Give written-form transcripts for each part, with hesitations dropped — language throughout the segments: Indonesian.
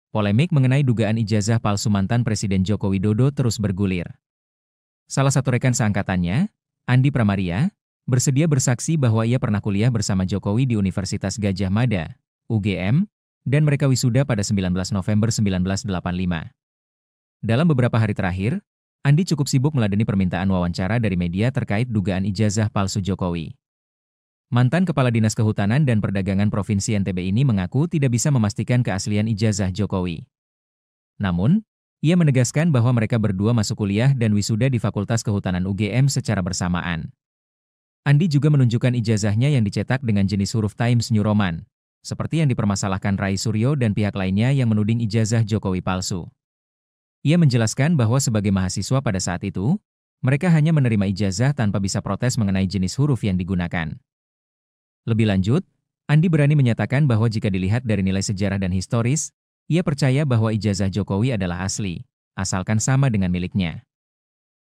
Polemik mengenai dugaan ijazah palsu mantan Presiden Joko Widodo terus bergulir. Salah satu rekan seangkatannya, Andi Pramaria, bersedia bersaksi bahwa ia pernah kuliah bersama Jokowi di Universitas Gadjah Mada, UGM, dan mereka wisuda pada 19 November 1985. Dalam beberapa hari terakhir, Andi cukup sibuk meladeni permintaan wawancara dari media terkait dugaan ijazah palsu Jokowi. Mantan Kepala Dinas Kehutanan dan Perdagangan Provinsi NTB ini mengaku tidak bisa memastikan keaslian ijazah Jokowi. Namun, ia menegaskan bahwa mereka berdua masuk kuliah dan wisuda di Fakultas Kehutanan UGM secara bersamaan. Andi juga menunjukkan ijazahnya yang dicetak dengan jenis huruf Times New Roman, seperti yang dipermasalahkan Rai Suryo dan pihak lainnya yang menuding ijazah Jokowi palsu. Ia menjelaskan bahwa sebagai mahasiswa pada saat itu, mereka hanya menerima ijazah tanpa bisa protes mengenai jenis huruf yang digunakan. Lebih lanjut, Andi berani menyatakan bahwa jika dilihat dari nilai sejarah dan historis, ia percaya bahwa ijazah Jokowi adalah asli, asalkan sama dengan miliknya.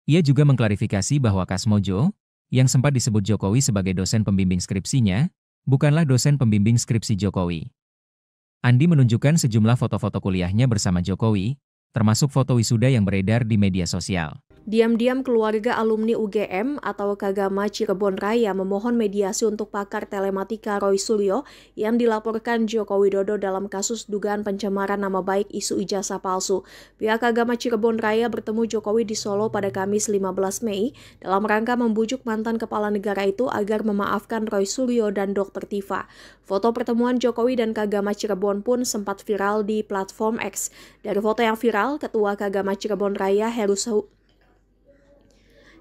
Ia juga mengklarifikasi bahwa Kasmojo, yang sempat disebut Jokowi sebagai dosen pembimbing skripsinya, bukanlah dosen pembimbing skripsi Jokowi. Andi menunjukkan sejumlah foto-foto kuliahnya bersama Jokowi, termasuk foto wisuda yang beredar di media sosial. Diam-diam keluarga alumni UGM atau Kagama Cirebon Raya memohon mediasi untuk pakar telematika Roy Suryo yang dilaporkan Joko Widodo dalam kasus dugaan pencemaran nama baik isu ijazah palsu. Pihak Kagama Cirebon Raya bertemu Jokowi di Solo pada Kamis 15 Mei dalam rangka membujuk mantan kepala negara itu agar memaafkan Roy Suryo dan Dr. Tifa. Foto pertemuan Jokowi dan Kagama Cirebon pun sempat viral di platform X. Dari foto yang viral, Ketua Kagama Cirebon Raya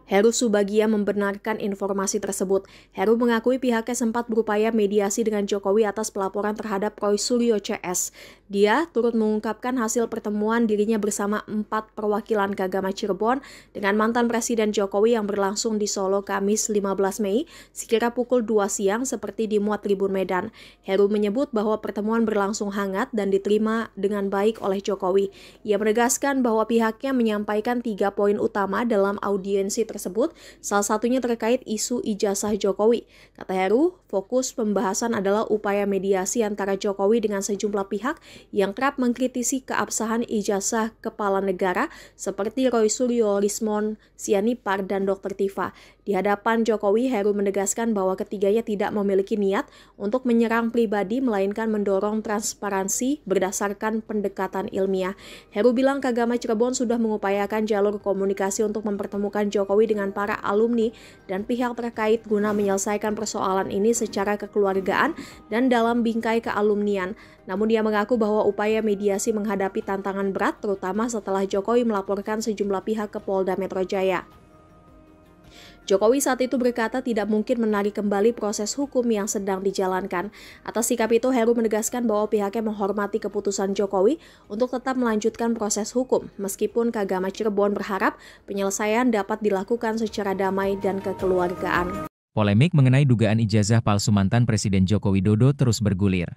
Heru Subagia membenarkan informasi tersebut. Heru mengakui pihaknya sempat berupaya mediasi dengan Jokowi atas pelaporan terhadap Roy Suryo CS. Dia turut mengungkapkan hasil pertemuan dirinya bersama 4 perwakilan Kagama Cirebon dengan mantan Presiden Jokowi yang berlangsung di Solo Kamis 15 Mei sekira pukul 2 siang seperti dimuat Tribun Medan. Heru menyebut bahwa pertemuan berlangsung hangat dan diterima dengan baik oleh Jokowi. Ia menegaskan bahwa pihaknya menyampaikan 3 poin utama dalam audiensi tersebut, salah satunya terkait isu ijazah Jokowi. Kata Heru, fokus pembahasan adalah upaya mediasi antara Jokowi dengan sejumlah pihak yang kerap mengkritisi keabsahan ijazah kepala negara seperti Roy Suryo, Rismon Sianipar, dan Dr. Tifa. Di hadapan Jokowi, Heru menegaskan bahwa ketiganya tidak memiliki niat untuk menyerang pribadi, melainkan mendorong transparansi berdasarkan pendekatan ilmiah. Heru bilang Kagama Cirebon sudah mengupayakan jalur komunikasi untuk mempertemukan Jokowi dengan para alumni dan pihak terkait guna menyelesaikan persoalan ini secara kekeluargaan dan dalam bingkai kealumnian. Namun dia mengaku bahwa upaya mediasi menghadapi tantangan berat terutama setelah Jokowi melaporkan sejumlah pihak ke Polda Metro Jaya. Jokowi saat itu berkata tidak mungkin menarik kembali proses hukum yang sedang dijalankan. Atas sikap itu, Heru menegaskan bahwa pihaknya menghormati keputusan Jokowi untuk tetap melanjutkan proses hukum, meskipun Kagama Cirebon berharap penyelesaian dapat dilakukan secara damai dan kekeluargaan. Polemik mengenai dugaan ijazah palsu mantan Presiden Joko Widodo terus bergulir.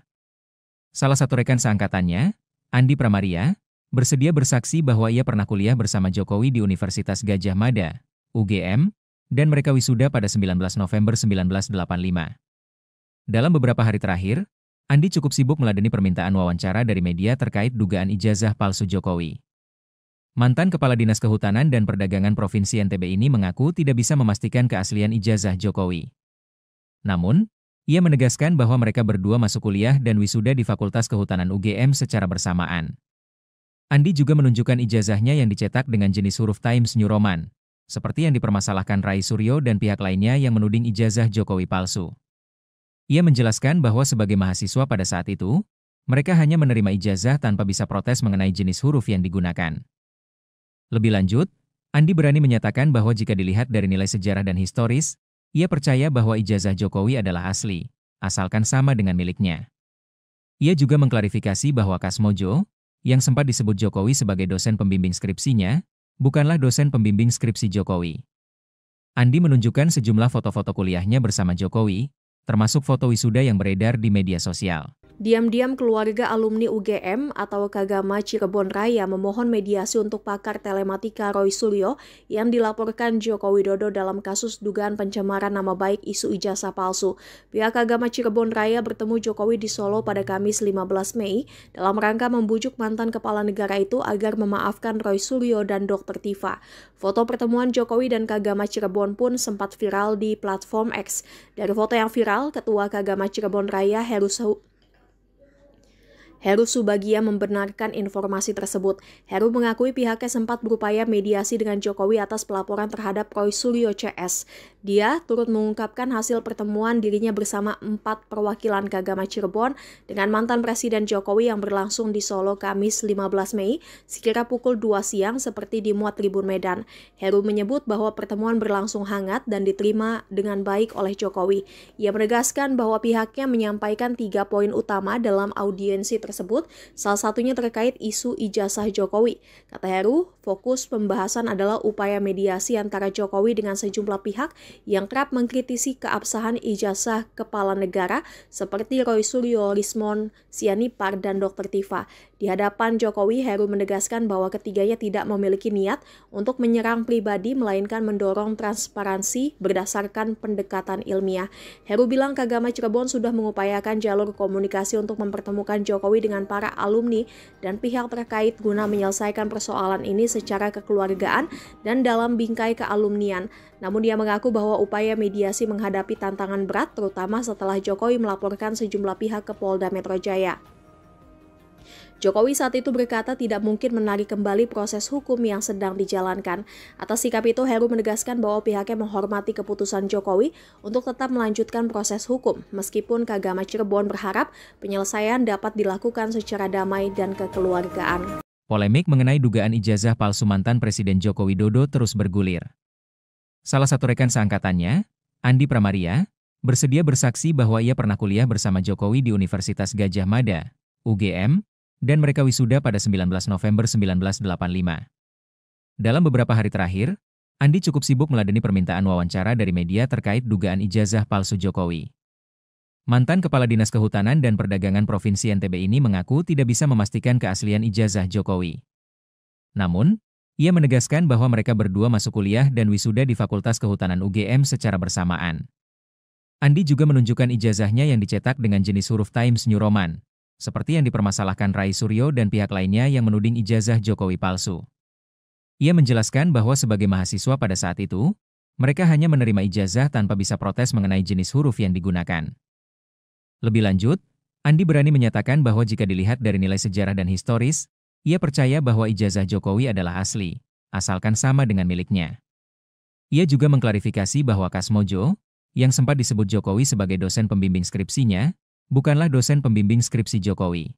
Salah satu rekan seangkatannya, Andi Pramaria, bersedia bersaksi bahwa ia pernah kuliah bersama Jokowi di Universitas Gadjah Mada, UGM, dan mereka wisuda pada 19 November 1985. Dalam beberapa hari terakhir, Andi cukup sibuk meladeni permintaan wawancara dari media terkait dugaan ijazah palsu Jokowi. Mantan Kepala Dinas Kehutanan dan Perdagangan Provinsi NTB ini mengaku tidak bisa memastikan keaslian ijazah Jokowi. Namun, ia menegaskan bahwa mereka berdua masuk kuliah dan wisuda di Fakultas Kehutanan UGM secara bersamaan. Andi juga menunjukkan ijazahnya yang dicetak dengan jenis huruf Times New Roman, seperti yang dipermasalahkan Rai Suryo dan pihak lainnya yang menuding ijazah Jokowi palsu. Ia menjelaskan bahwa sebagai mahasiswa pada saat itu, mereka hanya menerima ijazah tanpa bisa protes mengenai jenis huruf yang digunakan. Lebih lanjut, Andi berani menyatakan bahwa jika dilihat dari nilai sejarah dan historis, ia percaya bahwa ijazah Jokowi adalah asli, asalkan sama dengan miliknya. Ia juga mengklarifikasi bahwa Kasmojo, yang sempat disebut Jokowi sebagai dosen pembimbing skripsinya, bukanlah dosen pembimbing skripsi Jokowi. Andi menunjukkan sejumlah foto-foto kuliahnya bersama Jokowi, termasuk foto wisuda yang beredar di media sosial. Diam-diam keluarga alumni UGM atau Kagama Cirebon Raya memohon mediasi untuk pakar telematika Roy Suryo yang dilaporkan Joko Widodo dalam kasus dugaan pencemaran nama baik isu ijazah palsu. Pihak Kagama Cirebon Raya bertemu Jokowi di Solo pada Kamis 15 Mei dalam rangka membujuk mantan kepala negara itu agar memaafkan Roy Suryo dan Dr. Tifa. Foto pertemuan Jokowi dan Kagama Cirebon pun sempat viral di platform X. Dari foto yang viral, Ketua Kagama Cirebon Raya Heru Subagia membenarkan informasi tersebut. Heru mengakui pihaknya sempat berupaya mediasi dengan Jokowi atas pelaporan terhadap Roy Suryo CS. Dia turut mengungkapkan hasil pertemuan dirinya bersama 4 perwakilan Kagama Cirebon dengan mantan Presiden Jokowi yang berlangsung di Solo Kamis 15 Mei sekira pukul 2 siang seperti dimuat Tribun Medan. Heru menyebut bahwa pertemuan berlangsung hangat dan diterima dengan baik oleh Jokowi. Ia menegaskan bahwa pihaknya menyampaikan 3 poin utama dalam audiensi tersebut, salah satunya terkait isu ijazah Jokowi. Kata Heru, fokus pembahasan adalah upaya mediasi antara Jokowi dengan sejumlah pihak yang kerap mengkritisi keabsahan ijazah kepala negara seperti Roy Suryo, Rismon Sianipar, dan Dr. Tifa. Di hadapan Jokowi, Heru menegaskan bahwa ketiganya tidak memiliki niat untuk menyerang pribadi, melainkan mendorong transparansi berdasarkan pendekatan ilmiah. Heru bilang Kagama Cirebon sudah mengupayakan jalur komunikasi untuk mempertemukan Jokowi dengan para alumni dan pihak terkait guna menyelesaikan persoalan ini secara kekeluargaan dan dalam bingkai kealumnian. Namun dia mengaku bahwa upaya mediasi menghadapi tantangan berat terutama setelah Jokowi melaporkan sejumlah pihak ke Polda Metro Jaya. Jokowi saat itu berkata tidak mungkin menarik kembali proses hukum yang sedang dijalankan. Atas sikap itu, Heru menegaskan bahwa pihaknya menghormati keputusan Jokowi untuk tetap melanjutkan proses hukum, meskipun Kagama Cirebon berharap penyelesaian dapat dilakukan secara damai dan kekeluargaan. Polemik mengenai dugaan ijazah palsu mantan Presiden Joko Widodo terus bergulir. Salah satu rekan seangkatannya, Andi Pramaria, bersedia bersaksi bahwa ia pernah kuliah bersama Jokowi di Universitas Gadjah Mada, UGM, dan mereka wisuda pada 19 November 1985. Dalam beberapa hari terakhir, Andi cukup sibuk meladeni permintaan wawancara dari media terkait dugaan ijazah palsu Jokowi. Mantan Kepala Dinas Kehutanan dan Perdagangan Provinsi NTB ini mengaku tidak bisa memastikan keaslian ijazah Jokowi. Namun, ia menegaskan bahwa mereka berdua masuk kuliah dan wisuda di Fakultas Kehutanan UGM secara bersamaan. Andi juga menunjukkan ijazahnya yang dicetak dengan jenis huruf Times New Roman, seperti yang dipermasalahkan Roy Suryo dan pihak lainnya yang menuding ijazah Jokowi palsu. Ia menjelaskan bahwa sebagai mahasiswa pada saat itu, mereka hanya menerima ijazah tanpa bisa protes mengenai jenis huruf yang digunakan. Lebih lanjut, Andi berani menyatakan bahwa jika dilihat dari nilai sejarah dan historis, ia percaya bahwa ijazah Jokowi adalah asli, asalkan sama dengan miliknya. Ia juga mengklarifikasi bahwa Kasmojo, yang sempat disebut Jokowi sebagai dosen pembimbing skripsinya, bukanlah dosen pembimbing skripsi Jokowi.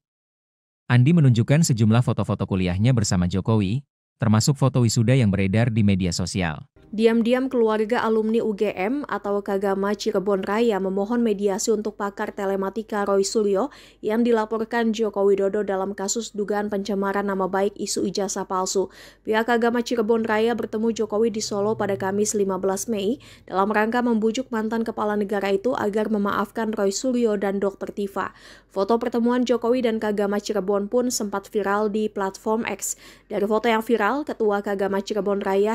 Andi menunjukkan sejumlah foto-foto kuliahnya bersama Jokowi, termasuk foto wisuda yang beredar di media sosial. Diam-diam keluarga alumni UGM atau Kagama Cirebon Raya memohon mediasi untuk pakar telematika Roy Suryo yang dilaporkan Joko Widodo dalam kasus dugaan pencemaran nama baik isu ijazah palsu. Pihak Kagama Cirebon Raya bertemu Jokowi di Solo pada Kamis 15 Mei dalam rangka membujuk mantan kepala negara itu agar memaafkan Roy Suryo dan Dr. Tifa. Foto pertemuan Jokowi dan Kagama Cirebon pun sempat viral di platform X. Dari foto yang viral, Ketua Kagama Cirebon Raya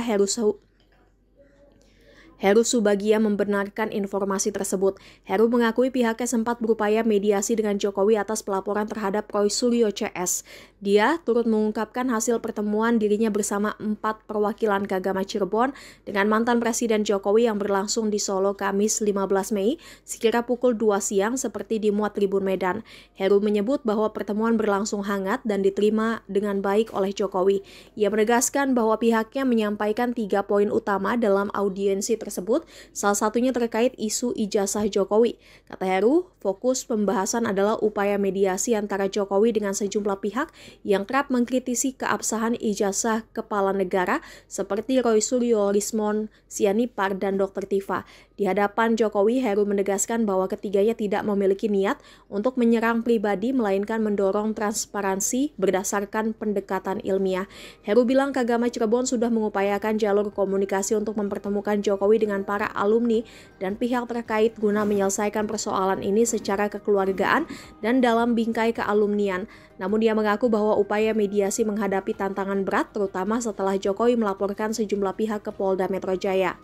Heru Subagia membenarkan informasi tersebut. Heru mengakui pihaknya sempat berupaya mediasi dengan Jokowi atas pelaporan terhadap Roy Suryo CS. Dia turut mengungkapkan hasil pertemuan dirinya bersama 4 perwakilan Kagama Cirebon dengan mantan Presiden Jokowi yang berlangsung di Solo Kamis 15 Mei sekira pukul 2 siang seperti dimuat Tribun Medan. Heru menyebut bahwa pertemuan berlangsung hangat dan diterima dengan baik oleh Jokowi. Ia menegaskan bahwa pihaknya menyampaikan 3 poin utama dalam audiensi tersebut, salah satunya terkait isu ijazah Jokowi. Kata Heru, fokus pembahasan adalah upaya mediasi antara Jokowi dengan sejumlah pihak yang kerap mengkritisi keabsahan ijazah kepala negara seperti Roy Suryo, Rismon Sianipar, dan Dr. Tifa. Di hadapan Jokowi, Heru menegaskan bahwa ketiganya tidak memiliki niat untuk menyerang pribadi, melainkan mendorong transparansi berdasarkan pendekatan ilmiah. Heru bilang Kagama Cirebon sudah mengupayakan jalur komunikasi untuk mempertemukan Jokowi Jokowi dengan para alumni dan pihak terkait guna menyelesaikan persoalan ini secara kekeluargaan dan dalam bingkai kealumnian. Namun dia mengaku bahwa upaya mediasi menghadapi tantangan berat terutama setelah Jokowi melaporkan sejumlah pihak ke Polda Metro Jaya.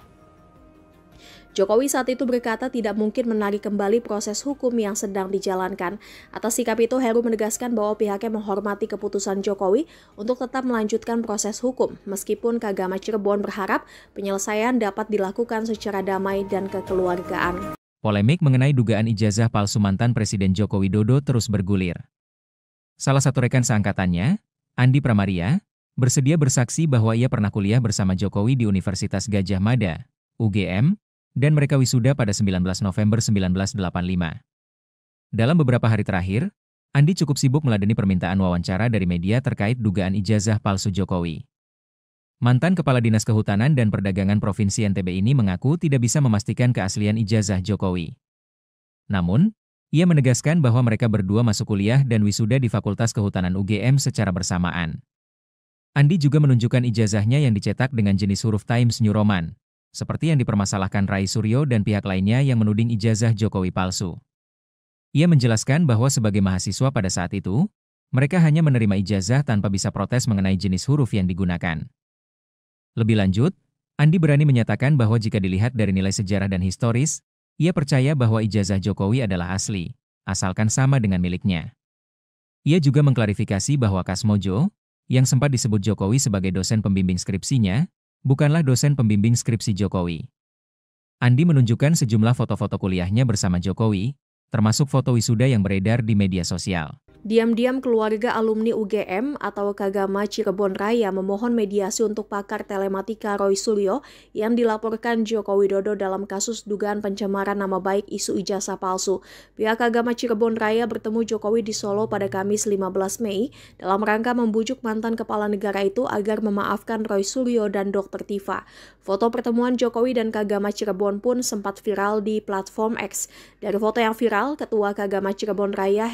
Jokowi saat itu berkata tidak mungkin menarik kembali proses hukum yang sedang dijalankan. Atas sikap itu, Heru menegaskan bahwa pihaknya menghormati keputusan Jokowi untuk tetap melanjutkan proses hukum, meskipun Kagama Cirebon berharap penyelesaian dapat dilakukan secara damai dan kekeluargaan. Polemik mengenai dugaan ijazah palsu mantan Presiden Joko Widodo terus bergulir. Salah satu rekan seangkatannya, Andi Pramaria, bersedia bersaksi bahwa ia pernah kuliah bersama Jokowi di Universitas Gadjah Mada, UGM, dan mereka wisuda pada 19 November 1985. Dalam beberapa hari terakhir, Andi cukup sibuk meladeni permintaan wawancara dari media terkait dugaan ijazah palsu Jokowi. Mantan Kepala Dinas Kehutanan dan Perdagangan Provinsi NTB ini mengaku tidak bisa memastikan keaslian ijazah Jokowi. Namun, ia menegaskan bahwa mereka berdua masuk kuliah dan wisuda di Fakultas Kehutanan UGM secara bersamaan. Andi juga menunjukkan ijazahnya yang dicetak dengan jenis huruf Times New Roman, seperti yang dipermasalahkan Rai Suryo dan pihak lainnya yang menuding ijazah Jokowi palsu. Ia menjelaskan bahwa sebagai mahasiswa pada saat itu, mereka hanya menerima ijazah tanpa bisa protes mengenai jenis huruf yang digunakan. Lebih lanjut, Andi berani menyatakan bahwa jika dilihat dari nilai sejarah dan historis, ia percaya bahwa ijazah Jokowi adalah asli, asalkan sama dengan miliknya. Ia juga mengklarifikasi bahwa Kasmojo, yang sempat disebut Jokowi sebagai dosen pembimbing skripsinya, bukanlah dosen pembimbing skripsi Jokowi. Andi menunjukkan sejumlah foto-foto kuliahnya bersama Jokowi, termasuk foto wisuda yang beredar di media sosial. Diam-diam keluarga alumni UGM atau Kagama Cirebon Raya memohon mediasi untuk pakar telematika Roy Suryo yang dilaporkan Joko Widodo dalam kasus dugaan pencemaran nama baik isu ijazah palsu. Pihak Kagama Cirebon Raya bertemu Jokowi di Solo pada Kamis 15 Mei dalam rangka membujuk mantan kepala negara itu agar memaafkan Roy Suryo dan Dr. Tifa. Foto pertemuan Jokowi dan Kagama Cirebon pun sempat viral di platform X. Dari foto yang viral, Ketua Kagama Cirebon Raya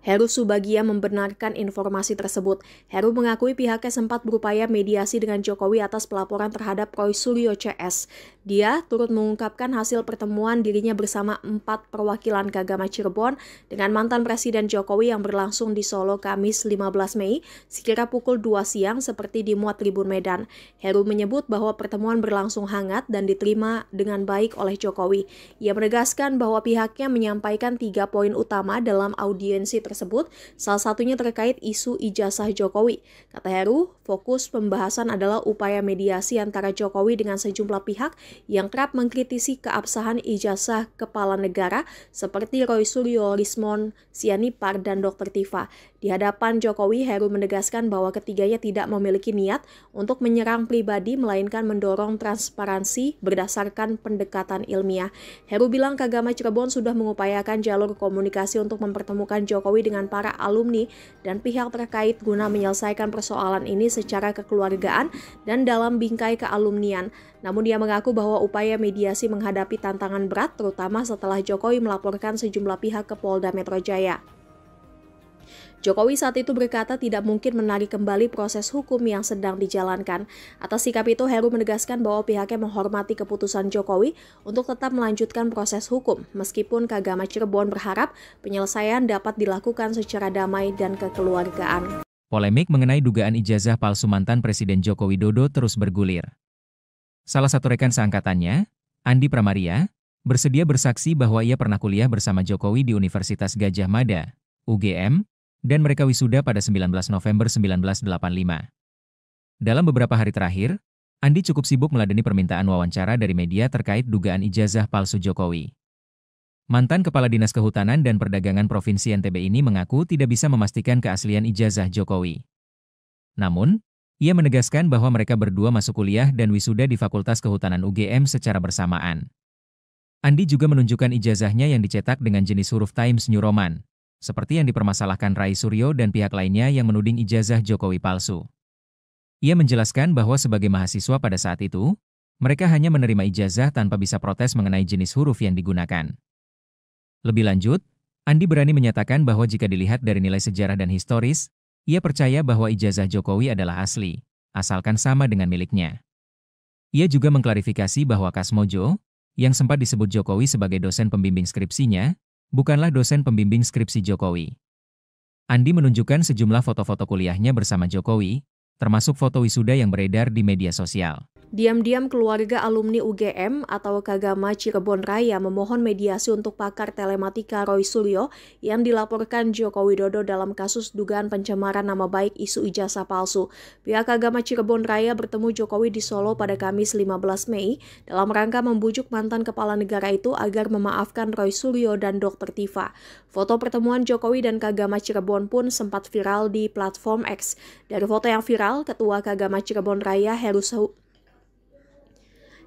Heru Subagia membenarkan informasi tersebut. Heru mengakui pihaknya sempat berupaya mediasi dengan Jokowi atas pelaporan terhadap Roy Suryo CS. Dia turut mengungkapkan hasil pertemuan dirinya bersama 4 perwakilan Kagama Cirebon dengan mantan Presiden Jokowi yang berlangsung di Solo Kamis 15 Mei sekira pukul 2 siang seperti dimuat Tribun Medan. Heru menyebut bahwa pertemuan berlangsung hangat dan diterima dengan baik oleh Jokowi. Ia menegaskan bahwa pihaknya menyampaikan 3 poin utama dalam audiensi tersebut, salah satunya terkait isu ijazah Jokowi. Kata Heru, fokus pembahasan adalah upaya mediasi antara Jokowi dengan sejumlah pihak yang kerap mengkritisi keabsahan ijazah kepala negara seperti Roy Suryo, Rismon Sianipar, dan Dr. Tifa. Di hadapan Jokowi, Heru menegaskan bahwa ketiganya tidak memiliki niat untuk menyerang pribadi, melainkan mendorong transparansi berdasarkan pendekatan ilmiah. Heru bilang Kagama Cirebon sudah mengupayakan jalur komunikasi untuk mempertemukan Jokowi dengan para alumni dan pihak terkait guna menyelesaikan persoalan ini secara kekeluargaan dan dalam bingkai kealumnian. Namun dia mengaku bahwa upaya mediasi menghadapi tantangan berat terutama setelah Jokowi melaporkan sejumlah pihak ke Polda Metro Jaya. Jokowi saat itu berkata tidak mungkin menarik kembali proses hukum yang sedang dijalankan. Atas sikap itu, Heru menegaskan bahwa pihaknya menghormati keputusan Jokowi untuk tetap melanjutkan proses hukum, meskipun Kagama Cirebon berharap penyelesaian dapat dilakukan secara damai dan kekeluargaan. Polemik mengenai dugaan ijazah palsu mantan Presiden Joko Widodo terus bergulir. Salah satu rekan seangkatannya, Andi Pramaria, bersedia bersaksi bahwa ia pernah kuliah bersama Jokowi di Universitas Gadjah Mada, UGM, dan mereka wisuda pada 19 November 1985. Dalam beberapa hari terakhir, Andi cukup sibuk meladeni permintaan wawancara dari media terkait dugaan ijazah palsu Jokowi. Mantan Kepala Dinas Kehutanan dan Perdagangan Provinsi NTB ini mengaku tidak bisa memastikan keaslian ijazah Jokowi. Namun, ia menegaskan bahwa mereka berdua masuk kuliah dan wisuda di Fakultas Kehutanan UGM secara bersamaan. Andi juga menunjukkan ijazahnya yang dicetak dengan jenis huruf Times New Roman, seperti yang dipermasalahkan Rai Suryo dan pihak lainnya yang menuding ijazah Jokowi palsu. Ia menjelaskan bahwa sebagai mahasiswa pada saat itu, mereka hanya menerima ijazah tanpa bisa protes mengenai jenis huruf yang digunakan. Lebih lanjut, Andi berani menyatakan bahwa jika dilihat dari nilai sejarah dan historis, ia percaya bahwa ijazah Jokowi adalah asli, asalkan sama dengan miliknya. Ia juga mengklarifikasi bahwa Kasmojo, yang sempat disebut Jokowi sebagai dosen pembimbing skripsinya, bukanlah dosen pembimbing skripsi Jokowi. Andi menunjukkan sejumlah foto-foto kuliahnya bersama Jokowi, termasuk foto wisuda yang beredar di media sosial. Diam-diam keluarga alumni UGM atau Kagama Cirebon Raya memohon mediasi untuk pakar telematika Roy Suryo yang dilaporkan Joko Widodo dalam kasus dugaan pencemaran nama baik isu ijazah palsu. Pihak Kagama Cirebon Raya bertemu Jokowi di Solo pada Kamis 15 Mei dalam rangka membujuk mantan kepala negara itu agar memaafkan Roy Suryo dan Dr. Tifa. Foto pertemuan Jokowi dan Kagama Cirebon pun sempat viral di platform X. Dari foto yang viral, Ketua Kagama Cirebon Raya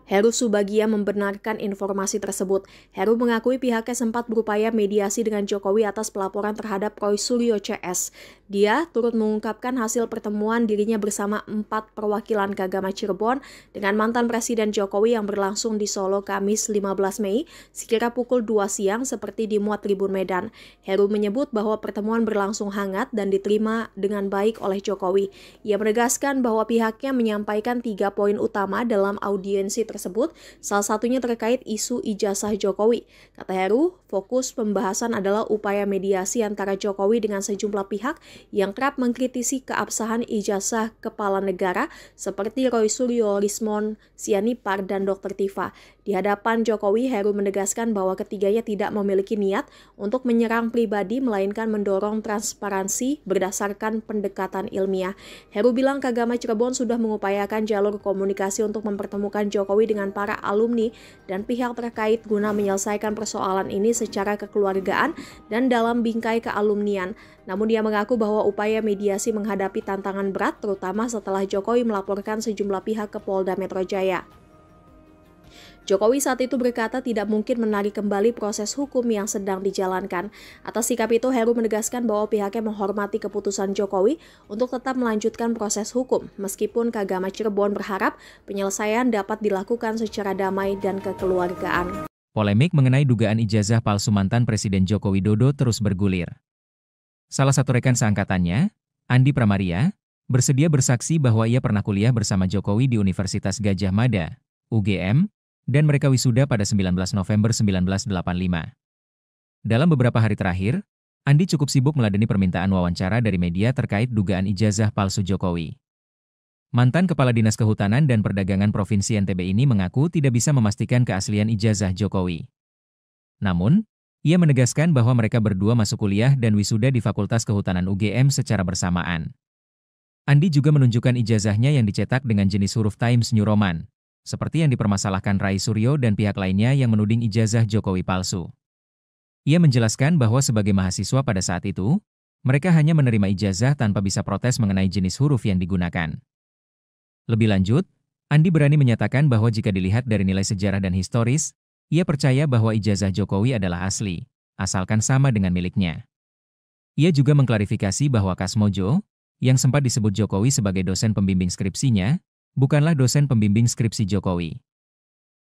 Heru Subagia membenarkan informasi tersebut. Heru mengakui pihaknya sempat berupaya mediasi dengan Jokowi atas pelaporan terhadap Roy Suryo CS. Dia turut mengungkapkan hasil pertemuan dirinya bersama 4 perwakilan Kagama Cirebon dengan mantan Presiden Jokowi yang berlangsung di Solo Kamis 15 Mei sekira pukul 2 siang seperti dimuat Tribun Medan. Heru menyebut bahwa pertemuan berlangsung hangat dan diterima dengan baik oleh Jokowi. Ia menegaskan bahwa pihaknya menyampaikan 3 poin utama dalam audiensi tersebut, salah satunya terkait isu ijazah Jokowi. Kata Heru, fokus pembahasan adalah upaya mediasi antara Jokowi dengan sejumlah pihak yang kerap mengkritisi keabsahan ijazah kepala negara seperti Roy Suryo, Rismon Sianipar, dan Dr. Tifa. Di hadapan Jokowi, Heru menegaskan bahwa ketiganya tidak memiliki niat untuk menyerang pribadi, melainkan mendorong transparansi berdasarkan pendekatan ilmiah. Heru bilang Kagama Cirebon sudah mengupayakan jalur komunikasi untuk mempertemukan Jokowi dengan para alumni dan pihak terkait guna menyelesaikan persoalan ini secara kekeluargaan dan dalam bingkai kealumnian. Namun dia mengaku bahwa upaya mediasi menghadapi tantangan berat terutama setelah Jokowi melaporkan sejumlah pihak ke Polda Metro Jaya. Jokowi saat itu berkata tidak mungkin menarik kembali proses hukum yang sedang dijalankan. Atas sikap itu, Heru menegaskan bahwa pihaknya menghormati keputusan Jokowi untuk tetap melanjutkan proses hukum, meskipun Kagama Cirebon berharap penyelesaian dapat dilakukan secara damai dan kekeluargaan. Polemik mengenai dugaan ijazah palsu mantan Presiden Joko Widodo terus bergulir. Salah satu rekan seangkatannya, Andi Pramaria, bersedia bersaksi bahwa ia pernah kuliah bersama Jokowi di Universitas Gadjah Mada, UGM, dan mereka wisuda pada 19 November 1985. Dalam beberapa hari terakhir, Andi cukup sibuk meladeni permintaan wawancara dari media terkait dugaan ijazah palsu Jokowi. Mantan Kepala Dinas Kehutanan dan Perdagangan Provinsi NTB ini mengaku tidak bisa memastikan keaslian ijazah Jokowi. Namun, ia menegaskan bahwa mereka berdua masuk kuliah dan wisuda di Fakultas Kehutanan UGM secara bersamaan. Andi juga menunjukkan ijazahnya yang dicetak dengan jenis huruf Times New Roman, seperti yang dipermasalahkan Roy Suryo dan pihak lainnya yang menuding ijazah Jokowi palsu. Ia menjelaskan bahwa sebagai mahasiswa pada saat itu, mereka hanya menerima ijazah tanpa bisa protes mengenai jenis huruf yang digunakan. Lebih lanjut, Andi berani menyatakan bahwa jika dilihat dari nilai sejarah dan historis, ia percaya bahwa ijazah Jokowi adalah asli, asalkan sama dengan miliknya. Ia juga mengklarifikasi bahwa Kasmojo, yang sempat disebut Jokowi sebagai dosen pembimbing skripsinya, bukanlah dosen pembimbing skripsi Jokowi.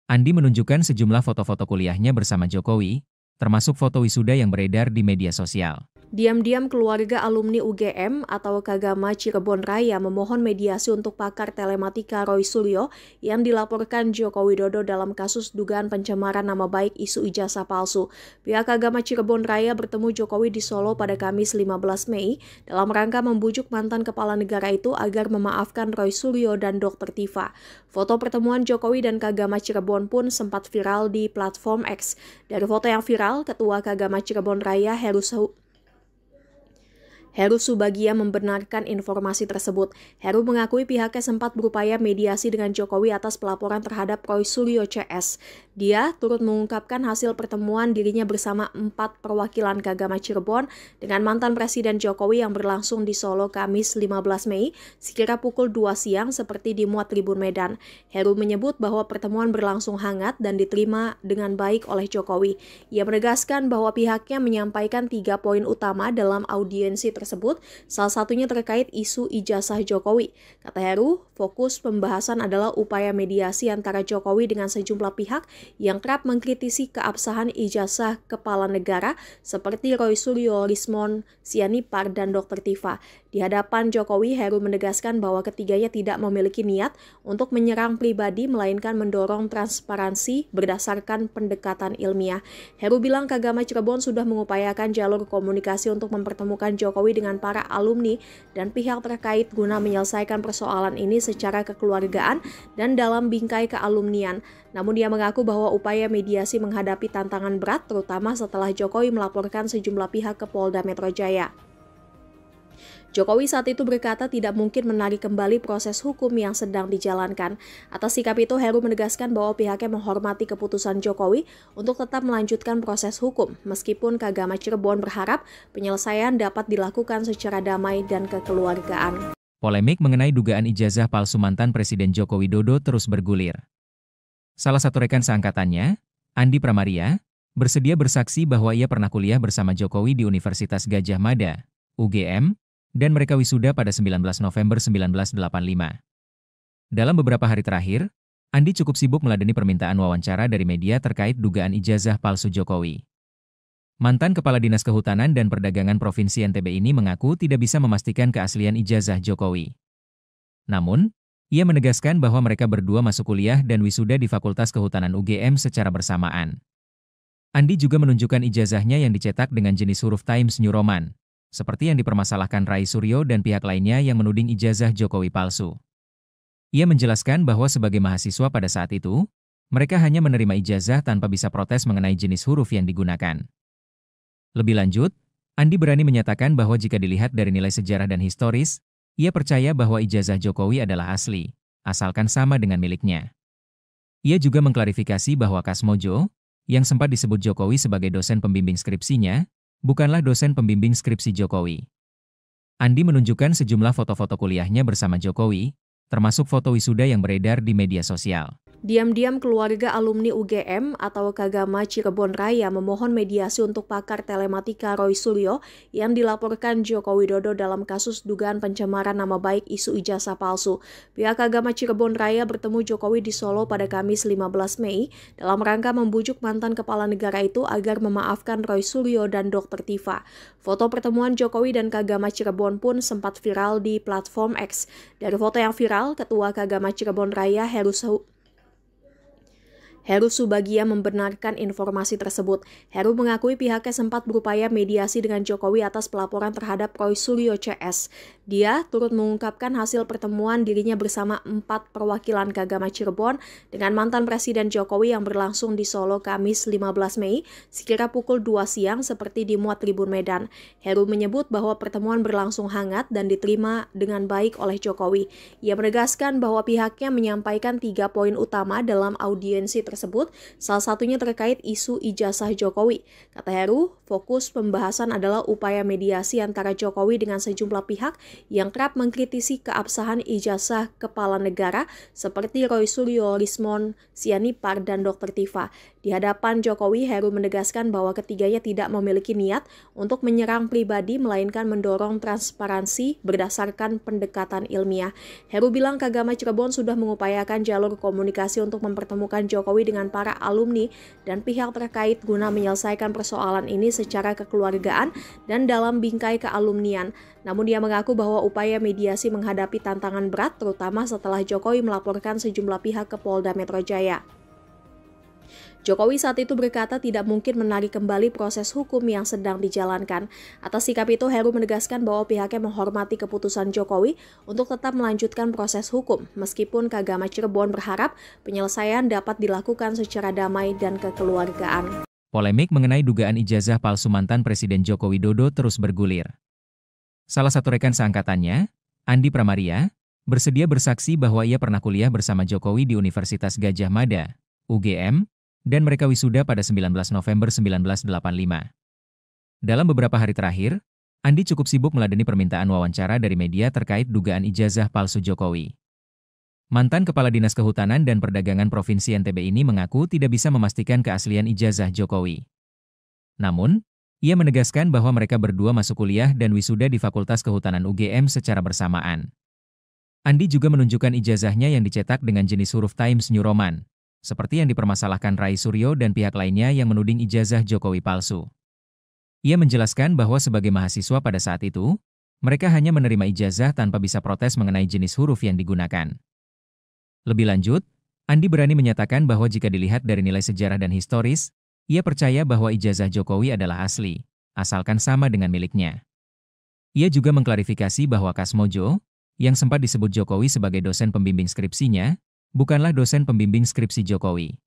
Andi menunjukkan sejumlah foto-foto kuliahnya bersama Jokowi, termasuk foto wisuda yang beredar di media sosial. Diam-diam keluarga alumni UGM atau Kagama Cirebon Raya memohon mediasi untuk pakar telematika Roy Suryo yang dilaporkan Joko Widodo dalam kasus dugaan pencemaran nama baik isu ijazah palsu. Pihak Kagama Cirebon Raya bertemu Jokowi di Solo pada Kamis 15 Mei dalam rangka membujuk mantan kepala negara itu agar memaafkan Roy Suryo dan Dr. Tifa. Foto pertemuan Jokowi dan Kagama Cirebon pun sempat viral di platform X. Dari foto yang viral, Ketua Kagama Cirebon Raya Heru Subagia membenarkan informasi tersebut. Heru mengakui pihaknya sempat berupaya mediasi dengan Jokowi atas pelaporan terhadap Roy Suryo CS. Dia turut mengungkapkan hasil pertemuan dirinya bersama 4 perwakilan Kagama Cirebon dengan mantan Presiden Jokowi yang berlangsung di Solo Kamis 15 Mei sekira pukul 2 siang seperti dimuat Tribun Medan. Heru menyebut bahwa pertemuan berlangsung hangat dan diterima dengan baik oleh Jokowi. Ia menegaskan bahwa pihaknya menyampaikan 3 poin utama dalam audiensi tersebut, salah satunya terkait isu ijazah Jokowi. Kata Heru, fokus pembahasan adalah upaya mediasi antara Jokowi dengan sejumlah pihak yang kerap mengkritisi keabsahan ijazah kepala negara seperti Roy Suryo, Rismon Sianipar, dan Dr. Tifa. Di hadapan Jokowi, Heru menegaskan bahwa ketiganya tidak memiliki niat untuk menyerang pribadi, melainkan mendorong transparansi berdasarkan pendekatan ilmiah. Heru bilang Kagama Cirebon sudah mengupayakan jalur komunikasi untuk mempertemukan Jokowi dengan para alumni dan pihak terkait guna menyelesaikan persoalan ini secara kekeluargaan dan dalam bingkai kealumnian. Namun dia mengaku bahwa upaya mediasi menghadapi tantangan berat, terutama setelah Jokowi melaporkan sejumlah pihak ke Polda Metro Jaya. Jokowi saat itu berkata tidak mungkin menarik kembali proses hukum yang sedang dijalankan. Atas sikap itu, Heru menegaskan bahwa pihaknya menghormati keputusan Jokowi untuk tetap melanjutkan proses hukum, meskipun Kagama Cirebon berharap penyelesaian dapat dilakukan secara damai dan kekeluargaan. Polemik mengenai dugaan ijazah palsu mantan Presiden Joko Widodo terus bergulir. Salah satu rekan seangkatannya, Andi Pramaria, bersedia bersaksi bahwa ia pernah kuliah bersama Jokowi di Universitas Gadjah Mada, UGM, dan mereka wisuda pada 19 November 1985. Dalam beberapa hari terakhir, Andi cukup sibuk meladeni permintaan wawancara dari media terkait dugaan ijazah palsu Jokowi. Mantan Kepala Dinas Kehutanan dan Perdagangan Provinsi NTB ini mengaku tidak bisa memastikan keaslian ijazah Jokowi. Namun, ia menegaskan bahwa mereka berdua masuk kuliah dan wisuda di Fakultas Kehutanan UGM secara bersamaan. Andi juga menunjukkan ijazahnya yang dicetak dengan jenis huruf Times New Roman, seperti yang dipermasalahkan Rai Suryo dan pihak lainnya yang menuding ijazah Jokowi palsu. Ia menjelaskan bahwa sebagai mahasiswa pada saat itu, mereka hanya menerima ijazah tanpa bisa protes mengenai jenis huruf yang digunakan. Lebih lanjut, Andi berani menyatakan bahwa jika dilihat dari nilai sejarah dan historis, ia percaya bahwa ijazah Jokowi adalah asli, asalkan sama dengan miliknya. Ia juga mengklarifikasi bahwa Kasmojo, yang sempat disebut Jokowi sebagai dosen pembimbing skripsinya, bukanlah dosen pembimbing skripsi Jokowi. Andi menunjukkan sejumlah foto-foto kuliahnya bersama Jokowi, termasuk foto wisuda yang beredar di media sosial. Diam-diam keluarga alumni UGM atau Kagama Cirebon Raya memohon mediasi untuk pakar telematika Roy Suryo yang dilaporkan Joko Widodo dalam kasus dugaan pencemaran nama baik isu ijazah palsu. Pihak Kagama Cirebon Raya bertemu Jokowi di Solo pada Kamis 15 Mei dalam rangka membujuk mantan kepala negara itu agar memaafkan Roy Suryo dan Dr. Tifa. Foto pertemuan Jokowi dan Kagama Cirebon pun sempat viral di platform X. Dari foto yang viral, Ketua Kagama Cirebon Raya Heru Subagia membenarkan informasi tersebut. Heru mengakui pihaknya sempat berupaya mediasi dengan Jokowi atas pelaporan terhadap Roy Suryo CS. Dia turut mengungkapkan hasil pertemuan dirinya bersama 4 perwakilan Kagama Cirebon dengan mantan Presiden Jokowi yang berlangsung di Solo Kamis 15 Mei sekira pukul 2 siang seperti dimuat Tribun Medan. Heru menyebut bahwa pertemuan berlangsung hangat dan diterima dengan baik oleh Jokowi. Ia menegaskan bahwa pihaknya menyampaikan 3 poin utama dalam audiensi tersebut, salah satunya terkait isu ijazah Jokowi. Kata Heru, fokus pembahasan adalah upaya mediasi antara Jokowi dengan sejumlah pihak yang kerap mengkritisi keabsahan ijazah kepala negara seperti Roy Suryo, Rismon Sianipar, dan Dr. Tifa. Di hadapan Jokowi, Heru menegaskan bahwa ketiganya tidak memiliki niat untuk menyerang pribadi, melainkan mendorong transparansi berdasarkan pendekatan ilmiah. Heru bilang Kagama Cirebon sudah mengupayakan jalur komunikasi untuk mempertemukan Jokowi dengan para alumni dan pihak terkait guna menyelesaikan persoalan ini secara kekeluargaan dan dalam bingkai kealumnian. Namun dia mengaku bahwa upaya mediasi menghadapi tantangan berat, terutama setelah Jokowi melaporkan sejumlah pihak ke Polda Metro Jaya. Jokowi saat itu berkata tidak mungkin menarik kembali proses hukum yang sedang dijalankan. Atas sikap itu, Heru menegaskan bahwa pihaknya menghormati keputusan Jokowi untuk tetap melanjutkan proses hukum, meskipun Kagama Cirebon berharap penyelesaian dapat dilakukan secara damai dan kekeluargaan. Polemik mengenai dugaan ijazah palsu mantan Presiden Joko Widodo terus bergulir. Salah satu rekan seangkatannya, Andi Pramaria, bersedia bersaksi bahwa ia pernah kuliah bersama Jokowi di Universitas Gadjah Mada, UGM, dan mereka wisuda pada 19 November 1985. Dalam beberapa hari terakhir, Andi cukup sibuk meladeni permintaan wawancara dari media terkait dugaan ijazah palsu Jokowi. Mantan Kepala Dinas Kehutanan dan Perdagangan Provinsi NTB ini mengaku tidak bisa memastikan keaslian ijazah Jokowi. Namun, Ia menegaskan bahwa mereka berdua masuk kuliah dan wisuda di Fakultas Kehutanan UGM secara bersamaan. Andi juga menunjukkan ijazahnya yang dicetak dengan jenis huruf Times New Roman, seperti yang dipermasalahkan Rai Suryo dan pihak lainnya yang menuding ijazah Jokowi palsu. Ia menjelaskan bahwa sebagai mahasiswa pada saat itu, mereka hanya menerima ijazah tanpa bisa protes mengenai jenis huruf yang digunakan. Lebih lanjut, Andi berani menyatakan bahwa jika dilihat dari nilai sejarah dan historis, ia percaya bahwa ijazah Jokowi adalah asli, asalkan sama dengan miliknya. Ia juga mengklarifikasi bahwa Kasmojo, yang sempat disebut Jokowi sebagai dosen pembimbing skripsinya, bukanlah dosen pembimbing skripsi Jokowi.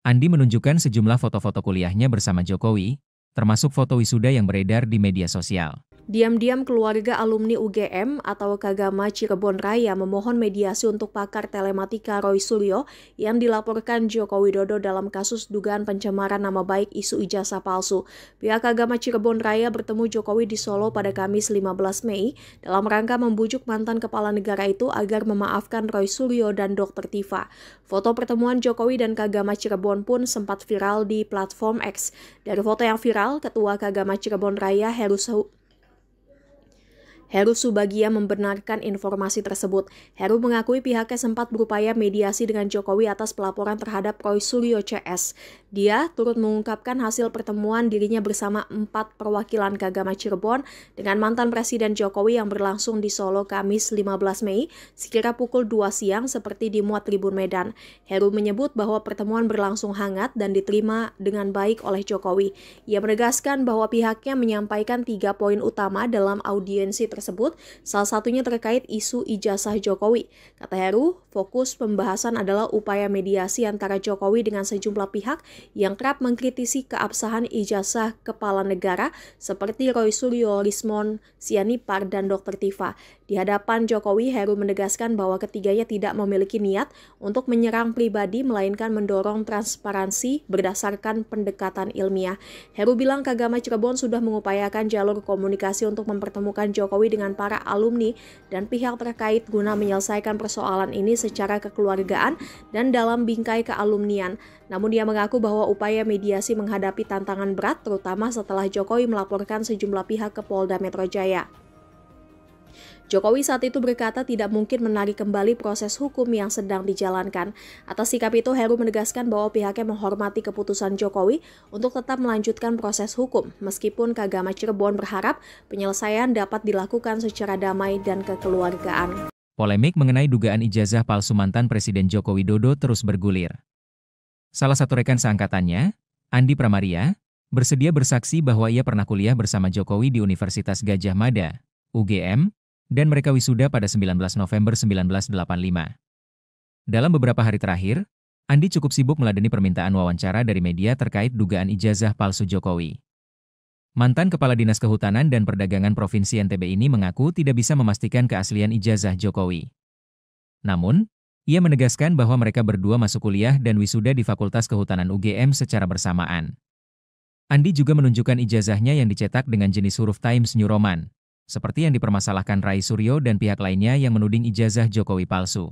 Andi menunjukkan sejumlah foto-foto kuliahnya bersama Jokowi, termasuk foto wisuda yang beredar di media sosial. Diam-diam keluarga alumni UGM atau Kagama Cirebon Raya memohon mediasi untuk pakar telematika Roy Suryo yang dilaporkan Joko Widodo dalam kasus dugaan pencemaran nama baik isu ijazah palsu. Pihak Kagama Cirebon Raya bertemu Jokowi di Solo pada Kamis 15 Mei dalam rangka membujuk mantan kepala negara itu agar memaafkan Roy Suryo dan Dr. Tifa. Foto pertemuan Jokowi dan Kagama Cirebon pun sempat viral di platform X. Dari foto yang viral, Ketua Kagama Cirebon Raya Heru Subagia membenarkan informasi tersebut. Heru mengakui pihaknya sempat berupaya mediasi dengan Jokowi atas pelaporan terhadap Roy Suryo CS. Dia turut mengungkapkan hasil pertemuan dirinya bersama 4 perwakilan Kagama Cirebon dengan mantan Presiden Jokowi yang berlangsung di Solo Kamis 15 Mei sekira pukul 2 siang seperti dimuat Tribun Medan. Heru menyebut bahwa pertemuan berlangsung hangat dan diterima dengan baik oleh Jokowi. Ia menegaskan bahwa pihaknya menyampaikan 3 poin utama dalam audiensi tersebut, salah satunya terkait isu ijazah Jokowi. Kata Heru, fokus pembahasan adalah upaya mediasi antara Jokowi dengan sejumlah pihak yang kerap mengkritisi keabsahan ijazah kepala negara seperti Roy Suryo, Lismon Sianipar, dan Dr. Tifa. Di hadapan Jokowi, Heru menegaskan bahwa ketiganya tidak memiliki niat untuk menyerang pribadi, melainkan mendorong transparansi berdasarkan pendekatan ilmiah. Heru bilang Kagama Cirebon sudah mengupayakan jalur komunikasi untuk mempertemukan Jokowi dengan para alumni dan pihak terkait guna menyelesaikan persoalan ini secara kekeluargaan dan dalam bingkai kealumnian. Namun dia mengaku bahwa upaya mediasi menghadapi tantangan berat, terutama setelah Jokowi melaporkan sejumlah pihak ke Polda Metro Jaya. Jokowi saat itu berkata tidak mungkin menarik kembali proses hukum yang sedang dijalankan. Atas sikap itu, Heru menegaskan bahwa pihaknya menghormati keputusan Jokowi untuk tetap melanjutkan proses hukum, meskipun Kagama Cirebon berharap penyelesaian dapat dilakukan secara damai dan kekeluargaan. Polemik mengenai dugaan ijazah palsu mantan Presiden Joko Widodo terus bergulir. Salah satu rekan seangkatannya, Andi Pramaria, bersedia bersaksi bahwa ia pernah kuliah bersama Jokowi di Universitas Gadjah Mada, UGM, dan mereka wisuda pada 19 November 1985. Dalam beberapa hari terakhir, Andi cukup sibuk meladeni permintaan wawancara dari media terkait dugaan ijazah palsu Jokowi. Mantan Kepala Dinas Kehutanan dan Perdagangan Provinsi NTB ini mengaku tidak bisa memastikan keaslian ijazah Jokowi. Namun, ia menegaskan bahwa mereka berdua masuk kuliah dan wisuda di Fakultas Kehutanan UGM secara bersamaan. Andi juga menunjukkan ijazahnya yang dicetak dengan jenis huruf Times New Roman, seperti yang dipermasalahkan Rai Suryo dan pihak lainnya yang menuding ijazah Jokowi palsu.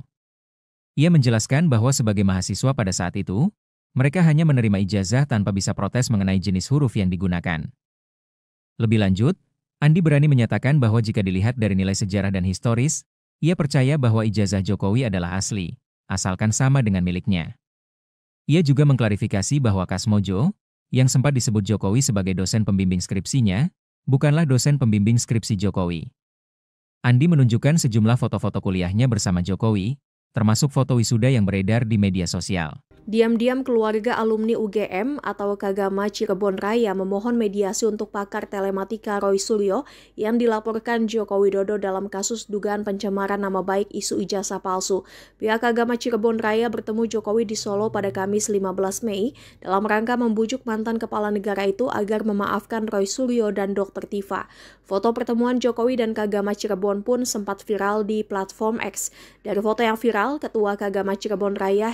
Ia menjelaskan bahwa sebagai mahasiswa pada saat itu, mereka hanya menerima ijazah tanpa bisa protes mengenai jenis huruf yang digunakan. Lebih lanjut, Andi berani menyatakan bahwa jika dilihat dari nilai sejarah dan historis, ia percaya bahwa ijazah Jokowi adalah asli, asalkan sama dengan miliknya. Ia juga mengklarifikasi bahwa Kasmojo, yang sempat disebut Jokowi sebagai dosen pembimbing skripsinya, bukanlah dosen pembimbing skripsi Jokowi. Andi menunjukkan sejumlah foto-foto kuliahnya bersama Jokowi, termasuk foto wisuda yang beredar di media sosial. Diam-diam keluarga alumni UGM atau Kagama Cirebon Raya memohon mediasi untuk pakar telematika Roy Suryo yang dilaporkan Joko Widodo dalam kasus dugaan pencemaran nama baik isu ijazah palsu. Pihak Kagama Cirebon Raya bertemu Jokowi di Solo pada Kamis 15 Mei dalam rangka membujuk mantan kepala negara itu agar memaafkan Roy Suryo dan Dr. Tifa. Foto pertemuan Jokowi dan Kagama Cirebon pun sempat viral di platform X. Dari foto yang viral, Ketua Kagama Cirebon Raya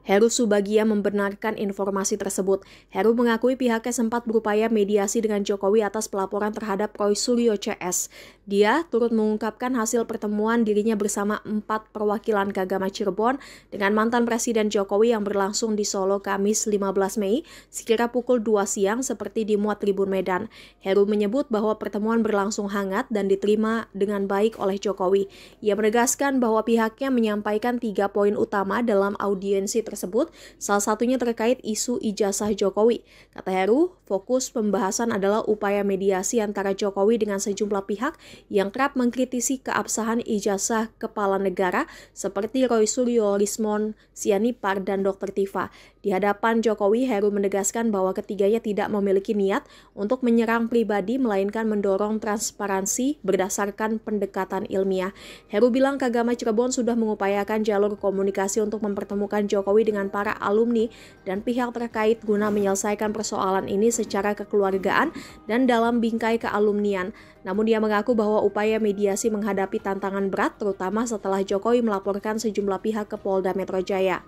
Heru Subagia membenarkan informasi tersebut. Heru mengakui pihaknya sempat berupaya mediasi dengan Jokowi atas pelaporan terhadap Roy Suryo CS. Dia turut mengungkapkan hasil pertemuan dirinya bersama 4 perwakilan Kagama Cirebon dengan mantan Presiden Jokowi yang berlangsung di Solo Kamis 15 Mei sekira pukul 2 siang seperti dimuat Tribun Medan. Heru menyebut bahwa pertemuan berlangsung hangat dan diterima dengan baik oleh Jokowi. Ia menegaskan bahwa pihaknya menyampaikan 3 poin utama dalam audiensi tersebut, salah satunya terkait isu ijazah Jokowi. Kata Heru, fokus pembahasan adalah upaya mediasi antara Jokowi dengan sejumlah pihak yang kerap mengkritisi keabsahan ijazah kepala negara seperti Roy Suryo, Rismon Sianipar, dan Dr. Tifa. Di hadapan Jokowi, Heru menegaskan bahwa ketiganya tidak memiliki niat untuk menyerang pribadi, melainkan mendorong transparansi berdasarkan pendekatan ilmiah. Heru bilang Kagama Cirebon sudah mengupayakan jalur komunikasi untuk mempertemukan Jokowi dengan para alumni dan pihak terkait guna menyelesaikan persoalan ini secara kekeluargaan dan dalam bingkai kealumnian. Namun dia mengaku bahwa upaya mediasi menghadapi tantangan berat, terutama setelah Jokowi melaporkan sejumlah pihak ke Polda Metro Jaya.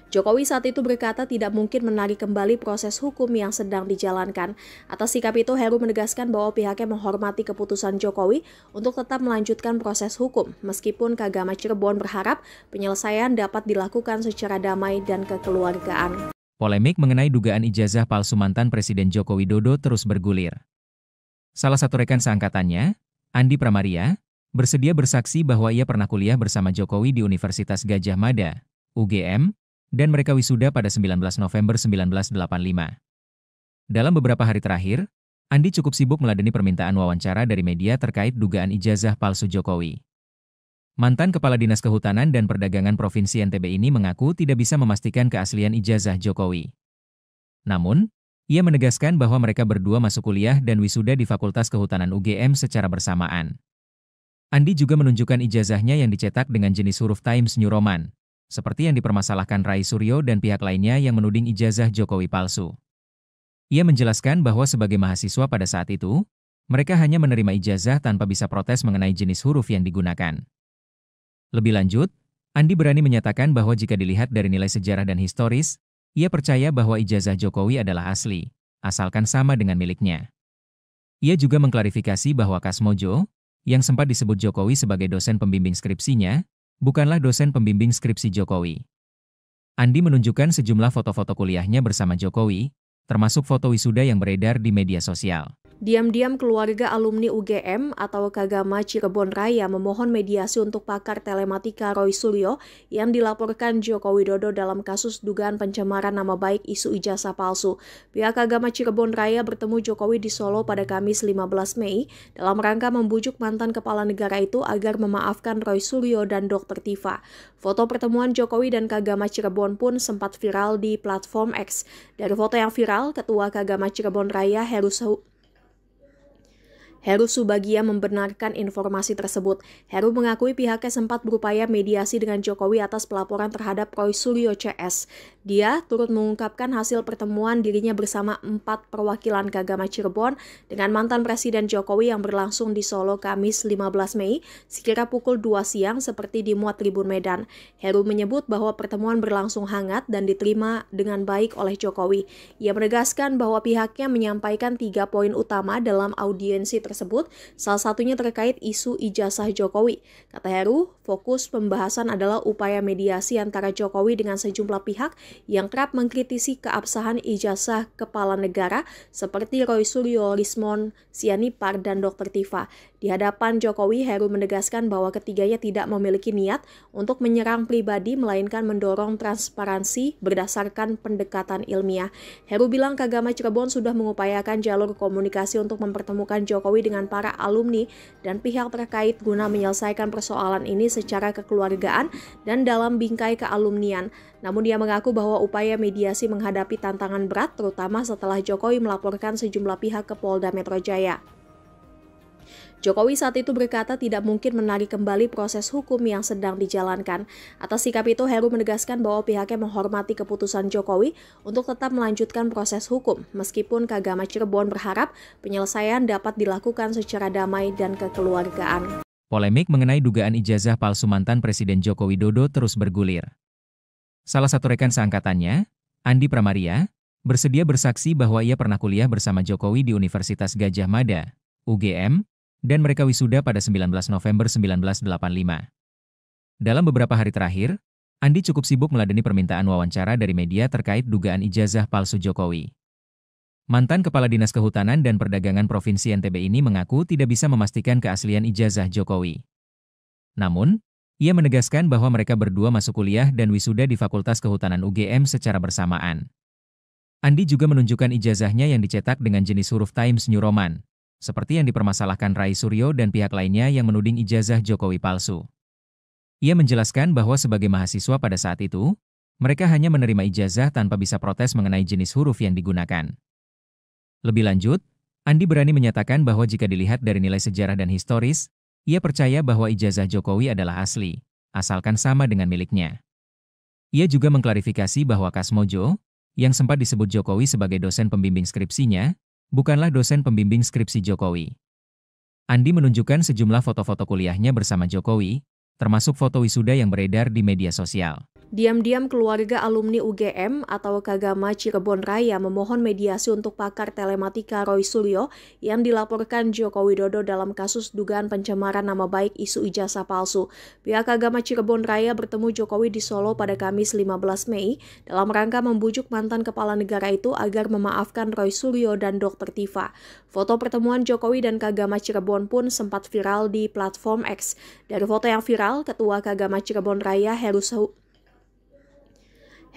Jokowi saat itu berkata tidak mungkin menarik kembali proses hukum yang sedang dijalankan. Atas sikap itu, Heru menegaskan bahwa pihaknya menghormati keputusan Jokowi untuk tetap melanjutkan proses hukum, meskipun Kagama Cirebon berharap penyelesaian dapat dilakukan secara damai dan kekeluargaan. Polemik mengenai dugaan ijazah palsu mantan Presiden Joko Widodo terus bergulir. Salah satu rekan seangkatannya, Andi Pramaria, bersedia bersaksi bahwa ia pernah kuliah bersama Jokowi di Universitas Gadjah Mada, UGM, dan mereka wisuda pada 19 November 1985. Dalam beberapa hari terakhir, Andi cukup sibuk meladeni permintaan wawancara dari media terkait dugaan ijazah palsu Jokowi. Mantan Kepala Dinas Kehutanan dan Perdagangan Provinsi NTB ini mengaku tidak bisa memastikan keaslian ijazah Jokowi. Namun, ia menegaskan bahwa mereka berdua masuk kuliah dan wisuda di Fakultas Kehutanan UGM secara bersamaan. Andi juga menunjukkan ijazahnya yang dicetak dengan jenis huruf Times New Roman, seperti yang dipermasalahkan Rai Suryo dan pihak lainnya yang menuding ijazah Jokowi palsu. Ia menjelaskan bahwa sebagai mahasiswa pada saat itu, mereka hanya menerima ijazah tanpa bisa protes mengenai jenis huruf yang digunakan. Lebih lanjut, Andi berani menyatakan bahwa jika dilihat dari nilai sejarah dan historis, ia percaya bahwa ijazah Jokowi adalah asli, asalkan sama dengan miliknya. Ia juga mengklarifikasi bahwa Kasmojo, yang sempat disebut Jokowi sebagai dosen pembimbing skripsinya, bukanlah dosen pembimbing skripsi Jokowi. Andi menunjukkan sejumlah foto-foto kuliahnya bersama Jokowi, termasuk foto wisuda yang beredar di media sosial. Diam-diam keluarga alumni UGM atau Kagama Cirebon Raya memohon mediasi untuk pakar telematika Roy Suryo yang dilaporkan Joko Widodo dalam kasus dugaan pencemaran nama baik isu ijazah palsu. Pihak Kagama Cirebon Raya bertemu Jokowi di Solo pada Kamis 15 Mei dalam rangka membujuk mantan kepala negara itu agar memaafkan Roy Suryo dan Dr. Tifa. Foto pertemuan Jokowi dan Kagama Cirebon pun sempat viral di platform X. Dari foto yang viral, Ketua Kagama Cirebon Raya Heru Subagia membenarkan informasi tersebut. Heru mengakui pihaknya sempat berupaya mediasi dengan Jokowi atas pelaporan terhadap Roy Suryo CS. Dia turut mengungkapkan hasil pertemuan dirinya bersama 4 perwakilan Kagama Cirebon dengan mantan Presiden Jokowi yang berlangsung di Solo Kamis 15 Mei sekira pukul 2 siang seperti dimuat Tribun Medan. Heru menyebut bahwa pertemuan berlangsung hangat dan diterima dengan baik oleh Jokowi. Ia menegaskan bahwa pihaknya menyampaikan 3 poin utama dalam audiensi tersebut, salah satunya terkait isu ijazah Jokowi. Kata Heru, fokus pembahasan adalah upaya mediasi antara Jokowi dengan sejumlah pihak yang kerap mengkritisi keabsahan ijazah kepala negara seperti Roy Suryo, Rismon Sianipar, dan Dr. Tifa. Di hadapan Jokowi, Heru menegaskan bahwa ketiganya tidak memiliki niat untuk menyerang pribadi, melainkan mendorong transparansi berdasarkan pendekatan ilmiah. Heru bilang Kagama Cirebon sudah mengupayakan jalur komunikasi untuk mempertemukan Jokowi dengan para alumni dan pihak terkait guna menyelesaikan persoalan ini secara kekeluargaan dan dalam bingkai kealumnian. Namun dia mengaku bahwa upaya mediasi menghadapi tantangan berat, terutama setelah Jokowi melaporkan sejumlah pihak ke Polda Metro Jaya. Jokowi saat itu berkata tidak mungkin menarik kembali proses hukum yang sedang dijalankan. Atas sikap itu, Heru menegaskan bahwa pihaknya menghormati keputusan Jokowi untuk tetap melanjutkan proses hukum, meskipun Kagama Cirebon berharap penyelesaian dapat dilakukan secara damai dan kekeluargaan. Polemik mengenai dugaan ijazah palsu mantan Presiden Joko Widodo terus bergulir. Salah satu rekan seangkatannya, Andi Pramaria, bersedia bersaksi bahwa ia pernah kuliah bersama Jokowi di Universitas Gadjah Mada, UGM, dan mereka wisuda pada 19 November 1985. Dalam beberapa hari terakhir, Andi cukup sibuk meladeni permintaan wawancara dari media terkait dugaan ijazah palsu Jokowi. Mantan Kepala Dinas Kehutanan dan Perdagangan Provinsi NTB ini mengaku tidak bisa memastikan keaslian ijazah Jokowi. Namun, ia menegaskan bahwa mereka berdua masuk kuliah dan wisuda di Fakultas Kehutanan UGM secara bersamaan. Andi juga menunjukkan ijazahnya yang dicetak dengan jenis huruf Times New Roman, seperti yang dipermasalahkan Rai Suryo dan pihak lainnya yang menuding ijazah Jokowi palsu. Ia menjelaskan bahwa sebagai mahasiswa pada saat itu, mereka hanya menerima ijazah tanpa bisa protes mengenai jenis huruf yang digunakan. Lebih lanjut, Andi berani menyatakan bahwa jika dilihat dari nilai sejarah dan historis, ia percaya bahwa ijazah Jokowi adalah asli, asalkan sama dengan miliknya. Ia juga mengklarifikasi bahwa Kasmojo, yang sempat disebut Jokowi sebagai dosen pembimbing skripsinya, bukanlah dosen pembimbing skripsi Jokowi. Andi menunjukkan sejumlah foto-foto kuliahnya bersama Jokowi, termasuk foto wisuda yang beredar di media sosial. Diam-diam keluarga alumni UGM atau Kagama Cirebon Raya memohon mediasi untuk pakar telematika Roy Suryo yang dilaporkan Joko Widodo dalam kasus dugaan pencemaran nama baik isu ijazah palsu. Pihak Kagama Cirebon Raya bertemu Jokowi di Solo pada Kamis 15 Mei dalam rangka membujuk mantan kepala negara itu agar memaafkan Roy Suryo dan Dr. Tifa. Foto pertemuan Jokowi dan Kagama Cirebon pun sempat viral di platform X. Dari foto yang viral, Ketua Kagama Cirebon Raya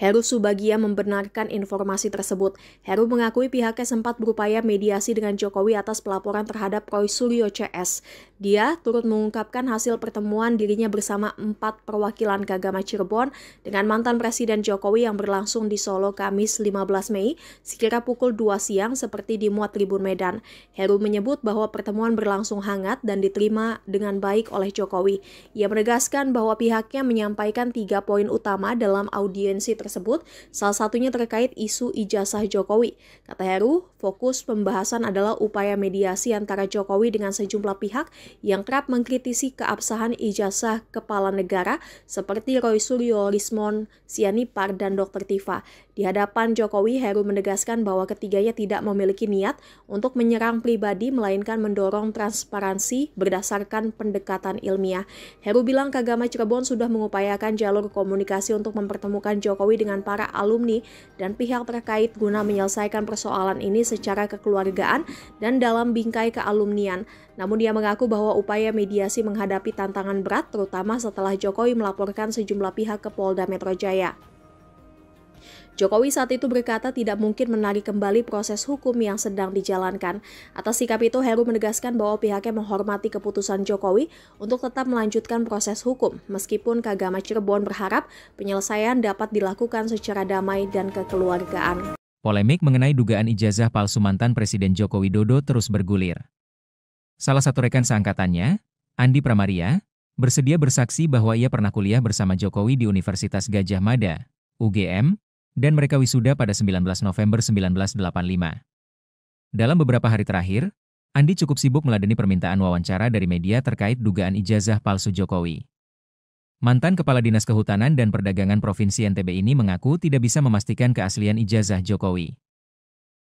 Heru Subagia membenarkan informasi tersebut. Heru mengakui pihaknya sempat berupaya mediasi dengan Jokowi atas pelaporan terhadap Roy Suryo CS. Dia turut mengungkapkan hasil pertemuan dirinya bersama 4 perwakilan Kagama Cirebon dengan mantan Presiden Jokowi yang berlangsung di Solo Kamis 15 Mei sekira pukul 2 siang seperti dimuat Tribun Medan. Heru menyebut bahwa pertemuan berlangsung hangat dan diterima dengan baik oleh Jokowi. Ia menegaskan bahwa pihaknya menyampaikan 3 poin utama dalam audiensi tersebut, salah satunya terkait isu ijazah Jokowi. Kata Heru, fokus pembahasan adalah upaya mediasi antara Jokowi dengan sejumlah pihak yang kerap mengkritisi keabsahan ijazah kepala negara seperti Roy Suryo, Rismon Sianipar, dan Dr. Tifa. Di hadapan Jokowi, Heru menegaskan bahwa ketiganya tidak memiliki niat untuk menyerang pribadi, melainkan mendorong transparansi berdasarkan pendekatan ilmiah. Heru bilang Kagama Cirebon sudah mengupayakan jalur komunikasi untuk mempertemukan Jokowi dengan para alumni dan pihak terkait guna menyelesaikan persoalan ini secara kekeluargaan dan dalam bingkai kealumnian. Namun dia mengaku bahwa upaya mediasi menghadapi tantangan berat terutama setelah Jokowi melaporkan sejumlah pihak ke Polda Metro Jaya. Jokowi saat itu berkata tidak mungkin menarik kembali proses hukum yang sedang dijalankan. Atas sikap itu, Heru menegaskan bahwa pihaknya menghormati keputusan Jokowi untuk tetap melanjutkan proses hukum, meskipun Kagama Cirebon berharap penyelesaian dapat dilakukan secara damai dan kekeluargaan. Polemik mengenai dugaan ijazah palsu mantan Presiden Joko Widodo terus bergulir. Salah satu rekan seangkatannya, Andi Pramaria, bersedia bersaksi bahwa ia pernah kuliah bersama Jokowi di Universitas Gadjah Mada, UGM, dan mereka wisuda pada 19 November 1985. Dalam beberapa hari terakhir, Andi cukup sibuk meladeni permintaan wawancara dari media terkait dugaan ijazah palsu Jokowi. Mantan Kepala Dinas Kehutanan dan Perdagangan Provinsi NTB ini mengaku tidak bisa memastikan keaslian ijazah Jokowi.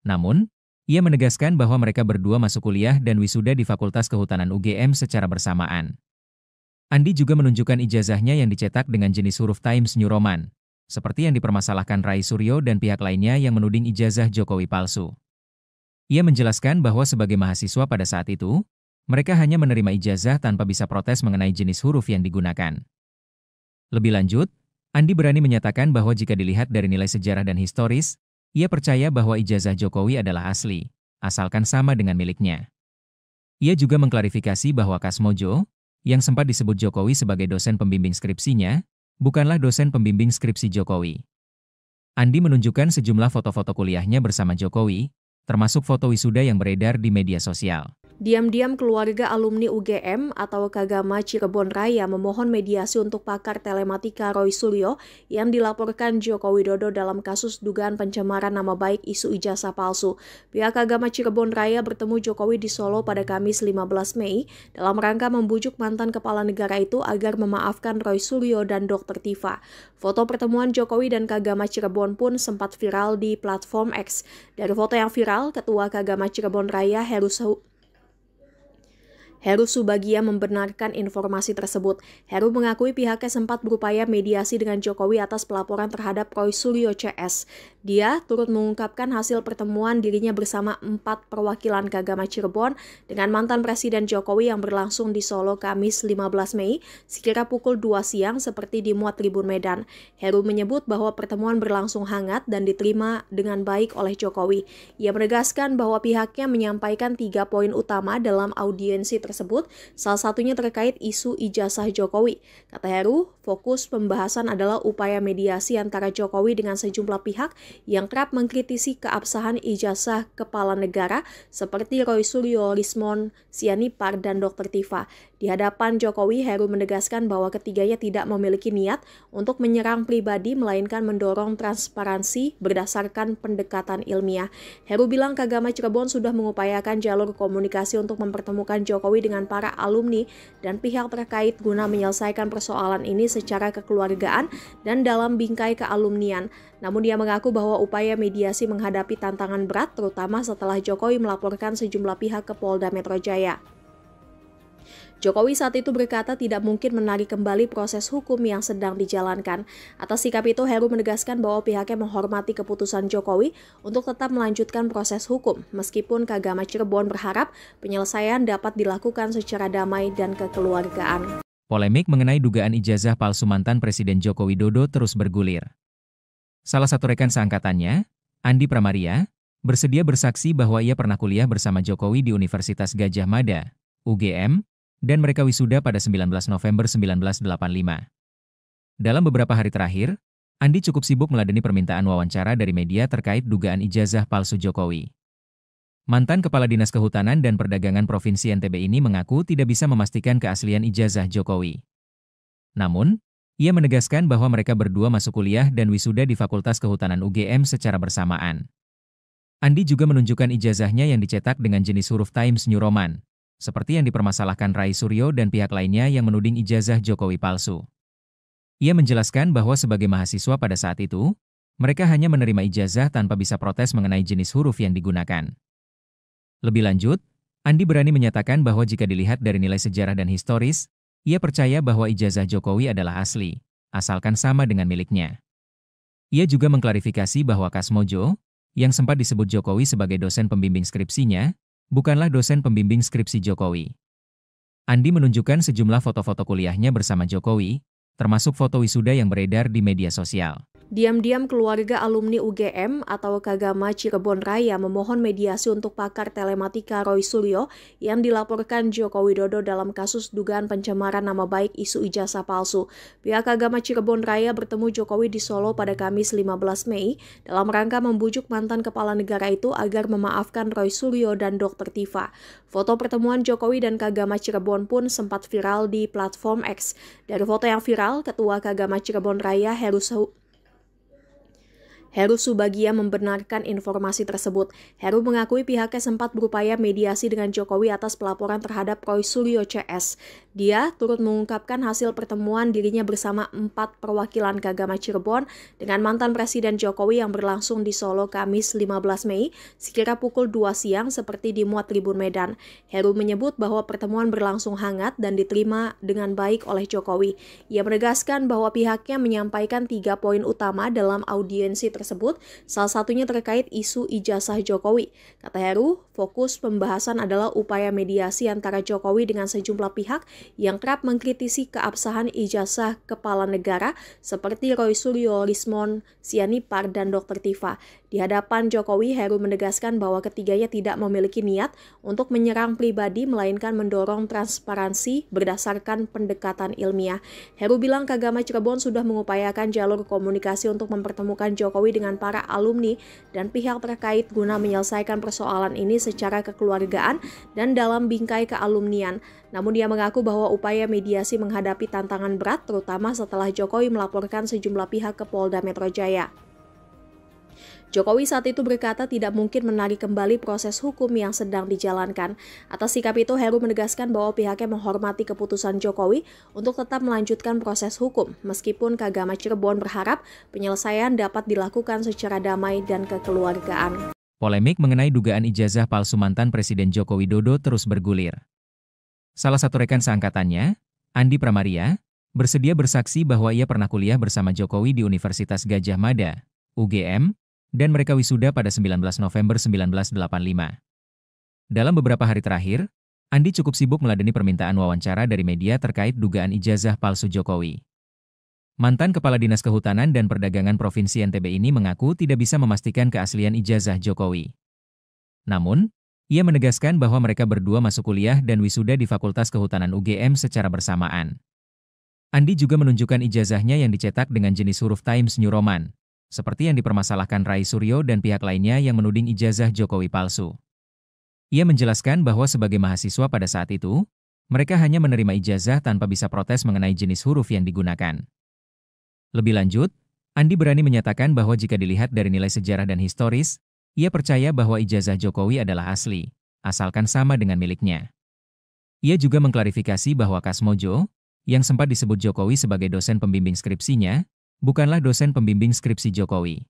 Namun, ia menegaskan bahwa mereka berdua masuk kuliah dan wisuda di Fakultas Kehutanan UGM secara bersamaan. Andi juga menunjukkan ijazahnya yang dicetak dengan jenis huruf Times New Roman, seperti yang dipermasalahkan Rai Suryo dan pihak lainnya yang menuding ijazah Jokowi palsu. Ia menjelaskan bahwa sebagai mahasiswa pada saat itu, mereka hanya menerima ijazah tanpa bisa protes mengenai jenis huruf yang digunakan. Lebih lanjut, Andi berani menyatakan bahwa jika dilihat dari nilai sejarah dan historis, ia percaya bahwa ijazah Jokowi adalah asli, asalkan sama dengan miliknya. Ia juga mengklarifikasi bahwa Kasmojo, yang sempat disebut Jokowi sebagai dosen pembimbing skripsinya, bukanlah dosen pembimbing skripsi Jokowi. Andi menunjukkan sejumlah foto-foto kuliahnya bersama Jokowi, termasuk foto wisuda yang beredar di media sosial. Diam-diam keluarga alumni UGM atau Kagama Cirebon Raya memohon mediasi untuk pakar telematika Roy Suryo yang dilaporkan Joko Widodo dalam kasus dugaan pencemaran nama baik isu ijazah palsu. Pihak Kagama Cirebon Raya bertemu Jokowi di Solo pada Kamis 15 Mei dalam rangka membujuk mantan kepala negara itu agar memaafkan Roy Suryo dan Dr. Tifa. Foto pertemuan Jokowi dan Kagama Cirebon pun sempat viral di platform X. Dari foto yang viral, Ketua Kagama Cirebon Raya Heru Subagia membenarkan informasi tersebut. Heru mengakui pihaknya sempat berupaya mediasi dengan Jokowi atas pelaporan terhadap Roy Suryo CS. Dia turut mengungkapkan hasil pertemuan dirinya bersama 4 perwakilan Kagama Cirebon dengan mantan Presiden Jokowi yang berlangsung di Solo Kamis 15 Mei sekira pukul 2 siang seperti dimuat Tribun Medan. Heru menyebut bahwa pertemuan berlangsung hangat dan diterima dengan baik oleh Jokowi. Ia menegaskan bahwa pihaknya menyampaikan 3 poin utama dalam audiensi tersebut, salah satunya terkait isu ijazah Jokowi. Kata Heru, fokus pembahasan adalah upaya mediasi antara Jokowi dengan sejumlah pihak yang kerap mengkritisi keabsahan ijazah kepala negara seperti Roy Suryo, Rismon Sianipar, dan Dr. Tifa. Di hadapan Jokowi, Heru menegaskan bahwa ketiganya tidak memiliki niat untuk menyerang pribadi, melainkan mendorong transparansi berdasarkan pendekatan ilmiah. Heru bilang Kagama Cirebon sudah mengupayakan jalur komunikasi untuk mempertemukan Jokowi dengan para alumni dan pihak terkait guna menyelesaikan persoalan ini secara kekeluargaan dan dalam bingkai kealumnian. Namun dia mengaku bahwa upaya mediasi menghadapi tantangan berat, terutama setelah Jokowi melaporkan sejumlah pihak ke Polda Metro Jaya. Jokowi saat itu berkata tidak mungkin menarik kembali proses hukum yang sedang dijalankan. Atas sikap itu, Heru menegaskan bahwa pihaknya menghormati keputusan Jokowi untuk tetap melanjutkan proses hukum, meskipun Kagama Cirebon berharap penyelesaian dapat dilakukan secara damai dan kekeluargaan. Polemik mengenai dugaan ijazah palsu mantan Presiden Joko Widodo terus bergulir. Salah satu rekan seangkatannya, Andi Pramaria, bersedia bersaksi bahwa ia pernah kuliah bersama Jokowi di Universitas Gadjah Mada, UGM, dan mereka wisuda pada 19 November 1985. Dalam beberapa hari terakhir, Andi cukup sibuk meladeni permintaan wawancara dari media terkait dugaan ijazah palsu Jokowi. Mantan Kepala Dinas Kehutanan dan Perdagangan Provinsi NTB ini mengaku tidak bisa memastikan keaslian ijazah Jokowi. Namun, ia menegaskan bahwa mereka berdua masuk kuliah dan wisuda di Fakultas Kehutanan UGM secara bersamaan. Andi juga menunjukkan ijazahnya yang dicetak dengan jenis huruf Times New Roman, seperti yang dipermasalahkan Roy Suryo dan pihak lainnya yang menuding ijazah Jokowi palsu. Ia menjelaskan bahwa sebagai mahasiswa pada saat itu, mereka hanya menerima ijazah tanpa bisa protes mengenai jenis huruf yang digunakan. Lebih lanjut, Andi berani menyatakan bahwa jika dilihat dari nilai sejarah dan historis, ia percaya bahwa ijazah Jokowi adalah asli, asalkan sama dengan miliknya. Ia juga mengklarifikasi bahwa Kasmojo, yang sempat disebut Jokowi sebagai dosen pembimbing skripsinya, bukanlah dosen pembimbing skripsi Jokowi. Andi menunjukkan sejumlah foto-foto kuliahnya bersama Jokowi, termasuk foto wisuda yang beredar di media sosial. Diam-diam keluarga alumni UGM atau Kagama Cirebon Raya memohon mediasi untuk pakar telematika Roy Suryo yang dilaporkan Joko Widodo dalam kasus dugaan pencemaran nama baik isu ijazah palsu. Pihak Kagama Cirebon Raya bertemu Jokowi di Solo pada Kamis 15 Mei dalam rangka membujuk mantan kepala negara itu agar memaafkan Roy Suryo dan Dr. Tifa. Foto pertemuan Jokowi dan Kagama Cirebon pun sempat viral di platform X. Dari foto yang viral, Ketua Kagama Cirebon Raya Heru Subagia membenarkan informasi tersebut. Heru mengakui pihaknya sempat berupaya mediasi dengan Jokowi atas pelaporan terhadap Roy Suryo CS. Dia turut mengungkapkan hasil pertemuan dirinya bersama 4 perwakilan Kagama Cirebon dengan mantan Presiden Jokowi yang berlangsung di Solo Kamis 15 Mei sekira pukul 2 siang seperti dimuat Tribun Medan. Heru menyebut bahwa pertemuan berlangsung hangat dan diterima dengan baik oleh Jokowi. Ia menegaskan bahwa pihaknya menyampaikan 3 poin utama dalam audiensi tersebut, salah satunya terkait isu ijazah Jokowi. Kata Heru, fokus pembahasan adalah upaya mediasi antara Jokowi dengan sejumlah pihak yang kerap mengkritisi keabsahan ijazah kepala negara seperti Roy Suryo, Rismon Sianipar, dan Dr. Tifa. Di hadapan Jokowi, Heru menegaskan bahwa ketiganya tidak memiliki niat untuk menyerang pribadi, melainkan mendorong transparansi berdasarkan pendekatan ilmiah. Heru bilang Kagama Cirebon sudah mengupayakan jalur komunikasi untuk mempertemukan Jokowi Jokowi dengan para alumni dan pihak terkait guna menyelesaikan persoalan ini secara kekeluargaan dan dalam bingkai kealumnian. Namun dia mengaku bahwa upaya mediasi menghadapi tantangan berat terutama setelah Jokowi melaporkan sejumlah pihak ke Polda Metro Jaya. Jokowi saat itu berkata tidak mungkin menarik kembali proses hukum yang sedang dijalankan. Atas sikap itu, Heru menegaskan bahwa pihaknya menghormati keputusan Jokowi untuk tetap melanjutkan proses hukum, meskipun Kagama Cirebon berharap penyelesaian dapat dilakukan secara damai dan kekeluargaan. Polemik mengenai dugaan ijazah palsu mantan Presiden Joko Widodo terus bergulir. Salah satu rekan seangkatannya, Andi Pramaria, bersedia bersaksi bahwa ia pernah kuliah bersama Jokowi di Universitas Gadjah Mada, UGM, dan mereka wisuda pada 19 November 1985. Dalam beberapa hari terakhir, Andi cukup sibuk meladeni permintaan wawancara dari media terkait dugaan ijazah palsu Jokowi. Mantan Kepala Dinas Kehutanan dan Perdagangan Provinsi NTB ini mengaku tidak bisa memastikan keaslian ijazah Jokowi. Namun, ia menegaskan bahwa mereka berdua masuk kuliah dan wisuda di Fakultas Kehutanan UGM secara bersamaan. Andi juga menunjukkan ijazahnya yang dicetak dengan jenis huruf Times New Roman, seperti yang dipermasalahkan Rai Suryo dan pihak lainnya yang menuding ijazah Jokowi palsu. Ia menjelaskan bahwa sebagai mahasiswa pada saat itu, mereka hanya menerima ijazah tanpa bisa protes mengenai jenis huruf yang digunakan. Lebih lanjut, Andi berani menyatakan bahwa jika dilihat dari nilai sejarah dan historis, ia percaya bahwa ijazah Jokowi adalah asli, asalkan sama dengan miliknya. Ia juga mengklarifikasi bahwa Kasmojo, yang sempat disebut Jokowi sebagai dosen pembimbing skripsinya, bukanlah dosen pembimbing skripsi Jokowi.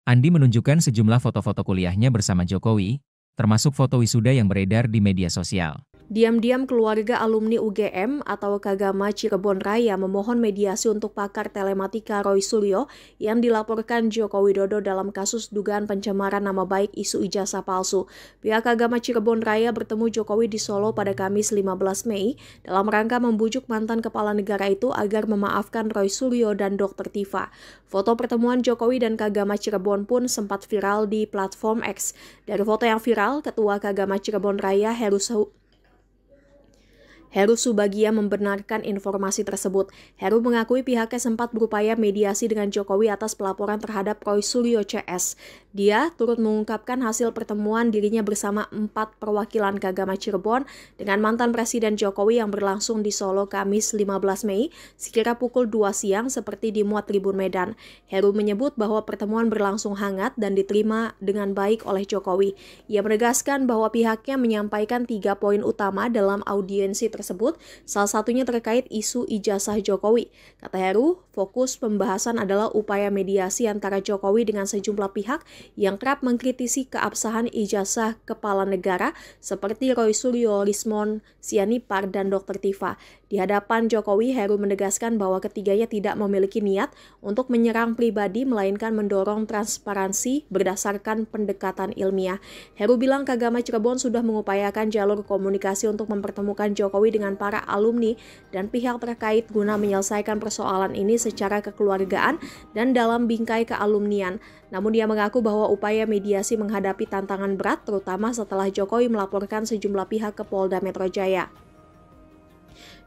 Andi menunjukkan sejumlah foto-foto kuliahnya bersama Jokowi, termasuk foto wisuda yang beredar di media sosial. Diam-diam keluarga alumni UGM atau Kagama Cirebon Raya memohon mediasi untuk pakar telematika Roy Suryo yang dilaporkan Joko Widodo dalam kasus dugaan pencemaran nama baik isu ijazah palsu. Pihak Kagama Cirebon Raya bertemu Jokowi di Solo pada Kamis 15 Mei dalam rangka membujuk mantan kepala negara itu agar memaafkan Roy Suryo dan Dr. Tifa. Foto pertemuan Jokowi dan Kagama Cirebon pun sempat viral di platform X. Dari foto yang viral, Ketua Kagama Cirebon Raya Heru Subagia membenarkan informasi tersebut. Heru mengakui pihaknya sempat berupaya mediasi dengan Jokowi atas pelaporan terhadap Roy Suryo CS. Dia turut mengungkapkan hasil pertemuan dirinya bersama 4 perwakilan Kagama Cirebon dengan mantan Presiden Jokowi yang berlangsung di Solo Kamis 15 Mei sekira pukul 2 siang seperti dimuat Tribun Medan. Heru menyebut bahwa pertemuan berlangsung hangat dan diterima dengan baik oleh Jokowi. Ia menegaskan bahwa pihaknya menyampaikan 3 poin utama dalam audiensi tersebut, salah satunya terkait isu ijazah Jokowi. Kata Heru, fokus pembahasan adalah upaya mediasi antara Jokowi dengan sejumlah pihak yang kerap mengkritisi keabsahan ijazah kepala negara seperti Roy Suryo, Rismon Sianipar, dan Dr. Tifa. Di hadapan Jokowi, Heru menegaskan bahwa ketiganya tidak memiliki niat untuk menyerang pribadi, melainkan mendorong transparansi berdasarkan pendekatan ilmiah. Heru bilang Kagama Cirebon sudah mengupayakan jalur komunikasi untuk mempertemukan Jokowi dengan para alumni dan pihak terkait guna menyelesaikan persoalan ini secara kekeluargaan dan dalam bingkai kealumnian. Namun dia mengaku bahwa upaya mediasi menghadapi tantangan berat terutama setelah Jokowi melaporkan sejumlah pihak ke Polda Metro Jaya.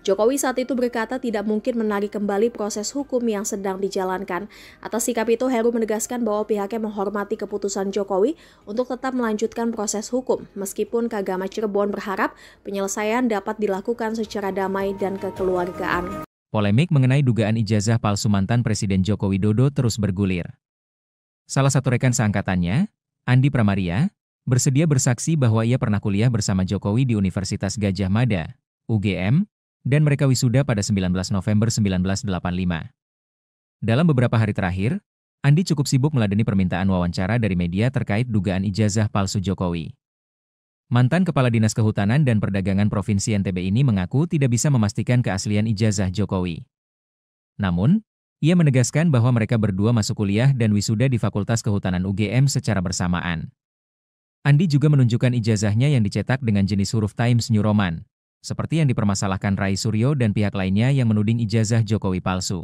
Jokowi saat itu berkata tidak mungkin menarik kembali proses hukum yang sedang dijalankan. Atas sikap itu, Heru menegaskan bahwa pihaknya menghormati keputusan Jokowi untuk tetap melanjutkan proses hukum, meskipun Kagama Cirebon berharap penyelesaian dapat dilakukan secara damai dan kekeluargaan. Polemik mengenai dugaan ijazah palsu mantan Presiden Joko Widodo terus bergulir. Salah satu rekan seangkatannya, Andi Pramaria, bersedia bersaksi bahwa ia pernah kuliah bersama Jokowi di Universitas Gadjah Mada, UGM, dan mereka wisuda pada 19 November 1985. Dalam beberapa hari terakhir, Andi cukup sibuk meladeni permintaan wawancara dari media terkait dugaan ijazah palsu Jokowi. Mantan Kepala Dinas Kehutanan dan Perdagangan Provinsi NTB ini mengaku tidak bisa memastikan keaslian ijazah Jokowi. Namun, ia menegaskan bahwa mereka berdua masuk kuliah dan wisuda di Fakultas Kehutanan UGM secara bersamaan. Andi juga menunjukkan ijazahnya yang dicetak dengan jenis huruf Times New Roman, seperti yang dipermasalahkan Rai Suryo dan pihak lainnya yang menuding ijazah Jokowi palsu.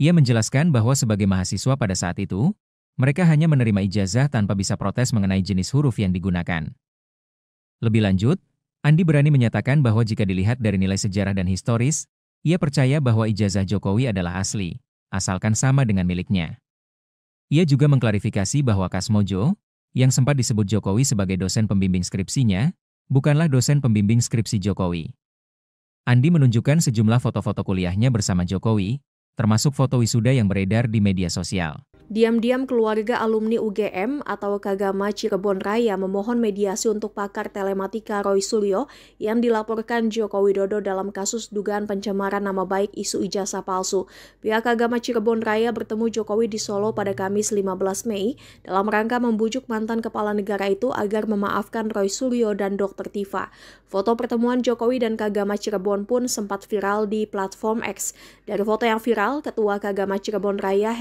Ia menjelaskan bahwa sebagai mahasiswa pada saat itu, mereka hanya menerima ijazah tanpa bisa protes mengenai jenis huruf yang digunakan. Lebih lanjut, Andi berani menyatakan bahwa jika dilihat dari nilai sejarah dan historis, ia percaya bahwa ijazah Jokowi adalah asli, asalkan sama dengan miliknya. Ia juga mengklarifikasi bahwa Kasmojo, yang sempat disebut Jokowi sebagai dosen pembimbing skripsinya, bukanlah dosen pembimbing skripsi Jokowi. Andi menunjukkan sejumlah foto-foto kuliahnya bersama Jokowi, termasuk foto wisuda yang beredar di media sosial. Diam-diam keluarga alumni UGM atau Kagama Cirebon Raya memohon mediasi untuk pakar telematika Roy Suryo yang dilaporkan Joko Widodo dalam kasus dugaan pencemaran nama baik isu ijazah palsu. Pihak Kagama Cirebon Raya bertemu Jokowi di Solo pada Kamis 15 Mei dalam rangka membujuk mantan kepala negara itu agar memaafkan Roy Suryo dan Dr. Tifa. Foto pertemuan Jokowi dan Kagama Cirebon pun sempat viral di platform X. Dari foto yang viral, Ketua Kagama Cirebon Raya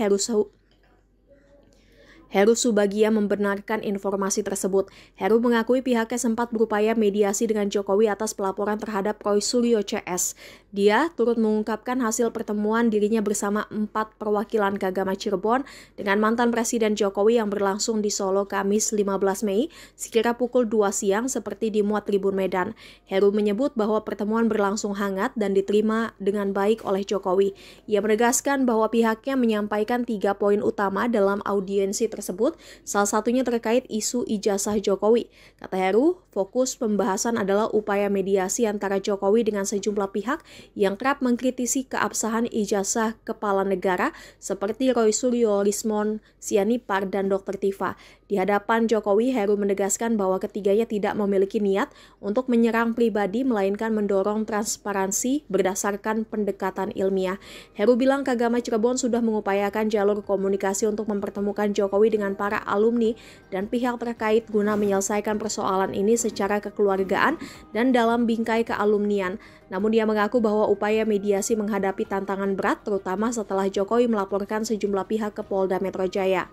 Heru Subagia membenarkan informasi tersebut. Heru mengakui pihaknya sempat berupaya mediasi dengan Jokowi atas pelaporan terhadap Roy Suryo CS. Dia turut mengungkapkan hasil pertemuan dirinya bersama 4 perwakilan Kagama Cirebon dengan mantan Presiden Jokowi yang berlangsung di Solo Kamis 15 Mei sekira pukul 2 siang seperti dimuat Tribun Medan. Heru menyebut bahwa pertemuan berlangsung hangat dan diterima dengan baik oleh Jokowi. Ia menegaskan bahwa pihaknya menyampaikan 3 poin utama dalam audiensi tersebut, salah satunya terkait isu ijazah Jokowi. Kata Heru, fokus pembahasan adalah upaya mediasi antara Jokowi dengan sejumlah pihak yang kerap mengkritisi keabsahan ijazah kepala negara seperti Roy Suryo, Rismon Sianipar, dan Dr. Tifa. Di hadapan Jokowi, Heru menegaskan bahwa ketiganya tidak memiliki niat untuk menyerang pribadi, melainkan mendorong transparansi berdasarkan pendekatan ilmiah. Heru bilang Kagama Cirebon sudah mengupayakan jalur komunikasi untuk mempertemukan Jokowi dengan para alumni dan pihak terkait guna menyelesaikan persoalan ini secara kekeluargaan dan dalam bingkai kealumnian. Namun dia mengaku bahwa upaya mediasi menghadapi tantangan berat, terutama setelah Jokowi melaporkan sejumlah pihak ke Polda Metro Jaya.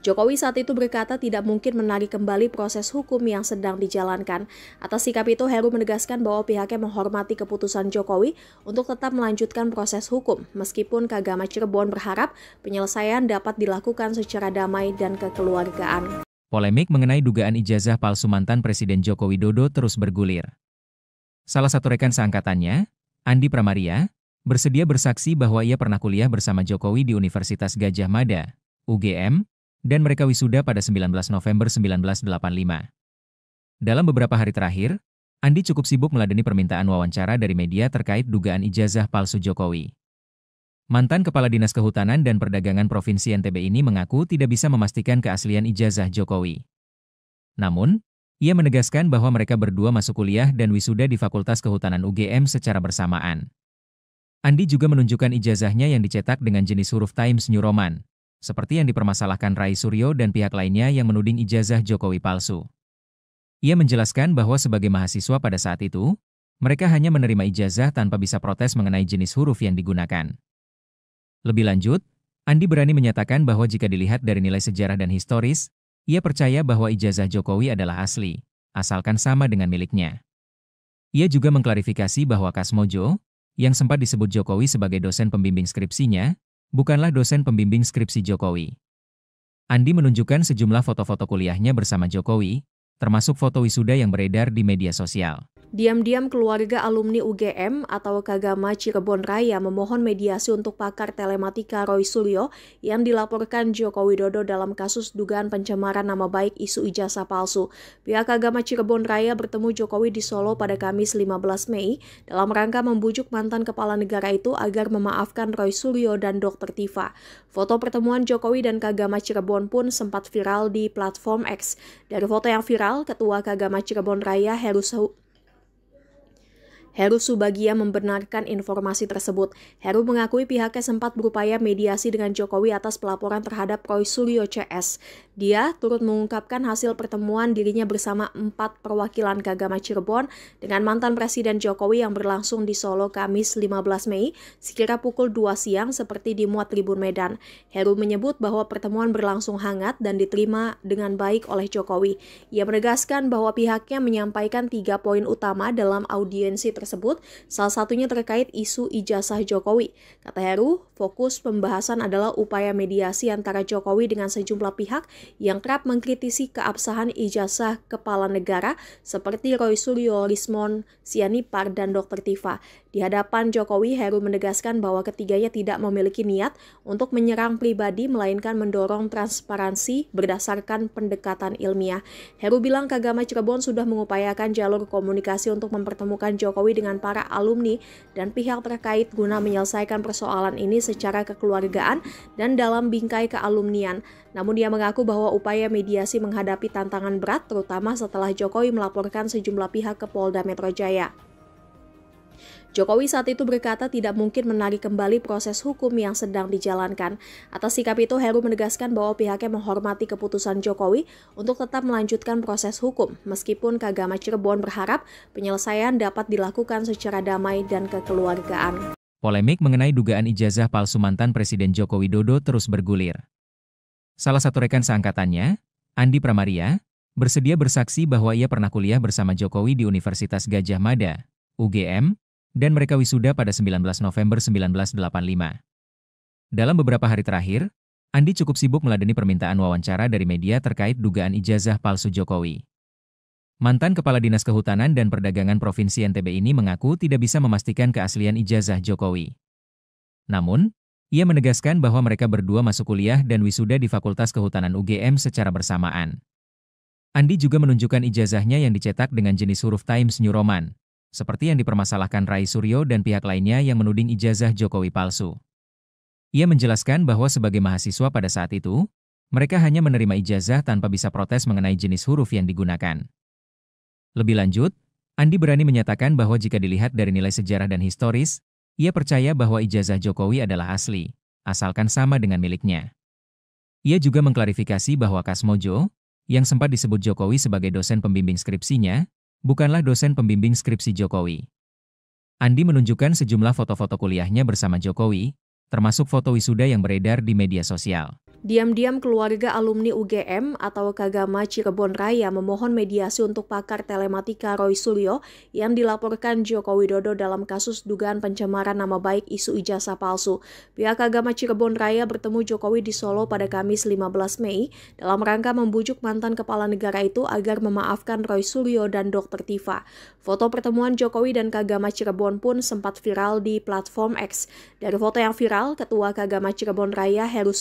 Jokowi saat itu berkata tidak mungkin menarik kembali proses hukum yang sedang dijalankan. Atas sikap itu, Heru menegaskan bahwa pihaknya menghormati keputusan Jokowi untuk tetap melanjutkan proses hukum, meskipun Kagama Cirebon berharap penyelesaian dapat dilakukan secara damai dan kekeluargaan. Polemik mengenai dugaan ijazah palsu mantan Presiden Joko Widodo terus bergulir. Salah satu rekan seangkatannya, Andi Pramaria, bersedia bersaksi bahwa ia pernah kuliah bersama Jokowi di Universitas Gadjah Mada, UGM, dan mereka wisuda pada 19 November 1985. Dalam beberapa hari terakhir, Andi cukup sibuk meladeni permintaan wawancara dari media terkait dugaan ijazah palsu Jokowi. Mantan Kepala Dinas Kehutanan dan Perdagangan Provinsi NTB ini mengaku tidak bisa memastikan keaslian ijazah Jokowi. Namun, ia menegaskan bahwa mereka berdua masuk kuliah dan wisuda di Fakultas Kehutanan UGM secara bersamaan. Andi juga menunjukkan ijazahnya yang dicetak dengan jenis huruf Times New Roman, seperti yang dipermasalahkan Roy Suryo dan pihak lainnya yang menuding ijazah Jokowi palsu. Ia menjelaskan bahwa sebagai mahasiswa pada saat itu, mereka hanya menerima ijazah tanpa bisa protes mengenai jenis huruf yang digunakan. Lebih lanjut, Andi berani menyatakan bahwa jika dilihat dari nilai sejarah dan historis, ia percaya bahwa ijazah Jokowi adalah asli, asalkan sama dengan miliknya. Ia juga mengklarifikasi bahwa Kasmojo, yang sempat disebut Jokowi sebagai dosen pembimbing skripsinya, bukanlah dosen pembimbing skripsi Jokowi. Andi menunjukkan sejumlah foto-foto kuliahnya bersama Jokowi, termasuk foto wisuda yang beredar di media sosial. Diam-diam keluarga alumni UGM atau Kagama Cirebon Raya memohon mediasi untuk pakar telematika Roy Suryo yang dilaporkan Joko Widodo dalam kasus dugaan pencemaran nama baik isu ijazah palsu. Pihak Kagama Cirebon Raya bertemu Jokowi di Solo pada Kamis 15 Mei dalam rangka membujuk mantan kepala negara itu agar memaafkan Roy Suryo dan Dr. Tifa. Foto pertemuan Jokowi dan Kagama Cirebon pun sempat viral di platform X. Dari foto yang viral, Ketua Kagama Cirebon Raya Heru Subagia membenarkan informasi tersebut. Heru mengakui pihaknya sempat berupaya mediasi dengan Jokowi atas pelaporan terhadap Roy Suryo CS. Dia turut mengungkapkan hasil pertemuan dirinya bersama 4 perwakilan Kagama Cirebon dengan mantan Presiden Jokowi yang berlangsung di Solo Kamis 15 Mei sekira pukul 2 siang seperti dimuat Tribun Medan. Heru menyebut bahwa pertemuan berlangsung hangat dan diterima dengan baik oleh Jokowi. Ia menegaskan bahwa pihaknya menyampaikan 3 poin utama dalam audiensi tersebut. tersebut, salah satunya terkait isu ijazah Jokowi. Kata Heru, fokus pembahasan adalah upaya mediasi antara Jokowi dengan sejumlah pihak yang kerap mengkritisi keabsahan ijazah kepala negara seperti Roy Suryo, Lismon, Sianipar, dan Dr. Tifa. Di hadapan Jokowi, Heru menegaskan bahwa ketiganya tidak memiliki niat untuk menyerang pribadi, melainkan mendorong transparansi berdasarkan pendekatan ilmiah. Heru bilang Kagama Cirebon sudah mengupayakan jalur komunikasi untuk mempertemukan Jokowi dengan para alumni dan pihak terkait guna menyelesaikan persoalan ini secara kekeluargaan dan dalam bingkai kealumnian. Namun dia mengaku bahwa upaya mediasi menghadapi tantangan berat, terutama setelah Jokowi melaporkan sejumlah pihak ke Polda Metro Jaya. Jokowi saat itu berkata tidak mungkin menarik kembali proses hukum yang sedang dijalankan. Atas sikap itu, Heru menegaskan bahwa pihaknya menghormati keputusan Jokowi untuk tetap melanjutkan proses hukum, meskipun Kagama Cirebon berharap penyelesaian dapat dilakukan secara damai dan kekeluargaan. Polemik mengenai dugaan ijazah palsu mantan Presiden Joko Widodo terus bergulir. Salah satu rekan seangkatannya, Andi Pramaria, bersedia bersaksi bahwa ia pernah kuliah bersama Jokowi di Universitas Gadjah Mada, UGM, dan mereka wisuda pada 19 November 1985. Dalam beberapa hari terakhir, Andi cukup sibuk meladeni permintaan wawancara dari media terkait dugaan ijazah palsu Jokowi. Mantan Kepala Dinas Kehutanan dan Perdagangan Provinsi NTB ini mengaku tidak bisa memastikan keaslian ijazah Jokowi. Namun, ia menegaskan bahwa mereka berdua masuk kuliah dan wisuda di Fakultas Kehutanan UGM secara bersamaan. Andi juga menunjukkan ijazahnya yang dicetak dengan jenis huruf Times New Roman, seperti yang dipermasalahkan Rai Suryo dan pihak lainnya yang menuding ijazah Jokowi palsu. Ia menjelaskan bahwa sebagai mahasiswa pada saat itu, mereka hanya menerima ijazah tanpa bisa protes mengenai jenis huruf yang digunakan. Lebih lanjut, Andi berani menyatakan bahwa jika dilihat dari nilai sejarah dan historis, ia percaya bahwa ijazah Jokowi adalah asli, asalkan sama dengan miliknya. Ia juga mengklarifikasi bahwa Kasmojo, yang sempat disebut Jokowi sebagai dosen pembimbing skripsinya, bukanlah dosen pembimbing skripsi Jokowi. Andi menunjukkan sejumlah foto-foto kuliahnya bersama Jokowi, termasuk foto wisuda yang beredar di media sosial. Diam-diam keluarga alumni UGM atau Kagama Cirebon Raya memohon mediasi untuk pakar telematika Roy Suryo yang dilaporkan Joko Widodo dalam kasus dugaan pencemaran nama baik isu ijazah palsu. Pihak Kagama Cirebon Raya bertemu Jokowi di Solo pada Kamis 15 Mei dalam rangka membujuk mantan kepala negara itu agar memaafkan Roy Suryo dan Dr. Tifa. Foto pertemuan Jokowi dan Kagama Cirebon pun sempat viral di platform X. Dari foto yang viral, Ketua Kagama Cirebon Raya Heru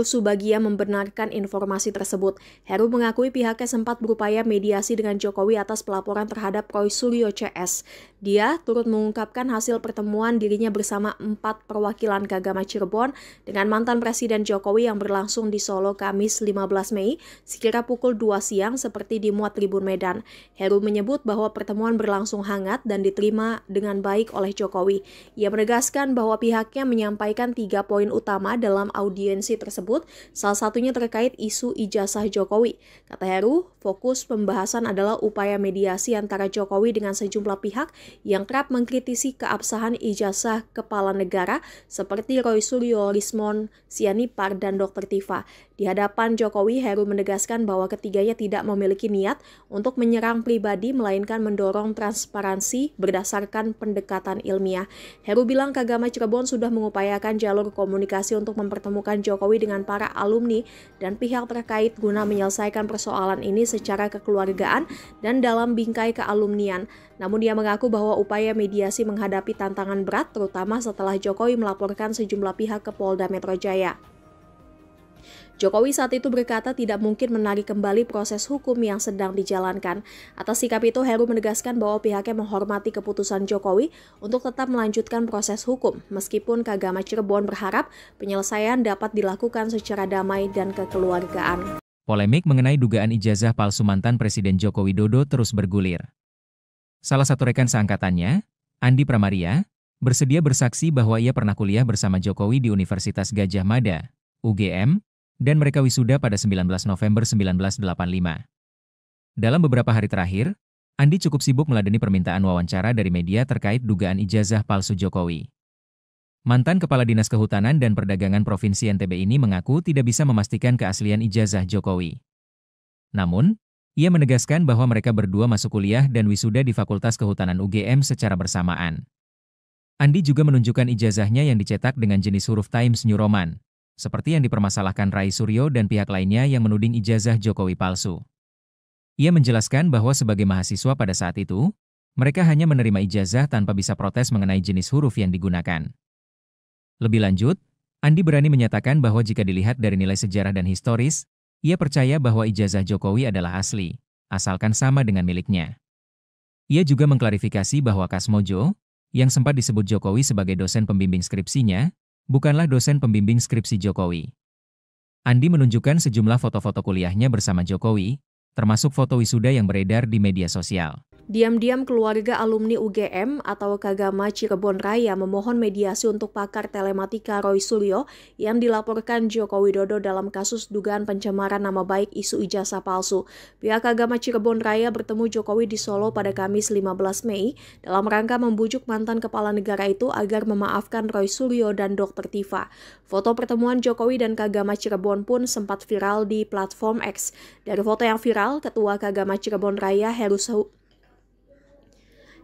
Subagia membenarkan informasi tersebut. Heru mengakui pihaknya sempat berupaya mediasi dengan Jokowi atas pelaporan terhadap Roy Suryo CS. Dia turut mengungkapkan hasil pertemuan dirinya bersama 4 perwakilan Kagama Cirebon dengan mantan Presiden Jokowi yang berlangsung di Solo Kamis 15 Mei sekira pukul 2 siang seperti dimuat Tribun Medan. Heru menyebut bahwa pertemuan berlangsung hangat dan diterima dengan baik oleh Jokowi. Ia menegaskan bahwa pihaknya menyampaikan 3 poin utama dalam audiensi tersebut, salah satunya terkait isu ijazah Jokowi. Kata Heru, fokus pembahasan adalah upaya mediasi antara Jokowi dengan sejumlah pihak yang kerap mengkritisi keabsahan ijazah kepala negara seperti Roy Suryo, Lismon, Sianipar, dan Dr. Tifa. Di hadapan Jokowi, Heru menegaskan bahwa ketiganya tidak memiliki niat untuk menyerang pribadi, melainkan mendorong transparansi berdasarkan pendekatan ilmiah. Heru bilang Kagama Cirebon sudah mengupayakan jalur komunikasi untuk mempertemukan Jokowi dengan para alumni dan pihak terkait guna menyelesaikan persoalan ini secara kekeluargaan dan dalam bingkai kealumnian. Namun dia mengaku bahwa upaya mediasi menghadapi tantangan berat, terutama setelah Jokowi melaporkan sejumlah pihak ke Polda Metro Jaya. Jokowi saat itu berkata tidak mungkin menarik kembali proses hukum yang sedang dijalankan. Atas sikap itu, Heru menegaskan bahwa pihaknya menghormati keputusan Jokowi untuk tetap melanjutkan proses hukum, meskipun Kagama Cirebon berharap penyelesaian dapat dilakukan secara damai dan kekeluargaan. Polemik mengenai dugaan ijazah palsu mantan Presiden Joko Widodo terus bergulir. Salah satu rekan seangkatannya, Andi Pramaria, bersedia bersaksi bahwa ia pernah kuliah bersama Jokowi di Universitas Gadjah Mada, UGM, dan mereka wisuda pada 19 November 1985. Dalam beberapa hari terakhir, Andi cukup sibuk meladeni permintaan wawancara dari media terkait dugaan ijazah palsu Jokowi. Mantan Kepala Dinas Kehutanan dan Perdagangan Provinsi NTB ini mengaku tidak bisa memastikan keaslian ijazah Jokowi. Namun, Ia menegaskan bahwa mereka berdua masuk kuliah dan wisuda di Fakultas Kehutanan UGM secara bersamaan. Andi juga menunjukkan ijazahnya yang dicetak dengan jenis huruf Times New Roman, seperti yang dipermasalahkan Rai Suryo dan pihak lainnya yang menuding ijazah Jokowi palsu. Ia menjelaskan bahwa sebagai mahasiswa pada saat itu, mereka hanya menerima ijazah tanpa bisa protes mengenai jenis huruf yang digunakan. Lebih lanjut, Andi berani menyatakan bahwa jika dilihat dari nilai sejarah dan historis, ia percaya bahwa ijazah Jokowi adalah asli, asalkan sama dengan miliknya. Ia juga mengklarifikasi bahwa Kasmojo, yang sempat disebut Jokowi sebagai dosen pembimbing skripsinya, bukanlah dosen pembimbing skripsi Jokowi. Andi menunjukkan sejumlah foto-foto kuliahnya bersama Jokowi, termasuk foto wisuda yang beredar di media sosial. Diam-diam keluarga alumni UGM atau Kagama Cirebon Raya memohon mediasi untuk pakar telematika Roy Suryo yang dilaporkan Joko Widodo dalam kasus dugaan pencemaran nama baik isu ijazah palsu. Pihak Kagama Cirebon Raya bertemu Jokowi di Solo pada Kamis 15 Mei dalam rangka membujuk mantan kepala negara itu agar memaafkan Roy Suryo dan Dr. Tifa. Foto pertemuan Jokowi dan Kagama Cirebon pun sempat viral di platform X. Dari foto yang viral, Ketua Kagama Cirebon Raya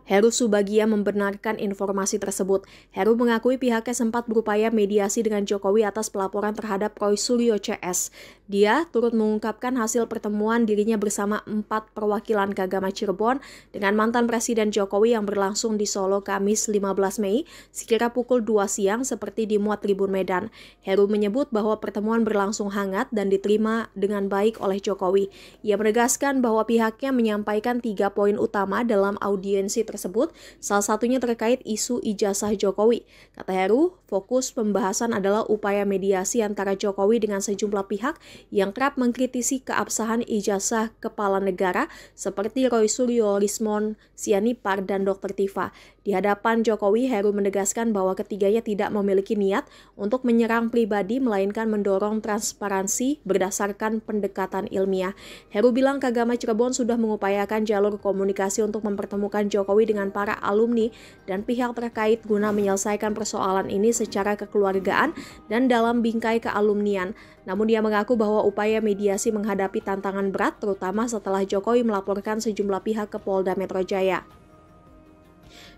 Heru Subagia membenarkan informasi tersebut. Heru mengakui pihaknya sempat berupaya mediasi dengan Jokowi atas pelaporan terhadap Roy Suryo CS. Dia turut mengungkapkan hasil pertemuan dirinya bersama 4 perwakilan Kagama Cirebon dengan mantan Presiden Jokowi yang berlangsung di Solo Kamis 15 Mei sekira pukul 2 siang seperti dimuat Tribun Medan. Heru menyebut bahwa pertemuan berlangsung hangat dan diterima dengan baik oleh Jokowi. Ia menegaskan bahwa pihaknya menyampaikan 3 poin utama dalam audiensi tersebut, salah satunya terkait isu ijazah Jokowi. Kata Heru, fokus pembahasan adalah upaya mediasi antara Jokowi dengan sejumlah pihak yang kerap mengkritisi keabsahan ijazah kepala negara seperti Roy Suryo, Rismon Sianipar, dan Dr. Tifa. Di hadapan Jokowi, Heru menegaskan bahwa ketiganya tidak memiliki niat untuk menyerang pribadi, melainkan mendorong transparansi berdasarkan pendekatan ilmiah. Heru bilang Kagama Cirebon sudah mengupayakan jalur komunikasi untuk mempertemukan Jokowi dengan para alumni dan pihak terkait guna menyelesaikan persoalan ini secara kekeluargaan dan dalam bingkai kealumnian. Namun dia mengaku bahwa upaya mediasi menghadapi tantangan berat, terutama setelah Jokowi melaporkan sejumlah pihak ke Polda Metro Jaya.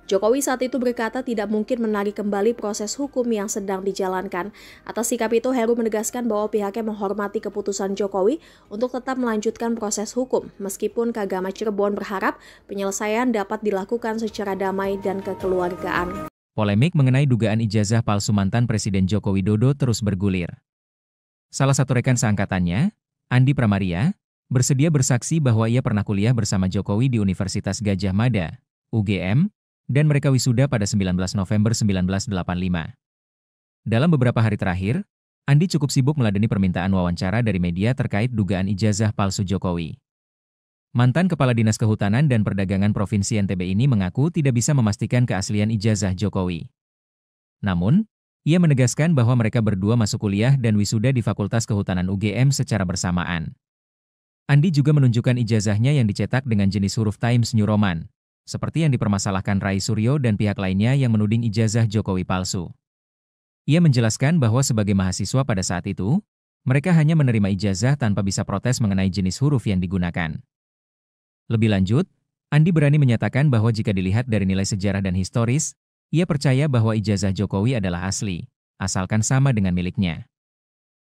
Jokowi saat itu berkata tidak mungkin menarik kembali proses hukum yang sedang dijalankan. Atas sikap itu, Heru menegaskan bahwa pihaknya menghormati keputusan Jokowi untuk tetap melanjutkan proses hukum, meskipun Kagama Cirebon berharap penyelesaian dapat dilakukan secara damai dan kekeluargaan. Polemik mengenai dugaan ijazah palsu mantan Presiden Joko Widodo terus bergulir. Salah satu rekan seangkatannya, Andi Pramaria, bersedia bersaksi bahwa ia pernah kuliah bersama Jokowi di Universitas Gadjah Mada, UGM, dan mereka wisuda pada 19 November 1985. Dalam beberapa hari terakhir, Andi cukup sibuk meladeni permintaan wawancara dari media terkait dugaan ijazah palsu Jokowi. Mantan Kepala Dinas Kehutanan dan Perdagangan Provinsi NTB ini mengaku tidak bisa memastikan keaslian ijazah Jokowi. Namun, ia menegaskan bahwa mereka berdua masuk kuliah dan wisuda di Fakultas Kehutanan UGM secara bersamaan. Andi juga menunjukkan ijazahnya yang dicetak dengan jenis huruf Times New Roman, seperti yang dipermasalahkan Rai Suryo dan pihak lainnya yang menuding ijazah Jokowi palsu. Ia menjelaskan bahwa sebagai mahasiswa pada saat itu, mereka hanya menerima ijazah tanpa bisa protes mengenai jenis huruf yang digunakan. Lebih lanjut, Andi berani menyatakan bahwa jika dilihat dari nilai sejarah dan historis, ia percaya bahwa ijazah Jokowi adalah asli, asalkan sama dengan miliknya.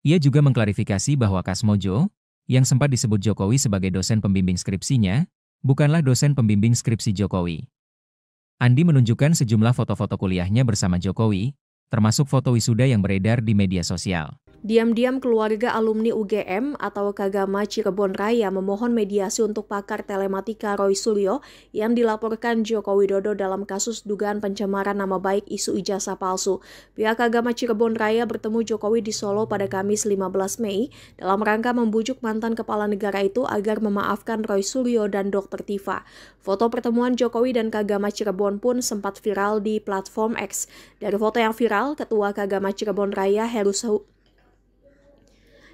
Ia juga mengklarifikasi bahwa Kasmojo, yang sempat disebut Jokowi sebagai dosen pembimbing skripsinya, bukanlah dosen pembimbing skripsi Jokowi. Andi menunjukkan sejumlah foto-foto kuliahnya bersama Jokowi, termasuk foto wisuda yang beredar di media sosial. Diam-diam keluarga alumni UGM atau Kagama Cirebon Raya memohon mediasi untuk pakar telematika Roy Suryo yang dilaporkan Joko Widodo dalam kasus dugaan pencemaran nama baik isu ijazah palsu. Pihak Kagama Cirebon Raya bertemu Jokowi di Solo pada Kamis 15 Mei dalam rangka membujuk mantan kepala negara itu agar memaafkan Roy Suryo dan Dr. Tifa. Foto pertemuan Jokowi dan Kagama Cirebon pun sempat viral di platform X. Dari foto yang viral, Ketua Kagama Cirebon Raya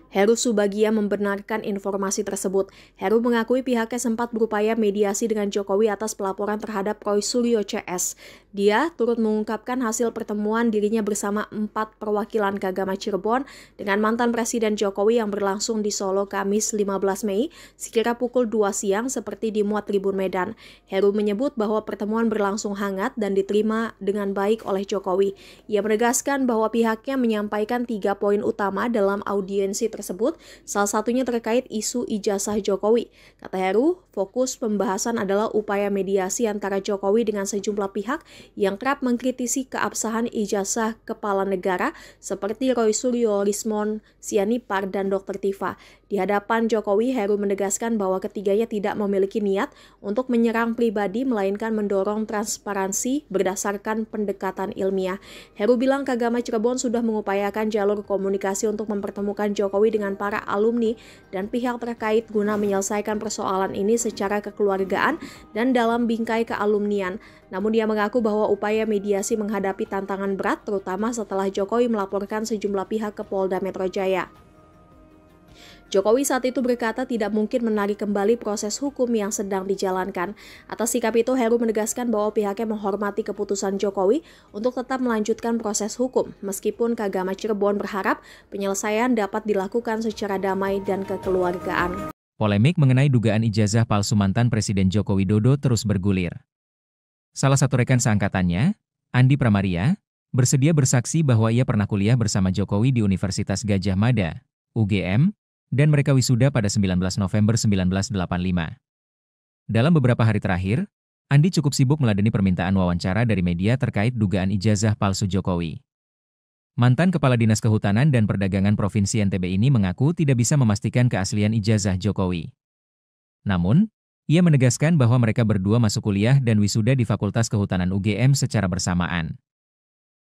Heru Subagia membenarkan informasi tersebut. Heru mengakui pihaknya sempat berupaya mediasi dengan Jokowi atas pelaporan terhadap Roy Suryo CS. Dia turut mengungkapkan hasil pertemuan dirinya bersama 4 perwakilan Kagama Cirebon dengan mantan Presiden Jokowi yang berlangsung di Solo Kamis 15 Mei sekira pukul 2 siang seperti dimuat Tribun Medan. Heru menyebut bahwa pertemuan berlangsung hangat dan diterima dengan baik oleh Jokowi. Ia menegaskan bahwa pihaknya menyampaikan 3 poin utama dalam audiensi tersebut, salah satunya terkait isu ijazah Jokowi. Kata Heru, fokus pembahasan adalah upaya mediasi antara Jokowi dengan sejumlah pihak yang kerap mengkritisi keabsahan ijazah kepala negara seperti Roy Suryo, Rismon Sianipar, dan Dr. Tifa. Di hadapan Jokowi, Heru menegaskan bahwa ketiganya tidak memiliki niat untuk menyerang pribadi, melainkan mendorong transparansi berdasarkan pendekatan ilmiah. Heru bilang Kagama Cirebon sudah mengupayakan jalur komunikasi untuk mempertemukan Jokowi dengan para alumni dan pihak terkait guna menyelesaikan persoalan ini secara kekeluargaan dan dalam bingkai kealumnian. Namun dia mengaku bahwa upaya mediasi menghadapi tantangan berat, terutama setelah Jokowi melaporkan sejumlah pihak ke Polda Metro Jaya. Jokowi saat itu berkata tidak mungkin menarik kembali proses hukum yang sedang dijalankan. Atas sikap itu, Heru menegaskan bahwa pihaknya menghormati keputusan Jokowi untuk tetap melanjutkan proses hukum, meskipun Kagama Cirebon berharap penyelesaian dapat dilakukan secara damai dan kekeluargaan. Polemik mengenai dugaan ijazah palsu mantan Presiden Joko Widodo terus bergulir. Salah satu rekan seangkatannya, Andi Pramaria, bersedia bersaksi bahwa ia pernah kuliah bersama Jokowi di Universitas Gadjah Mada, UGM, dan mereka wisuda pada 19 November 1985. Dalam beberapa hari terakhir, Andi cukup sibuk meladeni permintaan wawancara dari media terkait dugaan ijazah palsu Jokowi. Mantan Kepala Dinas Kehutanan dan Perdagangan Provinsi NTB ini mengaku tidak bisa memastikan keaslian ijazah Jokowi. Namun, ia menegaskan bahwa mereka berdua masuk kuliah dan wisuda di Fakultas Kehutanan UGM secara bersamaan.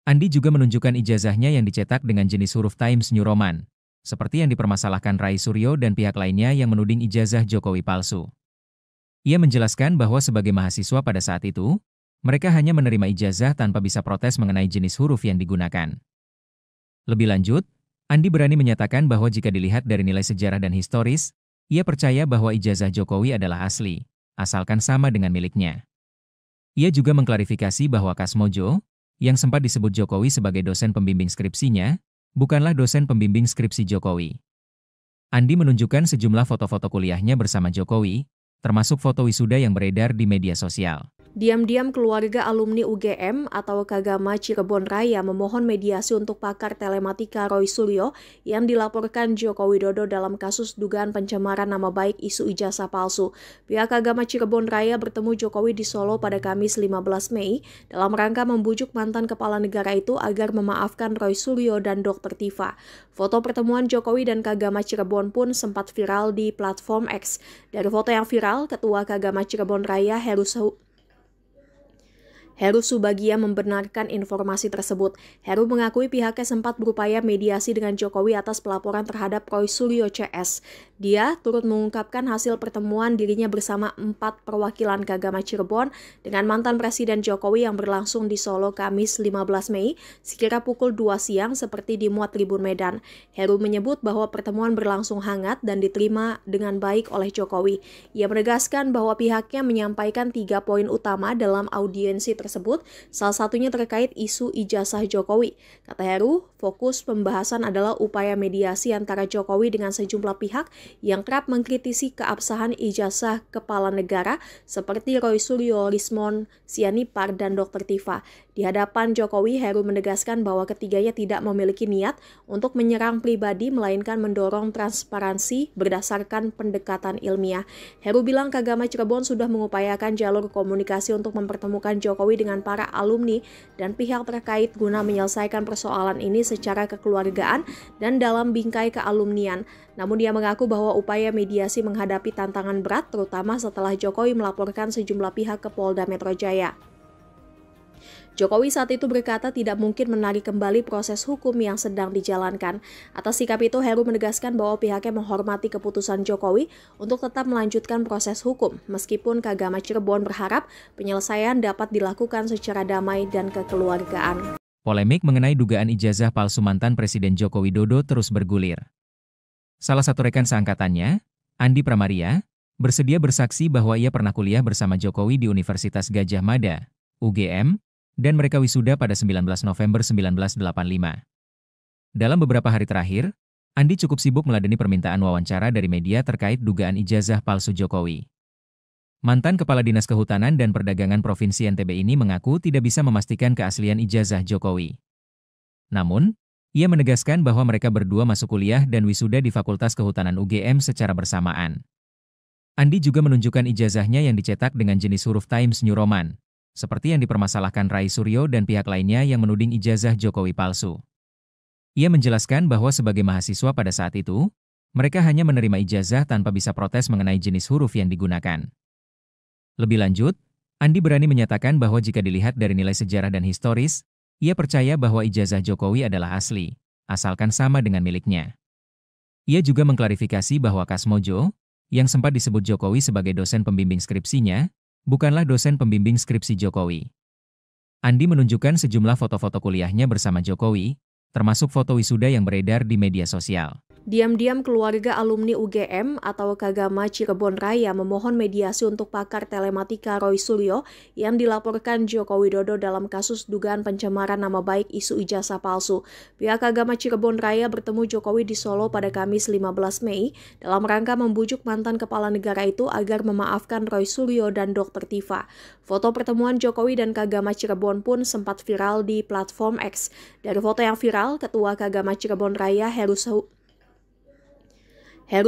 Andi juga menunjukkan ijazahnya yang dicetak dengan jenis huruf Times New Roman, seperti yang dipermasalahkan Rai Suryo dan pihak lainnya yang menuding ijazah Jokowi palsu. Ia menjelaskan bahwa sebagai mahasiswa pada saat itu, mereka hanya menerima ijazah tanpa bisa protes mengenai jenis huruf yang digunakan. Lebih lanjut, Andi berani menyatakan bahwa jika dilihat dari nilai sejarah dan historis, ia percaya bahwa ijazah Jokowi adalah asli, asalkan sama dengan miliknya. Ia juga mengklarifikasi bahwa Kasmojo, yang sempat disebut Jokowi sebagai dosen pembimbing skripsinya, bukanlah dosen pembimbing skripsi Jokowi. Andi menunjukkan sejumlah foto-foto kuliahnya bersama Jokowi, termasuk foto wisuda yang beredar di media sosial. Diam-diam keluarga alumni UGM atau Kagama Cirebon Raya memohon mediasi untuk pakar telematika Roy Suryo yang dilaporkan Joko Widodo dalam kasus dugaan pencemaran nama baik isu ijazah palsu. Pihak Kagama Cirebon Raya bertemu Jokowi di Solo pada Kamis 15 Mei dalam rangka membujuk mantan kepala negara itu agar memaafkan Roy Suryo dan Dr. Tifa. Foto pertemuan Jokowi dan Kagama Cirebon pun sempat viral di platform X. Dari foto yang viral, Ketua Kagama Cirebon Raya Heru Subagia membenarkan informasi tersebut. Heru mengakui pihaknya sempat berupaya mediasi dengan Jokowi atas pelaporan terhadap Roy Suryo CS. Dia turut mengungkapkan hasil pertemuan dirinya bersama 4 perwakilan Kagama Cirebon dengan mantan Presiden Jokowi yang berlangsung di Solo Kamis 15 Mei sekira pukul 2 siang seperti dimuat Tribun Medan. Heru menyebut bahwa pertemuan berlangsung hangat dan diterima dengan baik oleh Jokowi. Ia menegaskan bahwa pihaknya menyampaikan 3 poin utama dalam audiensi tersebut, salah satunya terkait isu ijazah Jokowi. Kata Heru, fokus pembahasan adalah upaya mediasi antara Jokowi dengan sejumlah pihak yang kerap mengkritisi keabsahan ijazah kepala negara seperti Roy Suryo, Rismon Sianipar, dan Dr. Tifa. Di hadapan Jokowi, Heru menegaskan bahwa ketiganya tidak memiliki niat untuk menyerang pribadi, melainkan mendorong transparansi berdasarkan pendekatan ilmiah. Heru bilang Kagama Cirebon sudah mengupayakan jalur komunikasi untuk mempertemukan Jokowi dengan para alumni dan pihak terkait guna menyelesaikan persoalan ini secara kekeluargaan dan dalam bingkai kealumnian. Namun dia mengaku bahwa upaya mediasi menghadapi tantangan berat, terutama setelah Jokowi melaporkan sejumlah pihak ke Polda Metro Jaya. Jokowi saat itu berkata tidak mungkin menarik kembali proses hukum yang sedang dijalankan. Atas sikap itu, Heru menegaskan bahwa pihaknya menghormati keputusan Jokowi untuk tetap melanjutkan proses hukum, meskipun Kagama Cirebon berharap penyelesaian dapat dilakukan secara damai dan kekeluargaan. Polemik mengenai dugaan ijazah palsu mantan Presiden Joko Widodo terus bergulir. Salah satu rekan seangkatannya, Andi Pramaria, bersedia bersaksi bahwa ia pernah kuliah bersama Jokowi di Universitas Gadjah Mada, UGM, dan mereka wisuda pada 19 November 1985. Dalam beberapa hari terakhir, Andi cukup sibuk meladeni permintaan wawancara dari media terkait dugaan ijazah palsu Jokowi. Mantan Kepala Dinas Kehutanan dan Perdagangan Provinsi NTB ini mengaku tidak bisa memastikan keaslian ijazah Jokowi. Namun, ia menegaskan bahwa mereka berdua masuk kuliah dan wisuda di Fakultas Kehutanan UGM secara bersamaan. Andi juga menunjukkan ijazahnya yang dicetak dengan jenis huruf Times New Roman, seperti yang dipermasalahkan Rai Suryo dan pihak lainnya yang menuding ijazah Jokowi palsu. Ia menjelaskan bahwa sebagai mahasiswa pada saat itu, mereka hanya menerima ijazah tanpa bisa protes mengenai jenis huruf yang digunakan. Lebih lanjut, Andi berani menyatakan bahwa jika dilihat dari nilai sejarah dan historis, ia percaya bahwa ijazah Jokowi adalah asli, asalkan sama dengan miliknya. Ia juga mengklarifikasi bahwa Kasmojo, yang sempat disebut Jokowi sebagai dosen pembimbing skripsinya, bukanlah dosen pembimbing skripsi Jokowi. Andi menunjukkan sejumlah foto-foto kuliahnya bersama Jokowi, termasuk foto wisuda yang beredar di media sosial. Diam-diam keluarga alumni UGM atau Kagama Cirebon Raya memohon mediasi untuk pakar telematika Roy Suryo yang dilaporkan Joko Widodo dalam kasus dugaan pencemaran nama baik isu ijazah palsu. Pihak Kagama Cirebon Raya bertemu Jokowi di Solo pada Kamis 15 Mei dalam rangka membujuk mantan kepala negara itu agar memaafkan Roy Suryo dan Dr. Tifa. Foto pertemuan Jokowi dan Kagama Cirebon pun sempat viral di platform X. Dari foto yang viral, Ketua Kagama Cirebon Raya Heru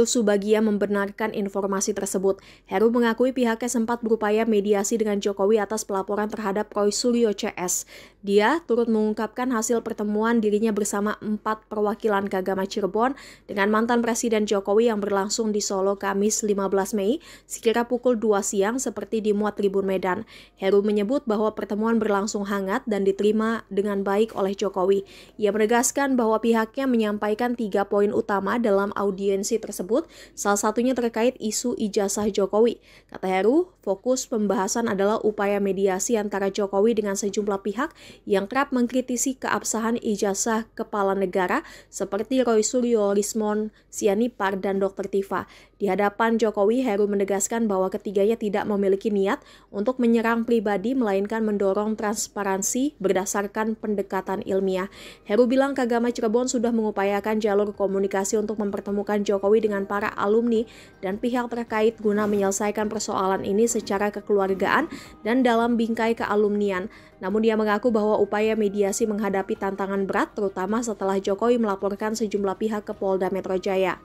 Subagia membenarkan informasi tersebut. Heru mengakui pihaknya sempat berupaya mediasi dengan Jokowi atas pelaporan terhadap Roy Suryo CS. Dia turut mengungkapkan hasil pertemuan dirinya bersama 4 perwakilan Kagama Cirebon dengan mantan Presiden Jokowi yang berlangsung di Solo Kamis 15 Mei sekira pukul 2 siang seperti dimuat Tribun Medan. Heru menyebut bahwa pertemuan berlangsung hangat dan diterima dengan baik oleh Jokowi. Ia menegaskan bahwa pihaknya menyampaikan 3 poin utama dalam audiensi tersebut, salah satunya terkait isu ijazah Jokowi. Kata Heru, fokus pembahasan adalah upaya mediasi antara Jokowi dengan sejumlah pihak yang kerap mengkritisi keabsahan ijazah kepala negara seperti Roy Suryo, Rismon Sianipar, dan Dr. Tifa. Di hadapan Jokowi, Heru menegaskan bahwa ketiganya tidak memiliki niat untuk menyerang pribadi, melainkan mendorong transparansi berdasarkan pendekatan ilmiah. Heru bilang Kagama Cirebon sudah mengupayakan jalur komunikasi untuk mempertemukan Jokowi dengan para alumni dan pihak terkait guna menyelesaikan persoalan ini secara kekeluargaan dan dalam bingkai kealumnian. Namun dia mengaku bahwa upaya mediasi menghadapi tantangan berat, terutama setelah Jokowi melaporkan sejumlah pihak ke Polda Metro Jaya.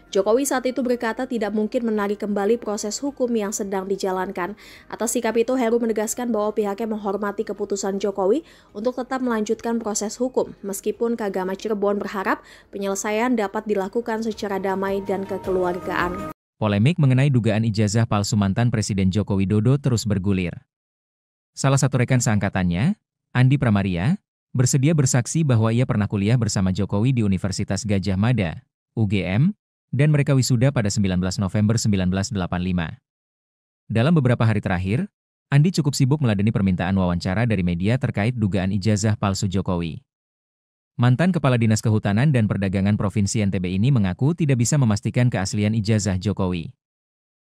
Jokowi saat itu berkata tidak mungkin menarik kembali proses hukum yang sedang dijalankan. Atas sikap itu, Heru menegaskan bahwa pihaknya menghormati keputusan Jokowi untuk tetap melanjutkan proses hukum, meskipun Kagama Cirebon berharap penyelesaian dapat dilakukan secara damai dan kekeluargaan. Polemik mengenai dugaan ijazah palsu mantan Presiden Joko Widodo terus bergulir. Salah satu rekan seangkatannya, Andi Pramaria, bersedia bersaksi bahwa ia pernah kuliah bersama Jokowi di Universitas Gadjah Mada, UGM, dan mereka wisuda pada 19 November 1985. Dalam beberapa hari terakhir, Andi cukup sibuk meladeni permintaan wawancara dari media terkait dugaan ijazah palsu Jokowi. Mantan Kepala Dinas Kehutanan dan Perdagangan Provinsi NTB ini mengaku tidak bisa memastikan keaslian ijazah Jokowi.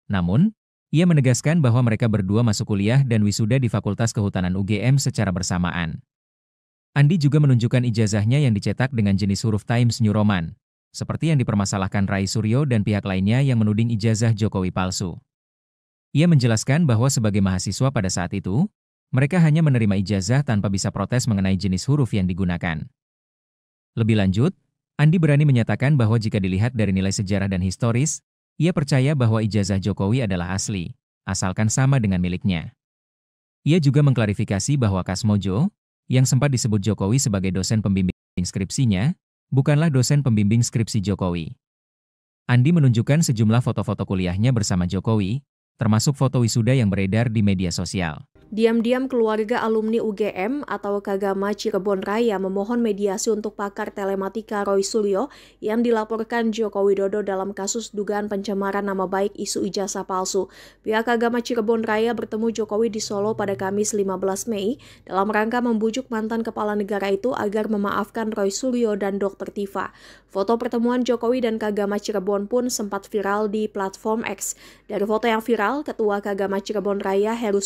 Namun, ia menegaskan bahwa mereka berdua masuk kuliah dan wisuda di Fakultas Kehutanan UGM secara bersamaan. Andi juga menunjukkan ijazahnya yang dicetak dengan jenis huruf Times New Roman, seperti yang dipermasalahkan Rai Suryo dan pihak lainnya yang menuding ijazah Jokowi palsu. Ia menjelaskan bahwa sebagai mahasiswa pada saat itu, mereka hanya menerima ijazah tanpa bisa protes mengenai jenis huruf yang digunakan. Lebih lanjut, Andi berani menyatakan bahwa jika dilihat dari nilai sejarah dan historis, ia percaya bahwa ijazah Jokowi adalah asli, asalkan sama dengan miliknya. Ia juga mengklarifikasi bahwa Kasmojo, yang sempat disebut Jokowi sebagai dosen pembimbing skripsinya, bukanlah dosen pembimbing skripsi Jokowi. Andi menunjukkan sejumlah foto-foto kuliahnya bersama Jokowi, termasuk foto wisuda yang beredar di media sosial. Diam-diam keluarga alumni UGM atau Kagama Cirebon Raya memohon mediasi untuk pakar telematika Roy Suryo yang dilaporkan Joko Widodo dalam kasus dugaan pencemaran nama baik isu ijazah palsu. Pihak Kagama Cirebon Raya bertemu Jokowi di Solo pada Kamis 15 Mei dalam rangka membujuk mantan kepala negara itu agar memaafkan Roy Suryo dan Dr. Tifa. Foto pertemuan Jokowi dan Kagama Cirebon pun sempat viral di platform X. Dari foto yang viral, Ketua Kagama Cirebon Raya Heru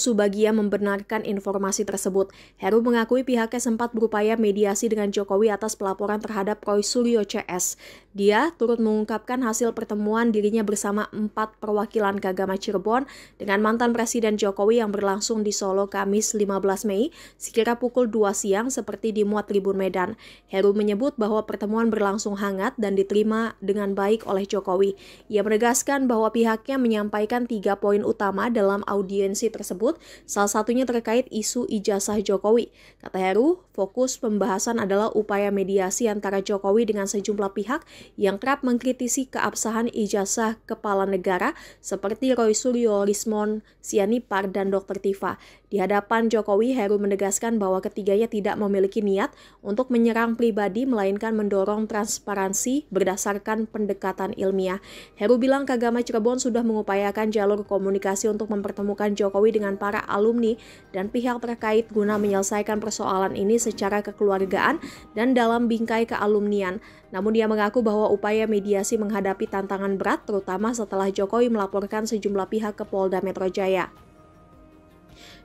Subagia membenarkan informasi tersebut. Heru mengakui pihaknya sempat berupaya mediasi dengan Jokowi atas pelaporan terhadap Roy Suryo CS. Dia turut mengungkapkan hasil pertemuan dirinya bersama 4 perwakilan Kagama Cirebon dengan mantan Presiden Jokowi yang berlangsung di Solo Kamis 15 Mei sekira pukul 2 siang seperti dimuat Tribun Medan. Heru menyebut bahwa pertemuan berlangsung hangat dan diterima dengan baik oleh Jokowi. Ia menegaskan bahwa pihaknya menyampaikan 3 poin utama dalam audiensi tersebut, salah satunya terkait isu ijazah Jokowi. Kata Heru, fokus pembahasan adalah upaya mediasi antara Jokowi dengan sejumlah pihak yang kerap mengkritisi keabsahan ijazah kepala negara seperti Roy Suryo, Rismon Sianipar, dan Dr. Tifa. Di hadapan Jokowi, Heru menegaskan bahwa ketiganya tidak memiliki niat untuk menyerang pribadi, melainkan mendorong transparansi berdasarkan pendekatan ilmiah. Heru bilang Kagama Cirebon sudah mengupayakan jalur komunikasi untuk mempertemukan Jokowi dengan para alumni dan pihak terkait guna menyelesaikan persoalan ini secara kekeluargaan dan dalam bingkai kealumnian. Namun dia mengaku bahwa upaya mediasi menghadapi tantangan berat, terutama setelah Jokowi melaporkan sejumlah pihak ke Polda Metro Jaya.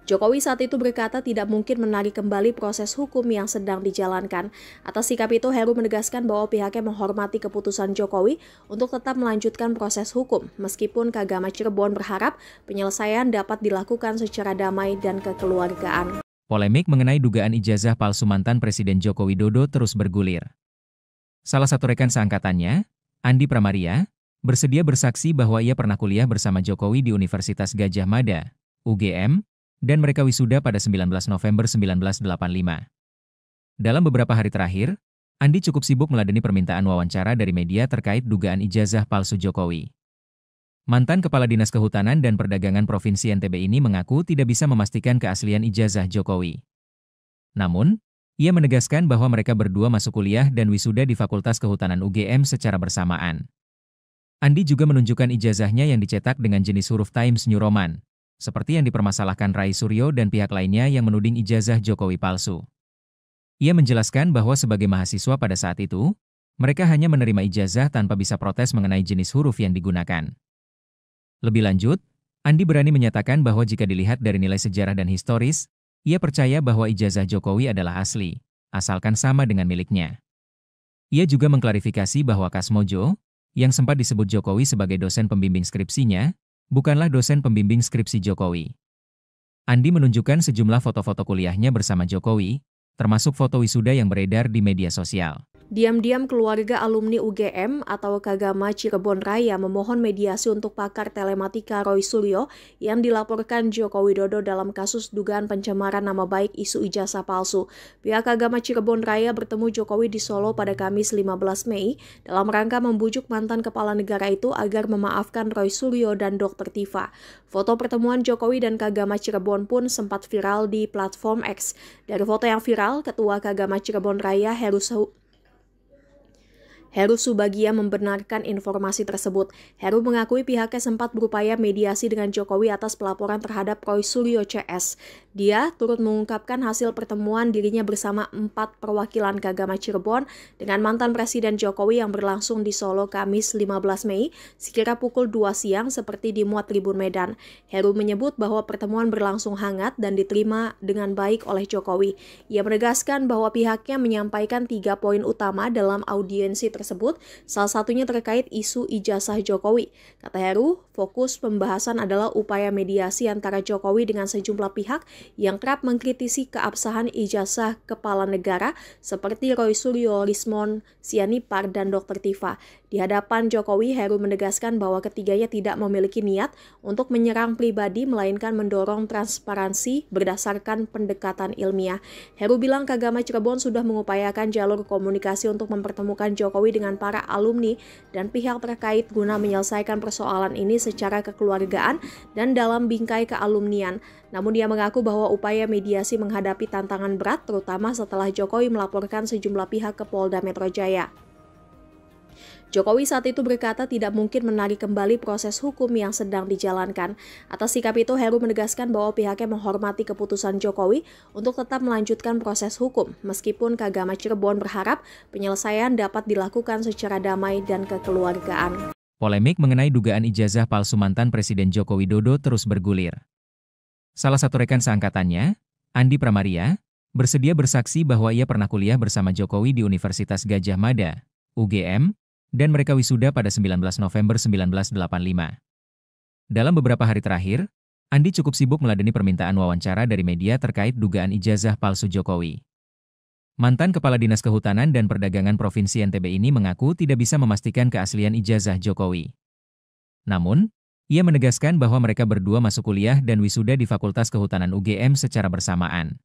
Jokowi saat itu berkata tidak mungkin menarik kembali proses hukum yang sedang dijalankan. Atas sikap itu, Heru menegaskan bahwa pihaknya menghormati keputusan Jokowi untuk tetap melanjutkan proses hukum, meskipun Kagama Cirebon berharap penyelesaian dapat dilakukan secara damai dan kekeluargaan. Polemik mengenai dugaan ijazah palsu mantan Presiden Joko Widodo terus bergulir. Salah satu rekan seangkatannya, Andi Pramaria, bersedia bersaksi bahwa ia pernah kuliah bersama Jokowi di Universitas Gadjah Mada, UGM, dan mereka wisuda pada 19 November 1985. Dalam beberapa hari terakhir, Andi cukup sibuk meladeni permintaan wawancara dari media terkait dugaan ijazah palsu Jokowi. Mantan Kepala Dinas Kehutanan dan Perdagangan Provinsi NTB ini mengaku tidak bisa memastikan keaslian ijazah Jokowi. Namun, ia menegaskan bahwa mereka berdua masuk kuliah dan wisuda di Fakultas Kehutanan UGM secara bersamaan. Andi juga menunjukkan ijazahnya yang dicetak dengan jenis huruf Times New Roman, seperti yang dipermasalahkan Roy Suryo dan pihak lainnya yang menuding ijazah Jokowi palsu. Ia menjelaskan bahwa sebagai mahasiswa pada saat itu, mereka hanya menerima ijazah tanpa bisa protes mengenai jenis huruf yang digunakan. Lebih lanjut, Andi berani menyatakan bahwa jika dilihat dari nilai sejarah dan historis, ia percaya bahwa ijazah Jokowi adalah asli, asalkan sama dengan miliknya. Ia juga mengklarifikasi bahwa Kasmojo, yang sempat disebut Jokowi sebagai dosen pembimbing skripsinya, bukanlah dosen pembimbing skripsi Jokowi. Andi menunjukkan sejumlah foto-foto kuliahnya bersama Jokowi, termasuk foto wisuda yang beredar di media sosial. Diam-diam keluarga alumni UGM atau Kagama Cirebon Raya memohon mediasi untuk pakar telematika Roy Suryo yang dilaporkan Joko Widodo dalam kasus dugaan pencemaran nama baik isu ijazah palsu. Pihak Kagama Cirebon Raya bertemu Jokowi di Solo pada Kamis 15 Mei dalam rangka membujuk mantan kepala negara itu agar memaafkan Roy Suryo dan Dr. Tifa. Foto pertemuan Jokowi dan Kagama Cirebon pun sempat viral di platform X. Dari foto yang viral, Ketua Kagama Cirebon Raya Heru Subagia membenarkan informasi tersebut. Heru mengakui pihaknya sempat berupaya mediasi dengan Jokowi atas pelaporan terhadap Roy Suryo CS. Dia turut mengungkapkan hasil pertemuan dirinya bersama 4 perwakilan Kagama Cirebon dengan mantan Presiden Jokowi yang berlangsung di Solo Kamis 15 Mei sekira pukul 2 siang seperti dimuat Tribun Medan. Heru menyebut bahwa pertemuan berlangsung hangat dan diterima dengan baik oleh Jokowi. Ia menegaskan bahwa pihaknya menyampaikan 3 poin utama dalam audiensi tersebut, salah satunya terkait isu ijazah Jokowi. Kata Heru, fokus pembahasan adalah upaya mediasi antara Jokowi dengan sejumlah pihak yang kerap mengkritisi keabsahan ijazah kepala negara seperti Roy Suryo, Rismon Sianipar, dan Dr. Tifa. Di hadapan Jokowi, Heru menegaskan bahwa ketiganya tidak memiliki niat untuk menyerang pribadi, melainkan mendorong transparansi berdasarkan pendekatan ilmiah. Heru bilang Kagama Cirebon sudah mengupayakan jalur komunikasi untuk mempertemukan Jokowi dengan para alumni dan pihak terkait guna menyelesaikan persoalan ini secara kekeluargaan dan dalam bingkai kealumnian. Namun dia mengaku bahwa upaya mediasi menghadapi tantangan berat, terutama setelah Jokowi melaporkan sejumlah pihak ke Polda Metro Jaya. Jokowi saat itu berkata tidak mungkin menarik kembali proses hukum yang sedang dijalankan. Atas sikap itu, Heru menegaskan bahwa pihaknya menghormati keputusan Jokowi untuk tetap melanjutkan proses hukum, meskipun Kagama Cirebon berharap penyelesaian dapat dilakukan secara damai dan kekeluargaan. Polemik mengenai dugaan ijazah palsu mantan Presiden Joko Widodo terus bergulir. Salah satu rekan seangkatannya, Andi Pramaria, bersedia bersaksi bahwa ia pernah kuliah bersama Jokowi di Universitas Gadjah Mada, UGM, dan mereka wisuda pada 19 November 1985. Dalam beberapa hari terakhir, Andi cukup sibuk meladeni permintaan wawancara dari media terkait dugaan ijazah palsu Jokowi. Mantan Kepala Dinas Kehutanan dan Perdagangan Provinsi NTB ini mengaku tidak bisa memastikan keaslian ijazah Jokowi. Namun, ia menegaskan bahwa mereka berdua masuk kuliah dan wisuda di Fakultas Kehutanan UGM secara bersamaan.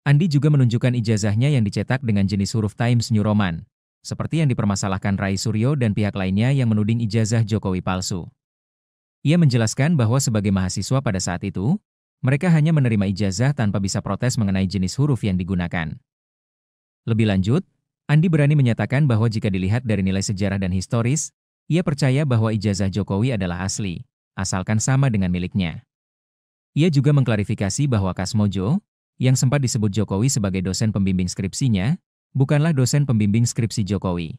Andi juga menunjukkan ijazahnya yang dicetak dengan jenis huruf Times New Roman, seperti yang dipermasalahkan Rai Suryo dan pihak lainnya yang menuding ijazah Jokowi palsu. Ia menjelaskan bahwa sebagai mahasiswa pada saat itu, mereka hanya menerima ijazah tanpa bisa protes mengenai jenis huruf yang digunakan. Lebih lanjut, Andi berani menyatakan bahwa jika dilihat dari nilai sejarah dan historis, ia percaya bahwa ijazah Jokowi adalah asli, asalkan sama dengan miliknya. Ia juga mengklarifikasi bahwa Kasmojo, yang sempat disebut Jokowi sebagai dosen pembimbing skripsinya, bukanlah dosen pembimbing skripsi Jokowi.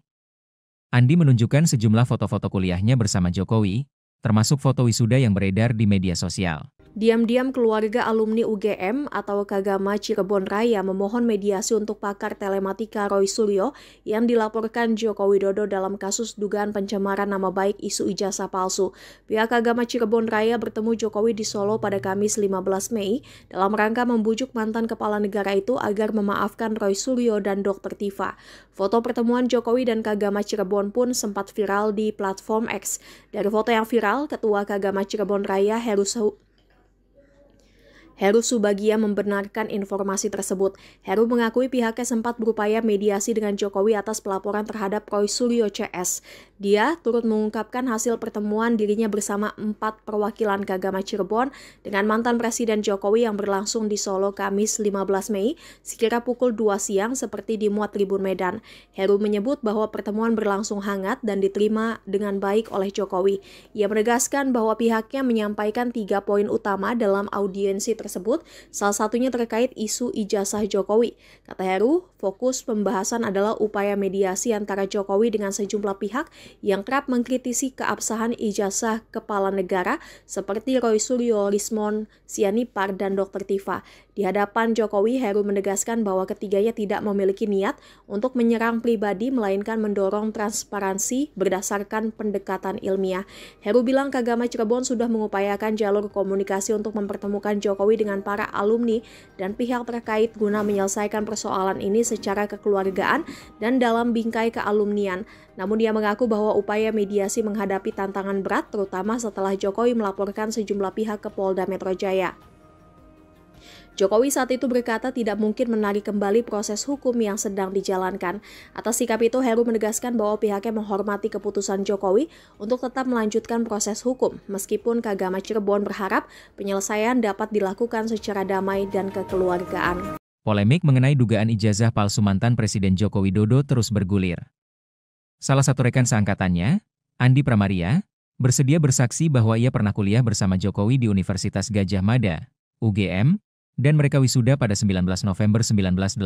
Andi menunjukkan sejumlah foto-foto kuliahnya bersama Jokowi, termasuk foto wisuda yang beredar di media sosial. Diam-diam keluarga alumni UGM atau Kagama Cirebon Raya memohon mediasi untuk pakar telematika Roy Suryo yang dilaporkan Joko Widodo dalam kasus dugaan pencemaran nama baik isu ijazah palsu. Pihak Kagama Cirebon Raya bertemu Jokowi di Solo pada Kamis 15 Mei dalam rangka membujuk mantan kepala negara itu agar memaafkan Roy Suryo dan Dr. Tifa. Foto pertemuan Jokowi dan Kagama Cirebon pun sempat viral di platform X. Dari foto yang viral, Ketua Kagama Cirebon Raya Heru Subagia membenarkan informasi tersebut. Heru mengakui pihaknya sempat berupaya mediasi dengan Jokowi atas pelaporan terhadap Roy Suryo CS. Dia turut mengungkapkan hasil pertemuan dirinya bersama 4 perwakilan Kagama Cirebon dengan mantan Presiden Jokowi yang berlangsung di Solo Kamis 15 Mei sekira pukul 2 siang seperti dimuat Tribun Medan. Heru menyebut bahwa pertemuan berlangsung hangat dan diterima dengan baik oleh Jokowi. Ia menegaskan bahwa pihaknya menyampaikan 3 poin utama dalam audiensi tersebut, salah satunya terkait isu ijazah Jokowi. Kata Heru, fokus pembahasan adalah upaya mediasi antara Jokowi dengan sejumlah pihak yang kerap mengkritisi keabsahan ijazah kepala negara seperti Roy Suryo, Rismon Sianipar, dan Dr. Tifa. Di hadapan Jokowi, Heru menegaskan bahwa ketiganya tidak memiliki niat untuk menyerang pribadi, melainkan mendorong transparansi berdasarkan pendekatan ilmiah. Heru bilang Kagama Cirebon sudah mengupayakan jalur komunikasi untuk mempertemukan Jokowi dengan para alumni dan pihak terkait guna menyelesaikan persoalan ini secara kekeluargaan dan dalam bingkai kealumnian. Namun dia mengaku bahwa upaya mediasi menghadapi tantangan berat, terutama setelah Jokowi melaporkan sejumlah pihak ke Polda Metro Jaya. Jokowi saat itu berkata tidak mungkin menarik kembali proses hukum yang sedang dijalankan. Atas sikap itu, Heru menegaskan bahwa pihaknya menghormati keputusan Jokowi untuk tetap melanjutkan proses hukum, meskipun Kagama Cirebon berharap penyelesaian dapat dilakukan secara damai dan kekeluargaan. Polemik mengenai dugaan ijazah palsu mantan Presiden Joko Widodo terus bergulir. Salah satu rekan seangkatannya, Andi Pramaria, bersedia bersaksi bahwa ia pernah kuliah bersama Jokowi di Universitas Gadjah Mada, UGM, dan mereka wisuda pada 19 November 1985.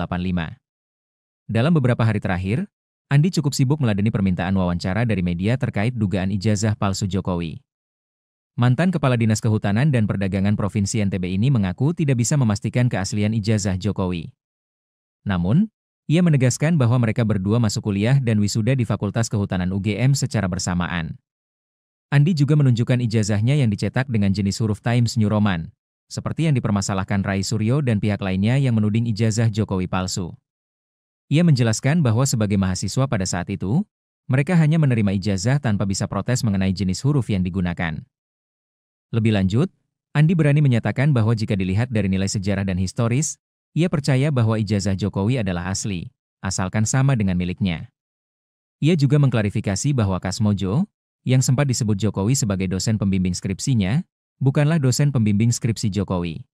Dalam beberapa hari terakhir, Andi cukup sibuk meladeni permintaan wawancara dari media terkait dugaan ijazah palsu Jokowi. Mantan Kepala Dinas Kehutanan dan Perdagangan Provinsi NTB ini mengaku tidak bisa memastikan keaslian ijazah Jokowi. Namun, ia menegaskan bahwa mereka berdua masuk kuliah dan wisuda di Fakultas Kehutanan UGM secara bersamaan. Andi juga menunjukkan ijazahnya yang dicetak dengan jenis huruf Times New Roman, seperti yang dipermasalahkan Rai Suryo dan pihak lainnya yang menuding ijazah Jokowi palsu. Ia menjelaskan bahwa sebagai mahasiswa pada saat itu, Mereka hanya menerima ijazah tanpa bisa protes mengenai jenis huruf yang digunakan. Lebih lanjut, Andi berani menyatakan bahwa jika dilihat dari nilai sejarah dan historis, ia percaya bahwa ijazah Jokowi adalah asli, asalkan sama dengan miliknya. Ia juga mengklarifikasi bahwa Kasmojo, yang sempat disebut Jokowi sebagai dosen pembimbing skripsinya, bukanlah dosen pembimbing skripsi Jokowi.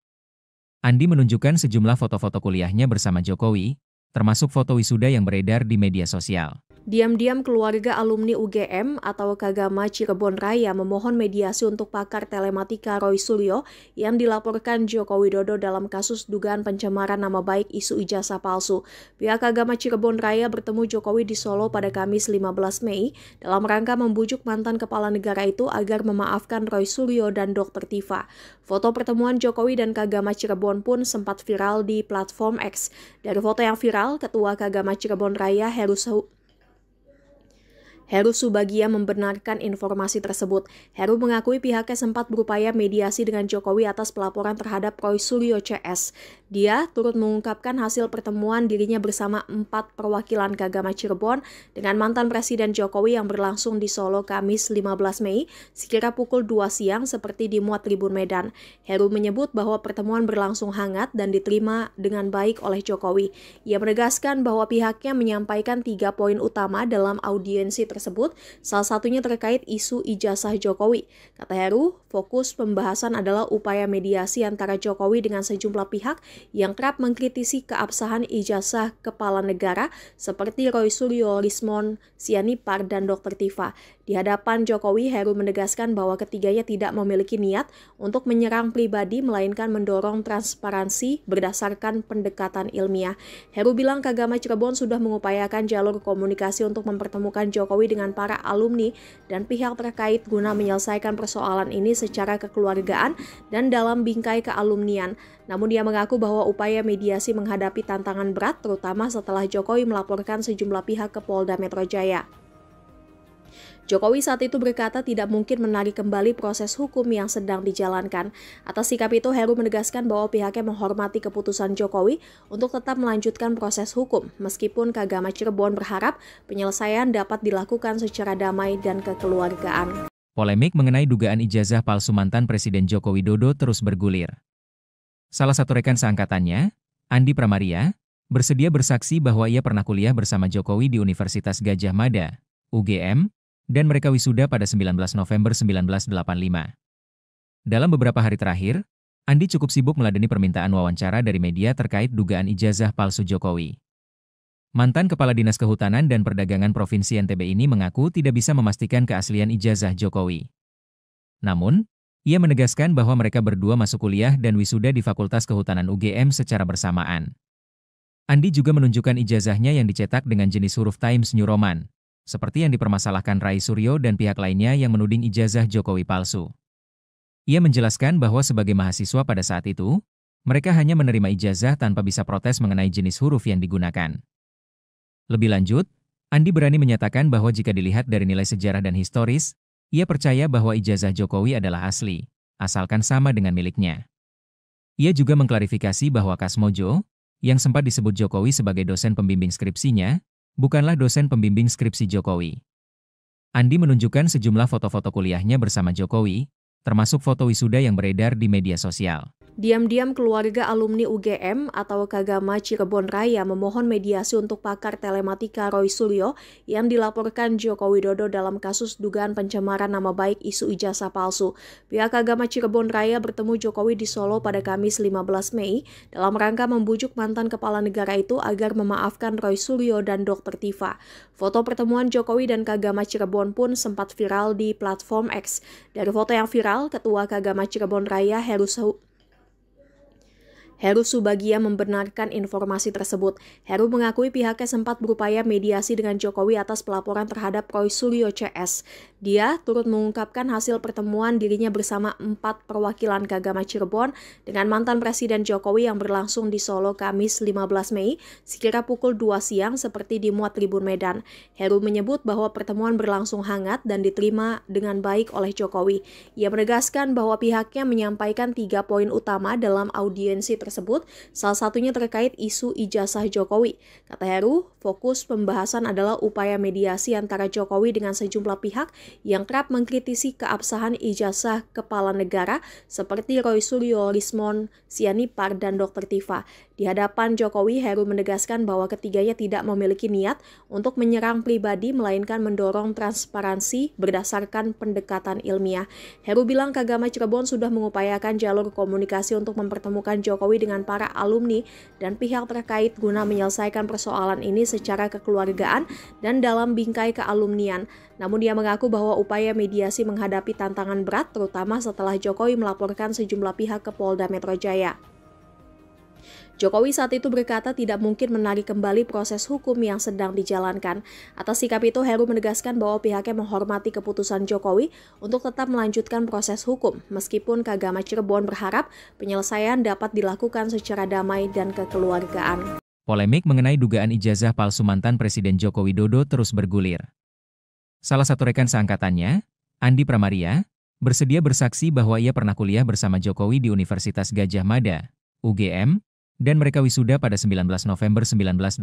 Andi menunjukkan sejumlah foto-foto kuliahnya bersama Jokowi, termasuk foto wisuda yang beredar di media sosial. Diam-diam keluarga alumni UGM atau Kagama Cirebon Raya memohon mediasi untuk pakar telematika Roy Suryo yang dilaporkan Joko Widodo dalam kasus dugaan pencemaran nama baik isu ijazah palsu. Pihak Kagama Cirebon Raya bertemu Jokowi di Solo pada Kamis 15 Mei dalam rangka membujuk mantan kepala negara itu agar memaafkan Roy Suryo dan Dr. Tifa. Foto pertemuan Jokowi dan Kagama Cirebon pun sempat viral di platform X. Dari foto yang viral, Ketua Kagama Cirebon Raya Heru Subagia membenarkan informasi tersebut. Heru mengakui pihaknya sempat berupaya mediasi dengan Jokowi atas pelaporan terhadap Roy Suryo CS. Dia turut mengungkapkan hasil pertemuan dirinya bersama 4 perwakilan Kagama Cirebon dengan mantan Presiden Jokowi yang berlangsung di Solo Kamis 15 Mei sekira pukul 2 siang seperti dimuat Tribun Medan. Heru menyebut bahwa pertemuan berlangsung hangat dan diterima dengan baik oleh Jokowi. Ia menegaskan bahwa pihaknya menyampaikan 3 poin utama dalam audiensi tersebut, salah satunya terkait isu ijazah Jokowi. Kata Heru, fokus pembahasan adalah upaya mediasi antara Jokowi dengan sejumlah pihak yang kerap mengkritisi keabsahan ijazah kepala negara seperti Roy Suryo, Lismon, Sianipar, dan Dr. Tifa. Di hadapan Jokowi, Heru menegaskan bahwa ketiganya tidak memiliki niat untuk menyerang pribadi, melainkan mendorong transparansi berdasarkan pendekatan ilmiah. Heru bilang Kagama Cirebon sudah mengupayakan jalur komunikasi untuk mempertemukan Jokowi dengan para alumni dan pihak terkait guna menyelesaikan persoalan ini secara kekeluargaan dan dalam bingkai kealumnian. Namun dia mengaku bahwa upaya mediasi menghadapi tantangan berat, terutama setelah Jokowi melaporkan sejumlah pihak ke Polda Metro Jaya. Jokowi saat itu berkata tidak mungkin menarik kembali proses hukum yang sedang dijalankan. Atas sikap itu, Heru menegaskan bahwa pihaknya menghormati keputusan Jokowi untuk tetap melanjutkan proses hukum, meskipun Kagama Cirebon berharap penyelesaian dapat dilakukan secara damai dan kekeluargaan. Polemik mengenai dugaan ijazah palsu mantan Presiden Joko Widodo terus bergulir. Salah satu rekan seangkatannya, Andi Pramaria, bersedia bersaksi bahwa ia pernah kuliah bersama Jokowi di Universitas Gadjah Mada, UGM, dan mereka wisuda pada 19 November 1985. Dalam beberapa hari terakhir, Andi cukup sibuk meladeni permintaan wawancara dari media terkait dugaan ijazah palsu Jokowi. Mantan Kepala Dinas Kehutanan dan Perdagangan Provinsi NTB ini mengaku tidak bisa memastikan keaslian ijazah Jokowi. Namun, ia menegaskan bahwa mereka berdua masuk kuliah dan wisuda di Fakultas Kehutanan UGM secara bersamaan. Andi juga menunjukkan ijazahnya yang dicetak dengan jenis huruf Times New Roman, seperti yang dipermasalahkan Roy Suryo dan pihak lainnya yang menuding ijazah Jokowi palsu. Ia menjelaskan bahwa sebagai mahasiswa pada saat itu, mereka hanya menerima ijazah tanpa bisa protes mengenai jenis huruf yang digunakan. Lebih lanjut, Andi berani menyatakan bahwa jika dilihat dari nilai sejarah dan historis, ia percaya bahwa ijazah Jokowi adalah asli, asalkan sama dengan miliknya. Ia juga mengklarifikasi bahwa Kasmojo, yang sempat disebut Jokowi sebagai dosen pembimbing skripsinya, bukanlah dosen pembimbing skripsi Jokowi. Andi menunjukkan sejumlah foto-foto kuliahnya bersama Jokowi, termasuk foto wisuda yang beredar di media sosial. Diam-diam keluarga alumni UGM atau Kagama Cirebon Raya memohon mediasi untuk pakar telematika Roy Suryo yang dilaporkan Joko Widodo dalam kasus dugaan pencemaran nama baik isu ijazah palsu. Pihak Kagama Cirebon Raya bertemu Jokowi di Solo pada Kamis 15 Mei dalam rangka membujuk mantan kepala negara itu agar memaafkan Roy Suryo dan Dr. Tifa. Foto pertemuan Jokowi dan Kagama Cirebon pun sempat viral di platform X. Dari foto yang viral, Ketua Kagama Cirebon Raya Heru Subagia membenarkan informasi tersebut. Heru mengakui pihaknya sempat berupaya mediasi dengan Jokowi atas pelaporan terhadap Roy Suryo CS. Dia turut mengungkapkan hasil pertemuan dirinya bersama 4 perwakilan Kagama Cirebon dengan mantan Presiden Jokowi yang berlangsung di Solo Kamis 15 Mei sekira pukul 2 siang seperti dimuat Tribun Medan. Heru menyebut bahwa pertemuan berlangsung hangat dan diterima dengan baik oleh Jokowi. Ia menegaskan bahwa pihaknya menyampaikan 3 poin utama dalam audiensi tersebut, salah satunya terkait isu ijazah Jokowi. Kata Heru, fokus pembahasan adalah upaya mediasi antara Jokowi dengan sejumlah pihak yang kerap mengkritisi keabsahan ijazah kepala negara seperti Roy Suryo, Lismon Sianipar, dan Dr. Tifa. Di hadapan Jokowi, Heru menegaskan bahwa ketiganya tidak memiliki niat untuk menyerang pribadi melainkan mendorong transparansi berdasarkan pendekatan ilmiah. Heru bilang Kagama Cirebon sudah mengupayakan jalur komunikasi untuk mempertemukan Jokowi dengan para alumni dan pihak terkait guna menyelesaikan persoalan ini secara kekeluargaan dan dalam bingkai kealumnian. Namun dia mengaku bahwa upaya mediasi menghadapi tantangan berat terutama setelah Jokowi melaporkan sejumlah pihak ke Polda Metro Jaya. Jokowi saat itu berkata tidak mungkin menarik kembali proses hukum yang sedang dijalankan. Atas sikap itu, Heru menegaskan bahwa pihaknya menghormati keputusan Jokowi untuk tetap melanjutkan proses hukum, meskipun Kagama Cirebon berharap penyelesaian dapat dilakukan secara damai dan kekeluargaan. Polemik mengenai dugaan ijazah palsu mantan Presiden Joko Widodo terus bergulir. Salah satu rekan seangkatannya, Andi Pramaria, bersedia bersaksi bahwa ia pernah kuliah bersama Jokowi di Universitas Gadjah Mada, UGM, dan mereka wisuda pada 19 November 1985.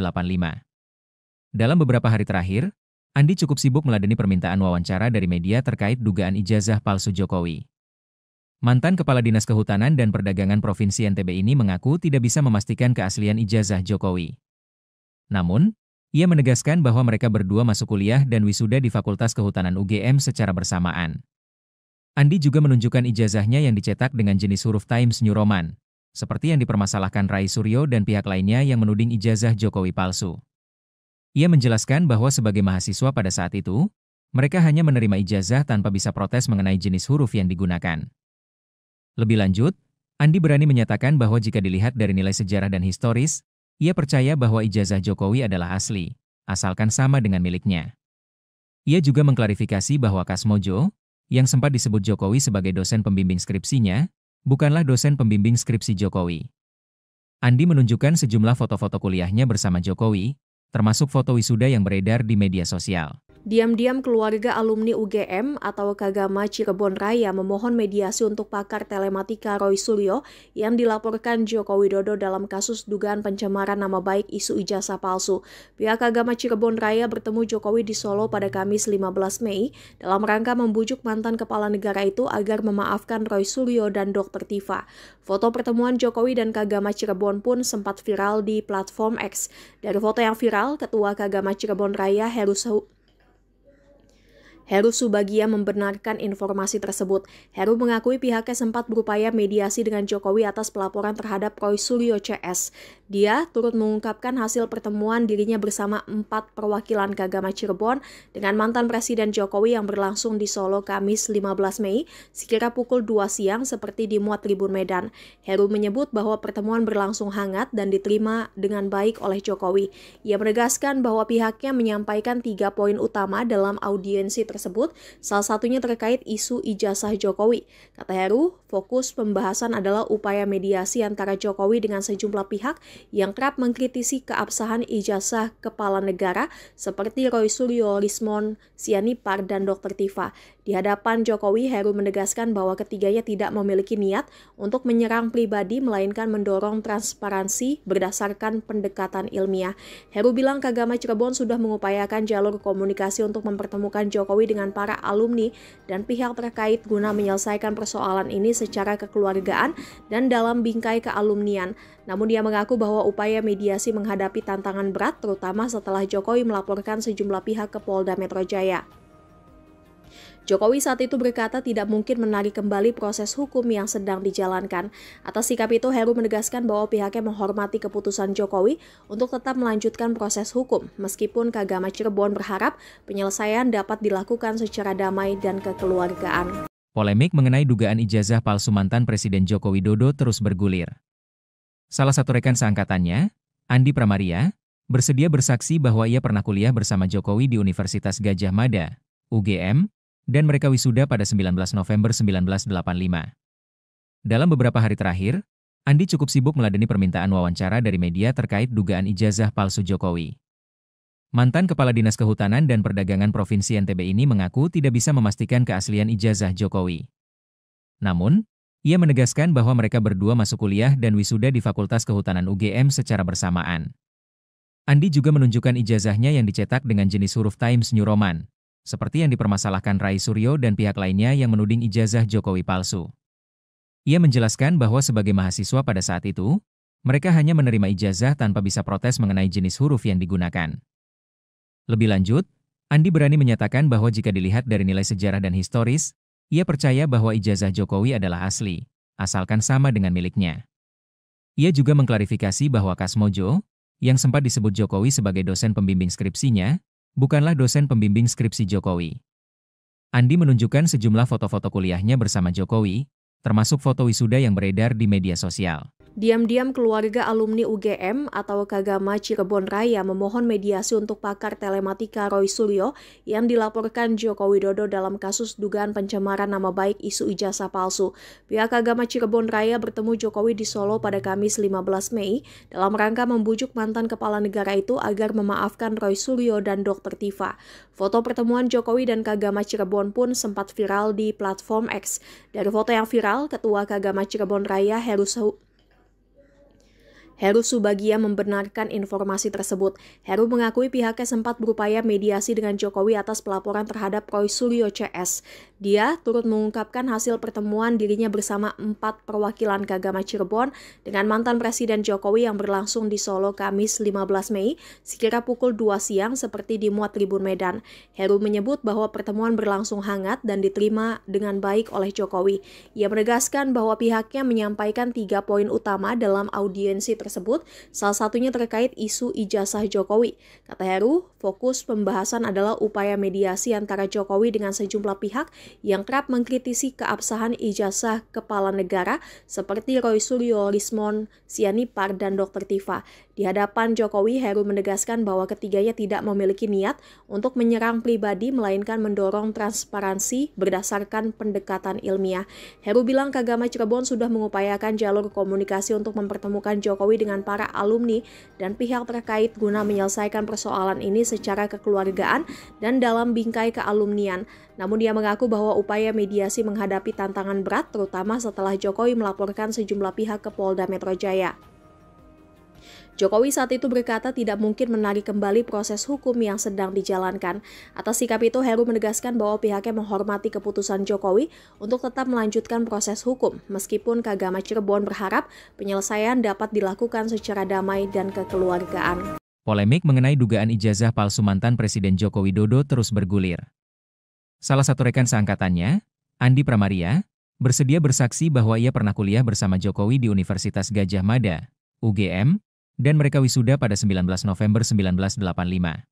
Dalam beberapa hari terakhir, Andi cukup sibuk meladeni permintaan wawancara dari media terkait dugaan ijazah palsu Jokowi. Mantan Kepala Dinas Kehutanan dan Perdagangan Provinsi NTB ini mengaku tidak bisa memastikan keaslian ijazah Jokowi. Namun, ia menegaskan bahwa mereka berdua masuk kuliah dan wisuda di Fakultas Kehutanan UGM secara bersamaan. Andi juga menunjukkan ijazahnya yang dicetak dengan jenis huruf Times New Roman, seperti yang dipermasalahkan Rai Suryo dan pihak lainnya yang menuding ijazah Jokowi palsu. Ia menjelaskan bahwa sebagai mahasiswa pada saat itu, mereka hanya menerima ijazah tanpa bisa protes mengenai jenis huruf yang digunakan. Lebih lanjut, Andi berani menyatakan bahwa jika dilihat dari nilai sejarah dan historis, ia percaya bahwa ijazah Jokowi adalah asli, asalkan sama dengan miliknya. Ia juga mengklarifikasi bahwa Kasmojo, yang sempat disebut Jokowi sebagai dosen pembimbing skripsinya, bukanlah dosen pembimbing skripsi Jokowi. Andi menunjukkan sejumlah foto-foto kuliahnya bersama Jokowi, termasuk foto wisuda yang beredar di media sosial. Diam-diam keluarga alumni UGM atau Kagama Cirebon Raya memohon mediasi untuk pakar telematika Roy Suryo yang dilaporkan Joko Widodo dalam kasus dugaan pencemaran nama baik isu ijazah palsu. Pihak Kagama Cirebon Raya bertemu Jokowi di Solo pada Kamis 15 Mei dalam rangka membujuk mantan kepala negara itu agar memaafkan Roy Suryo dan Dr. Tifa. Foto pertemuan Jokowi dan Kagama Cirebon pun sempat viral di platform X. Dari foto yang viral, Ketua Kagama Cirebon Raya Heru Subagia membenarkan informasi tersebut. Heru mengakui pihaknya sempat berupaya mediasi dengan Jokowi atas pelaporan terhadap Roy Suryo CS. Dia turut mengungkapkan hasil pertemuan dirinya bersama 4 perwakilan Kagama Cirebon dengan mantan Presiden Jokowi yang berlangsung di Solo Kamis 15 Mei sekira pukul 2 siang seperti dimuat Tribun Medan. Heru menyebut bahwa pertemuan berlangsung hangat dan diterima dengan baik oleh Jokowi. Ia menegaskan bahwa pihaknya menyampaikan 3 poin utama dalam audiensi tersebut, salah satunya terkait isu ijazah Jokowi. Kata Heru, fokus pembahasan adalah upaya mediasi antara Jokowi dengan sejumlah pihak yang kerap mengkritisi keabsahan ijazah kepala negara seperti Roy Suryo, Lismon Sianipar, dan Dr. Tifa. Di hadapan Jokowi, Heru menegaskan bahwa ketiganya tidak memiliki niat untuk menyerang pribadi melainkan mendorong transparansi berdasarkan pendekatan ilmiah. Heru bilang Kagama Cirebon sudah mengupayakan jalur komunikasi untuk mempertemukan Jokowi dengan para alumni dan pihak terkait guna menyelesaikan persoalan ini secara kekeluargaan dan dalam bingkai kealumnian. Namun dia mengaku bahwa upaya mediasi menghadapi tantangan berat terutama setelah Jokowi melaporkan sejumlah pihak ke Polda Metro Jaya. Jokowi saat itu berkata tidak mungkin menarik kembali proses hukum yang sedang dijalankan. Atas sikap itu, Heru menegaskan bahwa pihaknya menghormati keputusan Jokowi untuk tetap melanjutkan proses hukum, meskipun Kagama Cirebon berharap penyelesaian dapat dilakukan secara damai dan kekeluargaan. Polemik mengenai dugaan ijazah palsu mantan Presiden Joko Widodo terus bergulir. Salah satu rekan seangkatannya, Andi Pramaria, bersedia bersaksi bahwa ia pernah kuliah bersama Jokowi di Universitas Gadjah Mada, UGM, dan mereka wisuda pada 19 November 1985. Dalam beberapa hari terakhir, Andi cukup sibuk meladeni permintaan wawancara dari media terkait dugaan ijazah palsu Jokowi. Mantan Kepala Dinas Kehutanan dan Perdagangan Provinsi NTB ini mengaku tidak bisa memastikan keaslian ijazah Jokowi. Namun, ia menegaskan bahwa mereka berdua masuk kuliah dan wisuda di Fakultas Kehutanan UGM secara bersamaan. Andi juga menunjukkan ijazahnya yang dicetak dengan jenis huruf Times New Roman, seperti yang dipermasalahkan Rai Suryo dan pihak lainnya yang menuding ijazah Jokowi palsu. Ia menjelaskan bahwa sebagai mahasiswa pada saat itu, mereka hanya menerima ijazah tanpa bisa protes mengenai jenis huruf yang digunakan. Lebih lanjut, Andi berani menyatakan bahwa jika dilihat dari nilai sejarah dan historis, ia percaya bahwa ijazah Jokowi adalah asli, asalkan sama dengan miliknya. Ia juga mengklarifikasi bahwa Kasmojo, yang sempat disebut Jokowi sebagai dosen pembimbing skripsinya, bukanlah dosen pembimbing skripsi Jokowi. Andi menunjukkan sejumlah foto-foto kuliahnya bersama Jokowi, termasuk foto wisuda yang beredar di media sosial. Diam-diam keluarga alumni UGM atau Kagama Cirebon Raya memohon mediasi untuk pakar telematika Roy Suryo yang dilaporkan Joko Widodo dalam kasus dugaan pencemaran nama baik isu ijazah palsu. Pihak Kagama Cirebon Raya bertemu Jokowi di Solo pada Kamis 15 Mei dalam rangka membujuk mantan kepala negara itu agar memaafkan Roy Suryo dan Dr. Tifa. Foto pertemuan Jokowi dan Kagama Cirebon pun sempat viral di platform X. Dari foto yang viral, Ketua Kagama Cirebon Raya Heru Subagia membenarkan informasi tersebut. Heru mengakui pihaknya sempat berupaya mediasi dengan Jokowi atas pelaporan terhadap Roy Suryo CS. Dia turut mengungkapkan hasil pertemuan dirinya bersama 4 perwakilan Kagama Cirebon dengan mantan Presiden Jokowi yang berlangsung di Solo Kamis 15 Mei sekira pukul 2 siang seperti dimuat Tribun Medan. Heru menyebut bahwa pertemuan berlangsung hangat dan diterima dengan baik oleh Jokowi. Ia menegaskan bahwa pihaknya menyampaikan 3 poin utama dalam audiensi tersebut, salah satunya terkait isu ijazah Jokowi. Kata Heru, fokus pembahasan adalah upaya mediasi antara Jokowi dengan sejumlah pihak yang kerap mengkritisi keabsahan ijazah kepala negara seperti Roy Suryo, Rismon Sianipar, dan Dr. Tifa. Di hadapan Jokowi, Heru menegaskan bahwa ketiganya tidak memiliki niat untuk menyerang pribadi, melainkan mendorong transparansi berdasarkan pendekatan ilmiah. Heru bilang Kagama Cirebon sudah mengupayakan jalur komunikasi untuk mempertemukan Jokowi dengan para alumni dan pihak terkait guna menyelesaikan persoalan ini secara kekeluargaan dan dalam bingkai kealumnian. Namun dia mengaku bahwa upaya mediasi menghadapi tantangan berat, terutama setelah Jokowi melaporkan sejumlah pihak ke Polda Metro Jaya. Jokowi saat itu berkata tidak mungkin menarik kembali proses hukum yang sedang dijalankan. Atas sikap itu, Heru menegaskan bahwa pihaknya menghormati keputusan Jokowi untuk tetap melanjutkan proses hukum, meskipun Kagama Cirebon berharap penyelesaian dapat dilakukan secara damai dan kekeluargaan. Polemik mengenai dugaan ijazah palsu mantan Presiden Joko Widodo terus bergulir. Salah satu rekan seangkatannya, Andi Pramaria, bersedia bersaksi bahwa ia pernah kuliah bersama Jokowi di Universitas Gadjah Mada, UGM, dan mereka wisuda pada 19 November 1985.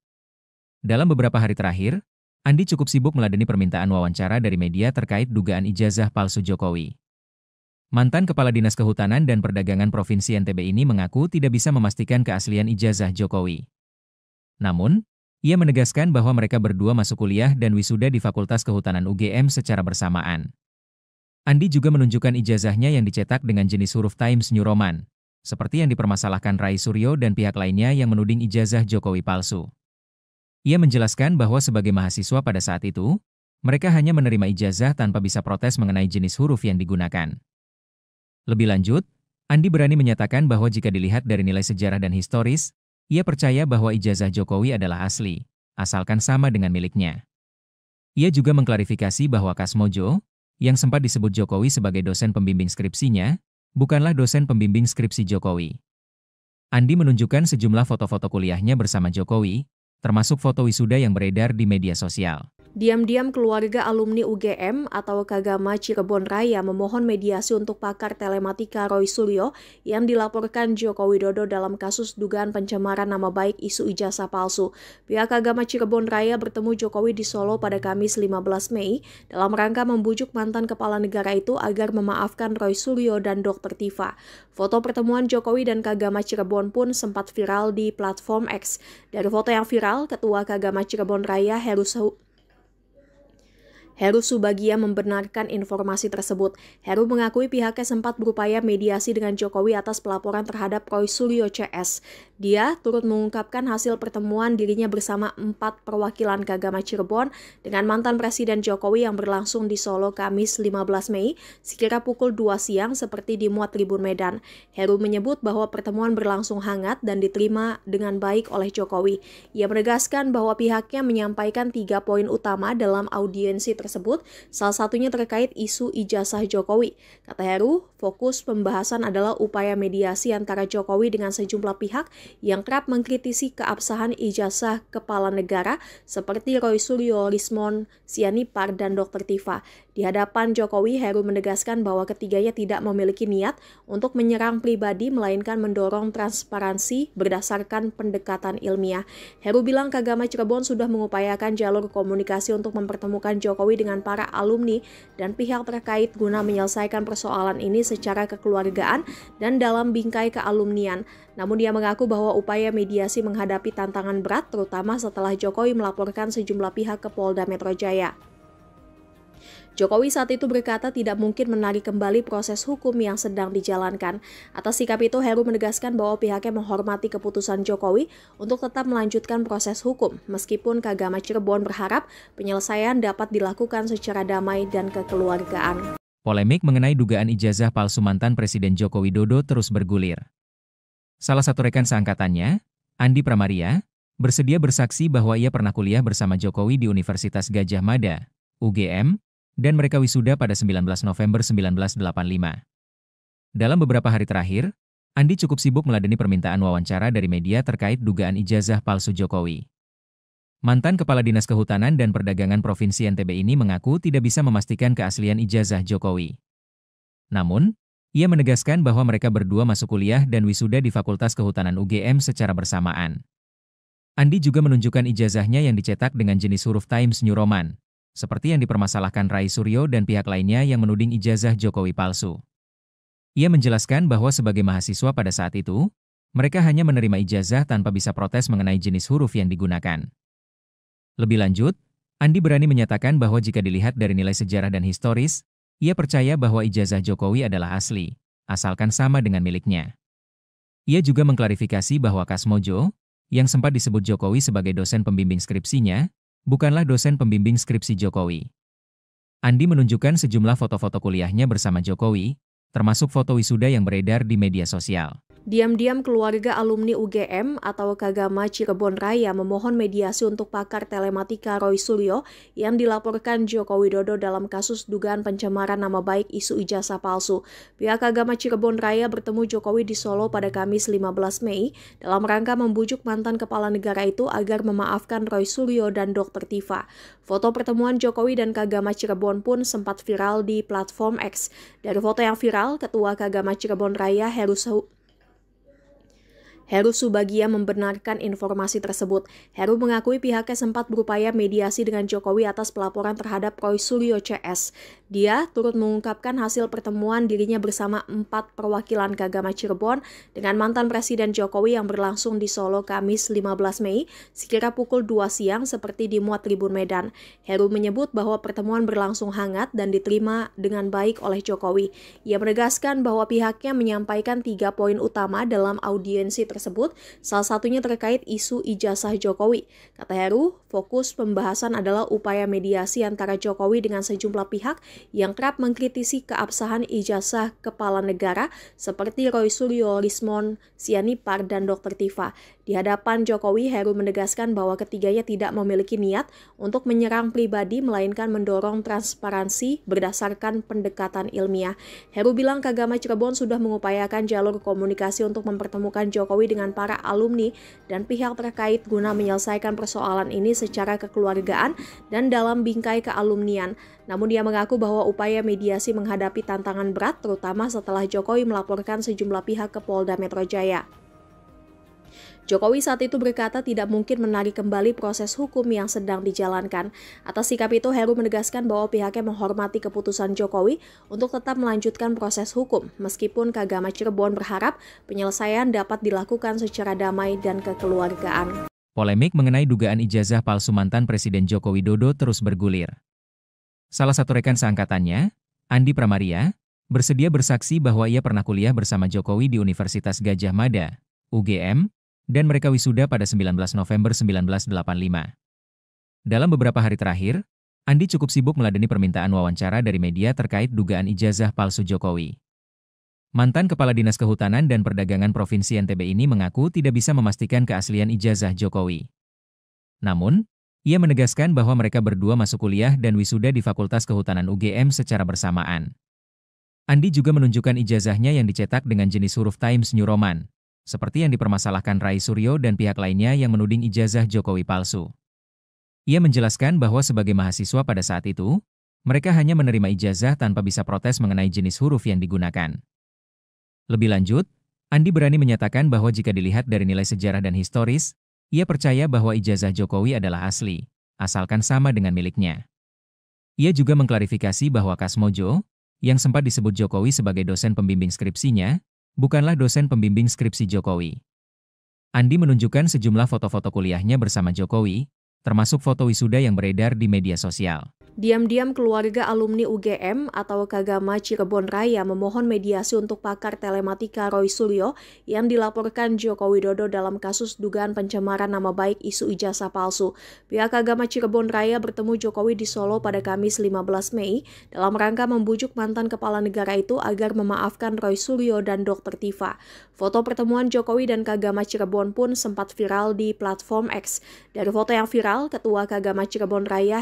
Dalam beberapa hari terakhir, Andi cukup sibuk meladeni permintaan wawancara dari media terkait dugaan ijazah palsu Jokowi. Mantan Kepala Dinas Kehutanan dan Perdagangan Provinsi NTB ini mengaku tidak bisa memastikan keaslian ijazah Jokowi. Namun, ia menegaskan bahwa mereka berdua masuk kuliah dan wisuda di Fakultas Kehutanan UGM secara bersamaan. Andi juga menunjukkan ijazahnya yang dicetak dengan jenis huruf Times New Roman, seperti yang dipermasalahkan Rai Suryo dan pihak lainnya yang menuding ijazah Jokowi palsu. Ia menjelaskan bahwa sebagai mahasiswa pada saat itu, mereka hanya menerima ijazah tanpa bisa protes mengenai jenis huruf yang digunakan. Lebih lanjut, Andi berani menyatakan bahwa jika dilihat dari nilai sejarah dan historis, ia percaya bahwa ijazah Jokowi adalah asli, asalkan sama dengan miliknya. Ia juga mengklarifikasi bahwa Kasmojo, yang sempat disebut Jokowi sebagai dosen pembimbing skripsinya, bukanlah dosen pembimbing skripsi Jokowi. Andi menunjukkan sejumlah foto-foto kuliahnya bersama Jokowi, termasuk foto wisuda yang beredar di media sosial. Diam-diam keluarga alumni UGM atau Kagama Cirebon Raya memohon mediasi untuk pakar telematika Roy Suryo yang dilaporkan Joko Widodo dalam kasus dugaan pencemaran nama baik isu ijazah palsu. Pihak Kagama Cirebon Raya bertemu Jokowi di Solo pada Kamis 15 Mei dalam rangka membujuk mantan kepala negara itu agar memaafkan Roy Suryo dan Dr. Tifa. Foto pertemuan Jokowi dan Kagama Cirebon pun sempat viral di platform X. Dari foto yang viral, Ketua Kagama Cirebon Raya Heru Subagia membenarkan informasi tersebut. Heru mengakui pihaknya sempat berupaya mediasi dengan Jokowi atas pelaporan terhadap Roy Suryo CS. Dia turut mengungkapkan hasil pertemuan dirinya bersama 4 perwakilan Kagama Cirebon dengan mantan Presiden Jokowi yang berlangsung di Solo Kamis 15 Mei sekira pukul 2 siang seperti dimuat Tribun Medan. Heru menyebut bahwa pertemuan berlangsung hangat dan diterima dengan baik oleh Jokowi. Ia menegaskan bahwa pihaknya menyampaikan 3 poin utama dalam audiensi tersebut, salah satunya terkait isu ijazah Jokowi. Kata Heru, fokus pembahasan adalah upaya mediasi antara Jokowi dengan sejumlah pihak yang kerap mengkritisi keabsahan ijazah kepala negara seperti Roy Suryo, Lismon Sianipar, dan Dr. Tifa. Di hadapan Jokowi, Heru menegaskan bahwa ketiganya tidak memiliki niat untuk menyerang pribadi, melainkan mendorong transparansi berdasarkan pendekatan ilmiah. Heru bilang Kagama Cirebon sudah mengupayakan jalur komunikasi untuk mempertemukan Jokowi dengan para alumni dan pihak terkait guna menyelesaikan persoalan ini secara kekeluargaan dan dalam bingkai kealumnian. Namun dia mengaku bahwa upaya mediasi menghadapi tantangan berat, terutama setelah Jokowi melaporkan sejumlah pihak ke Polda Metro Jaya. Jokowi saat itu berkata tidak mungkin menarik kembali proses hukum yang sedang dijalankan. Atas sikap itu, Heru menegaskan bahwa pihaknya menghormati keputusan Jokowi untuk tetap melanjutkan proses hukum, meskipun Kagama Cirebon berharap penyelesaian dapat dilakukan secara damai dan kekeluargaan. Polemik mengenai dugaan ijazah palsu mantan Presiden Joko Widodo terus bergulir. Salah satu rekan seangkatannya, Andi Pramaria, bersedia bersaksi bahwa ia pernah kuliah bersama Jokowi di Universitas Gadjah Mada, UGM, dan mereka wisuda pada 19 November 1985. Dalam beberapa hari terakhir, Andi cukup sibuk meladeni permintaan wawancara dari media terkait dugaan ijazah palsu Jokowi. Mantan Kepala Dinas Kehutanan dan Perdagangan Provinsi NTB ini mengaku tidak bisa memastikan keaslian ijazah Jokowi. Namun, ia menegaskan bahwa mereka berdua masuk kuliah dan wisuda di Fakultas Kehutanan UGM secara bersamaan. Andi juga menunjukkan ijazahnya yang dicetak dengan jenis huruf Times New Roman, seperti yang dipermasalahkan Rai Suryo dan pihak lainnya yang menuding ijazah Jokowi palsu. Ia menjelaskan bahwa sebagai mahasiswa pada saat itu, mereka hanya menerima ijazah tanpa bisa protes mengenai jenis huruf yang digunakan. Lebih lanjut, Andi berani menyatakan bahwa jika dilihat dari nilai sejarah dan historis, ia percaya bahwa ijazah Jokowi adalah asli, asalkan sama dengan miliknya. Ia juga mengklarifikasi bahwa Kasmojo, yang sempat disebut Jokowi sebagai dosen pembimbing skripsinya, bukanlah dosen pembimbing skripsi Jokowi. Andi menunjukkan sejumlah foto-foto kuliahnya bersama Jokowi, termasuk foto wisuda yang beredar di media sosial. Diam-diam keluarga alumni UGM atau Kagama Cirebon Raya memohon mediasi untuk pakar telematika Roy Suryo yang dilaporkan Joko Widodo dalam kasus dugaan pencemaran nama baik isu ijazah palsu. Pihak Kagama Cirebon Raya bertemu Jokowi di Solo pada Kamis 15 Mei dalam rangka membujuk mantan kepala negara itu agar memaafkan Roy Suryo dan Dr. Tifa. Foto pertemuan Jokowi dan Kagama Cirebon pun sempat viral di platform X. Dari foto yang viral, Ketua Kagama Cirebon Raya Heru Subagia membenarkan informasi tersebut. Heru mengakui pihaknya sempat berupaya mediasi dengan Jokowi atas pelaporan terhadap Roy Suryo CS. Dia turut mengungkapkan hasil pertemuan dirinya bersama 4 perwakilan Kagama Cirebon dengan mantan Presiden Jokowi yang berlangsung di Solo Kamis 15 Mei sekira pukul 2 siang seperti dimuat Tribun Medan. Heru menyebut bahwa pertemuan berlangsung hangat dan diterima dengan baik oleh Jokowi. Ia menegaskan bahwa pihaknya menyampaikan 3 poin utama dalam audiensi tersebut, salah satunya terkait isu ijazah Jokowi. Kata Heru, fokus pembahasan adalah upaya mediasi antara Jokowi dengan sejumlah pihak yang kerap mengkritisi keabsahan ijazah kepala negara seperti Roy Suryo, Lismon Sianipar, dan Dr. Tifa. Di hadapan Jokowi, Heru menegaskan bahwa ketiganya tidak memiliki niat untuk menyerang pribadi, melainkan mendorong transparansi berdasarkan pendekatan ilmiah. Heru bilang Kagama Cirebon sudah mengupayakan jalur komunikasi untuk mempertemukan Jokowi dengan para alumni dan pihak terkait guna menyelesaikan persoalan ini secara kekeluargaan dan dalam bingkai kealumnian. Namun dia mengaku bahwa upaya mediasi menghadapi tantangan berat, terutama setelah Jokowi melaporkan sejumlah pihak ke Polda Metro Jaya. Jokowi saat itu berkata tidak mungkin menarik kembali proses hukum yang sedang dijalankan. Atas sikap itu, Heru menegaskan bahwa pihaknya menghormati keputusan Jokowi untuk tetap melanjutkan proses hukum, meskipun Kagama Cirebon berharap penyelesaian dapat dilakukan secara damai dan kekeluargaan. Polemik mengenai dugaan ijazah palsu mantan Presiden Joko Widodo terus bergulir. Salah satu rekan seangkatannya, Andi Pramaria, bersedia bersaksi bahwa ia pernah kuliah bersama Jokowi di Universitas Gadjah Mada, UGM, dan mereka wisuda pada 19 November 1985. Dalam beberapa hari terakhir, Andi cukup sibuk meladeni permintaan wawancara dari media terkait dugaan ijazah palsu Jokowi. Mantan Kepala Dinas Kehutanan dan Perdagangan Provinsi NTB ini mengaku tidak bisa memastikan keaslian ijazah Jokowi. Namun, ia menegaskan bahwa mereka berdua masuk kuliah dan wisuda di Fakultas Kehutanan UGM secara bersamaan. Andi juga menunjukkan ijazahnya yang dicetak dengan jenis huruf Times New Roman, seperti yang dipermasalahkan Rai Suryo dan pihak lainnya yang menuding ijazah Jokowi palsu. Ia menjelaskan bahwa sebagai mahasiswa pada saat itu, mereka hanya menerima ijazah tanpa bisa protes mengenai jenis huruf yang digunakan. Lebih lanjut, Andi berani menyatakan bahwa jika dilihat dari nilai sejarah dan historis, ia percaya bahwa ijazah Jokowi adalah asli, asalkan sama dengan miliknya. Ia juga mengklarifikasi bahwa Kasmojo, yang sempat disebut Jokowi sebagai dosen pembimbing skripsinya, bukanlah dosen pembimbing skripsi Jokowi. Andi menunjukkan sejumlah foto-foto kuliahnya bersama Jokowi, termasuk foto wisuda yang beredar di media sosial. Diam-diam keluarga alumni UGM atau Kagama Cirebon Raya memohon mediasi untuk pakar telematika Roy Suryo yang dilaporkan Joko Widodo dalam kasus dugaan pencemaran nama baik isu ijazah palsu. Pihak Kagama Cirebon Raya bertemu Jokowi di Solo pada Kamis 15 Mei dalam rangka membujuk mantan kepala negara itu agar memaafkan Roy Suryo dan Dr. Tifa. Foto pertemuan Jokowi dan Kagama Cirebon pun sempat viral di platform X. Dari foto yang viral, Ketua Kagama Cirebon Raya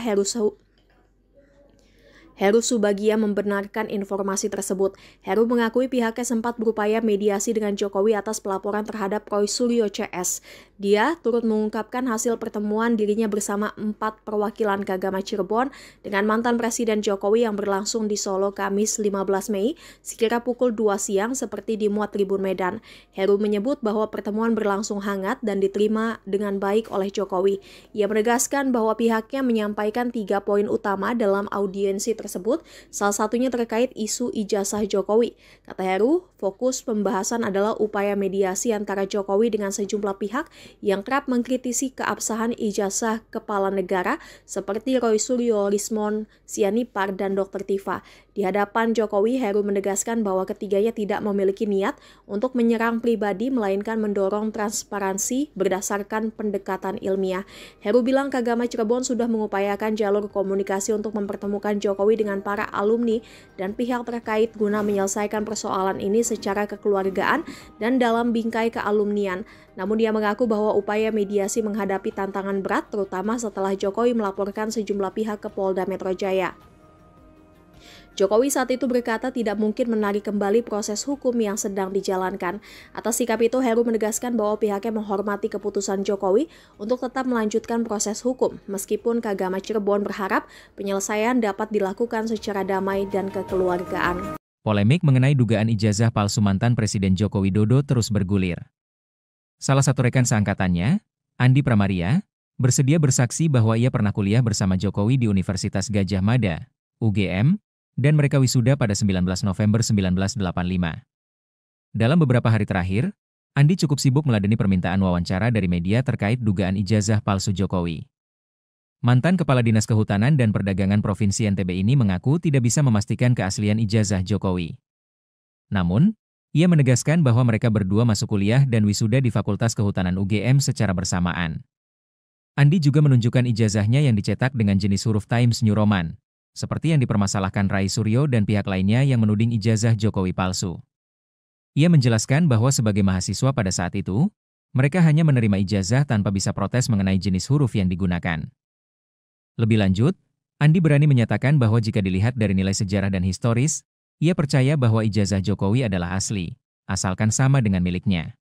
Heru Subagia membenarkan informasi tersebut. Heru mengakui pihaknya sempat berupaya mediasi dengan Jokowi atas pelaporan terhadap Roy Suryo CS. Dia turut mengungkapkan hasil pertemuan dirinya bersama 4 perwakilan Kagama Cirebon dengan mantan Presiden Jokowi yang berlangsung di Solo Kamis 15 Mei sekira pukul 2 siang seperti dimuat Tribun Medan. Heru menyebut bahwa pertemuan berlangsung hangat dan diterima dengan baik oleh Jokowi. Ia menegaskan bahwa pihaknya menyampaikan 3 poin utama dalam audiensi tersebut, salah satunya terkait isu ijazah Jokowi. Kata Heru, fokus pembahasan adalah upaya mediasi antara Jokowi dengan sejumlah pihak yang kerap mengkritisi keabsahan ijazah kepala negara seperti Roy Suryo, Rismon Sianipar, dan Dr. Tifa. Di hadapan Jokowi, Heru menegaskan bahwa ketiganya tidak memiliki niat untuk menyerang pribadi, melainkan mendorong transparansi berdasarkan pendekatan ilmiah. Heru bilang Kagama Cirebon sudah mengupayakan jalur komunikasi untuk mempertemukan Jokowi dengan para alumni dan pihak terkait guna menyelesaikan persoalan ini secara kekeluargaan dan dalam bingkai kealumnian. Namun dia mengaku bahwa upaya mediasi menghadapi tantangan berat, terutama setelah Jokowi melaporkan sejumlah pihak ke Polda Metro Jaya. Jokowi saat itu berkata tidak mungkin menarik kembali proses hukum yang sedang dijalankan. Atas sikap itu, Heru menegaskan bahwa pihaknya menghormati keputusan Jokowi untuk tetap melanjutkan proses hukum, meskipun Kagama Cirebon berharap penyelesaian dapat dilakukan secara damai dan kekeluargaan. Polemik mengenai dugaan ijazah palsu mantan Presiden Joko Widodo terus bergulir. Salah satu rekan seangkatannya, Andi Pramaria, bersedia bersaksi bahwa ia pernah kuliah bersama Jokowi di Universitas Gadjah Mada, UGM, dan mereka wisuda pada 19 November 1985. Dalam beberapa hari terakhir, Andi cukup sibuk meladeni permintaan wawancara dari media terkait dugaan ijazah palsu Jokowi. Mantan Kepala Dinas Kehutanan dan Perdagangan Provinsi NTB ini mengaku tidak bisa memastikan keaslian ijazah Jokowi. Namun, ia menegaskan bahwa mereka berdua masuk kuliah dan wisuda di Fakultas Kehutanan UGM secara bersamaan. Andi juga menunjukkan ijazahnya yang dicetak dengan jenis huruf Times New Roman, seperti yang dipermasalahkan Rai Suryo dan pihak lainnya yang menuding ijazah Jokowi palsu. Ia menjelaskan bahwa sebagai mahasiswa pada saat itu, mereka hanya menerima ijazah tanpa bisa protes mengenai jenis huruf yang digunakan. Lebih lanjut, Andi berani menyatakan bahwa jika dilihat dari nilai sejarah dan historis, ia percaya bahwa ijazah Jokowi adalah asli, asalkan sama dengan miliknya.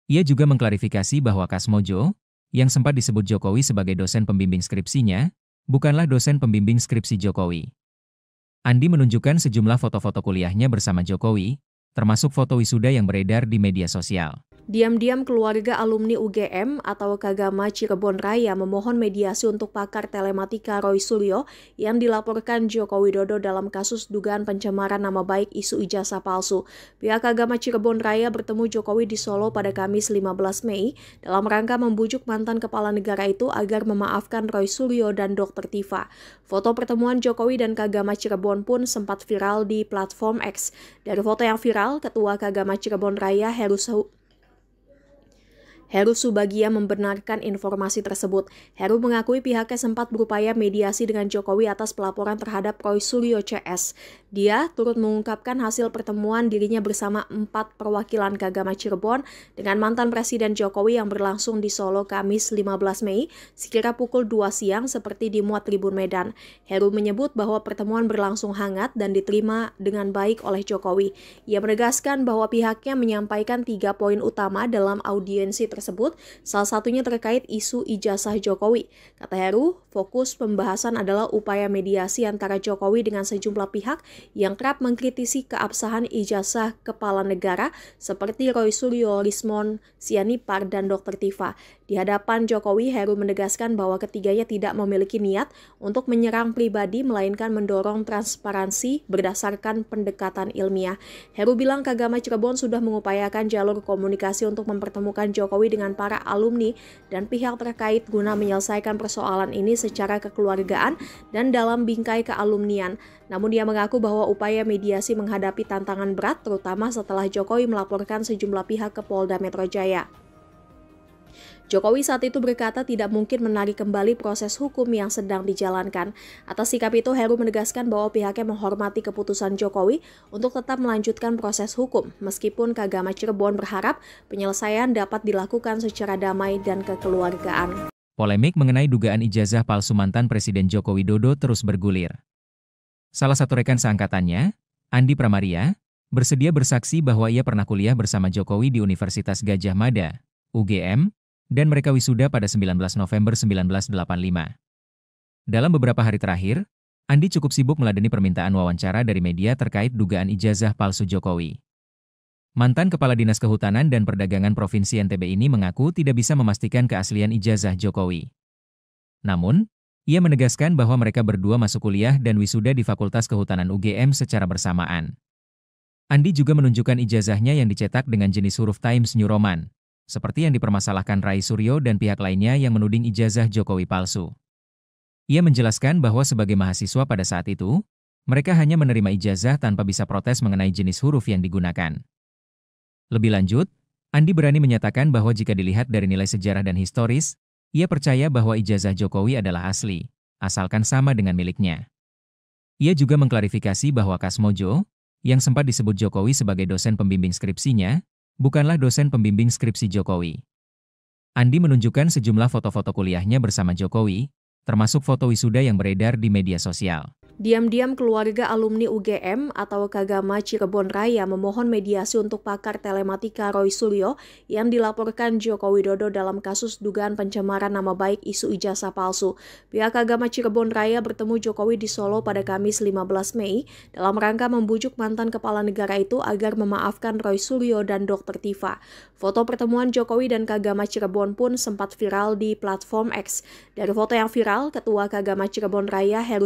Ia juga mengklarifikasi bahwa Kasmojo, yang sempat disebut Jokowi sebagai dosen pembimbing skripsinya, bukanlah dosen pembimbing skripsi Jokowi. Andi menunjukkan sejumlah foto-foto kuliahnya bersama Jokowi, termasuk foto wisuda yang beredar di media sosial. Diam-diam keluarga alumni UGM atau Kagama Cirebon Raya memohon mediasi untuk pakar telematika Roy Suryo yang dilaporkan Joko Widodo dalam kasus dugaan pencemaran nama baik isu ijazah palsu. Pihak Kagama Cirebon Raya bertemu Jokowi di Solo pada Kamis 15 Mei dalam rangka membujuk mantan kepala negara itu agar memaafkan Roy Suryo dan Dr. Tifa. Foto pertemuan Jokowi dan Kagama Cirebon pun sempat viral di platform X. Dari foto yang viral, Ketua Kagama Cirebon Raya Heru Subagia membenarkan informasi tersebut. Heru mengakui pihaknya sempat berupaya mediasi dengan Jokowi atas pelaporan terhadap Roy Suryo CS. Dia turut mengungkapkan hasil pertemuan dirinya bersama 4 perwakilan Kagama Cirebon dengan mantan Presiden Jokowi yang berlangsung di Solo Kamis 15 Mei sekira pukul 2 siang seperti dimuat Tribun Medan. Heru menyebut bahwa pertemuan berlangsung hangat dan diterima dengan baik oleh Jokowi. Ia menegaskan bahwa pihaknya menyampaikan 3 poin utama dalam audiensi tersebut, salah satunya terkait isu ijazah Jokowi. Kata Heru, fokus pembahasan adalah upaya mediasi antara Jokowi dengan sejumlah pihak yang kerap mengkritisi keabsahan ijazah kepala negara seperti Roy Suryo, Rismon Sianipar, dan Dr. Tifa. Di hadapan Jokowi, Heru menegaskan bahwa ketiganya tidak memiliki niat untuk menyerang pribadi, melainkan mendorong transparansi berdasarkan pendekatan ilmiah. Heru bilang Kagama Cirebon sudah mengupayakan jalur komunikasi untuk mempertemukan Jokowi dengan para alumni dan pihak terkait guna menyelesaikan persoalan ini secara kekeluargaan dan dalam bingkai kealumnian. Namun dia mengaku bahwa upaya mediasi menghadapi tantangan berat, terutama setelah Jokowi melaporkan sejumlah pihak ke Polda Metro Jaya. Jokowi saat itu berkata tidak mungkin menarik kembali proses hukum yang sedang dijalankan. Atas sikap itu, Heru menegaskan bahwa pihaknya menghormati keputusan Jokowi untuk tetap melanjutkan proses hukum, meskipun Kagama Cirebon berharap penyelesaian dapat dilakukan secara damai dan kekeluargaan. Polemik mengenai dugaan ijazah palsu mantan Presiden Joko Widodo terus bergulir. Salah satu rekan seangkatannya, Andi Pramaria, bersedia bersaksi bahwa ia pernah kuliah bersama Jokowi di Universitas Gadjah Mada, UGM, dan mereka wisuda pada 19 November 1985. Dalam beberapa hari terakhir, Andi cukup sibuk meladeni permintaan wawancara dari media terkait dugaan ijazah palsu Jokowi. Mantan Kepala Dinas Kehutanan dan Perdagangan Provinsi NTB ini mengaku tidak bisa memastikan keaslian ijazah Jokowi. Namun, ia menegaskan bahwa mereka berdua masuk kuliah dan wisuda di Fakultas Kehutanan UGM secara bersamaan. Andi juga menunjukkan ijazahnya yang dicetak dengan jenis huruf Times New Roman, seperti yang dipermasalahkan Roy Suryo dan pihak lainnya yang menuding ijazah Jokowi palsu. Ia menjelaskan bahwa sebagai mahasiswa pada saat itu, mereka hanya menerima ijazah tanpa bisa protes mengenai jenis huruf yang digunakan. Lebih lanjut, Andi berani menyatakan bahwa jika dilihat dari nilai sejarah dan historis, ia percaya bahwa ijazah Jokowi adalah asli, asalkan sama dengan miliknya. Ia juga mengklarifikasi bahwa Kasmojo, yang sempat disebut Jokowi sebagai dosen pembimbing skripsinya, bukanlah dosen pembimbing skripsi Jokowi. Andi menunjukkan sejumlah foto-foto kuliahnya bersama Jokowi, termasuk foto wisuda yang beredar di media sosial. Diam-diam keluarga alumni UGM atau Kagama Cirebon Raya memohon mediasi untuk pakar telematika Roy Suryo yang dilaporkan Joko Widodo dalam kasus dugaan pencemaran nama baik isu ijazah palsu. Pihak Kagama Cirebon Raya bertemu Jokowi di Solo pada Kamis 15 Mei dalam rangka membujuk mantan kepala negara itu agar memaafkan Roy Suryo dan Dr. Tifa. Foto pertemuan Jokowi dan Kagama Cirebon pun sempat viral di platform X. Dari foto yang viral, Ketua Kagama Cirebon Raya Heru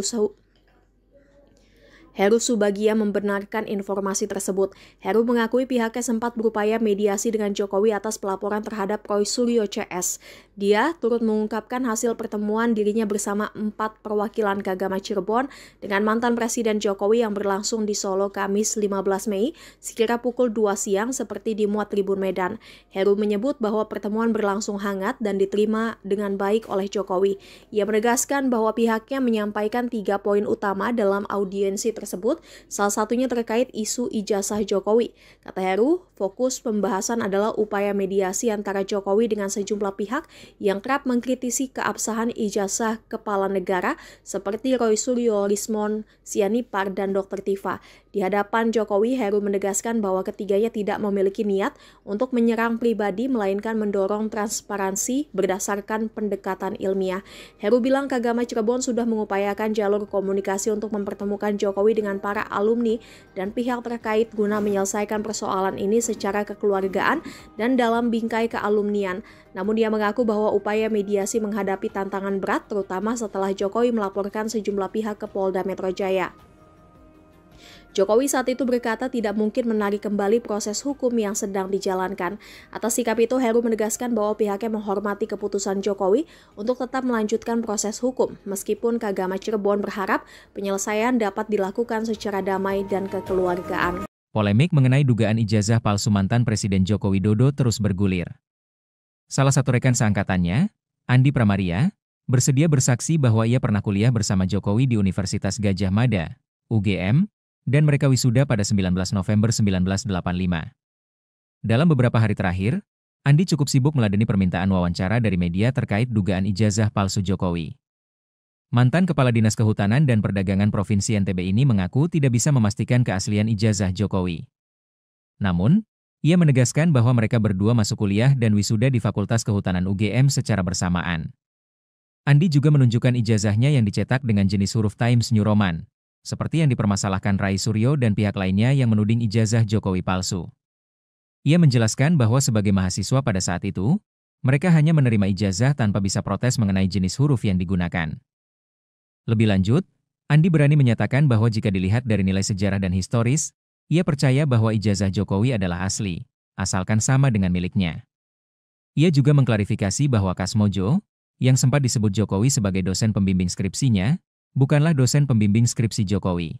Subagia membenarkan informasi tersebut. Heru mengakui pihaknya sempat berupaya mediasi dengan Jokowi atas pelaporan terhadap Roy Suryo CS. Dia turut mengungkapkan hasil pertemuan dirinya bersama 4 perwakilan Kagama Cirebon dengan mantan Presiden Jokowi yang berlangsung di Solo Kamis 15 Mei sekira pukul 2 siang seperti dimuat Tribun Medan. Heru menyebut bahwa pertemuan berlangsung hangat dan diterima dengan baik oleh Jokowi. Ia menegaskan bahwa pihaknya menyampaikan 3 poin utama dalam audiensi tersebut, salah satunya terkait isu ijazah Jokowi. Kata Heru, fokus pembahasan adalah upaya mediasi antara Jokowi dengan sejumlah pihak yang kerap mengkritisi keabsahan ijazah kepala negara seperti Roy Suryo, Rismon Sianipar, dan Dr. Tifa. Di hadapan Jokowi, Heru menegaskan bahwa ketiganya tidak memiliki niat untuk menyerang pribadi, melainkan mendorong transparansi berdasarkan pendekatan ilmiah. Heru bilang Kagama Cirebon sudah mengupayakan jalur komunikasi untuk mempertemukan Jokowi Jokowi dengan para alumni dan pihak terkait guna menyelesaikan persoalan ini secara kekeluargaan dan dalam bingkai kealumnian. Namun dia mengaku bahwa upaya mediasi menghadapi tantangan berat terutama setelah Jokowi melaporkan sejumlah pihak ke Polda Metro Jaya. Jokowi saat itu berkata tidak mungkin menarik kembali proses hukum yang sedang dijalankan. Atas sikap itu, Heru menegaskan bahwa pihaknya menghormati keputusan Jokowi untuk tetap melanjutkan proses hukum, meskipun Kagama Cirebon berharap penyelesaian dapat dilakukan secara damai dan kekeluargaan. Polemik mengenai dugaan ijazah palsu mantan Presiden Joko Widodo terus bergulir. Salah satu rekan seangkatannya, Andi Pramaria, bersedia bersaksi bahwa ia pernah kuliah bersama Jokowi di Universitas Gadjah Mada, UGM, dan mereka wisuda pada 19 November 1985. Dalam beberapa hari terakhir, Andi cukup sibuk meladeni permintaan wawancara dari media terkait dugaan ijazah palsu Jokowi. Mantan Kepala Dinas Kehutanan dan Perdagangan Provinsi NTB ini mengaku tidak bisa memastikan keaslian ijazah Jokowi. Namun, ia menegaskan bahwa mereka berdua masuk kuliah dan wisuda di Fakultas Kehutanan UGM secara bersamaan. Andi juga menunjukkan ijazahnya yang dicetak dengan jenis huruf Times New Roman, seperti yang dipermasalahkan Rai Suryo dan pihak lainnya yang menuding ijazah Jokowi palsu. Ia menjelaskan bahwa sebagai mahasiswa pada saat itu, mereka hanya menerima ijazah tanpa bisa protes mengenai jenis huruf yang digunakan. Lebih lanjut, Andi berani menyatakan bahwa jika dilihat dari nilai sejarah dan historis, ia percaya bahwa ijazah Jokowi adalah asli, asalkan sama dengan miliknya. Ia juga mengklarifikasi bahwa Kasmojo, yang sempat disebut Jokowi sebagai dosen pembimbing skripsinya, bukanlah dosen pembimbing skripsi Jokowi.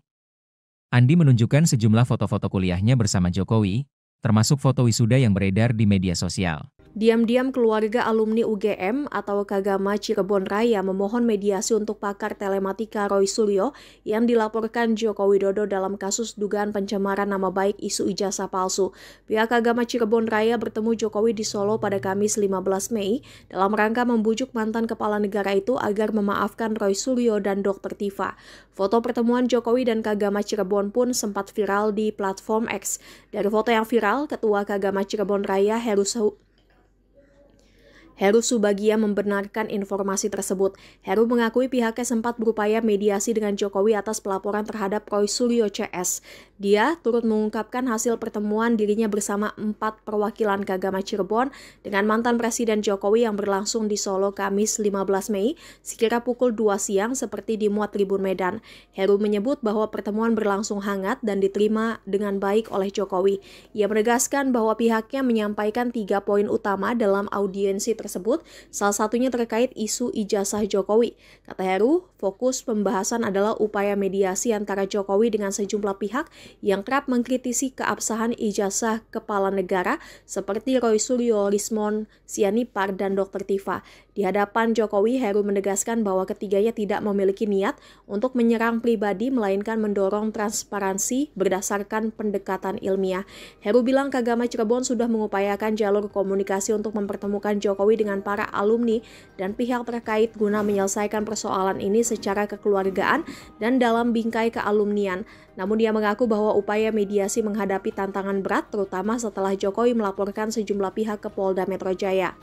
Andi menunjukkan sejumlah foto-foto kuliahnya bersama Jokowi, termasuk foto wisuda yang beredar di media sosial. Diam-diam keluarga alumni UGM atau Kagama Cirebon Raya memohon mediasi untuk pakar telematika Roy Suryo yang dilaporkan Joko Widodo dalam kasus dugaan pencemaran nama baik isu ijazah palsu. Pihak Kagama Cirebon Raya bertemu Jokowi di Solo pada Kamis 15 Mei dalam rangka membujuk mantan kepala negara itu agar memaafkan Roy Suryo dan Dr. Tifa. Foto pertemuan Jokowi dan Kagama Cirebon pun sempat viral di platform X. Dari foto yang viral, Ketua Kagama Cirebon Raya Heru Subagia membenarkan informasi tersebut. Heru mengakui pihaknya sempat berupaya mediasi dengan Jokowi atas pelaporan terhadap Roy Suryo CS. Dia turut mengungkapkan hasil pertemuan dirinya bersama 4 perwakilan Kagama Cirebon dengan mantan Presiden Jokowi yang berlangsung di Solo Kamis 15 Mei sekira pukul 2 siang seperti dimuat Tribun Medan. Heru menyebut bahwa pertemuan berlangsung hangat dan diterima dengan baik oleh Jokowi. Ia menegaskan bahwa pihaknya menyampaikan 3 poin utama dalam audiensi tersebut, salah satunya terkait isu ijazah Jokowi. Kata Heru, fokus pembahasan adalah upaya mediasi antara Jokowi dengan sejumlah pihak yang kerap mengkritisi keabsahan ijazah kepala negara seperti Roy Suryo, Lismon Sianipar, dan Dr. Tifa. Di hadapan Jokowi, Heru menegaskan bahwa ketiganya tidak memiliki niat untuk menyerang pribadi, melainkan mendorong transparansi berdasarkan pendekatan ilmiah. Heru bilang Kagama Cirebon sudah mengupayakan jalur komunikasi untuk mempertemukan Jokowi dengan para alumni dan pihak terkait guna menyelesaikan persoalan ini secara kekeluargaan dan dalam bingkai kealumnian. Namun dia mengaku bahwa upaya mediasi menghadapi tantangan berat terutama setelah Jokowi melaporkan sejumlah pihak ke Polda Metro Jaya.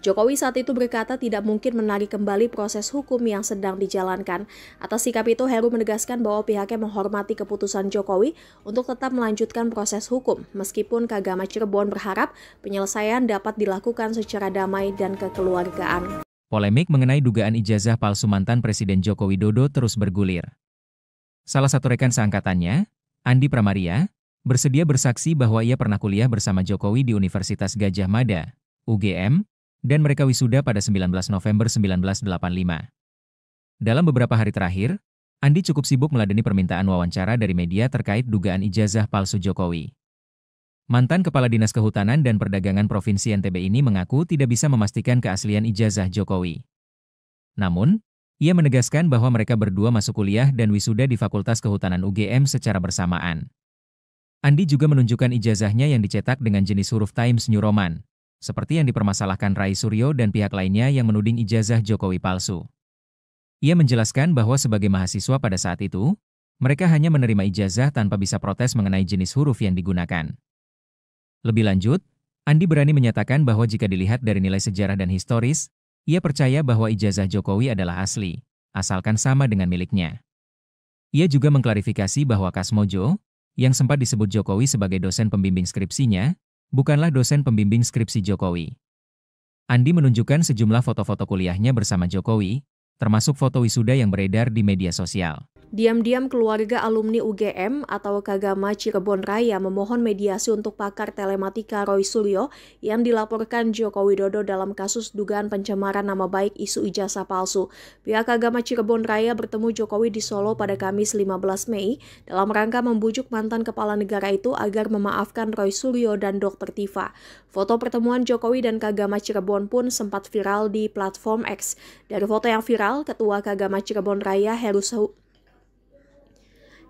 Jokowi saat itu berkata tidak mungkin menarik kembali proses hukum yang sedang dijalankan. Atas sikap itu, Heru menegaskan bahwa pihaknya menghormati keputusan Jokowi untuk tetap melanjutkan proses hukum, meskipun Kagama Cirebon berharap penyelesaian dapat dilakukan secara damai dan kekeluargaan. Polemik mengenai dugaan ijazah palsu mantan Presiden Joko Widodo terus bergulir. Salah satu rekan seangkatannya, Andi Pramaria, bersedia bersaksi bahwa ia pernah kuliah bersama Jokowi di Universitas Gadjah Mada, UGM, dan mereka wisuda pada 19 November 1985. Dalam beberapa hari terakhir, Andi cukup sibuk meladeni permintaan wawancara dari media terkait dugaan ijazah palsu Jokowi. Mantan Kepala Dinas Kehutanan dan Perdagangan Provinsi NTB ini mengaku tidak bisa memastikan keaslian ijazah Jokowi. Namun, ia menegaskan bahwa mereka berdua masuk kuliah dan wisuda di Fakultas Kehutanan UGM secara bersamaan. Andi juga menunjukkan ijazahnya yang dicetak dengan jenis huruf Times New Roman, seperti yang dipermasalahkan Rai Suryo dan pihak lainnya yang menuding ijazah Jokowi palsu. Ia menjelaskan bahwa sebagai mahasiswa pada saat itu, mereka hanya menerima ijazah tanpa bisa protes mengenai jenis huruf yang digunakan. Lebih lanjut, Andi berani menyatakan bahwa jika dilihat dari nilai sejarah dan historis, ia percaya bahwa ijazah Jokowi adalah asli, asalkan sama dengan miliknya. Ia juga mengklarifikasi bahwa Kasmojo, yang sempat disebut Jokowi sebagai dosen pembimbing skripsinya, bukanlah dosen pembimbing skripsi Jokowi. Andi menunjukkan sejumlah foto-foto kuliahnya bersama Jokowi, termasuk foto wisuda yang beredar di media sosial. Diam-diam keluarga alumni UGM atau Kagama Cirebon Raya memohon mediasi untuk pakar telematika Roy Suryo yang dilaporkan Joko Widodo dalam kasus dugaan pencemaran nama baik isu ijazah palsu. Pihak Kagama Cirebon Raya bertemu Jokowi di Solo pada Kamis 15 Mei dalam rangka membujuk mantan kepala negara itu agar memaafkan Roy Suryo dan Dr. Tifa. Foto pertemuan Jokowi dan Kagama Cirebon pun sempat viral di platform X. Dari foto yang viral, Ketua Kagama Cirebon Raya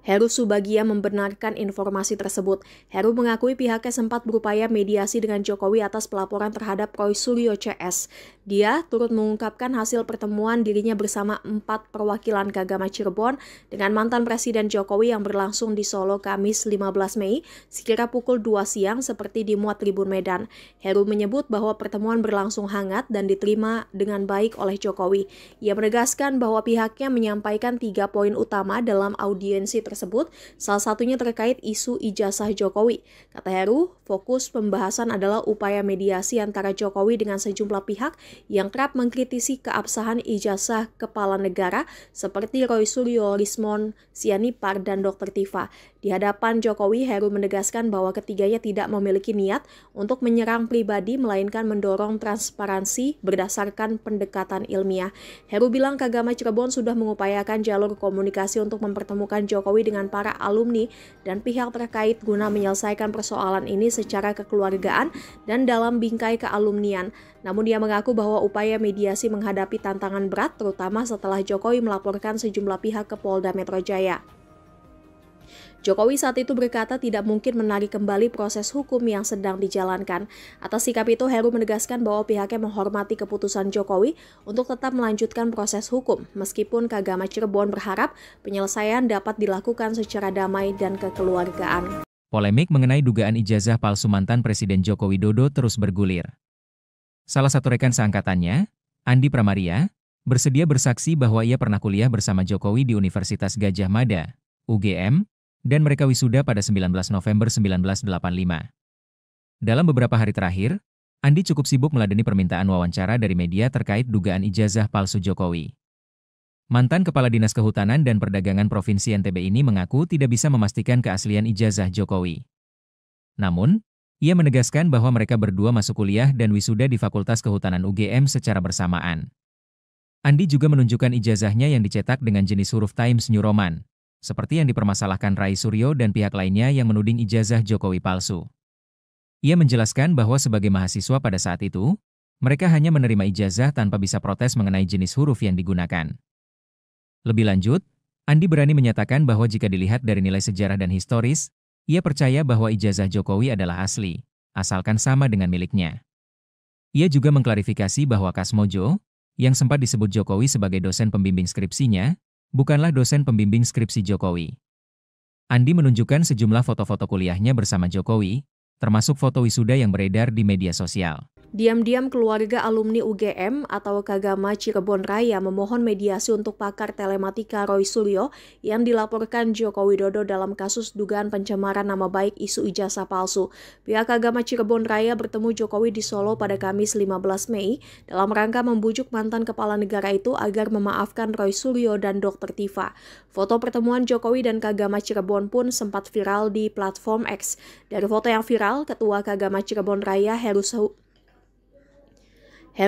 Heru Subagia membenarkan informasi tersebut. Heru mengakui pihaknya sempat berupaya mediasi dengan Jokowi atas pelaporan terhadap Roy Suryo CS. Dia turut mengungkapkan hasil pertemuan dirinya bersama 4 perwakilan Kagama Cirebon dengan mantan Presiden Jokowi yang berlangsung di Solo Kamis 15 Mei sekira pukul 2 siang seperti dimuat Tribun Medan. Heru menyebut bahwa pertemuan berlangsung hangat dan diterima dengan baik oleh Jokowi. Ia menegaskan bahwa pihaknya menyampaikan 3 poin utama dalam audiensi tersebut, salah satunya terkait isu ijazah Jokowi. Kata Heru, fokus pembahasan adalah upaya mediasi antara Jokowi dengan sejumlah pihak yang kerap mengkritisi keabsahan ijazah kepala negara seperti Roy Suryo, Rismon Sianipar, dan Dr. Tifa. Di hadapan Jokowi, Heru menegaskan bahwa ketiganya tidak memiliki niat untuk menyerang pribadi, melainkan mendorong transparansi berdasarkan pendekatan ilmiah. Heru bilang Kagama Cirebon sudah mengupayakan jalur komunikasi untuk mempertemukan Jokowi dengan para alumni dan pihak terkait guna menyelesaikan persoalan ini secara kekeluargaan dan dalam bingkai kealumnian. Namun dia mengaku bahwa upaya mediasi menghadapi tantangan berat, terutama setelah Jokowi melaporkan sejumlah pihak ke Polda Metro Jaya. Jokowi saat itu berkata tidak mungkin menarik kembali proses hukum yang sedang dijalankan. Atas sikap itu, Heru menegaskan bahwa pihaknya menghormati keputusan Jokowi untuk tetap melanjutkan proses hukum, meskipun Kagama Cirebon berharap penyelesaian dapat dilakukan secara damai dan kekeluargaan. Polemik mengenai dugaan ijazah palsu mantan Presiden Joko Widodo terus bergulir. Salah satu rekan seangkatannya, Andi Pramaria, bersedia bersaksi bahwa ia pernah kuliah bersama Jokowi di Universitas Gadjah Mada, UGM, dan mereka wisuda pada 19 November 1985. Dalam beberapa hari terakhir, Andi cukup sibuk meladeni permintaan wawancara dari media terkait dugaan ijazah palsu Jokowi. Mantan Kepala Dinas Kehutanan dan Perdagangan Provinsi NTB ini mengaku tidak bisa memastikan keaslian ijazah Jokowi. Namun, ia menegaskan bahwa mereka berdua masuk kuliah dan wisuda di Fakultas Kehutanan UGM secara bersamaan. Andi juga menunjukkan ijazahnya yang dicetak dengan jenis huruf Times New Roman, seperti yang dipermasalahkan Roy Suryo dan pihak lainnya yang menuding ijazah Jokowi palsu. Ia menjelaskan bahwa sebagai mahasiswa pada saat itu, mereka hanya menerima ijazah tanpa bisa protes mengenai jenis huruf yang digunakan. Lebih lanjut, Andi berani menyatakan bahwa jika dilihat dari nilai sejarah dan historis, ia percaya bahwa ijazah Jokowi adalah asli, asalkan sama dengan miliknya. Ia juga mengklarifikasi bahwa Kasmojo, yang sempat disebut Jokowi sebagai dosen pembimbing skripsinya, bukanlah dosen pembimbing skripsi Jokowi. Andi menunjukkan sejumlah foto-foto kuliahnya bersama Jokowi, termasuk foto wisuda yang beredar di media sosial. Diam-diam keluarga alumni UGM atau Kagama Cirebon Raya memohon mediasi untuk pakar telematika Roy Suryo yang dilaporkan Joko Widodo dalam kasus dugaan pencemaran nama baik isu ijazah palsu. Pihak Kagama Cirebon Raya bertemu Jokowi di Solo pada Kamis 15 Mei dalam rangka membujuk mantan kepala negara itu agar memaafkan Roy Suryo dan Dr. Tifa. Foto pertemuan Jokowi dan Kagama Cirebon pun sempat viral di platform X. Dari foto yang viral, Ketua Kagama Cirebon Raya Heru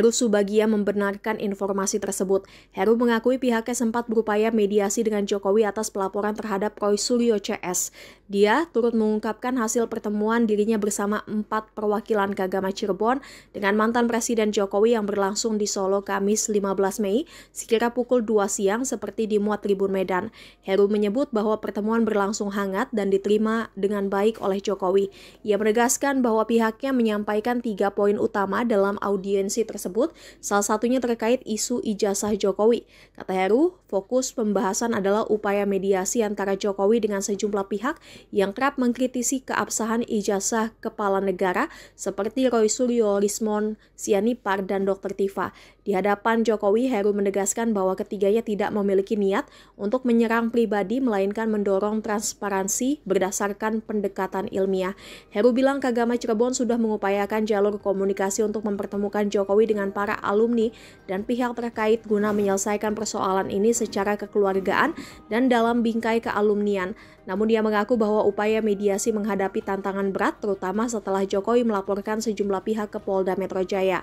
Subagia membenarkan informasi tersebut. Heru mengakui pihaknya sempat berupaya mediasi dengan Jokowi atas pelaporan terhadap Roy Suryo CS. Dia turut mengungkapkan hasil pertemuan dirinya bersama 4 perwakilan Kagama Cirebon dengan mantan Presiden Jokowi yang berlangsung di Solo Kamis 15 Mei sekira pukul 2 siang seperti dimuat Tribun Medan. Heru menyebut bahwa pertemuan berlangsung hangat dan diterima dengan baik oleh Jokowi. Ia menegaskan bahwa pihaknya menyampaikan 3 poin utama dalam audiensi tersebut, salah satunya terkait isu ijazah Jokowi. Kata Heru, fokus pembahasan adalah upaya mediasi antara Jokowi dengan sejumlah pihak yang kerap mengkritisi keabsahan ijazah kepala negara seperti Roy Suryo, Rismon Sianipar, dan Dr. Tifa. Di hadapan Jokowi, Heru menegaskan bahwa ketiganya tidak memiliki niat untuk menyerang pribadi, melainkan mendorong transparansi berdasarkan pendekatan ilmiah. Heru bilang Kagama Cirebon sudah mengupayakan jalur komunikasi untuk mempertemukan Jokowi dengan para alumni dan pihak terkait guna menyelesaikan persoalan ini secara kekeluargaan dan dalam bingkai kealumnian. Namun dia mengaku bahwa upaya mediasi menghadapi tantangan berat, terutama setelah Jokowi melaporkan sejumlah pihak ke Polda Metro Jaya.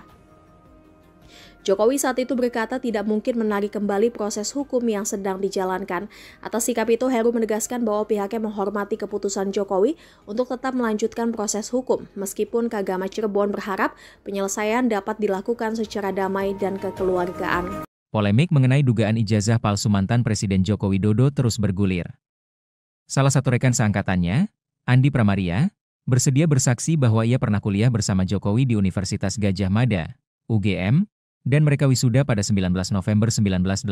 Jokowi saat itu berkata tidak mungkin menarik kembali proses hukum yang sedang dijalankan. Atas sikap itu, Heru menegaskan bahwa pihaknya menghormati keputusan Jokowi untuk tetap melanjutkan proses hukum, meskipun Kagama Cirebon berharap penyelesaian dapat dilakukan secara damai dan kekeluargaan. Polemik mengenai dugaan ijazah palsu mantan Presiden Joko Widodo terus bergulir. Salah satu rekan seangkatannya, Andi Pramaria, bersedia bersaksi bahwa ia pernah kuliah bersama Jokowi di Universitas Gadjah Mada, UGM, dan mereka wisuda pada 19 November 1985.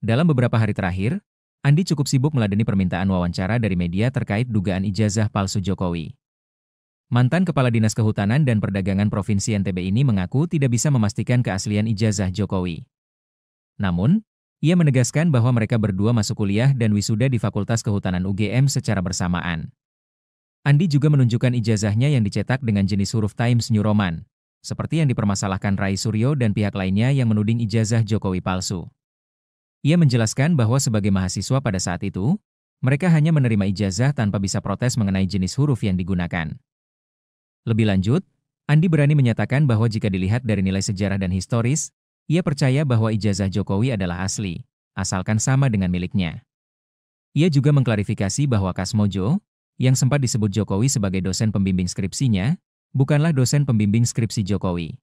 Dalam beberapa hari terakhir, Andi cukup sibuk meladeni permintaan wawancara dari media terkait dugaan ijazah palsu Jokowi. Mantan Kepala Dinas Kehutanan dan Perdagangan Provinsi NTB ini mengaku tidak bisa memastikan keaslian ijazah Jokowi. Namun, ia menegaskan bahwa mereka berdua masuk kuliah dan wisuda di Fakultas Kehutanan UGM secara bersamaan. Andi juga menunjukkan ijazahnya yang dicetak dengan jenis huruf Times New Roman, seperti yang dipermasalahkan Rai Suryo dan pihak lainnya yang menuding ijazah Jokowi palsu. Ia menjelaskan bahwa sebagai mahasiswa pada saat itu, mereka hanya menerima ijazah tanpa bisa protes mengenai jenis huruf yang digunakan. Lebih lanjut, Andi berani menyatakan bahwa jika dilihat dari nilai sejarah dan historis, ia percaya bahwa ijazah Jokowi adalah asli, asalkan sama dengan miliknya. Ia juga mengklarifikasi bahwa Kasmojo, yang sempat disebut Jokowi sebagai dosen pembimbing skripsinya, bukanlah dosen pembimbing skripsi Jokowi.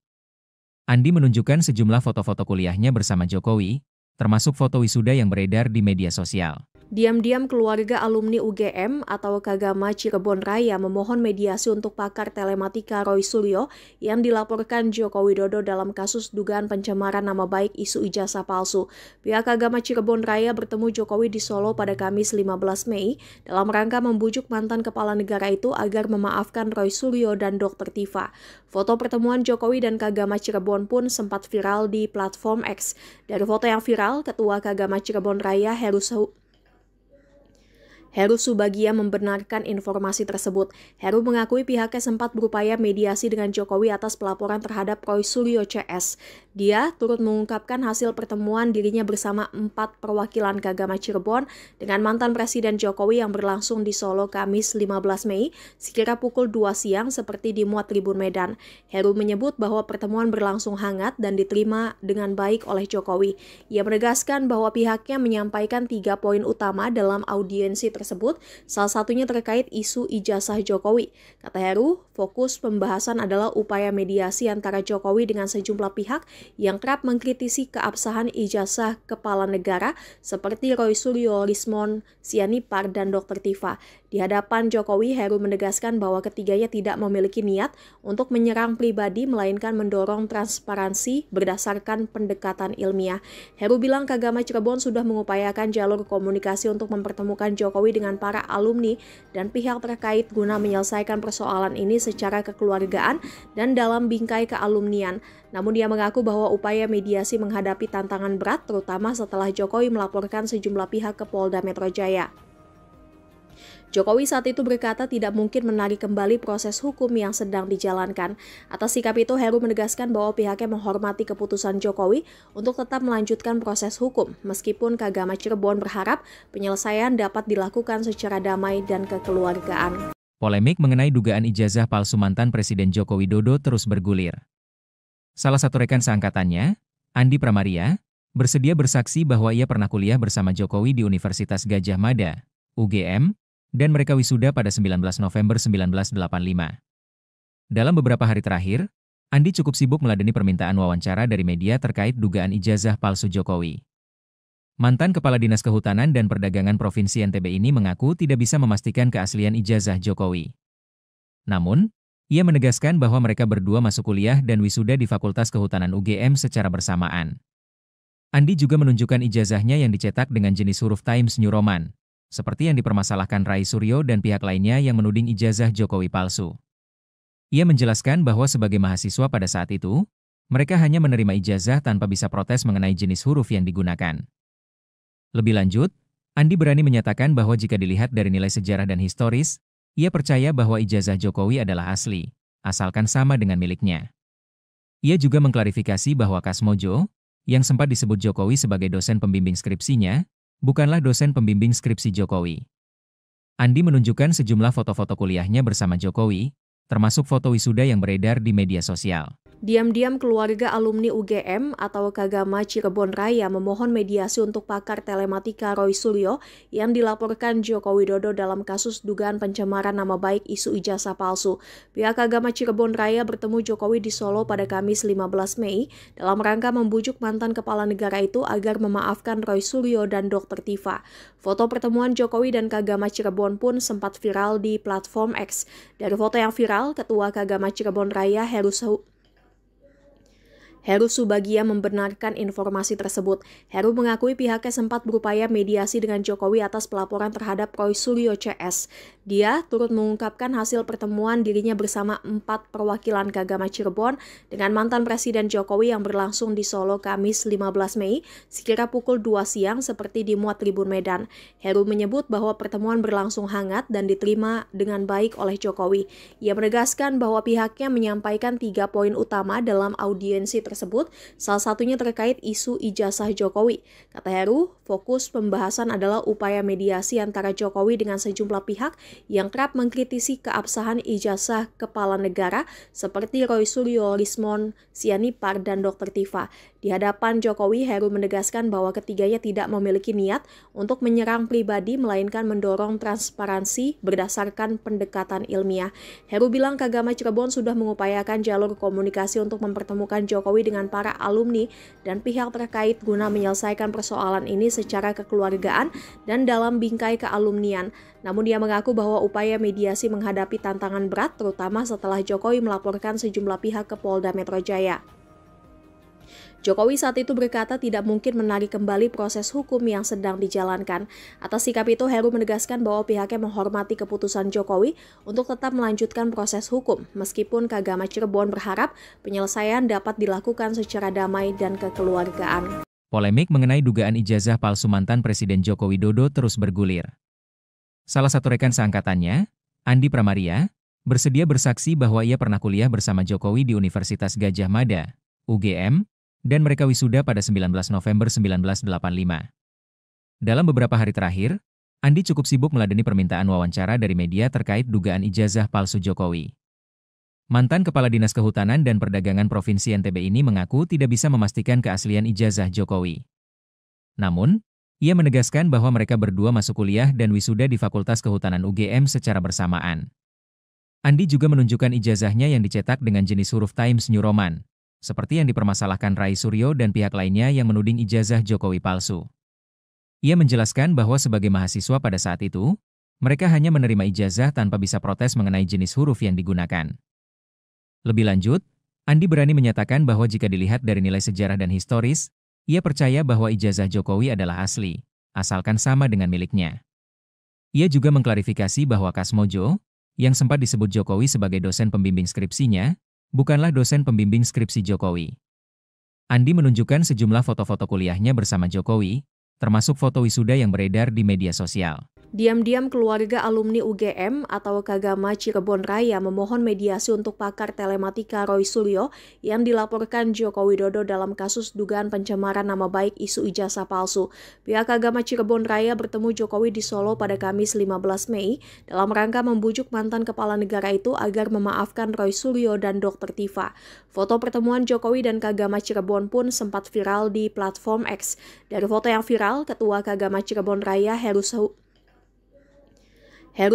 Andi menunjukkan sejumlah foto-foto kuliahnya bersama Jokowi, termasuk foto wisuda yang beredar di media sosial. Diam-diam keluarga alumni UGM atau Kagama Cirebon Raya memohon mediasi untuk pakar telematika Roy Suryo yang dilaporkan Joko Widodo dalam kasus dugaan pencemaran nama baik isu ijazah palsu. Pihak Kagama Cirebon Raya bertemu Jokowi di Solo pada Kamis 15 Mei dalam rangka membujuk mantan kepala negara itu agar memaafkan Roy Suryo dan Dr. Tifa. Foto pertemuan Jokowi dan Kagama Cirebon pun sempat viral di platform X. Dari foto yang viral, Ketua Kagama Cirebon Raya Heru Subagia membenarkan informasi tersebut. Heru mengakui pihaknya sempat berupaya mediasi dengan Jokowi atas pelaporan terhadap Roy Suryo CS. Dia turut mengungkapkan hasil pertemuan dirinya bersama 4 perwakilan Kagama Cirebon dengan mantan Presiden Jokowi yang berlangsung di Solo Kamis 15 Mei sekira pukul 2 siang seperti dimuat Tribun Medan. Heru menyebut bahwa pertemuan berlangsung hangat dan diterima dengan baik oleh Jokowi. Ia menegaskan bahwa pihaknya menyampaikan 3 poin utama dalam audiensi tersebut, salah satunya terkait isu ijazah Jokowi. Kata Heru, fokus pembahasan adalah upaya mediasi antara Jokowi dengan sejumlah pihak yang kerap mengkritisi keabsahan ijazah kepala negara seperti Roy Suryo, Rismon Sianipar, dan Dr. Tifa. Di hadapan Jokowi, Heru menegaskan bahwa ketiganya tidak memiliki niat untuk menyerang pribadi, melainkan mendorong transparansi berdasarkan pendekatan ilmiah. Heru bilang Kagama Cirebon sudah mengupayakan jalur komunikasi untuk mempertemukan Jokowi dengan para alumni dan pihak terkait guna menyelesaikan persoalan ini secara kekeluargaan dan dalam bingkai kealumnian. Namun dia mengaku bahwa upaya mediasi menghadapi tantangan berat, terutama setelah Jokowi melaporkan sejumlah pihak ke Polda Metro Jaya. Jokowi saat itu berkata tidak mungkin menarik kembali proses hukum yang sedang dijalankan. Atas sikap itu, Heru menegaskan bahwa pihaknya menghormati keputusan Jokowi untuk tetap melanjutkan proses hukum, meskipun Kagama Cirebon berharap penyelesaian dapat dilakukan secara damai dan kekeluargaan. Polemik mengenai dugaan ijazah palsu mantan Presiden Joko Widodo terus bergulir. Salah satu rekan seangkatannya, Andi Pramaria, bersedia bersaksi bahwa ia pernah kuliah bersama Jokowi di Universitas Gadjah Mada, UGM, dan mereka wisuda pada 19 November 1985. Dalam beberapa hari terakhir, Andi cukup sibuk meladeni permintaan wawancara dari media terkait dugaan ijazah palsu Jokowi. Mantan Kepala Dinas Kehutanan dan Perdagangan Provinsi NTB ini mengaku tidak bisa memastikan keaslian ijazah Jokowi. Namun, ia menegaskan bahwa mereka berdua masuk kuliah dan wisuda di Fakultas Kehutanan UGM secara bersamaan. Andi juga menunjukkan ijazahnya yang dicetak dengan jenis huruf Times New Roman, seperti yang dipermasalahkan Rai Suryo dan pihak lainnya yang menuding ijazah Jokowi palsu. Ia menjelaskan bahwa sebagai mahasiswa pada saat itu, Mereka hanya menerima ijazah tanpa bisa protes mengenai jenis huruf yang digunakan. Lebih lanjut, Andi berani menyatakan bahwa jika dilihat dari nilai sejarah dan historis, ia percaya bahwa ijazah Jokowi adalah asli, asalkan sama dengan miliknya. Ia juga mengklarifikasi bahwa Kasmojo, yang sempat disebut Jokowi sebagai dosen pembimbing skripsinya, bukanlah dosen pembimbing skripsi Jokowi. Andi menunjukkan sejumlah foto-foto kuliahnya bersama Jokowi, termasuk foto wisuda yang beredar di media sosial. Diam-diam keluarga alumni UGM atau Kagama Cirebon Raya memohon mediasi untuk pakar telematika Roy Suryo yang dilaporkan Joko Widodo dalam kasus dugaan pencemaran nama baik isu ijazah palsu. Pihak Kagama Cirebon Raya bertemu Jokowi di Solo pada Kamis 15 Mei dalam rangka membujuk mantan kepala negara itu agar memaafkan Roy Suryo dan Dr. Tifa. Foto pertemuan Jokowi dan Kagama Cirebon pun sempat viral di platform X. Dari foto yang viral, Ketua Kagama Cirebon Raya Heru Subagia membenarkan informasi tersebut. Heru mengakui pihaknya sempat berupaya mediasi dengan Jokowi atas pelaporan terhadap Roy Suryo CS. Dia turut mengungkapkan hasil pertemuan dirinya bersama 4 perwakilan Kagama Cirebon dengan mantan Presiden Jokowi yang berlangsung di Solo Kamis 15 Mei sekira pukul 2 siang seperti dimuat Tribun Medan. Heru menyebut bahwa pertemuan berlangsung hangat dan diterima dengan baik oleh Jokowi. Ia menegaskan bahwa pihaknya menyampaikan 3 poin utama dalam audiensi tersebut, salah satunya terkait isu ijazah Jokowi. Kata Heru, fokus pembahasan adalah upaya mediasi antara Jokowi dengan sejumlah pihak yang kerap mengkritisi keabsahan ijazah kepala negara seperti Roy Suryo, Rismon Sianipar, dan Dr. Tifa. Di hadapan Jokowi, Heru menegaskan bahwa ketiganya tidak memiliki niat untuk menyerang pribadi, melainkan mendorong transparansi berdasarkan pendekatan ilmiah. Heru bilang Kagama Cirebon sudah mengupayakan jalur komunikasi untuk mempertemukan Jokowi dengan para alumni dan pihak terkait guna menyelesaikan persoalan ini secara kekeluargaan dan dalam bingkai kealumnian. Namun dia mengaku bahwa upaya mediasi menghadapi tantangan berat, terutama setelah Jokowi melaporkan sejumlah pihak ke Polda Metro Jaya. Jokowi saat itu berkata tidak mungkin menarik kembali proses hukum yang sedang dijalankan. Atas sikap itu, Heru menegaskan bahwa pihaknya menghormati keputusan Jokowi untuk tetap melanjutkan proses hukum, meskipun Kagama Cirebon berharap penyelesaian dapat dilakukan secara damai dan kekeluargaan. Polemik mengenai dugaan ijazah palsu mantan Presiden Joko Widodo terus bergulir. Salah satu rekan seangkatannya, Andi Pramaria, bersedia bersaksi bahwa ia pernah kuliah bersama Jokowi di Universitas Gadjah Mada, UGM, dan mereka wisuda pada 19 November 1985. Dalam beberapa hari terakhir, Andi cukup sibuk meladeni permintaan wawancara dari media terkait dugaan ijazah palsu Jokowi. Mantan Kepala Dinas Kehutanan dan Perdagangan Provinsi NTB ini mengaku tidak bisa memastikan keaslian ijazah Jokowi. Namun, ia menegaskan bahwa mereka berdua masuk kuliah dan wisuda di Fakultas Kehutanan UGM secara bersamaan. Andi juga menunjukkan ijazahnya yang dicetak dengan jenis huruf Times New Roman, seperti yang dipermasalahkan Roy Suryo dan pihak lainnya yang menuding ijazah Jokowi palsu. Ia menjelaskan bahwa sebagai mahasiswa pada saat itu, mereka hanya menerima ijazah tanpa bisa protes mengenai jenis huruf yang digunakan. Lebih lanjut, Andi berani menyatakan bahwa jika dilihat dari nilai sejarah dan historis, ia percaya bahwa ijazah Jokowi adalah asli, asalkan sama dengan miliknya. Ia juga mengklarifikasi bahwa Kasmojo, yang sempat disebut Jokowi sebagai dosen pembimbing skripsinya, bukanlah dosen pembimbing skripsi Jokowi. Andi menunjukkan sejumlah foto-foto kuliahnya bersama Jokowi, termasuk foto wisuda yang beredar di media sosial. Diam-diam keluarga alumni UGM atau Kagama Cirebon Raya memohon mediasi untuk pakar telematika Roy Suryo yang dilaporkan Joko Widodo dalam kasus dugaan pencemaran nama baik isu ijazah palsu. Pihak Kagama Cirebon Raya bertemu Jokowi di Solo pada Kamis 15 Mei dalam rangka membujuk mantan kepala negara itu agar memaafkan Roy Suryo dan Dr. Tifa. Foto pertemuan Jokowi dan Kagama Cirebon pun sempat viral di platform X. Dari foto yang viral, Ketua Kagama Cirebon Raya Heru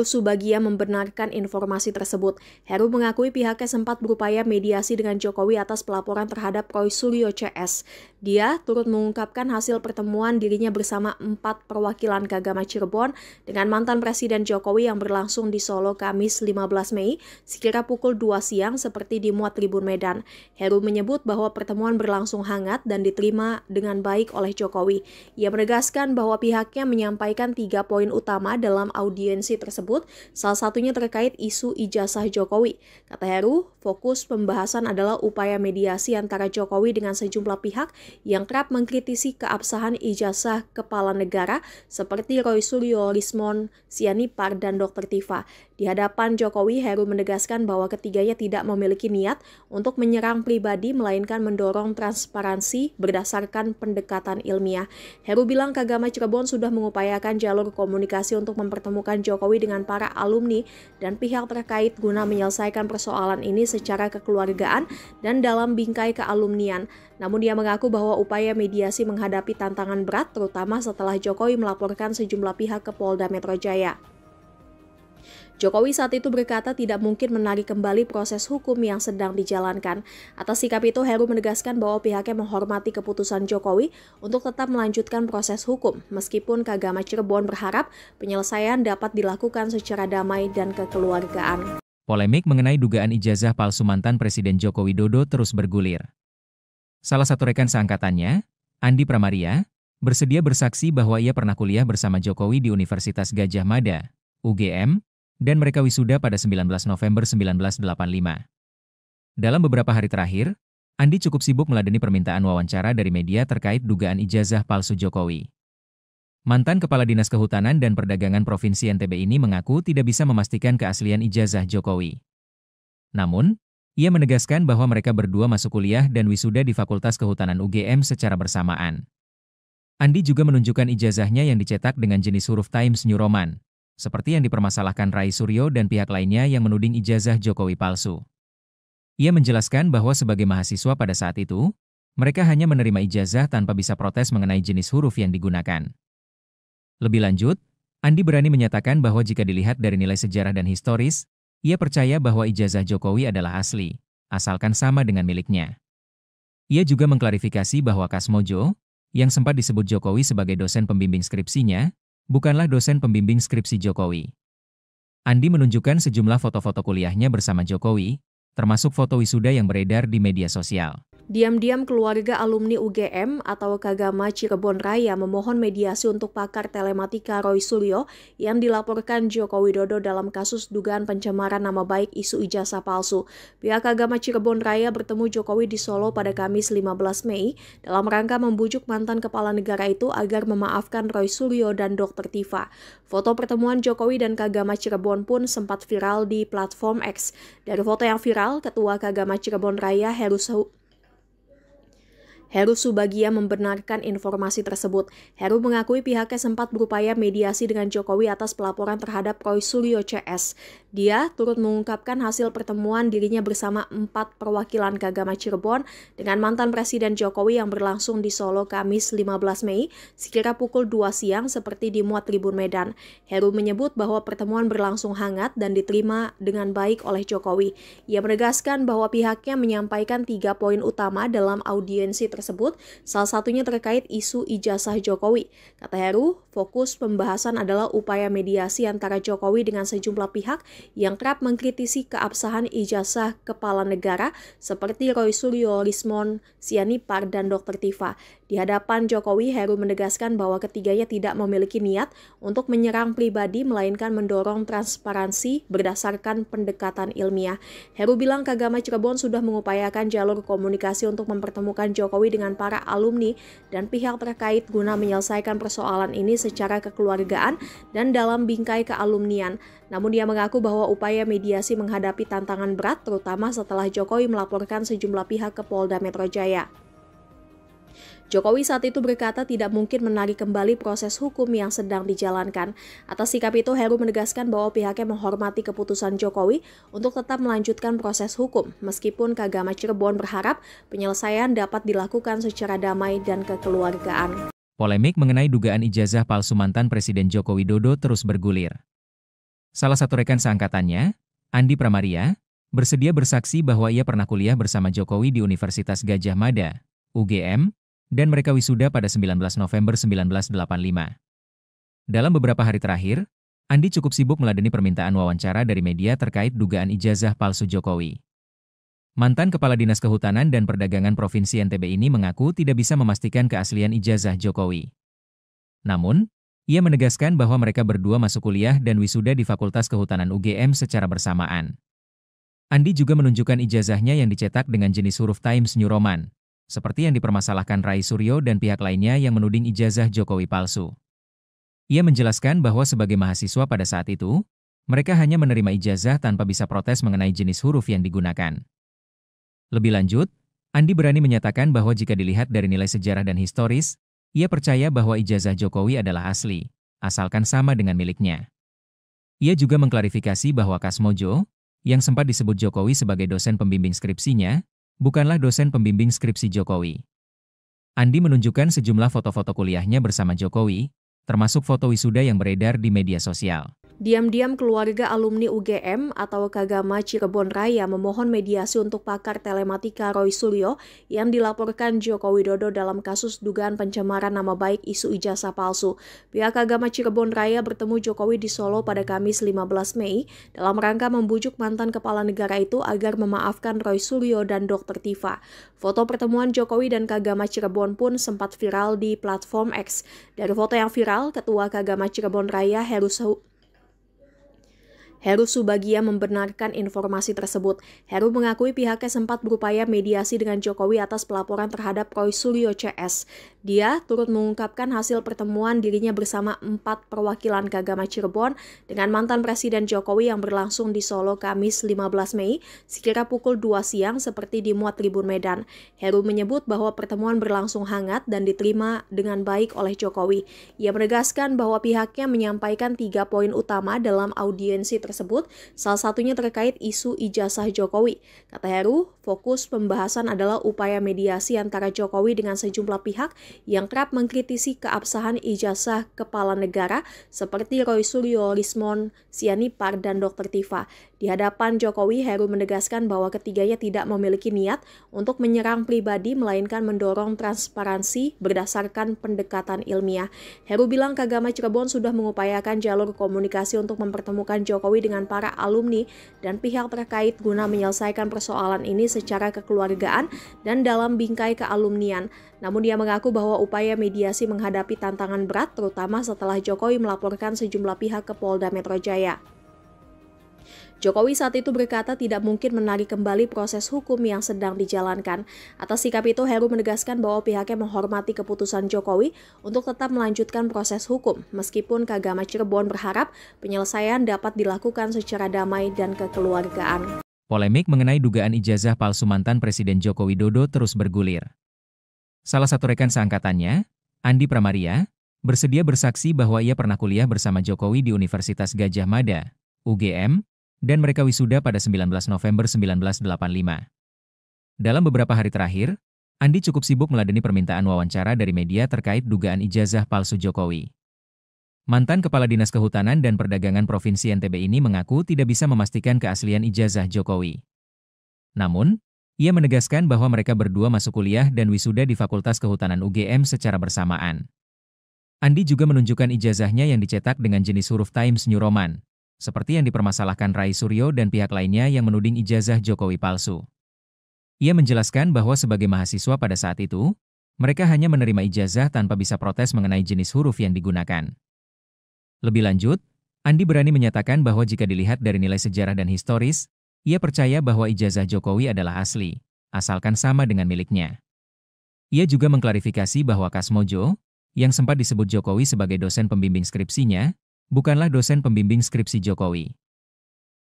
Subagia membenarkan informasi tersebut. Heru mengakui pihaknya sempat berupaya mediasi dengan Jokowi atas pelaporan terhadap Roy Suryo CS. Dia turut mengungkapkan hasil pertemuan dirinya bersama 4 perwakilan Kagama Cirebon dengan mantan Presiden Jokowi yang berlangsung di Solo Kamis 15 Mei sekira pukul 2 siang seperti dimuat Tribun Medan. Heru menyebut bahwa pertemuan berlangsung hangat dan diterima dengan baik oleh Jokowi. Ia menegaskan bahwa pihaknya menyampaikan 3 poin utama dalam audiensi tersebut, salah satunya terkait isu ijazah Jokowi. Kata Heru, fokus pembahasan adalah upaya mediasi antara Jokowi dengan sejumlah pihak yang kerap mengkritisi keabsahan ijazah kepala negara seperti Roy Suryo, Lismon Sianipar, dan Dr. Tifa. Di hadapan Jokowi, Heru menegaskan bahwa ketiganya tidak memiliki niat untuk menyerang pribadi, melainkan mendorong transparansi berdasarkan pendekatan ilmiah. Heru bilang Kagama Cirebon sudah mengupayakan jalur komunikasi untuk mempertemukan Jokowi dengan para alumni dan pihak terkait guna menyelesaikan persoalan ini secara kekeluargaan dan dalam bingkai kealumnian. Namun dia mengaku bahwa upaya mediasi menghadapi tantangan berat, terutama setelah Jokowi melaporkan sejumlah pihak ke Polda Metro Jaya. Jokowi saat itu berkata tidak mungkin menarik kembali proses hukum yang sedang dijalankan. Atas sikap itu, Heru menegaskan bahwa pihaknya menghormati keputusan Jokowi untuk tetap melanjutkan proses hukum, meskipun Kagama Cirebon berharap penyelesaian dapat dilakukan secara damai dan kekeluargaan. Polemik mengenai dugaan ijazah palsu mantan Presiden Joko Widodo terus bergulir. Salah satu rekan seangkatannya, Andi Pramaria, bersedia bersaksi bahwa ia pernah kuliah bersama Jokowi di Universitas Gadjah Mada, UGM, dan mereka wisuda pada 19 November 1985. Dalam beberapa hari terakhir, Andi cukup sibuk meladeni permintaan wawancara dari media terkait dugaan ijazah palsu Jokowi. Mantan Kepala Dinas Kehutanan dan Perdagangan Provinsi NTB ini mengaku tidak bisa memastikan keaslian ijazah Jokowi. Namun, ia menegaskan bahwa mereka berdua masuk kuliah dan wisuda di Fakultas Kehutanan UGM secara bersamaan. Andi juga menunjukkan ijazahnya yang dicetak dengan jenis huruf Times New Roman, seperti yang dipermasalahkan Rai Suryo dan pihak lainnya yang menuding ijazah Jokowi palsu. Ia menjelaskan bahwa sebagai mahasiswa pada saat itu, mereka hanya menerima ijazah tanpa bisa protes mengenai jenis huruf yang digunakan. Lebih lanjut, Andi berani menyatakan bahwa jika dilihat dari nilai sejarah dan historis, ia percaya bahwa ijazah Jokowi adalah asli, asalkan sama dengan miliknya. Ia juga mengklarifikasi bahwa Kasmojo, yang sempat disebut Jokowi sebagai dosen pembimbing skripsinya, bukanlah dosen pembimbing skripsi Jokowi. Andi menunjukkan sejumlah foto-foto kuliahnya bersama Jokowi, termasuk foto wisuda yang beredar di media sosial. Diam-diam keluarga alumni UGM atau Kagama Cirebon Raya memohon mediasi untuk pakar telematika Roy Suryo yang dilaporkan Joko Widodo dalam kasus dugaan pencemaran nama baik isu ijazah palsu. Pihak Kagama Cirebon Raya bertemu Jokowi di Solo pada Kamis 15 Mei dalam rangka membujuk mantan kepala negara itu agar memaafkan Roy Suryo dan Dr. Tifa. Foto pertemuan Jokowi dan Kagama Cirebon pun sempat viral di platform X. Dari foto yang viral, Ketua Kagama Cirebon Raya Heru Subagia membenarkan informasi tersebut. Heru mengakui pihaknya sempat berupaya mediasi dengan Jokowi atas pelaporan terhadap Roy Suryo CS. Dia turut mengungkapkan hasil pertemuan dirinya bersama 4 perwakilan Kagama Cirebon dengan mantan Presiden Jokowi yang berlangsung di Solo Kamis 15 Mei sekira pukul 2 siang seperti dimuat Tribun Medan. Heru menyebut bahwa pertemuan berlangsung hangat dan diterima dengan baik oleh Jokowi. Ia menegaskan bahwa pihaknya menyampaikan 3 poin utama dalam audiensi tersebut, salah satunya terkait isu ijazah Jokowi. Kata Heru, fokus pembahasan adalah upaya mediasi antara Jokowi dengan sejumlah pihak yang kerap mengkritisi keabsahan ijazah kepala negara seperti Roy Suryo, Lismon Sianipar, dan Dr. Tifa. Di hadapan Jokowi, Heru menegaskan bahwa ketiganya tidak memiliki niat untuk menyerang pribadi, melainkan mendorong transparansi berdasarkan pendekatan ilmiah. Heru bilang Kagama Cirebon sudah mengupayakan jalur komunikasi untuk mempertemukan Jokowi dengan para alumni dan pihak terkait guna menyelesaikan persoalan ini secara kekeluargaan dan dalam bingkai kealumnian. Namun dia mengaku bahwa upaya mediasi menghadapi tantangan berat, terutama setelah Jokowi melaporkan sejumlah pihak ke Polda Metro Jaya. Jokowi saat itu berkata tidak mungkin menarik kembali proses hukum yang sedang dijalankan. Atas sikap itu, Heru menegaskan bahwa pihaknya menghormati keputusan Jokowi untuk tetap melanjutkan proses hukum, meskipun Kagama Cirebon berharap penyelesaian dapat dilakukan secara damai dan kekeluargaan. Polemik mengenai dugaan ijazah palsu mantan Presiden Joko Widodo terus bergulir. Salah satu rekan seangkatannya, Andi Pramaria, bersedia bersaksi bahwa ia pernah kuliah bersama Jokowi di Universitas Gadjah Mada, UGM, dan mereka wisuda pada 19 November 1985. Dalam beberapa hari terakhir, Andi cukup sibuk meladeni permintaan wawancara dari media terkait dugaan ijazah palsu Jokowi. Mantan Kepala Dinas Kehutanan dan Perdagangan Provinsi NTB ini mengaku tidak bisa memastikan keaslian ijazah Jokowi. Namun, Ia menegaskan bahwa mereka berdua masuk kuliah dan wisuda di Fakultas Kehutanan UGM secara bersamaan. Andi juga menunjukkan ijazahnya yang dicetak dengan jenis huruf Times New Roman, seperti yang dipermasalahkan Rai Suryo dan pihak lainnya yang menuding ijazah Jokowi palsu. Ia menjelaskan bahwa sebagai mahasiswa pada saat itu, mereka hanya menerima ijazah tanpa bisa protes mengenai jenis huruf yang digunakan. Lebih lanjut, Andi berani menyatakan bahwa jika dilihat dari nilai sejarah dan historis, ia percaya bahwa ijazah Jokowi adalah asli, asalkan sama dengan miliknya. Ia juga mengklarifikasi bahwa Kasmojo, yang sempat disebut Jokowi sebagai dosen pembimbing skripsinya, bukanlah dosen pembimbing skripsi Jokowi. Andi menunjukkan sejumlah foto-foto kuliahnya bersama Jokowi, termasuk foto wisuda yang beredar di media sosial. Diam-diam keluarga alumni UGM atau Kagama Cirebon Raya memohon mediasi untuk pakar telematika Roy Suryo yang dilaporkan Joko Widodo dalam kasus dugaan pencemaran nama baik isu ijazah palsu. Pihak Kagama Cirebon Raya bertemu Jokowi di Solo pada Kamis 15 Mei dalam rangka membujuk mantan kepala negara itu agar memaafkan Roy Suryo dan Dr. Tifa. Foto pertemuan Jokowi dan Kagama Cirebon pun sempat viral di platform X. Dari foto yang viral, Ketua Kagama Cirebon Raya Heru Subagia membenarkan informasi tersebut. Heru mengakui pihaknya sempat berupaya mediasi dengan Jokowi atas pelaporan terhadap Roy Suryo CS. Dia turut mengungkapkan hasil pertemuan dirinya bersama 4 perwakilan Kagama Cirebon dengan mantan Presiden Jokowi yang berlangsung di Solo Kamis 15 Mei sekira pukul 2 siang seperti dimuat Tribun Medan. Heru menyebut bahwa pertemuan berlangsung hangat dan diterima dengan baik oleh Jokowi. Ia menegaskan bahwa pihaknya menyampaikan 3 poin utama dalam audiensi tersebut, salah satunya terkait isu ijazah Jokowi. Kata Heru, fokus pembahasan adalah upaya mediasi antara Jokowi dengan sejumlah pihak yang kerap mengkritisi keabsahan ijazah kepala negara seperti Roy Suryo, Rismon Sianipar, dan Dr. Tifa. Di hadapan Jokowi, Heru menegaskan bahwa ketiganya tidak memiliki niat untuk menyerang pribadi, melainkan mendorong transparansi berdasarkan pendekatan ilmiah. Heru bilang Kagama Cirebon sudah mengupayakan jalur komunikasi untuk mempertemukan Jokowi dengan para alumni dan pihak terkait guna menyelesaikan persoalan ini secara kekeluargaan dan dalam bingkai kealumnian. Namun dia mengaku bahwa upaya mediasi menghadapi tantangan berat, terutama setelah Jokowi melaporkan sejumlah pihak ke Polda Metro Jaya. Jokowi saat itu berkata tidak mungkin menarik kembali proses hukum yang sedang dijalankan. Atas sikap itu, Heru menegaskan bahwa pihaknya menghormati keputusan Jokowi untuk tetap melanjutkan proses hukum, meskipun Kagama Cirebon berharap penyelesaian dapat dilakukan secara damai dan kekeluargaan. Polemik mengenai dugaan ijazah palsu mantan Presiden Joko Widodo terus bergulir. Salah satu rekan seangkatannya, Andi Pramaria, bersedia bersaksi bahwa ia pernah kuliah bersama Jokowi di Universitas Gadjah Mada, UGM, dan mereka wisuda pada 19 November 1985. Dalam beberapa hari terakhir, Andi cukup sibuk meladeni permintaan wawancara dari media terkait dugaan ijazah palsu Jokowi. Mantan Kepala Dinas Kehutanan dan Perdagangan Provinsi NTB ini mengaku tidak bisa memastikan keaslian ijazah Jokowi. Namun, ia menegaskan bahwa mereka berdua masuk kuliah dan wisuda di Fakultas Kehutanan UGM secara bersamaan. Andi juga menunjukkan ijazahnya yang dicetak dengan jenis huruf Times New Roman, seperti yang dipermasalahkan Rai Suryo dan pihak lainnya yang menuding ijazah Jokowi palsu. Ia menjelaskan bahwa sebagai mahasiswa pada saat itu, mereka hanya menerima ijazah tanpa bisa protes mengenai jenis huruf yang digunakan. Lebih lanjut, Andi berani menyatakan bahwa jika dilihat dari nilai sejarah dan historis, ia percaya bahwa ijazah Jokowi adalah asli, asalkan sama dengan miliknya. Ia juga mengklarifikasi bahwa Kasmojo, yang sempat disebut Jokowi sebagai dosen pembimbing skripsinya, bukanlah dosen pembimbing skripsi Jokowi.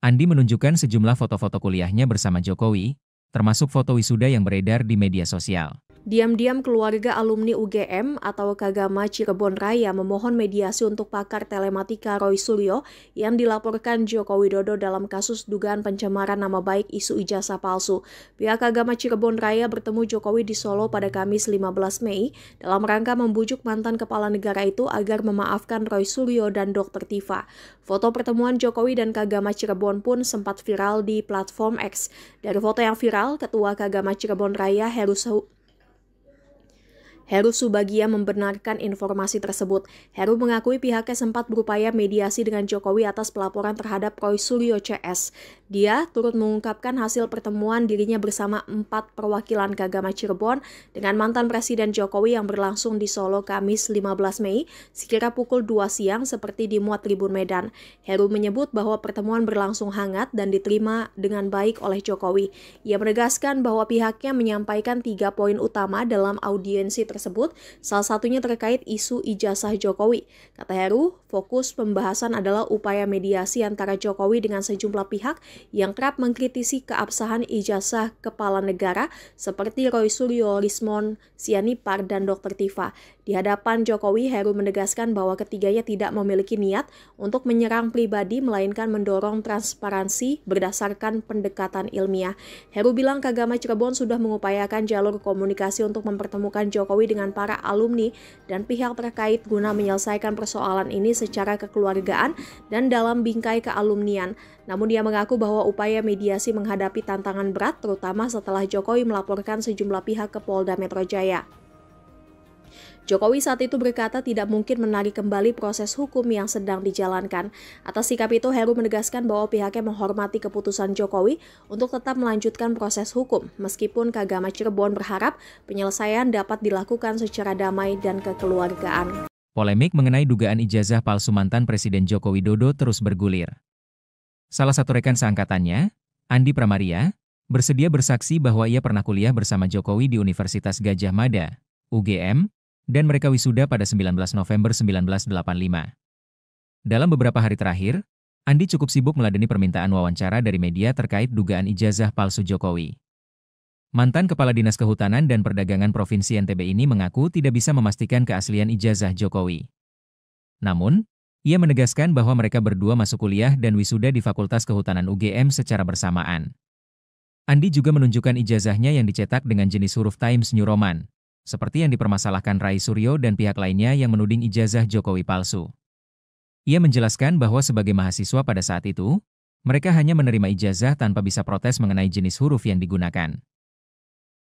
Andi menunjukkan sejumlah foto-foto kuliahnya bersama Jokowi, termasuk foto wisuda yang beredar di media sosial. Diam-diam keluarga alumni UGM atau Kagama Cirebon Raya memohon mediasi untuk pakar telematika Roy Suryo yang dilaporkan Joko Widodo dalam kasus dugaan pencemaran nama baik isu ijazah palsu. Pihak Kagama Cirebon Raya bertemu Jokowi di Solo pada Kamis 15 Mei dalam rangka membujuk mantan kepala negara itu agar memaafkan Roy Suryo dan Dr. Tifa. Foto pertemuan Jokowi dan Kagama Cirebon pun sempat viral di platform X. Dari foto yang viral, Ketua Kagama Cirebon Raya Heru Subagia membenarkan informasi tersebut. Heru mengakui pihaknya sempat berupaya mediasi dengan Jokowi atas pelaporan terhadap Roy Suryo CS. Dia turut mengungkapkan hasil pertemuan dirinya bersama 4 perwakilan Kagama Cirebon dengan mantan Presiden Jokowi yang berlangsung di Solo Kamis 15 Mei sekira pukul 2 siang seperti dimuat Tribun Medan. Heru menyebut bahwa pertemuan berlangsung hangat dan diterima dengan baik oleh Jokowi. Ia menegaskan bahwa pihaknya menyampaikan 3 poin utama dalam audiensi tersebut, salah satunya terkait isu ijazah Jokowi. Kata Heru, fokus pembahasan adalah upaya mediasi antara Jokowi dengan sejumlah pihak yang kerap mengkritisi keabsahan ijazah kepala negara seperti Roy Suryo, Rismon Sianipar, dan Dr. Tifa. Di hadapan Jokowi, Heru menegaskan bahwa ketiganya tidak memiliki niat untuk menyerang pribadi, melainkan mendorong transparansi berdasarkan pendekatan ilmiah. Heru bilang Kagama Cirebon sudah mengupayakan jalur komunikasi untuk mempertemukan Jokowi dengan para alumni dan pihak terkait guna menyelesaikan persoalan ini secara kekeluargaan dan dalam bingkai kealumnian. Namun dia mengaku bahwa upaya mediasi menghadapi tantangan berat terutama setelah Jokowi melaporkan sejumlah pihak ke Polda Metro Jaya. Jokowi saat itu berkata tidak mungkin menarik kembali proses hukum yang sedang dijalankan. Atas sikap itu, Heru menegaskan bahwa pihaknya menghormati keputusan Jokowi untuk tetap melanjutkan proses hukum, meskipun Kagama Cirebon berharap penyelesaian dapat dilakukan secara damai dan kekeluargaan. Polemik mengenai dugaan ijazah palsu mantan Presiden Joko Widodo terus bergulir. Salah satu rekan seangkatannya, Andi Pramaria, bersedia bersaksi bahwa ia pernah kuliah bersama Jokowi di Universitas Gadjah Mada, UGM, dan mereka wisuda pada 19 November 1985. Dalam beberapa hari terakhir, Andi cukup sibuk meladeni permintaan wawancara dari media terkait dugaan ijazah palsu Jokowi. Mantan Kepala Dinas Kehutanan dan Perdagangan Provinsi NTB ini mengaku tidak bisa memastikan keaslian ijazah Jokowi. Namun, ia menegaskan bahwa mereka berdua masuk kuliah dan wisuda di Fakultas Kehutanan UGM secara bersamaan. Andi juga menunjukkan ijazahnya yang dicetak dengan jenis huruf Times New Roman, seperti yang dipermasalahkan Rai Suryo dan pihak lainnya yang menuding ijazah Jokowi palsu. Ia menjelaskan bahwa sebagai mahasiswa pada saat itu, mereka hanya menerima ijazah tanpa bisa protes mengenai jenis huruf yang digunakan.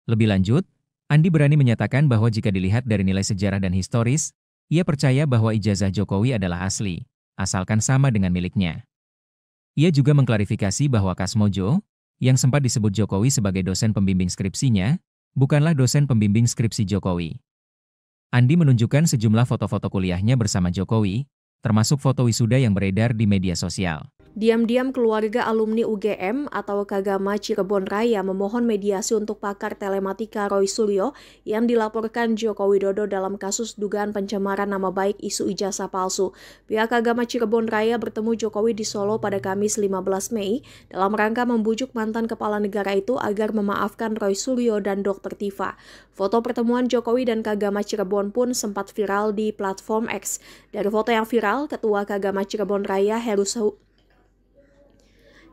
Lebih lanjut, Andi berani menyatakan bahwa jika dilihat dari nilai sejarah dan historis, ia percaya bahwa ijazah Jokowi adalah asli, asalkan sama dengan miliknya. Ia juga mengklarifikasi bahwa Kasmojo, yang sempat disebut Jokowi sebagai dosen pembimbing skripsinya, bukanlah dosen pembimbing skripsi Jokowi. Andi menunjukkan sejumlah foto-foto kuliahnya bersama Jokowi, termasuk foto wisuda yang beredar di media sosial. Diam-diam keluarga alumni UGM atau Kagama Cirebon Raya memohon mediasi untuk pakar telematika Roy Suryo yang dilaporkan Joko Widodo dalam kasus dugaan pencemaran nama baik isu ijazah palsu. Pihak Kagama Cirebon Raya bertemu Jokowi di Solo pada Kamis 15 Mei dalam rangka membujuk mantan kepala negara itu agar memaafkan Roy Suryo dan Dr. Tifa. Foto pertemuan Jokowi dan Kagama Cirebon pun sempat viral di platform X. Dari foto yang viral, Ketua Kagama Cirebon Raya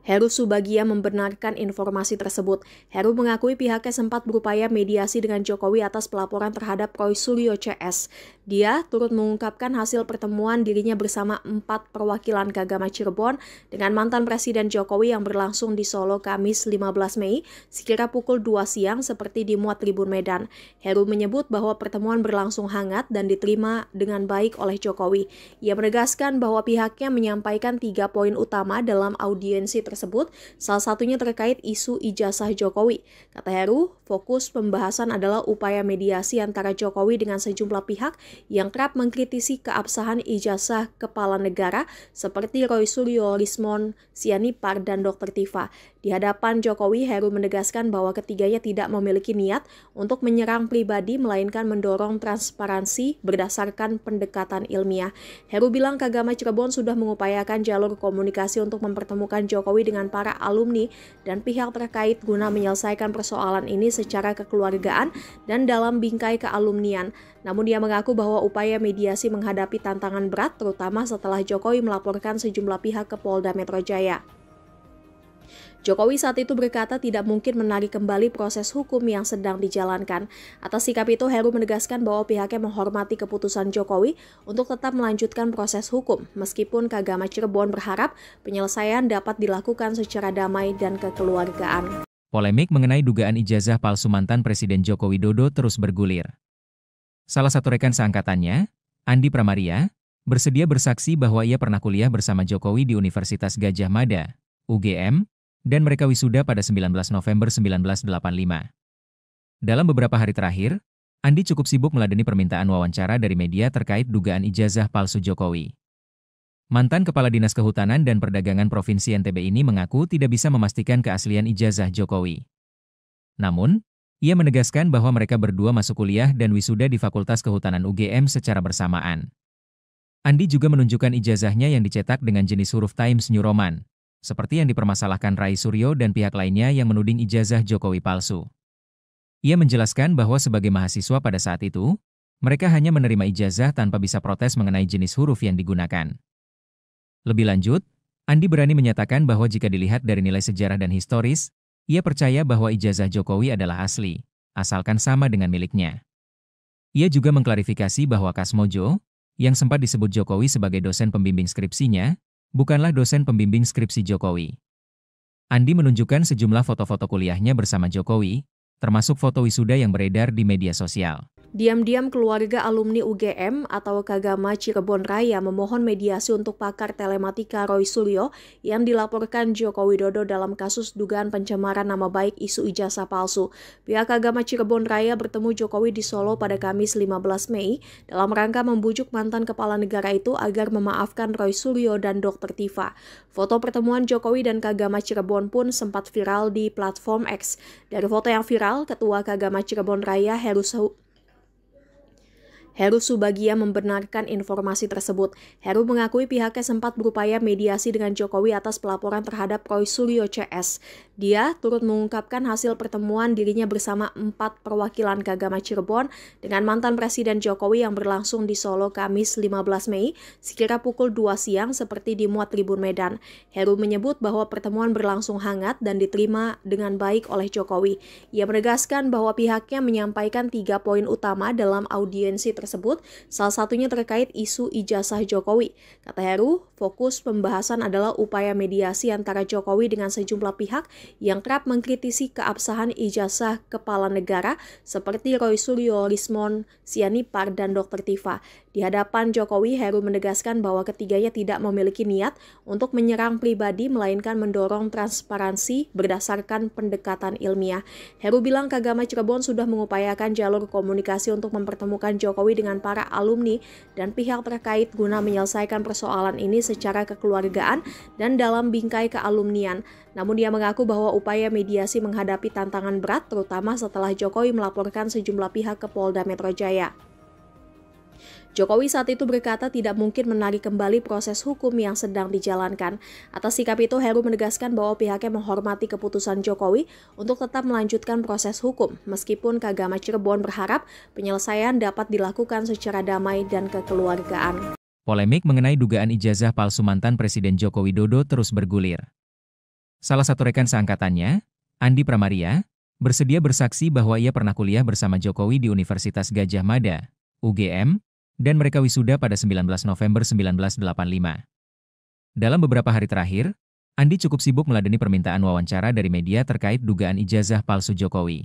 Heru Subagia membenarkan informasi tersebut. Heru mengakui pihaknya sempat berupaya mediasi dengan Jokowi atas pelaporan terhadap Roy Suryo CS. Dia turut mengungkapkan hasil pertemuan dirinya bersama 4 perwakilan Kagama Cirebon dengan mantan Presiden Jokowi yang berlangsung di Solo Kamis 15 Mei sekira pukul 2 siang seperti dimuat Tribun Medan. Heru menyebut bahwa pertemuan berlangsung hangat dan diterima dengan baik oleh Jokowi. Ia menegaskan bahwa pihaknya menyampaikan 3 poin utama dalam audiensi tersebut, salah satunya terkait isu ijazah Jokowi. Kata Heru, fokus pembahasan adalah upaya mediasi antara Jokowi dengan sejumlah pihak yang kerap mengkritisi keabsahan ijazah kepala negara seperti Roy Suryo, Rismon Sianipar, dan Dr. Tifa. Di hadapan Jokowi, Heru menegaskan bahwa ketiganya tidak memiliki niat untuk menyerang pribadi, melainkan mendorong transparansi berdasarkan pendekatan ilmiah. Heru bilang Kagama Cirebon sudah mengupayakan jalur komunikasi untuk mempertemukan Jokowi dengan para alumni dan pihak terkait guna menyelesaikan persoalan ini secara kekeluargaan dan dalam bingkai kealumnian. Namun dia mengaku bahwa upaya mediasi menghadapi tantangan berat terutama setelah Jokowi melaporkan sejumlah pihak ke Polda Metro Jaya. Jokowi saat itu berkata tidak mungkin menarik kembali proses hukum yang sedang dijalankan. Atas sikap itu, Heru menegaskan bahwa pihaknya menghormati keputusan Jokowi untuk tetap melanjutkan proses hukum, meskipun Kagama Cirebon berharap penyelesaian dapat dilakukan secara damai dan kekeluargaan. Polemik mengenai dugaan ijazah palsu mantan Presiden Joko Widodo terus bergulir. Salah satu rekan seangkatannya, Andi Pramaria, bersedia bersaksi bahwa ia pernah kuliah bersama Jokowi di Universitas Gadjah Mada, UGM, dan mereka wisuda pada 19 November 1985. Dalam beberapa hari terakhir, Andi cukup sibuk meladeni permintaan wawancara dari media terkait dugaan ijazah palsu Jokowi. Mantan Kepala Dinas Kehutanan dan Perdagangan Provinsi NTB ini mengaku tidak bisa memastikan keaslian ijazah Jokowi. Namun, ia menegaskan bahwa mereka berdua masuk kuliah dan wisuda di Fakultas Kehutanan UGM secara bersamaan. Andi juga menunjukkan ijazahnya yang dicetak dengan jenis huruf Times New Roman, seperti yang dipermasalahkan Rai Suryo dan pihak lainnya yang menuding ijazah Jokowi palsu. Ia menjelaskan bahwa sebagai mahasiswa pada saat itu, mereka hanya menerima ijazah tanpa bisa protes mengenai jenis huruf yang digunakan. Lebih lanjut, Andi berani menyatakan bahwa jika dilihat dari nilai sejarah dan historis, ia percaya bahwa ijazah Jokowi adalah asli, asalkan sama dengan miliknya. Ia juga mengklarifikasi bahwa Kasmojo, yang sempat disebut Jokowi sebagai dosen pembimbing skripsinya, bukanlah dosen pembimbing skripsi Jokowi. Andi menunjukkan sejumlah foto-foto kuliahnya bersama Jokowi, termasuk foto wisuda yang beredar di media sosial. Diam-diam keluarga alumni UGM atau Kagama Cirebon Raya memohon mediasi untuk pakar telematika Roy Suryo yang dilaporkan Joko Widodo dalam kasus dugaan pencemaran nama baik isu ijazah palsu. Pihak Kagama Cirebon Raya bertemu Jokowi di Solo pada Kamis 15 Mei dalam rangka membujuk mantan kepala negara itu agar memaafkan Roy Suryo dan Dr. Tifa. Foto pertemuan Jokowi dan Kagama Cirebon pun sempat viral di platform X. Dari foto yang viral, Ketua Kagama Cirebon Raya Heru Subagia membenarkan informasi tersebut. Heru mengakui pihaknya sempat berupaya mediasi dengan Jokowi atas pelaporan terhadap Roy Suryo CS. Dia turut mengungkapkan hasil pertemuan dirinya bersama 4 perwakilan Kagama Cirebon dengan mantan Presiden Jokowi yang berlangsung di Solo Kamis 15 Mei sekira pukul 2 siang seperti dimuat Tribun Medan. Heru menyebut bahwa pertemuan berlangsung hangat dan diterima dengan baik oleh Jokowi. Ia menegaskan bahwa pihaknya menyampaikan 3 poin utama dalam audiensi tersebut, salah satunya terkait isu ijazah Jokowi. Kata Heru, fokus pembahasan adalah upaya mediasi antara Jokowi dengan sejumlah pihak yang kerap mengkritisi keabsahan ijazah kepala negara seperti Roy Suryo, Rismon Sianipar, dan Dr. Tifa. Di hadapan Jokowi, Heru menegaskan bahwa ketiganya tidak memiliki niat untuk menyerang pribadi, melainkan mendorong transparansi berdasarkan pendekatan ilmiah. Heru bilang Kagama Cirebon sudah mengupayakan jalur komunikasi untuk mempertemukan Jokowi dengan para alumni dan pihak terkait guna menyelesaikan persoalan ini secara kekeluargaan dan dalam bingkai kealumnian. Namun dia mengaku bahwa upaya mediasi menghadapi tantangan berat, terutama setelah Jokowi melaporkan sejumlah pihak ke Polda Metro Jaya. Jokowi saat itu berkata tidak mungkin menarik kembali proses hukum yang sedang dijalankan. Atas sikap itu, Heru menegaskan bahwa pihaknya menghormati keputusan Jokowi untuk tetap melanjutkan proses hukum, meskipun Kagama Cirebon berharap penyelesaian dapat dilakukan secara damai dan kekeluargaan. Polemik mengenai dugaan ijazah palsu mantan Presiden Joko Widodo terus bergulir. Salah satu rekan seangkatannya, Andi Pramaria, bersedia bersaksi bahwa ia pernah kuliah bersama Jokowi di Universitas Gadjah Mada, UGM, dan mereka wisuda pada 19 November 1985. Dalam beberapa hari terakhir, Andi cukup sibuk meladeni permintaan wawancara dari media terkait dugaan ijazah palsu Jokowi.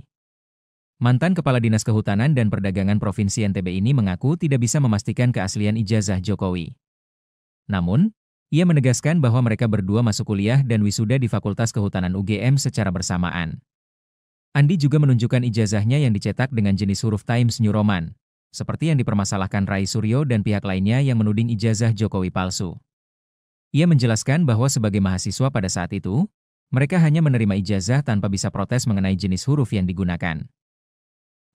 Mantan Kepala Dinas Kehutanan dan Perdagangan Provinsi NTB ini mengaku tidak bisa memastikan keaslian ijazah Jokowi. Namun, ia menegaskan bahwa mereka berdua masuk kuliah dan wisuda di Fakultas Kehutanan UGM secara bersamaan. Andi juga menunjukkan ijazahnya yang dicetak dengan jenis huruf Times New Roman, seperti yang dipermasalahkan Rai Suryo dan pihak lainnya yang menuding ijazah Jokowi palsu. Ia menjelaskan bahwa sebagai mahasiswa pada saat itu, mereka hanya menerima ijazah tanpa bisa protes mengenai jenis huruf yang digunakan.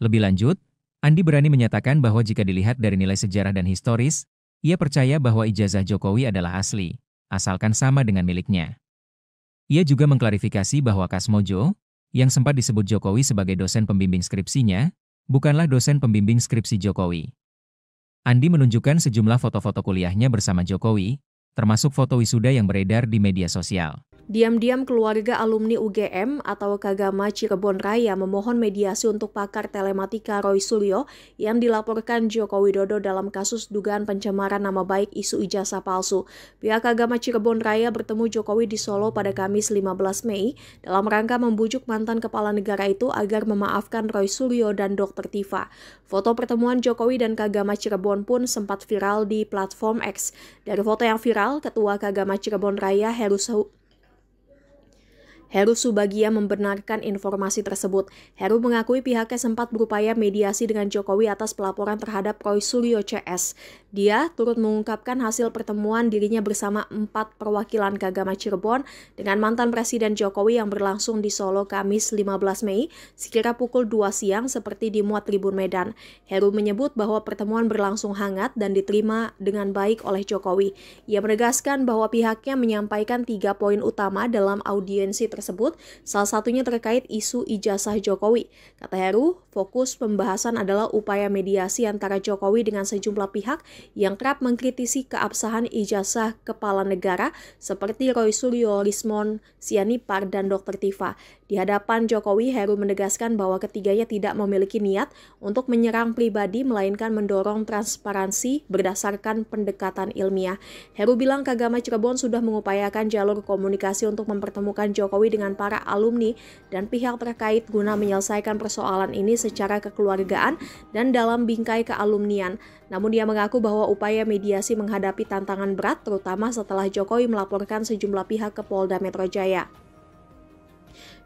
Lebih lanjut, Andi berani menyatakan bahwa jika dilihat dari nilai sejarah dan historis, ia percaya bahwa ijazah Jokowi adalah asli, asalkan sama dengan miliknya. Ia juga mengklarifikasi bahwa Kasmojo, yang sempat disebut Jokowi sebagai dosen pembimbing skripsinya, bukanlah dosen pembimbing skripsi Jokowi. Andi menunjukkan sejumlah foto-foto kuliahnya bersama Jokowi, termasuk foto wisuda yang beredar di media sosial. Diam-diam keluarga alumni UGM atau Kagama Cirebon Raya memohon mediasi untuk pakar telematika Roy Suryo yang dilaporkan Joko Widodo dalam kasus dugaan pencemaran nama baik isu ijazah palsu. Pihak Kagama Cirebon Raya bertemu Jokowi di Solo pada Kamis 15 Mei dalam rangka membujuk mantan kepala negara itu agar memaafkan Roy Suryo dan Dr. Tifa. Foto pertemuan Jokowi dan Kagama Cirebon pun sempat viral di platform X. Dari foto yang viral, Ketua Kagama Cirebon Raya Heru Subagia membenarkan informasi tersebut. Heru mengakui pihaknya sempat berupaya mediasi dengan Jokowi atas pelaporan terhadap Roy Suryo CS. Dia turut mengungkapkan hasil pertemuan dirinya bersama 4 perwakilan Kagama Cirebon dengan mantan Presiden Jokowi yang berlangsung di Solo Kamis 15 Mei sekira pukul 2 siang seperti dimuat Tribun Medan. Heru menyebut bahwa pertemuan berlangsung hangat dan diterima dengan baik oleh Jokowi. Ia menegaskan bahwa pihaknya menyampaikan 3 poin utama dalam audiensi tersebut, salah satunya terkait isu ijazah Jokowi. Kata Heru, fokus pembahasan adalah upaya mediasi antara Jokowi dengan sejumlah pihak yang kerap mengkritisi keabsahan ijazah kepala negara seperti Roy Suryo, Rismon Sianipar, dan Dr. Tifa. Di hadapan Jokowi, Heru menegaskan bahwa ketiganya tidak memiliki niat untuk menyerang pribadi, melainkan mendorong transparansi berdasarkan pendekatan ilmiah. Heru bilang Kagama Cirebon sudah mengupayakan jalur komunikasi untuk mempertemukan Jokowi dengan para alumni dan pihak terkait guna menyelesaikan persoalan ini secara kekeluargaan dan dalam bingkai kealumnian. Namun dia mengaku bahwa upaya mediasi menghadapi tantangan berat, terutama setelah Jokowi melaporkan sejumlah pihak ke Polda Metro Jaya.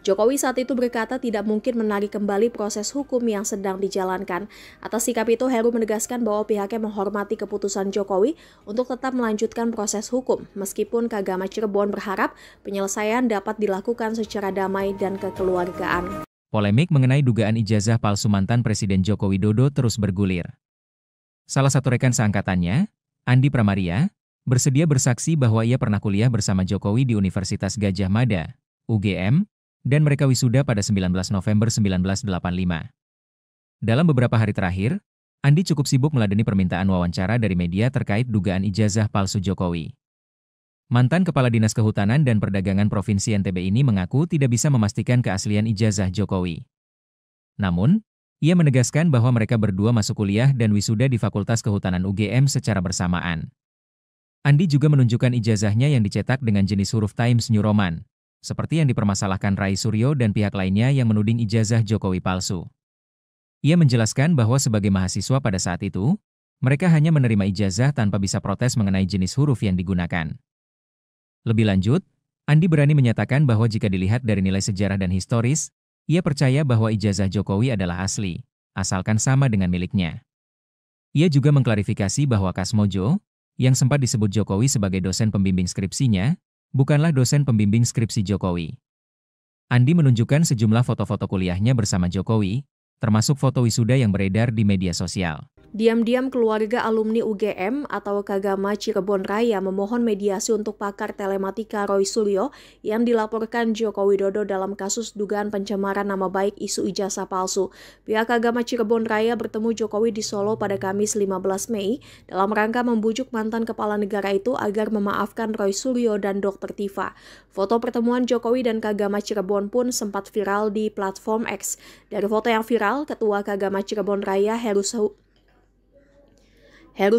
Jokowi saat itu berkata tidak mungkin menarik kembali proses hukum yang sedang dijalankan. Atas sikap itu, Heru menegaskan bahwa pihaknya menghormati keputusan Jokowi untuk tetap melanjutkan proses hukum, meskipun Kagama Cirebon berharap penyelesaian dapat dilakukan secara damai dan kekeluargaan. Polemik mengenai dugaan ijazah palsu mantan Presiden Joko Widodo terus bergulir. Salah satu rekan seangkatannya, Andi Pramaria, bersedia bersaksi bahwa ia pernah kuliah bersama Jokowi di Universitas Gadjah Mada, UGM, dan mereka wisuda pada 19 November 1985. Dalam beberapa hari terakhir, Andi cukup sibuk meladeni permintaan wawancara dari media terkait dugaan ijazah palsu Jokowi. Mantan Kepala Dinas Kehutanan dan Perdagangan Provinsi NTB ini mengaku tidak bisa memastikan keaslian ijazah Jokowi. Namun, ia menegaskan bahwa mereka berdua masuk kuliah dan wisuda di Fakultas Kehutanan UGM secara bersamaan. Andi juga menunjukkan ijazahnya yang dicetak dengan jenis huruf Times New Roman, seperti yang dipermasalahkan Roy Suryo dan pihak lainnya yang menuding ijazah Jokowi palsu. Ia menjelaskan bahwa sebagai mahasiswa pada saat itu, mereka hanya menerima ijazah tanpa bisa protes mengenai jenis huruf yang digunakan. Lebih lanjut, Andi berani menyatakan bahwa jika dilihat dari nilai sejarah dan historis, ia percaya bahwa ijazah Jokowi adalah asli, asalkan sama dengan miliknya. Ia juga mengklarifikasi bahwa Kasmojo, yang sempat disebut Jokowi sebagai dosen pembimbing skripsinya, bukanlah dosen pembimbing skripsi Jokowi. Andi menunjukkan sejumlah foto-foto kuliahnya bersama Jokowi, termasuk foto wisuda yang beredar di media sosial. Diam-diam keluarga alumni UGM atau Kagama Cirebon Raya memohon mediasi untuk pakar telematika Roy Suryo yang dilaporkan Joko Widodo dalam kasus dugaan pencemaran nama baik isu ijazah palsu. Pihak Kagama Cirebon Raya bertemu Jokowi di Solo pada Kamis 15 Mei dalam rangka membujuk mantan kepala negara itu agar memaafkan Roy Suryo dan Dr. Tifa. Foto pertemuan Jokowi dan Kagama Cirebon pun sempat viral di platform X. Dari foto yang viral, Ketua Kagama Cirebon Raya Heru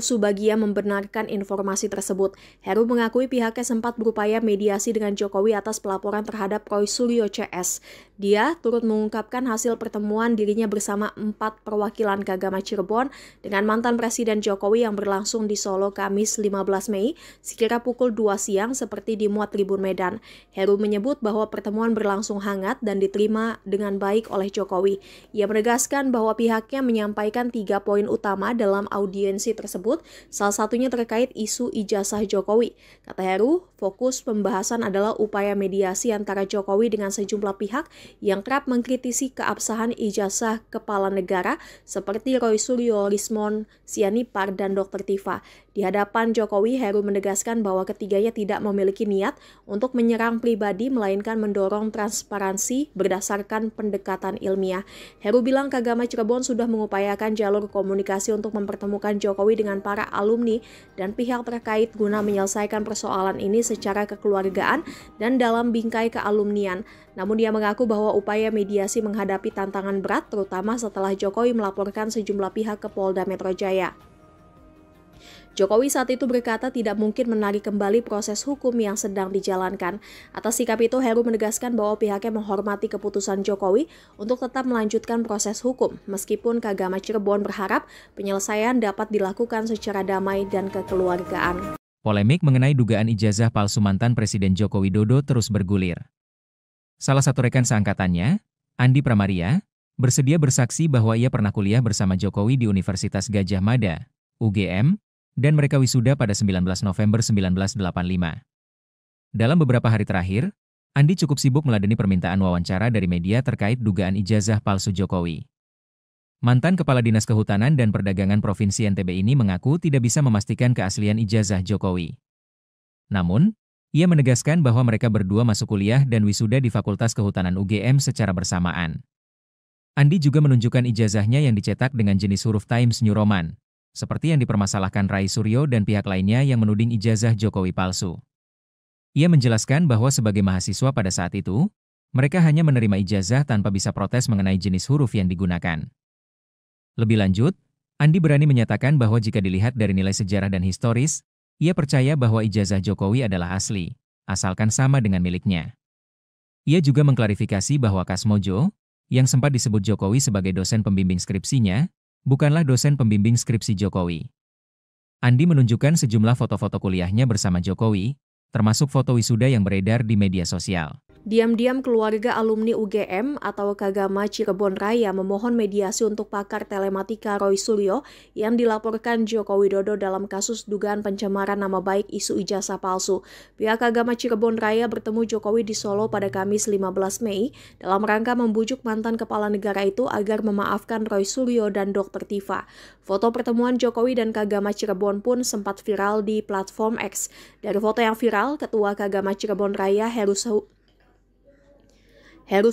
Subagia membenarkan informasi tersebut. Heru mengakui pihaknya sempat berupaya mediasi dengan Jokowi atas pelaporan terhadap Roy Suryo CS. Dia turut mengungkapkan hasil pertemuan dirinya bersama 4 perwakilan Kagama Cirebon dengan mantan Presiden Jokowi yang berlangsung di Solo Kamis 15 Mei sekira pukul 2 siang seperti dimuat Tribun Medan. Heru menyebut bahwa pertemuan berlangsung hangat dan diterima dengan baik oleh Jokowi. Ia menegaskan bahwa pihaknya menyampaikan 3 poin utama dalam audiensi tersebut, salah satunya terkait isu ijazah Jokowi. Kata Heru, fokus pembahasan adalah upaya mediasi antara Jokowi dengan sejumlah pihak yang kerap mengkritisi keabsahan ijazah kepala negara seperti Roy Suryo, Rismon Sianipar, dan Dr. Tifa. Di hadapan Jokowi, Heru menegaskan bahwa ketiganya tidak memiliki niat untuk menyerang pribadi, melainkan mendorong transparansi berdasarkan pendekatan ilmiah. Heru bilang Kagama Cirebon sudah mengupayakan jalur komunikasi untuk mempertemukan Jokowi Jokowi dengan para alumni dan pihak terkait guna menyelesaikan persoalan ini secara kekeluargaan dan dalam bingkai kealumnian. Namun dia mengaku bahwa upaya mediasi menghadapi tantangan berat terutama setelah Jokowi melaporkan sejumlah pihak ke Polda Metro Jaya. Jokowi saat itu berkata tidak mungkin menarik kembali proses hukum yang sedang dijalankan. Atas sikap itu, Heru menegaskan bahwa pihaknya menghormati keputusan Jokowi untuk tetap melanjutkan proses hukum, meskipun Kagama Cirebon berharap penyelesaian dapat dilakukan secara damai dan kekeluargaan. Polemik mengenai dugaan ijazah palsu mantan Presiden Joko Widodo terus bergulir. Salah satu rekan seangkatannya, Andi Pramaria, bersedia bersaksi bahwa ia pernah kuliah bersama Jokowi di Universitas Gadjah Mada, UGM, dan mereka wisuda pada 19 November 1985. Dalam beberapa hari terakhir, Andi cukup sibuk meladeni permintaan wawancara dari media terkait dugaan ijazah palsu Jokowi. Mantan Kepala Dinas Kehutanan dan Perdagangan Provinsi NTB ini mengaku tidak bisa memastikan keaslian ijazah Jokowi. Namun, ia menegaskan bahwa mereka berdua masuk kuliah dan wisuda di Fakultas Kehutanan UGM secara bersamaan. Andi juga menunjukkan ijazahnya yang dicetak dengan jenis huruf Times New Roman, seperti yang dipermasalahkan Rai Suryo dan pihak lainnya yang menuding ijazah Jokowi palsu. Ia menjelaskan bahwa sebagai mahasiswa pada saat itu, mereka hanya menerima ijazah tanpa bisa protes mengenai jenis huruf yang digunakan. Lebih lanjut, Andi berani menyatakan bahwa jika dilihat dari nilai sejarah dan historis, ia percaya bahwa ijazah Jokowi adalah asli, asalkan sama dengan miliknya. Ia juga mengklarifikasi bahwa Kasmojo, yang sempat disebut Jokowi sebagai dosen pembimbing skripsinya, bukanlah dosen pembimbing skripsi Jokowi. Andi menunjukkan sejumlah foto-foto kuliahnya bersama Jokowi, termasuk foto wisuda yang beredar di media sosial. Diam-diam keluarga alumni UGM atau Kagama Cirebon Raya memohon mediasi untuk pakar telematika Roy Suryo yang dilaporkan Joko Widodo dalam kasus dugaan pencemaran nama baik isu ijazah palsu. Pihak Kagama Cirebon Raya bertemu Jokowi di Solo pada Kamis 15 Mei dalam rangka membujuk mantan kepala negara itu agar memaafkan Roy Suryo dan Dr. Tifa. Foto pertemuan Jokowi dan Kagama Cirebon pun sempat viral di platform X. Dari foto yang viral, Ketua Kagama Cirebon Raya Heru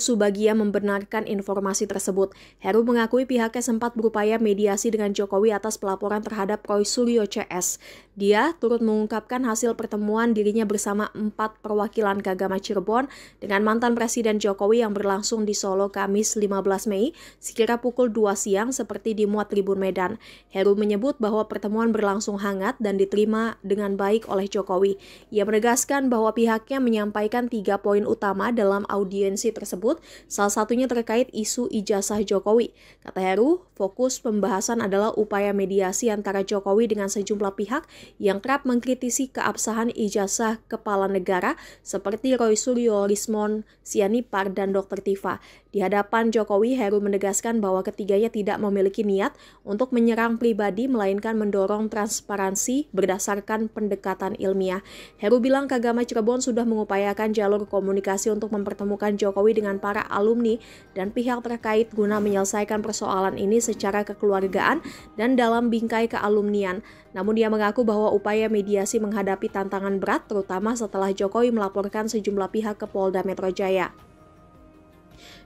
Subagia membenarkan informasi tersebut. Heru mengakui pihaknya sempat berupaya mediasi dengan Jokowi atas pelaporan terhadap Roy Suryo CS. Dia turut mengungkapkan hasil pertemuan dirinya bersama 4 perwakilan Kagama Cirebon dengan mantan Presiden Jokowi yang berlangsung di Solo Kamis 15 Mei sekira pukul 2 siang seperti dimuat Tribun Medan. Heru menyebut bahwa pertemuan berlangsung hangat dan diterima dengan baik oleh Jokowi. Ia menegaskan bahwa pihaknya menyampaikan 3 poin utama dalam audiensi tersebut, salah satunya terkait isu ijazah Jokowi. Kata Heru, fokus pembahasan adalah upaya mediasi antara Jokowi dengan sejumlah pihak yang kerap mengkritisi keabsahan ijazah kepala negara seperti Roy Suryo, Rismon Sianipar, dan Dr. Tifa. Di hadapan Jokowi, Heru menegaskan bahwa ketiganya tidak memiliki niat untuk menyerang pribadi, melainkan mendorong transparansi berdasarkan pendekatan ilmiah. Heru bilang Kagama Cirebon sudah mengupayakan jalur komunikasi untuk mempertemukan Jokowi dengan para alumni dan pihak terkait guna menyelesaikan persoalan ini secara kekeluargaan dan dalam bingkai kealumnian. Namun dia mengaku bahwa upaya mediasi menghadapi tantangan berat terutama setelah Jokowi melaporkan sejumlah pihak ke Polda Metro Jaya.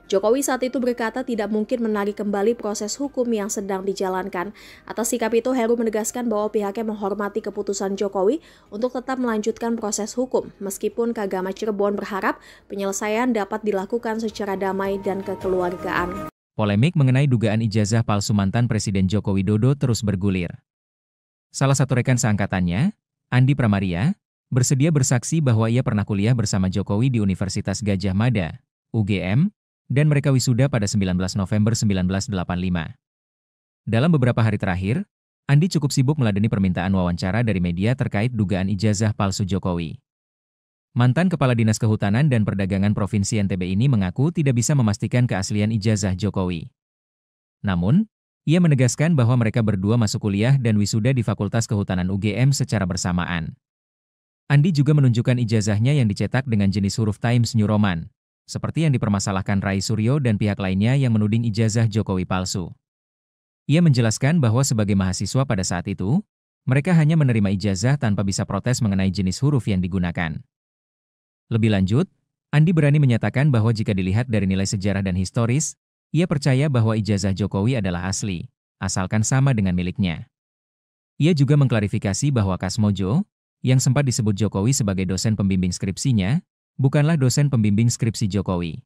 Jokowi saat itu berkata tidak mungkin menarik kembali proses hukum yang sedang dijalankan. Atas sikap itu, Heru menegaskan bahwa pihaknya menghormati keputusan Jokowi untuk tetap melanjutkan proses hukum, meskipun Kagama Cirebon berharap penyelesaian dapat dilakukan secara damai dan kekeluargaan. Polemik mengenai dugaan ijazah palsu mantan Presiden Joko Widodo terus bergulir. Salah satu rekan seangkatannya, Andi Pramaria, bersedia bersaksi bahwa ia pernah kuliah bersama Jokowi di Universitas Gadjah Mada, UGM, dan mereka wisuda pada 19 November 1985. Dalam beberapa hari terakhir, Andi cukup sibuk meladeni permintaan wawancara dari media terkait dugaan ijazah palsu Jokowi. Mantan Kepala Dinas Kehutanan dan Perdagangan Provinsi NTB ini mengaku tidak bisa memastikan keaslian ijazah Jokowi. Namun, ia menegaskan bahwa mereka berdua masuk kuliah dan wisuda di Fakultas Kehutanan UGM secara bersamaan. Andi juga menunjukkan ijazahnya yang dicetak dengan jenis huruf Times New Roman, seperti yang dipermasalahkan Rai Suryo dan pihak lainnya yang menuding ijazah Jokowi palsu. Ia menjelaskan bahwa sebagai mahasiswa pada saat itu, mereka hanya menerima ijazah tanpa bisa protes mengenai jenis huruf yang digunakan. Lebih lanjut, Andi berani menyatakan bahwa jika dilihat dari nilai sejarah dan historis, ia percaya bahwa ijazah Jokowi adalah asli, asalkan sama dengan miliknya. Ia juga mengklarifikasi bahwa Kasmojo, yang sempat disebut Jokowi sebagai dosen pembimbing skripsinya, bukanlah dosen pembimbing skripsi Jokowi.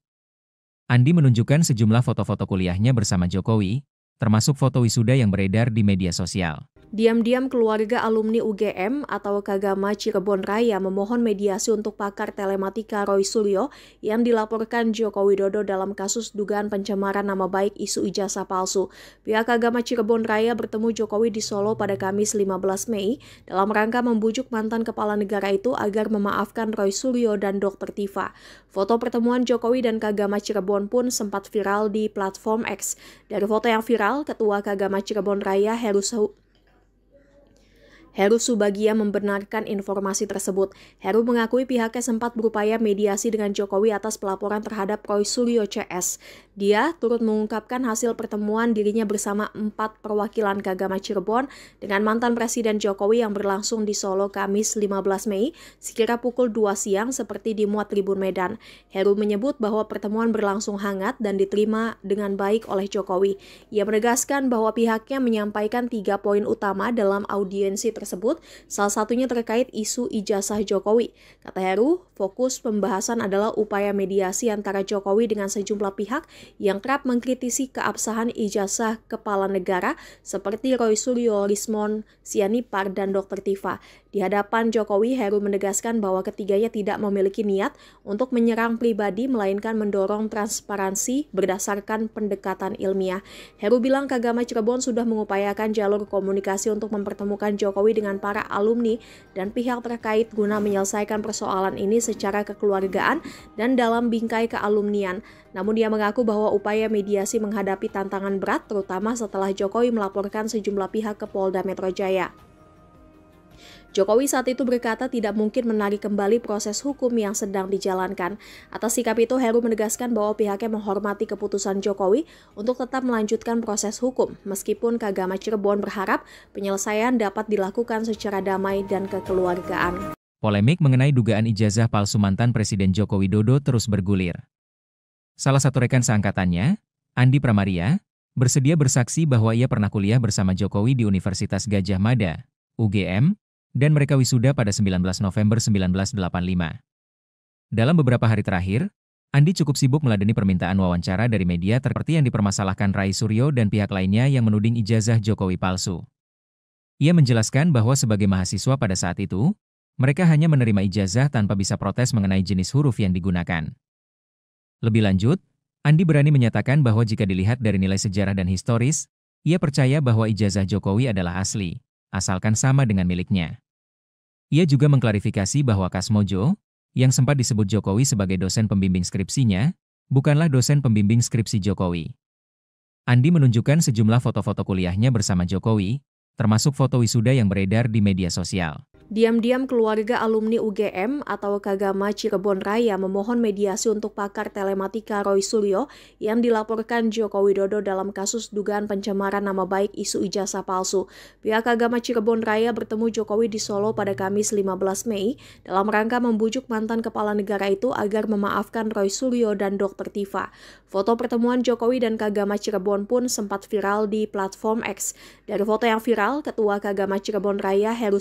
Andi menunjukkan sejumlah foto-foto kuliahnya bersama Jokowi, termasuk foto wisuda yang beredar di media sosial. Diam-diam keluarga alumni UGM atau Kagama Cirebon Raya memohon mediasi untuk pakar telematika Roy Suryo yang dilaporkan Joko Widodo dalam kasus dugaan pencemaran nama baik isu ijazah palsu. Pihak Kagama Cirebon Raya bertemu Jokowi di Solo pada Kamis 15 Mei dalam rangka membujuk mantan kepala negara itu agar memaafkan Roy Suryo dan Dr. Tifa. Foto pertemuan Jokowi dan Kagama Cirebon pun sempat viral di platform X. Dari foto yang viral, Ketua Kagama Cirebon Raya Heru Subagia membenarkan informasi tersebut. Heru mengakui pihaknya sempat berupaya mediasi dengan Jokowi atas pelaporan terhadap Roy Suryo CS. Dia turut mengungkapkan hasil pertemuan dirinya bersama 4 perwakilan Kagama Cirebon dengan mantan Presiden Jokowi yang berlangsung di Solo Kamis 15 Mei sekira pukul 2 siang seperti dimuat Tribun Medan. Heru menyebut bahwa pertemuan berlangsung hangat dan diterima dengan baik oleh Jokowi. Ia menegaskan bahwa pihaknya menyampaikan 3 poin utama dalam audiensi tersebut, salah satunya terkait isu ijazah Jokowi. Kata Heru, fokus pembahasan adalah upaya mediasi antara Jokowi dengan sejumlah pihak yang kerap mengkritisi keabsahan ijazah kepala negara seperti Roy Suryo, Rismon Sianipar, dan Dr. Tifa. Di hadapan Jokowi, Heru menegaskan bahwa ketiganya tidak memiliki niat untuk menyerang pribadi, melainkan mendorong transparansi berdasarkan pendekatan ilmiah. Heru bilang Kagama Cirebon sudah mengupayakan jalur komunikasi untuk mempertemukan Jokowi dengan para alumni dan pihak terkait guna menyelesaikan persoalan ini secara kekeluargaan dan dalam bingkai kealumnian. Namun dia mengaku bahwa upaya mediasi menghadapi tantangan berat, terutama setelah Jokowi melaporkan sejumlah pihak ke Polda Metro Jaya. Jokowi saat itu berkata tidak mungkin menarik kembali proses hukum yang sedang dijalankan. Atas sikap itu, Heru menegaskan bahwa pihaknya menghormati keputusan Jokowi untuk tetap melanjutkan proses hukum, meskipun Kagama Cirebon berharap penyelesaian dapat dilakukan secara damai dan kekeluargaan. Polemik mengenai dugaan ijazah palsu mantan Presiden Joko Widodo terus bergulir. Salah satu rekan seangkatannya, Andi Pramaria, bersedia bersaksi bahwa ia pernah kuliah bersama Jokowi di Universitas Gadjah Mada, UGM, dan mereka wisuda pada 19 November 1985. Dalam beberapa hari terakhir, Andi cukup sibuk meladeni permintaan wawancara dari media seperti yang dipermasalahkan Roy Suryo dan pihak lainnya yang menuding ijazah Jokowi palsu. Ia menjelaskan bahwa sebagai mahasiswa pada saat itu, mereka hanya menerima ijazah tanpa bisa protes mengenai jenis huruf yang digunakan. Lebih lanjut, Andi berani menyatakan bahwa jika dilihat dari nilai sejarah dan historis, ia percaya bahwa ijazah Jokowi adalah asli, asalkan sama dengan miliknya. Ia juga mengklarifikasi bahwa Kasmojo, yang sempat disebut Jokowi sebagai dosen pembimbing skripsinya, bukanlah dosen pembimbing skripsi Jokowi. Andi menunjukkan sejumlah foto-foto kuliahnya bersama Jokowi, termasuk foto wisuda yang beredar di media sosial. Diam-diam keluarga alumni UGM atau Kagama Cirebon Raya memohon mediasi untuk pakar telematika Roy Suryo yang dilaporkan Joko Widodo dalam kasus dugaan pencemaran nama baik isu ijazah palsu. Pihak Kagama Cirebon Raya bertemu Jokowi di Solo pada Kamis 15 Mei dalam rangka membujuk mantan kepala negara itu agar memaafkan Roy Suryo dan Dr. Tifa. Foto pertemuan Jokowi dan Kagama Cirebon pun sempat viral di platform X. Dari foto yang viral, Ketua Kagama Cirebon Raya Heru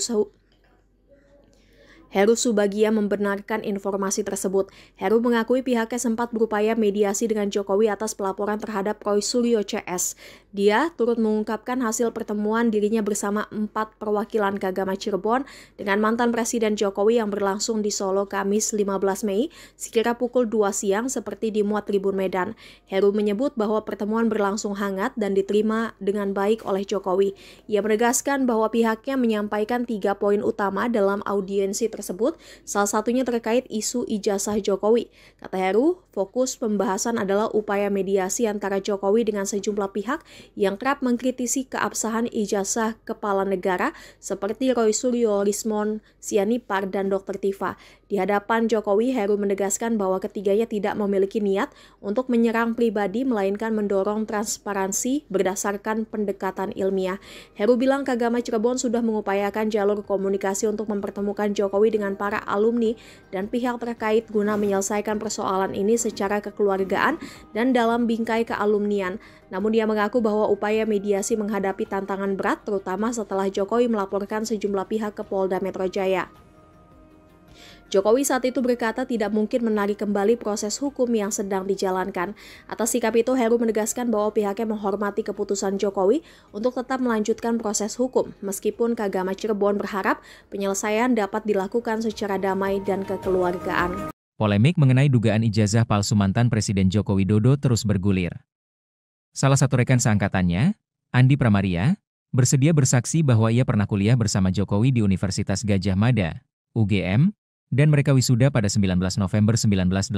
Subagia membenarkan informasi tersebut. Heru mengakui pihaknya sempat berupaya mediasi dengan Jokowi atas pelaporan terhadap Roy Suryo CS. Dia turut mengungkapkan hasil pertemuan dirinya bersama 4 perwakilan Kagama Cirebon dengan mantan Presiden Jokowi yang berlangsung di Solo Kamis 15 Mei sekira pukul 2 siang seperti dimuat Tribun Medan. Heru menyebut bahwa pertemuan berlangsung hangat dan diterima dengan baik oleh Jokowi. Ia menegaskan bahwa pihaknya menyampaikan 3 poin utama dalam audiensi tersebut, salah satunya terkait isu ijazah Jokowi. Kata Heru, fokus pembahasan adalah upaya mediasi antara Jokowi dengan sejumlah pihak yang kerap mengkritisi keabsahan ijazah kepala negara seperti Roy Suryo, Rismon Sianipar, dan Dr. Tifa. Di hadapan Jokowi, Heru menegaskan bahwa ketiganya tidak memiliki niat untuk menyerang pribadi, melainkan mendorong transparansi berdasarkan pendekatan ilmiah. Heru bilang Kagama Cirebon sudah mengupayakan jalur komunikasi untuk mempertemukan Jokowi dengan para alumni dan pihak terkait guna menyelesaikan persoalan ini secara kekeluargaan dan dalam bingkai kealumnian. Namun dia mengaku bahwa upaya mediasi menghadapi tantangan berat, terutama setelah Jokowi melaporkan sejumlah pihak ke Polda Metro Jaya. Jokowi saat itu berkata tidak mungkin menarik kembali proses hukum yang sedang dijalankan. Atas sikap itu, Heru menegaskan bahwa pihaknya menghormati keputusan Jokowi untuk tetap melanjutkan proses hukum, meskipun Kagama Cirebon berharap penyelesaian dapat dilakukan secara damai dan kekeluargaan. Polemik mengenai dugaan ijazah palsu mantan Presiden Joko Widodo terus bergulir. Salah satu rekan seangkatannya, Andi Pramaria, bersedia bersaksi bahwa ia pernah kuliah bersama Jokowi di Universitas Gadjah Mada, UGM, dan mereka wisuda pada 19 November 1985.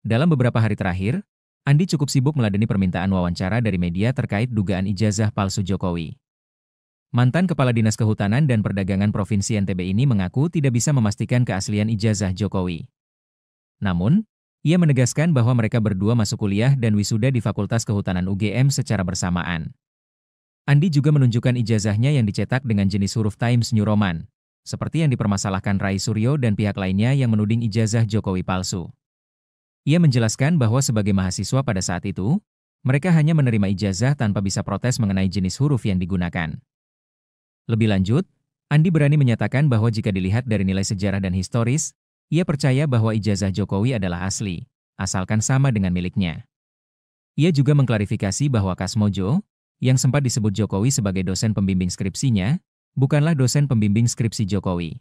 Dalam beberapa hari terakhir, Andi cukup sibuk meladeni permintaan wawancara dari media terkait dugaan ijazah palsu Jokowi. Mantan Kepala Dinas Kehutanan dan Perdagangan Provinsi NTB ini mengaku tidak bisa memastikan keaslian ijazah Jokowi. Namun, ia menegaskan bahwa mereka berdua masuk kuliah dan wisuda di Fakultas Kehutanan UGM secara bersamaan. Andi juga menunjukkan ijazahnya yang dicetak dengan jenis huruf Times New Roman, seperti yang dipermasalahkan Rai Suryo dan pihak lainnya yang menuding ijazah Jokowi palsu. Ia menjelaskan bahwa sebagai mahasiswa pada saat itu, mereka hanya menerima ijazah tanpa bisa protes mengenai jenis huruf yang digunakan. Lebih lanjut, Andi berani menyatakan bahwa jika dilihat dari nilai sejarah dan historis, ia percaya bahwa ijazah Jokowi adalah asli, asalkan sama dengan miliknya. Ia juga mengklarifikasi bahwa Kasmojo, yang sempat disebut Jokowi sebagai dosen pembimbing skripsinya, bukanlah dosen pembimbing skripsi Jokowi.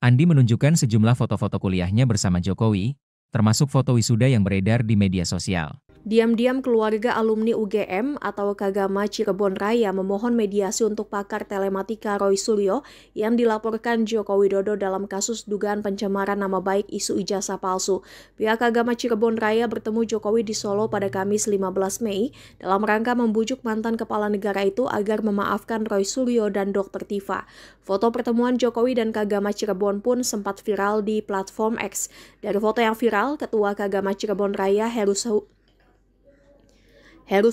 Andi menunjukkan sejumlah foto-foto kuliahnya bersama Jokowi, termasuk foto wisuda yang beredar di media sosial. Diam-diam keluarga alumni UGM atau Kagama Cirebon Raya memohon mediasi untuk pakar telematika Roy Suryo yang dilaporkan Joko Widodo dalam kasus dugaan pencemaran nama baik isu ijazah palsu. Pihak Kagama Cirebon Raya bertemu Jokowi di Solo pada Kamis 15 Mei dalam rangka membujuk mantan kepala negara itu agar memaafkan Roy Suryo dan Dr. Tifa. Foto pertemuan Jokowi dan Kagama Cirebon pun sempat viral di platform X. Dari foto yang viral, Ketua Kagama Cirebon Raya Heru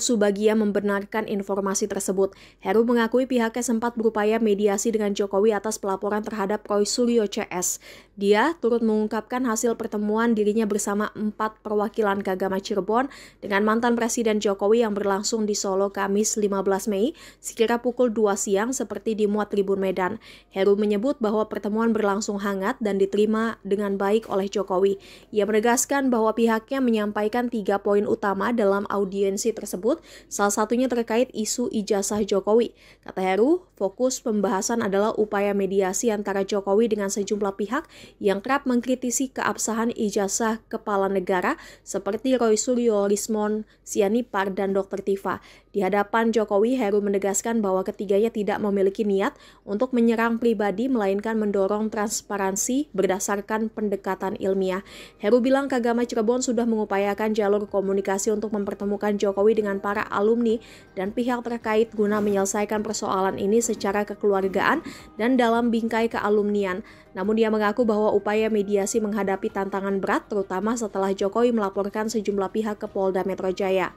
Subagia membenarkan informasi tersebut. Heru mengakui pihaknya sempat berupaya mediasi dengan Jokowi atas pelaporan terhadap Roy Suryo CS. Dia turut mengungkapkan hasil pertemuan dirinya bersama 4 perwakilan Kagama Cirebon dengan mantan Presiden Jokowi yang berlangsung di Solo Kamis 15 Mei sekira pukul 2 siang seperti dimuat Tribun Medan. Heru menyebut bahwa pertemuan berlangsung hangat dan diterima dengan baik oleh Jokowi. Ia menegaskan bahwa pihaknya menyampaikan 3 poin utama dalam audiensi tersebut, salah satunya terkait isu ijazah Jokowi. Kata Heru, fokus pembahasan adalah upaya mediasi antara Jokowi dengan sejumlah pihak yang kerap mengkritisi keabsahan ijazah kepala negara seperti Roy Suryo, Rismon Sianipar, dan Dr. Tifa. Di hadapan Jokowi, Heru menegaskan bahwa ketiganya tidak memiliki niat untuk menyerang pribadi, melainkan mendorong transparansi berdasarkan pendekatan ilmiah. Heru bilang Kagama Cirebon sudah mengupayakan jalur komunikasi untuk mempertemukan Jokowi dengan para alumni dan pihak terkait guna menyelesaikan persoalan ini secara kekeluargaan dan dalam bingkai kealumnian. Namun dia mengaku bahwa upaya mediasi menghadapi tantangan berat, terutama setelah Jokowi melaporkan sejumlah pihak ke Polda Metro Jaya.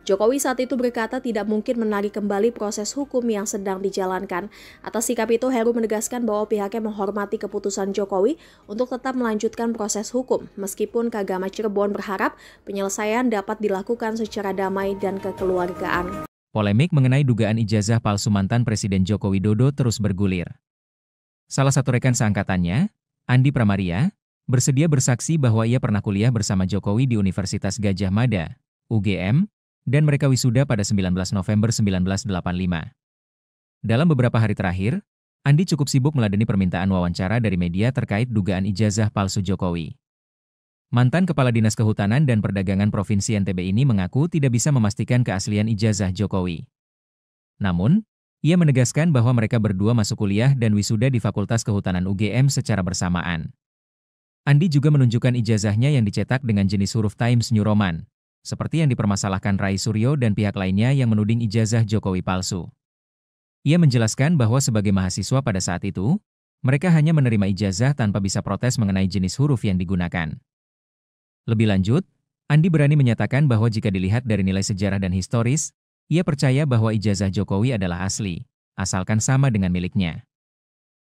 Jokowi saat itu berkata tidak mungkin menarik kembali proses hukum yang sedang dijalankan. Atas sikap itu, Heru menegaskan bahwa pihaknya menghormati keputusan Jokowi untuk tetap melanjutkan proses hukum, meskipun Kagama Cirebon berharap penyelesaian dapat dilakukan secara damai dan kekeluargaan. Polemik mengenai dugaan ijazah palsu mantan Presiden Joko Widodo terus bergulir. Salah satu rekan seangkatannya, Andi Pramaria, bersedia bersaksi bahwa ia pernah kuliah bersama Jokowi di Universitas Gadjah Mada, UGM, dan mereka wisuda pada 19 November 1985. Dalam beberapa hari terakhir, Andi cukup sibuk meladeni permintaan wawancara dari media terkait dugaan ijazah palsu Jokowi. Mantan Kepala Dinas Kehutanan dan Perdagangan Provinsi NTB ini mengaku tidak bisa memastikan keaslian ijazah Jokowi. Namun, ia menegaskan bahwa mereka berdua masuk kuliah dan wisuda di Fakultas Kehutanan UGM secara bersamaan. Andi juga menunjukkan ijazahnya yang dicetak dengan jenis huruf Times New Roman, seperti yang dipermasalahkan Rai Suryo dan pihak lainnya yang menuding ijazah Jokowi palsu. Ia menjelaskan bahwa sebagai mahasiswa pada saat itu, Mereka hanya menerima ijazah tanpa bisa protes mengenai jenis huruf yang digunakan. Lebih lanjut, Andi berani menyatakan bahwa jika dilihat dari nilai sejarah dan historis, ia percaya bahwa ijazah Jokowi adalah asli, asalkan sama dengan miliknya.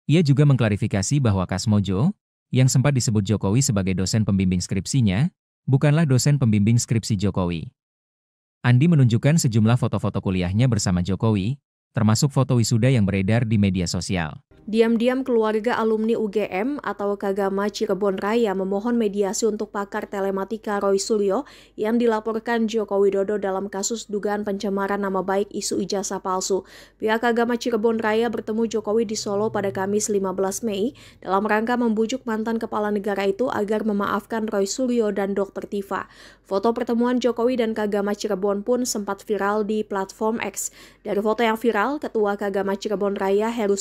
Ia juga mengklarifikasi bahwa Kasmojo, yang sempat disebut Jokowi sebagai dosen pembimbing skripsinya, bukanlah dosen pembimbing skripsi Jokowi. Andi menunjukkan sejumlah foto-foto kuliahnya bersama Jokowi, termasuk foto wisuda yang beredar di media sosial. Diam-diam keluarga alumni UGM atau Kagama Cirebon Raya memohon mediasi untuk pakar telematika Roy Suryo yang dilaporkan Joko Widodo dalam kasus dugaan pencemaran nama baik isu ijazah palsu. Pihak Kagama Cirebon Raya bertemu Jokowi di Solo pada Kamis 15 Mei dalam rangka membujuk mantan kepala negara itu agar memaafkan Roy Suryo dan Dr. Tifa. Foto pertemuan Jokowi dan Kagama Cirebon pun sempat viral di platform X. Dari foto yang viral, Ketua Kagama Cirebon Raya Heru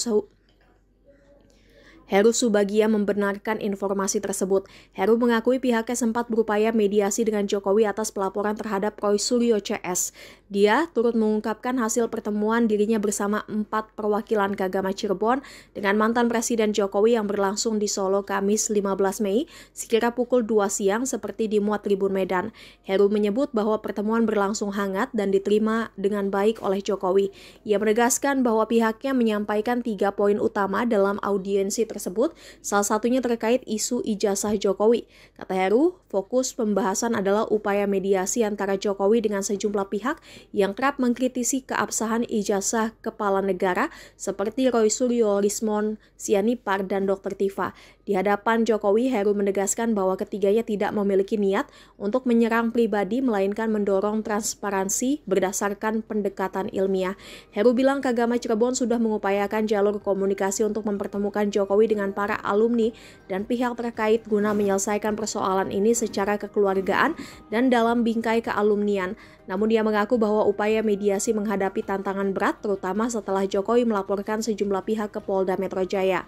Subagia membenarkan informasi tersebut. Heru mengakui pihaknya sempat berupaya mediasi dengan Jokowi atas pelaporan terhadap Roy Suryo CS. Dia turut mengungkapkan hasil pertemuan dirinya bersama 4 perwakilan Kagama Cirebon dengan mantan Presiden Jokowi yang berlangsung di Solo Kamis 15 Mei sekira pukul 2 siang seperti dimuat Tribun Medan. Heru menyebut bahwa pertemuan berlangsung hangat dan diterima dengan baik oleh Jokowi. Ia menegaskan bahwa pihaknya menyampaikan 3 poin utama dalam audiensi tersebut, salah satunya terkait isu ijazah Jokowi. Kata Heru, fokus pembahasan adalah upaya mediasi antara Jokowi dengan sejumlah pihak yang kerap mengkritisi keabsahan ijazah kepala negara seperti Roy Suryo, Rismon Sianipar, dan Dr. Tifa. Di hadapan Jokowi, Heru menegaskan bahwa ketiganya tidak memiliki niat untuk menyerang pribadi, melainkan mendorong transparansi berdasarkan pendekatan ilmiah. Heru bilang Kagama Cirebon sudah mengupayakan jalur komunikasi untuk mempertemukan Jokowi dengan para alumni dan pihak terkait guna menyelesaikan persoalan ini secara kekeluargaan dan dalam bingkai kealumnian. Namun dia mengaku bahwa upaya mediasi menghadapi tantangan berat, terutama setelah Jokowi melaporkan sejumlah pihak ke Polda Metro Jaya.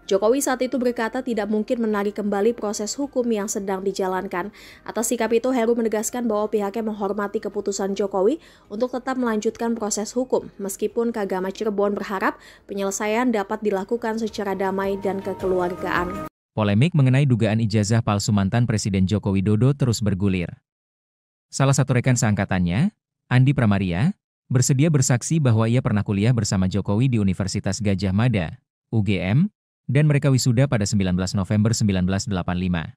Jokowi saat itu berkata tidak mungkin menarik kembali proses hukum yang sedang dijalankan. Atas sikap itu, Heru menegaskan bahwa pihaknya menghormati keputusan Jokowi untuk tetap melanjutkan proses hukum, meskipun Kagama Cirebon berharap penyelesaian dapat dilakukan secara damai dan kekeluargaan. Polemik mengenai dugaan ijazah palsu mantan Presiden Joko Widodo terus bergulir. Salah satu rekan seangkatannya, Andi Pramaria, bersedia bersaksi bahwa ia pernah kuliah bersama Jokowi di Universitas Gadjah Mada, UGM, dan mereka wisuda pada 19 November 1985.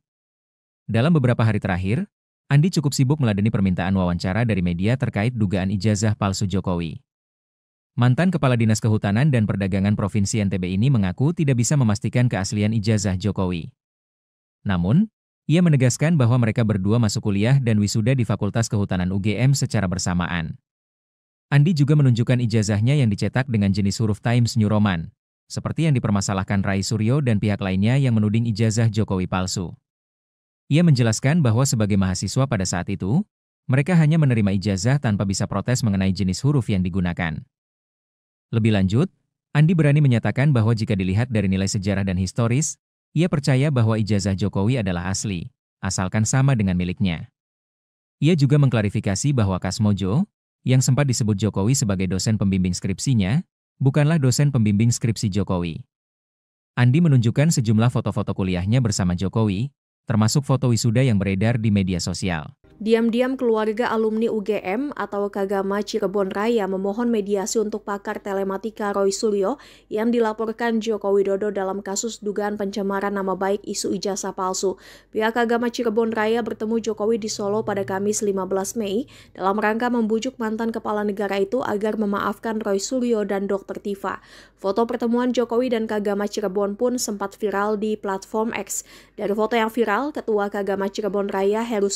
Dalam beberapa hari terakhir, Andi cukup sibuk meladeni permintaan wawancara dari media terkait dugaan ijazah palsu Jokowi. Mantan Kepala Dinas Kehutanan dan Perdagangan Provinsi NTB ini mengaku tidak bisa memastikan keaslian ijazah Jokowi. Namun, ia menegaskan bahwa mereka berdua masuk kuliah dan wisuda di Fakultas Kehutanan UGM secara bersamaan. Andi juga menunjukkan ijazahnya yang dicetak dengan jenis huruf Times New Roman, seperti yang dipermasalahkan Roy Suryo dan pihak lainnya yang menuding ijazah Jokowi palsu. Ia menjelaskan bahwa sebagai mahasiswa pada saat itu, mereka hanya menerima ijazah tanpa bisa protes mengenai jenis huruf yang digunakan. Lebih lanjut, Andi berani menyatakan bahwa jika dilihat dari nilai sejarah dan historis, ia percaya bahwa ijazah Jokowi adalah asli, asalkan sama dengan miliknya. Ia juga mengklarifikasi bahwa Kasmojo, yang sempat disebut Jokowi sebagai dosen pembimbing skripsinya, bukanlah dosen pembimbing skripsi Jokowi. Andi menunjukkan sejumlah foto-foto kuliahnya bersama Jokowi, termasuk foto wisuda yang beredar di media sosial. Diam-diam keluarga alumni UGM atau Kagama Cirebon Raya memohon mediasi untuk pakar telematika Roy Suryo yang dilaporkan Joko Widodo dalam kasus dugaan pencemaran nama baik isu ijazah palsu. Pihak Kagama Cirebon Raya bertemu Jokowi di Solo pada Kamis 15 Mei dalam rangka membujuk mantan kepala negara itu agar memaafkan Roy Suryo dan Dr. Tifa. Foto pertemuan Jokowi dan Kagama Cirebon pun sempat viral di platform X. Dari foto yang viral, Ketua Kagama Cirebon Raya Heru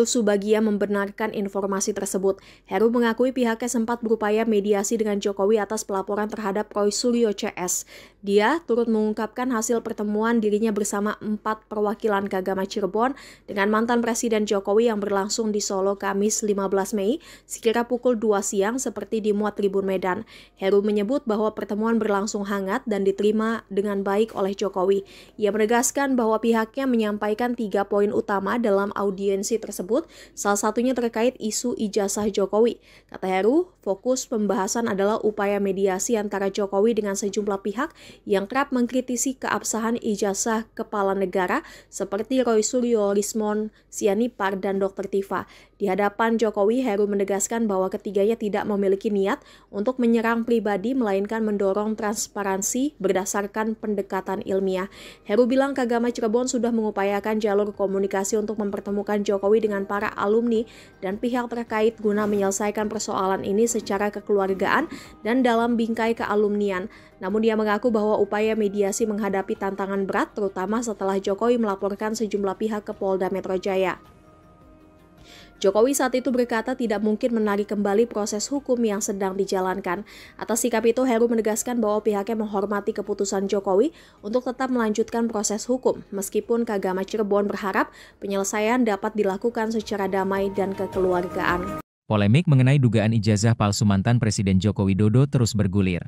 Subagia membenarkan informasi tersebut. Heru mengakui pihaknya sempat berupaya mediasi dengan Jokowi atas pelaporan terhadap Roy Suryo CS. Dia turut mengungkapkan hasil pertemuan dirinya bersama 4 perwakilan keagama Cirebon dengan mantan Presiden Jokowi yang berlangsung di Solo Kamis 15 Mei sekira pukul 2 siang seperti dimuat Tribun Medan. Heru menyebut bahwa pertemuan berlangsung hangat dan diterima dengan baik oleh Jokowi. Ia menegaskan bahwa pihaknya menyampaikan 3 poin utama dalam audiensi tersebut, salah satunya terkait isu ijazah Jokowi. Kata Heru, fokus pembahasan adalah upaya mediasi antara Jokowi dengan sejumlah pihak yang kerap mengkritisi keabsahan ijazah kepala negara seperti Roy Suryo, Rismon Sianipar, dan Dr. Tifa. Di hadapan Jokowi, Heru menegaskan bahwa ketiganya tidak memiliki niat untuk menyerang pribadi, melainkan mendorong transparansi berdasarkan pendekatan ilmiah. Heru bilang keagama Cirebon sudah mengupayakan jalur komunikasi untuk mempertemukan Jokowi dengan para alumni dan pihak terkait guna menyelesaikan persoalan ini secara kekeluargaan dan dalam bingkai kealumnian. Namun dia mengaku bahwa upaya mediasi menghadapi tantangan berat, terutama setelah Jokowi melaporkan sejumlah pihak ke Polda Metro Jaya. Jokowi saat itu berkata tidak mungkin menarik kembali proses hukum yang sedang dijalankan. Atas sikap itu, Heru menegaskan bahwa pihaknya menghormati keputusan Jokowi untuk tetap melanjutkan proses hukum, meskipun keagama Cirebon berharap penyelesaian dapat dilakukan secara damai dan kekeluargaan. Polemik mengenai dugaan ijazah palsu mantan Presiden Joko Widodo terus bergulir.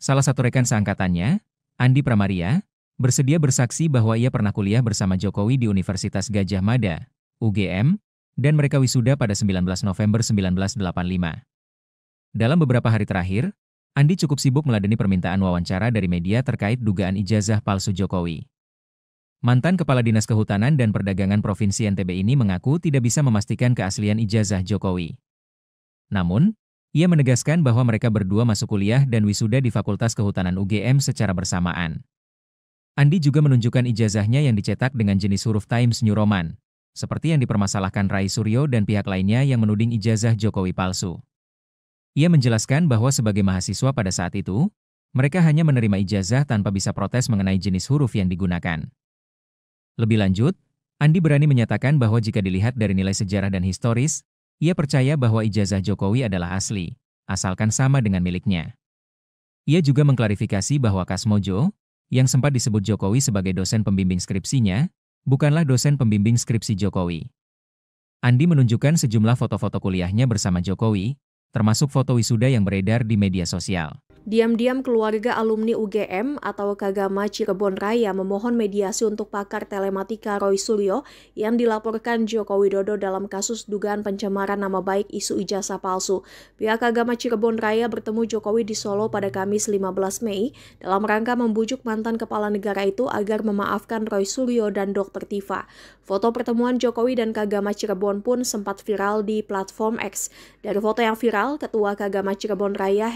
Salah satu rekan seangkatannya, Andi Pramaria, bersedia bersaksi bahwa ia pernah kuliah bersama Jokowi di Universitas Gadjah Mada, UGM, dan mereka wisuda pada 19 November 1985. Dalam beberapa hari terakhir, Andi cukup sibuk meladeni permintaan wawancara dari media terkait dugaan ijazah palsu Jokowi. Mantan Kepala Dinas Kehutanan dan Perdagangan Provinsi NTB ini mengaku tidak bisa memastikan keaslian ijazah Jokowi. Namun, ia menegaskan bahwa mereka berdua masuk kuliah dan wisuda di Fakultas Kehutanan UGM secara bersamaan. Andi juga menunjukkan ijazahnya yang dicetak dengan jenis huruf Times New Roman, seperti yang dipermasalahkan Rai Suryo dan pihak lainnya yang menuding ijazah Jokowi palsu. Ia menjelaskan bahwa sebagai mahasiswa pada saat itu, mereka hanya menerima ijazah tanpa bisa protes mengenai jenis huruf yang digunakan. Lebih lanjut, Andi berani menyatakan bahwa jika dilihat dari nilai sejarah dan historis, ia percaya bahwa ijazah Jokowi adalah asli, asalkan sama dengan miliknya. Ia juga mengklarifikasi bahwa Kasmojo, yang sempat disebut Jokowi sebagai dosen pembimbing skripsinya, bukanlah dosen pembimbing skripsi Jokowi. Andi menunjukkan sejumlah foto-foto kuliahnya bersama Jokowi, termasuk foto wisuda yang beredar di media sosial. Diam-diam keluarga alumni UGM atau Keagama Cirebon Raya memohon mediasi untuk pakar telematika Roy Suryo yang dilaporkan Joko Widodo dalam kasus dugaan pencemaran nama baik isu ijazah palsu. Pihak Keagama Cirebon Raya bertemu Jokowi di Solo pada Kamis 15 Mei dalam rangka membujuk mantan kepala negara itu agar memaafkan Roy Suryo dan Dr. Tifa. Foto pertemuan Jokowi dan Keagama Cirebon pun sempat viral di platform X. Dari foto yang viral, Ketua Keagama Cirebon Raya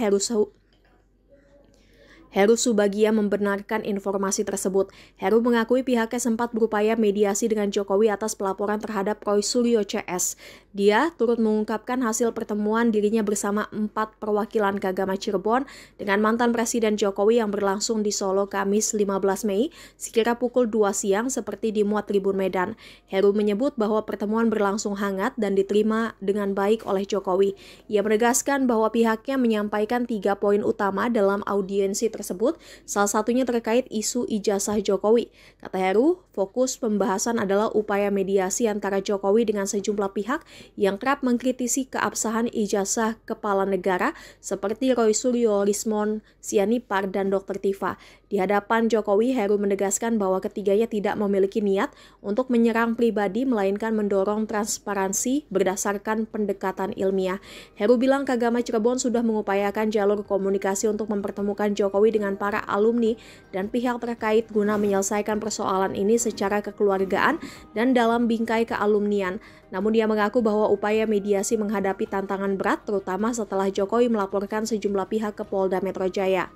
Heru Subagia membenarkan informasi tersebut. Heru mengakui pihaknya sempat berupaya mediasi dengan Jokowi atas pelaporan terhadap Roy Suryo CS. Dia turut mengungkapkan hasil pertemuan dirinya bersama 4 perwakilan keagama Cirebon dengan mantan Presiden Jokowi yang berlangsung di Solo Kamis 15 Mei sekira pukul 2 siang seperti dimuat Tribun Medan. Heru menyebut bahwa pertemuan berlangsung hangat dan diterima dengan baik oleh Jokowi. Ia menegaskan bahwa pihaknya menyampaikan 3 poin utama dalam audiensi tersebut, salah satunya terkait isu ijazah Jokowi. Kata Heru, fokus pembahasan adalah upaya mediasi antara Jokowi dengan sejumlah pihak yang kerap mengkritisi keabsahan ijazah kepala negara seperti Roy Suryo, Rismon Sianipar, dan Dr. Tifa. Di hadapan Jokowi, Heru menegaskan bahwa ketiganya tidak memiliki niat untuk menyerang pribadi, melainkan mendorong transparansi berdasarkan pendekatan ilmiah. Heru bilang Keagama Cirebon sudah mengupayakan jalur komunikasi untuk mempertemukan Jokowi dengan para alumni dan pihak terkait guna menyelesaikan persoalan ini secara kekeluargaan dan dalam bingkai kealumnian. Namun dia mengaku bahwa upaya mediasi menghadapi tantangan berat, terutama setelah Jokowi melaporkan sejumlah pihak ke Polda Metro Jaya.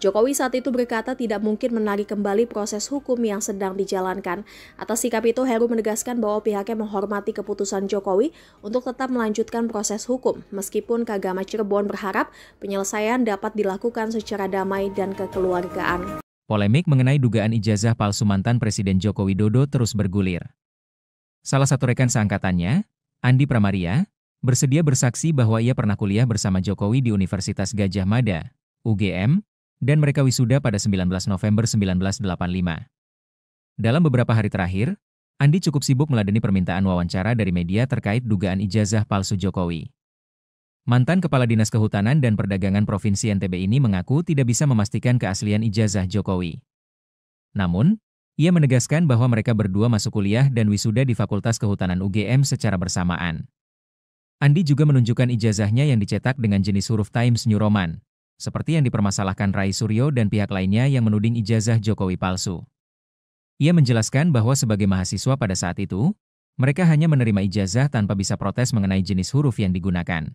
Jokowi saat itu berkata tidak mungkin menarik kembali proses hukum yang sedang dijalankan. Atas sikap itu, Heru menegaskan bahwa pihaknya menghormati keputusan Jokowi untuk tetap melanjutkan proses hukum, meskipun Keagama Cirebon berharap penyelesaian dapat dilakukan secara damai dan kekeluargaan. Polemik mengenai dugaan ijazah palsu mantan Presiden Joko Widodo terus bergulir. Salah satu rekan seangkatannya, Andi Pramaria, bersedia bersaksi bahwa ia pernah kuliah bersama Jokowi di Universitas Gadjah Mada, UGM, dan mereka wisuda pada 19 November 1985. Dalam beberapa hari terakhir, Andi cukup sibuk meladeni permintaan wawancara dari media terkait dugaan ijazah palsu Jokowi. Mantan Kepala Dinas Kehutanan dan Perdagangan Provinsi NTB ini mengaku tidak bisa memastikan keaslian ijazah Jokowi. Namun, ia menegaskan bahwa mereka berdua masuk kuliah dan wisuda di Fakultas Kehutanan UGM secara bersamaan. Andi juga menunjukkan ijazahnya yang dicetak dengan jenis huruf Times New Roman, seperti yang dipermasalahkan Rai Suryo dan pihak lainnya yang menuding ijazah Jokowi palsu. Ia menjelaskan bahwa sebagai mahasiswa pada saat itu, mereka hanya menerima ijazah tanpa bisa protes mengenai jenis huruf yang digunakan.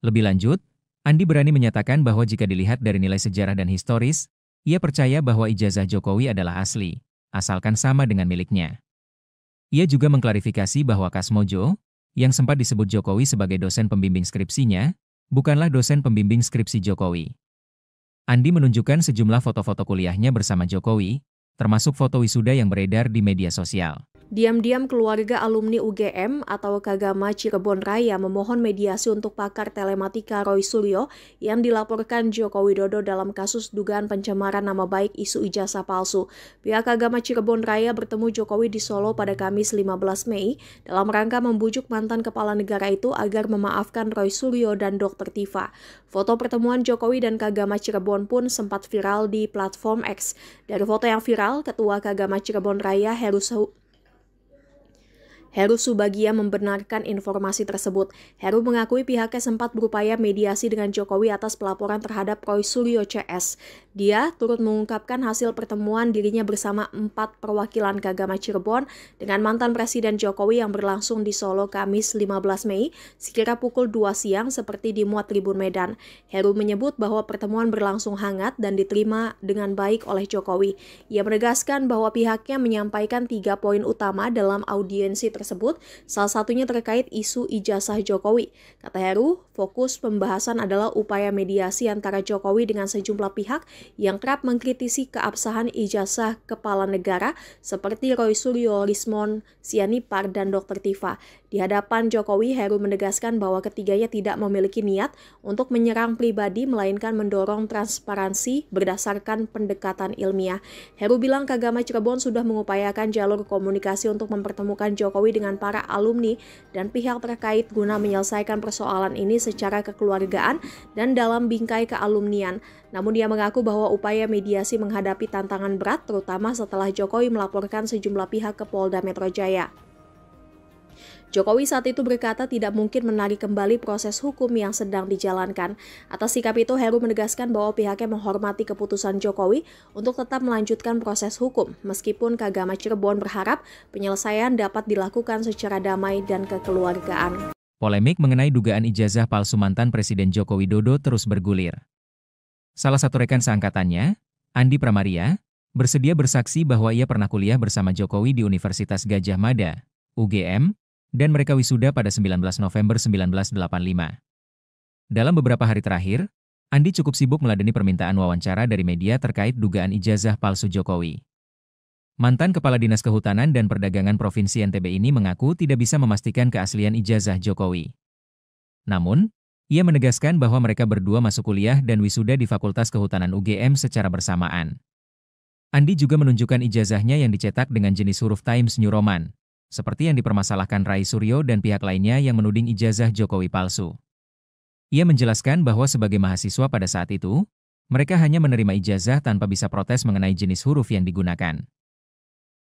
Lebih lanjut, Andi berani menyatakan bahwa jika dilihat dari nilai sejarah dan historis, ia percaya bahwa ijazah Jokowi adalah asli, asalkan sama dengan miliknya. Ia juga mengklarifikasi bahwa Kasmojo, yang sempat disebut Jokowi sebagai dosen pembimbing skripsinya, bukanlah dosen pembimbing skripsi Jokowi. Andi menunjukkan sejumlah foto-foto kuliahnya bersama Jokowi, termasuk foto wisuda yang beredar di media sosial. Diam-diam keluarga alumni UGM atau Kagama Cirebon Raya memohon mediasi untuk pakar telematika Roy Suryo yang dilaporkan Joko Widodo dalam kasus dugaan pencemaran nama baik isu ijazah palsu. Pihak Kagama Cirebon Raya bertemu Jokowi di Solo pada Kamis 15 Mei dalam rangka membujuk mantan kepala negara itu agar memaafkan Roy Suryo dan Dr. Tifa. Foto pertemuan Jokowi dan Kagama Cirebon pun sempat viral di platform X. Dari foto yang viral, Ketua Kagama Cirebon Raya Heru Subagia membenarkan informasi tersebut. Heru mengakui pihaknya sempat berupaya mediasi dengan Jokowi atas pelaporan terhadap Roy Suryo CS. Dia turut mengungkapkan hasil pertemuan dirinya bersama 4 perwakilan Kagama Cirebon dengan mantan Presiden Jokowi yang berlangsung di Solo Kamis 15 Mei sekira pukul 2 siang seperti dimuat Tribun Medan. Heru menyebut bahwa pertemuan berlangsung hangat dan diterima dengan baik oleh Jokowi. Ia menegaskan bahwa pihaknya menyampaikan 3 poin utama dalam audiensi tersebut, salah satunya terkait isu ijazah Jokowi. Kata Heru, fokus pembahasan adalah upaya mediasi antara Jokowi dengan sejumlah pihak yang kerap mengkritisi keabsahan ijazah kepala negara seperti Roy Suryo, Rismon Sianipar, dan Dr. Tifa. Di hadapan Jokowi, Heru menegaskan bahwa ketiganya tidak memiliki niat untuk menyerang pribadi, melainkan mendorong transparansi berdasarkan pendekatan ilmiah. Heru bilang Kagama Cirebon sudah mengupayakan jalur komunikasi untuk mempertemukan Jokowi dengan para alumni dan pihak terkait guna menyelesaikan persoalan ini secara kekeluargaan dan dalam bingkai kealumnian. Namun dia mengaku bahwa upaya mediasi menghadapi tantangan berat terutama setelah Jokowi melaporkan sejumlah pihak ke Polda Metro Jaya. Jokowi saat itu berkata tidak mungkin menarik kembali proses hukum yang sedang dijalankan. Atas sikap itu, Heru menegaskan bahwa pihaknya menghormati keputusan Jokowi untuk tetap melanjutkan proses hukum, meskipun Kagama Cirebon berharap penyelesaian dapat dilakukan secara damai dan kekeluargaan. Polemik mengenai dugaan ijazah palsu mantan Presiden Joko Widodo terus bergulir. Salah satu rekan seangkatannya, Andi Pramaria, bersedia bersaksi bahwa ia pernah kuliah bersama Jokowi di Universitas Gadjah Mada, UGM, dan mereka wisuda pada 19 November 1985. Dalam beberapa hari terakhir, Andi cukup sibuk meladeni permintaan wawancara dari media terkait dugaan ijazah palsu Jokowi. Mantan Kepala Dinas Kehutanan dan Perdagangan Provinsi NTB ini mengaku tidak bisa memastikan keaslian ijazah Jokowi. Namun, ia menegaskan bahwa mereka berdua masuk kuliah dan wisuda di Fakultas Kehutanan UGM secara bersamaan. Andi juga menunjukkan ijazahnya yang dicetak dengan jenis huruf Times New Roman, seperti yang dipermasalahkan Rai Suryo dan pihak lainnya yang menuding ijazah Jokowi palsu. Ia menjelaskan bahwa sebagai mahasiswa pada saat itu, mereka hanya menerima ijazah tanpa bisa protes mengenai jenis huruf yang digunakan.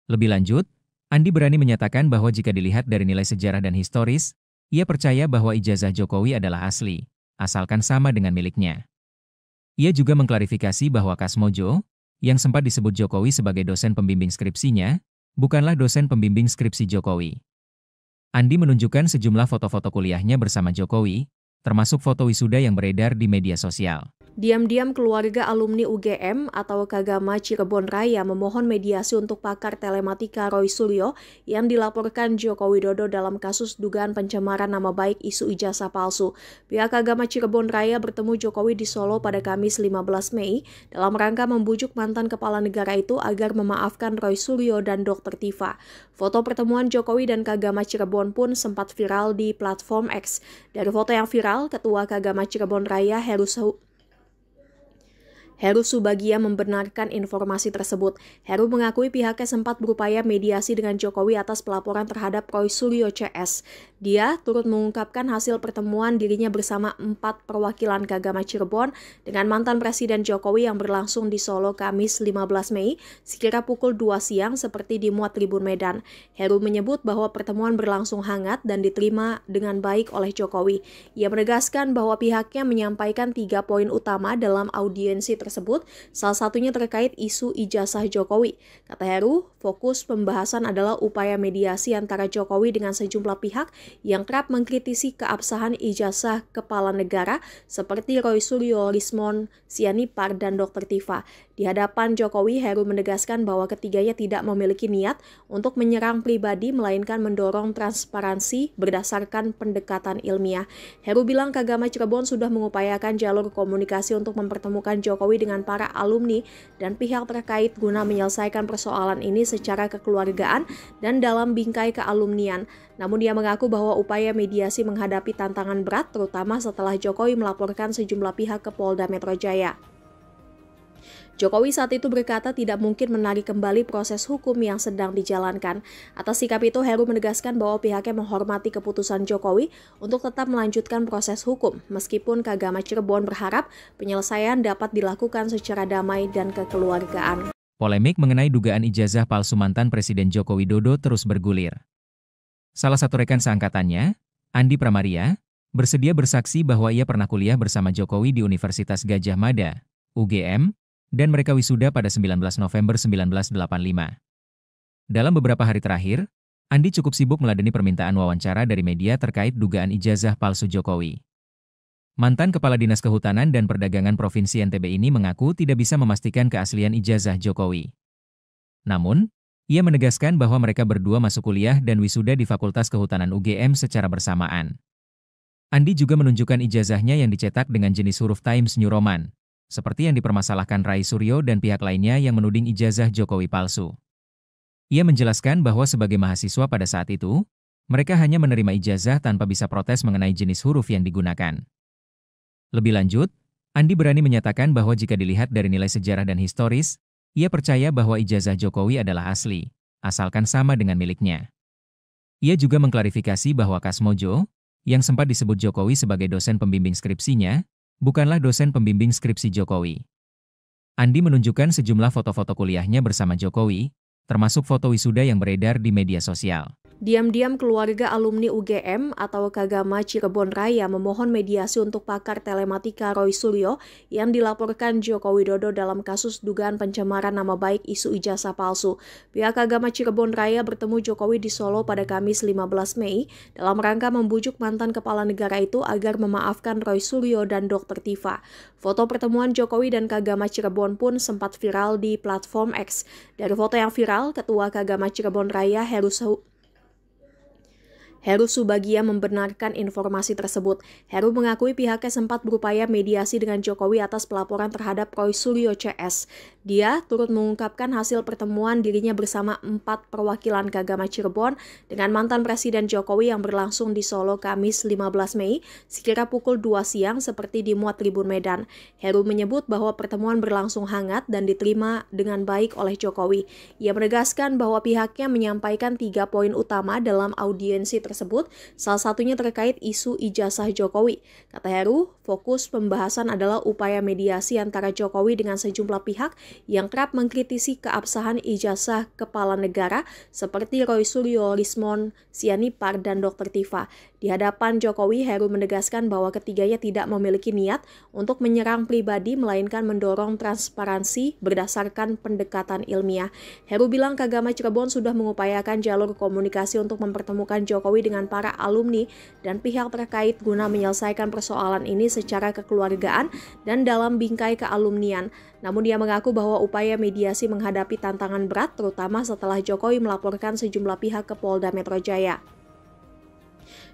Lebih lanjut, Andi berani menyatakan bahwa jika dilihat dari nilai sejarah dan historis, ia percaya bahwa ijazah Jokowi adalah asli, asalkan sama dengan miliknya. Ia juga mengklarifikasi bahwa Kasmojo, yang sempat disebut Jokowi sebagai dosen pembimbing skripsinya, bukanlah dosen pembimbing skripsi Jokowi. Andi menunjukkan sejumlah foto-foto kuliahnya bersama Jokowi, termasuk foto wisuda yang beredar di media sosial. Diam-diam keluarga alumni UGM atau Kagama Cirebon Raya memohon mediasi untuk pakar telematika Roy Suryo yang dilaporkan Joko Widodo dalam kasus dugaan pencemaran nama baik isu ijazah palsu. Pihak Kagama Cirebon Raya bertemu Jokowi di Solo pada Kamis 15 Mei dalam rangka membujuk mantan kepala negara itu agar memaafkan Roy Suryo dan Dr. Tifa. Foto pertemuan Jokowi dan Kagama Cirebon pun sempat viral di platform X. Dari foto yang viral, Ketua Kagama Cirebon Raya Heru Subagia membenarkan informasi tersebut. Heru mengakui pihaknya sempat berupaya mediasi dengan Jokowi atas pelaporan terhadap Roy Suryo CS. Dia turut mengungkapkan hasil pertemuan dirinya bersama 4 perwakilan Kagama Cirebon dengan mantan Presiden Jokowi yang berlangsung di Solo Kamis 15 Mei sekira pukul 2 siang seperti dimuat Tribun Medan. Heru menyebut bahwa pertemuan berlangsung hangat dan diterima dengan baik oleh Jokowi. Ia menegaskan bahwa pihaknya menyampaikan 3 poin utama dalam audiensi tersebut, salah satunya terkait isu ijazah Jokowi. Kata Heru, fokus pembahasan adalah upaya mediasi antara Jokowi dengan sejumlah pihak yang kerap mengkritisi keabsahan ijazah kepala negara seperti Roy Suryo, Lismon, Sianipar, dan Dr. Tifa. Di hadapan Jokowi, Heru menegaskan bahwa ketiganya tidak memiliki niat untuk menyerang pribadi, melainkan mendorong transparansi berdasarkan pendekatan ilmiah. Heru bilang Kagama Cirebon sudah mengupayakan jalur komunikasi untuk mempertemukan Jokowi dengan para alumni dan pihak terkait guna menyelesaikan persoalan ini secara kekeluargaan dan dalam bingkai kealumnian. Namun dia mengaku bahwa upaya mediasi menghadapi tantangan berat, terutama setelah Jokowi melaporkan sejumlah pihak ke Polda Metro Jaya. Jokowi saat itu berkata tidak mungkin menarik kembali proses hukum yang sedang dijalankan. Atas sikap itu, Heru menegaskan bahwa pihaknya menghormati keputusan Jokowi untuk tetap melanjutkan proses hukum, meskipun Kagama Cirebon berharap penyelesaian dapat dilakukan secara damai dan kekeluargaan. Polemik mengenai dugaan ijazah palsu mantan Presiden Joko Widodo terus bergulir. Salah satu rekan seangkatannya, Andi Pramaria, bersedia bersaksi bahwa ia pernah kuliah bersama Jokowi di Universitas Gadjah Mada, UGM, dan mereka wisuda pada 19 November 1985. Dalam beberapa hari terakhir, Andi cukup sibuk meladeni permintaan wawancara dari media terkait dugaan ijazah palsu Jokowi. Mantan Kepala Dinas Kehutanan dan Perdagangan Provinsi NTB ini mengaku tidak bisa memastikan keaslian ijazah Jokowi. Namun, ia menegaskan bahwa mereka berdua masuk kuliah dan wisuda di Fakultas Kehutanan UGM secara bersamaan. Andi juga menunjukkan ijazahnya yang dicetak dengan jenis huruf Times New Roman, seperti yang dipermasalahkan Rai Suryo dan pihak lainnya yang menuding ijazah Jokowi palsu. Ia menjelaskan bahwa sebagai mahasiswa pada saat itu, mereka hanya menerima ijazah tanpa bisa protes mengenai jenis huruf yang digunakan. Lebih lanjut, Andi berani menyatakan bahwa jika dilihat dari nilai sejarah dan historis, ia percaya bahwa ijazah Jokowi adalah asli, asalkan sama dengan miliknya. Ia juga mengklarifikasi bahwa Kasmojo, yang sempat disebut Jokowi sebagai dosen pembimbing skripsinya, bukanlah dosen pembimbing skripsi Jokowi. Andi menunjukkan sejumlah foto-foto kuliahnya bersama Jokowi, termasuk foto wisuda yang beredar di media sosial. Diam-diam keluarga alumni UGM atau Kagama Cirebon Raya memohon mediasi untuk pakar telematika Roy Suryo yang dilaporkan Joko Widodo dalam kasus dugaan pencemaran nama baik isu ijazah palsu. Pihak Kagama Cirebon Raya bertemu Jokowi di Solo pada Kamis 15 Mei dalam rangka membujuk mantan kepala negara itu agar memaafkan Roy Suryo dan Dr. Tifa. Foto pertemuan Jokowi dan Kagama Cirebon pun sempat viral di platform X. Dari foto yang viral, Ketua Kagama Cirebon Raya Heru Subagia membenarkan informasi tersebut. Heru mengakui pihaknya sempat berupaya mediasi dengan Jokowi atas pelaporan terhadap Roy Suryo CS. Dia turut mengungkapkan hasil pertemuan dirinya bersama 4 perwakilan Kagama Cirebon dengan mantan Presiden Jokowi yang berlangsung di Solo Kamis 15 Mei sekira pukul 2 siang seperti dimuat Tribun Medan. Heru menyebut bahwa pertemuan berlangsung hangat dan diterima dengan baik oleh Jokowi. Ia menegaskan bahwa pihaknya menyampaikan 3 poin utama dalam audiensi tersebut, salah satunya terkait isu ijazah Jokowi. Kata Heru, fokus pembahasan adalah upaya mediasi antara Jokowi dengan sejumlah pihak yang kerap mengkritisi keabsahan ijazah kepala negara seperti Roy Suryo, Lismon, Sianipar, dan Dr. Tifa. Di hadapan Jokowi, Heru menegaskan bahwa ketiganya tidak memiliki niat untuk menyerang pribadi, melainkan mendorong transparansi berdasarkan pendekatan ilmiah. Heru bilang Kagama Cirebon sudah mengupayakan jalur komunikasi untuk mempertemukan Jokowi dengan para alumni dan pihak terkait guna menyelesaikan persoalan ini secara kekeluargaan dan dalam bingkai kealumnian. Namun dia mengaku bahwa upaya mediasi menghadapi tantangan berat, terutama setelah Jokowi melaporkan sejumlah pihak ke Polda Metro Jaya.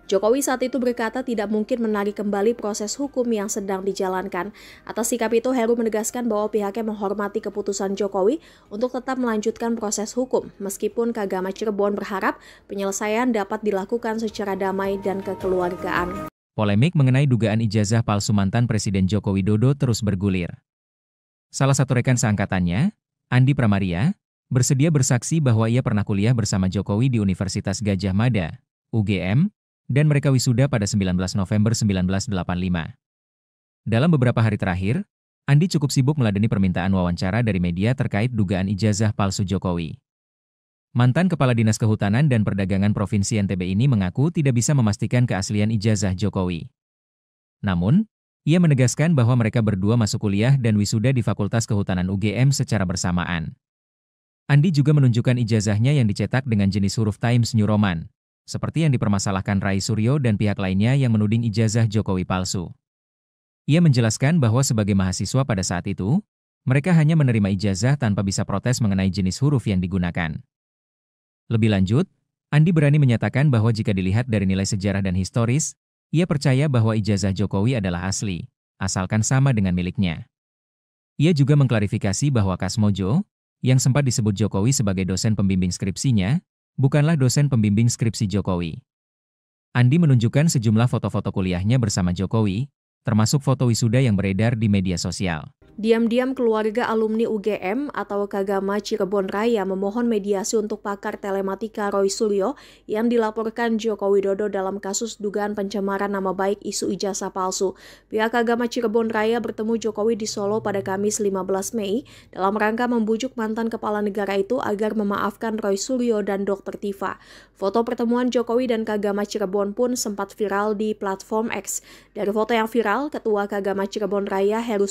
Jokowi saat itu berkata tidak mungkin menarik kembali proses hukum yang sedang dijalankan. Atas sikap itu, Heru menegaskan bahwa pihaknya menghormati keputusan Jokowi untuk tetap melanjutkan proses hukum, meskipun Kagama Cirebon berharap penyelesaian dapat dilakukan secara damai dan kekeluargaan. Polemik mengenai dugaan ijazah palsu mantan Presiden Joko Widodo terus bergulir. Salah satu rekan seangkatannya, Andi Pramaria, bersedia bersaksi bahwa ia pernah kuliah bersama Jokowi di Universitas Gadjah Mada, UGM, dan mereka wisuda pada 19 November 1985. Dalam beberapa hari terakhir, Andi cukup sibuk meladeni permintaan wawancara dari media terkait dugaan ijazah palsu Jokowi. Mantan Kepala Dinas Kehutanan dan Perdagangan Provinsi NTB ini mengaku tidak bisa memastikan keaslian ijazah Jokowi. Namun, ia menegaskan bahwa mereka berdua masuk kuliah dan wisuda di Fakultas Kehutanan UGM secara bersamaan. Andi juga menunjukkan ijazahnya yang dicetak dengan jenis huruf Times New Roman, seperti yang dipermasalahkan Rai Suryo dan pihak lainnya yang menuding ijazah Jokowi palsu. Ia menjelaskan bahwa sebagai mahasiswa pada saat itu, mereka hanya menerima ijazah tanpa bisa protes mengenai jenis huruf yang digunakan. Lebih lanjut, Andi berani menyatakan bahwa jika dilihat dari nilai sejarah dan historis, ia percaya bahwa ijazah Jokowi adalah asli, asalkan sama dengan miliknya. Ia juga mengklarifikasi bahwa Kasmojo, yang sempat disebut Jokowi sebagai dosen pembimbing skripsinya, bukanlah dosen pembimbing skripsi Jokowi. Andi menunjukkan sejumlah foto-foto kuliahnya bersama Jokowi, termasuk foto wisuda yang beredar di media sosial. Diam-diam keluarga alumni UGM atau Kagama Cirebon Raya memohon mediasi untuk pakar telematika Roy Suryo yang dilaporkan Joko Widodo dalam kasus dugaan pencemaran nama baik isu ijazah palsu. Pihak Kagama Cirebon Raya bertemu Jokowi di Solo pada Kamis 15 Mei dalam rangka membujuk mantan kepala negara itu agar memaafkan Roy Suryo dan Dr. Tifa. Foto pertemuan Jokowi dan Kagama Cirebon pun sempat viral di platform X. Dari foto yang viral, Ketua Kagama Cirebon Raya Heru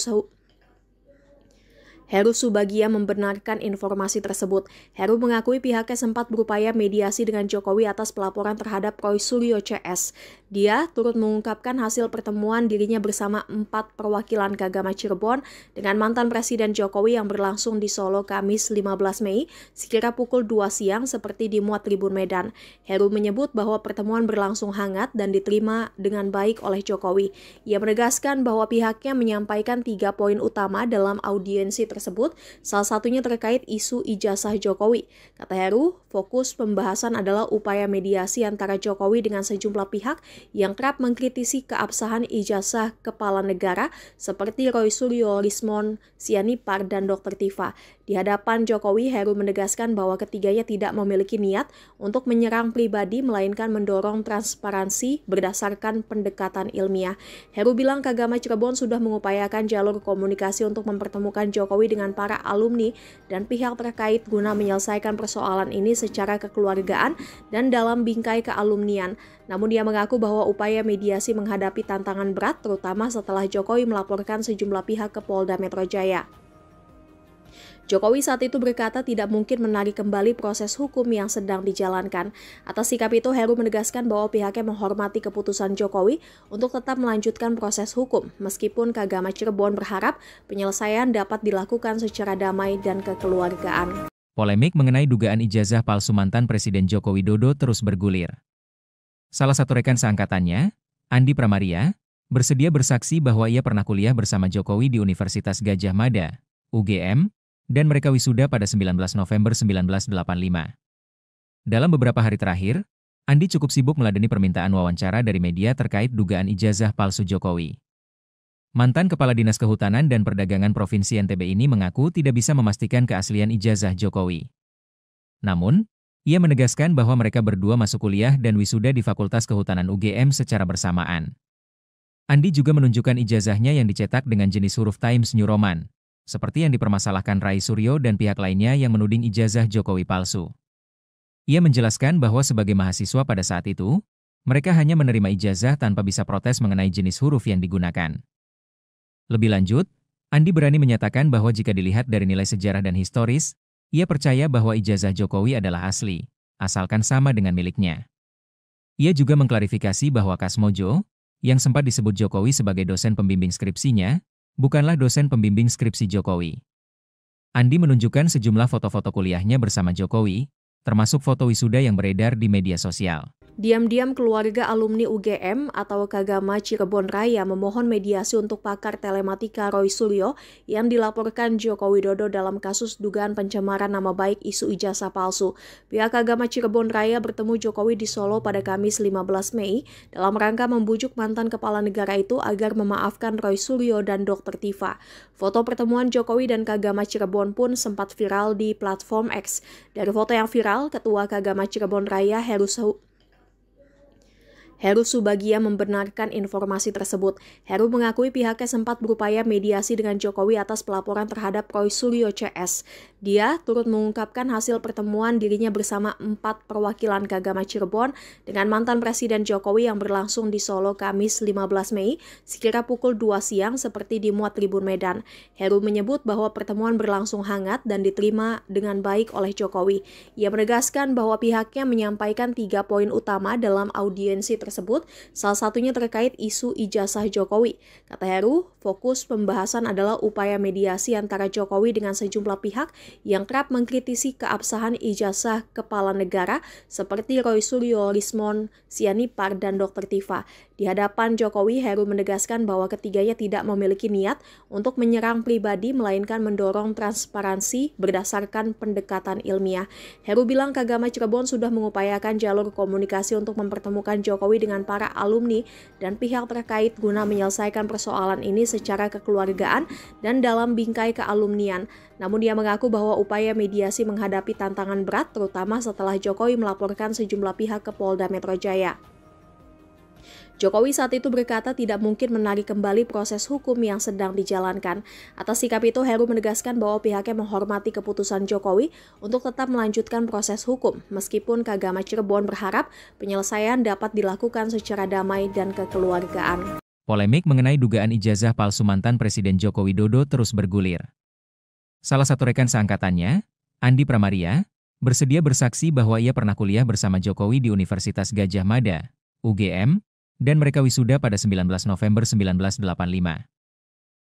Subagia membenarkan informasi tersebut. Heru mengakui pihaknya sempat berupaya mediasi dengan Jokowi atas pelaporan terhadap Roy Suryo CS. Dia turut mengungkapkan hasil pertemuan dirinya bersama 4 perwakilan Kagama Cirebon dengan mantan Presiden Jokowi yang berlangsung di Solo Kamis 15 Mei sekira pukul 2 siang seperti dimuat Tribun Medan. Heru menyebut bahwa pertemuan berlangsung hangat dan diterima dengan baik oleh Jokowi. Ia menegaskan bahwa pihaknya menyampaikan 3 poin utama dalam audiensi tersebut, salah satunya terkait isu ijazah Jokowi. Kata Heru, fokus pembahasan adalah upaya mediasi antara Jokowi dengan sejumlah pihak yang kerap mengkritisi keabsahan ijazah kepala negara seperti Roy Suryo, Lismon Sianipar, dan Dr. Tifa. Di hadapan Jokowi, Heru menegaskan bahwa ketiganya tidak memiliki niat untuk menyerang pribadi, melainkan mendorong transparansi berdasarkan pendekatan ilmiah. Heru bilang Kagama Cirebon sudah mengupayakan jalur komunikasi untuk mempertemukan Jokowi dengan para alumni dan pihak terkait guna menyelesaikan persoalan ini secara kekeluargaan dan dalam bingkai kealumnian. Namun dia mengaku bahwa upaya mediasi menghadapi tantangan berat, terutama setelah Jokowi melaporkan sejumlah pihak ke Polda Metro Jaya. Jokowi saat itu berkata tidak mungkin menarik kembali proses hukum yang sedang dijalankan. Atas sikap itu, Heru menegaskan bahwa pihaknya menghormati keputusan Jokowi untuk tetap melanjutkan proses hukum, meskipun Kagama Cirebon berharap penyelesaian dapat dilakukan secara damai dan kekeluargaan. Polemik mengenai dugaan ijazah palsu mantan Presiden Joko Widodo terus bergulir. Salah satu rekan seangkatannya, Andi Pramaria, bersedia bersaksi bahwa ia pernah kuliah bersama Jokowi di Universitas Gadjah Mada, UGM, dan mereka wisuda pada 19 November 1985. Dalam beberapa hari terakhir, Andi cukup sibuk meladeni permintaan wawancara dari media terkait dugaan ijazah palsu Jokowi. Mantan Kepala Dinas Kehutanan dan Perdagangan Provinsi NTB ini mengaku tidak bisa memastikan keaslian ijazah Jokowi. Namun, ia menegaskan bahwa mereka berdua masuk kuliah dan wisuda di Fakultas Kehutanan UGM secara bersamaan. Andi juga menunjukkan ijazahnya yang dicetak dengan jenis huruf Times New Roman, seperti yang dipermasalahkan Rai Suryo dan pihak lainnya yang menuding ijazah Jokowi palsu. Ia menjelaskan bahwa sebagai mahasiswa pada saat itu, mereka hanya menerima ijazah tanpa bisa protes mengenai jenis huruf yang digunakan. Lebih lanjut, Andi berani menyatakan bahwa jika dilihat dari nilai sejarah dan historis, ia percaya bahwa ijazah Jokowi adalah asli, asalkan sama dengan miliknya. Ia juga mengklarifikasi bahwa Kasmojo, yang sempat disebut Jokowi sebagai dosen pembimbing skripsinya, bukanlah dosen pembimbing skripsi Jokowi. Andi menunjukkan sejumlah foto-foto kuliahnya bersama Jokowi, termasuk foto wisuda yang beredar di media sosial. Diam-diam keluarga alumni UGM atau Kagama Cirebon Raya memohon mediasi untuk pakar telematika Roy Suryo yang dilaporkan Joko Widodo dalam kasus dugaan pencemaran nama baik isu ijazah palsu. Pihak Kagama Cirebon Raya bertemu Jokowi di Solo pada Kamis 15 Mei dalam rangka membujuk mantan kepala negara itu agar memaafkan Roy Suryo dan Dr. Tifa. Foto pertemuan Jokowi dan Kagama Cirebon pun sempat viral di platform X. Dari foto yang viral, Ketua Kagama Cirebon Raya Heru Subagia membenarkan informasi tersebut. Heru mengakui pihaknya sempat berupaya mediasi dengan Jokowi atas pelaporan terhadap Roy Suryo CS. Dia turut mengungkapkan hasil pertemuan dirinya bersama 4 perwakilan Kagama Cirebon dengan mantan Presiden Jokowi yang berlangsung di Solo Kamis 15 Mei sekira pukul 2 siang seperti dimuat Tribun Medan. Heru menyebut bahwa pertemuan berlangsung hangat dan diterima dengan baik oleh Jokowi. Ia menegaskan bahwa pihaknya menyampaikan 3 poin utama dalam audiensi tersebut, salah satunya terkait isu ijazah Jokowi. Kata Heru, fokus pembahasan adalah upaya mediasi antara Jokowi dengan sejumlah pihak yang kerap mengkritisi keabsahan ijazah kepala negara seperti Roy Suryo, Rismon Sianipar, dan Dr. Tifa. Di hadapan Jokowi, Heru menegaskan bahwa ketiganya tidak memiliki niat untuk menyerang pribadi, melainkan mendorong transparansi berdasarkan pendekatan ilmiah. Heru bilang Kagama Cirebon sudah mengupayakan jalur komunikasi untuk mempertemukan Jokowi dengan para alumni dan pihak terkait guna menyelesaikan persoalan ini secara kekeluargaan dan dalam bingkai kealumnian. Namun dia mengaku bahwa upaya mediasi menghadapi tantangan berat, terutama setelah Jokowi melaporkan sejumlah pihak ke Polda Metro Jaya. Jokowi saat itu berkata tidak mungkin menarik kembali proses hukum yang sedang dijalankan. Atas sikap itu, Heru menegaskan bahwa pihaknya menghormati keputusan Jokowi untuk tetap melanjutkan proses hukum, meskipun Kagama Cirebon berharap penyelesaian dapat dilakukan secara damai dan kekeluargaan. Polemik mengenai dugaan ijazah palsu mantan Presiden Joko Widodo terus bergulir. Salah satu rekan seangkatannya, Andi Pramaria, bersedia bersaksi bahwa ia pernah kuliah bersama Jokowi di Universitas Gadjah Mada, UGM, dan mereka wisuda pada 19 November 1985.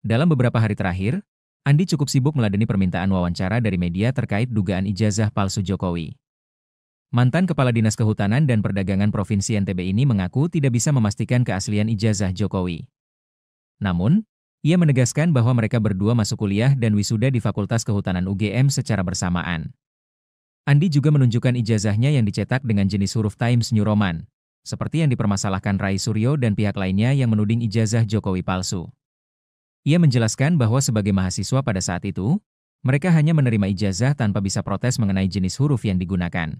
Dalam beberapa hari terakhir, Andi cukup sibuk meladeni permintaan wawancara dari media terkait dugaan ijazah palsu Jokowi. Mantan Kepala Dinas Kehutanan dan Perdagangan Provinsi NTB ini mengaku tidak bisa memastikan keaslian ijazah Jokowi. Namun, ia menegaskan bahwa mereka berdua masuk kuliah dan wisuda di Fakultas Kehutanan UGM secara bersamaan. Andi juga menunjukkan ijazahnya yang dicetak dengan jenis huruf Times New Roman, seperti yang dipermasalahkan Roy Suryo dan pihak lainnya yang menuding ijazah Jokowi palsu. Ia menjelaskan bahwa sebagai mahasiswa pada saat itu, mereka hanya menerima ijazah tanpa bisa protes mengenai jenis huruf yang digunakan.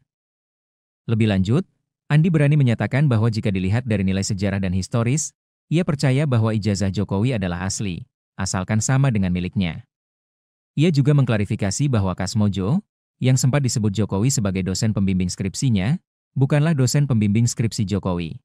Lebih lanjut, Andi berani menyatakan bahwa jika dilihat dari nilai sejarah dan historis, ia percaya bahwa ijazah Jokowi adalah asli, asalkan sama dengan miliknya. Ia juga mengklarifikasi bahwa Kasmojo, yang sempat disebut Jokowi sebagai dosen pembimbing skripsinya, bukanlah dosen pembimbing skripsi Jokowi.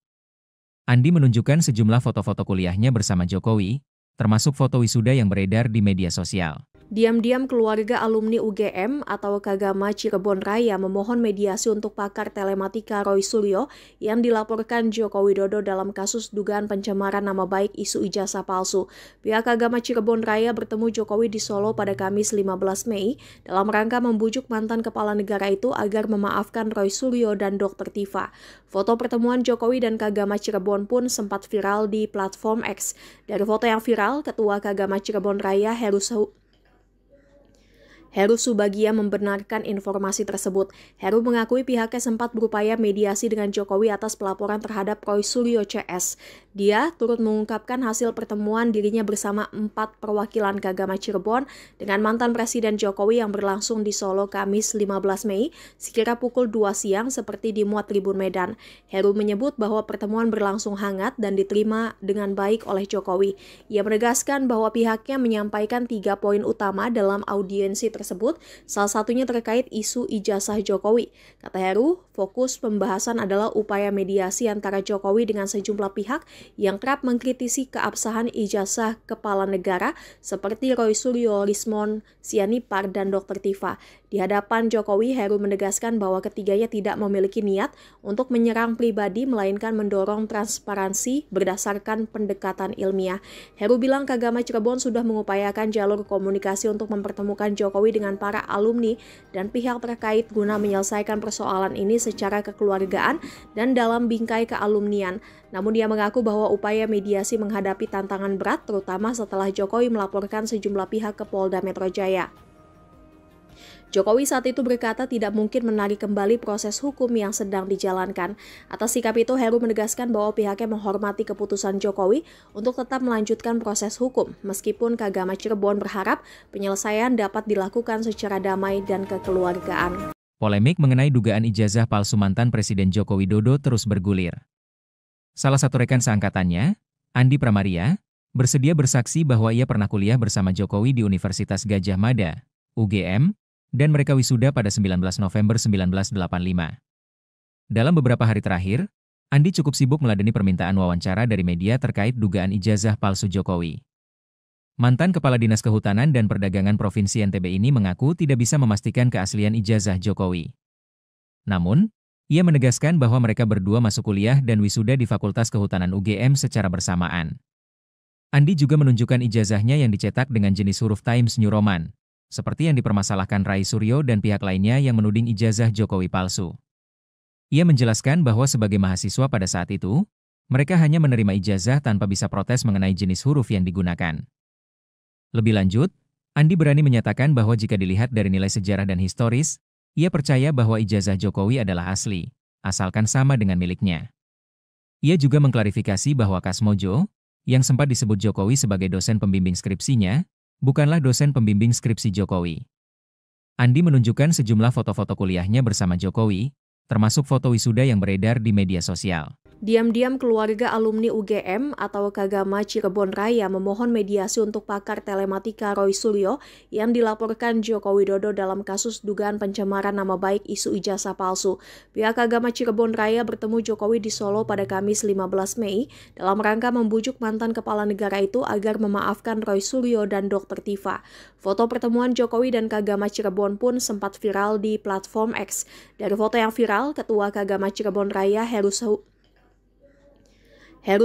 Andi menunjukkan sejumlah foto-foto kuliahnya bersama Jokowi, termasuk foto wisuda yang beredar di media sosial. Diam-diam keluarga alumni UGM atau Kagama Cirebon Raya memohon mediasi untuk pakar telematika Roy Suryo yang dilaporkan Joko Widodo dalam kasus dugaan pencemaran nama baik isu ijazah palsu. Pihak Kagama Cirebon Raya bertemu Jokowi di Solo pada Kamis 15 Mei dalam rangka membujuk mantan kepala negara itu agar memaafkan Roy Suryo dan Dr. Tifa. Foto pertemuan Jokowi dan Kagama Cirebon pun sempat viral di platform X. Dari foto yang viral, Ketua Kagama Cirebon Raya Heru Subagia membenarkan informasi tersebut. Heru mengakui pihaknya sempat berupaya mediasi dengan Jokowi atas pelaporan terhadap Roy Suryo CS. Dia turut mengungkapkan hasil pertemuan dirinya bersama 4 perwakilan Kagama Cirebon dengan mantan Presiden Jokowi yang berlangsung di Solo Kamis 15 Mei sekira pukul 2 siang seperti dimuat Tribun Medan. Heru menyebut bahwa pertemuan berlangsung hangat dan diterima dengan baik oleh Jokowi. Ia menegaskan bahwa pihaknya menyampaikan 3 poin utama dalam audiensi tersebut, salah satunya terkait isu ijazah Jokowi. Kata Heru, fokus pembahasan adalah upaya mediasi antara Jokowi dengan sejumlah pihak yang kerap mengkritisi keabsahan ijazah kepala negara seperti Roy Suryo, Rismon Sianipar, dan Dr. Tifa. Di hadapan Jokowi, Heru menegaskan bahwa ketiganya tidak memiliki niat untuk menyerang pribadi, melainkan mendorong transparansi berdasarkan pendekatan ilmiah. Heru bilang Kagama Cirebon sudah mengupayakan jalur komunikasi untuk mempertemukan Jokowi Jokowi dengan para alumni dan pihak terkait guna menyelesaikan persoalan ini secara kekeluargaan dan dalam bingkai kealumnian. Namun dia mengaku bahwa upaya mediasi menghadapi tantangan berat terutama setelah Jokowi melaporkan sejumlah pihak ke Polda Metro Jaya. Jokowi saat itu berkata tidak mungkin menarik kembali proses hukum yang sedang dijalankan. Atas sikap itu, Heru menegaskan bahwa pihaknya menghormati keputusan Jokowi untuk tetap melanjutkan proses hukum, meskipun Kagama Cirebon berharap penyelesaian dapat dilakukan secara damai dan kekeluargaan. Polemik mengenai dugaan ijazah palsu mantan Presiden Joko Widodo terus bergulir. Salah satu rekan seangkatannya, Andi Pramaria, bersedia bersaksi bahwa ia pernah kuliah bersama Jokowi di Universitas Gadjah Mada, UGM, dan mereka wisuda pada 19 November 1985. Dalam beberapa hari terakhir, Andi cukup sibuk meladeni permintaan wawancara dari media terkait dugaan ijazah palsu Jokowi. Mantan Kepala Dinas Kehutanan dan Perdagangan Provinsi NTB ini mengaku tidak bisa memastikan keaslian ijazah Jokowi. Namun, ia menegaskan bahwa mereka berdua masuk kuliah dan wisuda di Fakultas Kehutanan UGM secara bersamaan. Andi juga menunjukkan ijazahnya yang dicetak dengan jenis huruf Times New Roman, seperti yang dipermasalahkan Rai Suryo dan pihak lainnya yang menuding ijazah Jokowi palsu. Ia menjelaskan bahwa sebagai mahasiswa pada saat itu, mereka hanya menerima ijazah tanpa bisa protes mengenai jenis huruf yang digunakan. Lebih lanjut, Andi berani menyatakan bahwa jika dilihat dari nilai sejarah dan historis, ia percaya bahwa ijazah Jokowi adalah asli, asalkan sama dengan miliknya. Ia juga mengklarifikasi bahwa Kasmojo, yang sempat disebut Jokowi sebagai dosen pembimbing skripsinya, bukanlah dosen pembimbing skripsi Jokowi. Andi menunjukkan sejumlah foto-foto kuliahnya bersama Jokowi, termasuk foto wisuda yang beredar di media sosial. Diam-diam keluarga alumni UGM atau Kagama Cirebon Raya memohon mediasi untuk pakar telematika Roy Suryo yang dilaporkan Joko Widodo dalam kasus dugaan pencemaran nama baik isu ijazah palsu. Pihak Kagama Cirebon Raya bertemu Jokowi di Solo pada Kamis 15 Mei dalam rangka membujuk mantan kepala negara itu agar memaafkan Roy Suryo dan Dr. Tifa. Foto pertemuan Jokowi dan Kagama Cirebon pun sempat viral di platform X. Dari foto yang viral, Ketua Kagama Cirebon Raya Heru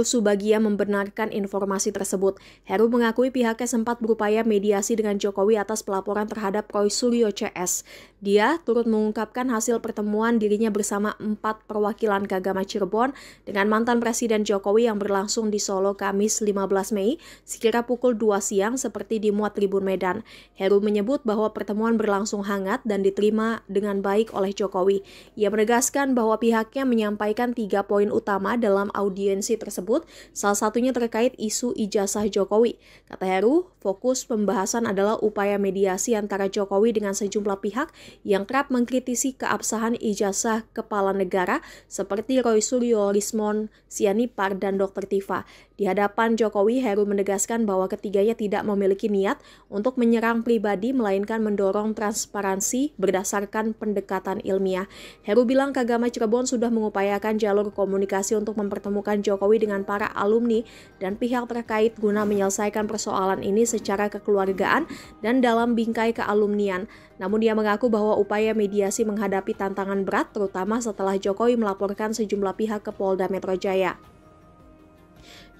Subagia membenarkan informasi tersebut. Heru mengakui pihaknya sempat berupaya mediasi dengan Jokowi atas pelaporan terhadap Roy Suryo CS. Dia turut mengungkapkan hasil pertemuan dirinya bersama 4 perwakilan Kagama Cirebon dengan mantan Presiden Jokowi yang berlangsung di Solo Kamis 15 Mei sekira pukul 2 siang seperti dimuat Tribun Medan. Heru menyebut bahwa pertemuan berlangsung hangat dan diterima dengan baik oleh Jokowi. Ia menegaskan bahwa pihaknya menyampaikan 3 poin utama dalam audiensi tersebut, salah satunya terkait isu ijazah Jokowi. Kata Heru, fokus pembahasan adalah upaya mediasi antara Jokowi dengan sejumlah pihak yang kerap mengkritisi keabsahan ijazah kepala negara seperti Roy Suryo, Rismon Sianipar, dan Dr. Tifa. Di hadapan Jokowi, Heru menegaskan bahwa ketiganya tidak memiliki niat untuk menyerang pribadi, melainkan mendorong transparansi berdasarkan pendekatan ilmiah. Heru bilang Kagama Cirebon sudah mengupayakan jalur komunikasi untuk mempertemukan Jokowi dengan para alumni dan pihak terkait guna menyelesaikan persoalan ini secara kekeluargaan dan dalam bingkai kealumnian. Namun dia mengaku bahwa upaya mediasi menghadapi tantangan berat terutama setelah Jokowi melaporkan sejumlah pihak ke Polda Metro Jaya.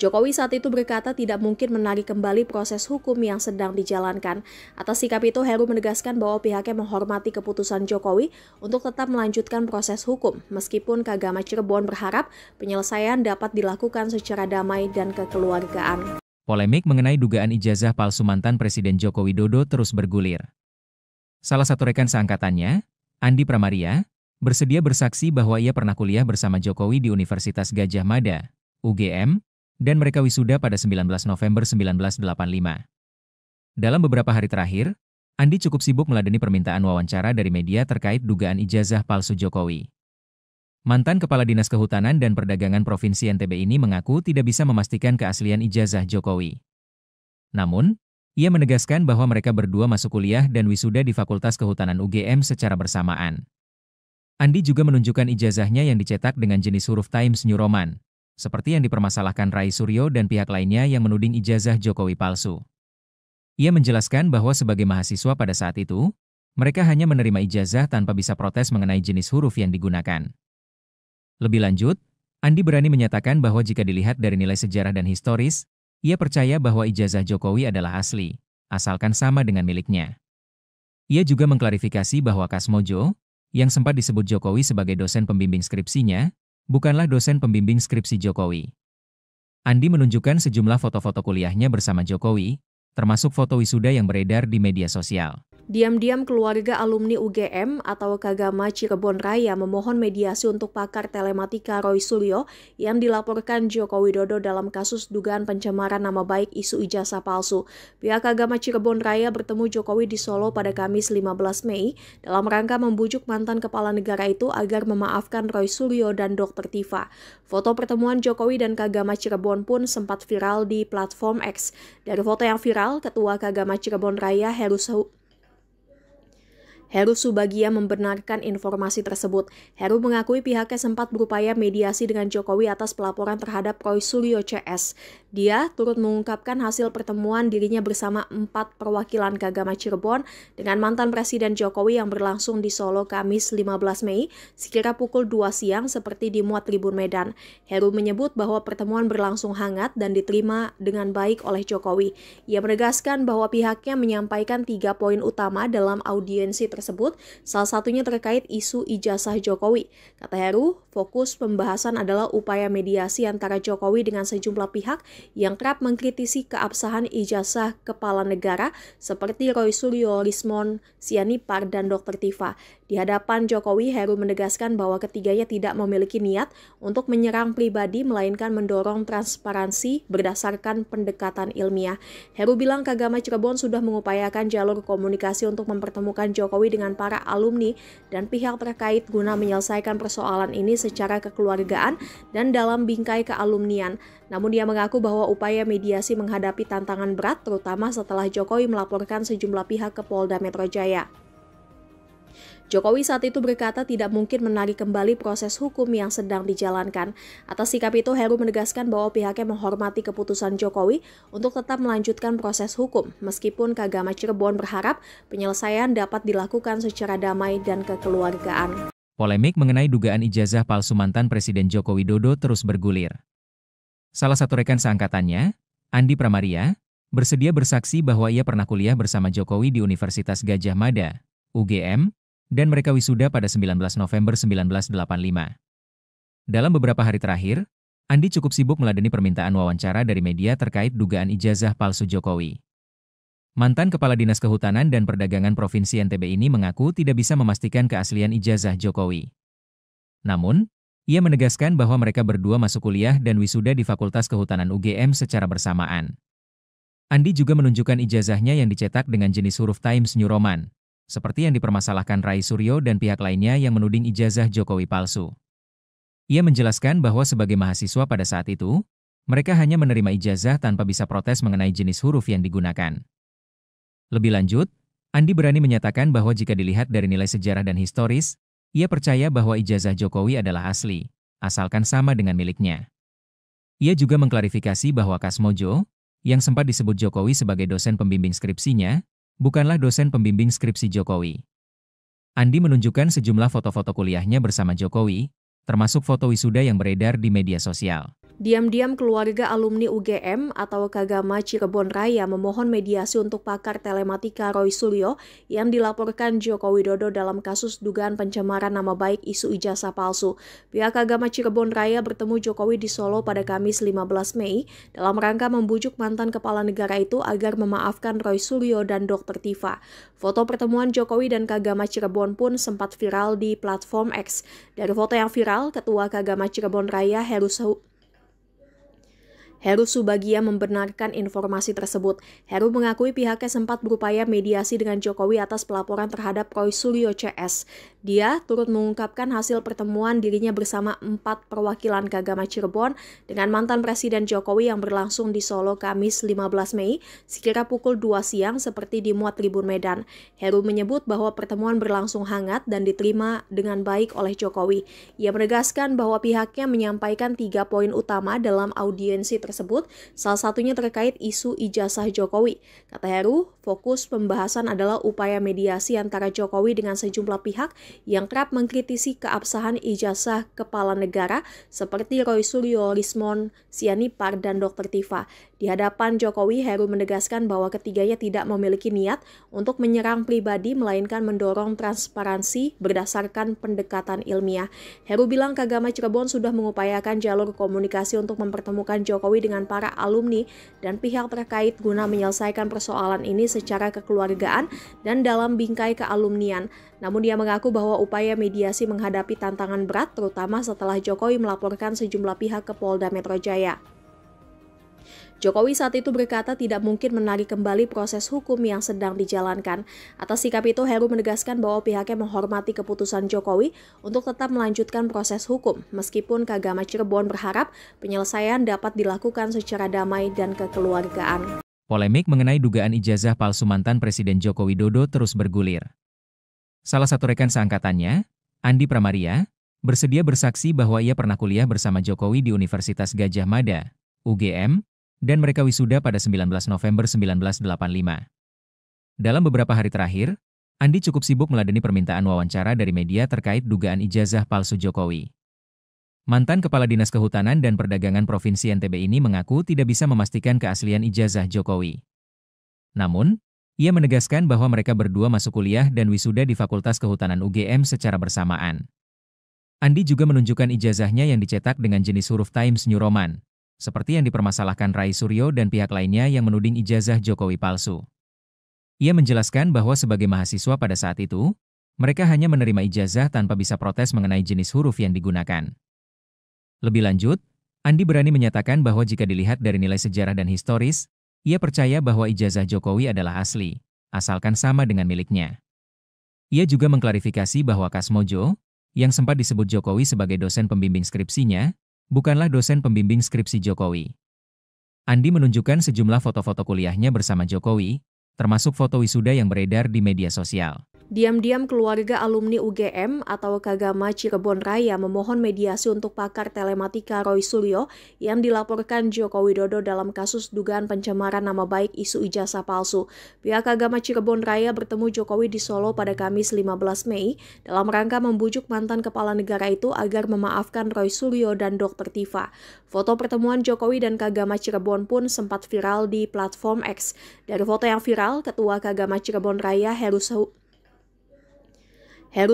Jokowi saat itu berkata tidak mungkin menarik kembali proses hukum yang sedang dijalankan. Atas sikap itu, Heru menegaskan bahwa pihaknya menghormati keputusan Jokowi untuk tetap melanjutkan proses hukum, meskipun Kagama Cirebon berharap penyelesaian dapat dilakukan secara damai dan kekeluargaan. Polemik mengenai dugaan ijazah palsu mantan Presiden Joko Widodo terus bergulir. Salah satu rekan seangkatannya, Andi Pramaria, bersedia bersaksi bahwa ia pernah kuliah bersama Jokowi di Universitas Gadjah Mada, UGM, dan mereka wisuda pada 19 November 1985. Dalam beberapa hari terakhir, Andi cukup sibuk meladeni permintaan wawancara dari media terkait dugaan ijazah palsu Jokowi. Mantan Kepala Dinas Kehutanan dan Perdagangan Provinsi NTB ini mengaku tidak bisa memastikan keaslian ijazah Jokowi. Namun, ia menegaskan bahwa mereka berdua masuk kuliah dan wisuda di Fakultas Kehutanan UGM secara bersamaan. Andi juga menunjukkan ijazahnya yang dicetak dengan jenis huruf Times New Roman, seperti yang dipermasalahkan Rai Suryo dan pihak lainnya yang menuding ijazah Jokowi palsu. Ia menjelaskan bahwa sebagai mahasiswa pada saat itu, mereka hanya menerima ijazah tanpa bisa protes mengenai jenis huruf yang digunakan. Lebih lanjut, Andi berani menyatakan bahwa jika dilihat dari nilai sejarah dan historis, ia percaya bahwa ijazah Jokowi adalah asli, asalkan sama dengan miliknya. Ia juga mengklarifikasi bahwa Kasmojo, yang sempat disebut Jokowi sebagai dosen pembimbing skripsinya, bukanlah dosen pembimbing skripsi Jokowi. Andi menunjukkan sejumlah foto-foto kuliahnya bersama Jokowi, termasuk foto wisuda yang beredar di media sosial. Diam-diam keluarga alumni UGM atau Kagama Cirebon Raya memohon mediasi untuk pakar telematika Roy Suryo yang dilaporkan Joko Widodo dalam kasus dugaan pencemaran nama baik isu ijazah palsu. Pihak Kagama Cirebon Raya bertemu Jokowi di Solo pada Kamis 15 Mei dalam rangka membujuk mantan kepala negara itu agar memaafkan Roy Suryo dan Dr. Tifa. Foto pertemuan Jokowi dan Kagama Cirebon pun sempat viral di platform X. Dari foto yang viral, Ketua Kagama Cirebon Raya Heru Subagia membenarkan informasi tersebut. Heru mengakui pihaknya sempat berupaya mediasi dengan Jokowi atas pelaporan terhadap Roy Suryo CS. Dia turut mengungkapkan hasil pertemuan dirinya bersama 4 perwakilan Kagama Cirebon dengan mantan Presiden Jokowi yang berlangsung di Solo Kamis 15 Mei sekira pukul 2 siang seperti dimuat Tribun Medan. Heru menyebut bahwa pertemuan berlangsung hangat dan diterima dengan baik oleh Jokowi. Ia menegaskan bahwa pihaknya menyampaikan 3 poin utama dalam audiensi tersebut, salah satunya terkait isu ijazah Jokowi. Kata Heru, fokus pembahasan adalah upaya mediasi antara Jokowi dengan sejumlah pihak yang kerap mengkritisi keabsahan ijazah kepala negara seperti Roy Suryo, Rismon Sianipar, dan Dr. Tifa. Di hadapan Jokowi, Heru menegaskan bahwa ketiganya tidak memiliki niat untuk menyerang pribadi, melainkan mendorong transparansi berdasarkan pendekatan ilmiah. Heru bilang Kagama Cirebon sudah mengupayakan jalur komunikasi untuk mempertemukan Jokowi dengan para alumni dan pihak terkait guna menyelesaikan persoalan ini secara kekeluargaan dan dalam bingkai kealumnian. Namun dia mengaku bahwa upaya mediasi menghadapi tantangan berat, terutama setelah Jokowi melaporkan sejumlah pihak ke Polda Metro Jaya. Jokowi saat itu berkata tidak mungkin menarik kembali proses hukum yang sedang dijalankan. Atas sikap itu, Heru menegaskan bahwa pihaknya menghormati keputusan Jokowi untuk tetap melanjutkan proses hukum, meskipun Kagama Cirebon berharap penyelesaian dapat dilakukan secara damai dan kekeluargaan. Polemik mengenai dugaan ijazah palsu mantan Presiden Joko Widodo terus bergulir. Salah satu rekan seangkatannya, Andi Pramaria, bersedia bersaksi bahwa ia pernah kuliah bersama Jokowi di Universitas Gadjah Mada, UGM, dan mereka wisuda pada 19 November 1985. Dalam beberapa hari terakhir, Andi cukup sibuk meladeni permintaan wawancara dari media terkait dugaan ijazah palsu Jokowi. Mantan Kepala Dinas Kehutanan dan Perdagangan Provinsi NTB ini mengaku tidak bisa memastikan keaslian ijazah Jokowi. Namun, ia menegaskan bahwa mereka berdua masuk kuliah dan wisuda di Fakultas Kehutanan UGM secara bersamaan. Andi juga menunjukkan ijazahnya yang dicetak dengan jenis huruf Times New Roman, seperti yang dipermasalahkan Roy Suryo dan pihak lainnya yang menuding ijazah Jokowi palsu. Ia menjelaskan bahwa sebagai mahasiswa pada saat itu, mereka hanya menerima ijazah tanpa bisa protes mengenai jenis huruf yang digunakan. Lebih lanjut, Andi berani menyatakan bahwa jika dilihat dari nilai sejarah dan historis, ia percaya bahwa ijazah Jokowi adalah asli, asalkan sama dengan miliknya. Ia juga mengklarifikasi bahwa Kasmojo, yang sempat disebut Jokowi sebagai dosen pembimbing skripsinya, bukanlah dosen pembimbing skripsi Jokowi. Andi menunjukkan sejumlah foto-foto kuliahnya bersama Jokowi, termasuk foto wisuda yang beredar di media sosial. Diam-diam keluarga alumni UGM atau Kagama Cirebon Raya memohon mediasi untuk pakar telematika Roy Suryo yang dilaporkan Joko Widodo dalam kasus dugaan pencemaran nama baik isu ijazah palsu. Pihak Kagama Cirebon Raya bertemu Jokowi di Solo pada Kamis 15 Mei dalam rangka membujuk mantan kepala negara itu agar memaafkan Roy Suryo dan Dr. Tifa. Foto pertemuan Jokowi dan Kagama Cirebon pun sempat viral di platform X. Dari foto yang viral, Ketua Kagama Cirebon Raya Heru Subagia membenarkan informasi tersebut. Heru mengakui pihaknya sempat berupaya mediasi dengan Jokowi atas pelaporan terhadap Roy Suryo CS. Dia turut mengungkapkan hasil pertemuan dirinya bersama 4 perwakilan Kagama Cirebon dengan mantan Presiden Jokowi yang berlangsung di Solo Kamis 15 Mei sekira pukul 2 siang seperti dimuat Tribun Medan. Heru menyebut bahwa pertemuan berlangsung hangat dan diterima dengan baik oleh Jokowi. Ia menegaskan bahwa pihaknya menyampaikan 3 poin utama dalam audiensi tersebut. tersebut, salah satunya terkait isu ijazah Jokowi. Kata Heru, fokus pembahasan adalah upaya mediasi antara Jokowi dengan sejumlah pihak yang kerap mengkritisi keabsahan ijazah kepala negara seperti Roy Suryo, Lismon Sianipar, dan Dr. Tifa. Di hadapan Jokowi, Heru menegaskan bahwa ketiganya tidak memiliki niat untuk menyerang pribadi, melainkan mendorong transparansi berdasarkan pendekatan ilmiah. Heru bilang Kagama Cirebon sudah mengupayakan jalur komunikasi untuk mempertemukan Jokowi dengan para alumni dan pihak terkait guna menyelesaikan persoalan ini secara kekeluargaan dan dalam bingkai kealumnian. Namun dia mengaku bahwa upaya mediasi menghadapi tantangan berat, terutama setelah Jokowi melaporkan sejumlah pihak ke Polda Metro Jaya. Jokowi saat itu berkata tidak mungkin menarik kembali proses hukum yang sedang dijalankan. Atas sikap itu, Heru menegaskan bahwa pihaknya menghormati keputusan Jokowi untuk tetap melanjutkan proses hukum, meskipun Kagama Cirebon berharap penyelesaian dapat dilakukan secara damai dan kekeluargaan. Polemik mengenai dugaan ijazah palsu mantan Presiden Joko Widodo terus bergulir. Salah satu rekan seangkatannya, Andi Pramaria, bersedia bersaksi bahwa ia pernah kuliah bersama Jokowi di Universitas Gadjah Mada, UGM, dan mereka wisuda pada 19 November 1985. Dalam beberapa hari terakhir, Andi cukup sibuk meladeni permintaan wawancara dari media terkait dugaan ijazah palsu Jokowi. Mantan Kepala Dinas Kehutanan dan Perdagangan Provinsi NTB ini mengaku tidak bisa memastikan keaslian ijazah Jokowi. Namun, ia menegaskan bahwa mereka berdua masuk kuliah dan wisuda di Fakultas Kehutanan UGM secara bersamaan. Andi juga menunjukkan ijazahnya yang dicetak dengan jenis huruf Times New Roman, seperti yang dipermasalahkan Rai Suryo dan pihak lainnya yang menuding ijazah Jokowi palsu. Ia menjelaskan bahwa sebagai mahasiswa pada saat itu, mereka hanya menerima ijazah tanpa bisa protes mengenai jenis huruf yang digunakan. Lebih lanjut, Andi berani menyatakan bahwa jika dilihat dari nilai sejarah dan historis, ia percaya bahwa ijazah Jokowi adalah asli, asalkan sama dengan miliknya. Ia juga mengklarifikasi bahwa Kasmojo, yang sempat disebut Jokowi sebagai dosen pembimbing skripsinya, bukanlah dosen pembimbing skripsi Jokowi. Andi menunjukkan sejumlah foto-foto kuliahnya bersama Jokowi, termasuk foto wisuda yang beredar di media sosial. Diam-diam keluarga alumni UGM atau Kagama Cirebon Raya memohon mediasi untuk pakar telematika Roy Suryo yang dilaporkan Joko Widodo dalam kasus dugaan pencemaran nama baik isu ijazah palsu. Pihak Kagama Cirebon Raya bertemu Jokowi di Solo pada Kamis 15 Mei dalam rangka membujuk mantan kepala negara itu agar memaafkan Roy Suryo dan Dr. Tifa. Foto pertemuan Jokowi dan Kagama Cirebon pun sempat viral di platform X. Dari foto yang viral, Ketua Kagama Cirebon Raya Heru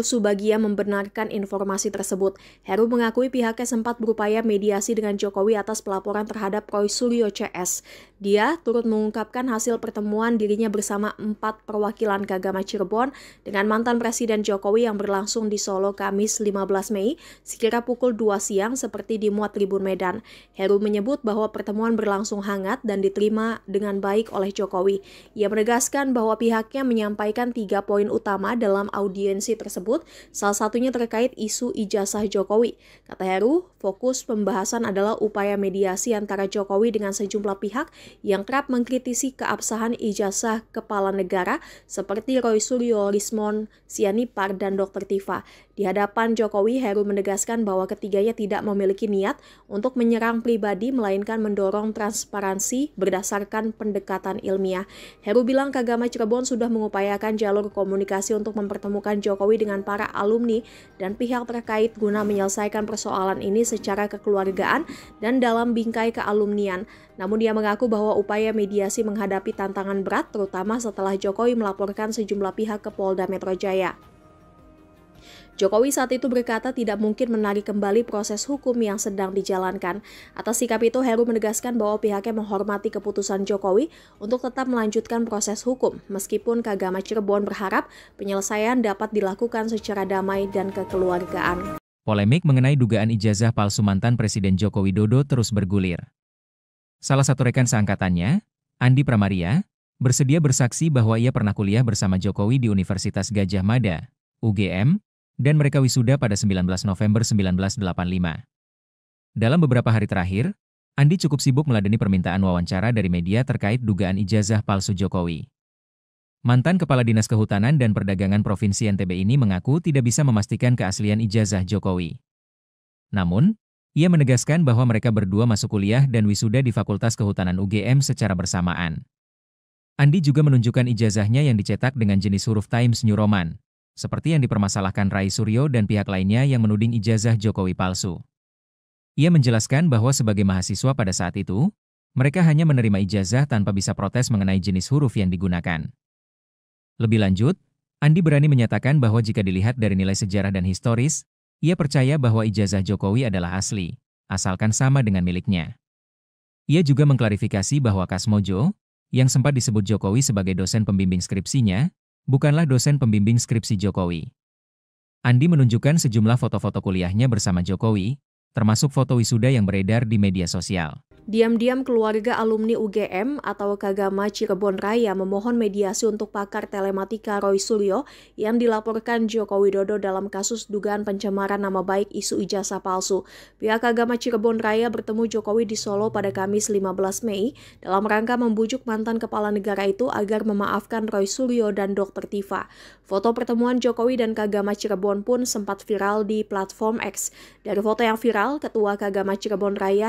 Subagia membenarkan informasi tersebut. Heru mengakui pihaknya sempat berupaya mediasi dengan Jokowi atas pelaporan terhadap Roy Suryo CS. Dia turut mengungkapkan hasil pertemuan dirinya bersama 4 perwakilan Kagama Cirebon dengan mantan Presiden Jokowi yang berlangsung di Solo Kamis 15 Mei sekira pukul 2 siang seperti dimuat Tribun Medan. Heru menyebut bahwa pertemuan berlangsung hangat dan diterima dengan baik oleh Jokowi. Ia menegaskan bahwa pihaknya menyampaikan 3 poin utama dalam audiensi tersebut, salah satunya terkait isu ijazah Jokowi. Kata Heru, fokus pembahasan adalah upaya mediasi antara Jokowi dengan sejumlah pihak yang kerap mengkritisi keabsahan ijazah kepala negara seperti Roy Suryo, Lismon Sianipar, dan Dr. Tifa. Di hadapan Jokowi, Heru menegaskan bahwa ketiganya tidak memiliki niat untuk menyerang pribadi, melainkan mendorong transparansi berdasarkan pendekatan ilmiah. Heru bilang Kagama Cirebon sudah mengupayakan jalur komunikasi untuk mempertemukan Jokowi dengan para alumni dan pihak terkait guna menyelesaikan persoalan ini secara kekeluargaan dan dalam bingkai kealumnian. Namun dia mengaku bahwa upaya mediasi menghadapi tantangan berat, terutama setelah Jokowi melaporkan sejumlah pihak ke Polda Metro Jaya. Jokowi saat itu berkata tidak mungkin menarik kembali proses hukum yang sedang dijalankan. Atas sikap itu, Heru menegaskan bahwa pihaknya menghormati keputusan Jokowi untuk tetap melanjutkan proses hukum, meskipun Kagama Cirebon berharap penyelesaian dapat dilakukan secara damai dan kekeluargaan. Polemik mengenai dugaan ijazah palsu mantan Presiden Joko Widodo terus bergulir. Salah satu rekan seangkatannya, Andi Pramaria, bersedia bersaksi bahwa ia pernah kuliah bersama Jokowi di Universitas Gadjah Mada, UGM, dan mereka wisuda pada 19 November 1985. Dalam beberapa hari terakhir, Andi cukup sibuk meladeni permintaan wawancara dari media terkait dugaan ijazah palsu Jokowi. Mantan Kepala Dinas Kehutanan dan Perdagangan Provinsi NTB ini mengaku tidak bisa memastikan keaslian ijazah Jokowi. Namun, Ia menegaskan bahwa mereka berdua masuk kuliah dan wisuda di Fakultas Kehutanan UGM secara bersamaan. Andi juga menunjukkan ijazahnya yang dicetak dengan jenis huruf Times New Roman, seperti yang dipermasalahkan Rai Suryo dan pihak lainnya yang menuding ijazah Jokowi palsu. Ia menjelaskan bahwa sebagai mahasiswa pada saat itu, mereka hanya menerima ijazah tanpa bisa protes mengenai jenis huruf yang digunakan. Lebih lanjut, Andi berani menyatakan bahwa jika dilihat dari nilai sejarah dan historis, ia percaya bahwa ijazah Jokowi adalah asli, asalkan sama dengan miliknya. Ia juga mengklarifikasi bahwa Kasmojo, yang sempat disebut Jokowi sebagai dosen pembimbing skripsinya, bukanlah dosen pembimbing skripsi Jokowi. Andi menunjukkan sejumlah foto-foto kuliahnya bersama Jokowi, termasuk foto wisuda yang beredar di media sosial. Diam-diam keluarga alumni UGM atau Kagama Cirebon Raya memohon mediasi untuk pakar telematika Roy Suryo yang dilaporkan Joko Widodo dalam kasus dugaan pencemaran nama baik isu ijazah palsu. Pihak Kagama Cirebon Raya bertemu Jokowi di Solo pada Kamis 15 Mei dalam rangka membujuk mantan kepala negara itu agar memaafkan Roy Suryo dan Dr. Tifa. Foto pertemuan Jokowi dan Kagama Cirebon pun sempat viral di platform X. Dari foto yang viral, Ketua Kagama Cirebon Raya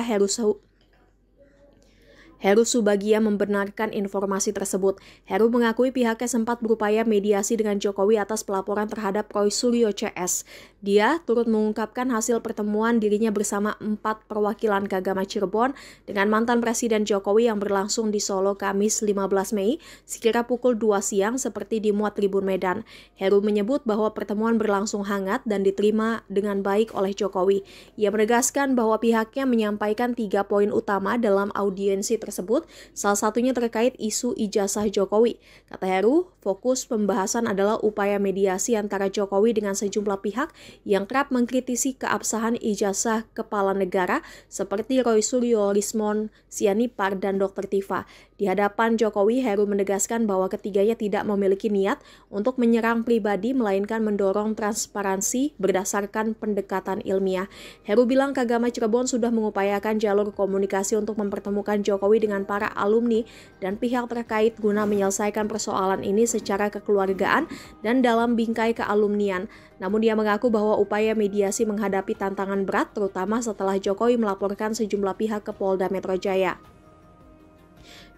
Heru Subagia membenarkan informasi tersebut. Heru mengakui pihaknya sempat berupaya mediasi dengan Jokowi atas pelaporan terhadap Roy Suryo CS. Dia turut mengungkapkan hasil pertemuan dirinya bersama 4 perwakilan Kagama Cirebon dengan mantan Presiden Jokowi yang berlangsung di Solo Kamis 15 Mei sekira pukul 2 siang seperti dimuat Tribun Medan. Heru menyebut bahwa pertemuan berlangsung hangat dan diterima dengan baik oleh Jokowi. Ia menegaskan bahwa pihaknya menyampaikan 3 poin utama dalam audiensi tersebut, salah satunya terkait isu ijazah Jokowi. Kata Heru, fokus pembahasan adalah upaya mediasi antara Jokowi dengan sejumlah pihak yang kerap mengkritisi keabsahan ijazah kepala negara seperti Roy Suryo, Lismon, Sianipar, dan Dr. Tifa. Di hadapan Jokowi, Heru menegaskan bahwa ketiganya tidak memiliki niat untuk menyerang pribadi, melainkan mendorong transparansi berdasarkan pendekatan ilmiah. Heru bilang Kagama Cirebon sudah mengupayakan jalur komunikasi untuk mempertemukan Jokowi dengan para alumni dan pihak terkait guna menyelesaikan persoalan ini secara kekeluargaan dan dalam bingkai kealumnian. Namun dia mengaku bahwa upaya mediasi menghadapi tantangan berat, terutama setelah Jokowi melaporkan sejumlah pihak ke Polda Metro Jaya.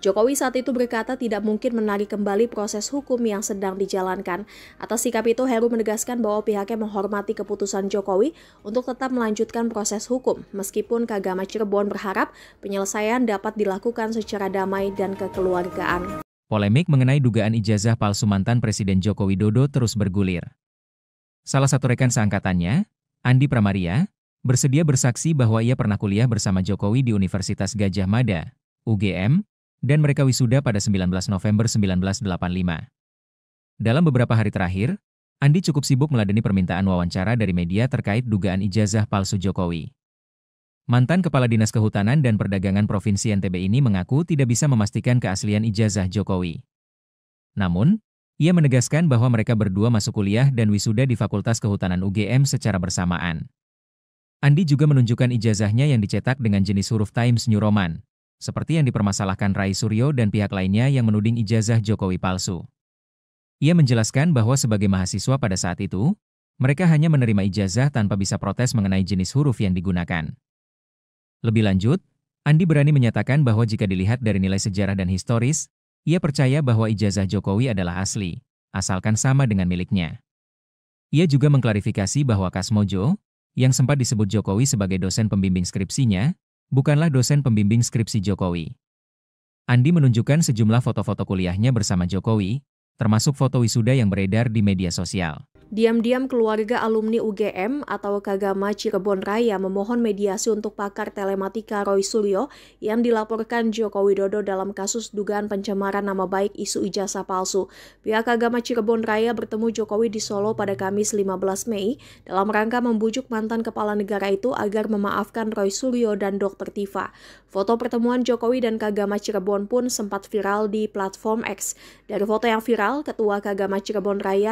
Jokowi saat itu berkata tidak mungkin menarik kembali proses hukum yang sedang dijalankan. Atas sikap itu, Heru menegaskan bahwa pihaknya menghormati keputusan Jokowi untuk tetap melanjutkan proses hukum, meskipun Kagama Cirebon berharap penyelesaian dapat dilakukan secara damai dan kekeluargaan. Polemik mengenai dugaan ijazah palsu mantan Presiden Joko Widodo terus bergulir. Salah satu rekan seangkatannya, Andi Pramaria, bersedia bersaksi bahwa ia pernah kuliah bersama Jokowi di Universitas Gadjah Mada, UGM, dan mereka wisuda pada 19 November 1985. Dalam beberapa hari terakhir, Andi cukup sibuk meladeni permintaan wawancara dari media terkait dugaan ijazah palsu Jokowi. Mantan Kepala Dinas Kehutanan dan Perdagangan Provinsi NTB ini mengaku tidak bisa memastikan keaslian ijazah Jokowi. Namun, ia menegaskan bahwa mereka berdua masuk kuliah dan wisuda di Fakultas Kehutanan UGM secara bersamaan. Andi juga menunjukkan ijazahnya yang dicetak dengan jenis huruf Times New Roman, seperti yang dipermasalahkan Rai Suryo dan pihak lainnya yang menuding ijazah Jokowi palsu. Ia menjelaskan bahwa sebagai mahasiswa pada saat itu, mereka hanya menerima ijazah tanpa bisa protes mengenai jenis huruf yang digunakan. Lebih lanjut, Andi berani menyatakan bahwa jika dilihat dari nilai sejarah dan historis, ia percaya bahwa ijazah Jokowi adalah asli, asalkan sama dengan miliknya. Ia juga mengklarifikasi bahwa Kasmojo, yang sempat disebut Jokowi sebagai dosen pembimbing skripsinya, bukanlah dosen pembimbing skripsi Jokowi. Andi menunjukkan sejumlah foto-foto kuliahnya bersama Jokowi, termasuk foto wisuda yang beredar di media sosial. Diam-diam keluarga alumni UGM atau Kagama Cirebon Raya memohon mediasi untuk pakar telematika Roy Suryo yang dilaporkan Joko Widodo dalam kasus dugaan pencemaran nama baik isu ijazah palsu. Pihak Kagama Cirebon Raya bertemu Jokowi di Solo pada Kamis 15 Mei dalam rangka membujuk mantan kepala negara itu agar memaafkan Roy Suryo dan Dr. Tifa. Foto pertemuan Jokowi dan Kagama Cirebon pun sempat viral di platform X. Dari foto yang viral, Ketua Kagama Cirebon Raya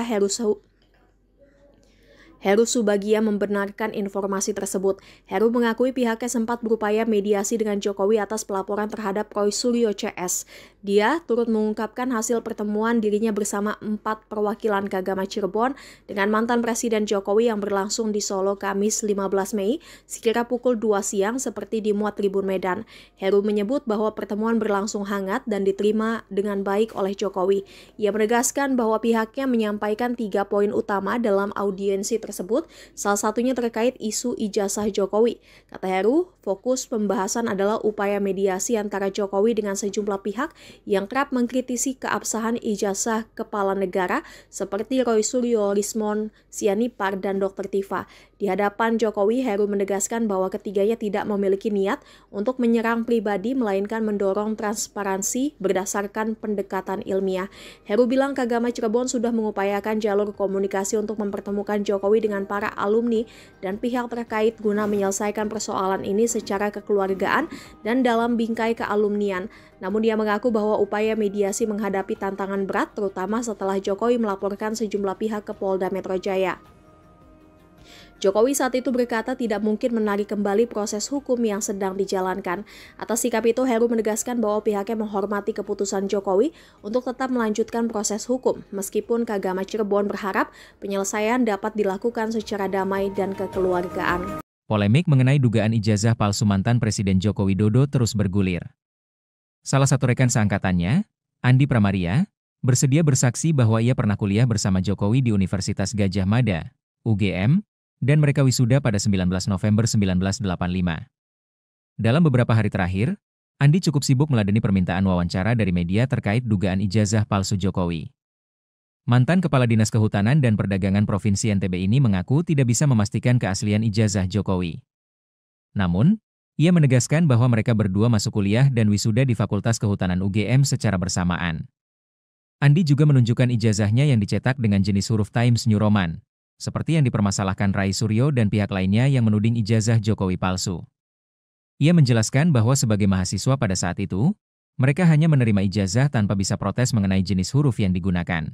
Heru Subagia membenarkan informasi tersebut. Heru mengakui pihaknya sempat berupaya mediasi dengan Jokowi atas pelaporan terhadap Roy Suryo CS. Dia turut mengungkapkan hasil pertemuan dirinya bersama 4 perwakilan Kagama Cirebon dengan mantan Presiden Jokowi yang berlangsung di Solo Kamis 15 Mei sekira pukul 2 siang seperti dimuat Tribun Medan. Heru menyebut bahwa pertemuan berlangsung hangat dan diterima dengan baik oleh Jokowi. Ia menegaskan bahwa pihaknya menyampaikan 3 poin utama dalam audiensi tersebut, salah satunya terkait isu ijazah Jokowi. Kata Heru, fokus pembahasan adalah upaya mediasi antara Jokowi dengan sejumlah pihak yang kerap mengkritisi keabsahan ijazah kepala negara seperti Roy Suryo, Rismon Sianipar, dan Dr. Tifa. Di hadapan Jokowi, Heru menegaskan bahwa ketiganya tidak memiliki niat untuk menyerang pribadi, melainkan mendorong transparansi berdasarkan pendekatan ilmiah. Heru bilang Kagama Cirebon sudah mengupayakan jalur komunikasi untuk mempertemukan Jokowi dengan para alumni dan pihak terkait guna menyelesaikan persoalan ini secara kekeluargaan dan dalam bingkai kealumnian. Namun dia mengaku bahwa upaya mediasi menghadapi tantangan berat terutama setelah Jokowi melaporkan sejumlah pihak ke Polda Metro Jaya. Jokowi saat itu berkata tidak mungkin menarik kembali proses hukum yang sedang dijalankan. Atas sikap itu, Heru menegaskan bahwa pihaknya menghormati keputusan Jokowi untuk tetap melanjutkan proses hukum, meskipun Kagama Cirebon berharap penyelesaian dapat dilakukan secara damai dan kekeluargaan. Polemik mengenai dugaan ijazah palsu mantan Presiden Joko Widodo terus bergulir. Salah satu rekan seangkatannya, Andi Pramaria, bersedia bersaksi bahwa ia pernah kuliah bersama Jokowi di Universitas Gadjah Mada, UGM, dan mereka wisuda pada 19 November 1985. Dalam beberapa hari terakhir, Andi cukup sibuk meladeni permintaan wawancara dari media terkait dugaan ijazah palsu Jokowi. Mantan Kepala Dinas Kehutanan dan Perdagangan Provinsi NTB ini mengaku tidak bisa memastikan keaslian ijazah Jokowi. Namun, ia menegaskan bahwa mereka berdua masuk kuliah dan wisuda di Fakultas Kehutanan UGM secara bersamaan. Andi juga menunjukkan ijazahnya yang dicetak dengan jenis huruf Times New Roman, seperti yang dipermasalahkan Rai Suryo dan pihak lainnya yang menuding ijazah Jokowi palsu. Ia menjelaskan bahwa sebagai mahasiswa pada saat itu, mereka hanya menerima ijazah tanpa bisa protes mengenai jenis huruf yang digunakan.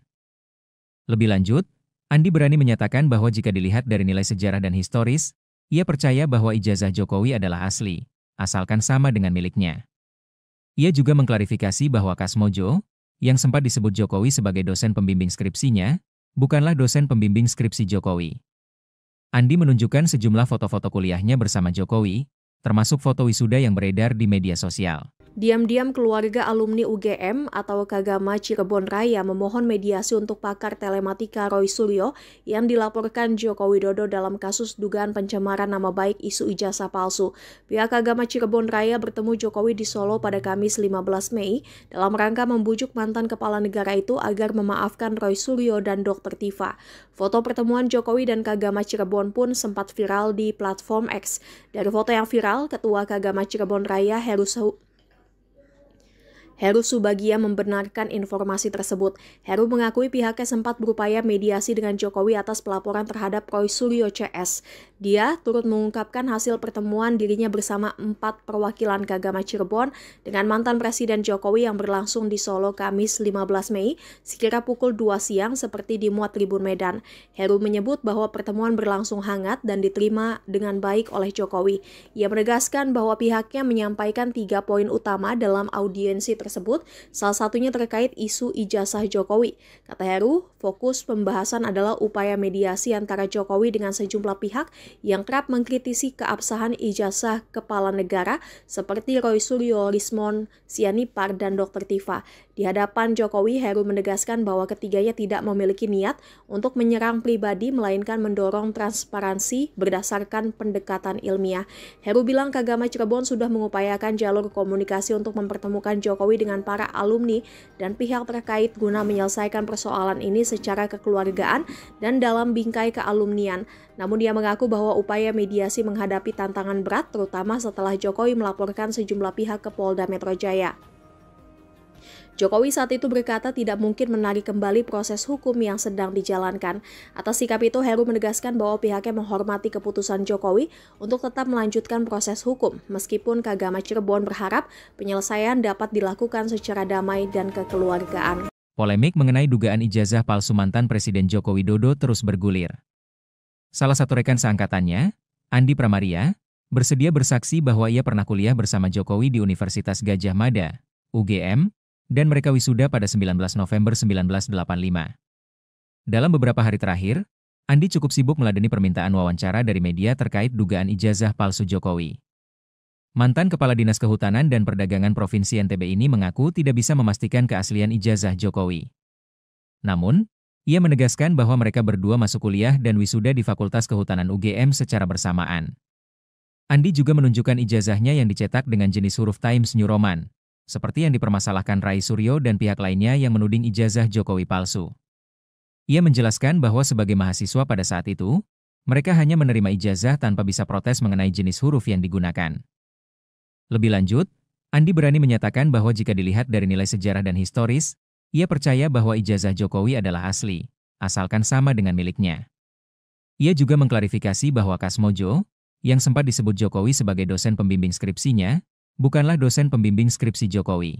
Lebih lanjut, Andi berani menyatakan bahwa jika dilihat dari nilai sejarah dan historis, ia percaya bahwa ijazah Jokowi adalah asli, asalkan sama dengan miliknya. Ia juga mengklarifikasi bahwa Kasmojo, yang sempat disebut Jokowi sebagai dosen pembimbing skripsinya, bukanlah dosen pembimbing skripsi Jokowi. Andi menunjukkan sejumlah foto-foto kuliahnya bersama Jokowi, termasuk foto wisuda yang beredar di media sosial. Diam-diam keluarga alumni UGM atau Kagama Cirebon Raya memohon mediasi untuk pakar telematika Roy Suryo yang dilaporkan Joko Widodo dalam kasus dugaan pencemaran nama baik isu ijazah palsu. Pihak Kagama Cirebon Raya bertemu Jokowi di Solo pada Kamis 15 Mei dalam rangka membujuk mantan kepala negara itu agar memaafkan Roy Suryo dan Dr. Tifa. Foto pertemuan Jokowi dan Kagama Cirebon pun sempat viral di platform X. Dari foto yang viral, Ketua Kagama Cirebon Raya Heru Subagia membenarkan informasi tersebut. Heru mengakui pihaknya sempat berupaya mediasi dengan Jokowi atas pelaporan terhadap Roy Suryo CS. Dia turut mengungkapkan hasil pertemuan dirinya bersama 4 perwakilan Kagama Cirebon dengan mantan Presiden Jokowi yang berlangsung di Solo Kamis 15 Mei sekira pukul 2 siang seperti dimuat Tribun Medan. Heru menyebut bahwa pertemuan berlangsung hangat dan diterima dengan baik oleh Jokowi. Ia menegaskan bahwa pihaknya menyampaikan 3 poin utama dalam audiensi tersebut, salah satunya terkait isu ijazah Jokowi. Kata Heru, fokus pembahasan adalah upaya mediasi antara Jokowi dengan sejumlah pihak yang kerap mengkritisi keabsahan ijazah kepala negara seperti Roy Suryo, Rismon Sianipar, dan Dr. Tifa. Di hadapan Jokowi, Heru menegaskan bahwa ketiganya tidak memiliki niat untuk menyerang pribadi, melainkan mendorong transparansi berdasarkan pendekatan ilmiah. Heru bilang Kagama Cirebon sudah mengupayakan jalur komunikasi untuk mempertemukan Jokowi dengan para alumni dan pihak terkait guna menyelesaikan persoalan ini secara kekeluargaan dan dalam bingkai kealumnian. Namun dia mengaku bahwa upaya mediasi menghadapi tantangan berat terutama setelah Jokowi melaporkan sejumlah pihak ke Polda Metro Jaya. Jokowi saat itu berkata tidak mungkin menarik kembali proses hukum yang sedang dijalankan. Atas sikap itu, Heru menegaskan bahwa pihaknya menghormati keputusan Jokowi untuk tetap melanjutkan proses hukum, meskipun Kagama Cirebon berharap penyelesaian dapat dilakukan secara damai dan kekeluargaan. Polemik mengenai dugaan ijazah palsu mantan Presiden Joko Widodo terus bergulir. Salah satu rekan seangkatannya, Andi Pramaria, bersedia bersaksi bahwa ia pernah kuliah bersama Jokowi di Universitas Gadjah Mada, UGM, dan mereka wisuda pada 19 November 1985. Dalam beberapa hari terakhir, Andi cukup sibuk meladeni permintaan wawancara dari media terkait dugaan ijazah palsu Jokowi. Mantan Kepala Dinas Kehutanan dan Perdagangan Provinsi NTB ini mengaku tidak bisa memastikan keaslian ijazah Jokowi. Namun, ia menegaskan bahwa mereka berdua masuk kuliah dan wisuda di Fakultas Kehutanan UGM secara bersamaan. Andi juga menunjukkan ijazahnya yang dicetak dengan jenis huruf Times New Roman, seperti yang dipermasalahkan Rai Suryo dan pihak lainnya yang menuding ijazah Jokowi palsu. Ia menjelaskan bahwa sebagai mahasiswa pada saat itu, mereka hanya menerima ijazah tanpa bisa protes mengenai jenis huruf yang digunakan. Lebih lanjut, Andi berani menyatakan bahwa jika dilihat dari nilai sejarah dan historis, ia percaya bahwa ijazah Jokowi adalah asli, asalkan sama dengan miliknya. Ia juga mengklarifikasi bahwa Kasmojo, yang sempat disebut Jokowi sebagai dosen pembimbing skripsinya, bukanlah dosen pembimbing skripsi Jokowi.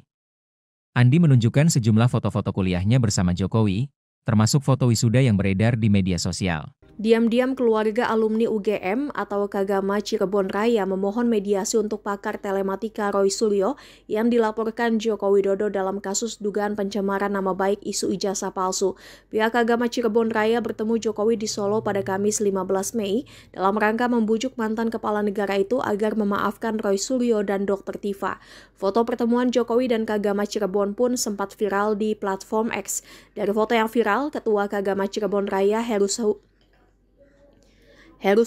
Andi menunjukkan sejumlah foto-foto kuliahnya bersama Jokowi, termasuk foto wisuda yang beredar di media sosial. Diam-diam keluarga alumni UGM atau Kagama Cirebon Raya memohon mediasi untuk pakar telematika Roy Suryo yang dilaporkan Joko Widodo dalam kasus dugaan pencemaran nama baik isu ijazah palsu. Pihak Kagama Cirebon Raya bertemu Jokowi di Solo pada Kamis 15 Mei dalam rangka membujuk mantan kepala negara itu agar memaafkan Roy Suryo dan Dr. Tifa. Foto pertemuan Jokowi dan Kagama Cirebon pun sempat viral di platform X. Dari foto yang viral, Ketua Kagama Cirebon Raya Heru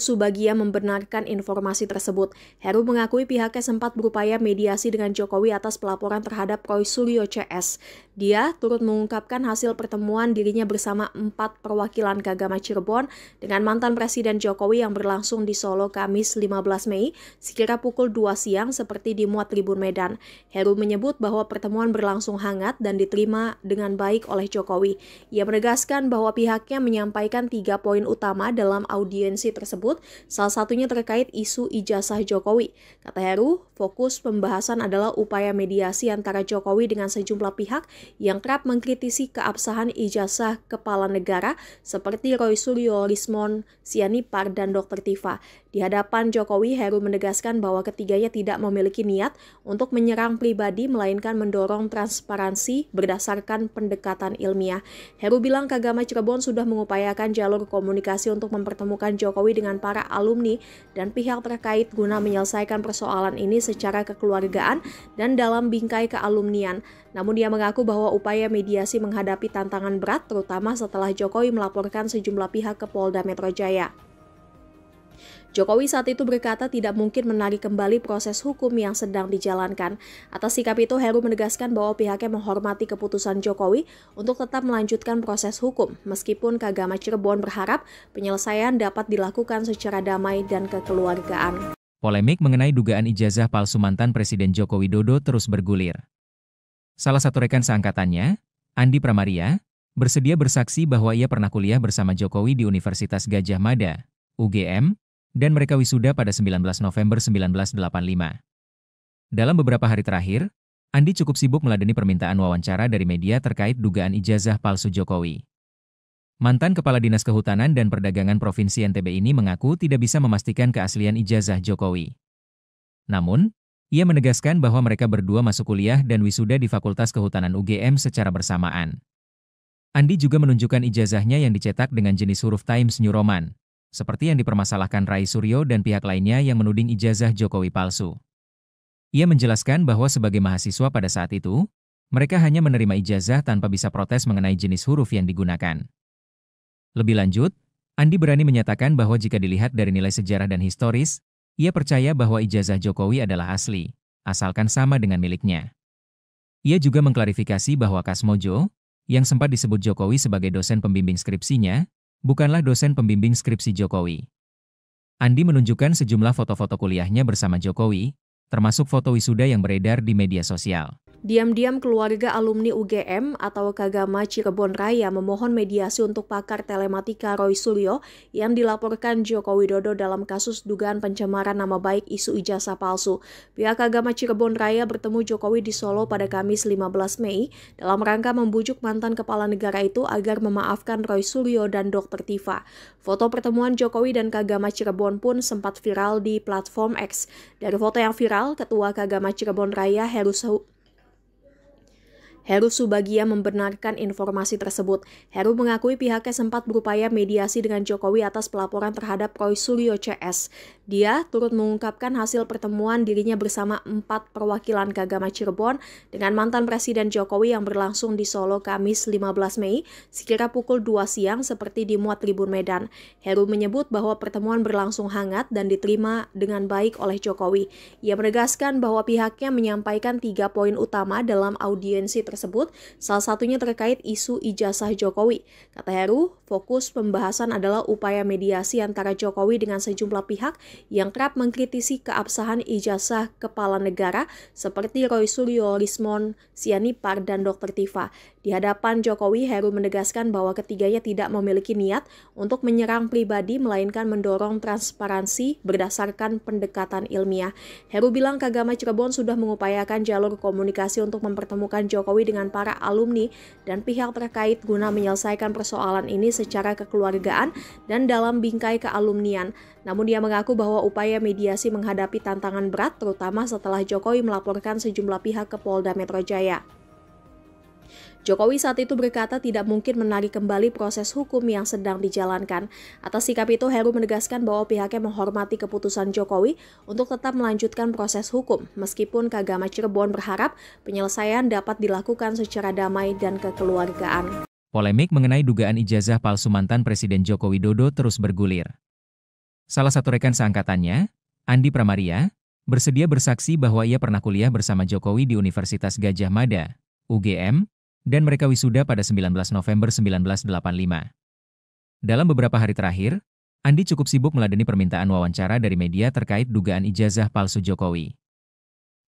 Subagia membenarkan informasi tersebut. Heru mengakui pihaknya sempat berupaya mediasi dengan Jokowi atas pelaporan terhadap Roy Suryo CS. Dia turut mengungkapkan hasil pertemuan dirinya bersama 4 perwakilan Kagama Cirebon dengan mantan Presiden Jokowi yang berlangsung di Solo Kamis 15 Mei sekira pukul 2 siang seperti dimuat Tribun Medan. Heru menyebut bahwa pertemuan berlangsung hangat dan diterima dengan baik oleh Jokowi. Ia menegaskan bahwa pihaknya menyampaikan 3 poin utama dalam audiensi tersebut, salah satunya terkait isu ijazah Jokowi. Kata Heru, fokus pembahasan adalah upaya mediasi antara Jokowi dengan sejumlah pihak yang kerap mengkritisi keabsahan ijazah kepala negara seperti Roy Suryo, Lismon Sianipar, dan Dr. Tifa. Di hadapan Jokowi, Heru menegaskan bahwa ketiganya tidak memiliki niat untuk menyerang pribadi, melainkan mendorong transparansi berdasarkan pendekatan ilmiah. Heru bilang Kagama Cirebon sudah mengupayakan jalur komunikasi untuk mempertemukan Jokowi dengan para alumni dan pihak terkait guna menyelesaikan persoalan ini secara kekeluargaan dan dalam bingkai kealumnian. Namun dia mengaku bahwa upaya mediasi menghadapi tantangan berat, terutama setelah Jokowi melaporkan sejumlah pihak ke Polda Metro Jaya. Jokowi saat itu berkata tidak mungkin menarik kembali proses hukum yang sedang dijalankan. Atas sikap itu, Heru menegaskan bahwa pihaknya menghormati keputusan Jokowi untuk tetap melanjutkan proses hukum, meskipun Kagama Cirebon berharap penyelesaian dapat dilakukan secara damai dan kekeluargaan. Polemik mengenai dugaan ijazah palsu mantan Presiden Joko Widodo terus bergulir. Salah satu rekan seangkatannya, Andi Pramaria, bersedia bersaksi bahwa ia pernah kuliah bersama Jokowi di Universitas Gadjah Mada, UGM, dan mereka wisuda pada 19 November 1985. Dalam beberapa hari terakhir, Andi cukup sibuk meladeni permintaan wawancara dari media terkait dugaan ijazah palsu Jokowi. Mantan Kepala Dinas Kehutanan dan Perdagangan Provinsi NTB ini mengaku tidak bisa memastikan keaslian ijazah Jokowi. Namun, ia menegaskan bahwa mereka berdua masuk kuliah dan wisuda di Fakultas Kehutanan UGM secara bersamaan. Andi juga menunjukkan ijazahnya yang dicetak dengan jenis huruf Times New Roman, seperti yang dipermasalahkan Rai Suryo dan pihak lainnya yang menuding ijazah Jokowi palsu. Ia menjelaskan bahwa sebagai mahasiswa pada saat itu, mereka hanya menerima ijazah tanpa bisa protes mengenai jenis huruf yang digunakan. Lebih lanjut, Andi berani menyatakan bahwa jika dilihat dari nilai sejarah dan historis, ia percaya bahwa ijazah Jokowi adalah asli, asalkan sama dengan miliknya. Ia juga mengklarifikasi bahwa Kasmojo, yang sempat disebut Jokowi sebagai dosen pembimbing skripsinya, bukanlah dosen pembimbing skripsi Jokowi. Andi menunjukkan sejumlah foto-foto kuliahnya bersama Jokowi, termasuk foto wisuda yang beredar di media sosial. Diam-diam keluarga alumni UGM atau Kagama Cirebon Raya memohon mediasi untuk pakar telematika Roy Suryo yang dilaporkan Joko Widodo dalam kasus dugaan pencemaran nama baik isu ijazah palsu. Pihak Kagama Cirebon Raya bertemu Jokowi di Solo pada Kamis 15 Mei dalam rangka membujuk mantan kepala negara itu agar memaafkan Roy Suryo dan Dr. Tifa. Foto pertemuan Jokowi dan Kagama Cirebon pun sempat viral di platform X. Dari foto yang viral, Ketua Kagama Cirebon Raya Heru Subagia membenarkan informasi tersebut. Heru mengakui pihaknya sempat berupaya mediasi dengan Jokowi atas pelaporan terhadap Roy Suryo CS. Dia turut mengungkapkan hasil pertemuan dirinya bersama 4 perwakilan Kagama Cirebon dengan mantan Presiden Jokowi yang berlangsung di Solo Kamis 15 Mei sekira pukul 2 siang seperti dimuat Tribun Medan. Heru menyebut bahwa pertemuan berlangsung hangat dan diterima dengan baik oleh Jokowi. Ia menegaskan bahwa pihaknya menyampaikan 3 poin utama dalam audiensi tersebut, salah satunya terkait isu ijazah Jokowi. Kata Heru, fokus pembahasan adalah upaya mediasi antara Jokowi dengan sejumlah pihak yang kerap mengkritisi keabsahan ijazah kepala negara seperti Roy Suryo, Rismon Sianipar, dan Dr. Tifa. Di hadapan Jokowi, Heru menegaskan bahwa ketiganya tidak memiliki niat untuk menyerang pribadi, melainkan mendorong transparansi berdasarkan pendekatan ilmiah. Heru bilang Kagama Cirebon sudah mengupayakan jalur komunikasi untuk mempertemukan Jokowi dengan para alumni dan pihak terkait guna menyelesaikan persoalan ini secara kekeluargaan dan dalam bingkai kealumnian. Namun dia mengaku bahwa upaya mediasi menghadapi tantangan berat, terutama setelah Jokowi melaporkan sejumlah pihak ke Polda Metro Jaya. Jokowi saat itu berkata tidak mungkin menarik kembali proses hukum yang sedang dijalankan. Atas sikap itu, Heru menegaskan bahwa pihaknya menghormati keputusan Jokowi untuk tetap melanjutkan proses hukum, meskipun Kagama Cirebon berharap penyelesaian dapat dilakukan secara damai dan kekeluargaan. Polemik mengenai dugaan ijazah palsu mantan Presiden Joko Widodo terus bergulir. Salah satu rekan seangkatannya, Andi Pramaria, bersedia bersaksi bahwa ia pernah kuliah bersama Jokowi di Universitas Gadjah Mada, UGM, dan mereka wisuda pada 19 November 1985. Dalam beberapa hari terakhir, Andi cukup sibuk meladeni permintaan wawancara dari media terkait dugaan ijazah palsu Jokowi.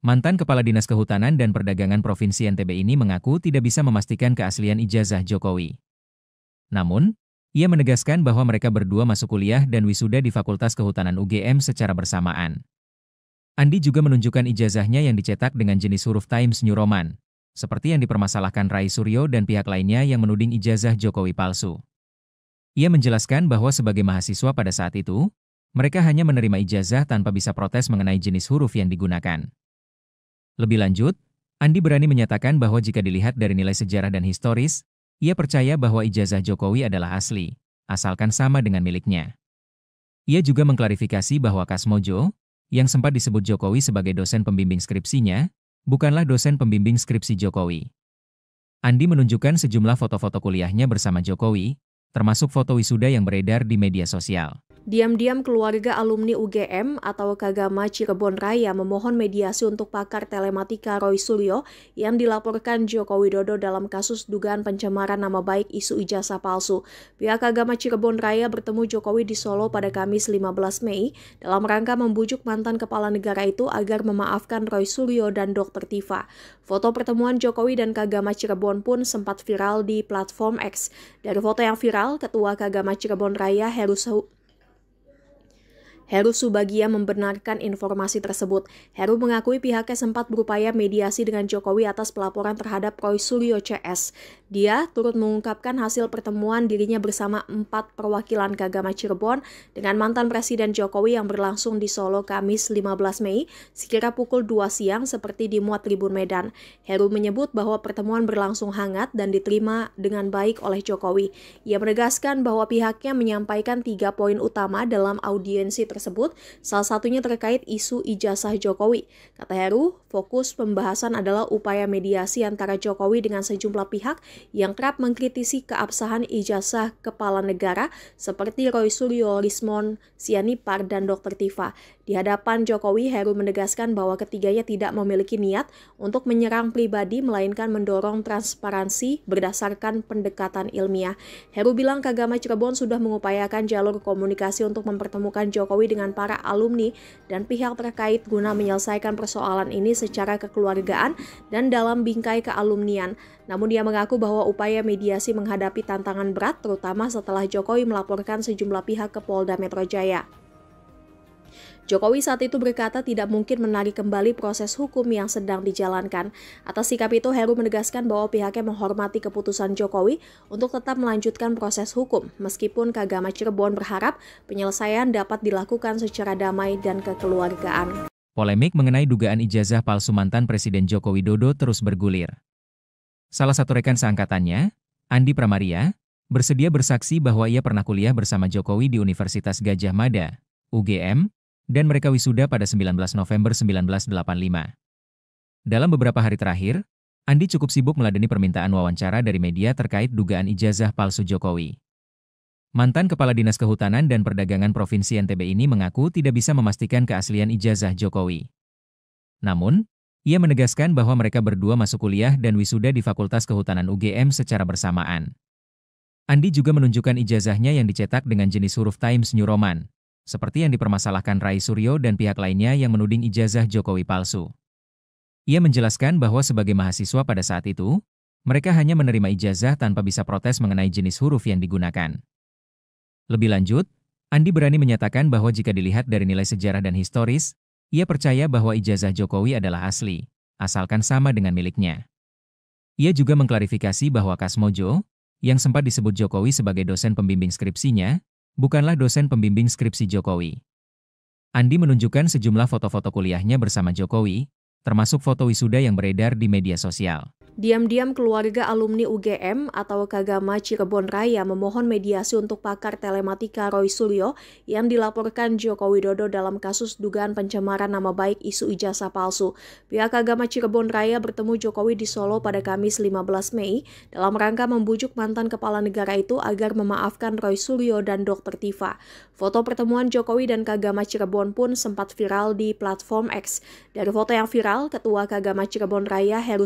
Mantan Kepala Dinas Kehutanan dan Perdagangan Provinsi NTB ini mengaku tidak bisa memastikan keaslian ijazah Jokowi. Namun, ia menegaskan bahwa mereka berdua masuk kuliah dan wisuda di Fakultas Kehutanan UGM secara bersamaan. Andi juga menunjukkan ijazahnya yang dicetak dengan jenis huruf Times New Roman, seperti yang dipermasalahkan Roy Suryo dan pihak lainnya yang menuding ijazah Jokowi palsu. Ia menjelaskan bahwa sebagai mahasiswa pada saat itu, mereka hanya menerima ijazah tanpa bisa protes mengenai jenis huruf yang digunakan. Lebih lanjut, Andi berani menyatakan bahwa jika dilihat dari nilai sejarah dan historis, ia percaya bahwa ijazah Jokowi adalah asli, asalkan sama dengan miliknya. Ia juga mengklarifikasi bahwa Kasmojo, yang sempat disebut Jokowi sebagai dosen pembimbing skripsinya, bukanlah dosen pembimbing skripsi Jokowi. Andi menunjukkan sejumlah foto-foto kuliahnya bersama Jokowi, termasuk foto wisuda yang beredar di media sosial. Diam-diam keluarga alumni UGM atau Kagama Cirebon Raya memohon mediasi untuk pakar telematika Roy Suryo yang dilaporkan Joko Widodo dalam kasus dugaan pencemaran nama baik isu ijazah palsu. Pihak Kagama Cirebon Raya bertemu Jokowi di Solo pada Kamis 15 Mei dalam rangka membujuk mantan kepala negara itu agar memaafkan Roy Suryo dan Dr. Tifa. Foto pertemuan Jokowi dan Kagama Cirebon pun sempat viral di platform X. Dari foto yang viral, Ketua Kagama Cirebon Raya Heru Subagia membenarkan informasi tersebut. Heru mengakui pihaknya sempat berupaya mediasi dengan Jokowi atas pelaporan terhadap Roy Suryo CS. Dia turut mengungkapkan hasil pertemuan dirinya bersama 4 perwakilan Kagama Cirebon dengan mantan Presiden Jokowi yang berlangsung di Solo Kamis 15 Mei sekira pukul 2 siang seperti dimuat Tribun Medan. Heru menyebut bahwa pertemuan berlangsung hangat dan diterima dengan baik oleh Jokowi. Ia menegaskan bahwa pihaknya menyampaikan 3 poin utama dalam audiensi tersebut, salah satunya terkait isu ijazah Jokowi. Kata Heru, fokus pembahasan adalah upaya mediasi antara Jokowi dengan sejumlah pihak yang kerap mengkritisi keabsahan ijazah kepala negara seperti Roy Suryo, Rismon Sianipar, dan Dr. Tifa. Di hadapan Jokowi, Heru menegaskan bahwa ketiganya tidak memiliki niat untuk menyerang pribadi, melainkan mendorong transparansi berdasarkan pendekatan ilmiah. Heru bilang Kagama Cirebon sudah mengupayakan jalur komunikasi untuk mempertemukan Jokowi Jokowi dengan para alumni dan pihak terkait guna menyelesaikan persoalan ini secara kekeluargaan dan dalam bingkai kealumnian. Namun dia mengaku bahwa upaya mediasi menghadapi tantangan berat terutama setelah Jokowi melaporkan sejumlah pihak ke Polda Metro Jaya. Jokowi saat itu berkata tidak mungkin menarik kembali proses hukum yang sedang dijalankan. Atas sikap itu, Heru menegaskan bahwa pihaknya menghormati keputusan Jokowi untuk tetap melanjutkan proses hukum, meskipun Kagama Cirebon berharap penyelesaian dapat dilakukan secara damai dan kekeluargaan. Polemik mengenai dugaan ijazah palsu mantan Presiden Joko Widodo terus bergulir. Salah satu rekan seangkatannya, Andi Pramaria, bersedia bersaksi bahwa ia pernah kuliah bersama Jokowi di Universitas Gadjah Mada, UGM, dan mereka wisuda pada 19 November 1985. Dalam beberapa hari terakhir, Andi cukup sibuk meladeni permintaan wawancara dari media terkait dugaan ijazah palsu Jokowi. Mantan Kepala Dinas Kehutanan dan Perdagangan Provinsi NTB ini mengaku tidak bisa memastikan keaslian ijazah Jokowi. Namun, ia menegaskan bahwa mereka berdua masuk kuliah dan wisuda di Fakultas Kehutanan UGM secara bersamaan. Andi juga menunjukkan ijazahnya yang dicetak dengan jenis huruf Times New Roman, seperti yang dipermasalahkan Rai Suryo dan pihak lainnya yang menuding ijazah Jokowi palsu. Ia menjelaskan bahwa sebagai mahasiswa pada saat itu, mereka hanya menerima ijazah tanpa bisa protes mengenai jenis huruf yang digunakan. Lebih lanjut, Andi berani menyatakan bahwa jika dilihat dari nilai sejarah dan historis, ia percaya bahwa ijazah Jokowi adalah asli, asalkan sama dengan miliknya. Ia juga mengklarifikasi bahwa Kasmojo, yang sempat disebut Jokowi sebagai dosen pembimbing skripsinya, bukanlah dosen pembimbing skripsi Jokowi. Andi menunjukkan sejumlah foto-foto kuliahnya bersama Jokowi, termasuk foto wisuda yang beredar di media sosial. Diam-diam keluarga alumni UGM atau Kagama Cirebon Raya memohon mediasi untuk pakar telematika Roy Suryo yang dilaporkan Joko Widodo dalam kasus dugaan pencemaran nama baik isu ijazah palsu. Pihak Kagama Cirebon Raya bertemu Jokowi di Solo pada Kamis 15 Mei dalam rangka membujuk mantan kepala negara itu agar memaafkan Roy Suryo dan Dr. Tifa. Foto pertemuan Jokowi dan Kagama Cirebon pun sempat viral di platform X. Dari foto yang viral, Ketua Kagama Cirebon Raya Heru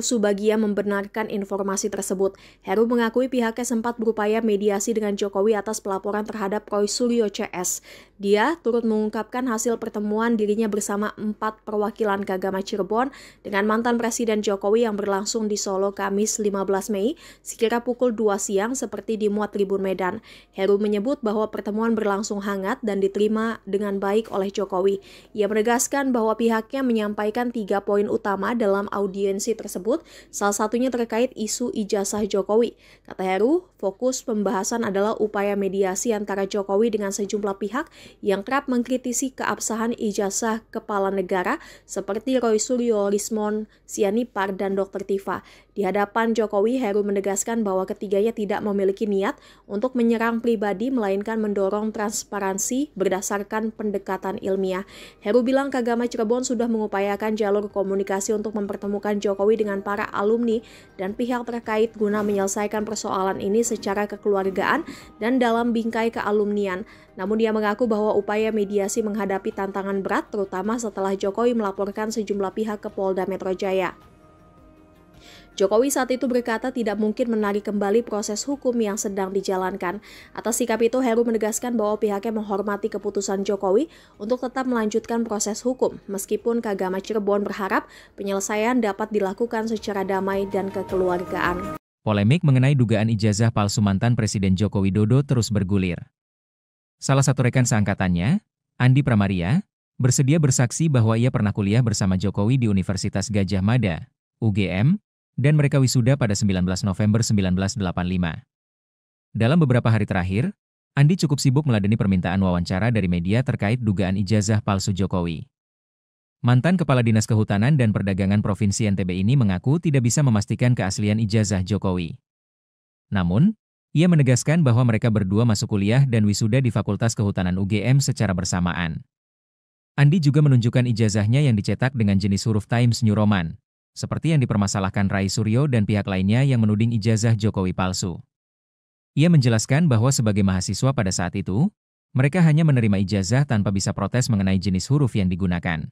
Subagia membenarkan informasi tersebut. Heru mengakui pihaknya sempat berupaya mediasi dengan Jokowi atas pelaporan terhadap Roy Suryo CS. Dia turut mengungkapkan hasil pertemuan dirinya bersama 4 perwakilan Kagama Cirebon dengan mantan Presiden Jokowi yang berlangsung di Solo Kamis 15 Mei sekira pukul 2 siang seperti dimuat Tribun Medan. Heru menyebut bahwa pertemuan berlangsung hangat dan diterima dengan baik oleh Jokowi. Ia menegaskan bahwa pihaknya menyampaikan 3 poin utama dalam audiensi tersebut, salah satunya terkait isu ijazah Jokowi. Kata Heru, fokus pembahasan adalah upaya mediasi antara Jokowi dengan sejumlah pihak yang kerap mengkritisi keabsahan ijazah kepala negara seperti Roy Suryo, Rismon Sianipar, dan Dr. Tifa. Di hadapan Jokowi, Heru menegaskan bahwa ketiganya tidak memiliki niat untuk menyerang pribadi, melainkan mendorong transparansi berdasarkan pendekatan ilmiah. Heru bilang Kagama Cirebon sudah mengupayakan jalur komunikasi untuk mempertemukan Jokowi dengan para alumni dan pihak terkait guna menyelesaikan persoalan ini secara kekeluargaan dan dalam bingkai kealumnian. Namun dia mengaku bahwa upaya mediasi menghadapi tantangan berat terutama setelah Jokowi melaporkan sejumlah pihak ke Polda Metro Jaya. Jokowi saat itu berkata tidak mungkin menarik kembali proses hukum yang sedang dijalankan. Atas sikap itu, Heru menegaskan bahwa pihaknya menghormati keputusan Jokowi untuk tetap melanjutkan proses hukum, meskipun Kagama Cirebon berharap penyelesaian dapat dilakukan secara damai dan kekeluargaan. Polemik mengenai dugaan ijazah palsu mantan Presiden Joko Widodo terus bergulir. Salah satu rekan seangkatannya, Andi Pramaria, bersedia bersaksi bahwa ia pernah kuliah bersama Jokowi di Universitas Gadjah Mada, UGM, dan mereka wisuda pada 19 November 1985. Dalam beberapa hari terakhir, Andi cukup sibuk meladeni permintaan wawancara dari media terkait dugaan ijazah palsu Jokowi. Mantan Kepala Dinas Kehutanan dan Perdagangan Provinsi NTB ini mengaku tidak bisa memastikan keaslian ijazah Jokowi. Namun, ia menegaskan bahwa mereka berdua masuk kuliah dan wisuda di Fakultas Kehutanan UGM secara bersamaan. Andi juga menunjukkan ijazahnya yang dicetak dengan jenis huruf Times New Roman, seperti yang dipermasalahkan Rai Suryo dan pihak lainnya yang menuding ijazah Jokowi palsu. Ia menjelaskan bahwa sebagai mahasiswa pada saat itu, mereka hanya menerima ijazah tanpa bisa protes mengenai jenis huruf yang digunakan.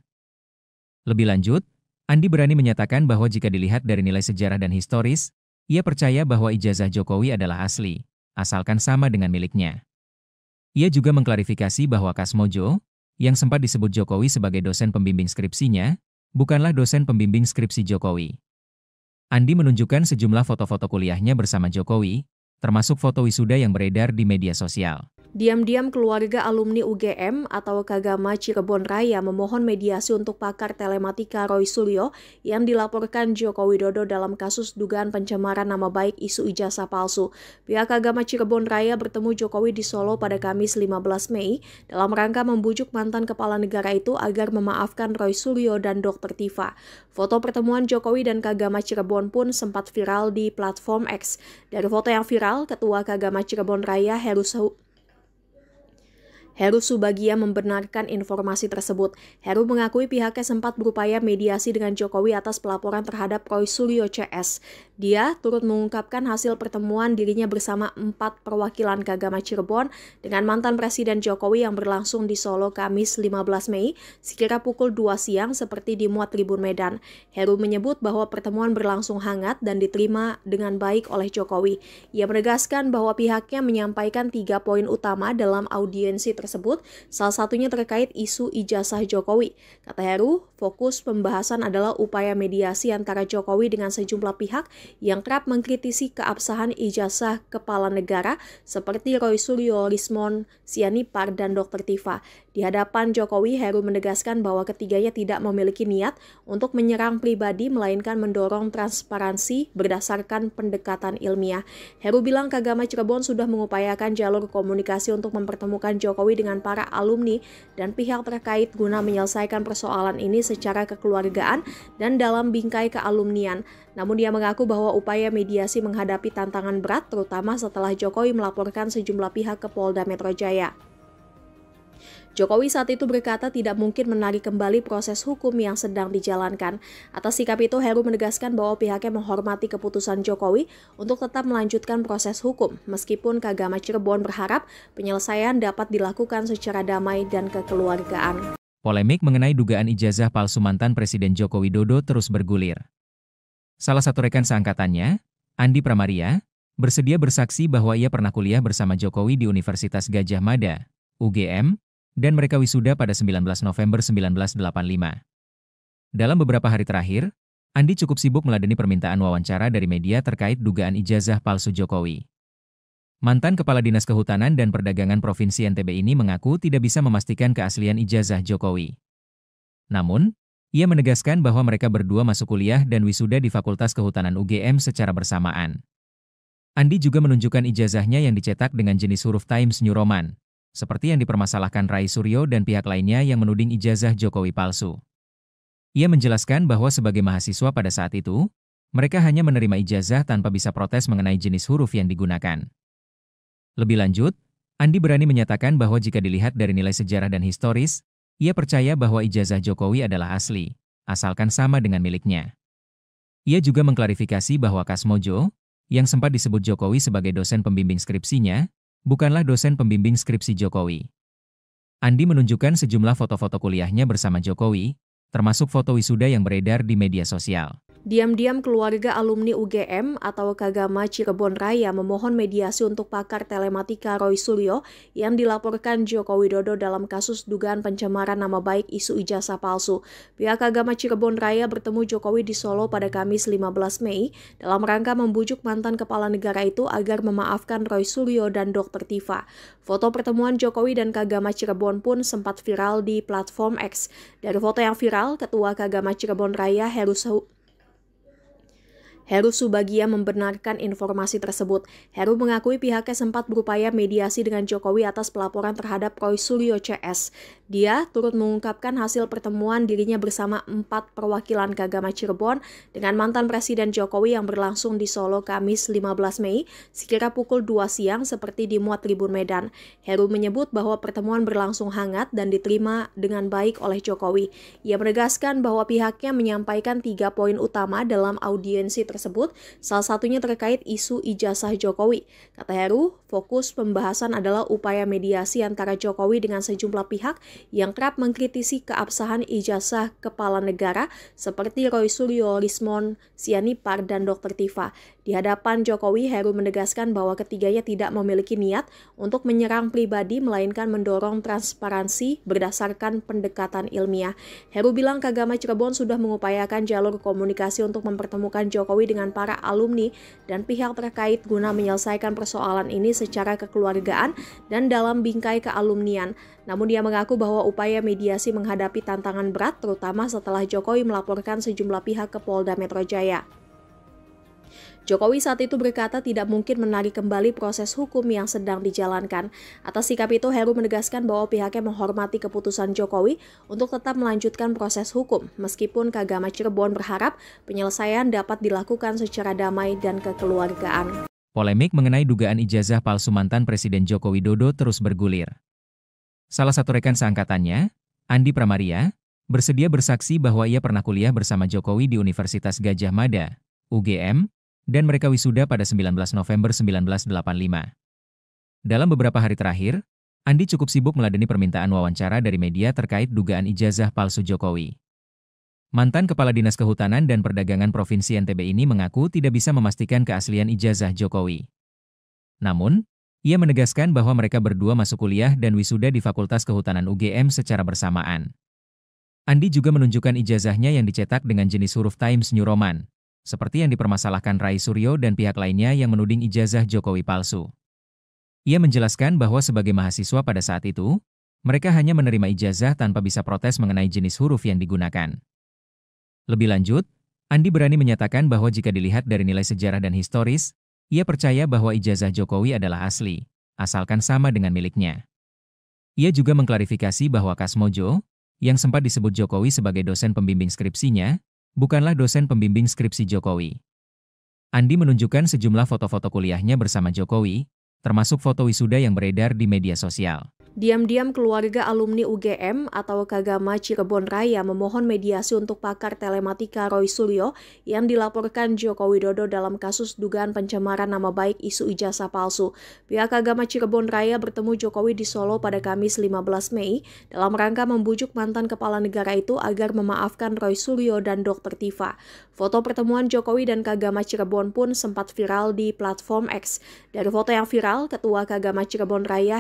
Lebih lanjut, Andi berani menyatakan bahwa jika dilihat dari nilai sejarah dan historis, ia percaya bahwa ijazah Jokowi adalah asli, asalkan sama dengan miliknya. Ia juga mengklarifikasi bahwa Kasmojo, yang sempat disebut Jokowi sebagai dosen pembimbing skripsinya, bukanlah dosen pembimbing skripsi Jokowi. Andi menunjukkan sejumlah foto-foto kuliahnya bersama Jokowi, termasuk foto wisuda yang beredar di media sosial. Diam-diam keluarga alumni UGM atau Kagama Cirebon Raya memohon mediasi untuk pakar telematika Roy Suryo yang dilaporkan Joko Widodo dalam kasus dugaan pencemaran nama baik isu ijazah palsu. Pihak Kagama Cirebon Raya bertemu Jokowi di Solo pada Kamis 15 Mei dalam rangka membujuk mantan kepala negara itu agar memaafkan Roy Suryo dan Dr. Tifa. Foto pertemuan Jokowi dan Kagama Cirebon pun sempat viral di platform X. Dari foto yang viral, Ketua Kagama Cirebon Raya Heru Subagia membenarkan informasi tersebut. Heru mengakui pihaknya sempat berupaya mediasi dengan Jokowi atas pelaporan terhadap Roy Suryo CS. Dia turut mengungkapkan hasil pertemuan dirinya bersama 4 perwakilan Kagama Cirebon dengan mantan Presiden Jokowi yang berlangsung di Solo Kamis 15 Mei sekira pukul 2 siang seperti dimuat Tribun Medan. Heru menyebut bahwa pertemuan berlangsung hangat dan diterima dengan baik oleh Jokowi. Ia menegaskan bahwa pihaknya menyampaikan 3 poin utama dalam audiensi tersebut, salah satunya terkait isu ijazah Jokowi. Kata Heru, fokus pembahasan adalah upaya mediasi antara Jokowi dengan sejumlah pihak yang kerap mengkritisi keabsahan ijazah kepala negara seperti Roy Suryo, Rismon Sianipar, dan Dr. Tifa. Di hadapan Jokowi, Heru menegaskan bahwa ketiganya tidak memiliki niat untuk menyerang pribadi, melainkan mendorong transparansi berdasarkan pendekatan ilmiah. Heru bilang Kagama Cirebon sudah mengupayakan jalur komunikasi untuk mempertemukan Jokowi dengan para alumni dan pihak terkait guna menyelesaikan persoalan ini secara kekeluargaan dan dalam bingkai kealumnian. Namun dia mengaku bahwa upaya mediasi menghadapi tantangan berat terutama setelah Jokowi melaporkan sejumlah pihak ke Polda Metro Jaya. Jokowi saat itu berkata tidak mungkin menarik kembali proses hukum yang sedang dijalankan. Atas sikap itu, Heru menegaskan bahwa pihaknya menghormati keputusan Jokowi untuk tetap melanjutkan proses hukum, meskipun Kagama Cirebon berharap penyelesaian dapat dilakukan secara damai dan kekeluargaan. Polemik mengenai dugaan ijazah palsu mantan Presiden Joko Widodo terus bergulir. Salah satu rekan seangkatannya, Andi Pramaria, bersedia bersaksi bahwa ia pernah kuliah bersama Jokowi di Universitas Gadjah Mada, UGM, dan mereka wisuda pada 19 November 1985. Dalam beberapa hari terakhir, Andi cukup sibuk meladeni permintaan wawancara dari media terkait dugaan ijazah palsu Jokowi. Mantan Kepala Dinas Kehutanan dan Perdagangan Provinsi NTB ini mengaku tidak bisa memastikan keaslian ijazah Jokowi. Namun, ia menegaskan bahwa mereka berdua masuk kuliah dan wisuda di Fakultas Kehutanan UGM secara bersamaan. Andi juga menunjukkan ijazahnya yang dicetak dengan jenis huruf Times New Roman, seperti yang dipermasalahkan Roy Suryo dan pihak lainnya yang menuding ijazah Jokowi palsu. Ia menjelaskan bahwa sebagai mahasiswa pada saat itu, mereka hanya menerima ijazah tanpa bisa protes mengenai jenis huruf yang digunakan. Lebih lanjut, Andi berani menyatakan bahwa jika dilihat dari nilai sejarah dan historis, ia percaya bahwa ijazah Jokowi adalah asli, asalkan sama dengan miliknya. Ia juga mengklarifikasi bahwa Kasmojo, yang sempat disebut Jokowi sebagai dosen pembimbing skripsinya, bukanlah dosen pembimbing skripsi Jokowi. Andi menunjukkan sejumlah foto-foto kuliahnya bersama Jokowi, termasuk foto wisuda yang beredar di media sosial. Diam-diam keluarga alumni UGM atau Kagama Cirebon Raya memohon mediasi untuk pakar telematika Roy Suryo yang dilaporkan Joko Widodo dalam kasus dugaan pencemaran nama baik isu ijazah palsu. Pihak Kagama Cirebon Raya bertemu Jokowi di Solo pada Kamis 15 Mei dalam rangka membujuk mantan kepala negara itu agar memaafkan Roy Suryo dan Dr. Tifa. Foto pertemuan Jokowi dan Kagama Cirebon pun sempat viral di platform X. Dari foto yang viral, Ketua Kagama Cirebon Raya Heru Subagia membenarkan informasi tersebut. Heru mengakui pihaknya sempat berupaya mediasi dengan Jokowi atas pelaporan terhadap Roy Suryo CS. Dia turut mengungkapkan hasil pertemuan dirinya bersama 4 perwakilan Kagama Cirebon dengan mantan Presiden Jokowi yang berlangsung di Solo Kamis 15 Mei sekira pukul 2 siang seperti dimuat Tribun Medan. Heru menyebut bahwa pertemuan berlangsung hangat dan diterima dengan baik oleh Jokowi. Ia menegaskan bahwa pihaknya menyampaikan 3 poin utama dalam audiensi tersebut, salah satunya terkait isu ijazah Jokowi. Kata Heru, fokus pembahasan adalah upaya mediasi antara Jokowi dengan sejumlah pihak yang kerap mengkritisi keabsahan ijazah kepala negara seperti Roy Suryo, Lismon Sianipar, dan Dr. Tifa. Di hadapan Jokowi, Heru menegaskan bahwa ketiganya tidak memiliki niat untuk menyerang pribadi, melainkan mendorong transparansi berdasarkan pendekatan ilmiah. Heru bilang Kagama Cirebon sudah mengupayakan jalur komunikasi untuk mempertemukan Jokowi dengan para alumni dan pihak terkait guna menyelesaikan persoalan ini secara kekeluargaan dan dalam bingkai kealumnian. Namun dia mengaku bahwa upaya mediasi menghadapi tantangan berat, terutama setelah Jokowi melaporkan sejumlah pihak ke Polda Metro Jaya. Jokowi saat itu berkata tidak mungkin menarik kembali proses hukum yang sedang dijalankan. Atas sikap itu, Heru menegaskan bahwa pihaknya menghormati keputusan Jokowi untuk tetap melanjutkan proses hukum, meskipun Kagama Cirebon berharap penyelesaian dapat dilakukan secara damai dan kekeluargaan. Polemik mengenai dugaan ijazah palsu mantan Presiden Joko Widodo terus bergulir. Salah satu rekan seangkatannya, Andi Pramaria, bersedia bersaksi bahwa ia pernah kuliah bersama Jokowi di Universitas Gadjah Mada, UGM, dan mereka wisuda pada 19 November 1985. Dalam beberapa hari terakhir, Andi cukup sibuk meladeni permintaan wawancara dari media terkait dugaan ijazah palsu Jokowi. Mantan Kepala Dinas Kehutanan dan Perdagangan Provinsi NTB ini mengaku tidak bisa memastikan keaslian ijazah Jokowi. Namun, ia menegaskan bahwa mereka berdua masuk kuliah dan wisuda di Fakultas Kehutanan UGM secara bersamaan. Andi juga menunjukkan ijazahnya yang dicetak dengan jenis huruf Times New Roman, seperti yang dipermasalahkan Rai Suryo dan pihak lainnya yang menuding ijazah Jokowi palsu. Ia menjelaskan bahwa sebagai mahasiswa pada saat itu, mereka hanya menerima ijazah tanpa bisa protes mengenai jenis huruf yang digunakan. Lebih lanjut, Andi berani menyatakan bahwa jika dilihat dari nilai sejarah dan historis, ia percaya bahwa ijazah Jokowi adalah asli, asalkan sama dengan miliknya. Ia juga mengklarifikasi bahwa Kasmojo, yang sempat disebut Jokowi sebagai dosen pembimbing skripsinya, bukanlah dosen pembimbing skripsi Jokowi. Andi menunjukkan sejumlah foto-foto kuliahnya bersama Jokowi, termasuk foto wisuda yang beredar di media sosial. Diam-diam keluarga alumni UGM atau Kagama Cirebon Raya memohon mediasi untuk pakar telematika Roy Suryo yang dilaporkan Joko Widodo dalam kasus dugaan pencemaran nama baik isu ijazah palsu. Pihak Kagama Cirebon Raya bertemu Jokowi di Solo pada Kamis 15 Mei dalam rangka membujuk mantan kepala negara itu agar memaafkan Roy Suryo dan Dr. Tifa. Foto pertemuan Jokowi dan Kagama Cirebon pun sempat viral di platform X. Dari foto yang viral, Ketua Kagama Cirebon Raya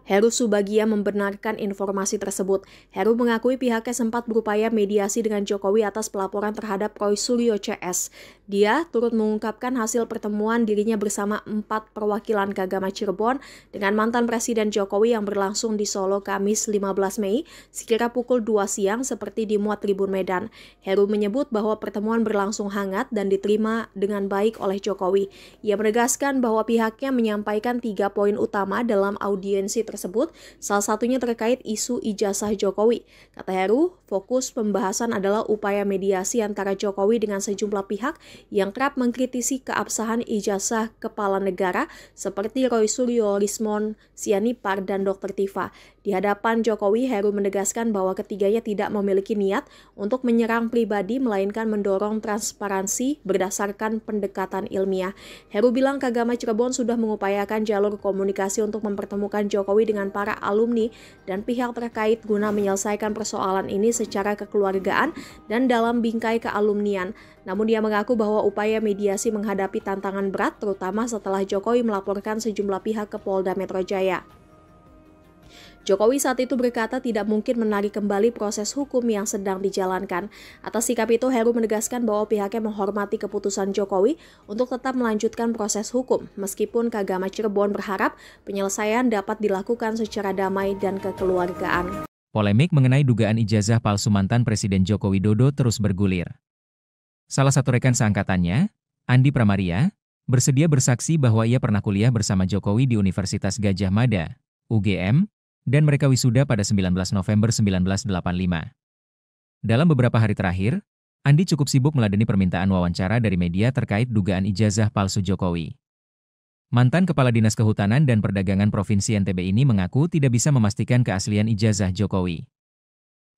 Heru Subagia membenarkan informasi tersebut. Heru mengakui pihaknya sempat berupaya mediasi dengan Jokowi atas pelaporan terhadap Roy Suryo CS. Dia turut mengungkapkan hasil pertemuan dirinya bersama 4 perwakilan Kagama Cirebon dengan mantan Presiden Jokowi yang berlangsung di Solo Kamis 15 Mei sekira pukul 2 siang seperti dimuat Tribun Medan. Heru menyebut bahwa pertemuan berlangsung hangat dan diterima dengan baik oleh Jokowi. Ia menegaskan bahwa pihaknya menyampaikan 3 poin utama dalam audiensi tersebut, salah satunya terkait isu ijazah Jokowi. Kata Heru, fokus pembahasan adalah upaya mediasi antara Jokowi dengan sejumlah pihak yang kerap mengkritisi keabsahan ijazah kepala negara seperti Roy Suryo, Lismon Sianipar, dan Dr. Tifa. Di hadapan Jokowi, Heru menegaskan bahwa ketiganya tidak memiliki niat untuk menyerang pribadi, melainkan mendorong transparansi berdasarkan pendekatan ilmiah. Heru bilang Kagama Cirebon sudah mengupayakan jalur komunikasi untuk mempertemukan Jokowi dengan para alumni dan pihak terkait guna menyelesaikan persoalan ini secara kekeluargaan dan dalam bingkai kealumnian. Namun dia mengaku bahwa upaya mediasi menghadapi tantangan berat, terutama setelah Jokowi melaporkan sejumlah pihak ke Polda Metro Jaya. Jokowi saat itu berkata tidak mungkin menarik kembali proses hukum yang sedang dijalankan. Atas sikap itu, Heru menegaskan bahwa pihaknya menghormati keputusan Jokowi untuk tetap melanjutkan proses hukum, meskipun Kagama Cirebon berharap penyelesaian dapat dilakukan secara damai dan kekeluargaan. Polemik mengenai dugaan ijazah palsu mantan Presiden Joko Widodo terus bergulir. Salah satu rekan seangkatannya, Andi Pramaria, bersedia bersaksi bahwa ia pernah kuliah bersama Jokowi di Universitas Gadjah Mada, UGM, dan mereka wisuda pada 19 November 1985. Dalam beberapa hari terakhir, Andi cukup sibuk meladeni permintaan wawancara dari media terkait dugaan ijazah palsu Jokowi. Mantan Kepala Dinas Kehutanan dan Perdagangan Provinsi NTB ini mengaku tidak bisa memastikan keaslian ijazah Jokowi.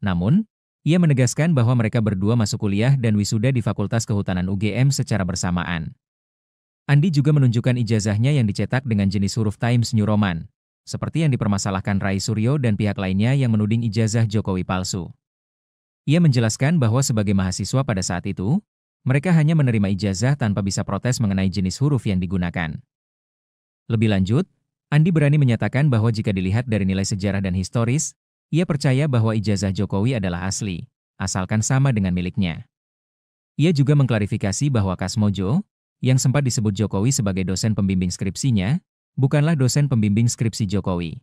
Namun, ia menegaskan bahwa mereka berdua masuk kuliah dan wisuda di Fakultas Kehutanan UGM secara bersamaan. Andi juga menunjukkan ijazahnya yang dicetak dengan jenis huruf Times New Roman, seperti yang dipermasalahkan Rai Suryo dan pihak lainnya yang menuding ijazah Jokowi palsu. Ia menjelaskan bahwa sebagai mahasiswa pada saat itu, mereka hanya menerima ijazah tanpa bisa protes mengenai jenis huruf yang digunakan. Lebih lanjut, Andi berani menyatakan bahwa jika dilihat dari nilai sejarah dan historis, ia percaya bahwa ijazah Jokowi adalah asli, asalkan sama dengan miliknya. Ia juga mengklarifikasi bahwa Kasmojo, yang sempat disebut Jokowi sebagai dosen pembimbing skripsinya, bukanlah dosen pembimbing skripsi Jokowi.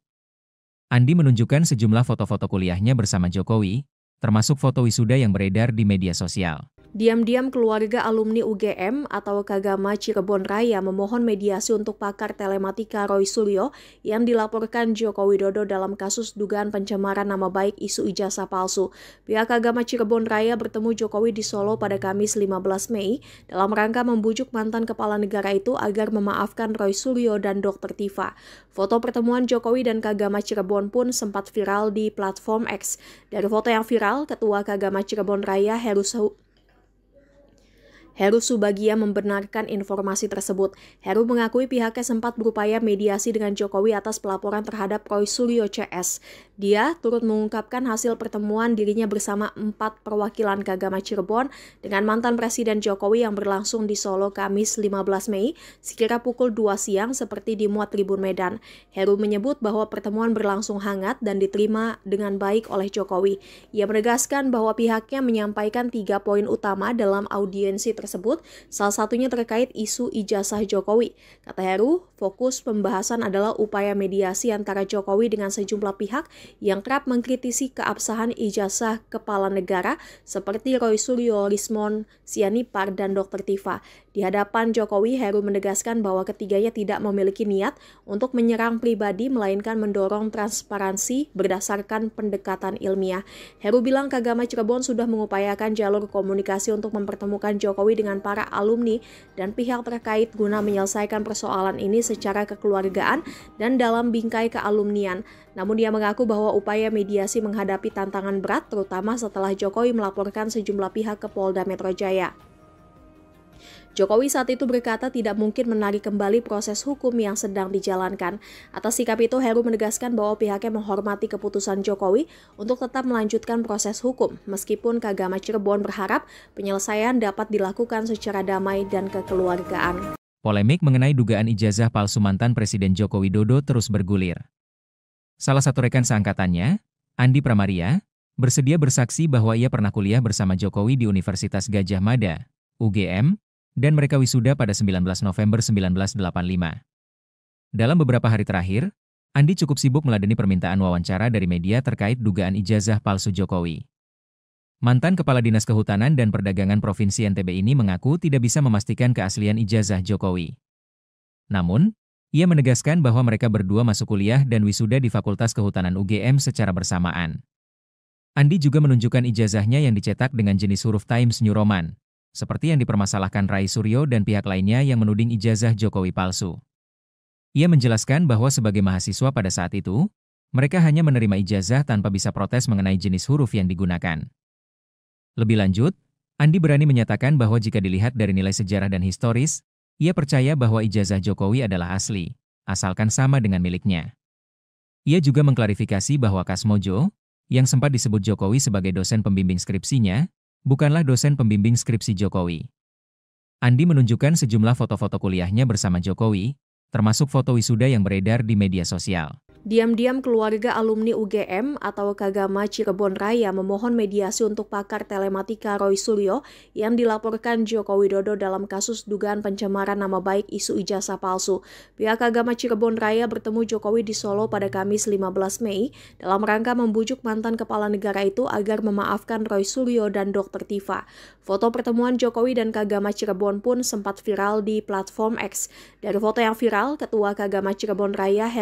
Andi menunjukkan sejumlah foto-foto kuliahnya bersama Jokowi, termasuk foto wisuda yang beredar di media sosial. Diam-diam keluarga alumni UGM atau Kagama Cirebon Raya memohon mediasi untuk pakar telematika Roy Suryo yang dilaporkan Joko Widodo dalam kasus dugaan pencemaran nama baik isu ijazah palsu. Pihak Kagama Cirebon Raya bertemu Jokowi di Solo pada Kamis 15 Mei dalam rangka membujuk mantan kepala negara itu agar memaafkan Roy Suryo dan Dr. Tifa. Foto pertemuan Jokowi dan Kagama Cirebon pun sempat viral di platform X. Dari foto yang viral, Ketua Kagama Cirebon Raya Heru Subagia membenarkan informasi tersebut. Heru mengakui pihaknya sempat berupaya mediasi dengan Jokowi atas pelaporan terhadap Roy Suryo CS. Dia turut mengungkapkan hasil pertemuan dirinya bersama 4 perwakilan Kagama Cirebon dengan mantan Presiden Jokowi yang berlangsung di Solo Kamis 15 Mei sekira pukul 2 siang seperti dimuat Tribun Medan. Heru menyebut bahwa pertemuan berlangsung hangat dan diterima dengan baik oleh Jokowi. Ia menegaskan bahwa pihaknya menyampaikan 3 poin utama dalam audiensi tersebut, salah satunya terkait isu ijazah Jokowi. Kata Heru, fokus pembahasan adalah upaya mediasi antara Jokowi dengan sejumlah pihak yang kerap mengkritisi keabsahan ijazah kepala negara seperti Roy Suryo, Rismon Sianipar, dan Dr. Tifa. Di hadapan Jokowi, Heru menegaskan bahwa ketiganya tidak memiliki niat untuk menyerang pribadi, melainkan mendorong transparansi berdasarkan pendekatan ilmiah. Heru bilang Kagama Cirebon sudah mengupayakan jalur komunikasi untuk mempertemukan Jokowi dengan para alumni dan pihak terkait guna menyelesaikan persoalan ini secara kekeluargaan dan dalam bingkai kealumnian. Namun dia mengaku bahwa upaya mediasi menghadapi tantangan berat, terutama setelah Jokowi melaporkan sejumlah pihak ke Polda Metro Jaya. Jokowi saat itu berkata tidak mungkin menarik kembali proses hukum yang sedang dijalankan. Atas sikap itu, Heru menegaskan bahwa pihaknya menghormati keputusan Jokowi untuk tetap melanjutkan proses hukum, meskipun Kagama Cirebon berharap penyelesaian dapat dilakukan secara damai dan kekeluargaan. Polemik mengenai dugaan ijazah palsu mantan Presiden Joko Widodo terus bergulir. Salah satu rekan seangkatannya, Andi Pramaria, bersedia bersaksi bahwa ia pernah kuliah bersama Jokowi di Universitas Gadjah Mada, UGM, dan mereka wisuda pada 19 November 1985. Dalam beberapa hari terakhir, Andi cukup sibuk meladeni permintaan wawancara dari media terkait dugaan ijazah palsu Jokowi. Mantan Kepala Dinas Kehutanan dan Perdagangan Provinsi NTB ini mengaku tidak bisa memastikan keaslian ijazah Jokowi. Namun, ia menegaskan bahwa mereka berdua masuk kuliah dan wisuda di Fakultas Kehutanan UGM secara bersamaan. Andi juga menunjukkan ijazahnya yang dicetak dengan jenis huruf Times New Roman, seperti yang dipermasalahkan Rai Suryo dan pihak lainnya yang menuding ijazah Jokowi palsu. Ia menjelaskan bahwa sebagai mahasiswa pada saat itu, mereka hanya menerima ijazah tanpa bisa protes mengenai jenis huruf yang digunakan. Lebih lanjut, Andi berani menyatakan bahwa jika dilihat dari nilai sejarah dan historis, ia percaya bahwa ijazah Jokowi adalah asli, asalkan sama dengan miliknya. Ia juga mengklarifikasi bahwa Kasmojo, yang sempat disebut Jokowi sebagai dosen pembimbing skripsinya, bukanlah dosen pembimbing skripsi Jokowi. Andi menunjukkan sejumlah foto-foto kuliahnya bersama Jokowi, termasuk foto wisuda yang beredar di media sosial. Diam-diam keluarga alumni UGM atau Kagama Cirebon Raya memohon mediasi untuk pakar telematika Roy Suryo yang dilaporkan Joko Widodo dalam kasus dugaan pencemaran nama baik isu ijazah palsu. Pihak Kagama Cirebon Raya bertemu Jokowi di Solo pada Kamis 15 Mei dalam rangka membujuk mantan kepala negara itu agar memaafkan Roy Suryo dan Dr. Tifa. Foto pertemuan Jokowi dan Kagama Cirebon pun sempat viral di platform X. Dari foto yang viral, Ketua Kagama Cirebon Raya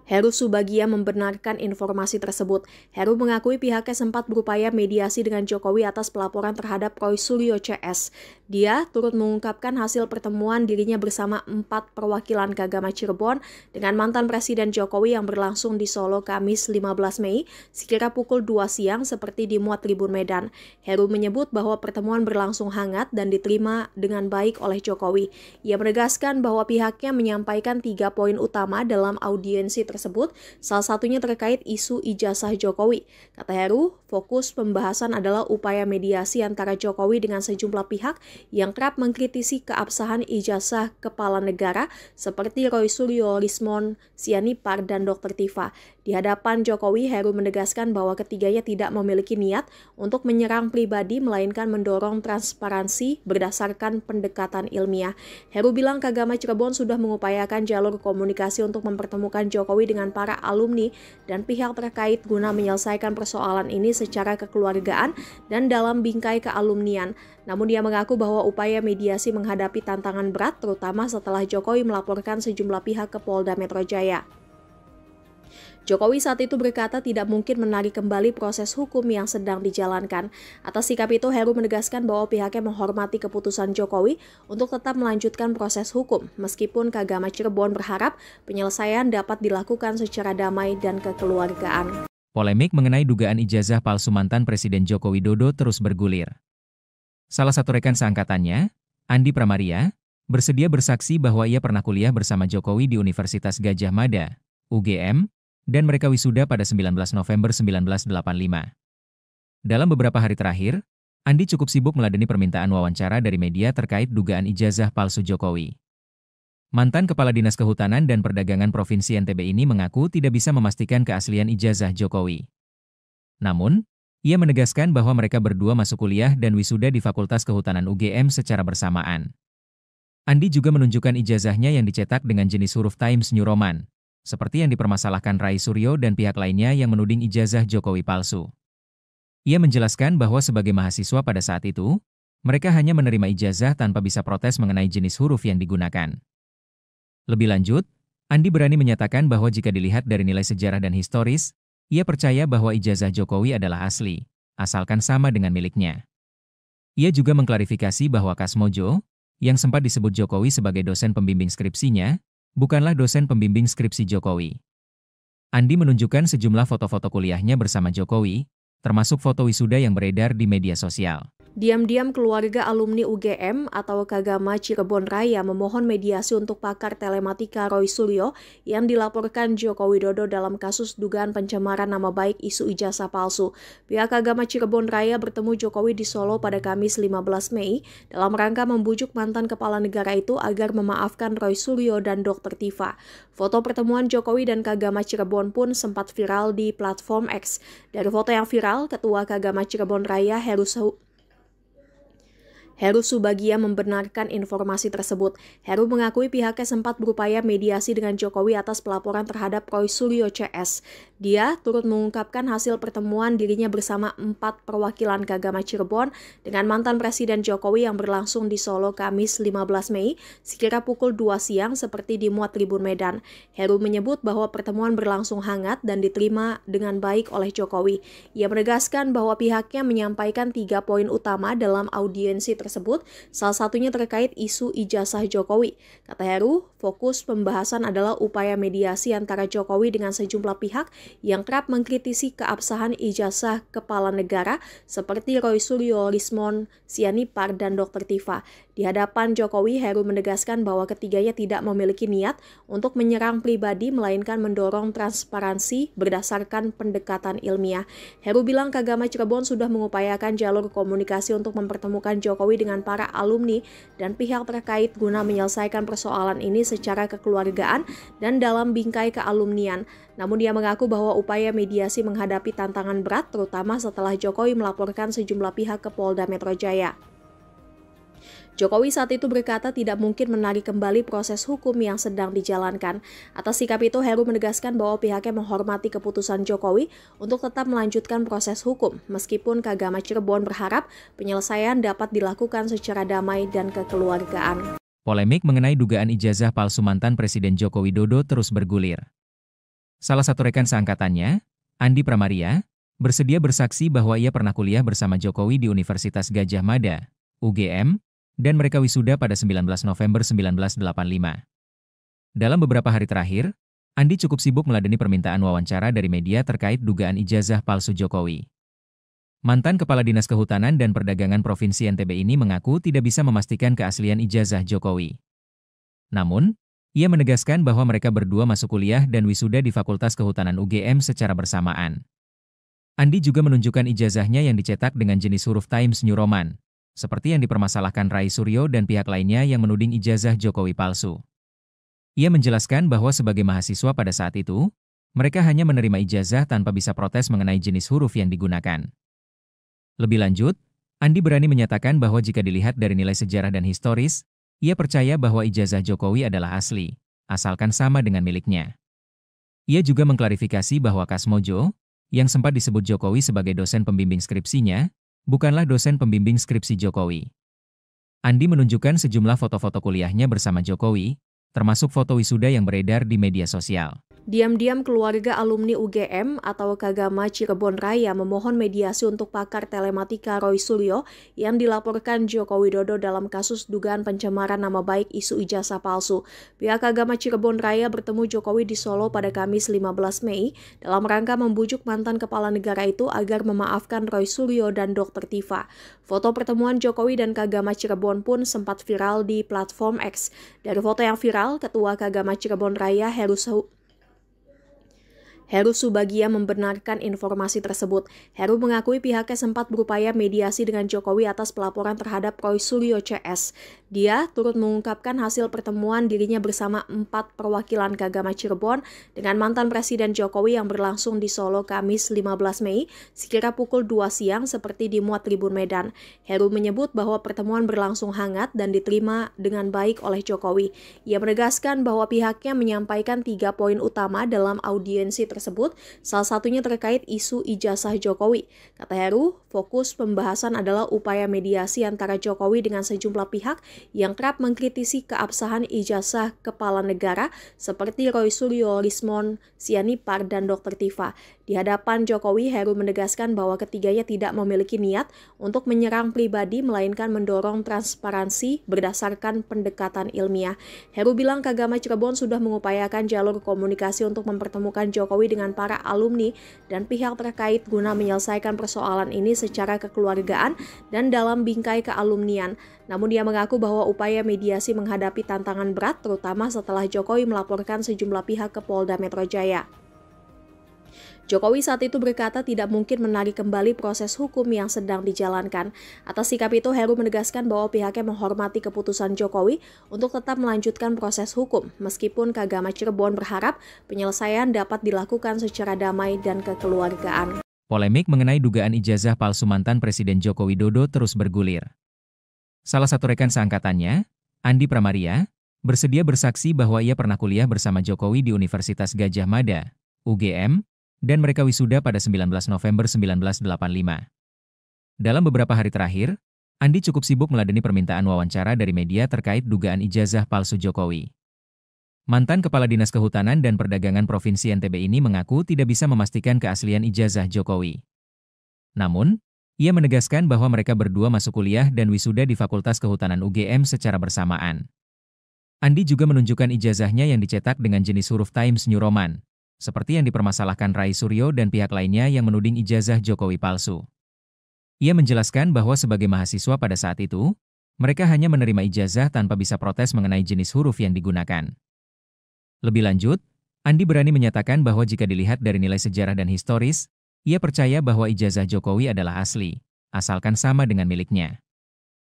Heru Subagia membenarkan informasi tersebut. Heru mengakui pihaknya sempat berupaya mediasi dengan Jokowi atas pelaporan terhadap Roy Suryo CS. Dia turut mengungkapkan hasil pertemuan dirinya bersama 4 perwakilan Kagama Cirebon dengan mantan Presiden Jokowi yang berlangsung di Solo Kamis 15 Mei sekira pukul 2 siang seperti dimuat Tribun Medan. Heru menyebut bahwa pertemuan berlangsung hangat dan diterima dengan baik oleh Jokowi. Ia menegaskan bahwa pihaknya menyampaikan 3 poin utama dalam audiensi tersebut, salah satunya terkait isu ijazah Jokowi. Kata Heru, fokus pembahasan adalah upaya mediasi antara Jokowi dengan sejumlah pihak yang kerap mengkritisi keabsahan ijazah kepala negara seperti Roy Suryo, Rismon Sianipar, dan Dr. Tifa. Di hadapan Jokowi, Heru menegaskan bahwa ketiganya tidak memiliki niat untuk menyerang pribadi, melainkan mendorong transparansi berdasarkan pendekatan ilmiah. Heru bilang Kagama Cirebon sudah mengupayakan jalur komunikasi untuk mempertemukan Jokowi dengan para alumni dan pihak terkait guna menyelesaikan persoalan ini secara kekeluargaan dan dalam bingkai kealumnian. Namun dia mengaku bahwa upaya mediasi menghadapi tantangan berat, terutama setelah Jokowi melaporkan sejumlah pihak ke Polda Metro Jaya. Jokowi saat itu berkata tidak mungkin menarik kembali proses hukum yang sedang dijalankan. Atas sikap itu, Heru menegaskan bahwa pihaknya menghormati keputusan Jokowi untuk tetap melanjutkan proses hukum, meskipun Kagama Cirebon berharap penyelesaian dapat dilakukan secara damai dan kekeluargaan. Polemik mengenai dugaan ijazah palsu mantan Presiden Joko Widodo terus bergulir. Salah satu rekan seangkatannya, Andi Pramaria, bersedia bersaksi bahwa ia pernah kuliah bersama Jokowi di Universitas Gadjah Mada, UGM, dan mereka wisuda pada 19 November 1985. Dalam beberapa hari terakhir, Andi cukup sibuk meladeni permintaan wawancara dari media terkait dugaan ijazah palsu Jokowi. Mantan Kepala Dinas Kehutanan dan Perdagangan Provinsi NTB ini mengaku tidak bisa memastikan keaslian ijazah Jokowi. Namun, ia menegaskan bahwa mereka berdua masuk kuliah dan wisuda di Fakultas Kehutanan UGM secara bersamaan. Andi juga menunjukkan ijazahnya yang dicetak dengan jenis huruf Times New Roman, seperti yang dipermasalahkan Rai Suryo dan pihak lainnya yang menuding ijazah Jokowi palsu. Ia menjelaskan bahwa sebagai mahasiswa pada saat itu, mereka hanya menerima ijazah tanpa bisa protes mengenai jenis huruf yang digunakan. Lebih lanjut, Andi berani menyatakan bahwa jika dilihat dari nilai sejarah dan historis, ia percaya bahwa ijazah Jokowi adalah asli, asalkan sama dengan miliknya. Ia juga mengklarifikasi bahwa Kasmojo, yang sempat disebut Jokowi sebagai dosen pembimbing skripsinya, bukanlah dosen pembimbing skripsi Jokowi. Andi menunjukkan sejumlah foto-foto kuliahnya bersama Jokowi, termasuk foto wisuda yang beredar di media sosial. Diam-diam keluarga alumni UGM atau Kagama Cirebon Raya memohon mediasi untuk pakar telematika Roy Suryo yang dilaporkan Joko Widodo dalam kasus dugaan pencemaran nama baik isu ijazah palsu. Pihak Kagama Cirebon Raya bertemu Jokowi di Solo pada Kamis 15 Mei dalam rangka membujuk mantan kepala negara itu agar memaafkan Roy Suryo dan Dr. Tifa. Foto pertemuan Jokowi dan Kagama Cirebon pun sempat viral di platform X. Dari foto yang viral, Ketua Kagama Cirebon Raya Heru Subagia membenarkan informasi tersebut. Heru mengakui pihaknya sempat berupaya mediasi dengan Jokowi atas pelaporan terhadap Roy Suryo CS. Dia turut mengungkapkan hasil pertemuan dirinya bersama 4 perwakilan Kagama Cirebon dengan mantan Presiden Jokowi yang berlangsung di Solo Kamis 15 Mei sekira pukul 2 siang seperti dimuat Tribun Medan. Heru menyebut bahwa pertemuan berlangsung hangat dan diterima dengan baik oleh Jokowi. Ia menegaskan bahwa pihaknya menyampaikan 3 poin utama dalam audiensi tersebut, salah satunya terkait isu ijazah Jokowi. Kata Heru, fokus pembahasan adalah upaya mediasi antara Jokowi dengan sejumlah pihak yang kerap mengkritisi keabsahan ijazah kepala negara seperti Roy Suryo, Rismon Sianipar, dan Dr. Tifa. Di hadapan Jokowi, Heru menegaskan bahwa ketiganya tidak memiliki niat untuk menyerang pribadi, melainkan mendorong transparansi berdasarkan pendekatan ilmiah. Heru bilang Kagama Cirebon sudah mengupayakan jalur komunikasi untuk mempertemukan Jokowi dengan para alumni dan pihak terkait guna menyelesaikan persoalan ini secara kekeluargaan dan dalam bingkai kealumnian. Namun dia mengaku bahwa upaya mediasi menghadapi tantangan berat, terutama setelah Jokowi melaporkan sejumlah pihak ke Polda Metro Jaya. Jokowi saat itu berkata tidak mungkin menarik kembali proses hukum yang sedang dijalankan. Atas sikap itu, Heru menegaskan bahwa pihaknya menghormati keputusan Jokowi untuk tetap melanjutkan proses hukum, meskipun Kagama Cirebon berharap penyelesaian dapat dilakukan secara damai dan kekeluargaan. Polemik mengenai dugaan ijazah palsu mantan Presiden Joko Widodo terus bergulir. Salah satu rekan seangkatannya, Andi Pramaria, bersedia bersaksi bahwa ia pernah kuliah bersama Jokowi di Universitas Gadjah Mada, UGM, dan mereka wisuda pada 19 November 1985. Dalam beberapa hari terakhir, Andi cukup sibuk meladeni permintaan wawancara dari media terkait dugaan ijazah palsu Jokowi. Mantan Kepala Dinas Kehutanan dan Perdagangan Provinsi NTB ini mengaku tidak bisa memastikan keaslian ijazah Jokowi. Namun, ia menegaskan bahwa mereka berdua masuk kuliah dan wisuda di Fakultas Kehutanan UGM secara bersamaan. Andi juga menunjukkan ijazahnya yang dicetak dengan jenis huruf Times New Roman, seperti yang dipermasalahkan Rai Suryo dan pihak lainnya yang menuding ijazah Jokowi palsu. Ia menjelaskan bahwa sebagai mahasiswa pada saat itu, mereka hanya menerima ijazah tanpa bisa protes mengenai jenis huruf yang digunakan. Lebih lanjut, Andi berani menyatakan bahwa jika dilihat dari nilai sejarah dan historis, ia percaya bahwa ijazah Jokowi adalah asli, asalkan sama dengan miliknya. Ia juga mengklarifikasi bahwa Kasmojo, yang sempat disebut Jokowi sebagai dosen pembimbing skripsinya, bukanlah dosen pembimbing skripsi Jokowi. Andi menunjukkan sejumlah foto-foto kuliahnya bersama Jokowi, termasuk foto wisuda yang beredar di media sosial. Diam-diam keluarga alumni UGM atau Kagama Cirebon Raya memohon mediasi untuk pakar telematika Roy Suryo yang dilaporkan Joko Widodo dalam kasus dugaan pencemaran nama baik isu ijazah palsu. Pihak Kagama Cirebon Raya bertemu Jokowi di Solo pada Kamis 15 Mei dalam rangka membujuk mantan kepala negara itu agar memaafkan Roy Suryo dan Dr. Tifa. Foto pertemuan Jokowi dan Kagama Cirebon pun sempat viral di platform X. Dari foto yang viral, Ketua Kagama Cirebon Raya Heru Subagia membenarkan informasi tersebut. Heru mengakui pihaknya sempat berupaya mediasi dengan Jokowi atas pelaporan terhadap Roy Suryo CS. Dia turut mengungkapkan hasil pertemuan dirinya bersama 4 perwakilan Kagama Cirebon dengan mantan Presiden Jokowi yang berlangsung di Solo Kamis 15 Mei sekira pukul 2 siang seperti dimuat Tribun Medan. Heru menyebut bahwa pertemuan berlangsung hangat dan diterima dengan baik oleh Jokowi. Ia menegaskan bahwa pihaknya menyampaikan 3 poin utama dalam audiensi tersebut, salah satunya terkait isu ijazah Jokowi. Kata Heru, fokus pembahasan adalah upaya mediasi antara Jokowi dengan sejumlah pihak yang kerap mengkritisi keabsahan ijazah kepala negara seperti Roy Suryo, Lismon Sianipar, dan Dr. Tifa. Di hadapan Jokowi, Heru menegaskan bahwa ketiganya tidak memiliki niat untuk menyerang pribadi, melainkan mendorong transparansi berdasarkan pendekatan ilmiah. Heru bilang Kagama Cirebon sudah mengupayakan jalur komunikasi untuk mempertemukan Jokowi dengan para alumni dan pihak terkait guna menyelesaikan persoalan ini secara kekeluargaan dan dalam bingkai kealumnian. Namun dia mengaku bahwa upaya mediasi menghadapi tantangan berat, terutama setelah Jokowi melaporkan sejumlah pihak ke Polda Metro Jaya. Jokowi saat itu berkata tidak mungkin menarik kembali proses hukum yang sedang dijalankan. Atas sikap itu, Heru menegaskan bahwa pihaknya menghormati keputusan Jokowi untuk tetap melanjutkan proses hukum, meskipun Kagama Cirebon berharap penyelesaian dapat dilakukan secara damai dan kekeluargaan. Polemik mengenai dugaan ijazah palsu mantan Presiden Joko Widodo terus bergulir. Salah satu rekan seangkatannya, Andi Pramaria, bersedia bersaksi bahwa ia pernah kuliah bersama Jokowi di Universitas Gadjah Mada, UGM, dan mereka wisuda pada 19 November 1985. Dalam beberapa hari terakhir, Andi cukup sibuk meladeni permintaan wawancara dari media terkait dugaan ijazah palsu Jokowi. Mantan Kepala Dinas Kehutanan dan Perdagangan Provinsi NTB ini mengaku tidak bisa memastikan keaslian ijazah Jokowi. Namun, ia menegaskan bahwa mereka berdua masuk kuliah dan wisuda di Fakultas Kehutanan UGM secara bersamaan. Andi juga menunjukkan ijazahnya yang dicetak dengan jenis huruf Times New Roman, seperti yang dipermasalahkan Rai Suryo dan pihak lainnya yang menuding ijazah Jokowi palsu. Ia menjelaskan bahwa sebagai mahasiswa pada saat itu, mereka hanya menerima ijazah tanpa bisa protes mengenai jenis huruf yang digunakan. Lebih lanjut, Andi berani menyatakan bahwa jika dilihat dari nilai sejarah dan historis, ia percaya bahwa ijazah Jokowi adalah asli, asalkan sama dengan miliknya.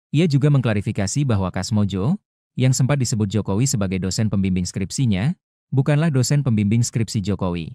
Ia juga mengklarifikasi bahwa Kasmojo, yang sempat disebut Jokowi sebagai dosen pembimbing skripsinya, bukanlah dosen pembimbing skripsi Jokowi.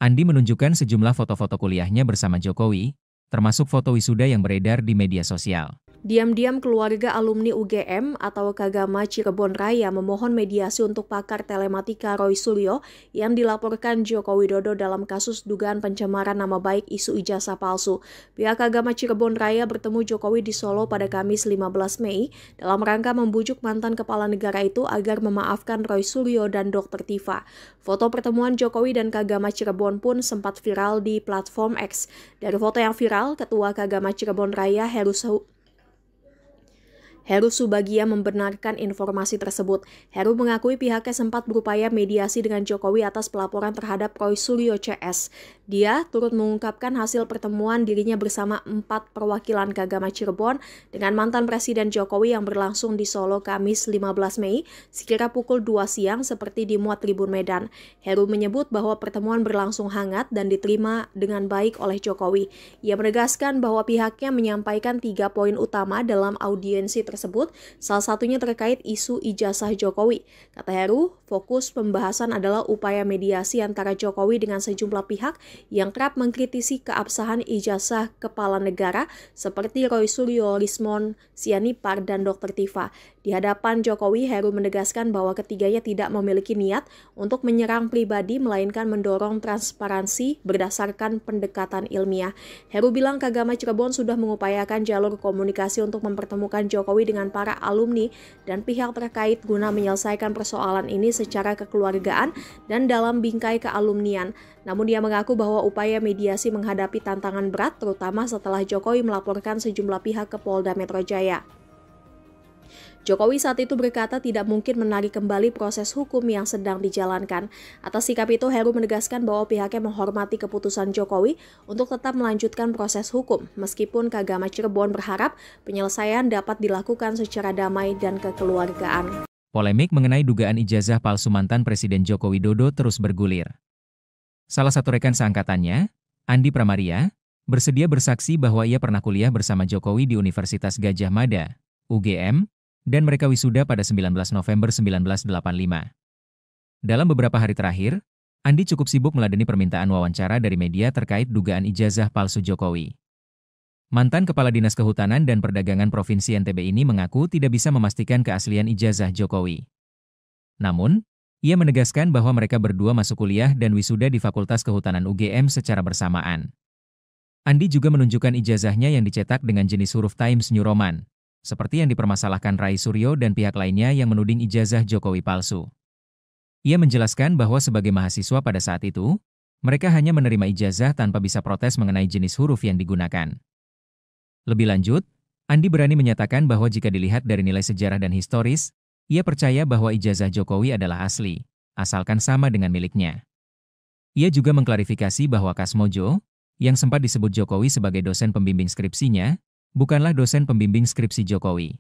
Andi menunjukkan sejumlah foto-foto kuliahnya bersama Jokowi, termasuk foto wisuda yang beredar di media sosial. Diam-diam keluarga alumni UGM atau Kagama Cirebon Raya memohon mediasi untuk pakar telematika Roy Suryo yang dilaporkan Joko Widodo dalam kasus dugaan pencemaran nama baik isu ijazah palsu. Pihak Kagama Cirebon Raya bertemu Jokowi di Solo pada Kamis 15 Mei dalam rangka membujuk mantan kepala negara itu agar memaafkan Roy Suryo dan Dr. Tifa. Foto pertemuan Jokowi dan Kagama Cirebon pun sempat viral di platform X. Dari foto yang viral, Ketua Kagama Cirebon Raya Heru Subagia membenarkan informasi tersebut. Heru mengakui pihaknya sempat berupaya mediasi dengan Jokowi atas pelaporan terhadap Roy Suryo CS. Dia turut mengungkapkan hasil pertemuan dirinya bersama 4 perwakilan Kagama Cirebon dengan mantan Presiden Jokowi yang berlangsung di Solo Kamis 15 Mei sekira pukul 2 siang seperti dimuat Tribun Medan. Heru menyebut bahwa pertemuan berlangsung hangat dan diterima dengan baik oleh Jokowi. Ia menegaskan bahwa pihaknya menyampaikan 3 poin utama dalam audiensi tersebut, salah satunya terkait isu ijazah Jokowi. Kata Heru, fokus pembahasan adalah upaya mediasi antara Jokowi dengan sejumlah pihak yang kerap mengkritisi keabsahan ijazah kepala negara seperti Roy Suryo, Lismon Sianipar, dan Dr. Tifa. Di hadapan Jokowi, Heru menegaskan bahwa ketiganya tidak memiliki niat untuk menyerang pribadi, melainkan mendorong transparansi berdasarkan pendekatan ilmiah. Heru bilang Kagama Cirebon sudah mengupayakan jalur komunikasi untuk mempertemukan Jokowi dengan para alumni dan pihak terkait guna menyelesaikan persoalan ini secara kekeluargaan dan dalam bingkai kealumnian. Namun dia mengaku bahwa upaya mediasi menghadapi tantangan berat terutama setelah Jokowi melaporkan sejumlah pihak ke Polda Metro Jaya. Jokowi saat itu berkata tidak mungkin menarik kembali proses hukum yang sedang dijalankan. Atas sikap itu, Heru menegaskan bahwa pihaknya menghormati keputusan Jokowi untuk tetap melanjutkan proses hukum, meskipun Kagama Cirebon berharap penyelesaian dapat dilakukan secara damai dan kekeluargaan. Polemik mengenai dugaan ijazah palsu mantan Presiden Joko Widodo terus bergulir. Salah satu rekan seangkatannya, Andi Pramaria, bersedia bersaksi bahwa ia pernah kuliah bersama Jokowi di Universitas Gadjah Mada, UGM, dan mereka wisuda pada 19 November 1985. Dalam beberapa hari terakhir, Andi cukup sibuk meladeni permintaan wawancara dari media terkait dugaan ijazah palsu Jokowi. Mantan Kepala Dinas Kehutanan dan Perdagangan Provinsi NTB ini mengaku tidak bisa memastikan keaslian ijazah Jokowi. Namun, ia menegaskan bahwa mereka berdua masuk kuliah dan wisuda di Fakultas Kehutanan UGM secara bersamaan. Andi juga menunjukkan ijazahnya yang dicetak dengan jenis huruf Times New Roman, seperti yang dipermasalahkan Roy Suryo dan pihak lainnya yang menuding ijazah Jokowi palsu. Ia menjelaskan bahwa sebagai mahasiswa pada saat itu, mereka hanya menerima ijazah tanpa bisa protes mengenai jenis huruf yang digunakan. Lebih lanjut, Andi berani menyatakan bahwa jika dilihat dari nilai sejarah dan historis, ia percaya bahwa ijazah Jokowi adalah asli, asalkan sama dengan miliknya. Ia juga mengklarifikasi bahwa Kasmojo, yang sempat disebut Jokowi sebagai dosen pembimbing skripsinya, bukanlah dosen pembimbing skripsi Jokowi.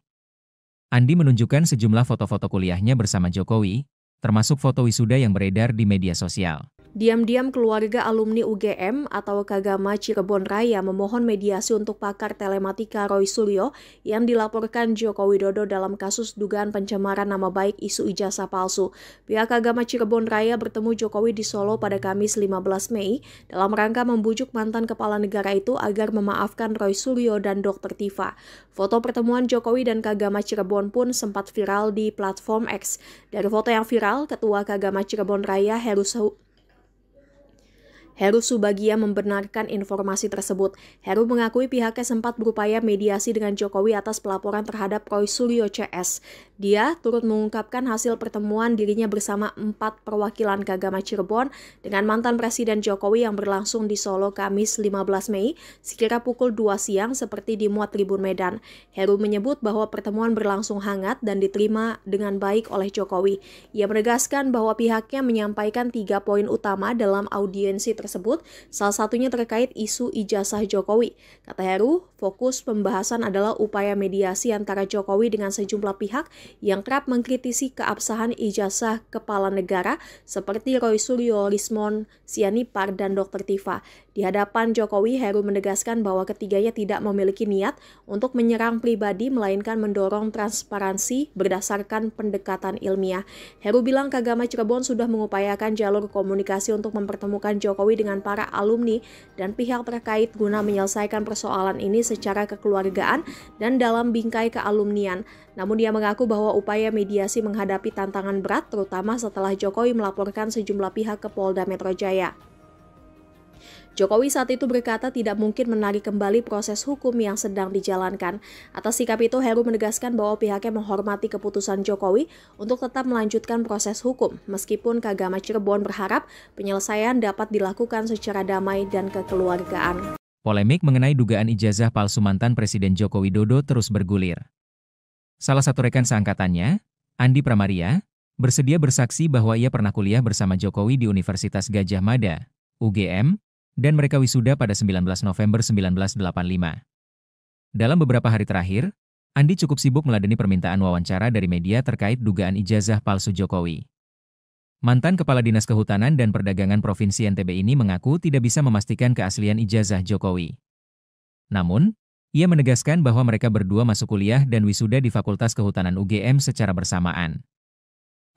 Andi menunjukkan sejumlah foto-foto kuliahnya bersama Jokowi, termasuk foto wisuda yang beredar di media sosial. Diam-diam keluarga alumni UGM atau Kagama Cirebon Raya memohon mediasi untuk pakar telematika Roy Suryo yang dilaporkan Joko Widodo dalam kasus dugaan pencemaran nama baik isu ijazah palsu. Pihak Kagama Cirebon Raya bertemu Jokowi di Solo pada Kamis 15 Mei dalam rangka membujuk mantan kepala negara itu agar memaafkan Roy Suryo dan Dr. Tifa. Foto pertemuan Jokowi dan Kagama Cirebon pun sempat viral di platform X. Dari foto yang viral, Ketua Kagama Cirebon Raya Heru Subagia membenarkan informasi tersebut. Heru mengakui pihaknya sempat berupaya mediasi dengan Jokowi atas pelaporan terhadap Roy Suryo CS. Dia turut mengungkapkan hasil pertemuan dirinya bersama 4 perwakilan Kagama Cirebon dengan mantan Presiden Jokowi yang berlangsung di Solo Kamis 15 Mei sekira pukul 2 siang seperti dimuat Tribun Medan. Heru menyebut bahwa pertemuan berlangsung hangat dan diterima dengan baik oleh Jokowi. Ia menegaskan bahwa pihaknya menyampaikan 3 poin utama dalam audiensi tersebut, salah satunya terkait isu ijazah Jokowi. Kata Heru, fokus pembahasan adalah upaya mediasi antara Jokowi dengan sejumlah pihak yang kerap mengkritisi keabsahan ijazah kepala negara seperti Roy Suryo, Lismon Sianipar, dan Dr. Tifa. Di hadapan Jokowi, Heru menegaskan bahwa ketiganya tidak memiliki niat untuk menyerang pribadi, melainkan mendorong transparansi berdasarkan pendekatan ilmiah. Heru bilang Kagama Cirebon sudah mengupayakan jalur komunikasi untuk mempertemukan Jokowi dengan para alumni dan pihak terkait guna menyelesaikan persoalan ini secara kekeluargaan dan dalam bingkai kealumnian. Namun dia mengaku bahwa upaya mediasi menghadapi tantangan berat, terutama setelah Jokowi melaporkan sejumlah pihak ke Polda Metro Jaya. Jokowi saat itu berkata tidak mungkin menarik kembali proses hukum yang sedang dijalankan. Atas sikap itu, Heru menegaskan bahwa pihaknya menghormati keputusan Jokowi untuk tetap melanjutkan proses hukum, meskipun Kagama Cirebon berharap penyelesaian dapat dilakukan secara damai dan kekeluargaan. Polemik mengenai dugaan ijazah palsu mantan Presiden Joko Widodo terus bergulir. Salah satu rekan seangkatannya, Andi Pramaria, bersedia bersaksi bahwa ia pernah kuliah bersama Jokowi di Universitas Gadjah Mada, UGM, dan mereka wisuda pada 19 November 1985. Dalam beberapa hari terakhir, Andi cukup sibuk meladeni permintaan wawancara dari media terkait dugaan ijazah palsu Jokowi. Mantan Kepala Dinas Kehutanan dan Perdagangan Provinsi NTB ini mengaku tidak bisa memastikan keaslian ijazah Jokowi. Namun, ia menegaskan bahwa mereka berdua masuk kuliah dan wisuda di Fakultas Kehutanan UGM secara bersamaan.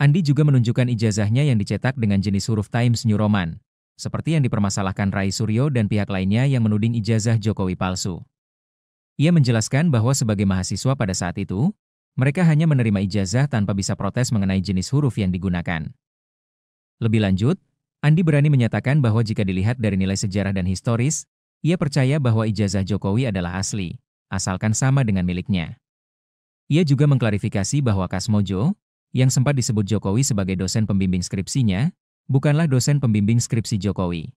Andi juga menunjukkan ijazahnya yang dicetak dengan jenis huruf Times New Roman, seperti yang dipermasalahkan Rai Suryo dan pihak lainnya yang menuding ijazah Jokowi palsu. Ia menjelaskan bahwa sebagai mahasiswa pada saat itu, mereka hanya menerima ijazah tanpa bisa protes mengenai jenis huruf yang digunakan. Lebih lanjut, Andi berani menyatakan bahwa jika dilihat dari nilai sejarah dan historis, ia percaya bahwa ijazah Jokowi adalah asli, asalkan sama dengan miliknya. Ia juga mengklarifikasi bahwa Kasmojo, yang sempat disebut Jokowi sebagai dosen pembimbing skripsinya, bukanlah dosen pembimbing skripsi Jokowi.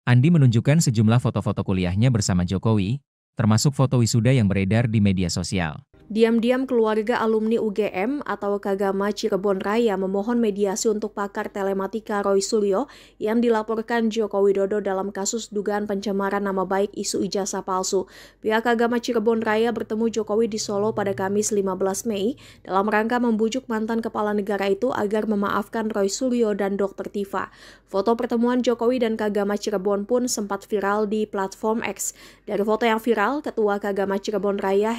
Andi menunjukkan sejumlah foto-foto kuliahnya bersama Jokowi, termasuk foto wisuda yang beredar di media sosial. Diam-diam keluarga alumni UGM atau Kagama Cirebon Raya memohon mediasi untuk pakar telematika Roy Suryo yang dilaporkan Joko Widodo dalam kasus dugaan pencemaran nama baik isu ijazah palsu. Pihak Kagama Cirebon Raya bertemu Jokowi di Solo pada Kamis 15 Mei dalam rangka membujuk mantan kepala negara itu agar memaafkan Roy Suryo dan Dr. Tifa. Foto pertemuan Jokowi dan Kagama Cirebon pun sempat viral di platform X. Dari foto yang viral, Ketua Kagama Cirebon Raya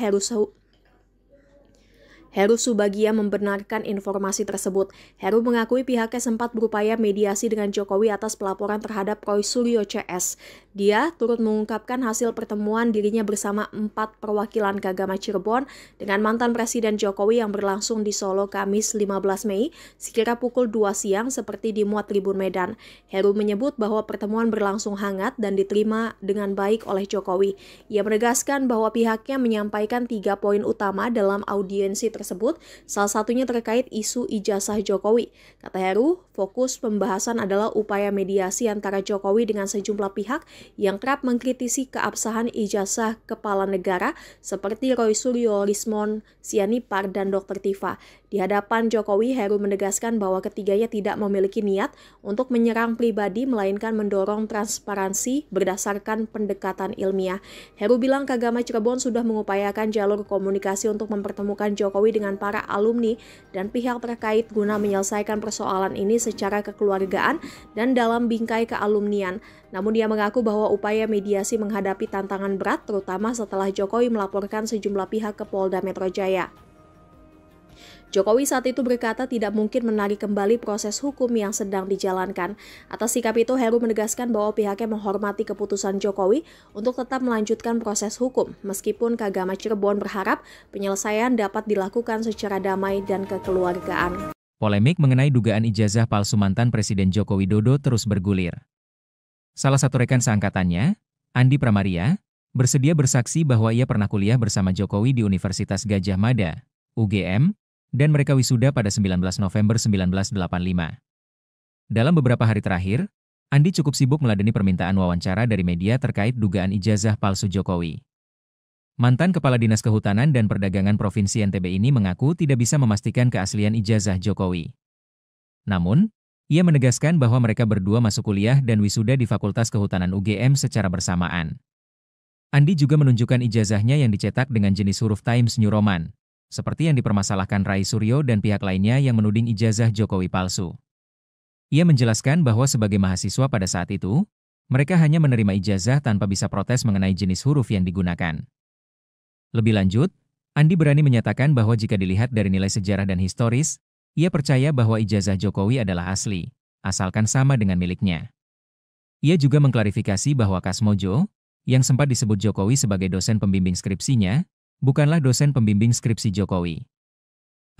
Heru Subagia membenarkan informasi tersebut. Heru mengakui pihaknya sempat berupaya mediasi dengan Jokowi atas pelaporan terhadap Roy Suryo CS. Dia turut mengungkapkan hasil pertemuan dirinya bersama 4 perwakilan Kagama Cirebon dengan mantan Presiden Jokowi yang berlangsung di Solo Kamis 15 Mei sekira pukul 2 siang seperti dimuat Tribun Medan. Heru menyebut bahwa pertemuan berlangsung hangat dan diterima dengan baik oleh Jokowi. Ia menegaskan bahwa pihaknya menyampaikan 3 poin utama dalam audiensi tersebut, salah satunya terkait isu ijazah Jokowi. Kata Heru, fokus pembahasan adalah upaya mediasi antara Jokowi dengan sejumlah pihak yang kerap mengkritisi keabsahan ijazah kepala negara seperti Roy Suryo, Lismon Sianipar, dan Dr. Tifa. Di hadapan Jokowi, Heru menegaskan bahwa ketiganya tidak memiliki niat untuk menyerang pribadi, melainkan mendorong transparansi berdasarkan pendekatan ilmiah. Heru bilang Kagama Cirebon sudah mengupayakan jalur komunikasi untuk mempertemukan Jokowi dengan para alumni dan pihak terkait guna menyelesaikan persoalan ini secara kekeluargaan dan dalam bingkai kealumnian. Namun dia mengaku bahwa upaya mediasi menghadapi tantangan berat, terutama setelah Jokowi melaporkan sejumlah pihak ke Polda Metro Jaya. Jokowi saat itu berkata tidak mungkin menarik kembali proses hukum yang sedang dijalankan. Atas sikap itu, Heru menegaskan bahwa pihaknya menghormati keputusan Jokowi untuk tetap melanjutkan proses hukum, meskipun Kagama Cirebon berharap penyelesaian dapat dilakukan secara damai dan kekeluargaan. Polemik mengenai dugaan ijazah palsu mantan Presiden Joko Widodo terus bergulir. Salah satu rekan seangkatannya, Andi Pramaria, bersedia bersaksi bahwa ia pernah kuliah bersama Jokowi di Universitas Gadjah Mada, UGM, dan mereka wisuda pada 19 November 1985. Dalam beberapa hari terakhir, Andi cukup sibuk meladeni permintaan wawancara dari media terkait dugaan ijazah palsu Jokowi. Mantan Kepala Dinas Kehutanan dan Perdagangan Provinsi NTB ini mengaku tidak bisa memastikan keaslian ijazah Jokowi. Namun, ia menegaskan bahwa mereka berdua masuk kuliah dan wisuda di Fakultas Kehutanan UGM secara bersamaan. Andi juga menunjukkan ijazahnya yang dicetak dengan jenis huruf Times New Roman, seperti yang dipermasalahkan Rai Suryo dan pihak lainnya yang menuding ijazah Jokowi palsu. Ia menjelaskan bahwa sebagai mahasiswa pada saat itu, mereka hanya menerima ijazah tanpa bisa protes mengenai jenis huruf yang digunakan. Lebih lanjut, Andi berani menyatakan bahwa jika dilihat dari nilai sejarah dan historis, ia percaya bahwa ijazah Jokowi adalah asli, asalkan sama dengan miliknya. Ia juga mengklarifikasi bahwa Kasmojo, yang sempat disebut Jokowi sebagai dosen pembimbing skripsinya, bukanlah dosen pembimbing skripsi Jokowi.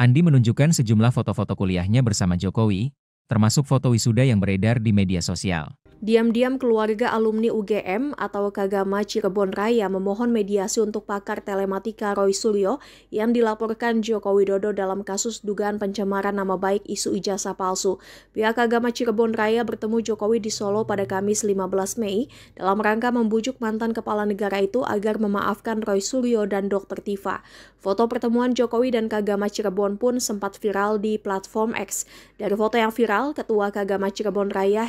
Andi menunjukkan sejumlah foto-foto kuliahnya bersama Jokowi, termasuk foto wisuda yang beredar di media sosial. Diam-diam keluarga alumni UGM atau Kagama Cirebon Raya memohon mediasi untuk pakar telematika Roy Suryo yang dilaporkan Joko Widodo dalam kasus dugaan pencemaran nama baik isu ijazah palsu. Pihak Kagama Cirebon Raya bertemu Jokowi di Solo pada Kamis 15 Mei dalam rangka membujuk mantan kepala negara itu agar memaafkan Roy Suryo dan Dr. Tifa. Foto pertemuan Jokowi dan Kagama Cirebon pun sempat viral di platform X. Dari foto yang viral, Ketua Kagama Cirebon Raya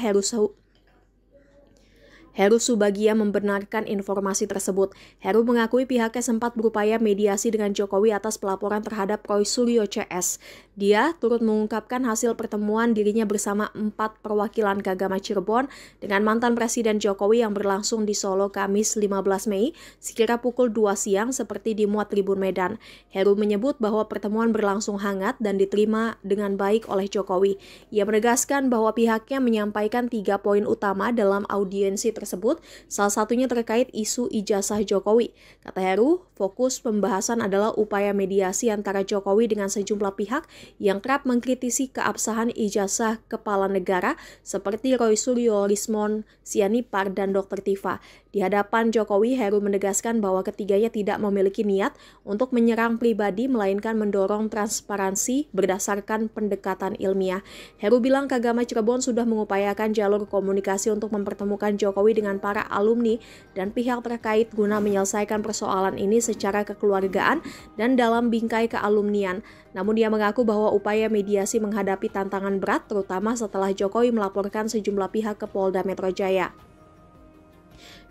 Heru Subagia membenarkan informasi tersebut. Heru mengakui pihaknya sempat berupaya mediasi dengan Jokowi atas pelaporan terhadap Roy Suryo CS. Dia turut mengungkapkan hasil pertemuan dirinya bersama 4 perwakilan Kagama Cirebon dengan mantan Presiden Jokowi yang berlangsung di Solo Kamis 15 Mei sekira pukul 2 siang seperti dimuat Tribun Medan. Heru menyebut bahwa pertemuan berlangsung hangat dan diterima dengan baik oleh Jokowi. Ia menegaskan bahwa pihaknya menyampaikan 3 poin utama dalam audiensi tersebut, salah satunya terkait isu ijazah Jokowi. Kata Heru, fokus pembahasan adalah upaya mediasi antara Jokowi dengan sejumlah pihak yang kerap mengkritisi keabsahan ijazah kepala negara seperti Roy Suryo, Rismon Sianipar, dan Dr. Tifa. Di hadapan Jokowi, Heru menegaskan bahwa ketiganya tidak memiliki niat untuk menyerang pribadi, melainkan mendorong transparansi berdasarkan pendekatan ilmiah. Heru bilang Kagama Cirebon sudah mengupayakan jalur komunikasi untuk mempertemukan Jokowi dengan para alumni dan pihak terkait guna menyelesaikan persoalan ini secara kekeluargaan dan dalam bingkai kealumnian. Namun dia mengaku bahwa upaya mediasi menghadapi tantangan berat, terutama setelah Jokowi melaporkan sejumlah pihak ke Polda Metro Jaya.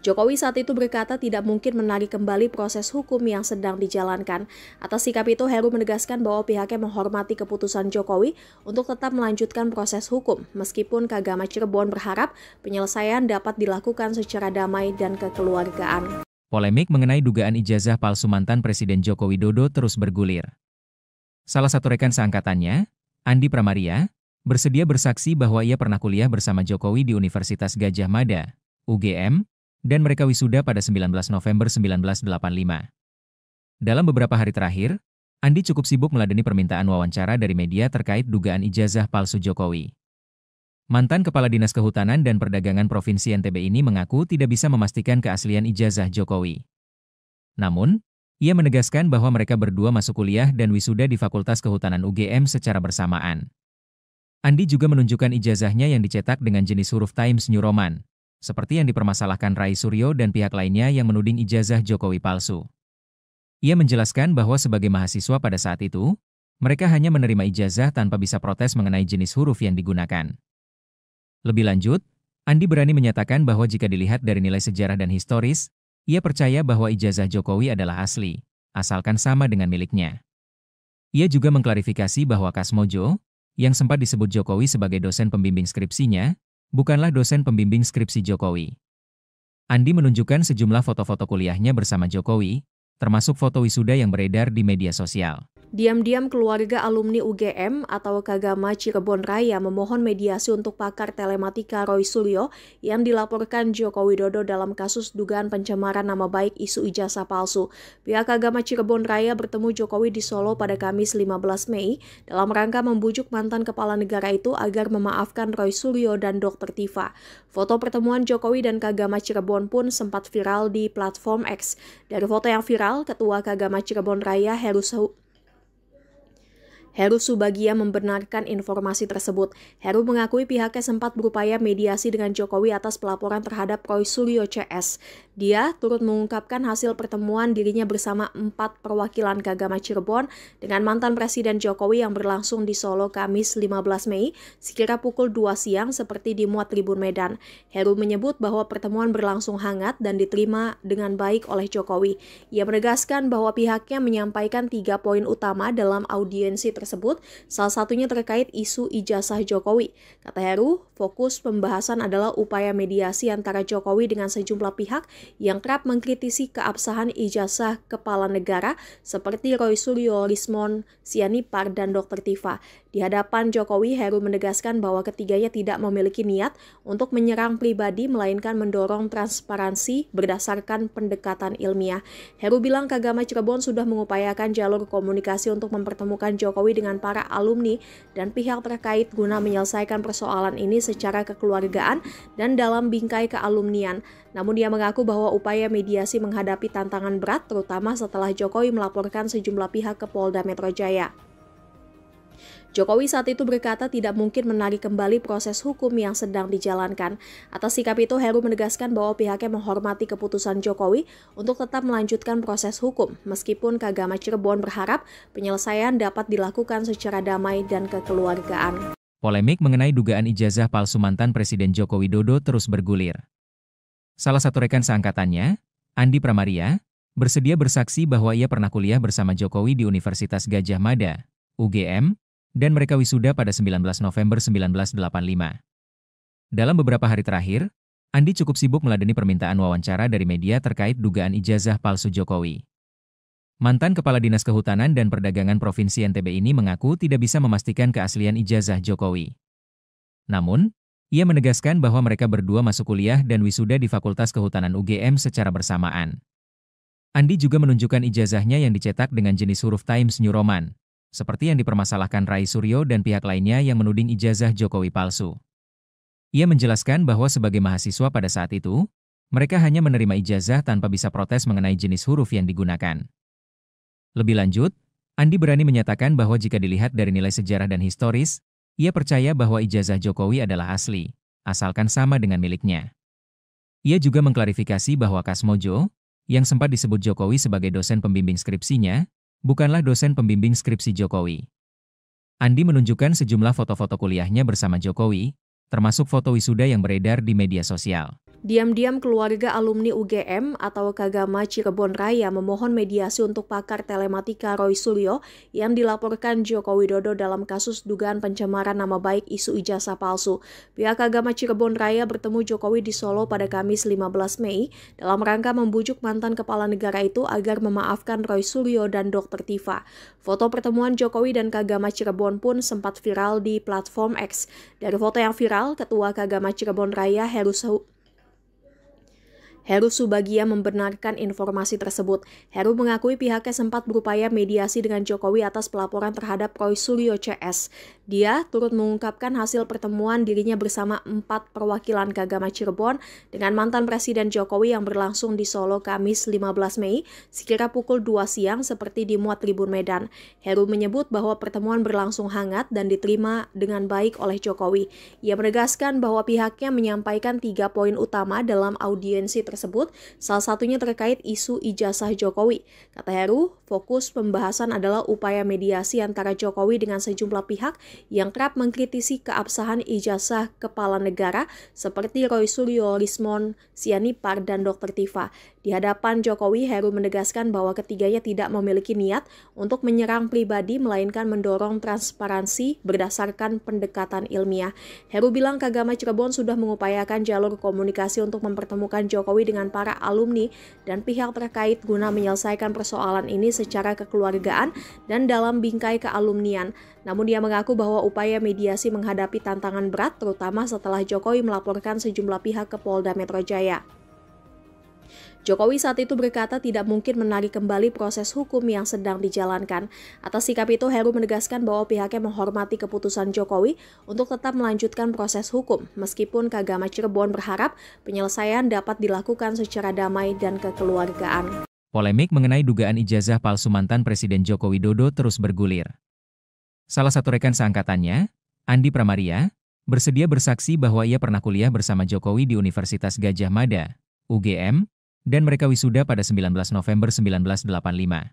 Jokowi saat itu berkata tidak mungkin menarik kembali proses hukum yang sedang dijalankan. Atas sikap itu, Heru menegaskan bahwa pihaknya menghormati keputusan Jokowi untuk tetap melanjutkan proses hukum, meskipun Kagama Cirebon berharap penyelesaian dapat dilakukan secara damai dan kekeluargaan. Polemik mengenai dugaan ijazah palsu mantan Presiden Joko Widodo terus bergulir. Salah satu rekan seangkatannya, Andi Pramaria, bersedia bersaksi bahwa ia pernah kuliah bersama Jokowi di Universitas Gadjah Mada, UGM, dan mereka wisuda pada 19 November 1985. Dalam beberapa hari terakhir, Andi cukup sibuk meladeni permintaan wawancara dari media terkait dugaan ijazah palsu Jokowi. Mantan Kepala Dinas Kehutanan dan Perdagangan Provinsi NTB ini mengaku tidak bisa memastikan keaslian ijazah Jokowi. Namun, ia menegaskan bahwa mereka berdua masuk kuliah dan wisuda di Fakultas Kehutanan UGM secara bersamaan. Andi juga menunjukkan ijazahnya yang dicetak dengan jenis huruf Times New Roman, seperti yang dipermasalahkan Rai Suryo dan pihak lainnya yang menuding ijazah Jokowi palsu. Ia menjelaskan bahwa sebagai mahasiswa pada saat itu, mereka hanya menerima ijazah tanpa bisa protes mengenai jenis huruf yang digunakan. Lebih lanjut, Andi berani menyatakan bahwa jika dilihat dari nilai sejarah dan historis, ia percaya bahwa ijazah Jokowi adalah asli, asalkan sama dengan miliknya. Ia juga mengklarifikasi bahwa Kasmojo, yang sempat disebut Jokowi sebagai dosen pembimbing skripsinya, bukanlah dosen pembimbing skripsi Jokowi. Andi menunjukkan sejumlah foto-foto kuliahnya bersama Jokowi, termasuk foto wisuda yang beredar di media sosial. Diam-diam keluarga alumni UGM atau Kagama Cirebon Raya memohon mediasi untuk pakar telematika Roy Suryo yang dilaporkan Joko Widodo dalam kasus dugaan pencemaran nama baik isu ijazah palsu. Pihak Kagama Cirebon Raya bertemu Jokowi di Solo pada Kamis 15 Mei dalam rangka membujuk mantan kepala negara itu agar memaafkan Roy Suryo dan Dr. Tifa. Foto pertemuan Jokowi dan Kagama Cirebon pun sempat viral di platform X. Dari foto yang viral, Ketua Kagama Cirebon Raya Heru Subagia membenarkan informasi tersebut. Heru mengakui pihaknya sempat berupaya mediasi dengan Jokowi atas pelaporan terhadap Roy Suryo CS. Dia turut mengungkapkan hasil pertemuan dirinya bersama 4 perwakilan Kagama Cirebon dengan mantan Presiden Jokowi yang berlangsung di Solo Kamis 15 Mei sekira pukul 2 siang seperti dimuat Tribun Medan. Heru menyebut bahwa pertemuan berlangsung hangat dan diterima dengan baik oleh Jokowi. Ia menegaskan bahwa pihaknya menyampaikan 3 poin utama dalam audiensi tersebut, salah satunya terkait isu ijazah Jokowi. Kata Heru, fokus pembahasan adalah upaya mediasi antara Jokowi dengan sejumlah pihak yang kerap mengkritisi keabsahan ijazah kepala negara seperti Roy Suryo, Rismon Sianipar, dan Dr. Tifa. Di hadapan Jokowi, Heru menegaskan bahwa ketiganya tidak memiliki niat untuk menyerang pribadi, melainkan mendorong transparansi berdasarkan pendekatan ilmiah. Heru bilang Kagama Cirebon sudah mengupayakan jalur komunikasi untuk mempertemukan Jokowi dengan para alumni dan pihak terkait guna menyelesaikan persoalan ini secara kekeluargaan dan dalam bingkai kealumnian. Namun dia mengaku bahwa upaya mediasi menghadapi tantangan berat, terutama setelah Jokowi melaporkan sejumlah pihak ke Polda Metro Jaya. Jokowi saat itu berkata tidak mungkin menarik kembali proses hukum yang sedang dijalankan. Atas sikap itu, Heru menegaskan bahwa pihaknya menghormati keputusan Jokowi untuk tetap melanjutkan proses hukum, meskipun Kagama Cirebon berharap penyelesaian dapat dilakukan secara damai dan kekeluargaan. Polemik mengenai dugaan ijazah palsu mantan Presiden Joko Widodo terus bergulir. Salah satu rekan seangkatannya, Andi Pramaria, bersedia bersaksi bahwa ia pernah kuliah bersama Jokowi di Universitas Gadjah Mada, UGM, dan mereka wisuda pada 19 November 1985. Dalam beberapa hari terakhir, Andi cukup sibuk meladeni permintaan wawancara dari media terkait dugaan ijazah palsu Jokowi. Mantan Kepala Dinas Kehutanan dan Perdagangan Provinsi NTB ini mengaku tidak bisa memastikan keaslian ijazah Jokowi. Namun, ia menegaskan bahwa mereka berdua masuk kuliah dan wisuda di Fakultas Kehutanan UGM secara bersamaan. Andi juga menunjukkan ijazahnya yang dicetak dengan jenis huruf Times New Roman, seperti yang dipermasalahkan Rai Suryo dan pihak lainnya yang menuding ijazah Jokowi palsu. Ia menjelaskan bahwa sebagai mahasiswa pada saat itu, mereka hanya menerima ijazah tanpa bisa protes mengenai jenis huruf yang digunakan. Lebih lanjut, Andi berani menyatakan bahwa jika dilihat dari nilai sejarah dan historis, ia percaya bahwa ijazah Jokowi adalah asli, asalkan sama dengan miliknya. Ia juga mengklarifikasi bahwa Kasmojo, yang sempat disebut Jokowi sebagai dosen pembimbing skripsinya, bukanlah dosen pembimbing skripsi Jokowi. Andi menunjukkan sejumlah foto-foto kuliahnya bersama Jokowi, termasuk foto wisuda yang beredar di media sosial. Diam-diam keluarga alumni UGM atau Kagama Cirebon Raya memohon mediasi untuk pakar telematika Roy Suryo yang dilaporkan Joko Widodo dalam kasus dugaan pencemaran nama baik isu ijazah palsu. Pihak Kagama Cirebon Raya bertemu Jokowi di Solo pada Kamis 15 Mei dalam rangka membujuk mantan kepala negara itu agar memaafkan Roy Suryo dan Dr. Tifa. Foto pertemuan Jokowi dan Kagama Cirebon pun sempat viral di platform X. Dari foto yang viral, Ketua Kagama Cirebon Raya Heru Subagia membenarkan informasi tersebut. Heru mengakui pihaknya sempat berupaya mediasi dengan Jokowi atas pelaporan terhadap Roy Suryo CS. Dia turut mengungkapkan hasil pertemuan dirinya bersama 4 perwakilan Kagama Cirebon dengan mantan Presiden Jokowi yang berlangsung di Solo Kamis 15 Mei sekira pukul 2 siang seperti dimuat Tribun Medan. Heru menyebut bahwa pertemuan berlangsung hangat dan diterima dengan baik oleh Jokowi. Ia menegaskan bahwa pihaknya menyampaikan 3 poin utama dalam audiensi tersebut, salah satunya terkait isu ijazah Jokowi. Kata Heru, fokus pembahasan adalah upaya mediasi antara Jokowi dengan sejumlah pihak yang kerap mengkritisi keabsahan ijazah kepala negara seperti Roy Suryo, Rismon Sianipar, dan Dr. Tifa. Di hadapan Jokowi, Heru menegaskan bahwa ketiganya tidak memiliki niat untuk menyerang pribadi, melainkan mendorong transparansi berdasarkan pendekatan ilmiah. Heru bilang Kagama Cirebon sudah mengupayakan jalur komunikasi untuk mempertemukan Jokowi dengan para alumni dan pihak terkait guna menyelesaikan persoalan ini secara kekeluargaan dan dalam bingkai kealumnian. Namun dia mengaku bahwa upaya mediasi menghadapi tantangan berat, terutama setelah Jokowi melaporkan sejumlah pihak ke Polda Metro Jaya. Jokowi saat itu berkata tidak mungkin menarik kembali proses hukum yang sedang dijalankan. Atas sikap itu, Heru menegaskan bahwa pihaknya menghormati keputusan Jokowi untuk tetap melanjutkan proses hukum, meskipun Kagama Cirebon berharap penyelesaian dapat dilakukan secara damai dan kekeluargaan. Polemik mengenai dugaan ijazah palsu mantan Presiden Joko Widodo terus bergulir. Salah satu rekan seangkatannya, Andi Pramaria, bersedia bersaksi bahwa ia pernah kuliah bersama Jokowi di Universitas Gadjah Mada, UGM, dan mereka wisuda pada 19 November 1985.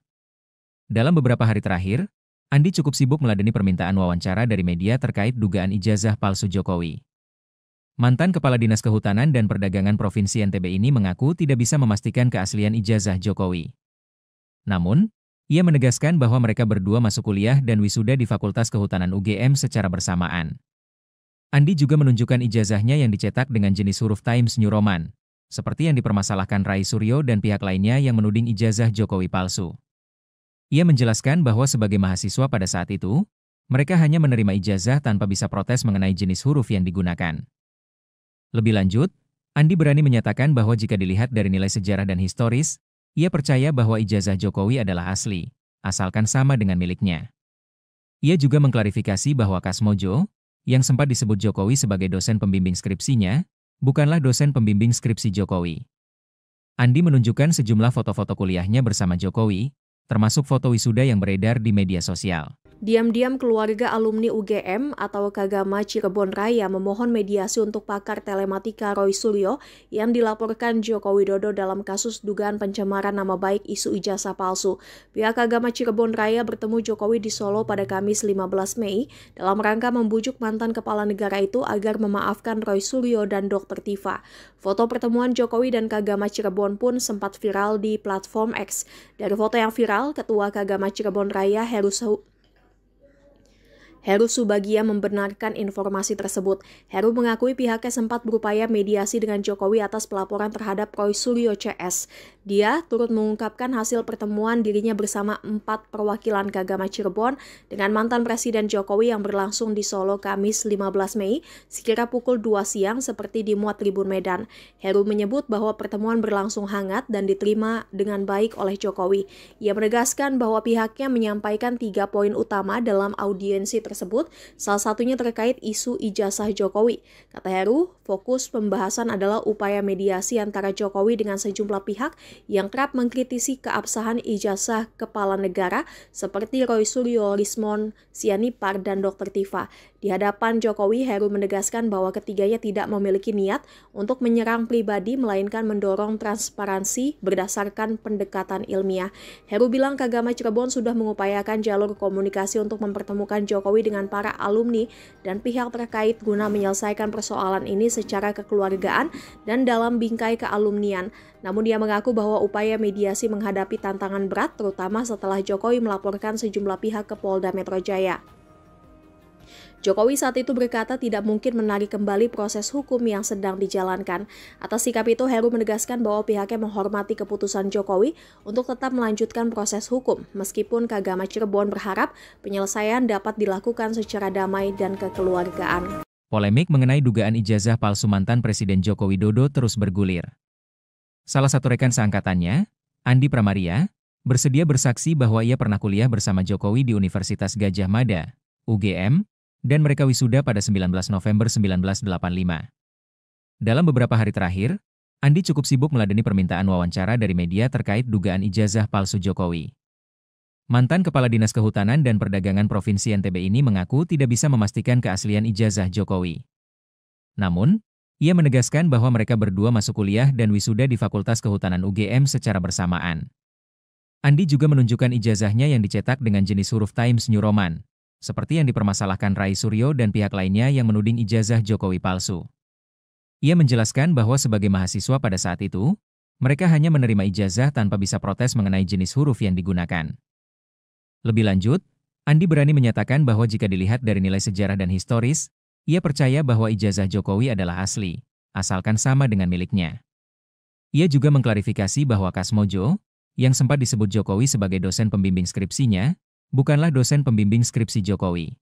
Dalam beberapa hari terakhir, Andi cukup sibuk meladeni permintaan wawancara dari media terkait dugaan ijazah palsu Jokowi. Mantan Kepala Dinas Kehutanan dan Perdagangan Provinsi NTB ini mengaku tidak bisa memastikan keaslian ijazah Jokowi. Namun, ia menegaskan bahwa mereka berdua masuk kuliah dan wisuda di Fakultas Kehutanan UGM secara bersamaan. Andi juga menunjukkan ijazahnya yang dicetak dengan jenis huruf Times New Roman, seperti yang dipermasalahkan Rai Suryo dan pihak lainnya yang menuding ijazah Jokowi palsu. Ia menjelaskan bahwa sebagai mahasiswa pada saat itu, mereka hanya menerima ijazah tanpa bisa protes mengenai jenis huruf yang digunakan. Lebih lanjut, Andi berani menyatakan bahwa jika dilihat dari nilai sejarah dan historis, ia percaya bahwa ijazah Jokowi adalah asli, asalkan sama dengan miliknya. Ia juga mengklarifikasi bahwa Kasmojo, yang sempat disebut Jokowi sebagai dosen pembimbing skripsinya, bukanlah dosen pembimbing skripsi Jokowi. Andi menunjukkan sejumlah foto-foto kuliahnya bersama Jokowi, termasuk foto wisuda yang beredar di media sosial. Diam-diam keluarga alumni UGM atau Kagama Cirebon Raya memohon mediasi untuk pakar telematika Roy Suryo yang dilaporkan Joko Widodo dalam kasus dugaan pencemaran nama baik isu ijazah palsu. Pihak Kagama Cirebon Raya bertemu Jokowi di Solo pada Kamis 15 Mei dalam rangka membujuk mantan kepala negara itu agar memaafkan Roy Suryo dan Dr. Tifa. Foto pertemuan Jokowi dan Kagama Cirebon pun sempat viral di platform X. Dari foto yang viral, Ketua Kagama Cirebon Raya Heru Subagia membenarkan informasi tersebut. Heru mengakui pihaknya sempat berupaya mediasi dengan Jokowi atas pelaporan terhadap Roy Suryo CS. Dia turut mengungkapkan hasil pertemuan dirinya bersama 4 perwakilan Kagama Cirebon dengan mantan Presiden Jokowi yang berlangsung di Solo Kamis 15 Mei sekira pukul 2 siang seperti dimuat Tribun Medan. Heru menyebut bahwa pertemuan berlangsung hangat dan diterima dengan baik oleh Jokowi. Ia menegaskan bahwa pihaknya menyampaikan 3 poin utama dalam audiensi tersebut, salah satunya terkait isu ijazah Jokowi. Kata Heru, fokus pembahasan adalah upaya mediasi antara Jokowi dengan sejumlah pihak yang kerap mengkritisi keabsahan ijazah kepala negara seperti Roy Suryo, Rismon Sianipar, dan Dr. Tifa. Di hadapan Jokowi, Heru menegaskan bahwa ketiganya tidak memiliki niat untuk menyerang pribadi, melainkan mendorong transparansi berdasarkan pendekatan ilmiah. Heru bilang Kagama Cirebon sudah mengupayakan jalur komunikasi untuk mempertemukan Jokowi dengan para alumni dan pihak terkait guna menyelesaikan persoalan ini secara kekeluargaan dan dalam bingkai kealumnian. Namun dia mengaku bahwa upaya mediasi menghadapi tantangan berat, terutama setelah Jokowi melaporkan sejumlah pihak ke Polda Metro Jaya. Jokowi saat itu berkata tidak mungkin menarik kembali proses hukum yang sedang dijalankan. Atas sikap itu, Heru menegaskan bahwa pihaknya menghormati keputusan Jokowi untuk tetap melanjutkan proses hukum, meskipun Kagama Cirebon berharap penyelesaian dapat dilakukan secara damai dan kekeluargaan. Polemik mengenai dugaan ijazah palsu mantan Presiden Joko Widodo terus bergulir. Salah satu rekan seangkatannya, Andi Pramaria, bersedia bersaksi bahwa ia pernah kuliah bersama Jokowi di Universitas Gadjah Mada, UGM, dan mereka wisuda pada 19 November 1985. Dalam beberapa hari terakhir, Andi cukup sibuk meladeni permintaan wawancara dari media terkait dugaan ijazah palsu Jokowi. Mantan Kepala Dinas Kehutanan dan Perdagangan Provinsi NTB ini mengaku tidak bisa memastikan keaslian ijazah Jokowi. Namun, ia menegaskan bahwa mereka berdua masuk kuliah dan wisuda di Fakultas Kehutanan UGM secara bersamaan. Andi juga menunjukkan ijazahnya yang dicetak dengan jenis huruf Times New Roman, seperti yang dipermasalahkan Rai Suryo dan pihak lainnya yang menuding ijazah Jokowi palsu. Ia menjelaskan bahwa sebagai mahasiswa pada saat itu, mereka hanya menerima ijazah tanpa bisa protes mengenai jenis huruf yang digunakan. Lebih lanjut, Andi berani menyatakan bahwa jika dilihat dari nilai sejarah dan historis, ia percaya bahwa ijazah Jokowi adalah asli, asalkan sama dengan miliknya. Ia juga mengklarifikasi bahwa Kasmojo, yang sempat disebut Jokowi sebagai dosen pembimbing skripsinya, bukanlah dosen pembimbing skripsi Jokowi.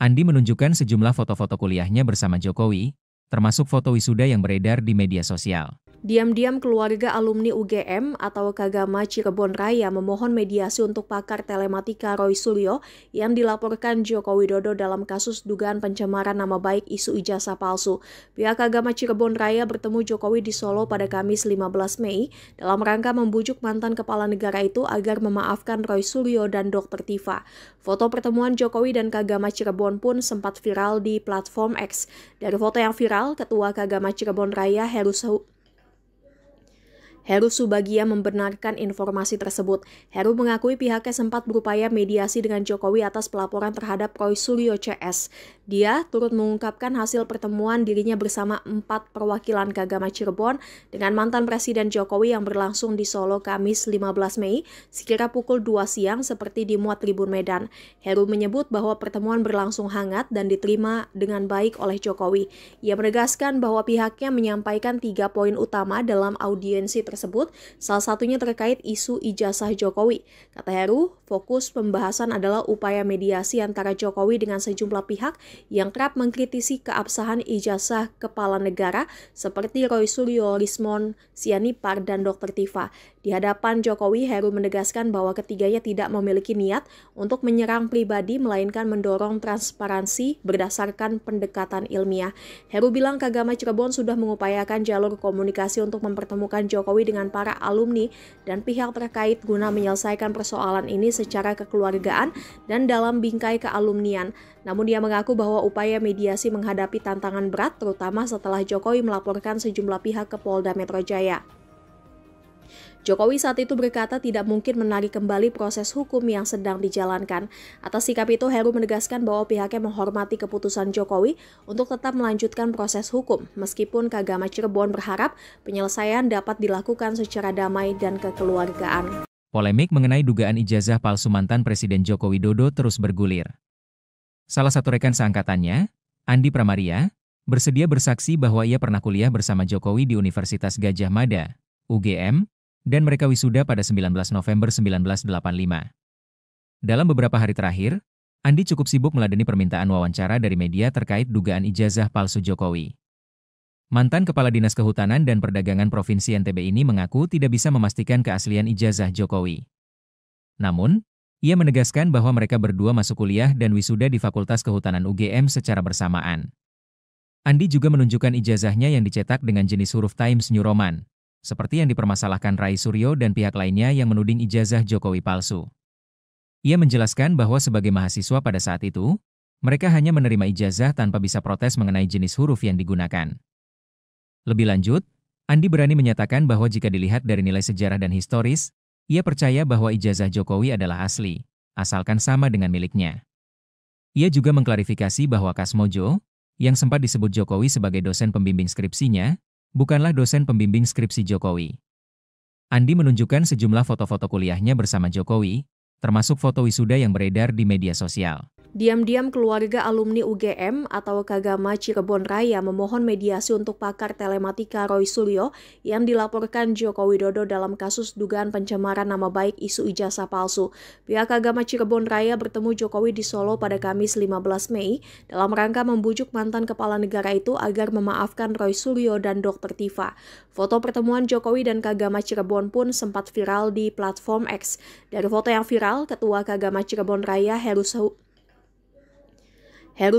Andi menunjukkan sejumlah foto-foto kuliahnya bersama Jokowi, termasuk foto wisuda yang beredar di media sosial. Diam-diam keluarga alumni UGM atau Kagama Cirebon Raya memohon mediasi untuk pakar telematika Roy Suryo yang dilaporkan Joko Widodo dalam kasus dugaan pencemaran nama baik isu ijazah palsu. Pihak Kagama Cirebon Raya bertemu Jokowi di Solo pada Kamis 15 Mei dalam rangka membujuk mantan kepala negara itu agar memaafkan Roy Suryo dan Dr. Tifa. Foto pertemuan Jokowi dan Kagama Cirebon pun sempat viral di platform X. Dari foto yang viral, Ketua Kagama Cirebon Raya Heru Subagia membenarkan informasi tersebut. Heru mengakui pihaknya sempat berupaya mediasi dengan Jokowi atas pelaporan terhadap Roy Suryo CS. Dia turut mengungkapkan hasil pertemuan dirinya bersama 4 perwakilan keagama Cirebon dengan mantan Presiden Jokowi yang berlangsung di Solo Kamis 15 Mei sekira pukul 2 siang seperti dimuat Tribun Medan. Heru menyebut bahwa pertemuan berlangsung hangat dan diterima dengan baik oleh Jokowi. Ia menegaskan bahwa pihaknya menyampaikan 3 poin utama dalam audiensi tersebut, salah satunya terkait isu ijazah Jokowi. Kata Heru, fokus pembahasan adalah upaya mediasi antara Jokowi dengan sejumlah pihak yang kerap mengkritisi keabsahan ijazah kepala negara seperti Roy Suryo, Lismon Sianipar, dan Dr. Tifa. Di hadapan Jokowi, Heru menegaskan bahwa ketiganya tidak memiliki niat untuk menyerang pribadi, melainkan mendorong transparansi berdasarkan pendekatan ilmiah. Heru bilang keagama Cirebon sudah mengupayakan jalur komunikasi untuk mempertemukan Jokowi dengan para alumni dan pihak terkait guna menyelesaikan persoalan ini secara kekeluargaan dan dalam bingkai kealumnian. Namun dia mengaku bahwa upaya mediasi menghadapi tantangan berat terutama setelah Jokowi melaporkan sejumlah pihak ke Polda Metro Jaya. Jokowi saat itu berkata tidak mungkin menarik kembali proses hukum yang sedang dijalankan. Atas sikap itu, Heru menegaskan bahwa pihaknya menghormati keputusan Jokowi untuk tetap melanjutkan proses hukum, meskipun keagama Cirebon berharap penyelesaian dapat dilakukan secara damai dan kekeluargaan. Polemik mengenai dugaan ijazah palsu mantan Presiden Joko Widodo terus bergulir. Salah satu rekan seangkatannya, Andi Pramaria, bersedia bersaksi bahwa ia pernah kuliah bersama Jokowi di Universitas Gadjah Mada, UGM, dan mereka wisuda pada 19 November 1985. Dalam beberapa hari terakhir, Andi cukup sibuk meladeni permintaan wawancara dari media terkait dugaan ijazah palsu Jokowi. Mantan Kepala Dinas Kehutanan dan Perdagangan Provinsi NTB ini mengaku tidak bisa memastikan keaslian ijazah Jokowi. Namun, ia menegaskan bahwa mereka berdua masuk kuliah dan wisuda di Fakultas Kehutanan UGM secara bersamaan. Andi juga menunjukkan ijazahnya yang dicetak dengan jenis huruf Times New Roman, seperti yang dipermasalahkan Rai Suryo dan pihak lainnya yang menuding ijazah Jokowi palsu. Ia menjelaskan bahwa sebagai mahasiswa pada saat itu, mereka hanya menerima ijazah tanpa bisa protes mengenai jenis huruf yang digunakan. Lebih lanjut, Andi berani menyatakan bahwa jika dilihat dari nilai sejarah dan historis, ia percaya bahwa ijazah Jokowi adalah asli, asalkan sama dengan miliknya. Ia juga mengklarifikasi bahwa Kasmojo, yang sempat disebut Jokowi sebagai dosen pembimbing skripsinya, bukanlah dosen pembimbing skripsi Jokowi. Andi menunjukkan sejumlah foto-foto kuliahnya bersama Jokowi, termasuk foto wisuda yang beredar di media sosial. Diam-diam keluarga alumni UGM atau Kagama Cirebon Raya memohon mediasi untuk pakar telematika Roy Suryo yang dilaporkan Joko Widodo dalam kasus dugaan pencemaran nama baik isu ijazah palsu. Pihak Kagama Cirebon Raya bertemu Jokowi di Solo pada Kamis 15 Mei dalam rangka membujuk mantan kepala negara itu agar memaafkan Roy Suryo dan Dr. Tifa. Foto pertemuan Jokowi dan Kagama Cirebon pun sempat viral di platform X. Dari foto yang viral, Ketua Kagama Cirebon Raya Heru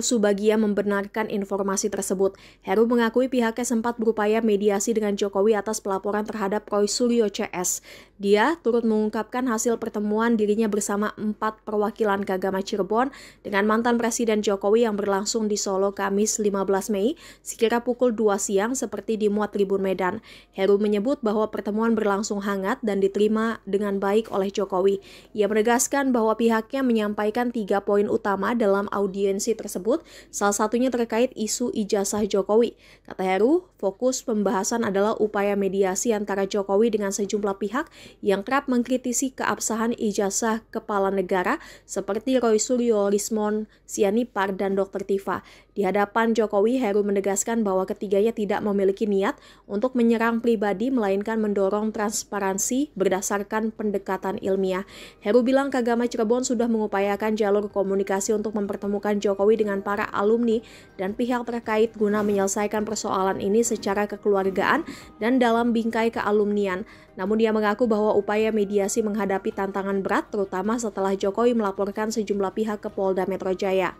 Subagia membenarkan informasi tersebut. Heru mengakui pihaknya sempat berupaya mediasi dengan Jokowi atas pelaporan terhadap Roy Suryo CS. Dia turut mengungkapkan hasil pertemuan dirinya bersama 4 perwakilan keagama Cirebon dengan mantan Presiden Jokowi yang berlangsung di Solo Kamis 15 Mei sekira pukul 2 siang seperti dimuat Tribun Medan. Heru menyebut bahwa pertemuan berlangsung hangat dan diterima dengan baik oleh Jokowi. Ia menegaskan bahwa pihaknya menyampaikan 3 poin utama dalam audiensi tersebut, salah satunya terkait isu ijazah Jokowi. Kata Heru, fokus pembahasan adalah upaya mediasi antara Jokowi dengan sejumlah pihak yang kerap mengkritisi keabsahan ijazah kepala negara seperti Roy Suryo, Lismon Sianipar, dan Dr. Tifa. Di hadapan Jokowi, Heru menegaskan bahwa ketiganya tidak memiliki niat untuk menyerang pribadi, melainkan mendorong transparansi berdasarkan pendekatan ilmiah. Heru bilang Kagama Cirebon sudah mengupayakan jalur komunikasi untuk mempertemukan Jokowi dengan para alumni dan pihak terkait guna menyelesaikan persoalan ini secara kekeluargaan dan dalam bingkai kealumnian. Namun dia mengaku bahwa upaya mediasi menghadapi tantangan berat terutama setelah Jokowi melaporkan sejumlah pihak ke Polda Metro Jaya.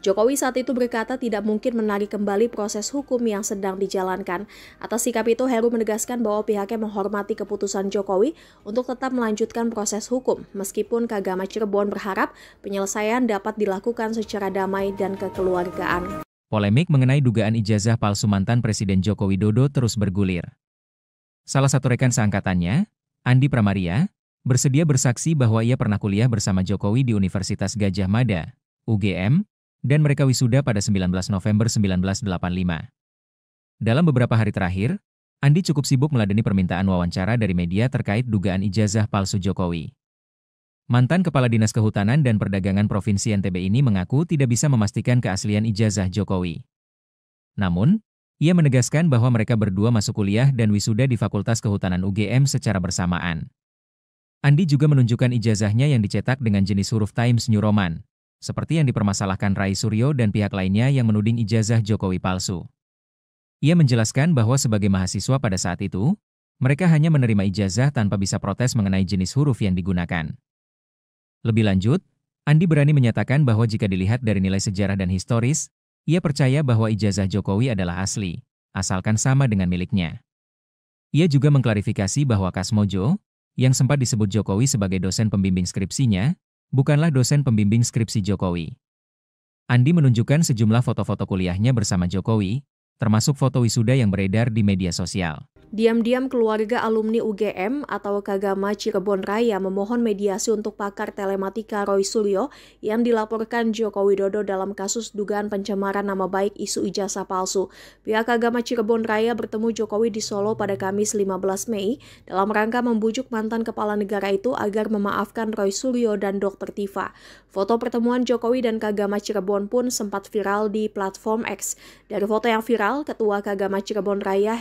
Jokowi saat itu berkata tidak mungkin menarik kembali proses hukum yang sedang dijalankan. Atas sikap itu, Heru menegaskan bahwa pihaknya menghormati keputusan Jokowi untuk tetap melanjutkan proses hukum, meskipun Kagama Cirebon berharap penyelesaian dapat dilakukan secara damai dan kekeluargaan. Polemik mengenai dugaan ijazah palsu mantan Presiden Joko Widodo terus bergulir. Salah satu rekan seangkatannya, Andi Pramaria, bersedia bersaksi bahwa ia pernah kuliah bersama Jokowi di Universitas Gadjah Mada, UGM, dan mereka wisuda pada 19 November 1985. Dalam beberapa hari terakhir, Andi cukup sibuk meladeni permintaan wawancara dari media terkait dugaan ijazah palsu Jokowi. Mantan Kepala Dinas Kehutanan dan Perdagangan Provinsi NTB ini mengaku tidak bisa memastikan keaslian ijazah Jokowi. Namun, ia menegaskan bahwa mereka berdua masuk kuliah dan wisuda di Fakultas Kehutanan UGM secara bersamaan. Andi juga menunjukkan ijazahnya yang dicetak dengan jenis huruf Times New Roman, seperti yang dipermasalahkan Rai Suryo dan pihak lainnya yang menuding ijazah Jokowi palsu. Ia menjelaskan bahwa sebagai mahasiswa pada saat itu, mereka hanya menerima ijazah tanpa bisa protes mengenai jenis huruf yang digunakan. Lebih lanjut, Andi berani menyatakan bahwa jika dilihat dari nilai sejarah dan historis, ia percaya bahwa ijazah Jokowi adalah asli, asalkan sama dengan miliknya. Ia juga mengklarifikasi bahwa Kasmojo, yang sempat disebut Jokowi sebagai dosen pembimbing skripsinya, bukanlah dosen pembimbing skripsi Jokowi. Andi menunjukkan sejumlah foto-foto kuliahnya bersama Jokowi, termasuk foto wisuda yang beredar di media sosial. Diam-diam keluarga alumni UGM atau Kagama Cirebon Raya memohon mediasi untuk pakar telematika Roy Suryo yang dilaporkan Joko Widodo dalam kasus dugaan pencemaran nama baik isu ijazah palsu. Pihak Kagama Cirebon Raya bertemu Jokowi di Solo pada Kamis 15 Mei dalam rangka membujuk mantan kepala negara itu agar memaafkan Roy Suryo dan Dr. Tifa. Foto pertemuan Jokowi dan Kagama Cirebon pun sempat viral di platform X. Dari foto yang viral, Ketua Kagama Cirebon Raya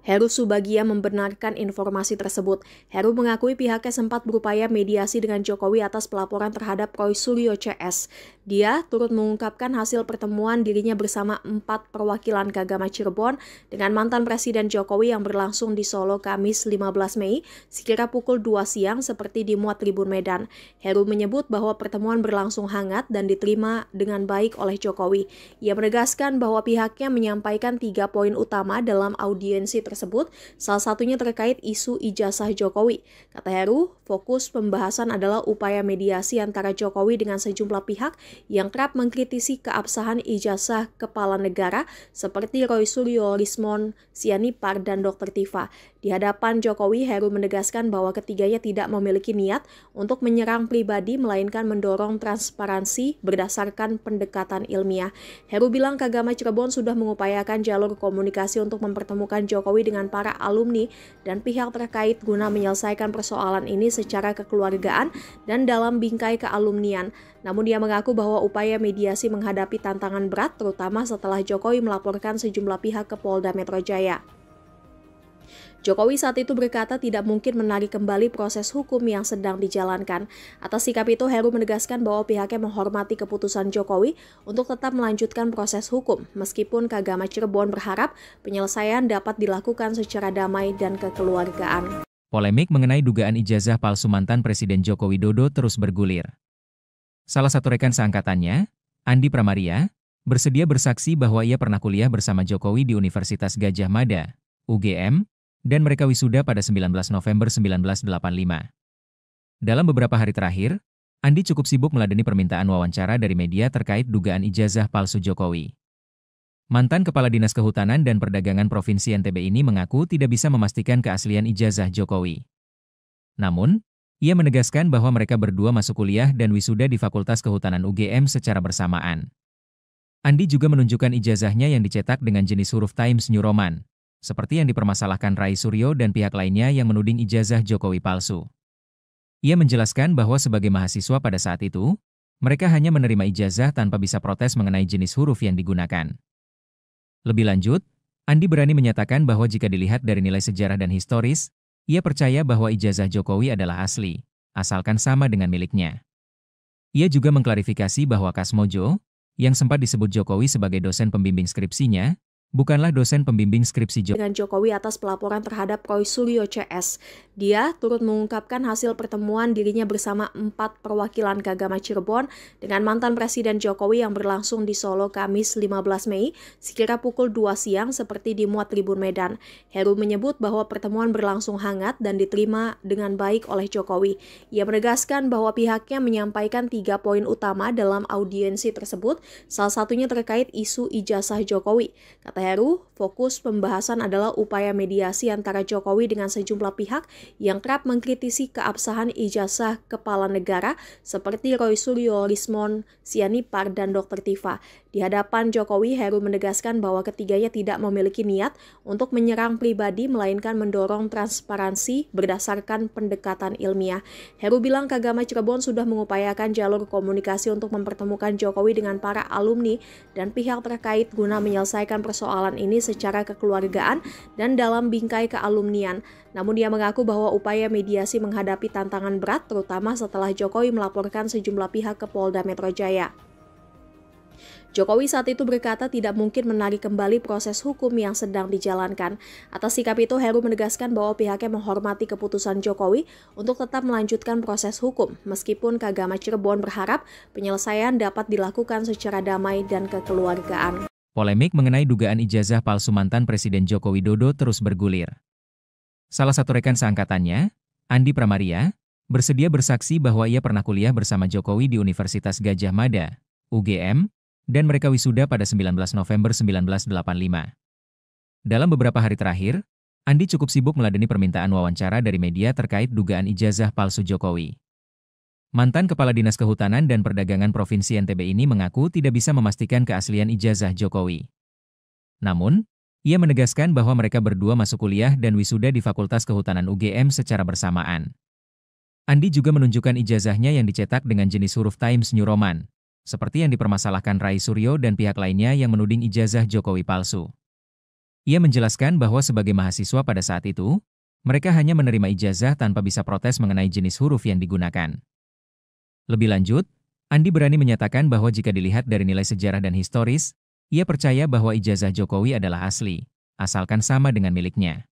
Heru Subagia membenarkan informasi tersebut. Heru mengakui pihaknya sempat berupaya mediasi dengan Jokowi atas pelaporan terhadap Roy Suryo CS. Dia turut mengungkapkan hasil pertemuan dirinya bersama 4 perwakilan Kagama Cirebon dengan mantan Presiden Jokowi yang berlangsung di Solo Kamis 15 Mei sekira pukul 2 siang seperti dimuat Tribun Medan. Heru menyebut bahwa pertemuan berlangsung hangat dan diterima dengan baik oleh Jokowi. Ia menegaskan bahwa pihaknya menyampaikan 3 poin utama dalam audiensi tersebut, salah satunya terkait isu ijazah Jokowi. Kata Heru, fokus pembahasan adalah upaya mediasi antara Jokowi dengan sejumlah pihak yang kerap mengkritisi keabsahan ijazah kepala negara seperti Roy Suryo, Rismon Sianipar, dan Dr. Tifa. Di hadapan Jokowi, Heru menegaskan bahwa ketiganya tidak memiliki niat untuk menyerang pribadi, melainkan mendorong transparansi berdasarkan pendekatan ilmiah. Heru bilang Kagama Cirebon sudah mengupayakan jalur komunikasi untuk mempertemukan Jokowi dengan para alumni dan pihak terkait guna menyelesaikan persoalan ini secara kekeluargaan dan dalam bingkai kealumnian. Namun dia mengaku bahwa upaya mediasi menghadapi tantangan berat, terutama setelah Jokowi melaporkan sejumlah pihak ke Polda Metro Jaya. Jokowi saat itu berkata tidak mungkin menarik kembali proses hukum yang sedang dijalankan. Atas sikap itu, Heru menegaskan bahwa pihaknya menghormati keputusan Jokowi untuk tetap melanjutkan proses hukum, meskipun Kagama Cirebon berharap penyelesaian dapat dilakukan secara damai dan kekeluargaan. Polemik mengenai dugaan ijazah palsu mantan Presiden Joko Widodo terus bergulir. Salah satu rekan seangkatannya, Andi Pramaria, bersedia bersaksi bahwa ia pernah kuliah bersama Jokowi di Universitas Gadjah Mada, UGM, dan mereka wisuda pada 19 November 1985. Dalam beberapa hari terakhir, Andi cukup sibuk meladeni permintaan wawancara dari media terkait dugaan ijazah palsu Jokowi. Mantan Kepala Dinas Kehutanan dan Perdagangan Provinsi NTB ini mengaku tidak bisa memastikan keaslian ijazah Jokowi. Namun, ia menegaskan bahwa mereka berdua masuk kuliah dan wisuda di Fakultas Kehutanan UGM secara bersamaan. Andi juga menunjukkan ijazahnya yang dicetak dengan jenis huruf Times New Roman, seperti yang dipermasalahkan Rai Suryo dan pihak lainnya yang menuding ijazah Jokowi palsu. Ia menjelaskan bahwa sebagai mahasiswa pada saat itu, mereka hanya menerima ijazah tanpa bisa protes mengenai jenis huruf yang digunakan. Lebih lanjut, Andi berani menyatakan bahwa jika dilihat dari nilai sejarah dan historis, ia percaya bahwa ijazah Jokowi adalah asli, asalkan sama dengan miliknya. Ia juga mengklarifikasi bahwa Kasmojo, yang sempat disebut Jokowi sebagai dosen pembimbing skripsinya, bukanlah dosen pembimbing skripsi dengan Jokowi atas pelaporan terhadap Roy Suryo CS. Dia turut mengungkapkan hasil pertemuan dirinya bersama 4 perwakilan Kagama Cirebon dengan mantan Presiden Jokowi yang berlangsung di Solo Kamis 15 Mei sekira pukul 2 siang seperti dimuat Tribun Medan. Heru menyebut bahwa pertemuan berlangsung hangat dan diterima dengan baik oleh Jokowi. Ia menegaskan bahwa pihaknya menyampaikan 3 poin utama dalam audiensi tersebut, salah satunya terkait isu ijazah Jokowi. Kata Kata Heru, fokus pembahasan adalah upaya mediasi antara Jokowi dengan sejumlah pihak yang kerap mengkritisi keabsahan ijazah kepala negara seperti Roy Suryo, Rismon Sianipar, dan Dr. Tifa. Di hadapan Jokowi, Heru menegaskan bahwa ketiganya tidak memiliki niat untuk menyerang pribadi, melainkan mendorong transparansi berdasarkan pendekatan ilmiah. Heru bilang Kagama Cirebon sudah mengupayakan jalur komunikasi untuk mempertemukan Jokowi dengan para alumni dan pihak terkait guna menyelesaikan persoalan ini secara kekeluargaan dan dalam bingkai kealumnian. Namun dia mengaku bahwa upaya mediasi menghadapi tantangan berat, terutama setelah Jokowi melaporkan sejumlah pihak ke Polda Metro Jaya. Jokowi saat itu berkata tidak mungkin menarik kembali proses hukum yang sedang dijalankan. Atas sikap itu, Heru menegaskan bahwa pihaknya menghormati keputusan Jokowi untuk tetap melanjutkan proses hukum, meskipun Kagama Cirebon berharap penyelesaian dapat dilakukan secara damai dan kekeluargaan. Polemik mengenai dugaan ijazah palsu mantan Presiden Joko Widodo terus bergulir. Salah satu rekan seangkatannya, Andi Pramaria, bersedia bersaksi bahwa ia pernah kuliah bersama Jokowi di Universitas Gadjah Mada, UGM, dan mereka wisuda pada 19 November 1985. Dalam beberapa hari terakhir, Andi cukup sibuk meladeni permintaan wawancara dari media terkait dugaan ijazah palsu Jokowi. Mantan Kepala Dinas Kehutanan dan Perdagangan Provinsi NTB ini mengaku tidak bisa memastikan keaslian ijazah Jokowi. Namun, ia menegaskan bahwa mereka berdua masuk kuliah dan wisuda di Fakultas Kehutanan UGM secara bersamaan. Andi juga menunjukkan ijazahnya yang dicetak dengan jenis huruf Times New Roman, seperti yang dipermasalahkan Rai Suryo dan pihak lainnya yang menuding ijazah Jokowi palsu. Ia menjelaskan bahwa sebagai mahasiswa pada saat itu, mereka hanya menerima ijazah tanpa bisa protes mengenai jenis huruf yang digunakan. Lebih lanjut, Andi berani menyatakan bahwa jika dilihat dari nilai sejarah dan historis, ia percaya bahwa ijazah Jokowi adalah asli, asalkan sama dengan miliknya.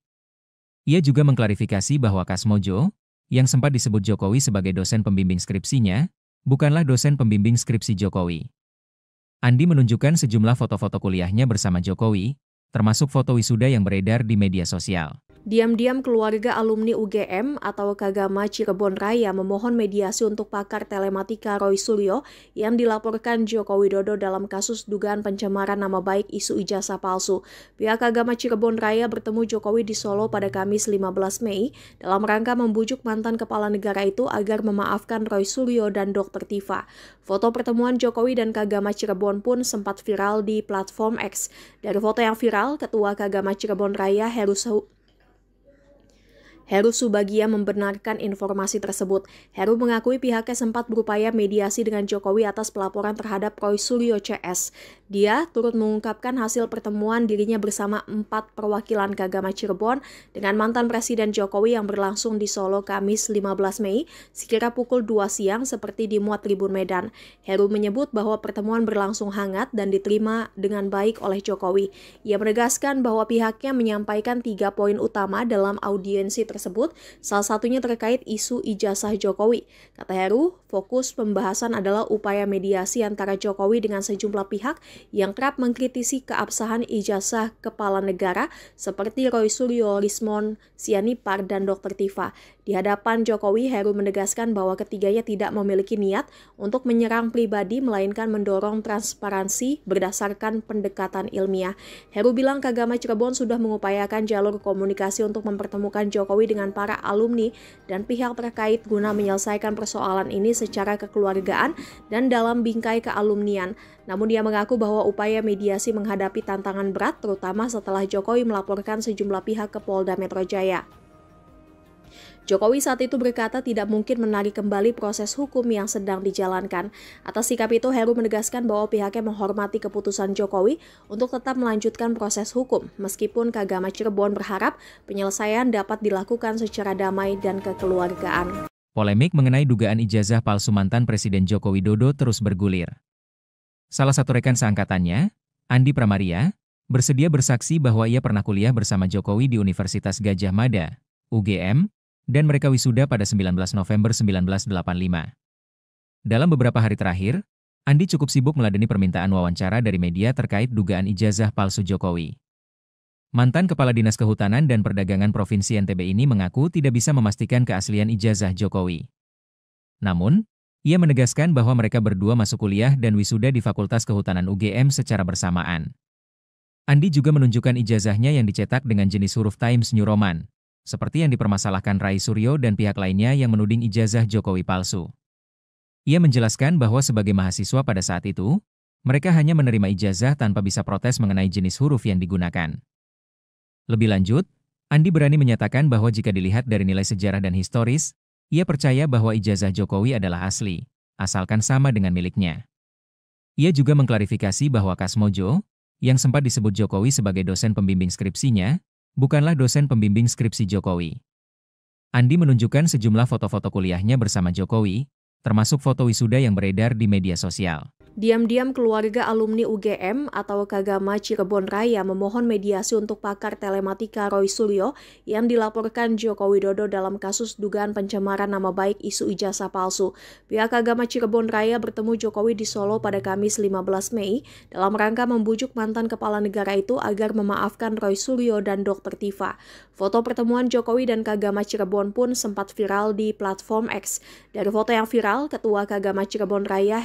Ia juga mengklarifikasi bahwa Kasmojo, yang sempat disebut Jokowi sebagai dosen pembimbing skripsinya, bukanlah dosen pembimbing skripsi Jokowi. Andi menunjukkan sejumlah foto-foto kuliahnya bersama Jokowi, termasuk foto wisuda yang beredar di media sosial. Diam-diam keluarga alumni UGM atau Kagama Cirebon Raya memohon mediasi untuk pakar telematika Roy Suryo yang dilaporkan Joko Widodo dalam kasus dugaan pencemaran nama baik isu ijazah palsu. Pihak Kagama Cirebon Raya bertemu Jokowi di Solo pada Kamis 15 Mei dalam rangka membujuk mantan kepala negara itu agar memaafkan Roy Suryo dan Dr. Tifa. Foto pertemuan Jokowi dan Kagama Cirebon pun sempat viral di platform X. Dari foto yang viral, Ketua Kagama Cirebon Raya Heru Subagia membenarkan informasi tersebut. Heru mengakui pihaknya sempat berupaya mediasi dengan Jokowi atas pelaporan terhadap Roy Suryo CS. Dia turut mengungkapkan hasil pertemuan dirinya bersama 4 perwakilan Kagama Cirebon dengan mantan Presiden Jokowi yang berlangsung di Solo Kamis 15 Mei sekira pukul 2 siang seperti dimuat Tribun Medan. Heru menyebut bahwa pertemuan berlangsung hangat dan diterima dengan baik oleh Jokowi. Ia menegaskan bahwa pihaknya menyampaikan 3 poin utama dalam audiensi tersebut, salah satunya terkait isu ijazah Jokowi. Kata Heru, fokus pembahasan adalah upaya mediasi antara Jokowi dengan sejumlah pihak yang kerap mengkritisi keabsahan ijazah kepala negara seperti Roy Suryo, Rismon Sianipar, dan Dr. Tifa. Di hadapan Jokowi, Heru menegaskan bahwa ketiganya tidak memiliki niat untuk menyerang pribadi, melainkan mendorong transparansi berdasarkan pendekatan ilmiah. Heru bilang Kagama Cirebon sudah mengupayakan jalur komunikasi untuk mempertemukan Jokowi dengan para alumni dan pihak terkait guna menyelesaikan persoalan ini secara kekeluargaan dan dalam bingkai kealumnian. Namun dia mengaku bahwa upaya mediasi menghadapi tantangan berat, terutama setelah Jokowi melaporkan sejumlah pihak ke Polda Metro Jaya. Jokowi saat itu berkata tidak mungkin menarik kembali proses hukum yang sedang dijalankan. Atas sikap itu, Heru menegaskan bahwa pihaknya menghormati keputusan Jokowi untuk tetap melanjutkan proses hukum, meskipun Kagama Cirebon berharap penyelesaian dapat dilakukan secara damai dan kekeluargaan. Polemik mengenai dugaan ijazah palsu mantan Presiden Joko Widodo terus bergulir. Salah satu rekan seangkatannya, Andi Pramaria, bersedia bersaksi bahwa ia pernah kuliah bersama Jokowi di Universitas Gadjah Mada, UGM, dan mereka wisuda pada 19 November 1985. Dalam beberapa hari terakhir, Andi cukup sibuk meladeni permintaan wawancara dari media terkait dugaan ijazah palsu Jokowi. Mantan Kepala Dinas Kehutanan dan Perdagangan Provinsi NTB ini mengaku tidak bisa memastikan keaslian ijazah Jokowi. Namun, ia menegaskan bahwa mereka berdua masuk kuliah dan wisuda di Fakultas Kehutanan UGM secara bersamaan. Andi juga menunjukkan ijazahnya yang dicetak dengan jenis huruf Times New Roman, seperti yang dipermasalahkan Rai Suryo dan pihak lainnya yang menuding ijazah Jokowi palsu. Ia menjelaskan bahwa sebagai mahasiswa pada saat itu, mereka hanya menerima ijazah tanpa bisa protes mengenai jenis huruf yang digunakan. Lebih lanjut, Andi berani menyatakan bahwa jika dilihat dari nilai sejarah dan historis, ia percaya bahwa ijazah Jokowi adalah asli, asalkan sama dengan miliknya. Ia juga mengklarifikasi bahwa Kasmojo, yang sempat disebut Jokowi sebagai dosen pembimbing skripsinya, bukanlah dosen pembimbing skripsi Jokowi. Andi menunjukkan sejumlah foto-foto kuliahnya bersama Jokowi, termasuk foto wisuda yang beredar di media sosial. Diam-diam keluarga alumni UGM atau Kagama Cirebon Raya memohon mediasi untuk pakar telematika Roy Suryo yang dilaporkan Joko Widodo dalam kasus dugaan pencemaran nama baik isu ijazah palsu. Pihak Kagama Cirebon Raya bertemu Jokowi di Solo pada Kamis 15 Mei dalam rangka membujuk mantan kepala negara itu agar memaafkan Roy Suryo dan Dr. Tifa. Foto pertemuan Jokowi dan Kagama Cirebon pun sempat viral di platform X. Dari foto yang viral, Ketua Kagama Cirebon Raya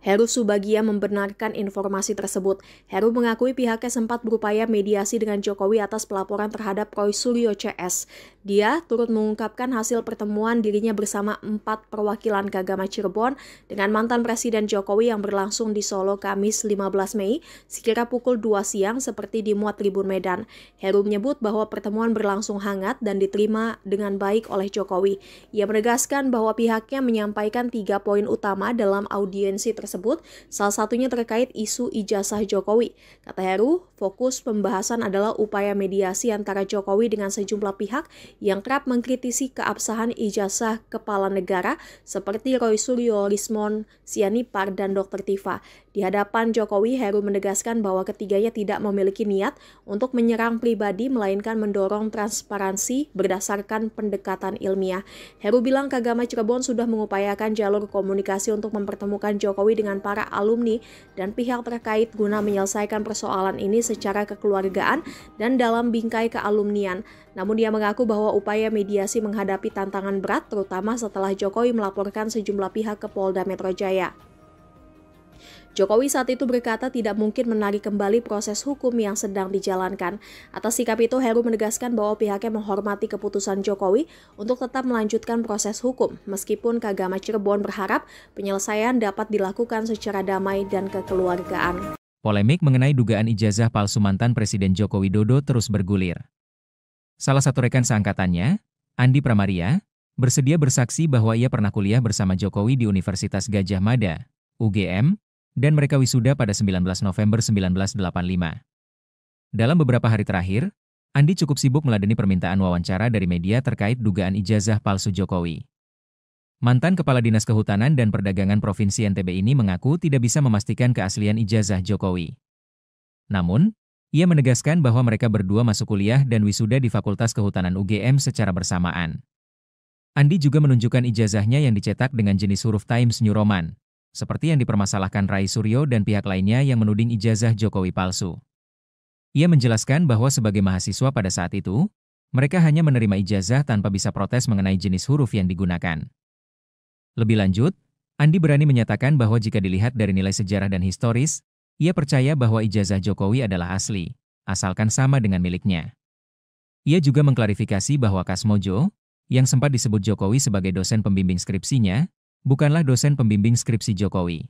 Heru Subagia membenarkan informasi tersebut. Heru mengakui pihaknya sempat berupaya mediasi dengan Jokowi atas pelaporan terhadap Roy Suryo CS. Dia turut mengungkapkan hasil pertemuan dirinya bersama 4 perwakilan Kagama Cirebon dengan mantan Presiden Jokowi yang berlangsung di Solo Kamis 15 Mei sekira pukul 2 siang seperti dimuat Tribun Medan. Heru menyebut bahwa pertemuan berlangsung hangat dan diterima dengan baik oleh Jokowi. Ia menegaskan bahwa pihaknya menyampaikan 3 poin utama dalam audiensi tersebut, salah satunya terkait isu ijazah Jokowi. Kata Heru, fokus pembahasan adalah upaya mediasi antara Jokowi dengan sejumlah pihak yang kerap mengkritisi keabsahan ijazah kepala negara seperti Roy Suryo, Lismon Sianipar, dan Dr. Tifa. Di hadapan Jokowi, Heru menegaskan bahwa ketiganya tidak memiliki niat untuk menyerang pribadi, melainkan mendorong transparansi berdasarkan pendekatan ilmiah. Heru bilang Kagama Cirebon sudah mengupayakan jalur komunikasi untuk mempertemukan Jokowi dengan para alumni dan pihak terkait guna menyelesaikan persoalan ini secara kekeluargaan dan dalam bingkai kealumnian. Namun dia mengaku bahwa upaya mediasi menghadapi tantangan berat, terutama setelah Jokowi melaporkan sejumlah pihak ke Polda Metro Jaya. Jokowi saat itu berkata tidak mungkin menarik kembali proses hukum yang sedang dijalankan. Atas sikap itu, Heru menegaskan bahwa pihaknya menghormati keputusan Jokowi untuk tetap melanjutkan proses hukum, meskipun Kagama Cirebon berharap penyelesaian dapat dilakukan secara damai dan kekeluargaan. Polemik mengenai dugaan ijazah palsu mantan Presiden Joko Widodo terus bergulir. Salah satu rekan seangkatannya, Andi Pramaria, bersedia bersaksi bahwa ia pernah kuliah bersama Jokowi di Universitas Gadjah Mada, UGM, dan mereka wisuda pada 19 November 1985. Dalam beberapa hari terakhir, Andi cukup sibuk meladeni permintaan wawancara dari media terkait dugaan ijazah palsu Jokowi. Mantan Kepala Dinas Kehutanan dan Perdagangan Provinsi NTB ini mengaku tidak bisa memastikan keaslian ijazah Jokowi. Namun, ia menegaskan bahwa mereka berdua masuk kuliah dan wisuda di Fakultas Kehutanan UGM secara bersamaan. Andi juga menunjukkan ijazahnya yang dicetak dengan jenis huruf Times New Roman, seperti yang dipermasalahkan Rai Suryo dan pihak lainnya yang menuding ijazah Jokowi palsu. Ia menjelaskan bahwa sebagai mahasiswa pada saat itu, mereka hanya menerima ijazah tanpa bisa protes mengenai jenis huruf yang digunakan. Lebih lanjut, Andi berani menyatakan bahwa jika dilihat dari nilai sejarah dan historis, ia percaya bahwa ijazah Jokowi adalah asli, asalkan sama dengan miliknya. Ia juga mengklarifikasi bahwa Kasmojo, yang sempat disebut Jokowi sebagai dosen pembimbing skripsinya, bukanlah dosen pembimbing skripsi Jokowi.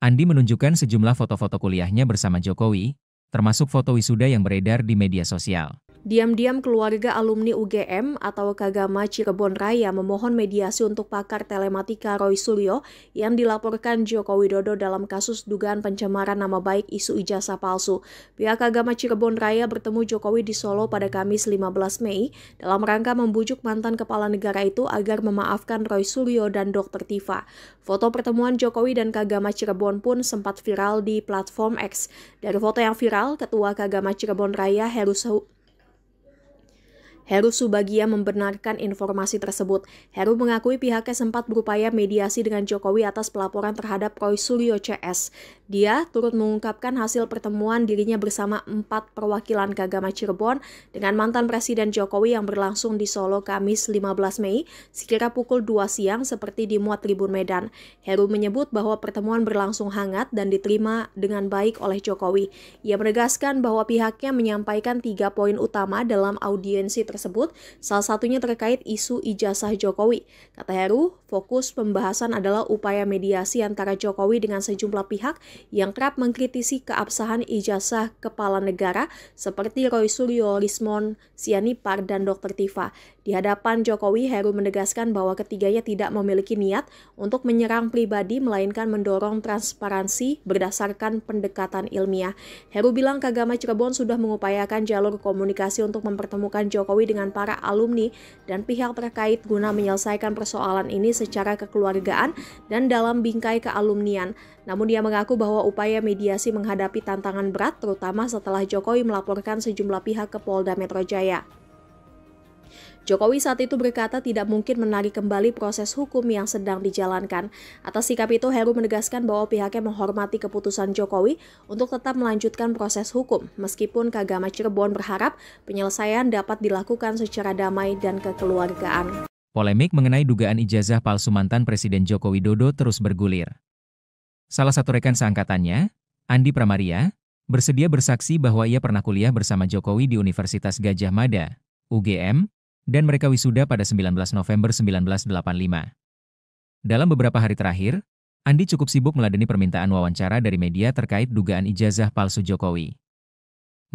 Andi menunjukkan sejumlah foto-foto kuliahnya bersama Jokowi, termasuk foto wisuda yang beredar di media sosial. Diam-diam keluarga alumni UGM atau Kagama Cirebon Raya memohon mediasi untuk pakar telematika Roy Suryo yang dilaporkan Joko Widodo dalam kasus dugaan pencemaran nama baik isu ijazah palsu. Pihak Kagama Cirebon Raya bertemu Jokowi di Solo pada Kamis 15 Mei dalam rangka membujuk mantan kepala negara itu agar memaafkan Roy Suryo dan Dr. Tifa. Foto pertemuan Jokowi dan Kagama Cirebon pun sempat viral di platform X. Dari foto yang viral, Ketua Kagama Cirebon Raya Heru Subagia membenarkan informasi tersebut. Heru mengakui pihaknya sempat berupaya mediasi dengan Jokowi atas pelaporan terhadap Roy Suryo CS. Dia turut mengungkapkan hasil pertemuan dirinya bersama 4 perwakilan Kagama Cirebon dengan mantan Presiden Jokowi yang berlangsung di Solo Kamis 15 Mei sekira pukul 2 siang seperti dimuat Tribun Medan. Heru menyebut bahwa pertemuan berlangsung hangat dan diterima dengan baik oleh Jokowi. Ia menegaskan bahwa pihaknya menyampaikan 3 poin utama dalam audiensi tersebut, salah satunya terkait isu ijazah Jokowi. Kata Heru, fokus pembahasan adalah upaya mediasi antara Jokowi dengan sejumlah pihak yang kerap mengkritisi keabsahan ijazah kepala negara seperti Roy Suryo, Rismon Sianipar, dan Dr. Tifa. Di hadapan Jokowi, Heru menegaskan bahwa ketiganya tidak memiliki niat untuk menyerang pribadi, melainkan mendorong transparansi berdasarkan pendekatan ilmiah. Heru bilang Kagama Cirebon sudah mengupayakan jalur komunikasi untuk mempertemukan Jokowi dengan para alumni dan pihak terkait guna menyelesaikan persoalan ini secara kekeluargaan dan dalam bingkai kealumnian. Namun dia mengaku bahwa upaya mediasi menghadapi tantangan berat, terutama setelah Jokowi melaporkan sejumlah pihak ke Polda Metro Jaya. Jokowi saat itu berkata tidak mungkin menarik kembali proses hukum yang sedang dijalankan. Atas sikap itu, Heru menegaskan bahwa pihaknya menghormati keputusan Jokowi untuk tetap melanjutkan proses hukum, meskipun Kagama Cirebon berharap penyelesaian dapat dilakukan secara damai dan kekeluargaan. Polemik mengenai dugaan ijazah palsu mantan Presiden Joko Widodo terus bergulir. Salah satu rekan seangkatannya, Andi Pramaria, bersedia bersaksi bahwa ia pernah kuliah bersama Jokowi di Universitas Gadjah Mada, UGM, dan mereka wisuda pada 19 November 1985. Dalam beberapa hari terakhir, Andi cukup sibuk meladeni permintaan wawancara dari media terkait dugaan ijazah palsu Jokowi.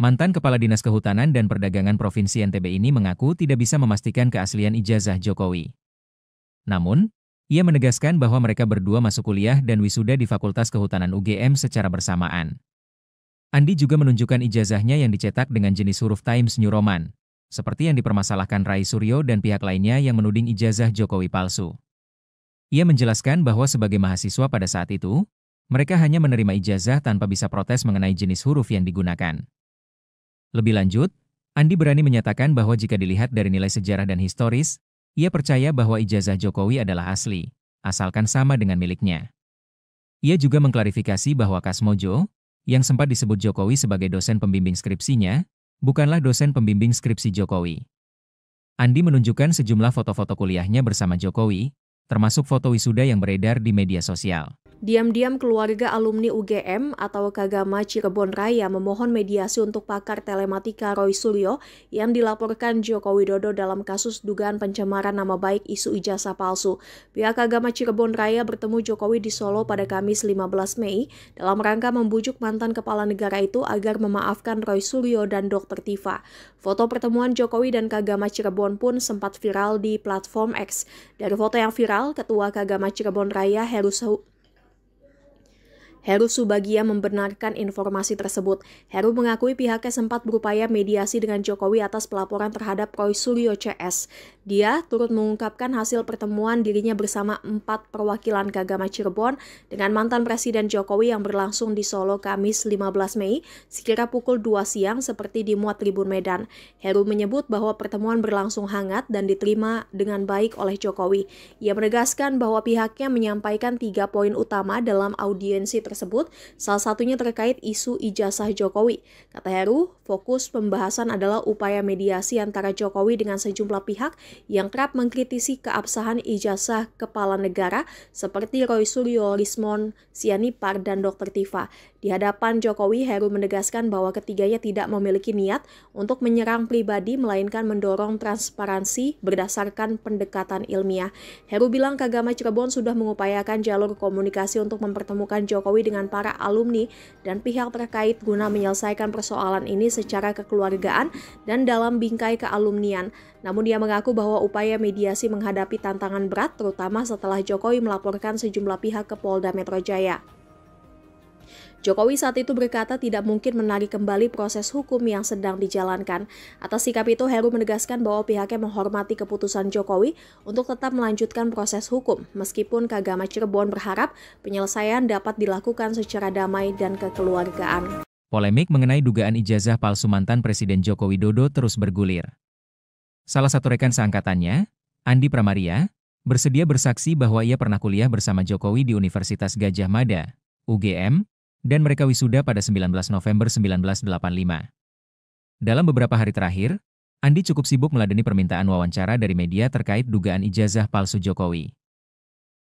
Mantan Kepala Dinas Kehutanan dan Perdagangan Provinsi NTB ini mengaku tidak bisa memastikan keaslian ijazah Jokowi. Namun, ia menegaskan bahwa mereka berdua masuk kuliah dan wisuda di Fakultas Kehutanan UGM secara bersamaan. Andi juga menunjukkan ijazahnya yang dicetak dengan jenis huruf Times New Roman, seperti yang dipermasalahkan Rai Suryo dan pihak lainnya yang menuding ijazah Jokowi palsu. Ia menjelaskan bahwa sebagai mahasiswa pada saat itu, mereka hanya menerima ijazah tanpa bisa protes mengenai jenis huruf yang digunakan. Lebih lanjut, Andi berani menyatakan bahwa jika dilihat dari nilai sejarah dan historis, ia percaya bahwa ijazah Jokowi adalah asli, asalkan sama dengan miliknya. Ia juga mengklarifikasi bahwa Kasmojo, yang sempat disebut Jokowi sebagai dosen pembimbing skripsinya, bukanlah dosen pembimbing skripsi Jokowi. Andi menunjukkan sejumlah foto-foto kuliahnya bersama Jokowi, termasuk foto wisuda yang beredar di media sosial. Diam-diam keluarga alumni UGM atau Kagama Cirebon Raya memohon mediasi untuk pakar telematika Roy Suryo yang dilaporkan Joko Widodo dalam kasus dugaan pencemaran nama baik isu ijazah palsu. Pihak Kagama Cirebon Raya bertemu Jokowi di Solo pada Kamis 15 Mei dalam rangka membujuk mantan kepala negara itu agar memaafkan Roy Suryo dan Dr. Tifa. Foto pertemuan Jokowi dan Kagama Cirebon pun sempat viral di platform X. Dari foto yang viral, Ketua Kagama Cirebon Raya Heru Subagia membenarkan informasi tersebut. Heru mengakui pihaknya sempat berupaya mediasi dengan Jokowi atas pelaporan terhadap Roy Suryo CS. Dia turut mengungkapkan hasil pertemuan dirinya bersama 4 perwakilan Kagama Cirebon dengan mantan Presiden Jokowi yang berlangsung di Solo Kamis 15 Mei sekira pukul 2 siang seperti dimuat Tribun Medan. Heru menyebut bahwa pertemuan berlangsung hangat dan diterima dengan baik oleh Jokowi. Ia menegaskan bahwa pihaknya menyampaikan 3 poin utama dalam audiensi tersebut, salah satunya terkait isu ijazah Jokowi. Kata Heru, fokus pembahasan adalah upaya mediasi antara Jokowi dengan sejumlah pihak yang kerap mengkritisi keabsahan ijazah kepala negara seperti Roy Suryo, Rismon Sianipar, dan Dr. Tifa. Di hadapan Jokowi, Heru menegaskan bahwa ketiganya tidak memiliki niat untuk menyerang pribadi, melainkan mendorong transparansi berdasarkan pendekatan ilmiah. Heru bilang Kagama Cirebon sudah mengupayakan jalur komunikasi untuk mempertemukan Jokowi dengan para alumni dan pihak terkait guna menyelesaikan persoalan ini secara kekeluargaan dan dalam bingkai kealumnian. Namun dia mengaku bahwa upaya mediasi menghadapi tantangan berat, terutama setelah Jokowi melaporkan sejumlah pihak ke Polda Metro Jaya. Jokowi saat itu berkata tidak mungkin menarik kembali proses hukum yang sedang dijalankan. Atas sikap itu, Heru menegaskan bahwa pihaknya menghormati keputusan Jokowi untuk tetap melanjutkan proses hukum, meskipun Kagama Cirebon berharap penyelesaian dapat dilakukan secara damai dan kekeluargaan. Polemik mengenai dugaan ijazah palsu mantan Presiden Joko Widodo terus bergulir. Salah satu rekan seangkatannya, Andi Pramaria, bersedia bersaksi bahwa ia pernah kuliah bersama Jokowi di Universitas Gadjah Mada, UGM, dan mereka wisuda pada 19 November 1985. Dalam beberapa hari terakhir, Andi cukup sibuk meladeni permintaan wawancara dari media terkait dugaan ijazah palsu Jokowi.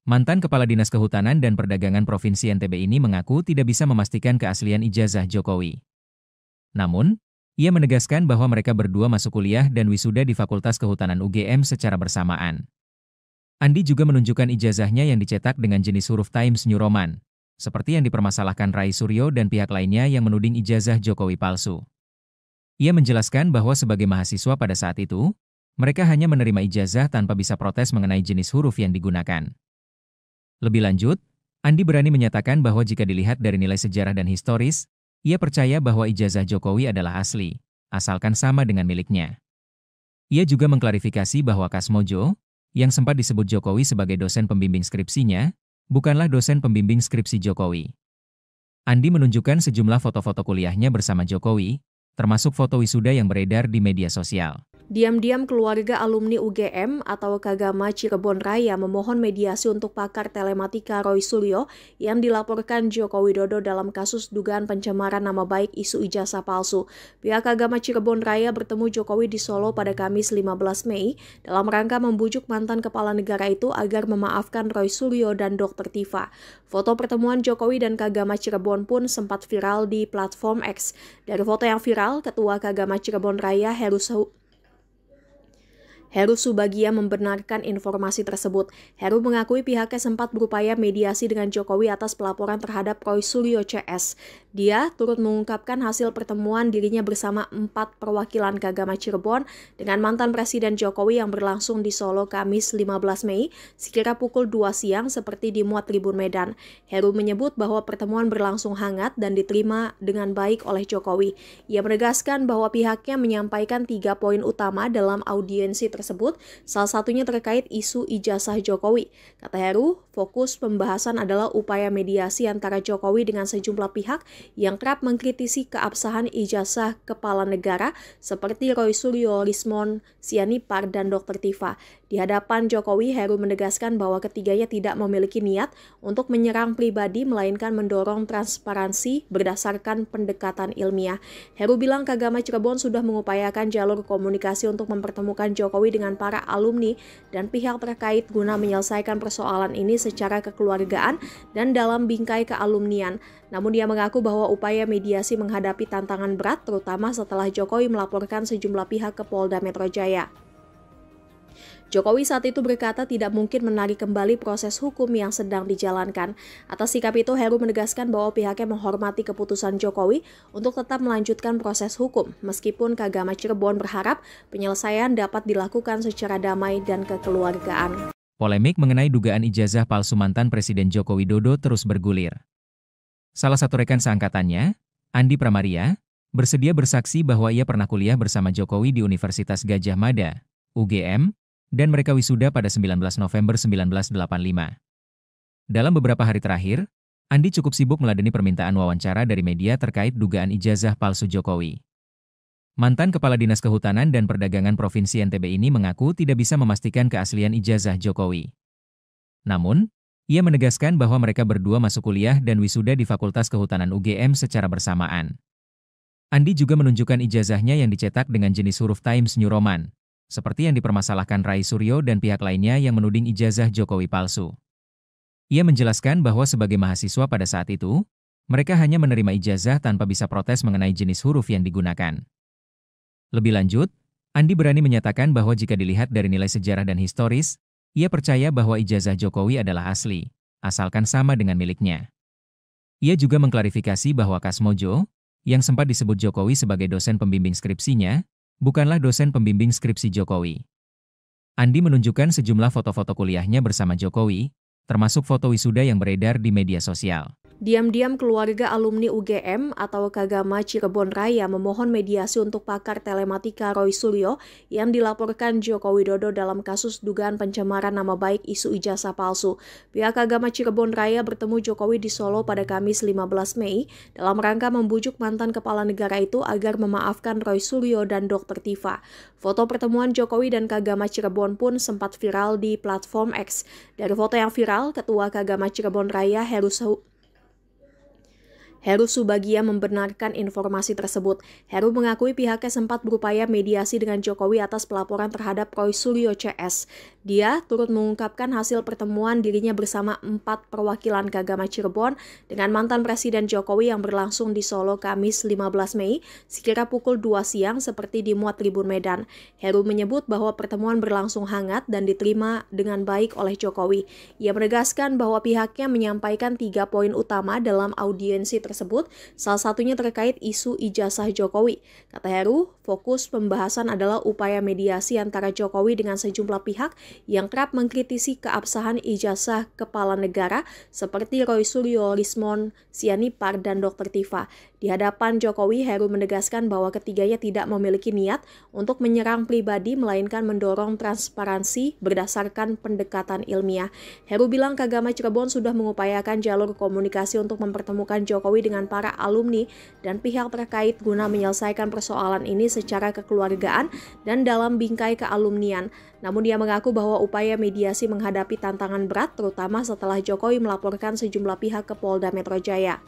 Mantan Kepala Dinas Kehutanan dan Perdagangan Provinsi NTB ini mengaku tidak bisa memastikan keaslian ijazah Jokowi. Namun, ia menegaskan bahwa mereka berdua masuk kuliah dan wisuda di Fakultas Kehutanan UGM secara bersamaan. Andi juga menunjukkan ijazahnya yang dicetak dengan jenis huruf Times New Roman, seperti yang dipermasalahkan Rai Suryo dan pihak lainnya yang menuding ijazah Jokowi palsu. Ia menjelaskan bahwa sebagai mahasiswa pada saat itu, mereka hanya menerima ijazah tanpa bisa protes mengenai jenis huruf yang digunakan. Lebih lanjut, Andi berani menyatakan bahwa jika dilihat dari nilai sejarah dan historis, ia percaya bahwa ijazah Jokowi adalah asli, asalkan sama dengan miliknya. Ia juga mengklarifikasi bahwa Kasmojo, yang sempat disebut Jokowi sebagai dosen pembimbing skripsinya, bukanlah dosen pembimbing skripsi Jokowi. Andi menunjukkan sejumlah foto-foto kuliahnya bersama Jokowi, termasuk foto wisuda yang beredar di media sosial. Diam-diam keluarga alumni UGM atau Kagama Cirebon Raya memohon mediasi untuk pakar telematika Roy Suryo yang dilaporkan Joko Widodo dalam kasus dugaan pencemaran nama baik isu ijazah palsu. Pihak Kagama Cirebon Raya bertemu Jokowi di Solo pada Kamis 15 Mei dalam rangka membujuk mantan kepala negara itu agar memaafkan Roy Suryo dan Dr. Tifa. Foto pertemuan Jokowi dan Kagama Cirebon pun sempat viral di platform X. Dari foto yang viral, Ketua Kagama Cirebon Raya Heru Subagia membenarkan informasi tersebut. Heru mengakui pihaknya sempat berupaya mediasi dengan Jokowi atas pelaporan terhadap Roy Suryo CS. Dia turut mengungkapkan hasil pertemuan dirinya bersama 4 perwakilan Kagama Cirebon dengan mantan Presiden Jokowi yang berlangsung di Solo Kamis 15 Mei sekira pukul 2 siang seperti dimuat Tribun Medan. Heru menyebut bahwa pertemuan berlangsung hangat dan diterima dengan baik oleh Jokowi. Ia menegaskan bahwa pihaknya menyampaikan 3 poin utama dalam audiensi tersebut, salah satunya terkait isu ijazah Jokowi. Kata Heru, fokus pembahasan adalah upaya mediasi antara Jokowi dengan sejumlah pihak yang kerap mengkritisi keabsahan ijazah kepala negara seperti Roy Suryo, Rismon Sianipar, dan Dr. Tifa. Di hadapan Jokowi, Heru menegaskan bahwa ketiganya tidak memiliki niat untuk menyerang pribadi, melainkan mendorong transparansi berdasarkan pendekatan ilmiah. Heru bilang Kagama Cirebon sudah mengupayakan jalur komunikasi untuk mempertemukan Jokowi dengan para alumni dan pihak terkait guna menyelesaikan persoalan ini secara kekeluargaan dan dalam bingkai kealumnian. Namun dia mengaku bahwa upaya mediasi menghadapi tantangan berat, terutama setelah Jokowi melaporkan sejumlah pihak ke Polda Metro Jaya. Jokowi saat itu berkata tidak mungkin menarik kembali proses hukum yang sedang dijalankan. Atas sikap itu, Heru menegaskan bahwa pihaknya menghormati keputusan Jokowi untuk tetap melanjutkan proses hukum, meskipun Kagama Cirebon berharap penyelesaian dapat dilakukan secara damai dan kekeluargaan. Polemik mengenai dugaan ijazah palsu mantan Presiden Joko Widodo terus bergulir. Salah satu rekan seangkatannya, Andi Pramaria, bersedia bersaksi bahwa ia pernah kuliah bersama Jokowi di Universitas Gadjah Mada, UGM, dan mereka wisuda pada 19 November 1985. Dalam beberapa hari terakhir, Andi cukup sibuk meladeni permintaan wawancara dari media terkait dugaan ijazah palsu Jokowi. Mantan Kepala Dinas Kehutanan dan Perdagangan Provinsi NTB ini mengaku tidak bisa memastikan keaslian ijazah Jokowi. Namun, ia menegaskan bahwa mereka berdua masuk kuliah dan wisuda di Fakultas Kehutanan UGM secara bersamaan. Andi juga menunjukkan ijazahnya yang dicetak dengan jenis huruf Times New Roman, seperti yang dipermasalahkan Rai Suryo dan pihak lainnya yang menuding ijazah Jokowi palsu. Ia menjelaskan bahwa sebagai mahasiswa pada saat itu, mereka hanya menerima ijazah tanpa bisa protes mengenai jenis huruf yang digunakan. Lebih lanjut, Andi berani menyatakan bahwa jika dilihat dari nilai sejarah dan historis, ia percaya bahwa ijazah Jokowi adalah asli, asalkan sama dengan miliknya. Ia juga mengklarifikasi bahwa Kasmojo, yang sempat disebut Jokowi sebagai dosen pembimbing skripsinya, bukanlah dosen pembimbing skripsi Jokowi. Andi menunjukkan sejumlah foto-foto kuliahnya bersama Jokowi, termasuk foto wisuda yang beredar di media sosial. Diam-diam keluarga alumni UGM atau Kagama Cirebon Raya memohon mediasi untuk pakar telematika Roy Suryo yang dilaporkan Joko Widodo dalam kasus dugaan pencemaran nama baik isu ijazah palsu. Pihak Kagama Cirebon Raya bertemu Jokowi di Solo pada Kamis 15 Mei dalam rangka membujuk mantan kepala negara itu agar memaafkan Roy Suryo dan Dr. Tifa. Foto pertemuan Jokowi dan Kagama Cirebon pun sempat viral di platform X. Dari foto yang viral, Ketua Kagama Cirebon Raya Heru Subagia membenarkan informasi tersebut. Heru mengakui pihaknya sempat berupaya mediasi dengan Jokowi atas pelaporan terhadap Roy Suryo CS. Dia turut mengungkapkan hasil pertemuan dirinya bersama 4 perwakilan Kagama Cirebon dengan mantan Presiden Jokowi yang berlangsung di Solo Kamis 15 Mei sekira pukul 2 siang seperti dimuat Tribun Medan. Heru menyebut bahwa pertemuan berlangsung hangat dan diterima dengan baik oleh Jokowi. Ia menegaskan bahwa pihaknya menyampaikan 3 poin utama dalam audiensi tersebut, salah satunya terkait isu ijazah Jokowi. Kata Heru, fokus pembahasan adalah upaya mediasi antara Jokowi dengan sejumlah pihak yang kerap mengkritisi keabsahan ijazah kepala negara seperti Roy Suryo, Lismon, Sianipar, dan Dr. Tifa. Di hadapan Jokowi, Heru menegaskan bahwa ketiganya tidak memiliki niat untuk menyerang pribadi, melainkan mendorong transparansi berdasarkan pendekatan ilmiah. Heru bilang Kagama Cirebon sudah mengupayakan jalur komunikasi untuk mempertemukan Jokowi dengan para alumni dan pihak terkait guna menyelesaikan persoalan ini secara kekeluargaan dan dalam bingkai kealumnian. Namun dia mengaku bahwa upaya mediasi menghadapi tantangan berat terutama setelah Jokowi melaporkan sejumlah pihak ke Polda Metro Jaya.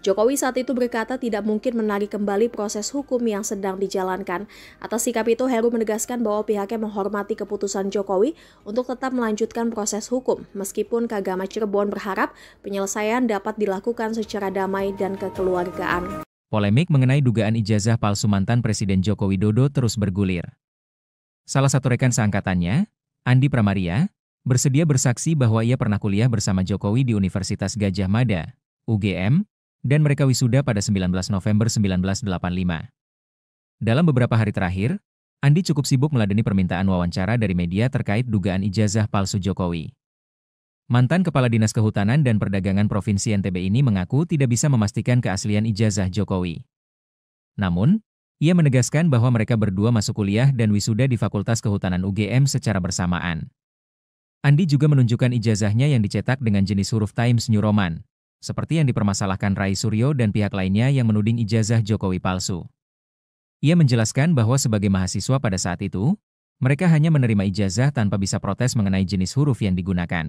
Jokowi saat itu berkata tidak mungkin menarik kembali proses hukum yang sedang dijalankan. Atas sikap itu, Heru menegaskan bahwa pihaknya menghormati keputusan Jokowi untuk tetap melanjutkan proses hukum, meskipun Kagama Cirebon berharap penyelesaian dapat dilakukan secara damai dan kekeluargaan. Polemik mengenai dugaan ijazah palsu mantan Presiden Joko Widodo terus bergulir. Salah satu rekan seangkatannya, Andi Pramaria, bersedia bersaksi bahwa ia pernah kuliah bersama Jokowi di Universitas Gadjah Mada, UGM, dan mereka wisuda pada 19 November 1985. Dalam beberapa hari terakhir, Andi cukup sibuk meladeni permintaan wawancara dari media terkait dugaan ijazah palsu Jokowi. Mantan Kepala Dinas Kehutanan dan Perdagangan Provinsi NTB ini mengaku tidak bisa memastikan keaslian ijazah Jokowi. Namun, ia menegaskan bahwa mereka berdua masuk kuliah dan wisuda di Fakultas Kehutanan UGM secara bersamaan. Andi juga menunjukkan ijazahnya yang dicetak dengan jenis huruf Times New Roman, seperti yang dipermasalahkan Roy Suryo dan pihak lainnya yang menuding ijazah Jokowi palsu. Ia menjelaskan bahwa sebagai mahasiswa pada saat itu, mereka hanya menerima ijazah tanpa bisa protes mengenai jenis huruf yang digunakan.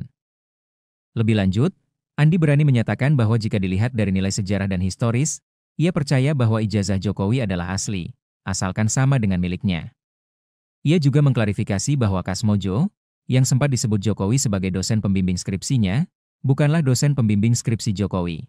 Lebih lanjut, Andi berani menyatakan bahwa jika dilihat dari nilai sejarah dan historis, ia percaya bahwa ijazah Jokowi adalah asli, asalkan sama dengan miliknya. Ia juga mengklarifikasi bahwa Kasmojo, yang sempat disebut Jokowi sebagai dosen pembimbing skripsinya, bukanlah dosen pembimbing skripsi Jokowi.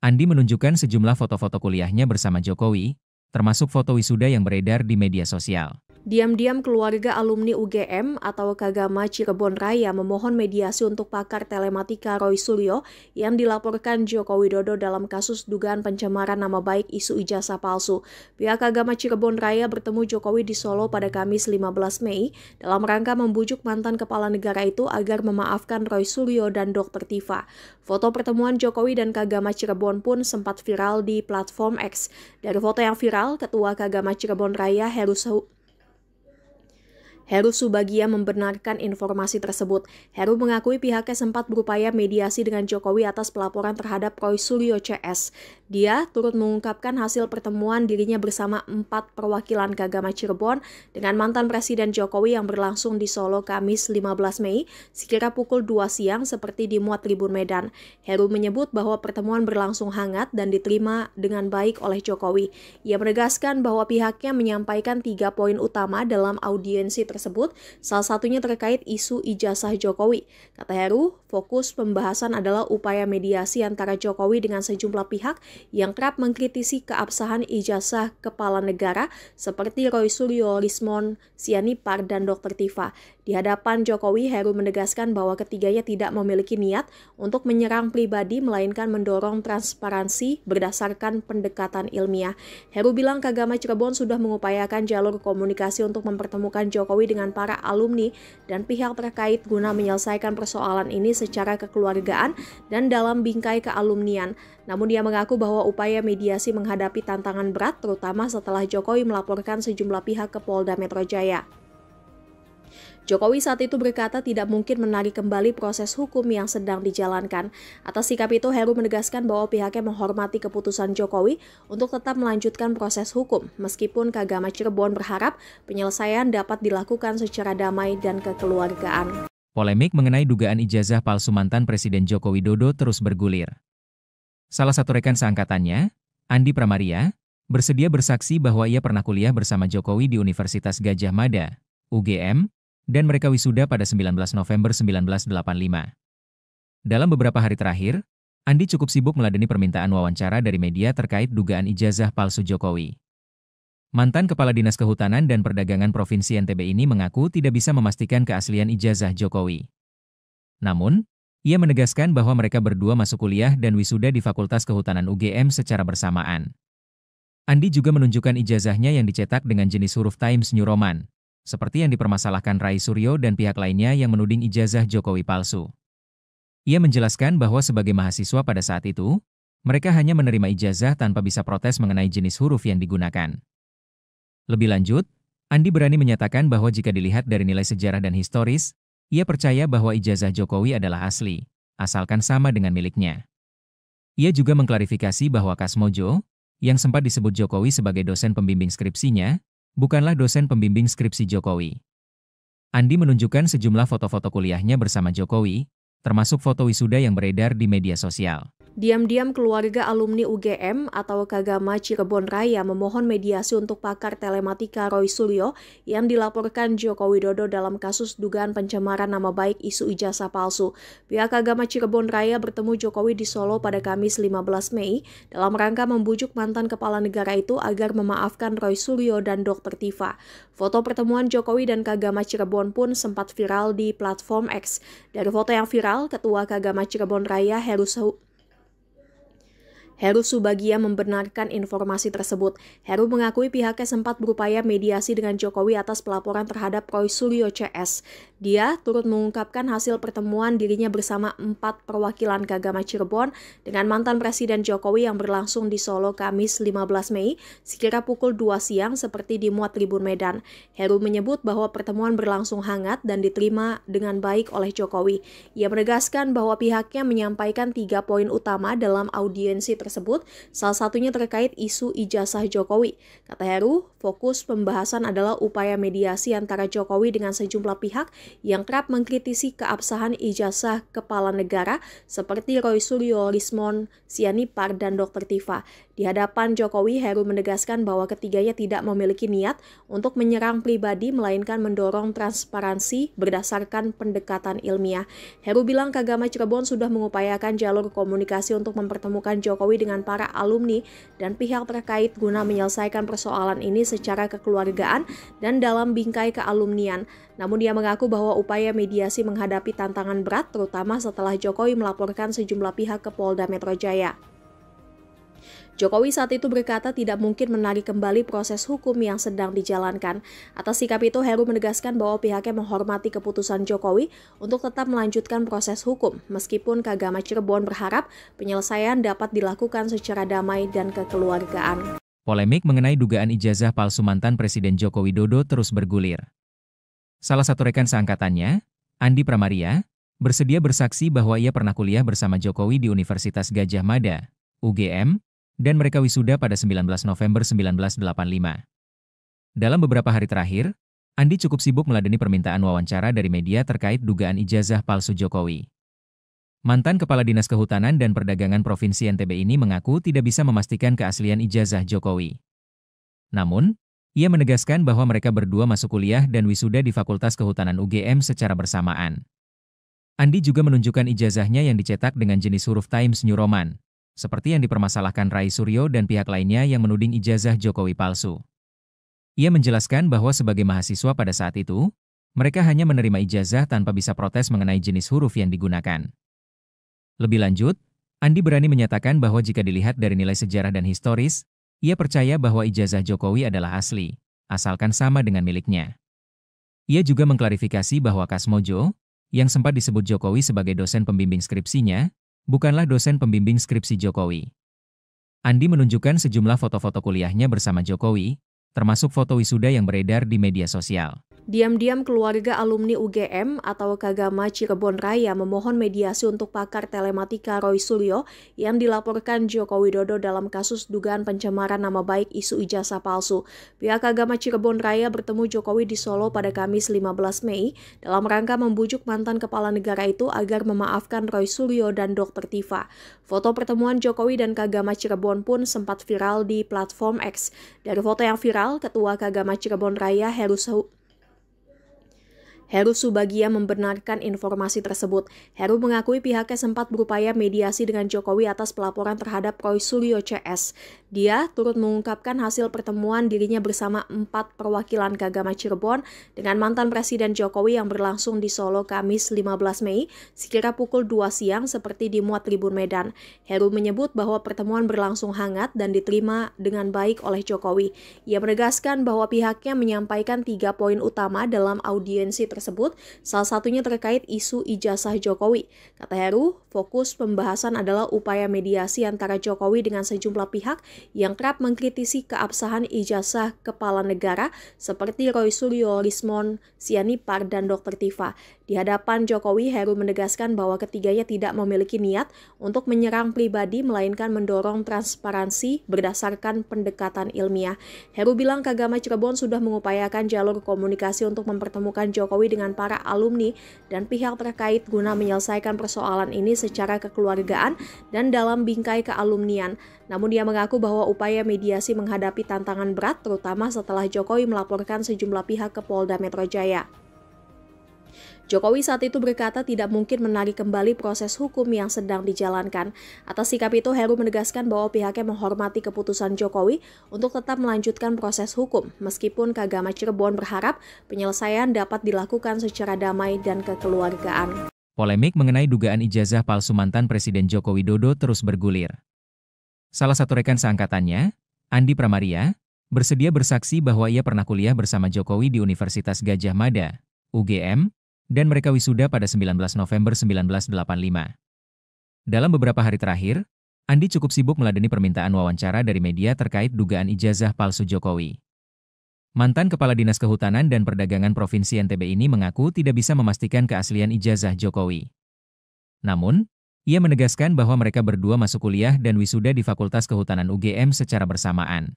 Andi menunjukkan sejumlah foto-foto kuliahnya bersama Jokowi, termasuk foto wisuda yang beredar di media sosial. Diam-diam keluarga alumni UGM atau Kagama Cirebon Raya memohon mediasi untuk pakar telematika Roy Suryo yang dilaporkan Joko Widodo dalam kasus dugaan pencemaran nama baik isu ijazah palsu. Pihak Kagama Cirebon Raya bertemu Jokowi di Solo pada Kamis 15 Mei dalam rangka membujuk mantan kepala negara itu agar memaafkan Roy Suryo dan Dr. Tifa. Foto pertemuan Jokowi dan Kagama Cirebon pun sempat viral di platform X. Dari foto yang viral, Ketua Kagama Cirebon Raya Heru Subagia membenarkan informasi tersebut. Heru mengakui pihaknya sempat berupaya mediasi dengan Jokowi atas pelaporan terhadap Roy Suryo CS. Dia turut mengungkapkan hasil pertemuan dirinya bersama 4 perwakilan Kagama Cirebon dengan mantan Presiden Jokowi yang berlangsung di Solo Kamis 15 Mei sekira pukul 2 siang seperti dimuat Tribun Medan. Heru menyebut bahwa pertemuan berlangsung hangat dan diterima dengan baik oleh Jokowi. Ia menegaskan bahwa pihaknya menyampaikan 3 poin utama dalam audiensi tersebut, salah satunya terkait isu ijazah Jokowi. Kata Heru, fokus pembahasan adalah upaya mediasi antara Jokowi dengan sejumlah pihak yang kerap mengkritisi keabsahan ijazah kepala negara seperti Roy Suryo, Lismon, Sianipar, dan Dr. Tifa. Di hadapan Jokowi, Heru menegaskan bahwa ketiganya tidak memiliki niat untuk menyerang pribadi, melainkan mendorong transparansi berdasarkan pendekatan ilmiah. Heru bilang Kagama Cirebon sudah mengupayakan jalur komunikasi untuk mempertemukan Jokowi Jokowi dengan para alumni dan pihak terkait guna menyelesaikan persoalan ini secara kekeluargaan dan dalam bingkai kealumnian. Namun dia mengaku bahwa upaya mediasi menghadapi tantangan berat terutama setelah Jokowi melaporkan sejumlah pihak ke Polda Metro Jaya. Jokowi saat itu berkata tidak mungkin menarik kembali proses hukum yang sedang dijalankan. Atas sikap itu, Heru menegaskan bahwa pihaknya menghormati keputusan Jokowi untuk tetap melanjutkan proses hukum, meskipun Kagama Cirebon berharap penyelesaian dapat dilakukan secara damai dan kekeluargaan. Polemik mengenai dugaan ijazah palsu mantan Presiden Joko Widodo terus bergulir. Salah satu rekan seangkatannya, Andi Pramaria, bersedia bersaksi bahwa ia pernah kuliah bersama Jokowi di Universitas Gadjah Mada, UGM, dan mereka wisuda pada 19 November 1985. Dalam beberapa hari terakhir, Andi cukup sibuk meladeni permintaan wawancara dari media terkait dugaan ijazah palsu Jokowi. Mantan Kepala Dinas Kehutanan dan Perdagangan Provinsi NTB ini mengaku tidak bisa memastikan keaslian ijazah Jokowi. Namun, ia menegaskan bahwa mereka berdua masuk kuliah dan wisuda di Fakultas Kehutanan UGM secara bersamaan. Andi juga menunjukkan ijazahnya yang dicetak dengan jenis huruf Times New Roman, seperti yang dipermasalahkan Rai Suryo dan pihak lainnya yang menuding ijazah Jokowi palsu. Ia menjelaskan bahwa sebagai mahasiswa pada saat itu, mereka hanya menerima ijazah tanpa bisa protes mengenai jenis huruf yang digunakan. Lebih lanjut, Andi berani menyatakan bahwa jika dilihat dari nilai sejarah dan historis, ia percaya bahwa ijazah Jokowi adalah asli, asalkan sama dengan miliknya. Ia juga mengklarifikasi bahwa Kasmojo, yang sempat disebut Jokowi sebagai dosen pembimbing skripsinya, bukanlah dosen pembimbing skripsi Jokowi. Andi menunjukkan sejumlah foto-foto kuliahnya bersama Jokowi, termasuk foto wisuda yang beredar di media sosial. Diam-diam keluarga alumni UGM atau Kagama Cirebon Raya memohon mediasi untuk pakar telematika Roy Suryo yang dilaporkan Joko Widodo dalam kasus dugaan pencemaran nama baik isu ijazah palsu. Pihak Kagama Cirebon Raya bertemu Jokowi di Solo pada Kamis 15 Mei dalam rangka membujuk mantan kepala negara itu agar memaafkan Roy Suryo dan Dr. Tifa. Foto pertemuan Jokowi dan Kagama Cirebon pun sempat viral di platform X. Dari foto yang viral, Ketua Kagama Cirebon Raya Heru Subagia membenarkan informasi tersebut. Heru mengakui pihaknya sempat berupaya mediasi dengan Jokowi atas pelaporan terhadap Roy Suryo CS. Dia turut mengungkapkan hasil pertemuan dirinya bersama 4 perwakilan Kagama Cirebon dengan mantan Presiden Jokowi yang berlangsung di Solo Kamis 15 Mei sekira pukul 2 siang seperti dimuat Tribun Medan. Heru menyebut bahwa pertemuan berlangsung hangat dan diterima dengan baik oleh Jokowi. Ia menegaskan bahwa pihaknya menyampaikan 3 poin utama dalam audiensi tersebut, salah satunya terkait isu ijazah Jokowi. Kata Heru, fokus pembahasan adalah upaya mediasi antara Jokowi dengan sejumlah pihak yang kerap mengkritisi keabsahan ijazah kepala negara seperti Roy Suryo, Rismon Sianipar, dan Dr. Tifa. Di hadapan Jokowi, Heru menegaskan bahwa ketiganya tidak memiliki niat untuk menyerang pribadi, melainkan mendorong transparansi berdasarkan pendekatan ilmiah. Heru bilang Kagama Cirebon sudah mengupayakan jalur komunikasi untuk mempertemukan Jokowi dengan para alumni dan pihak terkait guna menyelesaikan persoalan ini secara kekeluargaan dan dalam bingkai kealumnian. Namun dia mengaku bahwa upaya mediasi menghadapi tantangan berat terutama setelah Jokowi melaporkan sejumlah pihak ke Polda Metro Jaya. Jokowi saat itu berkata tidak mungkin menarik kembali proses hukum yang sedang dijalankan. Atas sikap itu, Heru menegaskan bahwa pihaknya menghormati keputusan Jokowi untuk tetap melanjutkan proses hukum, meskipun Kagama Cirebon berharap penyelesaian dapat dilakukan secara damai dan kekeluargaan. Polemik mengenai dugaan ijazah palsu mantan Presiden Joko Widodo terus bergulir. Salah satu rekan seangkatannya, Andi Pramaria, bersedia bersaksi bahwa ia pernah kuliah bersama Jokowi di Universitas Gadjah Mada, UGM, dan mereka wisuda pada 19 November 1985. Dalam beberapa hari terakhir, Andi cukup sibuk meladeni permintaan wawancara dari media terkait dugaan ijazah palsu Jokowi. Mantan Kepala Dinas Kehutanan dan Perdagangan Provinsi NTB ini mengaku tidak bisa memastikan keaslian ijazah Jokowi. Namun, ia menegaskan bahwa mereka berdua masuk kuliah dan wisuda di Fakultas Kehutanan UGM secara bersamaan. Andi juga menunjukkan ijazahnya yang dicetak dengan jenis huruf Times New Roman, seperti yang dipermasalahkan Rai Suryo dan pihak lainnya yang menuding ijazah Jokowi palsu. Ia menjelaskan bahwa sebagai mahasiswa pada saat itu, mereka hanya menerima ijazah tanpa bisa protes mengenai jenis huruf yang digunakan. Lebih lanjut, Andi berani menyatakan bahwa jika dilihat dari nilai sejarah dan historis, ia percaya bahwa ijazah Jokowi adalah asli, asalkan sama dengan miliknya. Ia juga mengklarifikasi bahwa Kasmojo, yang sempat disebut Jokowi sebagai dosen pembimbing skripsinya, bukanlah dosen pembimbing skripsi Jokowi. Andi menunjukkan sejumlah foto-foto kuliahnya bersama Jokowi, termasuk foto wisuda yang beredar di media sosial. Diam-diam keluarga alumni UGM atau Kagama Cirebon Raya memohon mediasi untuk pakar telematika Roy Suryo yang dilaporkan Joko Widodo dalam kasus dugaan pencemaran nama baik isu ijazah palsu. Pihak Kagama Cirebon Raya bertemu Jokowi di Solo pada Kamis 15 Mei dalam rangka membujuk mantan kepala negara itu agar memaafkan Roy Suryo dan Dr. Tifa. Foto pertemuan Jokowi dan Kagama Cirebon pun sempat viral di platform X. Dari foto yang viral, Ketua Kagama Cirebon Raya Heru Subagia membenarkan informasi tersebut. Heru mengakui pihaknya sempat berupaya mediasi dengan Jokowi atas pelaporan terhadap Roy Suryo CS. Dia turut mengungkapkan hasil pertemuan dirinya bersama 4 perwakilan Kagama Cirebon dengan mantan Presiden Jokowi yang berlangsung di Solo Kamis 15 Mei sekira pukul 2 siang seperti dimuat Tribun Medan. Heru menyebut bahwa pertemuan berlangsung hangat dan diterima dengan baik oleh Jokowi. Ia menegaskan bahwa pihaknya menyampaikan 3 poin utama dalam audiensi tersebut, salah satunya terkait isu ijazah Jokowi. Kata Heru, fokus pembahasan adalah upaya mediasi antara Jokowi dengan sejumlah pihak yang kerap mengkritisi keabsahan ijazah kepala negara seperti Roy Suryo, Rismon Sianipar, dan Dr. Tifa. Di hadapan Jokowi, Heru menegaskan bahwa ketiganya tidak memiliki niat untuk menyerang pribadi, melainkan mendorong transparansi berdasarkan pendekatan ilmiah. Heru bilang Kagama Cirebon sudah mengupayakan jalur komunikasi untuk mempertemukan Jokowi dengan para alumni dan pihak terkait guna menyelesaikan persoalan ini secara kekeluargaan dan dalam bingkai kealumnian. Namun dia mengaku bahwa upaya mediasi menghadapi tantangan berat, terutama setelah Jokowi melaporkan sejumlah pihak ke Polda Metro Jaya. Jokowi saat itu berkata tidak mungkin menarik kembali proses hukum yang sedang dijalankan. Atas sikap itu, Heru menegaskan bahwa pihaknya menghormati keputusan Jokowi untuk tetap melanjutkan proses hukum, meskipun Kagama Cirebon berharap penyelesaian dapat dilakukan secara damai dan kekeluargaan. Polemik mengenai dugaan ijazah palsu mantan Presiden Joko Widodo terus bergulir. Salah satu rekan seangkatannya, Andi Pramaria, bersedia bersaksi bahwa ia pernah kuliah bersama Jokowi di Universitas Gadjah Mada, UGM, dan mereka wisuda pada 19 November 1985. Dalam beberapa hari terakhir, Andi cukup sibuk meladeni permintaan wawancara dari media terkait dugaan ijazah palsu Jokowi. Mantan Kepala Dinas Kehutanan dan Perdagangan Provinsi NTB ini mengaku tidak bisa memastikan keaslian ijazah Jokowi. Namun, ia menegaskan bahwa mereka berdua masuk kuliah dan wisuda di Fakultas Kehutanan UGM secara bersamaan.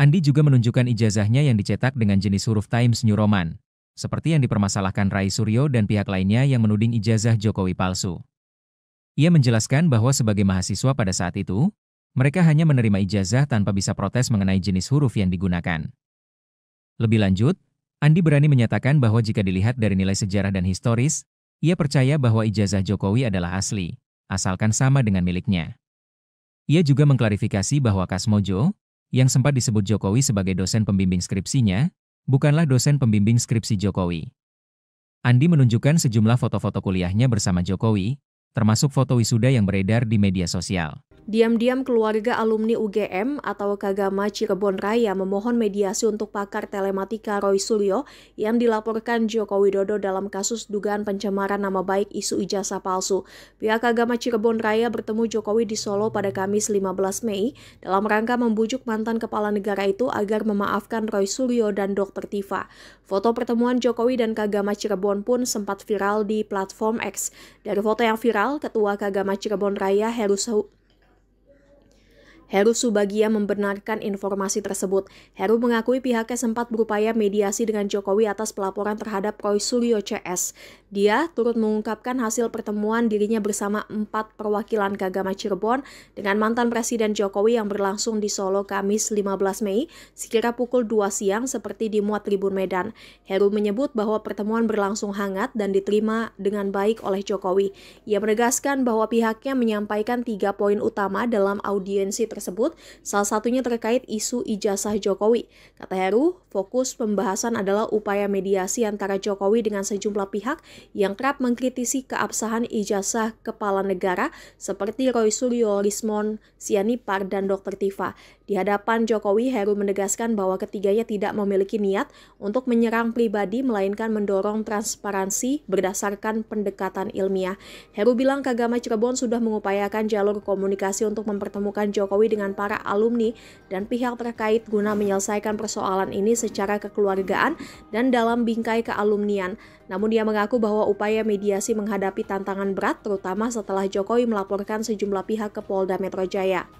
Andi juga menunjukkan ijazahnya yang dicetak dengan jenis huruf Times New Roman, seperti yang dipermasalahkan Roy Suryo dan pihak lainnya yang menuding ijazah Jokowi palsu. Ia menjelaskan bahwa sebagai mahasiswa pada saat itu, mereka hanya menerima ijazah tanpa bisa protes mengenai jenis huruf yang digunakan. Lebih lanjut, Andi berani menyatakan bahwa jika dilihat dari nilai sejarah dan historis, ia percaya bahwa ijazah Jokowi adalah asli, asalkan sama dengan miliknya. Ia juga mengklarifikasi bahwa Kasmojo, yang sempat disebut Jokowi sebagai dosen pembimbing skripsinya, bukanlah dosen pembimbing skripsi Jokowi. Andi menunjukkan sejumlah foto-foto kuliahnya bersama Jokowi, termasuk foto wisuda yang beredar di media sosial. Diam-diam keluarga alumni UGM atau Kagama Cirebon Raya memohon mediasi untuk pakar telematika Roy Suryo yang dilaporkan Joko Widodo dalam kasus dugaan pencemaran nama baik isu ijazah palsu. Pihak Kagama Cirebon Raya bertemu Jokowi di Solo pada Kamis 15 Mei dalam rangka membujuk mantan kepala negara itu agar memaafkan Roy Suryo dan Dr. Tifa. Foto pertemuan Jokowi dan Kagama Cirebon pun sempat viral di platform X. Dari foto yang viral, Ketua Kagama Cirebon Raya Heru Subagia membenarkan informasi tersebut. Heru mengakui pihaknya sempat berupaya mediasi dengan Jokowi atas pelaporan terhadap Roy Suryo CS. Dia turut mengungkapkan hasil pertemuan dirinya bersama 4 perwakilan Kagama Cirebon dengan mantan Presiden Jokowi yang berlangsung di Solo Kamis 15 Mei sekira pukul 2 siang seperti dimuat Tribun Medan. Heru menyebut bahwa pertemuan berlangsung hangat dan diterima dengan baik oleh Jokowi. Ia menegaskan bahwa pihaknya menyampaikan 3 poin utama dalam audiensi tersebut, salah satunya terkait isu ijazah Jokowi. Kata Heru, fokus pembahasan adalah upaya mediasi antara Jokowi dengan sejumlah pihak yang kerap mengkritisi keabsahan ijazah kepala negara seperti Roy Suryo, Rismon Sianipar, dan Dr. Tifa. Di hadapan Jokowi, Heru menegaskan bahwa ketiganya tidak memiliki niat untuk menyerang pribadi, melainkan mendorong transparansi berdasarkan pendekatan ilmiah. Heru bilang Kagama Cirebon sudah mengupayakan jalur komunikasi untuk mempertemukan Jokowi dengan para alumni dan pihak terkait guna menyelesaikan persoalan ini secara kekeluargaan dan dalam bingkai kealumnian. Namun dia mengaku bahwa upaya mediasi menghadapi tantangan berat, terutama setelah Jokowi melaporkan sejumlah pihak ke Polda Metro Jaya.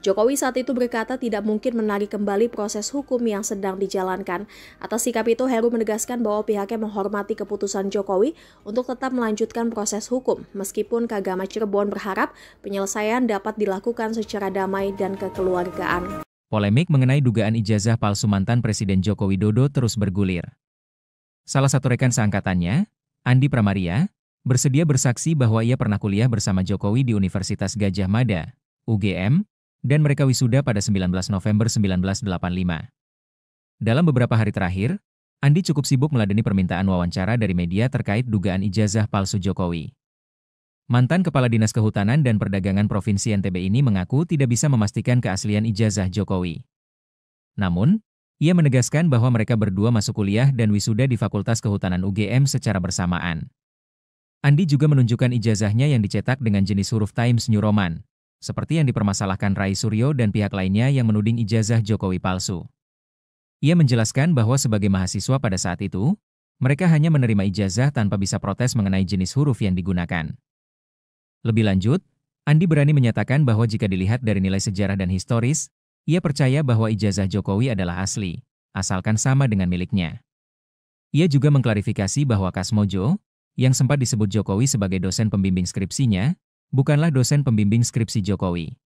Jokowi saat itu berkata tidak mungkin menarik kembali proses hukum yang sedang dijalankan. Atas sikap itu, Heru menegaskan bahwa pihaknya menghormati keputusan Jokowi untuk tetap melanjutkan proses hukum, meskipun Kagama Cirebon berharap penyelesaian dapat dilakukan secara damai dan kekeluargaan. Polemik mengenai dugaan ijazah palsu mantan Presiden Joko Widodo terus bergulir. Salah satu rekan seangkatannya, Andi Pramaria, bersedia bersaksi bahwa ia pernah kuliah bersama Jokowi di Universitas Gadjah Mada, UGM, dan mereka wisuda pada 19 November 1985. Dalam beberapa hari terakhir, Andi cukup sibuk meladeni permintaan wawancara dari media terkait dugaan ijazah palsu Jokowi. Mantan Kepala Dinas Kehutanan dan Perdagangan Provinsi NTB ini mengaku tidak bisa memastikan keaslian ijazah Jokowi. Namun, ia menegaskan bahwa mereka berdua masuk kuliah dan wisuda di Fakultas Kehutanan UGM secara bersamaan. Andi juga menunjukkan ijazahnya yang dicetak dengan jenis huruf Times New Roman, seperti yang dipermasalahkan Rai Suryo dan pihak lainnya yang menuding ijazah Jokowi palsu. Ia menjelaskan bahwa sebagai mahasiswa pada saat itu, mereka hanya menerima ijazah tanpa bisa protes mengenai jenis huruf yang digunakan. Lebih lanjut, Andi berani menyatakan bahwa jika dilihat dari nilai sejarah dan historis, ia percaya bahwa ijazah Jokowi adalah asli, asalkan sama dengan miliknya. Ia juga mengklarifikasi bahwa Kasmojo, yang sempat disebut Jokowi sebagai dosen pembimbing skripsinya, bukanlah dosen pembimbing skripsi Jokowi.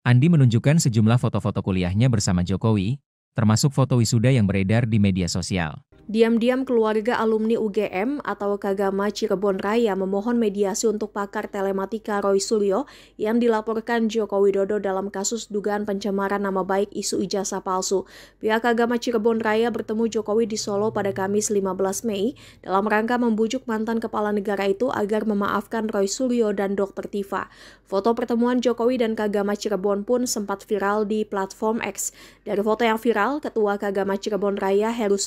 Andi menunjukkan sejumlah foto-foto kuliahnya bersama Jokowi, termasuk foto wisuda yang beredar di media sosial. Diam-diam keluarga alumni UGM atau Kagama Cirebon Raya memohon mediasi untuk pakar telematika Roy Suryo yang dilaporkan Joko Widodo dalam kasus dugaan pencemaran nama baik isu ijazah palsu. Pihak Kagama Cirebon Raya bertemu Jokowi di Solo pada Kamis 15 Mei dalam rangka membujuk mantan kepala negara itu agar memaafkan Roy Suryo dan Dr. Tifa. Foto pertemuan Jokowi dan Kagama Cirebon pun sempat viral di platform X. Dari foto yang viral, Ketua Kagama Cirebon Raya Heru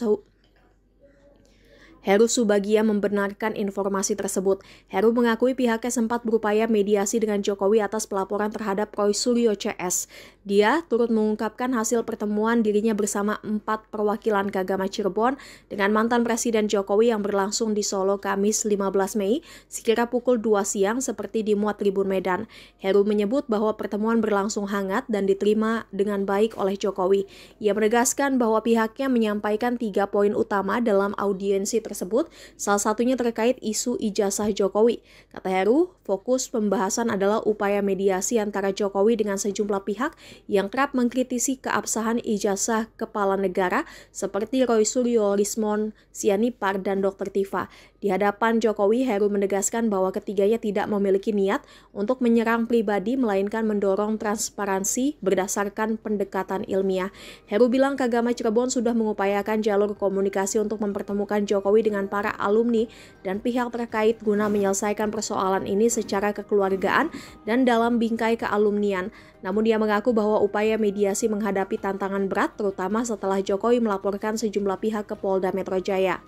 Subagia membenarkan informasi tersebut. Heru mengakui pihaknya sempat berupaya mediasi dengan Jokowi atas pelaporan terhadap Roy Suryo CS. Dia turut mengungkapkan hasil pertemuan dirinya bersama 4 perwakilan Kagama Cirebon dengan mantan Presiden Jokowi yang berlangsung di Solo Kamis 15 Mei sekira pukul 2 siang seperti dimuat Tribun Medan. Heru menyebut bahwa pertemuan berlangsung hangat dan diterima dengan baik oleh Jokowi. Ia menegaskan bahwa pihaknya menyampaikan 3 poin utama dalam audiensi tersebut, salah satunya terkait isu ijazah Jokowi. Kata Heru, fokus pembahasan adalah upaya mediasi antara Jokowi dengan sejumlah pihak yang kerap mengkritisi keabsahan ijazah kepala negara seperti Roy Suryo, Rismon Sianipar, dan Dr. Tifa. Di hadapan Jokowi, Heru menegaskan bahwa ketiganya tidak memiliki niat untuk menyerang pribadi, melainkan mendorong transparansi berdasarkan pendekatan ilmiah. Heru bilang Kagama Cirebon sudah mengupayakan jalur komunikasi untuk mempertemukan Jokowi dengan para alumni dan pihak terkait guna menyelesaikan persoalan ini secara kekeluargaan dan dalam bingkai kealumnian. Namun dia mengaku bahwa upaya mediasi menghadapi tantangan berat, terutama setelah Jokowi melaporkan sejumlah pihak ke Polda Metro Jaya.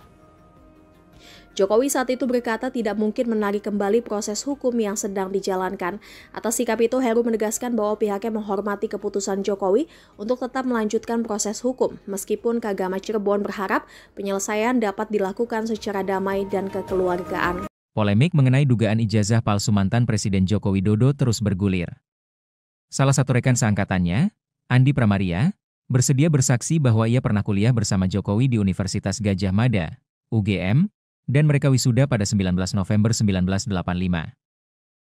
Jokowi saat itu berkata tidak mungkin menarik kembali proses hukum yang sedang dijalankan. Atas sikap itu, Heru menegaskan bahwa pihaknya menghormati keputusan Jokowi untuk tetap melanjutkan proses hukum, meskipun Kagama Cirebon berharap penyelesaian dapat dilakukan secara damai dan kekeluargaan. Polemik mengenai dugaan ijazah palsu mantan Presiden Joko Widodo terus bergulir. Salah satu rekan seangkatannya, Andi Pramaria, bersedia bersaksi bahwa ia pernah kuliah bersama Jokowi di Universitas Gadjah Mada, UGM, dan mereka wisuda pada 19 November 1985.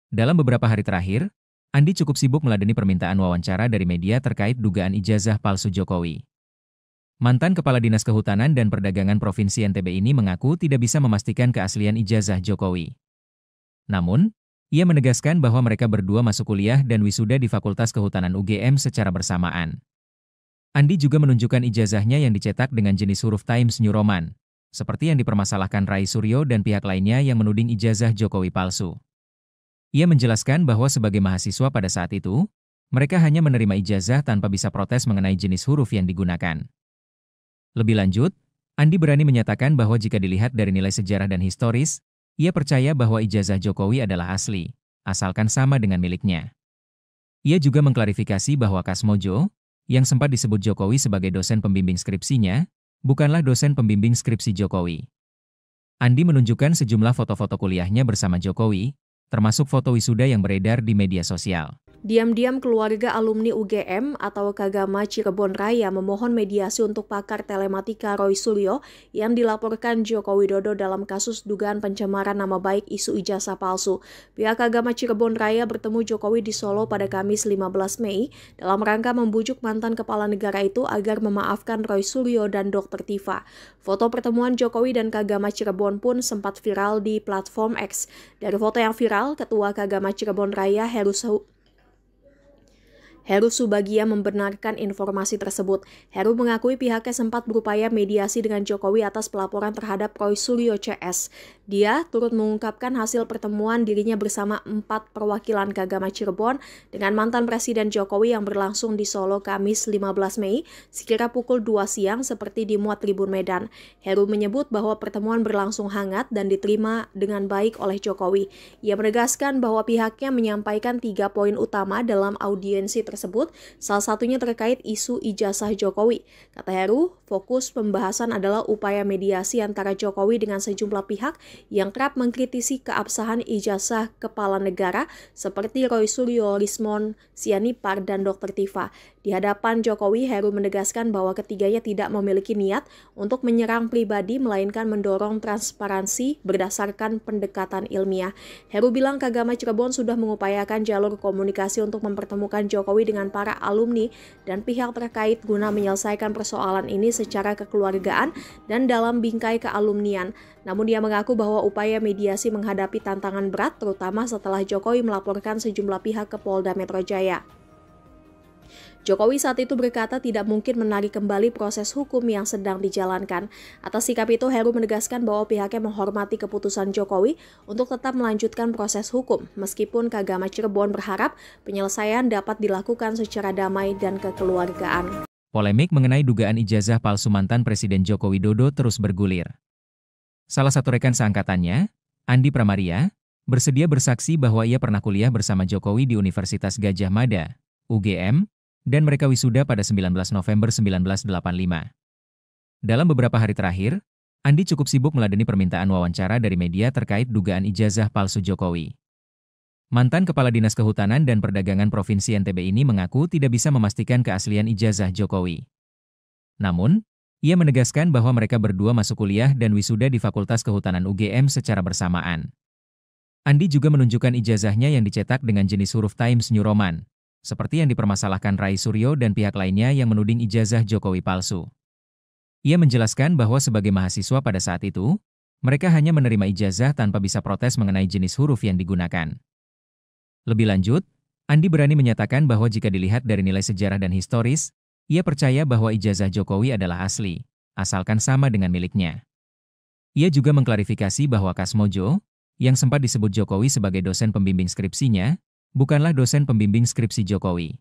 Dalam beberapa hari terakhir, Andi cukup sibuk meladeni permintaan wawancara dari media terkait dugaan ijazah palsu Jokowi. Mantan Kepala Dinas Kehutanan dan Perdagangan Provinsi NTB ini mengaku tidak bisa memastikan keaslian ijazah Jokowi. Namun, Ia menegaskan bahwa mereka berdua masuk kuliah dan wisuda di Fakultas Kehutanan UGM secara bersamaan. Andi juga menunjukkan ijazahnya yang dicetak dengan jenis huruf Times New Roman, seperti yang dipermasalahkan Rai Suryo dan pihak lainnya yang menuding ijazah Jokowi palsu. Ia menjelaskan bahwa sebagai mahasiswa pada saat itu, mereka hanya menerima ijazah tanpa bisa protes mengenai jenis huruf yang digunakan. Lebih lanjut, Andi berani menyatakan bahwa jika dilihat dari nilai sejarah dan historis, ia percaya bahwa ijazah Jokowi adalah asli, asalkan sama dengan miliknya. Ia juga mengklarifikasi bahwa Kasmojo, yang sempat disebut Jokowi sebagai dosen pembimbing skripsinya, bukanlah dosen pembimbing skripsi Jokowi. Andi menunjukkan sejumlah foto-foto kuliahnya bersama Jokowi, termasuk foto wisuda yang beredar di media sosial. Diam-diam keluarga alumni UGM atau Kagama Cirebon Raya memohon mediasi untuk pakar telematika Roy Suryo yang dilaporkan Joko Widodo dalam kasus dugaan pencemaran nama baik isu ijazah palsu. Pihak Kagama Cirebon Raya bertemu Jokowi di Solo pada Kamis 15 Mei dalam rangka membujuk mantan kepala negara itu agar memaafkan Roy Suryo dan Dr. Tifa. Foto pertemuan Jokowi dan Kagama Cirebon pun sempat viral di platform X. Dari foto yang viral, Ketua Kagama Cirebon Raya Heru Subagia membenarkan informasi tersebut. Heru mengakui pihaknya sempat berupaya mediasi dengan Jokowi atas pelaporan terhadap Roy Suryo CS. Dia turut mengungkapkan hasil pertemuan dirinya bersama 4 perwakilan Kagama Cirebon dengan mantan Presiden Jokowi yang berlangsung di Solo Kamis 15 Mei sekira pukul 2 siang seperti dimuat Tribun Medan. Heru menyebut bahwa pertemuan berlangsung hangat dan diterima dengan baik oleh Jokowi. Ia menegaskan bahwa pihaknya menyampaikan 3 poin utama dalam audiensi tersebut, salah satunya terkait isu ijazah Jokowi. Kata Heru, fokus pembahasan adalah upaya mediasi antara Jokowi dengan sejumlah pihak yang kerap mengkritisi keabsahan ijazah kepala negara seperti Roy Suryo, Rismon Sianipar, dan Dr. Tifa. Di hadapan Jokowi, Heru menegaskan bahwa ketiganya tidak memiliki niat untuk menyerang pribadi, melainkan mendorong transparansi berdasarkan pendekatan ilmiah. Heru bilang Kagama Cirebon sudah mengupayakan jalur komunikasi untuk mempertemukan Jokowi dengan para alumni dan pihak terkait guna menyelesaikan persoalan ini secara kekeluargaan dan dalam bingkai kealumnian. Namun dia mengaku bahwa upaya mediasi menghadapi tantangan berat, terutama setelah Jokowi melaporkan sejumlah pihak ke Polda Metro Jaya. Jokowi saat itu berkata tidak mungkin menarik kembali proses hukum yang sedang dijalankan. Atas sikap itu, Heru menegaskan bahwa pihaknya menghormati keputusan Jokowi untuk tetap melanjutkan proses hukum, meskipun Kagama Cirebon berharap penyelesaian dapat dilakukan secara damai dan kekeluargaan. Polemik mengenai dugaan ijazah palsu mantan Presiden Joko Widodo terus bergulir. Salah satu rekan seangkatannya, Andi Pramaria, bersedia bersaksi bahwa ia pernah kuliah bersama Jokowi di Universitas Gadjah Mada, UGM, dan mereka wisuda pada 19 November 1985. Dalam beberapa hari terakhir, Andi cukup sibuk meladeni permintaan wawancara dari media terkait dugaan ijazah palsu Jokowi. Mantan Kepala Dinas Kehutanan dan Perdagangan Provinsi NTB ini mengaku tidak bisa memastikan keaslian ijazah Jokowi. Namun, ia menegaskan bahwa mereka berdua masuk kuliah dan wisuda di Fakultas Kehutanan UGM secara bersamaan. Andi juga menunjukkan ijazahnya yang dicetak dengan jenis huruf Times New Roman, seperti yang dipermasalahkan Rai Suryo dan pihak lainnya yang menuding ijazah Jokowi palsu. Ia menjelaskan bahwa sebagai mahasiswa pada saat itu, mereka hanya menerima ijazah tanpa bisa protes mengenai jenis huruf yang digunakan. Lebih lanjut, Andi berani menyatakan bahwa jika dilihat dari nilai sejarah dan historis, ia percaya bahwa ijazah Jokowi adalah asli, asalkan sama dengan miliknya. Ia juga mengklarifikasi bahwa Kasmojo, yang sempat disebut Jokowi sebagai dosen pembimbing skripsinya, bukanlah dosen pembimbing skripsi Jokowi.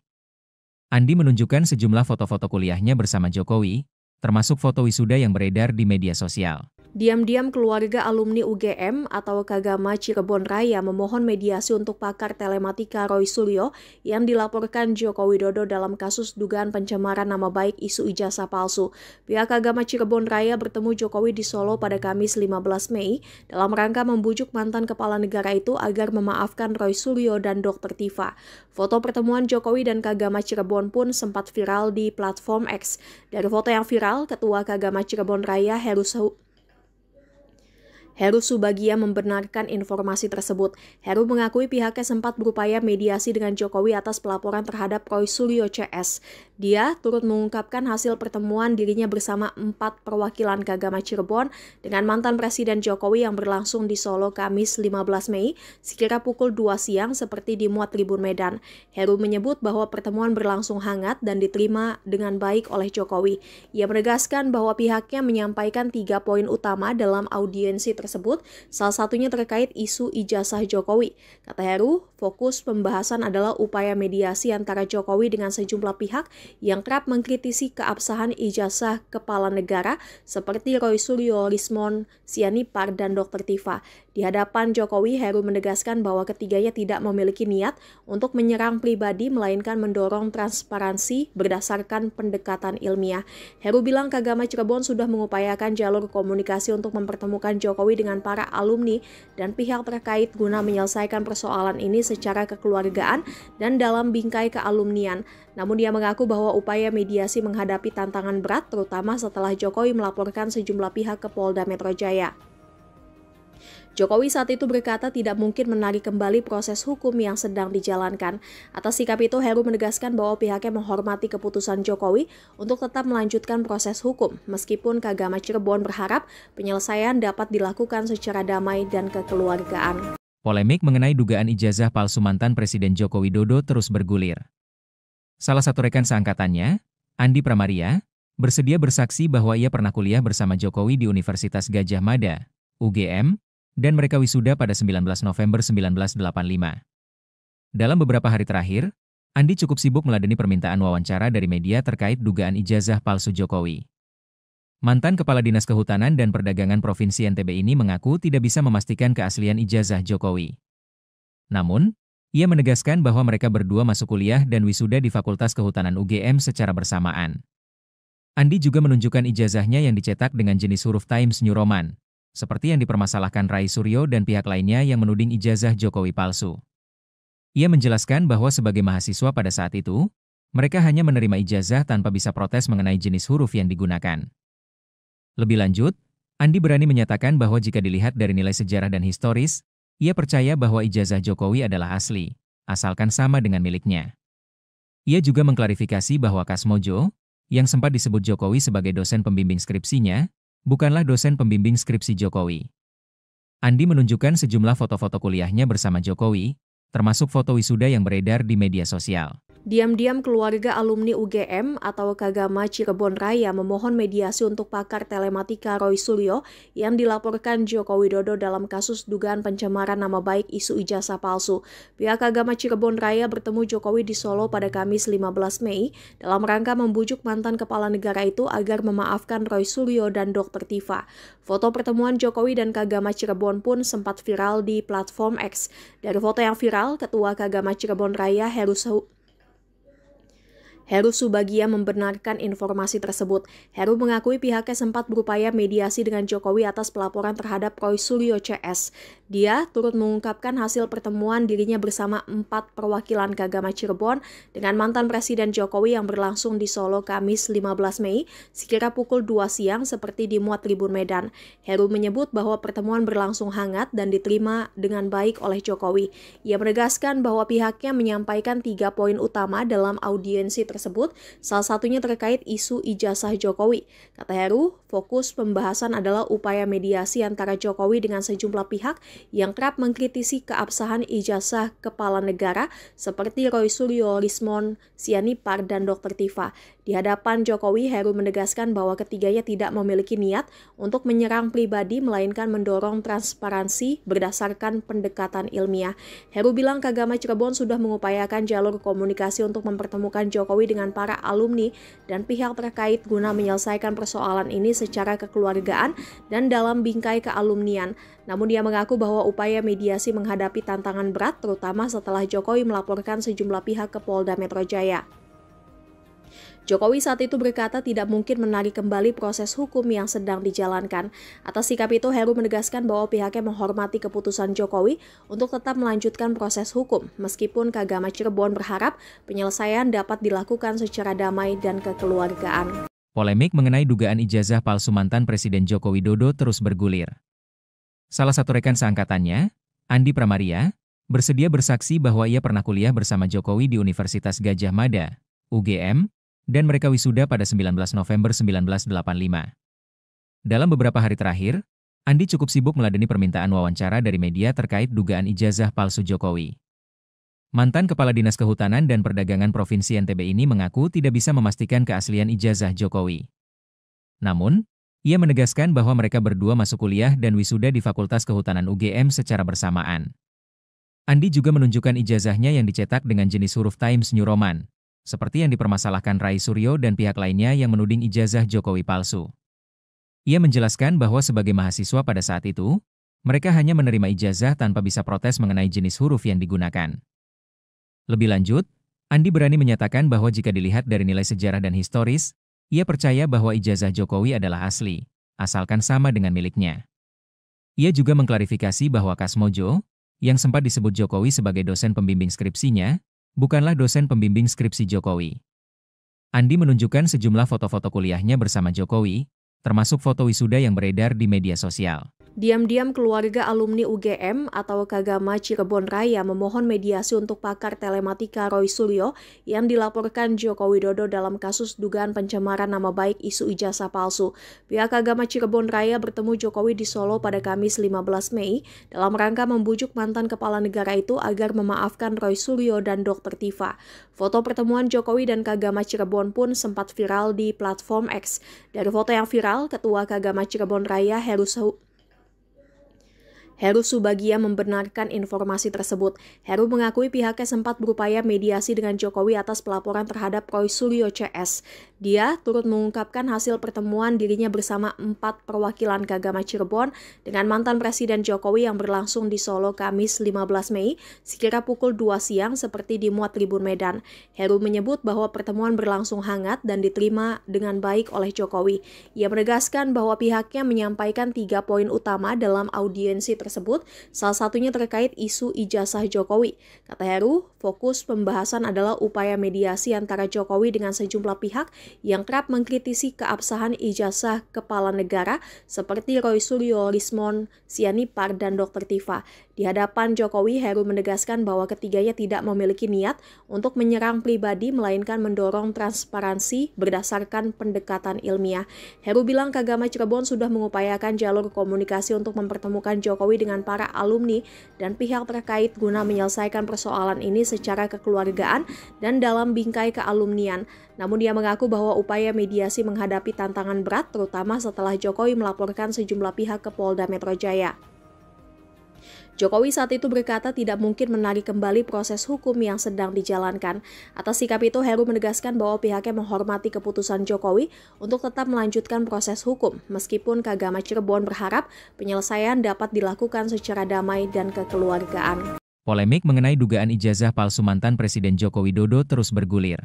Andi menunjukkan sejumlah foto-foto kuliahnya bersama Jokowi, termasuk foto wisuda yang beredar di media sosial. Diam-diam keluarga alumni UGM atau Kagama Cirebon Raya memohon mediasi untuk pakar telematika Roy Suryo yang dilaporkan Joko Widodo dalam kasus dugaan pencemaran nama baik isu ijazah palsu. Pihak Kagama Cirebon Raya bertemu Jokowi di Solo pada Kamis 15 Mei dalam rangka membujuk mantan kepala negara itu agar memaafkan Roy Suryo dan Dr. Tifa. Foto pertemuan Jokowi dan Kagama Cirebon pun sempat viral di platform X. Dari foto yang viral, Ketua Kagama Cirebon Raya Heru Subagia membenarkan informasi tersebut. Heru mengakui pihaknya sempat berupaya mediasi dengan Jokowi atas pelaporan terhadap Roy Suryo CS. Dia turut mengungkapkan hasil pertemuan dirinya bersama 4 perwakilan Kagama Cirebon dengan mantan Presiden Jokowi yang berlangsung di Solo Kamis 15 Mei sekira pukul 2 siang seperti dimuat Tribun Medan. Heru menyebut bahwa pertemuan berlangsung hangat dan diterima dengan baik oleh Jokowi. Ia menegaskan bahwa pihaknya menyampaikan 3 poin utama dalam audiensi tersebut, salah satunya terkait isu ijazah Jokowi. Kata Heru, fokus pembahasan adalah upaya mediasi antara Jokowi dengan sejumlah pihak yang kerap mengkritisi keabsahan ijazah kepala negara seperti Roy Suryo, Rismon Sianipar, dan Dr. Tifa. Di hadapan Jokowi, Heru menegaskan bahwa ketiganya tidak memiliki niat untuk menyerang pribadi, melainkan mendorong transparansi berdasarkan pendekatan ilmiah. Heru bilang Kagama Cirebon sudah mengupayakan jalur komunikasi untuk mempertemukan Jokowi dengan para alumni dan pihak terkait guna menyelesaikan persoalan ini secara kekeluargaan dan dalam bingkai kealumnian. Namun dia mengaku bahwa upaya mediasi menghadapi tantangan berat terutama setelah Jokowi melaporkan sejumlah pihak ke Polda Metro Jaya. Jokowi saat itu berkata tidak mungkin menarik kembali proses hukum yang sedang dijalankan. Atas sikap itu, Heru menegaskan bahwa pihaknya menghormati keputusan Jokowi untuk tetap melanjutkan proses hukum, meskipun Kagama Cirebon berharap penyelesaian dapat dilakukan secara damai dan kekeluargaan. Polemik mengenai dugaan ijazah palsu mantan Presiden Joko Widodo terus bergulir. Salah satu rekan seangkatannya, Andi Pramaria, bersedia bersaksi bahwa ia pernah kuliah bersama Jokowi di Universitas Gadjah Mada, UGM, dan mereka wisuda pada 19 November 1985. Dalam beberapa hari terakhir, Andi cukup sibuk meladeni permintaan wawancara dari media terkait dugaan ijazah palsu Jokowi. Mantan Kepala Dinas Kehutanan dan Perdagangan Provinsi NTB ini mengaku tidak bisa memastikan keaslian ijazah Jokowi. Namun, ia menegaskan bahwa mereka berdua masuk kuliah dan wisuda di Fakultas Kehutanan UGM secara bersamaan. Andi juga menunjukkan ijazahnya yang dicetak dengan jenis huruf Times New Roman, seperti yang dipermasalahkan Rai Suryo dan pihak lainnya yang menuding ijazah Jokowi palsu. Ia menjelaskan bahwa sebagai mahasiswa pada saat itu, mereka hanya menerima ijazah tanpa bisa protes mengenai jenis huruf yang digunakan. Lebih lanjut, Andi berani menyatakan bahwa jika dilihat dari nilai sejarah dan historis, ia percaya bahwa ijazah Jokowi adalah asli, asalkan sama dengan miliknya. Ia juga mengklarifikasi bahwa Kasmojo, yang sempat disebut Jokowi sebagai dosen pembimbing skripsinya, bukanlah dosen pembimbing skripsi Jokowi. Andi menunjukkan sejumlah foto-foto kuliahnya bersama Jokowi, termasuk foto wisuda yang beredar di media sosial. Diam-diam keluarga alumni UGM atau Kagama Cirebon Raya memohon mediasi untuk pakar telematika Roy Suryo yang dilaporkan Joko Widodo dalam kasus dugaan pencemaran nama baik isu ijazah palsu. Pihak Kagama Cirebon Raya bertemu Jokowi di Solo pada Kamis 15 Mei dalam rangka membujuk mantan kepala negara itu agar memaafkan Roy Suryo dan Dr. Tifa. Foto pertemuan Jokowi dan Kagama Cirebon pun sempat viral di platform X. Dari foto yang viral, Ketua Kagama Cirebon Raya Heru Subagia membenarkan informasi tersebut. Heru mengakui pihaknya sempat berupaya mediasi dengan Jokowi atas pelaporan terhadap Roy Suryo CS. Dia turut mengungkapkan hasil pertemuan dirinya bersama 4 perwakilan Kagama Cirebon dengan mantan Presiden Jokowi yang berlangsung di Solo Kamis 15 Mei sekira pukul 2 siang seperti dimuat Tribun Medan. Heru menyebut bahwa pertemuan berlangsung hangat dan diterima dengan baik oleh Jokowi. Ia menegaskan bahwa pihaknya menyampaikan 3 poin utama dalam audiensi tersebut, salah satunya terkait isu ijazah Jokowi. Kata Heru, fokus pembahasan adalah upaya mediasi antara Jokowi dengan sejumlah pihak yang kerap mengkritisi keabsahan ijazah kepala negara seperti Roy Suryo, Rismon Sianipar, dan Dr. Tifa. Di hadapan Jokowi, Heru menegaskan bahwa ketiganya tidak memiliki niat untuk menyerang pribadi, melainkan mendorong transparansi berdasarkan pendekatan ilmiah. Heru bilang Kagama Cirebon sudah mengupayakan jalur komunikasi untuk mempertemukan Jokowi dengan para alumni dan pihak terkait guna menyelesaikan persoalan ini secara kekeluargaan dan dalam bingkai kealumnian. Namun dia mengaku bahwa upaya mediasi menghadapi tantangan berat terutama setelah Jokowi melaporkan sejumlah pihak ke Polda Metro Jaya. Jokowi saat itu berkata tidak mungkin menarik kembali proses hukum yang sedang dijalankan. Atas sikap itu, Heru menegaskan bahwa pihaknya menghormati keputusan Jokowi untuk tetap melanjutkan proses hukum, meskipun Kagama Cirebon berharap penyelesaian dapat dilakukan secara damai dan kekeluargaan. Polemik mengenai dugaan ijazah palsu mantan Presiden Joko Widodo terus bergulir. Salah satu rekan seangkatannya, Andi Pramaria, bersedia bersaksi bahwa ia pernah kuliah bersama Jokowi di Universitas Gadjah Mada, UGM, dan mereka wisuda pada 19 November 1985. Dalam beberapa hari terakhir, Andi cukup sibuk meladeni permintaan wawancara dari media terkait dugaan ijazah palsu Jokowi. Mantan Kepala Dinas Kehutanan dan Perdagangan Provinsi NTB ini mengaku tidak bisa memastikan keaslian ijazah Jokowi. Namun, ia menegaskan bahwa mereka berdua masuk kuliah dan wisuda di Fakultas Kehutanan UGM secara bersamaan. Andi juga menunjukkan ijazahnya yang dicetak dengan jenis huruf Times New Roman, seperti yang dipermasalahkan Rai Suryo dan pihak lainnya yang menuding ijazah Jokowi palsu. Ia menjelaskan bahwa sebagai mahasiswa pada saat itu, mereka hanya menerima ijazah tanpa bisa protes mengenai jenis huruf yang digunakan. Lebih lanjut, Andi berani menyatakan bahwa jika dilihat dari nilai sejarah dan historis, ia percaya bahwa ijazah Jokowi adalah asli, asalkan sama dengan miliknya. Ia juga mengklarifikasi bahwa Kasmojo, yang sempat disebut Jokowi sebagai dosen pembimbing skripsinya, bukanlah dosen pembimbing skripsi Jokowi. Andi menunjukkan sejumlah foto-foto kuliahnya bersama Jokowi, termasuk foto wisuda yang beredar di media sosial. Diam-diam keluarga alumni UGM atau Kagama Cirebon Raya memohon mediasi untuk pakar telematika Roy Suryo yang dilaporkan Joko Widodo dalam kasus dugaan pencemaran nama baik isu ijazah palsu. Pihak Kagama Cirebon Raya bertemu Jokowi di Solo pada Kamis 15 Mei dalam rangka membujuk mantan kepala negara itu agar memaafkan Roy Suryo dan Dr. Tifa. Foto pertemuan Jokowi dan Kagama Cirebon pun sempat viral di platform X. Dari foto yang viral, Ketua Kagama Cirebon Raya Heru Subagia membenarkan informasi tersebut. Heru mengakui pihaknya sempat berupaya mediasi dengan Jokowi atas pelaporan terhadap Roy Suryo CS. Dia turut mengungkapkan hasil pertemuan dirinya bersama 4 perwakilan Kagama Cirebon dengan mantan Presiden Jokowi yang berlangsung di Solo Kamis 15 Mei sekira pukul 2 siang seperti dimuat Tribun Medan. Heru menyebut bahwa pertemuan berlangsung hangat dan diterima dengan baik oleh Jokowi. Ia menegaskan bahwa pihaknya menyampaikan 3 poin utama dalam audiensi tersebut, salah satunya terkait isu ijazah Jokowi. Kata Heru, fokus pembahasan adalah upaya mediasi antara Jokowi dengan sejumlah pihak yang kerap mengkritisi keabsahan ijazah kepala negara seperti Roy Suryo, Rismon Sianipar, dan Dr. Tifa. Di hadapan Jokowi, Heru menegaskan bahwa ketiganya tidak memiliki niat untuk menyerang pribadi, melainkan mendorong transparansi berdasarkan pendekatan ilmiah. Heru bilang Kagama Cirebon sudah mengupayakan jalur komunikasi untuk mempertemukan Jokowi dengan para alumni dan pihak terkait guna menyelesaikan persoalan ini secara kekeluargaan dan dalam bingkai kealumnian. Namun dia mengaku bahwa upaya mediasi menghadapi tantangan berat terutama setelah Jokowi melaporkan sejumlah pihak ke Polda Metro Jaya. Jokowi saat itu berkata tidak mungkin menarik kembali proses hukum yang sedang dijalankan. Atas sikap itu, Heru menegaskan bahwa pihaknya menghormati keputusan Jokowi untuk tetap melanjutkan proses hukum, meskipun Kagama Cirebon berharap penyelesaian dapat dilakukan secara damai dan kekeluargaan. Polemik mengenai dugaan ijazah palsu mantan Presiden Joko Widodo terus bergulir.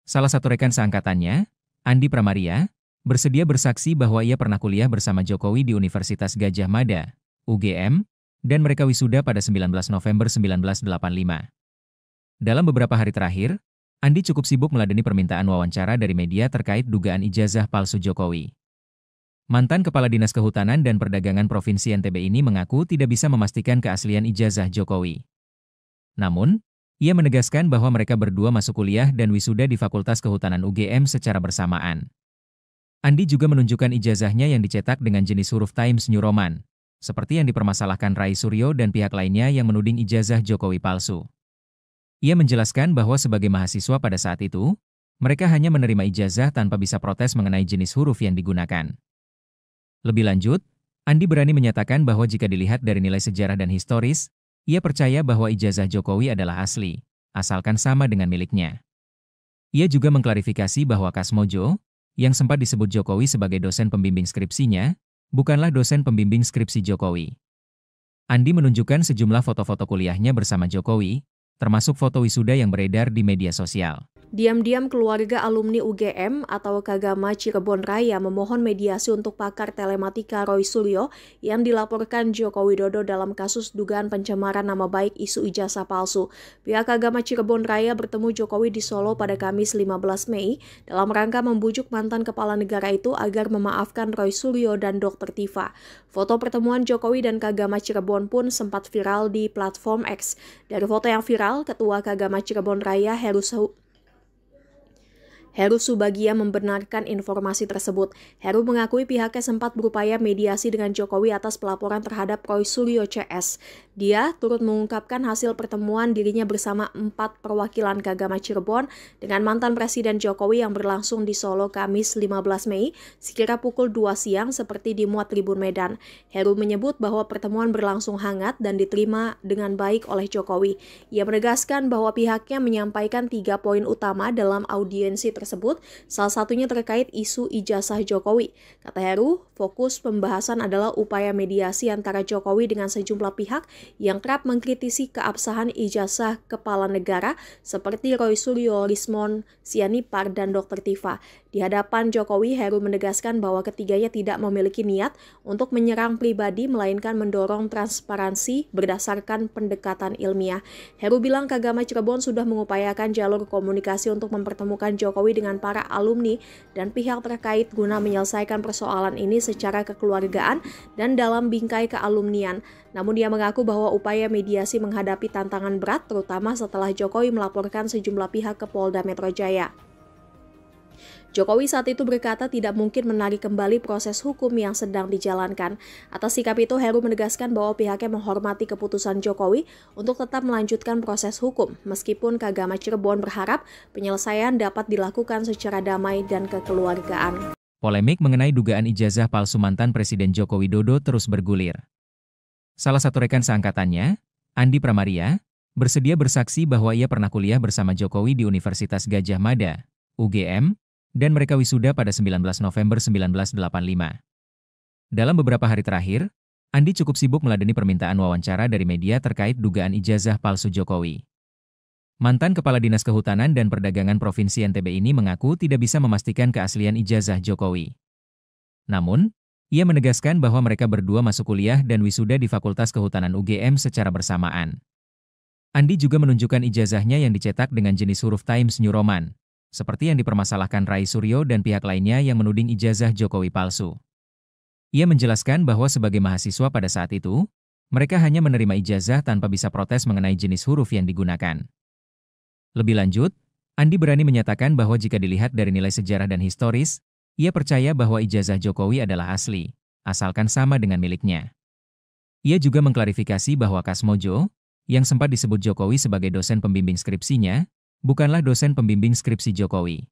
Salah satu rekan seangkatannya, Andi Pramaria, bersedia bersaksi bahwa ia pernah kuliah bersama Jokowi di Universitas Gadjah Mada, UGM, dan mereka wisuda pada 19 November 1985. Dalam beberapa hari terakhir, Andi cukup sibuk meladeni permintaan wawancara dari media terkait dugaan ijazah palsu Jokowi. Mantan Kepala Dinas Kehutanan dan Perdagangan Provinsi NTB ini mengaku tidak bisa memastikan keaslian ijazah Jokowi. Namun, ia menegaskan bahwa mereka berdua masuk kuliah dan wisuda di Fakultas Kehutanan UGM secara bersamaan. Andi juga menunjukkan ijazahnya yang dicetak dengan jenis huruf Times New Roman, seperti yang dipermasalahkan Rai Suryo dan pihak lainnya yang menuding ijazah Jokowi palsu. Ia menjelaskan bahwa sebagai mahasiswa pada saat itu, mereka hanya menerima ijazah tanpa bisa protes mengenai jenis huruf yang digunakan. Lebih lanjut, Andi berani menyatakan bahwa jika dilihat dari nilai sejarah dan historis, ia percaya bahwa ijazah Jokowi adalah asli, asalkan sama dengan miliknya. Ia juga mengklarifikasi bahwa Kasmojo, yang sempat disebut Jokowi sebagai dosen pembimbing skripsinya, bukanlah dosen pembimbing skripsi Jokowi. Andi menunjukkan sejumlah foto-foto kuliahnya bersama Jokowi, termasuk foto wisuda yang beredar di media sosial. Diam-diam keluarga alumni UGM atau Kagama Cirebon Raya memohon mediasi untuk pakar telematika Roy Suryo yang dilaporkan Joko Widodo dalam kasus dugaan pencemaran nama baik isu ijazah palsu. Pihak Kagama Cirebon Raya bertemu Jokowi di Solo pada Kamis 15 Mei dalam rangka membujuk mantan kepala negara itu agar memaafkan Roy Suryo dan Dr. Tifa. Foto pertemuan Jokowi dan Kagama Cirebon pun sempat viral di platform X. Dari foto yang viral, Ketua Kagama Cirebon Raya Heru Subagia membenarkan informasi tersebut. Heru mengakui pihaknya sempat berupaya mediasi dengan Jokowi atas pelaporan terhadap Roy Suryo CS. Dia turut mengungkapkan hasil pertemuan dirinya bersama 4 perwakilan Kagama Cirebon dengan mantan Presiden Jokowi yang berlangsung di Solo Kamis 15 Mei sekira pukul 2 siang seperti dimuat Tribun Medan. Heru menyebut bahwa pertemuan berlangsung hangat dan diterima dengan baik oleh Jokowi. Ia menegaskan bahwa pihaknya menyampaikan 3 poin utama dalam audiensi tersebut, salah satunya terkait isu ijazah Jokowi. Kata Heru, fokus pembahasan adalah upaya mediasi antara Jokowi dengan sejumlah pihak yang kerap mengkritisi keabsahan ijazah kepala negara seperti Roy Suryo, Lismon, Sianipar, dan Dr. Tifa. Di hadapan Jokowi, Heru menegaskan bahwa ketiganya tidak memiliki niat untuk menyerang pribadi, melainkan mendorong transparansi berdasarkan pendekatan ilmiah. Heru bilang Kagama Cirebon sudah mengupayakan jalur komunikasi untuk mempertemukan Jokowi dengan para alumni dan pihak terkait guna menyelesaikan persoalan ini secara kekeluargaan dan dalam bingkai kealumnian. Namun dia mengaku bahwa upaya mediasi menghadapi tantangan berat terutama setelah Jokowi melaporkan sejumlah pihak ke Polda Metro Jaya. Jokowi saat itu berkata tidak mungkin menarik kembali proses hukum yang sedang dijalankan. Atas sikap itu, Heru menegaskan bahwa pihaknya menghormati keputusan Jokowi untuk tetap melanjutkan proses hukum, meskipun Kagama Cirebon berharap penyelesaian dapat dilakukan secara damai dan kekeluargaan. Polemik mengenai dugaan ijazah palsu mantan Presiden Joko Widodo terus bergulir. Salah satu rekan seangkatannya, Andi Pramaria, bersedia bersaksi bahwa ia pernah kuliah bersama Jokowi di Universitas Gadjah Mada, UGM, dan mereka wisuda pada 19 November 1985. Dalam beberapa hari terakhir, Andi cukup sibuk meladeni permintaan wawancara dari media terkait dugaan ijazah palsu Jokowi. Mantan Kepala Dinas Kehutanan dan Perdagangan Provinsi NTB ini mengaku tidak bisa memastikan keaslian ijazah Jokowi. Namun, ia menegaskan bahwa mereka berdua masuk kuliah dan wisuda di Fakultas Kehutanan UGM secara bersamaan. Andi juga menunjukkan ijazahnya yang dicetak dengan jenis huruf Times New Roman, seperti yang dipermasalahkan Roy Suryo dan pihak lainnya yang menuding ijazah Jokowi palsu. Ia menjelaskan bahwa sebagai mahasiswa pada saat itu, mereka hanya menerima ijazah tanpa bisa protes mengenai jenis huruf yang digunakan. Lebih lanjut, Andi berani menyatakan bahwa jika dilihat dari nilai sejarah dan historis, ia percaya bahwa ijazah Jokowi adalah asli, asalkan sama dengan miliknya. Ia juga mengklarifikasi bahwa Kasmojo, yang sempat disebut Jokowi sebagai dosen pembimbing skripsinya, bukanlah dosen pembimbing skripsi Jokowi.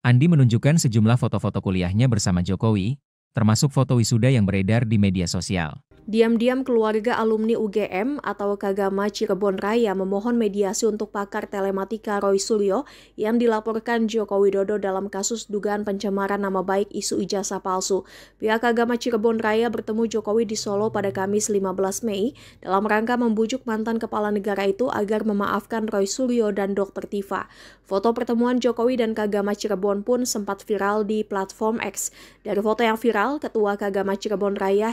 Andi menunjukkan sejumlah foto-foto kuliahnya bersama Jokowi, termasuk foto wisuda yang beredar di media sosial. Diam-diam keluarga alumni UGM atau Kagama Cirebon Raya memohon mediasi untuk pakar telematika Roy Suryo yang dilaporkan Joko Widodo dalam kasus dugaan pencemaran nama baik isu ijazah palsu. Pihak Kagama Cirebon Raya bertemu Jokowi di Solo pada Kamis 15 Mei dalam rangka membujuk mantan kepala negara itu agar memaafkan Roy Suryo dan Dr. Tifa. Foto pertemuan Jokowi dan Kagama Cirebon pun sempat viral di platform X. Dari foto yang viral, Ketua Kagama Cirebon Raya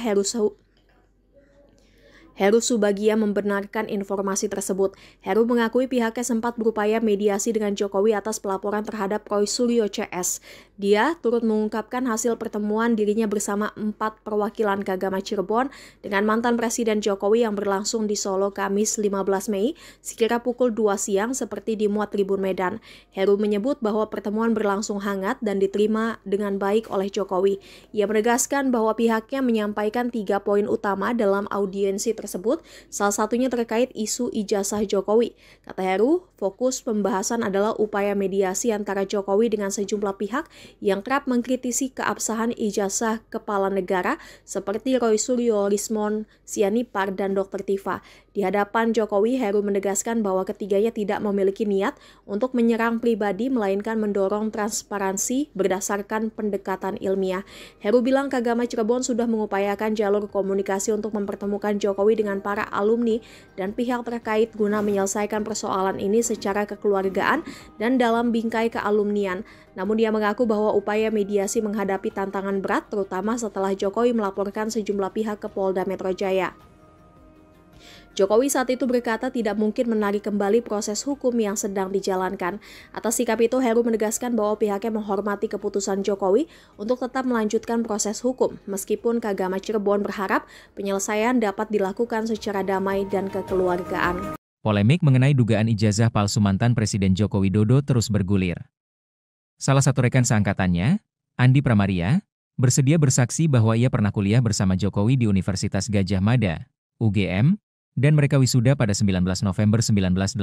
Heru Subagia membenarkan informasi tersebut. Heru mengakui pihaknya sempat berupaya mediasi dengan Jokowi atas pelaporan terhadap Roy Suryo CS. Dia turut mengungkapkan hasil pertemuan dirinya bersama 4 perwakilan Kagama Cirebon dengan mantan Presiden Jokowi yang berlangsung di Solo Kamis 15 Mei sekira pukul 2 siang seperti dimuat Tribun Medan. Heru menyebut bahwa pertemuan berlangsung hangat dan diterima dengan baik oleh Jokowi. Ia menegaskan bahwa pihaknya menyampaikan 3 poin utama dalam audiensi tersebut, salah satunya terkait isu ijazah Jokowi. Kata Heru, fokus pembahasan adalah upaya mediasi antara Jokowi dengan sejumlah pihak yang kerap mengkritisi keabsahan ijazah kepala negara seperti Roy Suryo, Lismon Sianipar, dan Dr. Tifa. Di hadapan Jokowi, Heru menegaskan bahwa ketiganya tidak memiliki niat untuk menyerang pribadi, melainkan mendorong transparansi berdasarkan pendekatan ilmiah. Heru bilang Kagama Cirebon sudah mengupayakan jalur komunikasi untuk mempertemukan Jokowi dengan para alumni dan pihak terkait guna menyelesaikan persoalan ini secara kekeluargaan dan dalam bingkai kealumnian. Namun dia mengaku bahwa upaya mediasi menghadapi tantangan berat, terutama setelah Jokowi melaporkan sejumlah pihak ke Polda Metro Jaya. Jokowi saat itu berkata tidak mungkin menarik kembali proses hukum yang sedang dijalankan. Atas sikap itu, Heru menegaskan bahwa pihaknya menghormati keputusan Jokowi untuk tetap melanjutkan proses hukum, meskipun Kagama Cirebon berharap penyelesaian dapat dilakukan secara damai dan kekeluargaan. Polemik mengenai dugaan ijazah palsu mantan Presiden Joko Widodo terus bergulir. Salah satu rekan seangkatannya, Andi Pramaria, bersedia bersaksi bahwa ia pernah kuliah bersama Jokowi di Universitas Gadjah Mada, UGM, dan mereka wisuda pada 19 November 1985.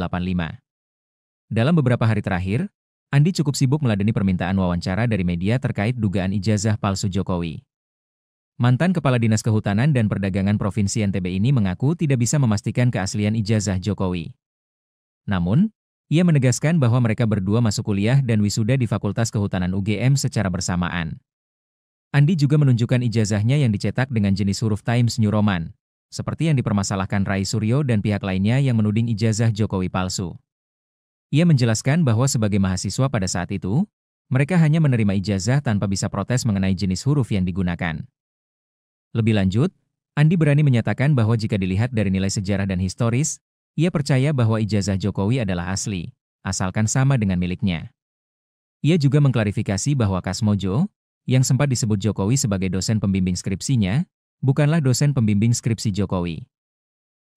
Dalam beberapa hari terakhir, Andi cukup sibuk meladeni permintaan wawancara dari media terkait dugaan ijazah palsu Jokowi. Mantan Kepala Dinas Kehutanan dan Perdagangan Provinsi NTB ini mengaku tidak bisa memastikan keaslian ijazah Jokowi. Namun, ia menegaskan bahwa mereka berdua masuk kuliah dan wisuda di Fakultas Kehutanan UGM secara bersamaan. Andi juga menunjukkan ijazahnya yang dicetak dengan jenis huruf Times New Roman, seperti yang dipermasalahkan Rai Suryo dan pihak lainnya yang menuding ijazah Jokowi palsu. Ia menjelaskan bahwa sebagai mahasiswa pada saat itu, mereka hanya menerima ijazah tanpa bisa protes mengenai jenis huruf yang digunakan. Lebih lanjut, Andi berani menyatakan bahwa jika dilihat dari nilai sejarah dan historis, ia percaya bahwa ijazah Jokowi adalah asli, asalkan sama dengan miliknya. Ia juga mengklarifikasi bahwa Kasmojo, yang sempat disebut Jokowi sebagai dosen pembimbing skripsinya, bukanlah dosen pembimbing skripsi Jokowi.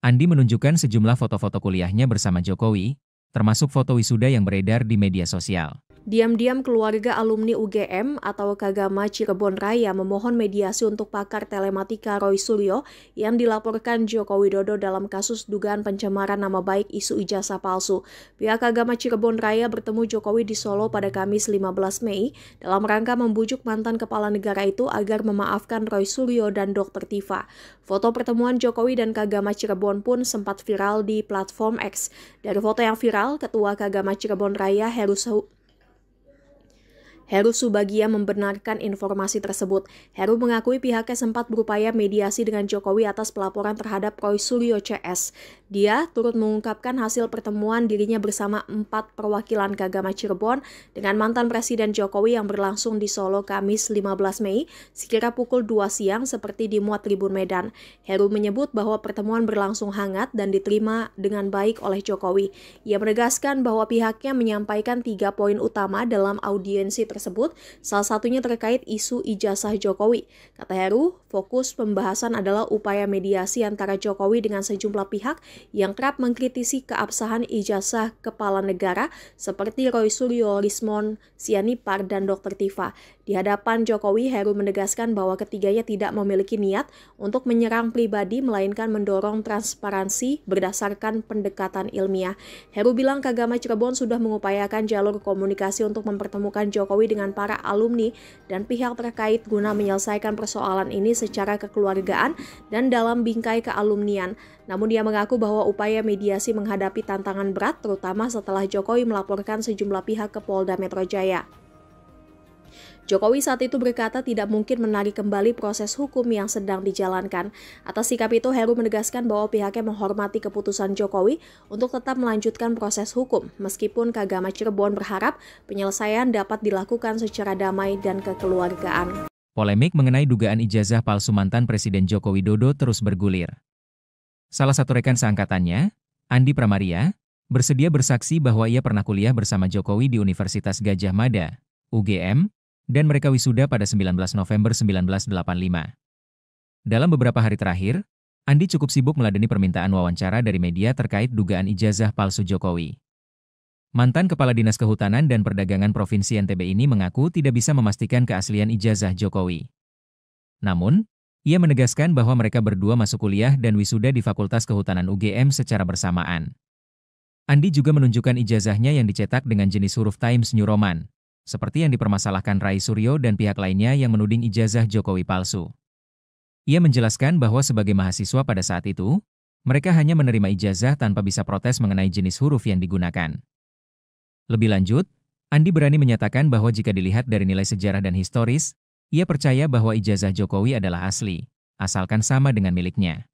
Andi menunjukkan sejumlah foto-foto kuliahnya bersama Jokowi, termasuk foto wisuda yang beredar di media sosial. Diam-diam keluarga alumni UGM atau Kagama Cirebon Raya memohon mediasi untuk pakar telematika Roy Suryo yang dilaporkan Joko Widodo dalam kasus dugaan pencemaran nama baik isu ijazah palsu. Pihak Kagama Cirebon Raya bertemu Jokowi di Solo pada Kamis 15 Mei dalam rangka membujuk mantan kepala negara itu agar memaafkan Roy Suryo dan Dr. Tifa. Foto pertemuan Jokowi dan Kagama Cirebon pun sempat viral di platform X. Dari foto yang viral, Ketua Kagama Cirebon Raya Heru Subagia membenarkan informasi tersebut. Heru mengakui pihaknya sempat berupaya mediasi dengan Jokowi atas pelaporan terhadap Roy Suryo CS. Dia turut mengungkapkan hasil pertemuan dirinya bersama 4 perwakilan Kagama Cirebon dengan mantan Presiden Jokowi yang berlangsung di Solo Kamis 15 Mei sekira pukul 2 siang seperti dimuat Tribun Medan. Heru menyebut bahwa pertemuan berlangsung hangat dan diterima dengan baik oleh Jokowi. Ia menegaskan bahwa pihaknya menyampaikan 3 poin utama dalam audiensi tersebut, salah satunya terkait isu ijazah Jokowi. Kata Heru, fokus pembahasan adalah upaya mediasi antara Jokowi dengan sejumlah pihak yang kerap mengkritisi keabsahan ijazah kepala negara seperti Roy Suryo, Lismon Sianipar, dan Dr. Tifa. Di hadapan Jokowi, Heru menegaskan bahwa ketiganya tidak memiliki niat untuk menyerang pribadi, melainkan mendorong transparansi berdasarkan pendekatan ilmiah. Heru bilang Kagama Cirebon sudah mengupayakan jalur komunikasi untuk mempertemukan Jokowi dengan para alumni dan pihak terkait guna menyelesaikan persoalan ini secara kekeluargaan dan dalam bingkai kealumnian. Namun dia mengaku bahwa upaya mediasi menghadapi tantangan berat, terutama setelah Jokowi melaporkan sejumlah pihak ke Polda Metro Jaya. Jokowi saat itu berkata tidak mungkin menarik kembali proses hukum yang sedang dijalankan. Atas sikap itu, Heru menegaskan bahwa pihaknya menghormati keputusan Jokowi untuk tetap melanjutkan proses hukum, meskipun Kagama Cirebon berharap penyelesaian dapat dilakukan secara damai dan kekeluargaan. Polemik mengenai dugaan ijazah palsu mantan Presiden Joko Widodo terus bergulir. Salah satu rekan seangkatannya, Andi Pramaria, bersedia bersaksi bahwa ia pernah kuliah bersama Jokowi di Universitas Gadjah Mada, UGM, dan mereka wisuda pada 19 November 1985. Dalam beberapa hari terakhir, Andi cukup sibuk meladeni permintaan wawancara dari media terkait dugaan ijazah palsu Jokowi. Mantan Kepala Dinas Kehutanan dan Perdagangan Provinsi NTB ini mengaku tidak bisa memastikan keaslian ijazah Jokowi. Namun, ia menegaskan bahwa mereka berdua masuk kuliah dan wisuda di Fakultas Kehutanan UGM secara bersamaan. Andi juga menunjukkan ijazahnya yang dicetak dengan jenis huruf Times New Roman, seperti yang dipermasalahkan Rai Suryo dan pihak lainnya yang menuding ijazah Jokowi palsu. Ia menjelaskan bahwa sebagai mahasiswa pada saat itu, mereka hanya menerima ijazah tanpa bisa protes mengenai jenis huruf yang digunakan. Lebih lanjut, Andi berani menyatakan bahwa jika dilihat dari nilai sejarah dan historis, ia percaya bahwa ijazah Jokowi adalah asli, asalkan sama dengan miliknya.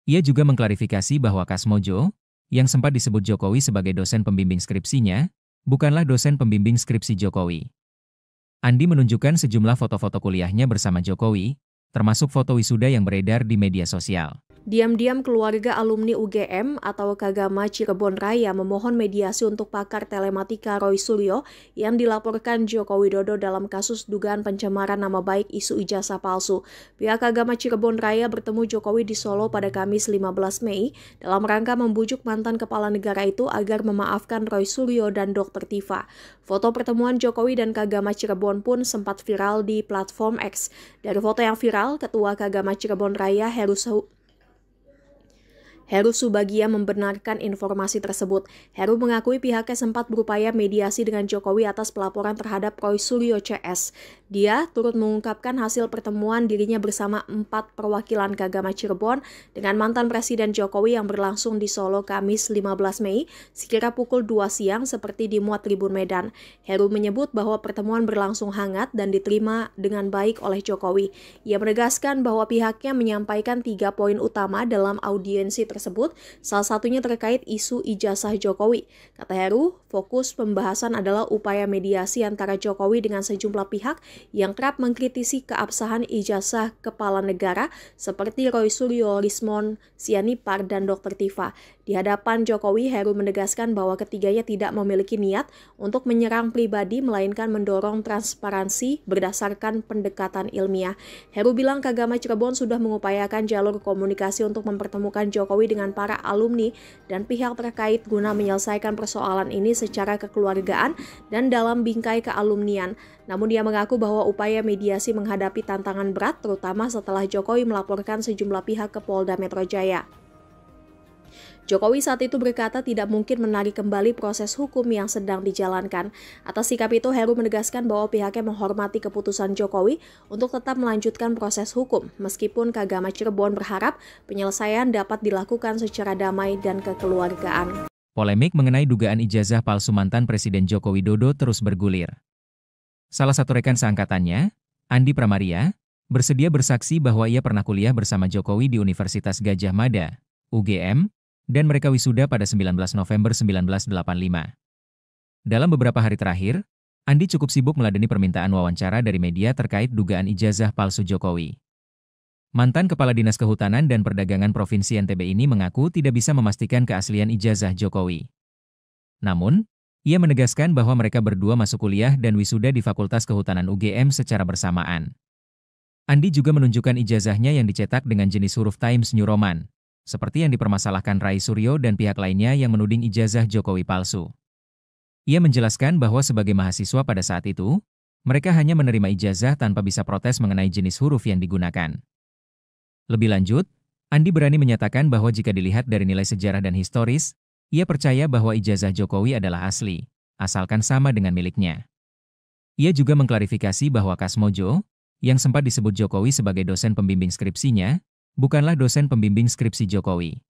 Ia juga mengklarifikasi bahwa Kasmojo, yang sempat disebut Jokowi sebagai dosen pembimbing skripsinya, bukanlah dosen pembimbing skripsi Jokowi. Andi menunjukkan sejumlah foto-foto kuliahnya bersama Jokowi, termasuk foto wisuda yang beredar di media sosial. Diam-diam keluarga alumni UGM atau Kagama Cirebon Raya memohon mediasi untuk pakar telematika Roy Suryo yang dilaporkan Joko Widodo dalam kasus dugaan pencemaran nama baik isu ijazah palsu. Pihak Kagama Cirebon Raya bertemu Jokowi di Solo pada Kamis 15 Mei dalam rangka membujuk mantan kepala negara itu agar memaafkan Roy Suryo dan Dr. Tifa. Foto pertemuan Jokowi dan Kagama Cirebon pun sempat viral di platform X. Dari foto yang viral, Ketua Kagama Cirebon Raya Heru Subagia membenarkan informasi tersebut. Heru mengakui pihaknya sempat berupaya mediasi dengan Jokowi atas pelaporan terhadap Roy Suryo CS. Dia turut mengungkapkan hasil pertemuan dirinya bersama 4 perwakilan Kagama Cirebon dengan mantan Presiden Jokowi yang berlangsung di Solo Kamis 15 Mei sekira pukul 2 siang seperti dimuat Tribun Medan. Heru menyebut bahwa pertemuan berlangsung hangat dan diterima dengan baik oleh Jokowi. Ia menegaskan bahwa pihaknya menyampaikan 3 poin utama dalam audiensi tersebut, salah satunya terkait isu ijazah Jokowi. Kata Heru, fokus pembahasan adalah upaya mediasi antara Jokowi dengan sejumlah pihak yang kerap mengkritisi keabsahan ijazah kepala negara seperti Roy Suryo, Rismon Sianipar, dan Dr. Tifa. Di hadapan Jokowi, Heru menegaskan bahwa ketiganya tidak memiliki niat untuk menyerang pribadi, melainkan mendorong transparansi berdasarkan pendekatan ilmiah. Heru bilang Kagama Cirebon sudah mengupayakan jalur komunikasi untuk mempertemukan Jokowi dengan para alumni dan pihak terkait guna menyelesaikan persoalan ini secara kekeluargaan dan dalam bingkai kealumnian. Namun dia mengaku bahwa upaya mediasi menghadapi tantangan berat, terutama setelah Jokowi melaporkan sejumlah pihak ke Polda Metro Jaya. Jokowi saat itu berkata tidak mungkin menarik kembali proses hukum yang sedang dijalankan. Atas sikap itu, Heru menegaskan bahwa pihaknya menghormati keputusan Jokowi untuk tetap melanjutkan proses hukum, meskipun Kagama Cirebon berharap penyelesaian dapat dilakukan secara damai dan kekeluargaan. Polemik mengenai dugaan ijazah palsu mantan Presiden Joko Widodo terus bergulir. Salah satu rekan seangkatannya, Andi Pramaria, bersedia bersaksi bahwa ia pernah kuliah bersama Jokowi di Universitas Gadjah Mada, UGM, dan mereka wisuda pada 19 November 1985. Dalam beberapa hari terakhir, Andi cukup sibuk meladeni permintaan wawancara dari media terkait dugaan ijazah palsu Jokowi. Mantan Kepala Dinas Kehutanan dan Perdagangan Provinsi NTB ini mengaku tidak bisa memastikan keaslian ijazah Jokowi. Namun, ia menegaskan bahwa mereka berdua masuk kuliah dan wisuda di Fakultas Kehutanan UGM secara bersamaan. Andi juga menunjukkan ijazahnya yang dicetak dengan jenis huruf Times New Roman, seperti yang dipermasalahkan Rai Suryo dan pihak lainnya yang menuding ijazah Jokowi palsu. Ia menjelaskan bahwa sebagai mahasiswa pada saat itu, mereka hanya menerima ijazah tanpa bisa protes mengenai jenis huruf yang digunakan. Lebih lanjut, Andi berani menyatakan bahwa jika dilihat dari nilai sejarah dan historis, ia percaya bahwa ijazah Jokowi adalah asli, asalkan sama dengan miliknya. Ia juga mengklarifikasi bahwa Kasmojo, yang sempat disebut Jokowi sebagai dosen pembimbing skripsinya, bukanlah dosen pembimbing skripsi Jokowi.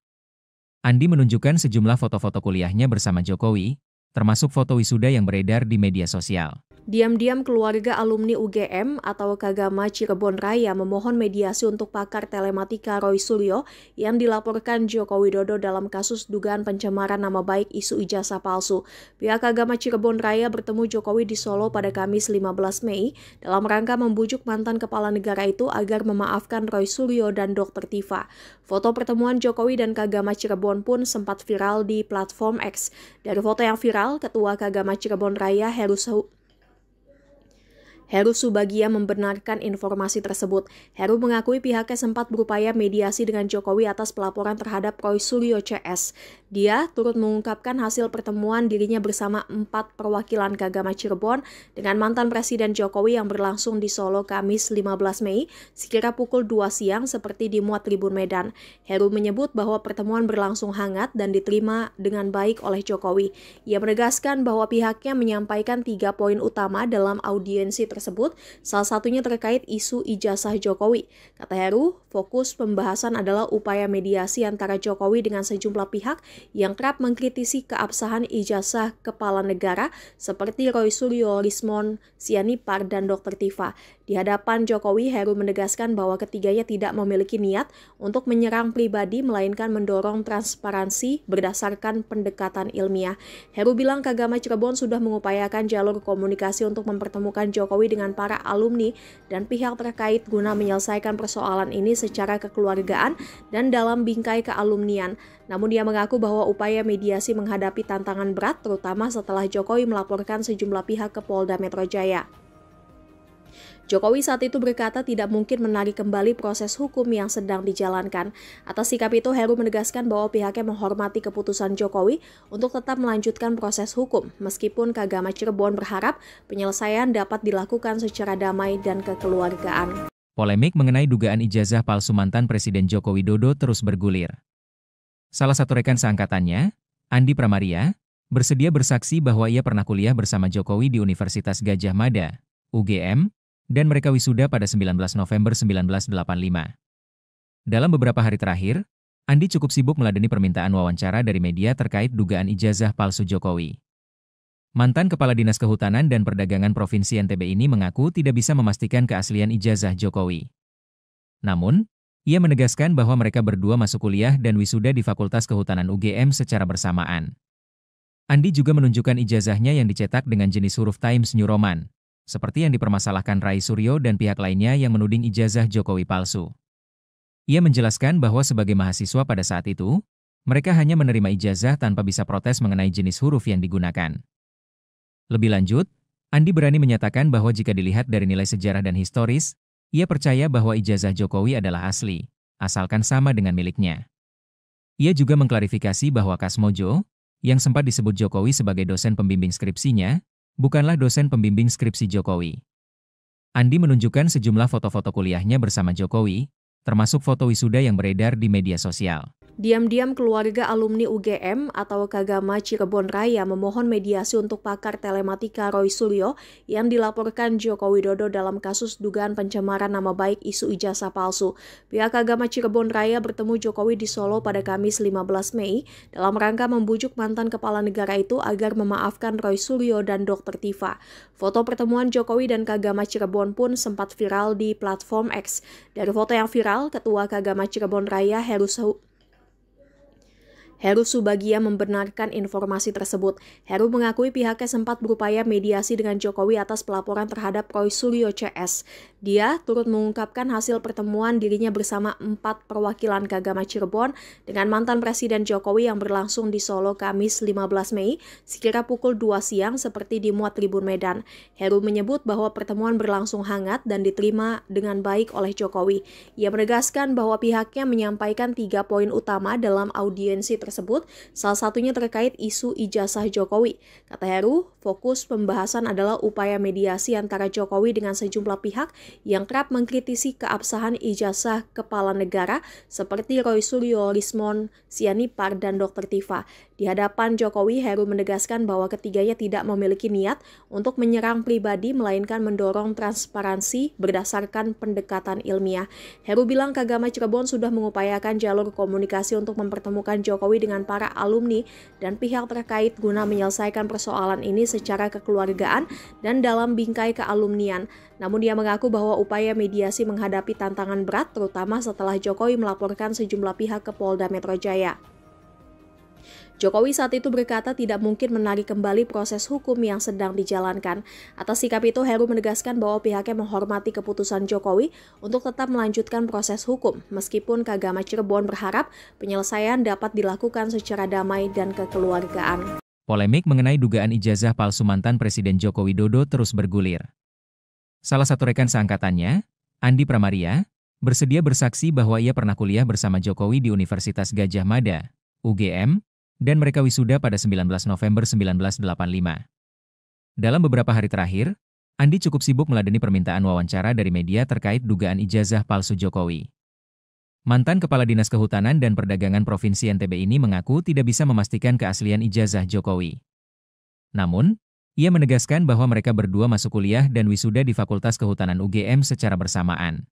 Andi menunjukkan sejumlah foto-foto kuliahnya bersama Jokowi, termasuk foto wisuda yang beredar di media sosial. Diam-diam keluarga alumni UGM atau Kagama Cirebon Raya memohon mediasi untuk pakar telematika Roy Suryo yang dilaporkan Joko Widodo dalam kasus dugaan pencemaran nama baik isu ijazah palsu. Pihak Kagama Cirebon Raya bertemu Jokowi di Solo pada Kamis 15 Mei dalam rangka membujuk mantan kepala negara itu agar memaafkan Roy Suryo dan Dr. Tifa. Foto pertemuan Jokowi dan Kagama Cirebon pun sempat viral di platform X. Dari foto yang viral, Ketua Kagama Cirebon Raya Heru Subagia membenarkan informasi tersebut. Heru mengakui pihaknya sempat berupaya mediasi dengan Jokowi atas pelaporan terhadap Roy Suryo CS. Dia turut mengungkapkan hasil pertemuan dirinya bersama 4 perwakilan Kagama Cirebon dengan mantan Presiden Jokowi yang berlangsung di Solo Kamis 15 Mei sekira pukul 2 siang seperti dimuat Tribun Medan. Heru menyebut bahwa pertemuan berlangsung hangat dan diterima dengan baik oleh Jokowi. Ia menegaskan bahwa pihaknya menyampaikan 3 poin utama dalam audiensi tersebut, salah satunya terkait isu ijazah Jokowi. Kata Heru, fokus pembahasan adalah upaya mediasi antara Jokowi dengan sejumlah pihak yang kerap mengkritisi keabsahan ijazah kepala negara seperti Roy Suryo, Lismon Sianipar, dan Dr. Tifa. Di hadapan Jokowi, Heru menegaskan bahwa ketiganya tidak memiliki niat untuk menyerang pribadi, melainkan mendorong transparansi berdasarkan pendekatan ilmiah. Heru bilang Kagama Cirebon sudah mengupayakan jalur komunikasi untuk mempertemukan Jokowi dengan para alumni dan pihak terkait guna menyelesaikan persoalan ini secara kekeluargaan dan dalam bingkai kealumnian. Namun dia mengaku bahwa upaya mediasi menghadapi tantangan berat, terutama setelah Jokowi melaporkan sejumlah pihak ke Polda Metro Jaya. Jokowi saat itu berkata tidak mungkin menarik kembali proses hukum yang sedang dijalankan. Atas sikap itu, Heru menegaskan bahwa pihaknya menghormati keputusan Jokowi untuk tetap melanjutkan proses hukum, meskipun Kagama Cirebon berharap penyelesaian dapat dilakukan secara damai dan kekeluargaan. Polemik mengenai dugaan ijazah palsu mantan Presiden Joko Widodo terus bergulir. Salah satu rekan seangkatannya, Andi Pramaria, bersedia bersaksi bahwa ia pernah kuliah bersama Jokowi di Universitas Gadjah Mada, UGM, dan mereka wisuda pada 19 November 1985. Dalam beberapa hari terakhir, Andi cukup sibuk meladeni permintaan wawancara dari media terkait dugaan ijazah palsu Jokowi. Mantan Kepala Dinas Kehutanan dan Perdagangan Provinsi NTB ini mengaku tidak bisa memastikan keaslian ijazah Jokowi. Namun, ia menegaskan bahwa mereka berdua masuk kuliah dan wisuda di Fakultas Kehutanan UGM secara bersamaan. Andi juga menunjukkan ijazahnya yang dicetak dengan jenis huruf Times New Roman, seperti yang dipermasalahkan Rai Suryo dan pihak lainnya yang menuding ijazah Jokowi palsu. Ia menjelaskan bahwa sebagai mahasiswa pada saat itu, mereka hanya menerima ijazah tanpa bisa protes mengenai jenis huruf yang digunakan. Lebih lanjut, Andi berani menyatakan bahwa jika dilihat dari nilai sejarah dan historis, ia percaya bahwa ijazah Jokowi adalah asli, asalkan sama dengan miliknya. Ia juga mengklarifikasi bahwa Kasmojo, yang sempat disebut Jokowi sebagai dosen pembimbing skripsinya, bukanlah dosen pembimbing skripsi Jokowi. Andi menunjukkan sejumlah foto-foto kuliahnya bersama Jokowi, termasuk foto wisuda yang beredar di media sosial. Diam-diam keluarga alumni UGM atau Kagama Cirebon Raya memohon mediasi untuk pakar telematika Roy Suryo yang dilaporkan Joko Widodo dalam kasus dugaan pencemaran nama baik isu ijazah palsu. Pihak Kagama Cirebon Raya bertemu Jokowi di Solo pada Kamis 15 Mei dalam rangka membujuk mantan kepala negara itu agar memaafkan Roy Suryo dan Dr. Tifa. Foto pertemuan Jokowi dan Kagama Cirebon pun sempat viral di platform X. Dari foto yang viral, Ketua Kagama Cirebon Raya Heru Subagia membenarkan informasi tersebut. Heru mengakui pihaknya sempat berupaya mediasi dengan Jokowi atas pelaporan terhadap Roy Suryo CS. Dia turut mengungkapkan hasil pertemuan dirinya bersama 4 perwakilan Kagama Cirebon dengan mantan Presiden Jokowi yang berlangsung di Solo Kamis 15 Mei sekira pukul 2 siang seperti dimuat Tribun Medan. Heru menyebut bahwa pertemuan berlangsung hangat dan diterima dengan baik oleh Jokowi. Ia menegaskan bahwa pihaknya menyampaikan 3 poin utama dalam audiensi tersebut, salah satunya terkait isu ijazah Jokowi. Kata Heru, fokus pembahasan adalah upaya mediasi antara Jokowi dengan sejumlah pihak yang kerap mengkritisi keabsahan ijazah kepala negara seperti Roy Suryo, Lismon Sianipar, dan Dr. Tifa. Di hadapan Jokowi, Heru menegaskan bahwa ketiganya tidak memiliki niat untuk menyerang pribadi, melainkan mendorong transparansi berdasarkan pendekatan ilmiah. Heru bilang Kagama Cirebon sudah mengupayakan jalur komunikasi untuk mempertemukan Jokowi dengan para alumni dan pihak terkait guna menyelesaikan persoalan ini secara kekeluargaan dan dalam bingkai kealumnian. Namun dia mengaku bahwa upaya mediasi menghadapi tantangan berat, terutama setelah Jokowi melaporkan sejumlah pihak ke Polda Metro Jaya. Jokowi saat itu berkata tidak mungkin menarik kembali proses hukum yang sedang dijalankan. Atas sikap itu, Heru menegaskan bahwa pihaknya menghormati keputusan Jokowi untuk tetap melanjutkan proses hukum, meskipun Kagama Cirebon berharap penyelesaian dapat dilakukan secara damai dan kekeluargaan. Polemik mengenai dugaan ijazah palsu mantan Presiden Joko Widodo terus bergulir. Salah satu rekan seangkatannya, Andi Pramaria, bersedia bersaksi bahwa ia pernah kuliah bersama Jokowi di Universitas Gadjah Mada, UGM, dan mereka wisuda pada 19 November 1985. Dalam beberapa hari terakhir, Andi cukup sibuk meladeni permintaan wawancara dari media terkait dugaan ijazah palsu Jokowi. Mantan Kepala Dinas Kehutanan dan Perdagangan Provinsi NTB ini mengaku tidak bisa memastikan keaslian ijazah Jokowi. Namun, ia menegaskan bahwa mereka berdua masuk kuliah dan wisuda di Fakultas Kehutanan UGM secara bersamaan.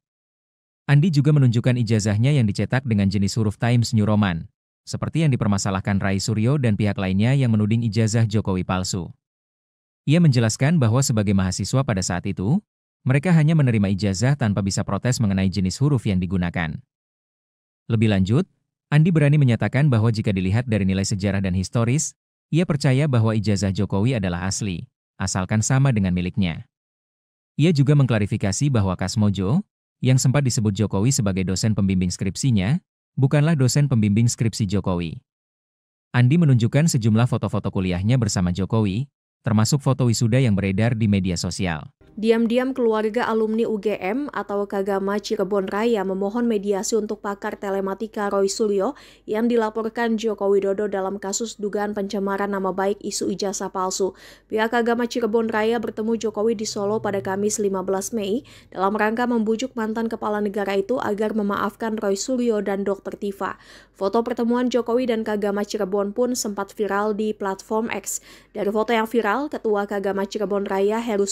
Andi juga menunjukkan ijazahnya yang dicetak dengan jenis huruf Times New Roman, seperti yang dipermasalahkan Rai Suryo dan pihak lainnya yang menuding ijazah Jokowi palsu. Ia menjelaskan bahwa sebagai mahasiswa pada saat itu, mereka hanya menerima ijazah tanpa bisa protes mengenai jenis huruf yang digunakan. Lebih lanjut, Andi berani menyatakan bahwa jika dilihat dari nilai sejarah dan historis, ia percaya bahwa ijazah Jokowi adalah asli, asalkan sama dengan miliknya. Ia juga mengklarifikasi bahwa Kasmojo, yang sempat disebut Jokowi sebagai dosen pembimbing skripsinya, bukanlah dosen pembimbing skripsi Jokowi. Andi menunjukkan sejumlah foto-foto kuliahnya bersama Jokowi, termasuk foto wisuda yang beredar di media sosial. Diam-diam keluarga alumni UGM atau Kagama Cirebon Raya memohon mediasi untuk pakar telematika Roy Suryo yang dilaporkan Joko Widodo dalam kasus dugaan pencemaran nama baik isu ijazah palsu. Pihak Kagama Cirebon Raya bertemu Jokowi di Solo pada Kamis 15 Mei dalam rangka membujuk mantan kepala negara itu agar memaafkan Roy Suryo dan Dr. Tifa. Foto pertemuan Jokowi dan Kagama Cirebon pun sempat viral di platform X. Dari foto yang viral, Ketua Kagama Cirebon Raya Heru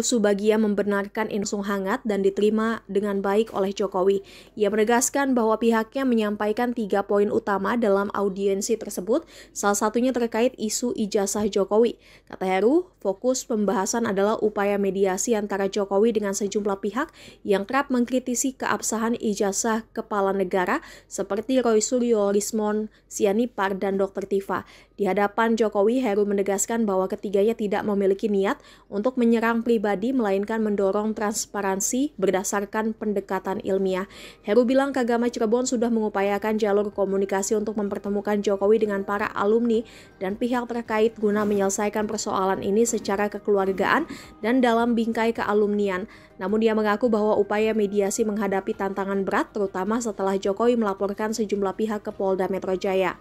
Subagia membenarkan insung hangat dan diterima dengan baik oleh Jokowi. Ia menegaskan bahwa pihaknya menyampaikan 3 poin utama dalam audiensi tersebut, salah satunya terkait isu ijazah Jokowi. Kata Heru, fokus pembahasan adalah upaya mediasi antara Jokowi dengan sejumlah pihak yang kerap mengkritisi keabsahan ijazah kepala negara seperti Roy Suryo, Rismon Sianipar, dan Dr. Tifa. Di hadapan Jokowi, Heru menegaskan bahwa ketiganya tidak memiliki niat untuk menyerang pribadi, melainkan mendorong transparansi berdasarkan pendekatan ilmiah. Heru bilang Kagama Cirebon sudah mengupayakan jalur komunikasi untuk mempertemukan Jokowi dengan para alumni dan pihak terkait guna menyelesaikan persoalan ini secara kekeluargaan dan dalam bingkai kealumnian. Namun dia mengaku bahwa upaya mediasi menghadapi tantangan berat, terutama setelah Jokowi melaporkan sejumlah pihak ke Polda Metro Jaya.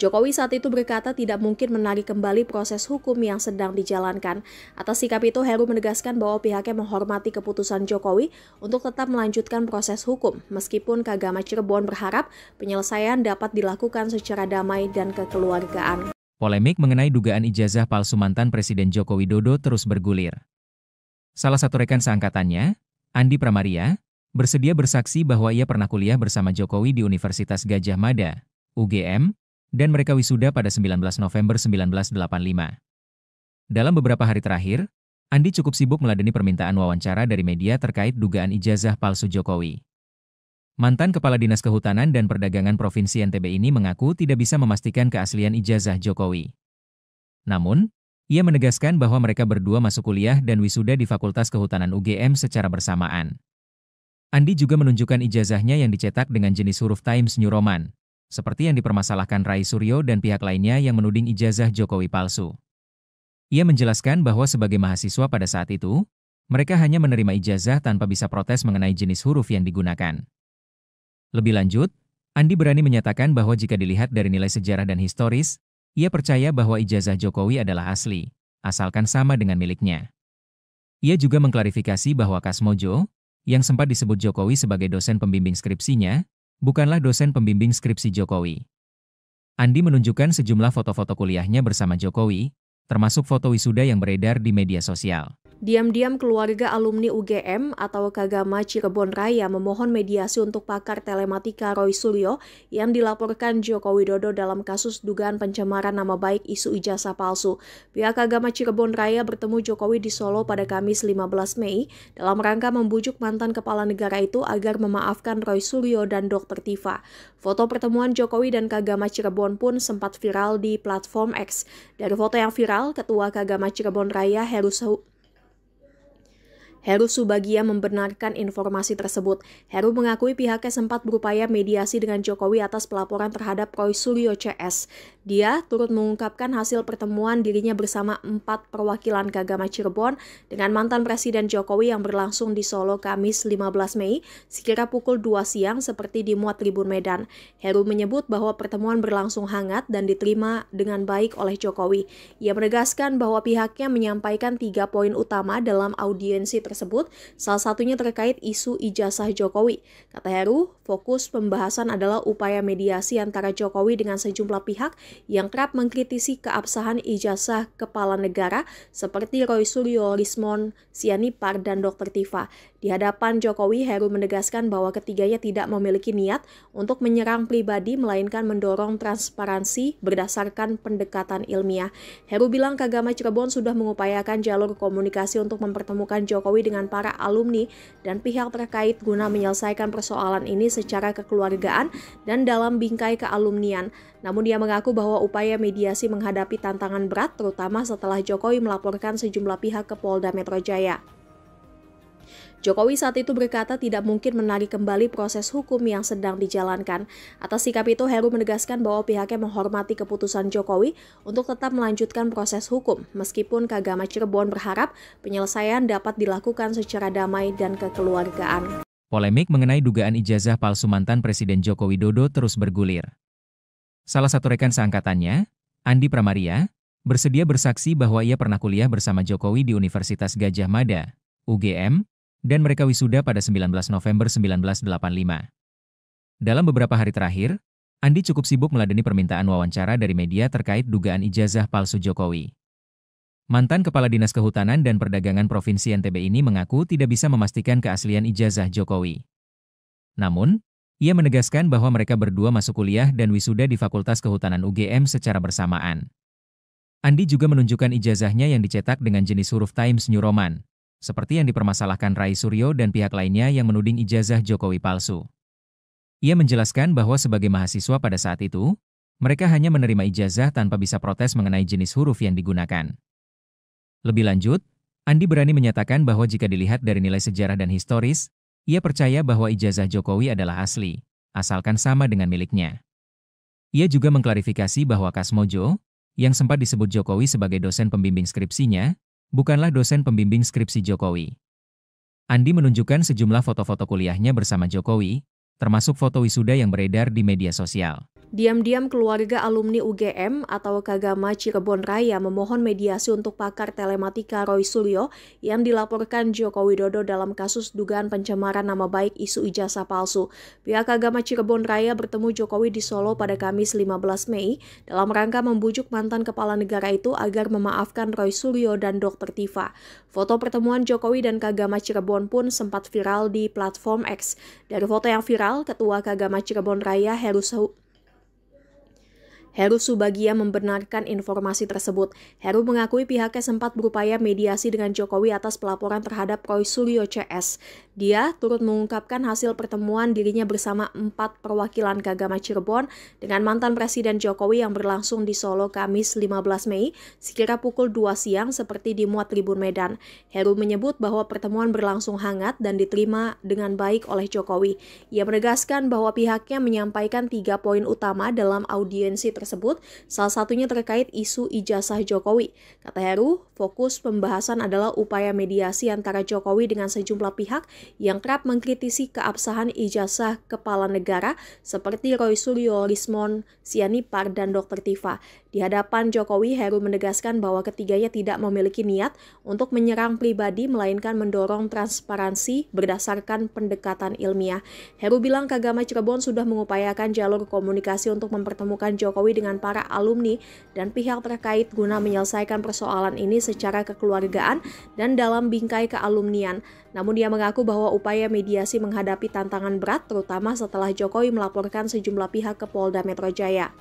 Jokowi saat itu berkata tidak mungkin menarik kembali proses hukum yang sedang dijalankan. Atas sikap itu, Heru menegaskan bahwa pihaknya menghormati keputusan Jokowi untuk tetap melanjutkan proses hukum, meskipun Kagama Cirebon berharap penyelesaian dapat dilakukan secara damai dan kekeluargaan. Polemik mengenai dugaan ijazah palsu mantan Presiden Joko Widodo terus bergulir. Salah satu rekan seangkatannya, Andi Pramaria, bersedia bersaksi bahwa ia pernah kuliah bersama Jokowi di Universitas Gadjah Mada, UGM, dan mereka wisuda pada 19 November 1985. Dalam beberapa hari terakhir, Andi cukup sibuk meladeni permintaan wawancara dari media terkait dugaan ijazah palsu Jokowi. Mantan Kepala Dinas Kehutanan dan Perdagangan Provinsi NTB ini mengaku tidak bisa memastikan keaslian ijazah Jokowi. Namun, ia menegaskan bahwa mereka berdua masuk kuliah dan wisuda di Fakultas Kehutanan UGM secara bersamaan. Andi juga menunjukkan ijazahnya yang dicetak dengan jenis huruf Times New Roman, seperti yang dipermasalahkan Rai Suryo dan pihak lainnya yang menuding ijazah Jokowi palsu. Ia menjelaskan bahwa sebagai mahasiswa pada saat itu, mereka hanya menerima ijazah tanpa bisa protes mengenai jenis huruf yang digunakan. Lebih lanjut, Andi berani menyatakan bahwa jika dilihat dari nilai sejarah dan historis, ia percaya bahwa ijazah Jokowi adalah asli, asalkan sama dengan miliknya. Ia juga mengklarifikasi bahwa Kasmojo, yang sempat disebut Jokowi sebagai dosen pembimbing skripsinya, bukanlah dosen pembimbing skripsi Jokowi. Andi menunjukkan sejumlah foto-foto kuliahnya bersama Jokowi, termasuk foto wisuda yang beredar di media sosial. Diam-diam keluarga alumni UGM atau Kagama Cirebon Raya memohon mediasi untuk pakar telematika Roy Suryo yang dilaporkan Joko Widodo dalam kasus dugaan pencemaran nama baik isu ijazah palsu. Pihak Kagama Cirebon Raya bertemu Jokowi di Solo pada Kamis 15 Mei dalam rangka membujuk mantan kepala negara itu agar memaafkan Roy Suryo dan Dr. Tifa. Foto pertemuan Jokowi dan Kagama Cirebon pun sempat viral di platform X. Dari foto yang viral, Ketua Kagama Cirebon Raya Heru Subagia membenarkan informasi tersebut. Heru mengakui pihaknya sempat berupaya mediasi dengan Jokowi atas pelaporan terhadap Roy Suryo CS. Dia turut mengungkapkan hasil pertemuan dirinya bersama 4 perwakilan Kagama Cirebon dengan mantan Presiden Jokowi yang berlangsung di Solo Kamis 15 Mei sekira pukul 2 siang seperti dimuat Tribun Medan. Heru menyebut bahwa pertemuan berlangsung hangat dan diterima dengan baik oleh Jokowi. Ia menegaskan bahwa pihaknya menyampaikan 3 poin utama dalam audiensi tersebut, salah satunya terkait isu ijazah Jokowi. Kata Heru, fokus pembahasan adalah upaya mediasi antara Jokowi dengan sejumlah pihak yang kerap mengkritisi keabsahan ijazah kepala negara seperti Roy Suryo, Rismon Sianipar, dan Dr. Tifa. Di hadapan Jokowi, Heru menegaskan bahwa ketiganya tidak memiliki niat untuk menyerang pribadi, melainkan mendorong transparansi berdasarkan pendekatan ilmiah. Heru bilang Kagama Cirebon sudah mengupayakan jalur komunikasi untuk mempertemukan Jokowi dengan para alumni dan pihak terkait guna menyelesaikan persoalan ini secara kekeluargaan dan dalam bingkai kealumnian. Namun dia mengaku bahwa upaya mediasi menghadapi tantangan berat, terutama setelah Jokowi melaporkan sejumlah pihak ke Polda Metro Jaya. Jokowi saat itu berkata tidak mungkin menarik kembali proses hukum yang sedang dijalankan. Atas sikap itu, Heru menegaskan bahwa pihaknya menghormati keputusan Jokowi untuk tetap melanjutkan proses hukum, meskipun Kagama Cirebon berharap penyelesaian dapat dilakukan secara damai dan kekeluargaan. Polemik mengenai dugaan ijazah palsu mantan Presiden Joko Widodo terus bergulir. Salah satu rekan seangkatannya, Andi Pramaria, bersedia bersaksi bahwa ia pernah kuliah bersama Jokowi di Universitas Gadjah Mada, UGM, dan mereka wisuda pada 19 November 1985. Dalam beberapa hari terakhir, Andi cukup sibuk meladeni permintaan wawancara dari media terkait dugaan ijazah palsu Jokowi. Mantan Kepala Dinas Kehutanan dan Perdagangan Provinsi NTB ini mengaku tidak bisa memastikan keaslian ijazah Jokowi. Namun, ia menegaskan bahwa mereka berdua masuk kuliah dan wisuda di Fakultas Kehutanan UGM secara bersamaan. Andi juga menunjukkan ijazahnya yang dicetak dengan jenis huruf Times New Roman, seperti yang dipermasalahkan Rai Suryo dan pihak lainnya yang menuding ijazah Jokowi palsu. Ia menjelaskan bahwa sebagai mahasiswa pada saat itu, mereka hanya menerima ijazah tanpa bisa protes mengenai jenis huruf yang digunakan. Lebih lanjut, Andi berani menyatakan bahwa jika dilihat dari nilai sejarah dan historis, ia percaya bahwa ijazah Jokowi adalah asli, asalkan sama dengan miliknya. Ia juga mengklarifikasi bahwa Kasmojo, yang sempat disebut Jokowi sebagai dosen pembimbing skripsinya, bukanlah dosen pembimbing skripsi Jokowi. Andi menunjukkan sejumlah foto-foto kuliahnya bersama Jokowi, termasuk foto wisuda yang beredar di media sosial. Diam-diam keluarga alumni UGM atau Kagama Cirebon Raya memohon mediasi untuk pakar telematika Roy Suryo yang dilaporkan Joko Widodo dalam kasus dugaan pencemaran nama baik isu ijazah palsu. Pihak Kagama Cirebon Raya bertemu Jokowi di Solo pada Kamis 15 Mei dalam rangka membujuk mantan kepala negara itu agar memaafkan Roy Suryo dan Dr. Tifa. Foto pertemuan Jokowi dan Kagama Cirebon pun sempat viral di platform X. Dari foto yang viral, Ketua Kagama Cirebon Raya Heru Subagia membenarkan informasi tersebut. Heru mengakui pihaknya sempat berupaya mediasi dengan Jokowi atas pelaporan terhadap Roy Suryo CS. Dia turut mengungkapkan hasil pertemuan dirinya bersama 4 perwakilan Kagama Cirebon dengan mantan Presiden Jokowi yang berlangsung di Solo Kamis 15 Mei sekira pukul 2 siang seperti dimuat Tribun Medan. Heru menyebut bahwa pertemuan berlangsung hangat dan diterima dengan baik oleh Jokowi. Ia menegaskan bahwa pihaknya menyampaikan 3 poin utama dalam audiensi tersebut, salah satunya terkait isu ijazah Jokowi. Kata Heru, fokus pembahasan adalah upaya mediasi antara Jokowi dengan sejumlah pihak yang kerap mengkritisi keabsahan ijazah kepala negara seperti Roy Suryo, Rismon Sianipar, dan Dr. Tifa. Di hadapan Jokowi, Heru menegaskan bahwa ketiganya tidak memiliki niat untuk menyerang pribadi, melainkan mendorong transparansi berdasarkan pendekatan ilmiah. Heru bilang Kagama Cirebon sudah mengupayakan jalur komunikasi untuk mempertemukan Jokowi dengan para alumni dan pihak terkait guna menyelesaikan persoalan ini secara kekeluargaan dan dalam bingkai kealumnian. Namun dia mengaku bahwa upaya mediasi menghadapi tantangan berat, terutama setelah Jokowi melaporkan sejumlah pihak ke Polda Metro Jaya.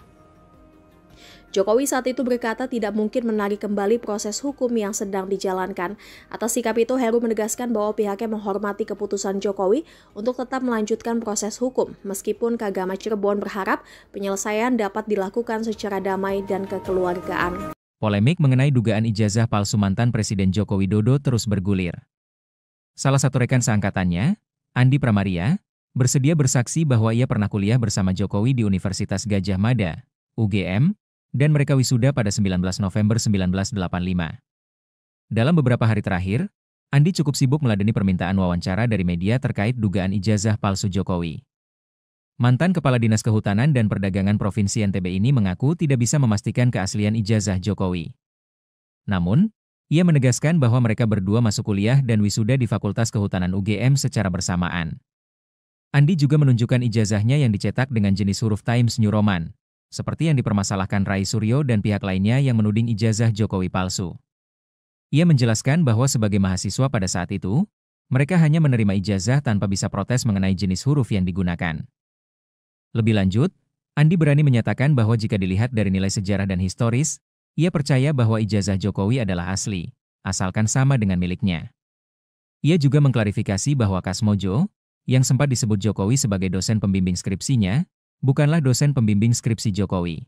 Jokowi saat itu berkata tidak mungkin menarik kembali proses hukum yang sedang dijalankan. Atas sikap itu, Heru menegaskan bahwa pihaknya menghormati keputusan Jokowi untuk tetap melanjutkan proses hukum, meskipun Kagama Cirebon berharap penyelesaian dapat dilakukan secara damai dan kekeluargaan. Polemik mengenai dugaan ijazah palsu mantan Presiden Joko Widodo terus bergulir. Salah satu rekan seangkatannya, Andi Pramaria, bersedia bersaksi bahwa ia pernah kuliah bersama Jokowi di Universitas Gadjah Mada, UGM, dan mereka wisuda pada 19 November 1985. Dalam beberapa hari terakhir, Andi cukup sibuk meladeni permintaan wawancara dari media terkait dugaan ijazah palsu Jokowi. Mantan Kepala Dinas Kehutanan dan Perdagangan Provinsi NTB ini mengaku tidak bisa memastikan keaslian ijazah Jokowi. Namun, ia menegaskan bahwa mereka berdua masuk kuliah dan wisuda di Fakultas Kehutanan UGM secara bersamaan. Andi juga menunjukkan ijazahnya yang dicetak dengan jenis huruf Times New Roman, seperti yang dipermasalahkan Rai Suryo dan pihak lainnya yang menuding ijazah Jokowi palsu. Ia menjelaskan bahwa sebagai mahasiswa pada saat itu, mereka hanya menerima ijazah tanpa bisa protes mengenai jenis huruf yang digunakan. Lebih lanjut, Andi berani menyatakan bahwa jika dilihat dari nilai sejarah dan historis, ia percaya bahwa ijazah Jokowi adalah asli, asalkan sama dengan miliknya. Ia juga mengklarifikasi bahwa Kasmojo, yang sempat disebut Jokowi sebagai dosen pembimbing skripsinya, bukanlah dosen pembimbing skripsi Jokowi.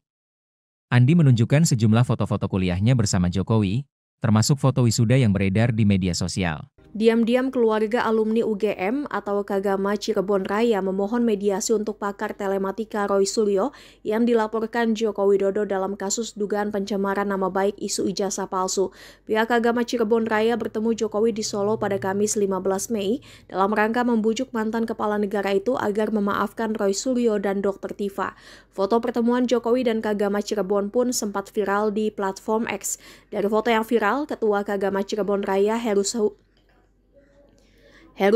Andi menunjukkan sejumlah foto-foto kuliahnya bersama Jokowi, termasuk foto wisuda yang beredar di media sosial. Diam-diam keluarga alumni UGM atau Kagama Cirebon Raya memohon mediasi untuk pakar telematika Roy Suryo yang dilaporkan Joko Widodo dalam kasus dugaan pencemaran nama baik isu ijazah palsu. Pihak Kagama Cirebon Raya bertemu Jokowi di Solo pada Kamis 15 Mei dalam rangka membujuk mantan kepala negara itu agar memaafkan Roy Suryo dan Dr. Tifa. Foto pertemuan Jokowi dan Kagama Cirebon pun sempat viral di platform X. Dari foto yang viral, Ketua Kagama Cirebon Raya Heru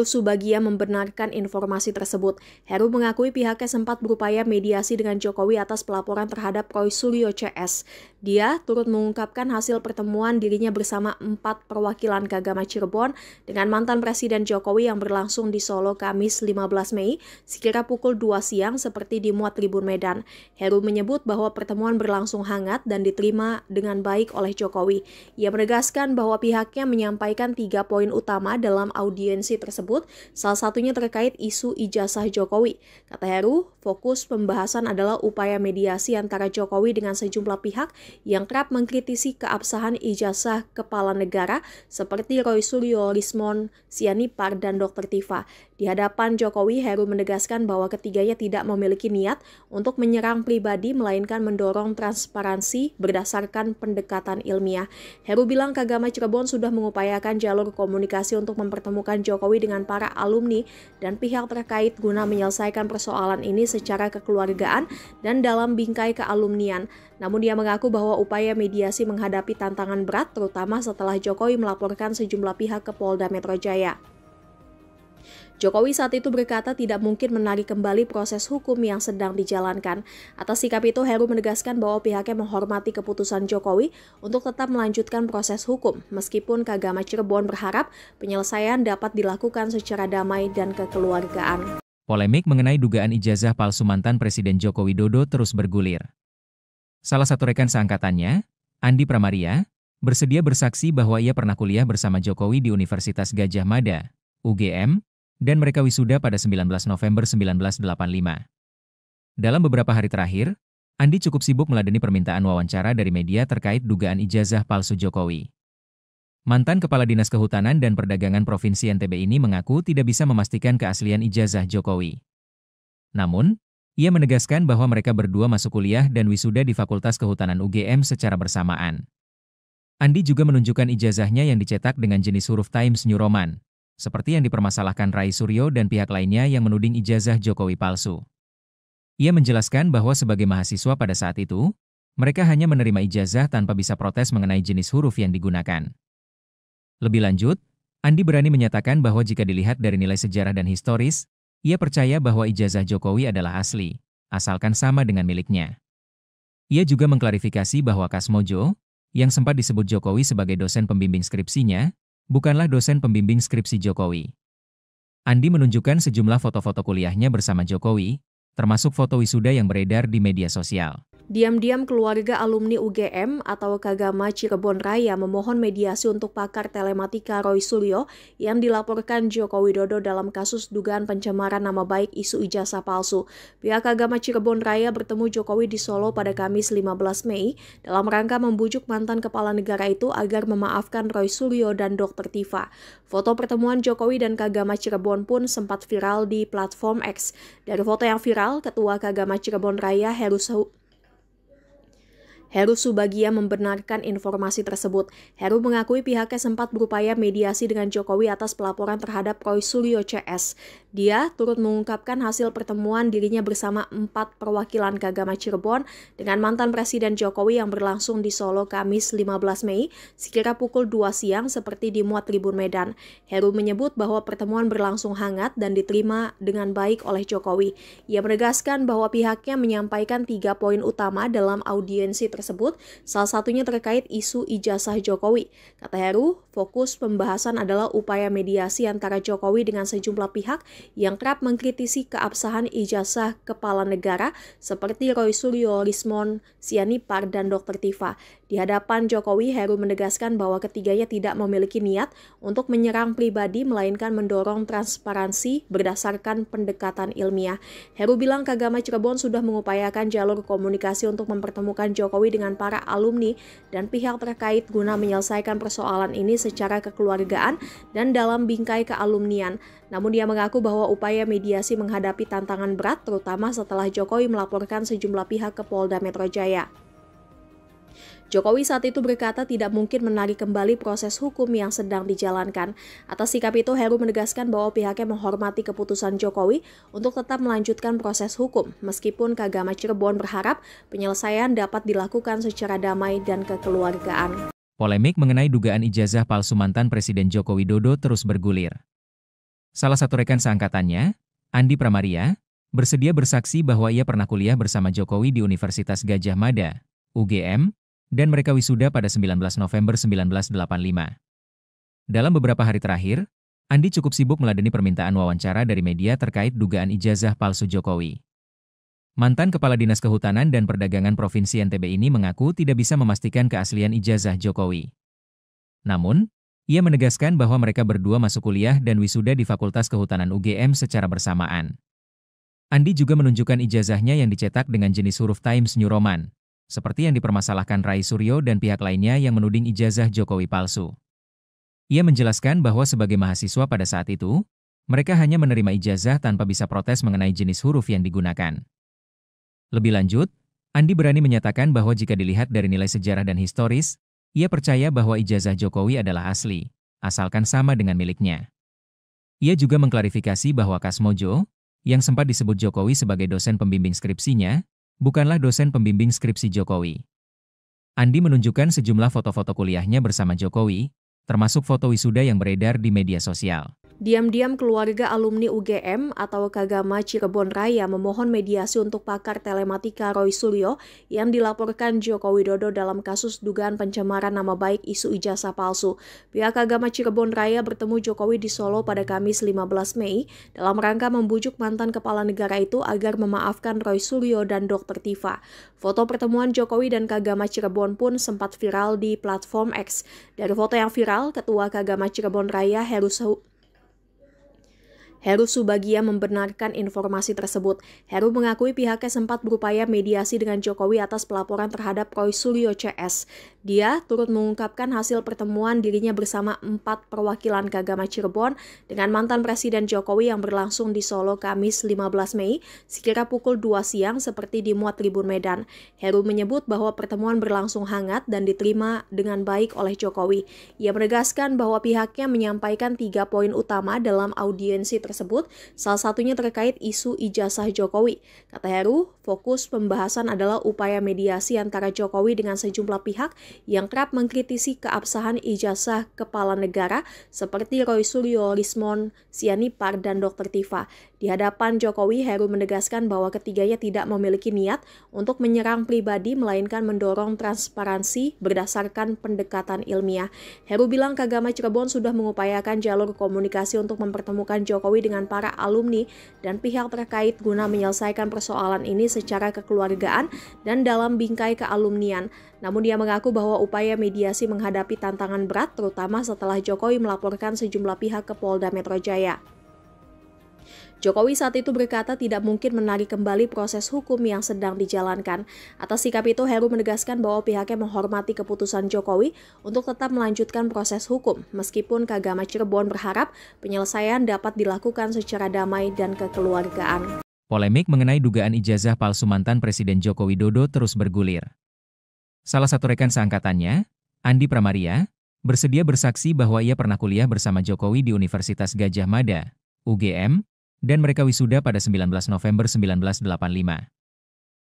Subagia membenarkan informasi tersebut. Heru mengakui pihaknya sempat berupaya mediasi dengan Jokowi atas pelaporan terhadap Roy Suryo CS. Dia turut mengungkapkan hasil pertemuan dirinya bersama 4 perwakilan Kagama Cirebon dengan mantan Presiden Jokowi yang berlangsung di Solo Kamis 15 Mei sekira pukul 2 siang seperti dimuat Tribun Medan. Heru menyebut bahwa pertemuan berlangsung hangat dan diterima dengan baik oleh Jokowi. Ia menegaskan bahwa pihaknya menyampaikan 3 poin utama dalam audiensi tersebut, salah satunya terkait isu ijazah Jokowi. Kata Heru, fokus pembahasan adalah upaya mediasi antara Jokowi dengan sejumlah pihak yang kerap mengkritisi keabsahan ijazah kepala negara seperti Roy Suryo, Rismon Sianipar, dan Dr. Tifa. Di hadapan Jokowi, Heru menegaskan bahwa ketiganya tidak memiliki niat untuk menyerang pribadi, melainkan mendorong transparansi berdasarkan pendekatan ilmiah. Heru bilang Kagama Cirebon sudah mengupayakan jalur komunikasi untuk mempertemukan Jokowi dengan para alumni dan pihak terkait guna menyelesaikan persoalan ini secara kekeluargaan dan dalam bingkai kealumnian. Namun dia mengaku bahwa upaya mediasi menghadapi tantangan berat, terutama setelah Jokowi melaporkan sejumlah pihak ke Polda Metro Jaya. Jokowi saat itu berkata tidak mungkin menarik kembali proses hukum yang sedang dijalankan. Atas sikap itu, Heru menegaskan bahwa pihaknya menghormati keputusan Jokowi untuk tetap melanjutkan proses hukum, meskipun Kagama Cirebon berharap penyelesaian dapat dilakukan secara damai dan kekeluargaan. Polemik mengenai dugaan ijazah palsu mantan Presiden Joko Widodo terus bergulir. Salah satu rekan seangkatannya, Andi Pramaria, bersedia bersaksi bahwa ia pernah kuliah bersama Jokowi di Universitas Gadjah Mada, UGM, dan mereka wisuda pada 19 November 1985. Dalam beberapa hari terakhir, Andi cukup sibuk meladeni permintaan wawancara dari media terkait dugaan ijazah palsu Jokowi. Mantan Kepala Dinas Kehutanan dan Perdagangan Provinsi NTB ini mengaku tidak bisa memastikan keaslian ijazah Jokowi. Namun, ia menegaskan bahwa mereka berdua masuk kuliah dan wisuda di Fakultas Kehutanan UGM secara bersamaan. Andi juga menunjukkan ijazahnya yang dicetak dengan jenis huruf Times New Roman, seperti yang dipermasalahkan Rai Suryo dan pihak lainnya yang menuding ijazah Jokowi palsu. Ia menjelaskan bahwa sebagai mahasiswa pada saat itu, mereka hanya menerima ijazah tanpa bisa protes mengenai jenis huruf yang digunakan. Lebih lanjut, Andi berani menyatakan bahwa jika dilihat dari nilai sejarah dan historis, ia percaya bahwa ijazah Jokowi adalah asli, asalkan sama dengan miliknya. Ia juga mengklarifikasi bahwa Kasmojo, yang sempat disebut Jokowi sebagai dosen pembimbing skripsinya, bukanlah dosen pembimbing skripsi Jokowi. Andi menunjukkan sejumlah foto-foto kuliahnya bersama Jokowi, termasuk foto wisuda yang beredar di media sosial. Diam-diam keluarga alumni UGM atau Kagama Cirebon Raya memohon mediasi untuk pakar telematika Roy Suryo yang dilaporkan Joko Widodo dalam kasus dugaan pencemaran nama baik isu ijazah palsu. Pihak Kagama Cirebon Raya bertemu Jokowi di Solo pada Kamis 15 Mei dalam rangka membujuk mantan kepala negara itu agar memaafkan Roy Suryo dan Dr. Tifa. Foto pertemuan Jokowi dan Kagama Cirebon pun sempat viral di platform X. Dari foto yang viral, Ketua Kagama Cirebon Raya Heru Subagia membenarkan informasi tersebut. Heru mengakui pihaknya sempat berupaya mediasi dengan Jokowi atas pelaporan terhadap Roy Suryo CS. Dia turut mengungkapkan hasil pertemuan dirinya bersama 4 perwakilan Kagama Cirebon dengan mantan Presiden Jokowi yang berlangsung di Solo Kamis 15 Mei sekira pukul 2 siang seperti dimuat Tribun Medan. Heru menyebut bahwa pertemuan berlangsung hangat dan diterima dengan baik oleh Jokowi. Ia menegaskan bahwa pihaknya menyampaikan 3 poin utama dalam audiensi tersebut, salah satunya terkait isu ijazah Jokowi. Kata Heru, fokus pembahasan adalah upaya mediasi antara Jokowi dengan sejumlah pihak yang kerap mengkritisi keabsahan ijazah kepala negara seperti Roy Suryo, Rismon Sianipar, dan Dr. Tifa. Di hadapan Jokowi, Heru menegaskan bahwa ketiganya tidak memiliki niat untuk menyerang pribadi, melainkan mendorong transparansi berdasarkan pendekatan ilmiah. Heru bilang Kagama Cirebon sudah mengupayakan jalur komunikasi untuk mempertemukan Jokowi dengan para alumni dan pihak terkait guna menyelesaikan persoalan ini secara kekeluargaan dan dalam bingkai kealumnian. Namun dia mengaku bahwa upaya mediasi menghadapi tantangan berat, terutama setelah Jokowi melaporkan sejumlah pihak ke Polda Metro Jaya. Jokowi saat itu berkata tidak mungkin menarik kembali proses hukum yang sedang dijalankan. Atas sikap itu, Heru menegaskan bahwa pihaknya menghormati keputusan Jokowi untuk tetap melanjutkan proses hukum, meskipun Kagama Cirebon berharap penyelesaian dapat dilakukan secara damai dan kekeluargaan. Polemik mengenai dugaan ijazah palsu mantan Presiden Joko Widodo terus bergulir. Salah satu rekan seangkatannya, Andi Pramaria, bersedia bersaksi bahwa ia pernah kuliah bersama Jokowi di Universitas Gadjah Mada, UGM, dan mereka wisuda pada 19 November 1985. Dalam beberapa hari terakhir, Andi cukup sibuk meladeni permintaan wawancara dari media terkait dugaan ijazah palsu Jokowi. Mantan Kepala Dinas Kehutanan dan Perdagangan Provinsi NTB ini mengaku tidak bisa memastikan keaslian ijazah Jokowi. Namun, ia menegaskan bahwa mereka berdua masuk kuliah dan wisuda di Fakultas Kehutanan UGM secara bersamaan. Andi juga menunjukkan ijazahnya yang dicetak dengan jenis huruf Times New Roman, seperti yang dipermasalahkan Roy Suryo dan pihak lainnya yang menuding ijazah Jokowi palsu. Ia menjelaskan bahwa sebagai mahasiswa pada saat itu, mereka hanya menerima ijazah tanpa bisa protes mengenai jenis huruf yang digunakan. Lebih lanjut, Andi berani menyatakan bahwa jika dilihat dari nilai sejarah dan historis, ia percaya bahwa ijazah Jokowi adalah asli, asalkan sama dengan miliknya. Ia juga mengklarifikasi bahwa Kasmojo, yang sempat disebut Jokowi sebagai dosen pembimbing skripsinya, bukanlah dosen pembimbing skripsi Jokowi. Andi menunjukkan sejumlah foto-foto kuliahnya bersama Jokowi, termasuk foto wisuda yang beredar di media sosial. Diam-diam keluarga alumni UGM atau Kagama Cirebon Raya memohon mediasi untuk pakar telematika Roy Suryo yang dilaporkan Joko Widodo dalam kasus dugaan pencemaran nama baik isu ijazah palsu. Pihak Kagama Cirebon Raya bertemu Jokowi di Solo pada Kamis 15 Mei dalam rangka membujuk mantan kepala negara itu agar memaafkan Roy Suryo dan Dr. Tifa. Foto pertemuan Jokowi dan Kagama Cirebon pun sempat viral di platform X. Dari foto yang viral, Ketua Kagama Cirebon Raya Heru Subagia membenarkan informasi tersebut. Heru mengakui pihaknya sempat berupaya mediasi dengan Jokowi atas pelaporan terhadap Roy Suryo CS. Dia turut mengungkapkan hasil pertemuan dirinya bersama 4 perwakilan Kagama Cirebon dengan mantan Presiden Jokowi yang berlangsung di Solo Kamis 15 Mei sekira pukul 2 siang seperti dimuat Tribun Medan. Heru menyebut bahwa pertemuan berlangsung hangat dan diterima dengan baik oleh Jokowi. Ia menegaskan bahwa pihaknya menyampaikan 3 poin utama dalam audiensi tersebut, salah satunya terkait isu ijazah Jokowi. Kata Heru, fokus pembahasan adalah upaya mediasi antara Jokowi dengan sejumlah pihak yang kerap mengkritisi keabsahan ijazah kepala negara seperti Roy Suryo, Rismon Sianipar, dan Dr. Tifa. Di hadapan Jokowi, Heru menegaskan bahwa ketiganya tidak memiliki niat untuk menyerang pribadi, melainkan mendorong transparansi berdasarkan pendekatan ilmiah. Heru bilang Kagama Cirebon sudah mengupayakan jalur komunikasi untuk mempertemukan Jokowi Jokowi dengan para alumni dan pihak terkait guna menyelesaikan persoalan ini secara kekeluargaan dan dalam bingkai kealumnian. Namun dia mengaku bahwa upaya mediasi menghadapi tantangan berat terutama setelah Jokowi melaporkan sejumlah pihak ke Polda Metro Jaya. Jokowi saat itu berkata tidak mungkin menarik kembali proses hukum yang sedang dijalankan. Atas sikap itu, Heru menegaskan bahwa pihaknya menghormati keputusan Jokowi untuk tetap melanjutkan proses hukum, meskipun Kagama Cirebon berharap penyelesaian dapat dilakukan secara damai dan kekeluargaan. Polemik mengenai dugaan ijazah palsu mantan Presiden Joko Widodo terus bergulir. Salah satu rekan seangkatannya, Andi Pramaria, bersedia bersaksi bahwa ia pernah kuliah bersama Jokowi di Universitas Gadjah Mada, UGM, dan mereka wisuda pada 19 November 1985.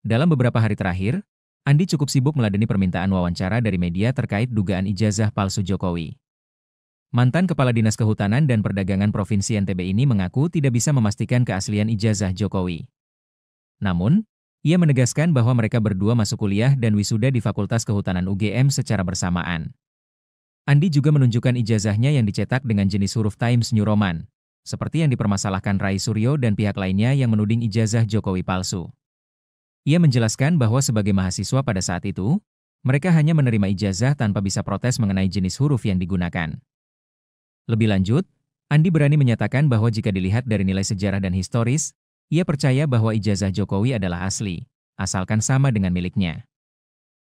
Dalam beberapa hari terakhir, Andi cukup sibuk meladeni permintaan wawancara dari media terkait dugaan ijazah palsu Jokowi. Mantan Kepala Dinas Kehutanan dan Perdagangan Provinsi NTB ini mengaku tidak bisa memastikan keaslian ijazah Jokowi. Namun, ia menegaskan bahwa mereka berdua masuk kuliah dan wisuda di Fakultas Kehutanan UGM secara bersamaan. Andi juga menunjukkan ijazahnya yang dicetak dengan jenis huruf Times New Roman, seperti yang dipermasalahkan Rai Suryo dan pihak lainnya yang menuding ijazah Jokowi palsu. Ia menjelaskan bahwa sebagai mahasiswa pada saat itu, mereka hanya menerima ijazah tanpa bisa protes mengenai jenis huruf yang digunakan. Lebih lanjut, Andi berani menyatakan bahwa jika dilihat dari nilai sejarah dan historis, ia percaya bahwa ijazah Jokowi adalah asli, asalkan sama dengan miliknya.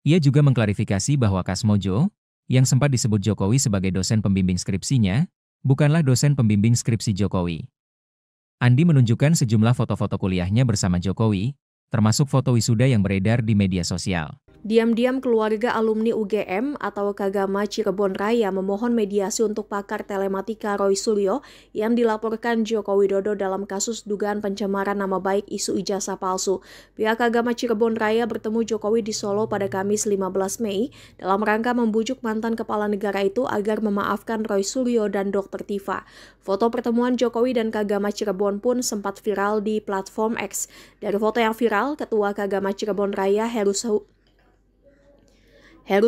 Ia juga mengklarifikasi bahwa Kasmojo, yang sempat disebut Jokowi sebagai dosen pembimbing skripsinya, bukanlah dosen pembimbing skripsi Jokowi. Andi menunjukkan sejumlah foto-foto kuliahnya bersama Jokowi, termasuk foto wisuda yang beredar di media sosial. Diam-diam keluarga alumni UGM atau Kagama Cirebon Raya memohon mediasi untuk pakar telematika Roy Suryo yang dilaporkan Joko Widodo dalam kasus dugaan pencemaran nama baik isu ijazah palsu. Pihak Kagama Cirebon Raya bertemu Jokowi di Solo pada Kamis 15 Mei dalam rangka membujuk mantan kepala negara itu agar memaafkan Roy Suryo dan Dr. Tifa. Foto pertemuan Jokowi dan Kagama Cirebon pun sempat viral di platform X. Dari foto yang viral, Ketua Kagama Cirebon Raya Heru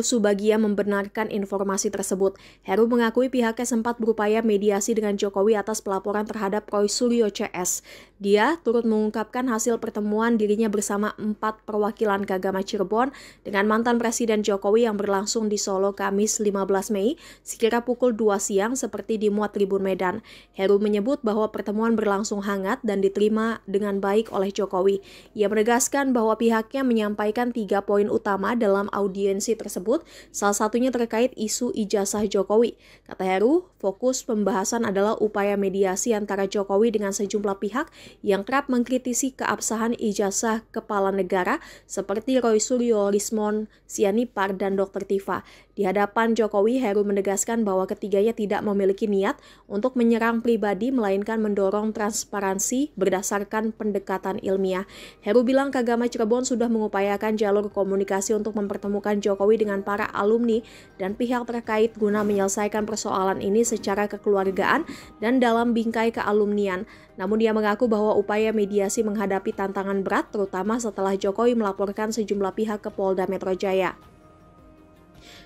Subagia membenarkan informasi tersebut. Heru mengakui pihaknya sempat berupaya mediasi dengan Jokowi atas pelaporan terhadap Roy Suryo CS. Dia turut mengungkapkan hasil pertemuan dirinya bersama 4 perwakilan Kagama Cirebon dengan mantan Presiden Jokowi yang berlangsung di Solo Kamis 15 Mei sekira pukul 2 siang seperti dimuat Tribun Medan. Heru menyebut bahwa pertemuan berlangsung hangat dan diterima dengan baik oleh Jokowi. Ia menegaskan bahwa pihaknya menyampaikan 3 poin utama dalam audiensi tersebut, salah satunya terkait isu ijazah Jokowi. Kata Heru, fokus pembahasan adalah upaya mediasi antara Jokowi dengan sejumlah pihak yang kerap mengkritisi keabsahan ijazah kepala negara seperti Roy Suryo, Rismon Sianipar, dan Dr. Tifa. Di hadapan Jokowi, Heru menegaskan bahwa ketiganya tidak memiliki niat untuk menyerang pribadi, melainkan mendorong transparansi berdasarkan pendekatan ilmiah. Heru bilang Kagama Cirebon sudah mengupayakan jalur komunikasi untuk mempertemukan Jokowi dengan para alumni dan pihak terkait guna menyelesaikan persoalan ini secara kekeluargaan dan dalam bingkai kealumnian. Namun dia mengaku bahwa upaya mediasi menghadapi tantangan berat terutama setelah Jokowi melaporkan sejumlah pihak ke Polda Metro Jaya.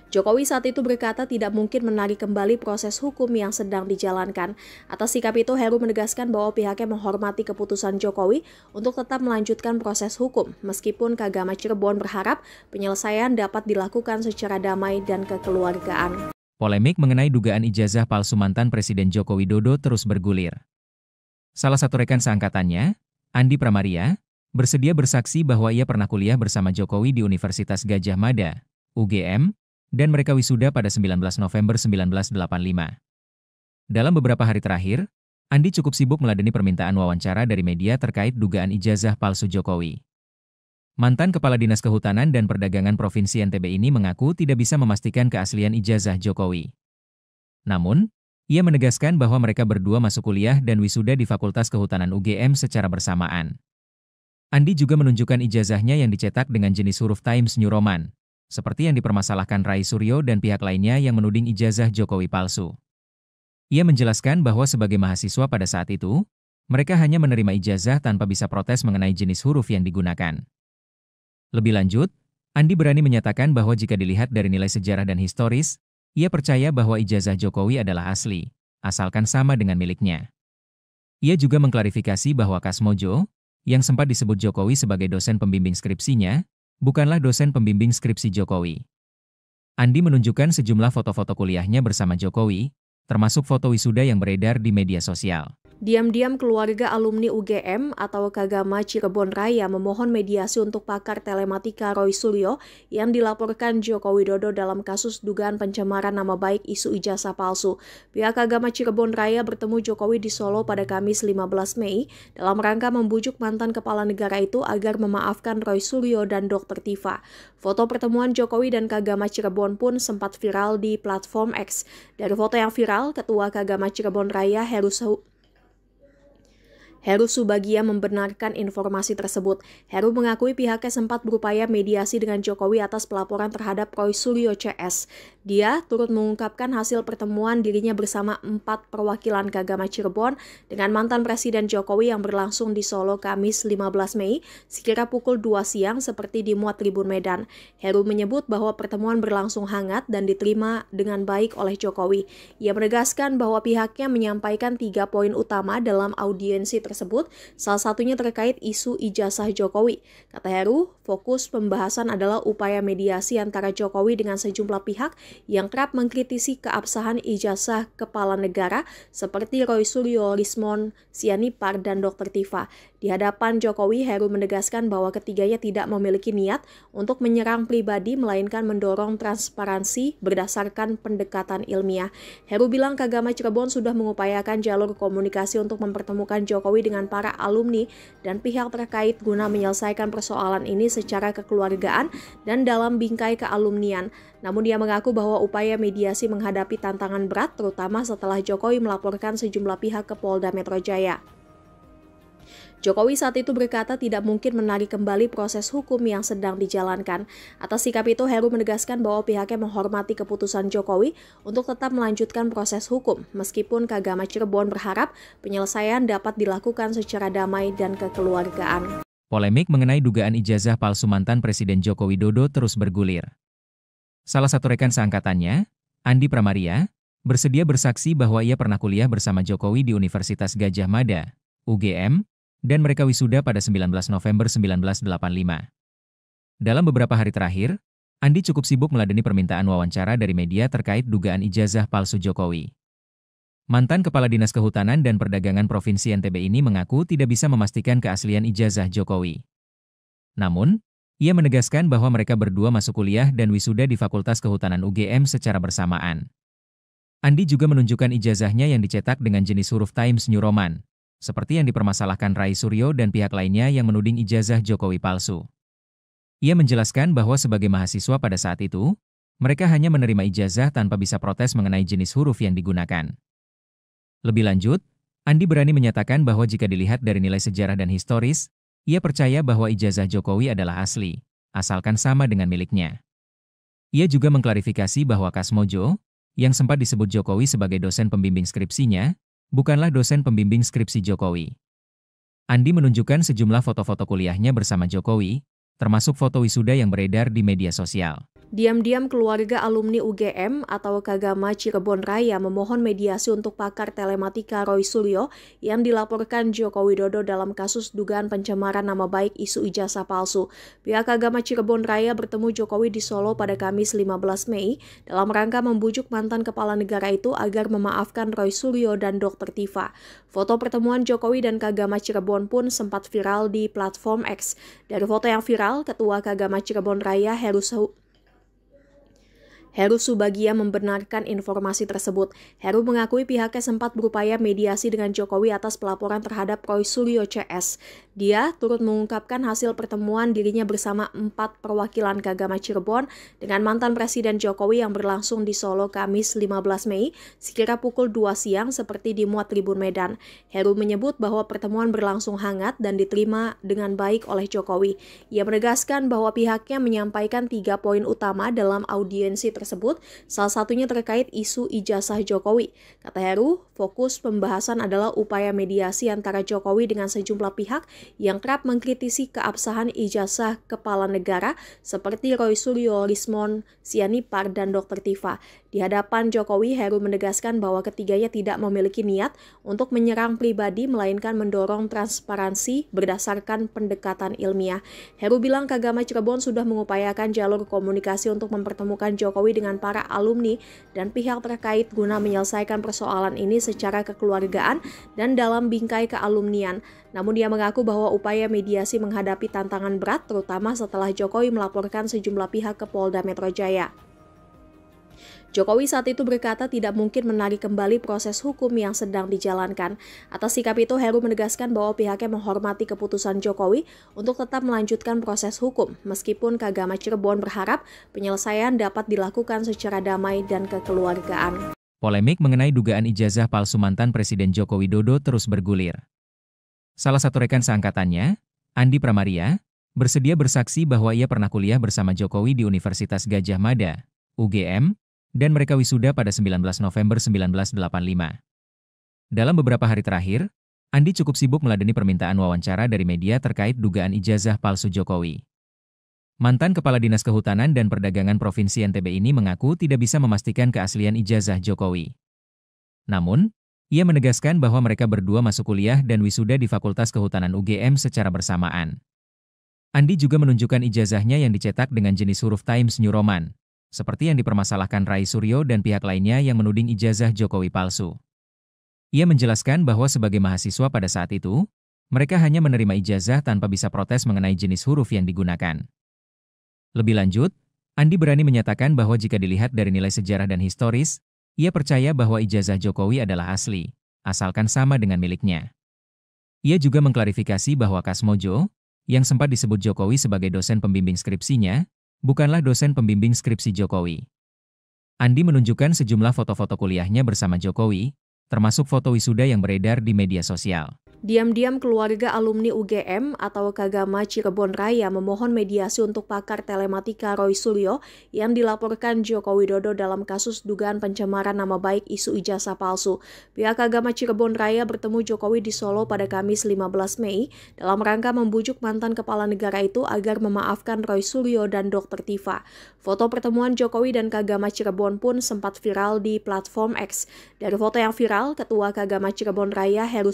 Jokowi saat itu berkata tidak mungkin menarik kembali proses hukum yang sedang dijalankan. Atas sikap itu, Heru menegaskan bahwa pihaknya menghormati keputusan Jokowi untuk tetap melanjutkan proses hukum, meskipun Kagama Cirebon berharap penyelesaian dapat dilakukan secara damai dan kekeluargaan. Polemik mengenai dugaan ijazah palsu mantan Presiden Joko Widodo terus bergulir. Salah satu rekan seangkatannya, Andi Pramaria, bersedia bersaksi bahwa ia pernah kuliah bersama Jokowi di Universitas Gadjah Mada, UGM, dan mereka wisuda pada 19 November 1985. Dalam beberapa hari terakhir, Andi cukup sibuk meladeni permintaan wawancara dari media terkait dugaan ijazah palsu Jokowi. Mantan Kepala Dinas Kehutanan dan Perdagangan Provinsi NTB ini mengaku tidak bisa memastikan keaslian ijazah Jokowi. Namun, ia menegaskan bahwa mereka berdua masuk kuliah dan wisuda di Fakultas Kehutanan UGM secara bersamaan. Andi juga menunjukkan ijazahnya yang dicetak dengan jenis huruf Times New Roman, seperti yang dipermasalahkan Rai Suryo dan pihak lainnya yang menuding ijazah Jokowi palsu. Ia menjelaskan bahwa sebagai mahasiswa pada saat itu, mereka hanya menerima ijazah tanpa bisa protes mengenai jenis huruf yang digunakan. Lebih lanjut, Andi berani menyatakan bahwa jika dilihat dari nilai sejarah dan historis, ia percaya bahwa ijazah Jokowi adalah asli, asalkan sama dengan miliknya. Ia juga mengklarifikasi bahwa Kasmojo, yang sempat disebut Jokowi sebagai dosen pembimbing skripsinya, bukanlah dosen pembimbing skripsi Jokowi. Andi menunjukkan sejumlah foto-foto kuliahnya bersama Jokowi, termasuk foto wisuda yang beredar di media sosial. Diam-diam keluarga alumni UGM atau Kagama Cirebon Raya memohon mediasi untuk pakar telematika Roy Suryo yang dilaporkan Joko Widodo dalam kasus dugaan pencemaran nama baik isu ijazah palsu. Pihak Kagama Cirebon Raya bertemu Jokowi di Solo pada Kamis 15 Mei dalam rangka membujuk mantan kepala negara itu agar memaafkan Roy Suryo dan Dr. Tifa. Foto pertemuan Jokowi dan Kagama Cirebon pun sempat viral di platform X. Dari foto yang viral, Ketua Kagama Cirebon Raya Heru Subagia membenarkan informasi tersebut. Heru mengakui pihaknya sempat berupaya mediasi dengan Jokowi atas pelaporan terhadap Roy Suryo CS. Dia turut mengungkapkan hasil pertemuan dirinya bersama 4 perwakilan Kagama Cirebon dengan mantan Presiden Jokowi yang berlangsung di Solo Kamis 15 Mei sekira pukul 2 siang seperti dimuat Tribun Medan. Heru menyebut bahwa pertemuan berlangsung hangat dan diterima dengan baik oleh Jokowi. Ia menegaskan bahwa pihaknya menyampaikan 3 poin utama dalam audiensi tersebut, salah satunya terkait isu ijazah Jokowi. Kata Heru, fokus pembahasan adalah upaya mediasi antara Jokowi dengan sejumlah pihak yang kerap mengkritisi keabsahan ijazah kepala negara seperti Roy Suryo, Rismon Sianipar, dan Dr. Tifa. Di hadapan Jokowi, Heru menegaskan bahwa ketiganya tidak memiliki niat untuk menyerang pribadi, melainkan mendorong transparansi berdasarkan pendekatan ilmiah. Heru bilang Kagama Cirebon sudah mengupayakan jalur komunikasi untuk mempertemukan Jokowi dengan para alumni dan pihak terkait guna menyelesaikan persoalan ini secara kekeluargaan dan dalam bingkai kealumnian. Namun dia mengaku bahwa upaya mediasi menghadapi tantangan berat, terutama setelah Jokowi melaporkan sejumlah pihak ke Polda Metro Jaya. Jokowi saat itu berkata tidak mungkin menarik kembali proses hukum yang sedang dijalankan. Atas sikap itu, Heru menegaskan bahwa pihaknya menghormati keputusan Jokowi untuk tetap melanjutkan proses hukum, meskipun Kagama Cirebon berharap penyelesaian dapat dilakukan secara damai dan kekeluargaan. Polemik mengenai dugaan ijazah palsu mantan Presiden Joko Widodo terus bergulir. Salah satu rekan seangkatannya, Andi Pramaria, bersedia bersaksi bahwa ia pernah kuliah bersama Jokowi di Universitas Gadjah Mada, UGM, dan mereka wisuda pada 19 November 1985. Dalam beberapa hari terakhir, Andi cukup sibuk meladeni permintaan wawancara dari media terkait dugaan ijazah palsu Jokowi. Mantan Kepala Dinas Kehutanan dan Perdagangan Provinsi NTB ini mengaku tidak bisa memastikan keaslian ijazah Jokowi. Namun, ia menegaskan bahwa mereka berdua masuk kuliah dan wisuda di Fakultas Kehutanan UGM secara bersamaan. Andi juga menunjukkan ijazahnya yang dicetak dengan jenis huruf Times New Roman, seperti yang dipermasalahkan Roy Suryo dan pihak lainnya yang menuding ijazah Jokowi palsu. Ia menjelaskan bahwa sebagai mahasiswa pada saat itu, mereka hanya menerima ijazah tanpa bisa protes mengenai jenis huruf yang digunakan. Lebih lanjut, Andi berani menyatakan bahwa jika dilihat dari nilai sejarah dan historis, ia percaya bahwa ijazah Jokowi adalah asli, asalkan sama dengan miliknya. Ia juga mengklarifikasi bahwa Kasmojo, yang sempat disebut Jokowi sebagai dosen pembimbing skripsinya, bukanlah dosen pembimbing skripsi Jokowi. Andi menunjukkan sejumlah foto-foto kuliahnya bersama Jokowi, termasuk foto wisuda yang beredar di media sosial. Diam-diam keluarga alumni UGM atau Kagama Cirebon Raya memohon mediasi untuk pakar telematika Roy Suryo yang dilaporkan Joko Widodo dalam kasus dugaan pencemaran nama baik isu ijazah palsu. Pihak Kagama Cirebon Raya bertemu Jokowi di Solo pada Kamis 15 Mei dalam rangka membujuk mantan kepala negara itu agar memaafkan Roy Suryo dan Dr. Tifa. Foto pertemuan Jokowi dan Kagama Cirebon pun sempat viral di platform X. Dari foto yang viral, Ketua Kagama Cirebon Raya Heru Subagia membenarkan informasi tersebut. Heru mengakui pihaknya sempat berupaya mediasi dengan Jokowi atas pelaporan terhadap Roy Suryo CS. Dia turut mengungkapkan hasil pertemuan dirinya bersama 4 perwakilan Kagama Cirebon dengan mantan Presiden Jokowi yang berlangsung di Solo Kamis 15 Mei sekira pukul 2 siang seperti dimuat Tribun Medan. Heru menyebut bahwa pertemuan berlangsung hangat dan diterima dengan baik oleh Jokowi. Ia menegaskan bahwa pihaknya menyampaikan 3 poin utama dalam audiensi tersebut. tersebut, salah satunya terkait isu ijazah Jokowi. Kata Heru, fokus pembahasan adalah upaya mediasi antara Jokowi dengan sejumlah pihak yang kerap mengkritisi keabsahan ijazah kepala negara seperti Roy Suryo, Lismon Sianipar, dan Dr. Tifa. Di hadapan Jokowi, Heru menegaskan bahwa ketiganya tidak memiliki niat untuk menyerang pribadi, melainkan mendorong transparansi berdasarkan pendekatan ilmiah. Heru bilang Kagama Cirebon sudah mengupayakan jalur komunikasi untuk mempertemukan Jokowi dengan para alumni dan pihak terkait guna menyelesaikan persoalan ini secara kekeluargaan dan dalam bingkai kealumnian. Namun dia mengaku bahwa upaya mediasi menghadapi tantangan berat, terutama setelah Jokowi melaporkan sejumlah pihak ke Polda Metro Jaya. Jokowi saat itu berkata tidak mungkin menarik kembali proses hukum yang sedang dijalankan. Atas sikap itu, Heru menegaskan bahwa pihaknya menghormati keputusan Jokowi untuk tetap melanjutkan proses hukum, meskipun Kagama Cirebon berharap penyelesaian dapat dilakukan secara damai dan kekeluargaan. Polemik mengenai dugaan ijazah palsu mantan Presiden Joko Widodo terus bergulir. Salah satu rekan seangkatannya, Andi Pramaria, bersedia bersaksi bahwa ia pernah kuliah bersama Jokowi di Universitas Gadjah Mada, UGM, dan mereka wisuda pada 19 November 1985. Dalam beberapa hari terakhir, Andi cukup sibuk meladeni permintaan wawancara dari media terkait dugaan ijazah palsu Jokowi. Mantan Kepala Dinas Kehutanan dan Perdagangan Provinsi NTB ini mengaku tidak bisa memastikan keaslian ijazah Jokowi. Namun, ia menegaskan bahwa mereka berdua masuk kuliah dan wisuda di Fakultas Kehutanan UGM secara bersamaan. Andi juga menunjukkan ijazahnya yang dicetak dengan jenis huruf Times New Roman, seperti yang dipermasalahkan Rai Suryo dan pihak lainnya yang menuding ijazah Jokowi palsu. Ia menjelaskan bahwa sebagai mahasiswa pada saat itu, mereka hanya menerima ijazah tanpa bisa protes mengenai jenis huruf yang digunakan. Lebih lanjut, Andi berani menyatakan bahwa jika dilihat dari nilai sejarah dan historis, ia percaya bahwa ijazah Jokowi adalah asli, asalkan sama dengan miliknya. Ia juga mengklarifikasi bahwa Kasmojo, yang sempat disebut Jokowi sebagai dosen pembimbing skripsinya, bukanlah dosen pembimbing skripsi Jokowi. Andi menunjukkan sejumlah foto-foto kuliahnya bersama Jokowi, termasuk foto wisuda yang beredar di media sosial. Diam-diam keluarga alumni UGM atau Kagama Cirebon Raya memohon mediasi untuk pakar telematika Roy Suryo yang dilaporkan Joko Widodo dalam kasus dugaan pencemaran nama baik isu ijazah palsu. Pihak Kagama Cirebon Raya bertemu Jokowi di Solo pada Kamis 15 Mei dalam rangka membujuk mantan kepala negara itu agar memaafkan Roy Suryo dan Dr. Tifa. Foto pertemuan Jokowi dan Kagama Cirebon pun sempat viral di platform X. Dari foto yang viral, Ketua Kagama Cirebon Raya Heru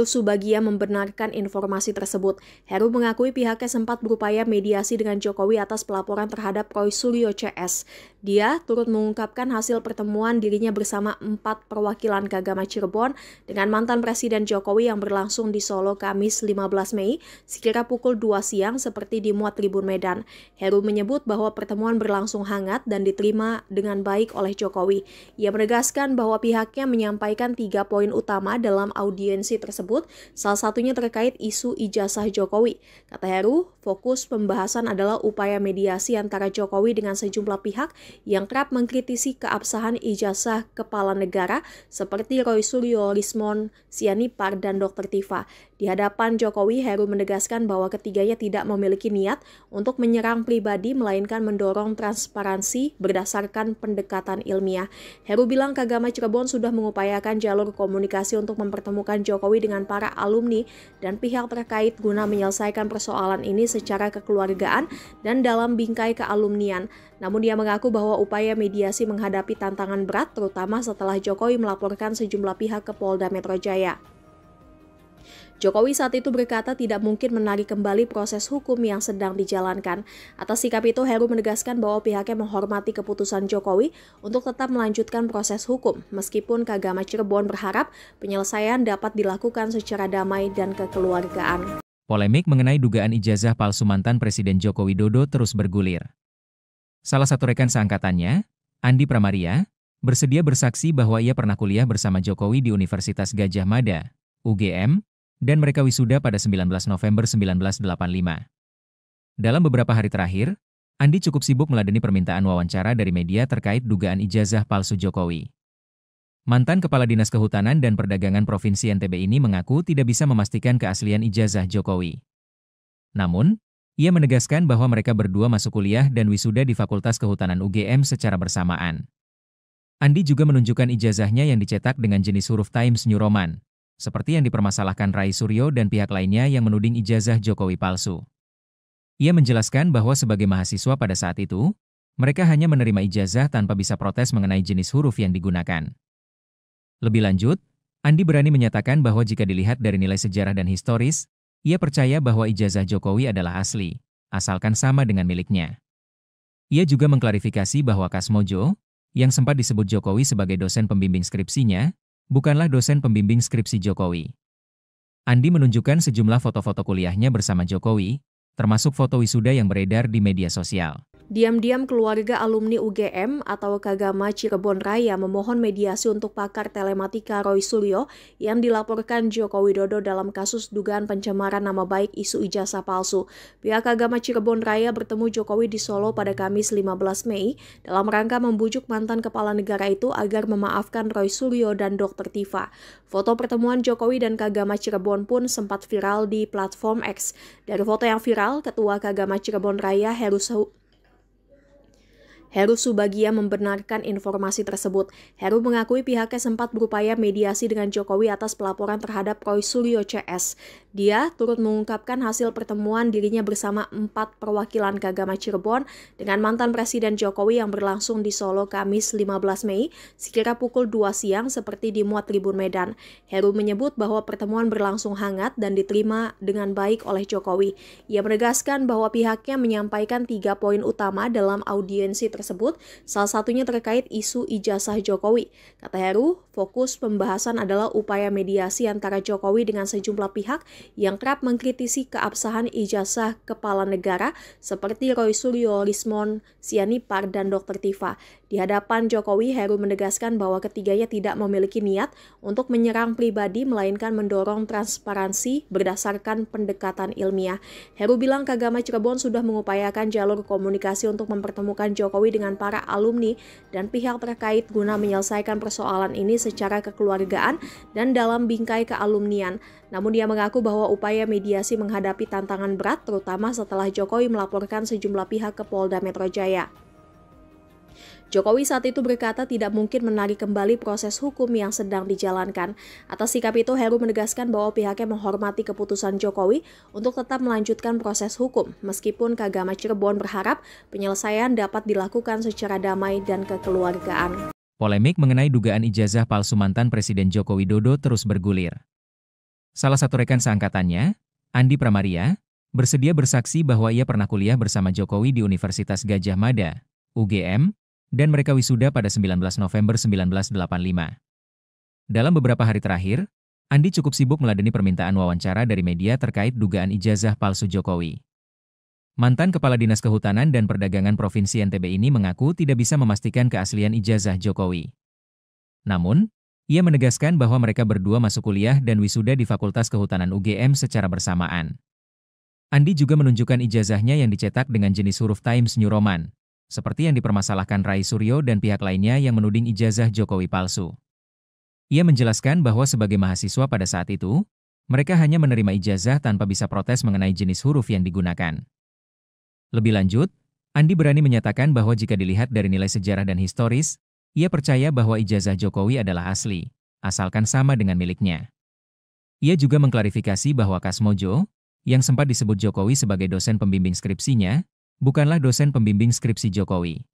Subagia membenarkan informasi tersebut. Heru mengakui pihaknya sempat berupaya mediasi dengan Jokowi atas pelaporan terhadap Roy Suryo CS. Dia turut mengungkapkan hasil pertemuan dirinya bersama 4 perwakilan Kagama Cirebon dengan mantan Presiden Jokowi yang berlangsung di Solo Kamis 15 Mei sekira pukul 2 siang seperti dimuat Tribun Medan. Heru menyebut bahwa pertemuan berlangsung hangat dan diterima dengan baik oleh Jokowi. Ia menegaskan bahwa pihaknya menyampaikan 3 poin utama dalam audiensi tersebut, salah satunya terkait isu ijazah Jokowi. Kata Heru, fokus pembahasan adalah upaya mediasi antara Jokowi dengan sejumlah pihak yang kerap mengkritisi keabsahan ijazah kepala negara seperti Roy Suryo, Lismon Sianipar, dan Dr. Tifa. Di hadapan Jokowi, Heru menegaskan bahwa ketiganya tidak memiliki niat untuk menyerang pribadi, melainkan mendorong transparansi berdasarkan pendekatan ilmiah. Heru bilang Kagama Cirebon sudah mengupayakan jalur komunikasi untuk mempertemukan Jokowi dengan para alumni dan pihak terkait guna menyelesaikan persoalan ini secara kekeluargaan dan dalam bingkai kealumnian. Namun dia mengaku bahwa upaya mediasi menghadapi tantangan berat, terutama setelah Jokowi melaporkan sejumlah pihak ke Polda Metro Jaya. Jokowi saat itu berkata tidak mungkin menarik kembali proses hukum yang sedang dijalankan. Atas sikap itu, Heru menegaskan bahwa pihaknya menghormati keputusan Jokowi untuk tetap melanjutkan proses hukum, meskipun Kagama Cirebon berharap penyelesaian dapat dilakukan secara damai dan kekeluargaan. Polemik mengenai dugaan ijazah palsu mantan Presiden Joko Widodo terus bergulir. Salah satu rekan seangkatannya, Andi Pramaria, bersedia bersaksi bahwa ia pernah kuliah bersama Jokowi di Universitas Gadjah Mada, UGM, dan mereka wisuda pada 19 November 1985. Dalam beberapa hari terakhir, Andi cukup sibuk meladeni permintaan wawancara dari media terkait dugaan ijazah palsu Jokowi. Mantan Kepala Dinas Kehutanan dan Perdagangan Provinsi NTB ini mengaku tidak bisa memastikan keaslian ijazah Jokowi. Namun, Ia menegaskan bahwa mereka berdua masuk kuliah dan wisuda di Fakultas Kehutanan UGM secara bersamaan. Andi juga menunjukkan ijazahnya yang dicetak dengan jenis huruf Times New Roman, seperti yang dipermasalahkan Rai Suryo dan pihak lainnya yang menuding ijazah Jokowi palsu. Ia menjelaskan bahwa sebagai mahasiswa pada saat itu, mereka hanya menerima ijazah tanpa bisa protes mengenai jenis huruf yang digunakan. Lebih lanjut, Andi berani menyatakan bahwa jika dilihat dari nilai sejarah dan historis, ia percaya bahwa ijazah Jokowi adalah asli, asalkan sama dengan miliknya. Ia juga mengklarifikasi bahwa Kasmojo, yang sempat disebut Jokowi sebagai dosen pembimbing skripsinya, bukanlah dosen pembimbing skripsi Jokowi. Andi menunjukkan sejumlah foto-foto kuliahnya bersama Jokowi, termasuk foto wisuda yang beredar di media sosial. Diam-diam keluarga alumni UGM atau Kagama Cirebon Raya memohon mediasi untuk pakar telematika Roy Suryo yang dilaporkan Joko Widodo dalam kasus dugaan pencemaran nama baik isu ijazah palsu. Pihak Kagama Cirebon Raya bertemu Jokowi di Solo pada Kamis 15 Mei dalam rangka membujuk mantan kepala negara itu agar memaafkan Roy Suryo dan Dr. Tifa. Foto pertemuan Jokowi dan Kagama Cirebon pun sempat viral di platform X. Dari foto yang viral, Ketua Kagama Cirebon Raya Heru Subagia membenarkan informasi tersebut. Heru mengakui pihaknya sempat berupaya mediasi dengan Jokowi atas pelaporan terhadap Roy Suryo CS. Dia turut mengungkapkan hasil pertemuan dirinya bersama 4 perwakilan Kagama Cirebon dengan mantan Presiden Jokowi yang berlangsung di Solo Kamis 15 Mei sekira pukul 2 siang seperti dimuat Tribun Medan. Heru menyebut bahwa pertemuan berlangsung hangat dan diterima dengan baik oleh Jokowi. Ia menegaskan bahwa pihaknya menyampaikan 3 poin utama dalam audiensi tersebut, salah satunya terkait isu ijazah Jokowi. Kata Heru, fokus pembahasan adalah upaya mediasi antara Jokowi dengan sejumlah pihak yang kerap mengkritisi keabsahan ijazah kepala negara seperti Roy Suryo, Lismon, Sianipar, dan Dr. Tifa. Di hadapan Jokowi, Heru menegaskan bahwa ketiganya tidak memiliki niat untuk menyerang pribadi, melainkan mendorong transparansi berdasarkan pendekatan ilmiah. Heru bilang Kagama Cirebon sudah mengupayakan jalur komunikasi untuk mempertemukan Jokowi dengan para alumni dan pihak terkait guna menyelesaikan persoalan ini secara kekeluargaan dan dalam bingkai kealumnian. Namun dia mengaku bahwa upaya mediasi menghadapi tantangan berat terutama setelah Jokowi melaporkan sejumlah pihak ke Polda Metro Jaya. Jokowi saat itu berkata tidak mungkin menarik kembali proses hukum yang sedang dijalankan. Atas sikap itu, Heru menegaskan bahwa pihaknya menghormati keputusan Jokowi untuk tetap melanjutkan proses hukum, meskipun Kagama Cirebon berharap penyelesaian dapat dilakukan secara damai dan kekeluargaan. Polemik mengenai dugaan ijazah palsu mantan Presiden Joko Widodo terus bergulir. Salah satu rekan seangkatannya, Andi Pramaria, bersedia bersaksi bahwa ia pernah kuliah bersama Jokowi di Universitas Gadjah Mada, UGM, dan mereka wisuda pada 19 November 1985. Dalam beberapa hari terakhir, Andi cukup sibuk meladeni permintaan wawancara dari media terkait dugaan ijazah palsu Jokowi. Mantan Kepala Dinas Kehutanan dan Perdagangan Provinsi NTB ini mengaku tidak bisa memastikan keaslian ijazah Jokowi. Namun, ia menegaskan bahwa mereka berdua masuk kuliah dan wisuda di Fakultas Kehutanan UGM secara bersamaan. Andi juga menunjukkan ijazahnya yang dicetak dengan jenis huruf Times New Roman, seperti yang dipermasalahkan Rai Suryo dan pihak lainnya yang menuding ijazah Jokowi palsu. Ia menjelaskan bahwa sebagai mahasiswa pada saat itu, mereka hanya menerima ijazah tanpa bisa protes mengenai jenis huruf yang digunakan. Lebih lanjut, Andi berani menyatakan bahwa jika dilihat dari nilai sejarah dan historis, ia percaya bahwa ijazah Jokowi adalah asli, asalkan sama dengan miliknya. Ia juga mengklarifikasi bahwa Kasmojo, yang sempat disebut Jokowi sebagai dosen pembimbing skripsinya, bukanlah dosen pembimbing skripsi Jokowi.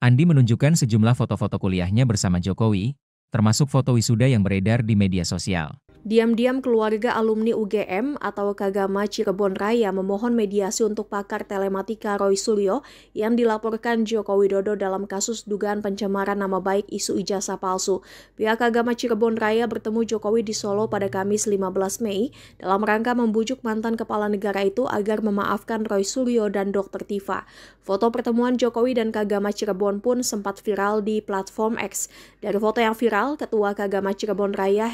Andi menunjukkan sejumlah foto-foto kuliahnya bersama Jokowi, termasuk foto wisuda yang beredar di media sosial. Diam-diam keluarga alumni UGM atau Kagama Cirebon Raya memohon mediasi untuk pakar telematika Roy Suryo yang dilaporkan Joko Widodo dalam kasus dugaan pencemaran nama baik isu ijazah palsu. Pihak Kagama Cirebon Raya bertemu Jokowi di Solo pada Kamis 15 Mei dalam rangka membujuk mantan kepala negara itu agar memaafkan Roy Suryo dan Dr. Tifa. Foto pertemuan Jokowi dan Kagama Cirebon pun sempat viral di platform X. Dari foto yang viral, Ketua Kagama Cirebon Raya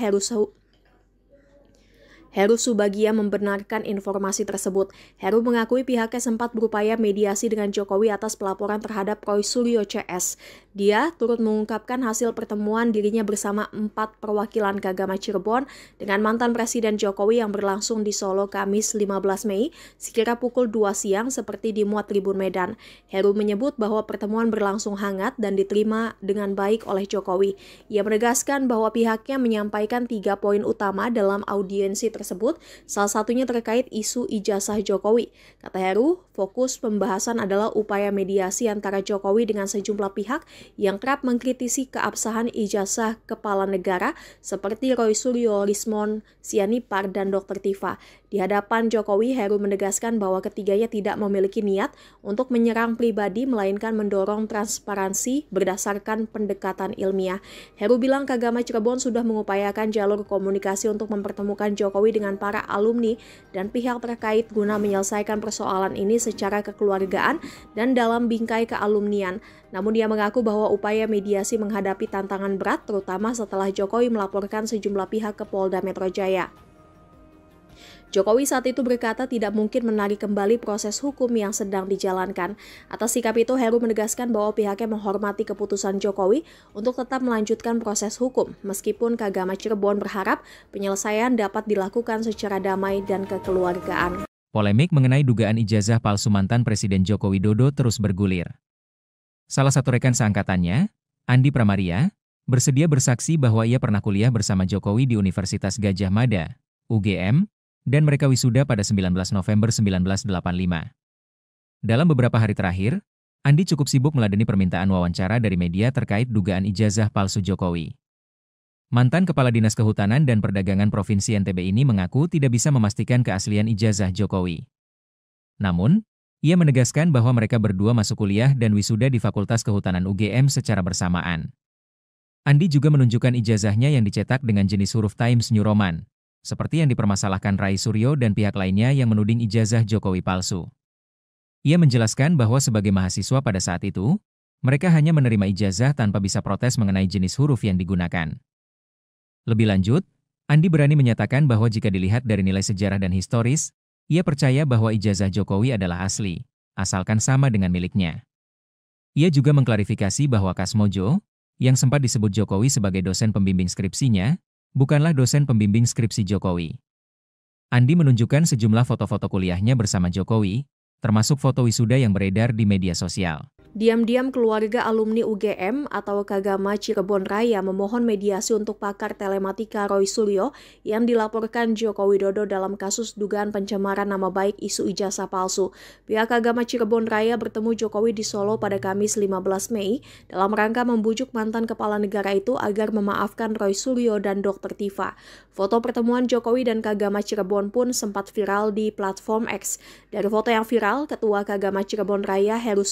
Heru Subagia membenarkan informasi tersebut. Heru mengakui pihaknya sempat berupaya mediasi dengan Jokowi atas pelaporan terhadap Roy Suryo CS. Dia turut mengungkapkan hasil pertemuan dirinya bersama 4 perwakilan Kagama Cirebon dengan mantan Presiden Jokowi yang berlangsung di Solo Kamis 15 Mei sekira pukul 2 siang seperti dimuat Tribun Medan. Heru menyebut bahwa pertemuan berlangsung hangat dan diterima dengan baik oleh Jokowi. Ia menegaskan bahwa pihaknya menyampaikan 3 poin utama dalam audiensi tersebut, salah satunya terkait isu ijazah Jokowi. Kata Heru, fokus pembahasan adalah upaya mediasi antara Jokowi dengan sejumlah pihak yang kerap mengkritisi keabsahan ijazah kepala negara seperti Roy Suryo, Lismon, Sianipar, dan Dr. Tifa. Di hadapan Jokowi, Heru menegaskan bahwa ketiganya tidak memiliki niat untuk menyerang pribadi, melainkan mendorong transparansi berdasarkan pendekatan ilmiah. Heru bilang Kagama Cirebon sudah mengupayakan jalur komunikasi untuk mempertemukan Jokowi dengan para alumni dan pihak terkait guna menyelesaikan persoalan ini secara kekeluargaan dan dalam bingkai kealumnian. Namun dia mengaku bahwa upaya mediasi menghadapi tantangan berat terutama setelah Jokowi melaporkan sejumlah pihak ke Polda Metro Jaya. Jokowi saat itu berkata tidak mungkin menarik kembali proses hukum yang sedang dijalankan. Atas sikap itu, Heru menegaskan bahwa pihaknya menghormati keputusan Jokowi untuk tetap melanjutkan proses hukum, meskipun Kagama Cirebon berharap penyelesaian dapat dilakukan secara damai dan kekeluargaan. Polemik mengenai dugaan ijazah palsu mantan Presiden Joko Widodo terus bergulir. Salah satu rekan seangkatannya, Andi Pramaria, bersedia bersaksi bahwa ia pernah kuliah bersama Jokowi di Universitas Gadjah Mada, UGM, dan mereka wisuda pada 19 November 1985. Dalam beberapa hari terakhir, Andi cukup sibuk meladeni permintaan wawancara dari media terkait dugaan ijazah palsu Jokowi. Mantan Kepala Dinas Kehutanan dan Perdagangan Provinsi NTB ini mengaku tidak bisa memastikan keaslian ijazah Jokowi. Namun, ia menegaskan bahwa mereka berdua masuk kuliah dan wisuda di Fakultas Kehutanan UGM secara bersamaan. Andi juga menunjukkan ijazahnya yang dicetak dengan jenis huruf Times New Roman, seperti yang dipermasalahkan Rai Suryo dan pihak lainnya yang menuding ijazah Jokowi palsu. Ia menjelaskan bahwa sebagai mahasiswa pada saat itu, mereka hanya menerima ijazah tanpa bisa protes mengenai jenis huruf yang digunakan. Lebih lanjut, Andi berani menyatakan bahwa jika dilihat dari nilai sejarah dan historis, ia percaya bahwa ijazah Jokowi adalah asli, asalkan sama dengan miliknya. Ia juga mengklarifikasi bahwa Kasmojo, yang sempat disebut Jokowi sebagai dosen pembimbing skripsinya, bukanlah dosen pembimbing skripsi Jokowi. Andi menunjukkan sejumlah foto-foto kuliahnya bersama Jokowi, termasuk foto wisuda yang beredar di media sosial. Diam-diam keluarga alumni UGM atau Kagama Cirebon Raya memohon mediasi untuk pakar telematika Roy Suryo yang dilaporkan Joko Widodo dalam kasus dugaan pencemaran nama baik isu ijazah palsu. Pihak Kagama Cirebon Raya bertemu Jokowi di Solo pada Kamis 15 Mei dalam rangka membujuk mantan kepala negara itu agar memaafkan Roy Suryo dan Dr. Tifa. Foto pertemuan Jokowi dan Kagama Cirebon pun sempat viral di platform X. Dari foto yang viral, Ketua Kagama Cirebon Raya Heru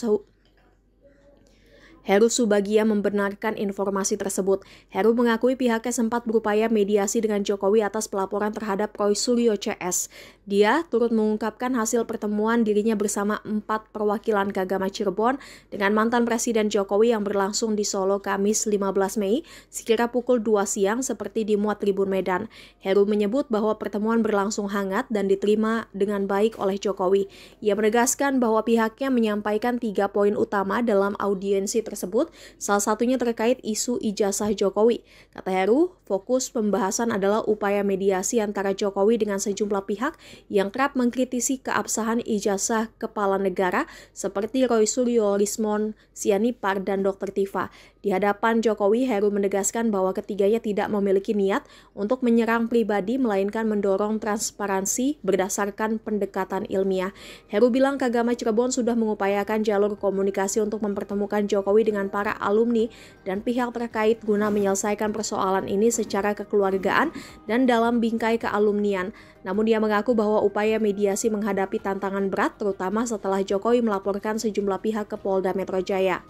Subagia membenarkan informasi tersebut. Heru mengakui pihaknya sempat berupaya mediasi dengan Jokowi atas pelaporan terhadap Roy Suryo CS. Dia turut mengungkapkan hasil pertemuan dirinya bersama 4 perwakilan Kagama Cirebon dengan mantan Presiden Jokowi yang berlangsung di Solo Kamis 15 Mei sekira pukul 2 siang seperti dimuat Tribun Medan. Heru menyebut bahwa pertemuan berlangsung hangat dan diterima dengan baik oleh Jokowi. Ia menegaskan bahwa pihaknya menyampaikan 3 poin utama dalam audiensi tersebut, salah satunya terkait isu ijazah Jokowi. Kata Heru, fokus pembahasan adalah upaya mediasi antara Jokowi dengan sejumlah pihak yang kerap mengkritisi keabsahan ijazah kepala negara seperti Roy Suryo, Lismon, Sianipar, dan Dr. Tifa. Di hadapan Jokowi, Heru menegaskan bahwa ketiganya tidak memiliki niat untuk menyerang pribadi, melainkan mendorong transparansi berdasarkan pendekatan ilmiah. Heru bilang Kagama Cirebon sudah mengupayakan jalur komunikasi untuk mempertemukan Jokowi dengan para alumni dan pihak terkait guna menyelesaikan persoalan ini secara kekeluargaan dan dalam bingkai kealumnian. Namun dia mengaku bahwa upaya mediasi menghadapi tantangan berat terutama setelah Jokowi melaporkan sejumlah pihak ke Polda Metro Jaya.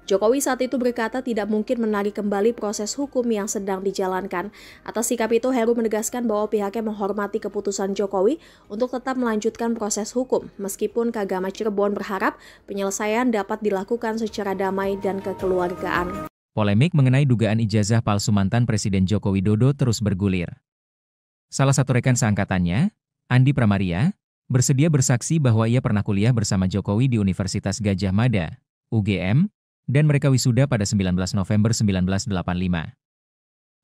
Jokowi saat itu berkata tidak mungkin menarik kembali proses hukum yang sedang dijalankan. Atas sikap itu, Heru menegaskan bahwa pihaknya menghormati keputusan Jokowi untuk tetap melanjutkan proses hukum, meskipun Kagama Cirebon berharap penyelesaian dapat dilakukan secara damai dan kekeluargaan. Polemik mengenai dugaan ijazah palsu mantan Presiden Joko Widodo terus bergulir. Salah satu rekan seangkatannya, Andi Pramaria, bersedia bersaksi bahwa ia pernah kuliah bersama Jokowi di Universitas Gadjah Mada, UGM, dan mereka wisuda pada 19 November 1985.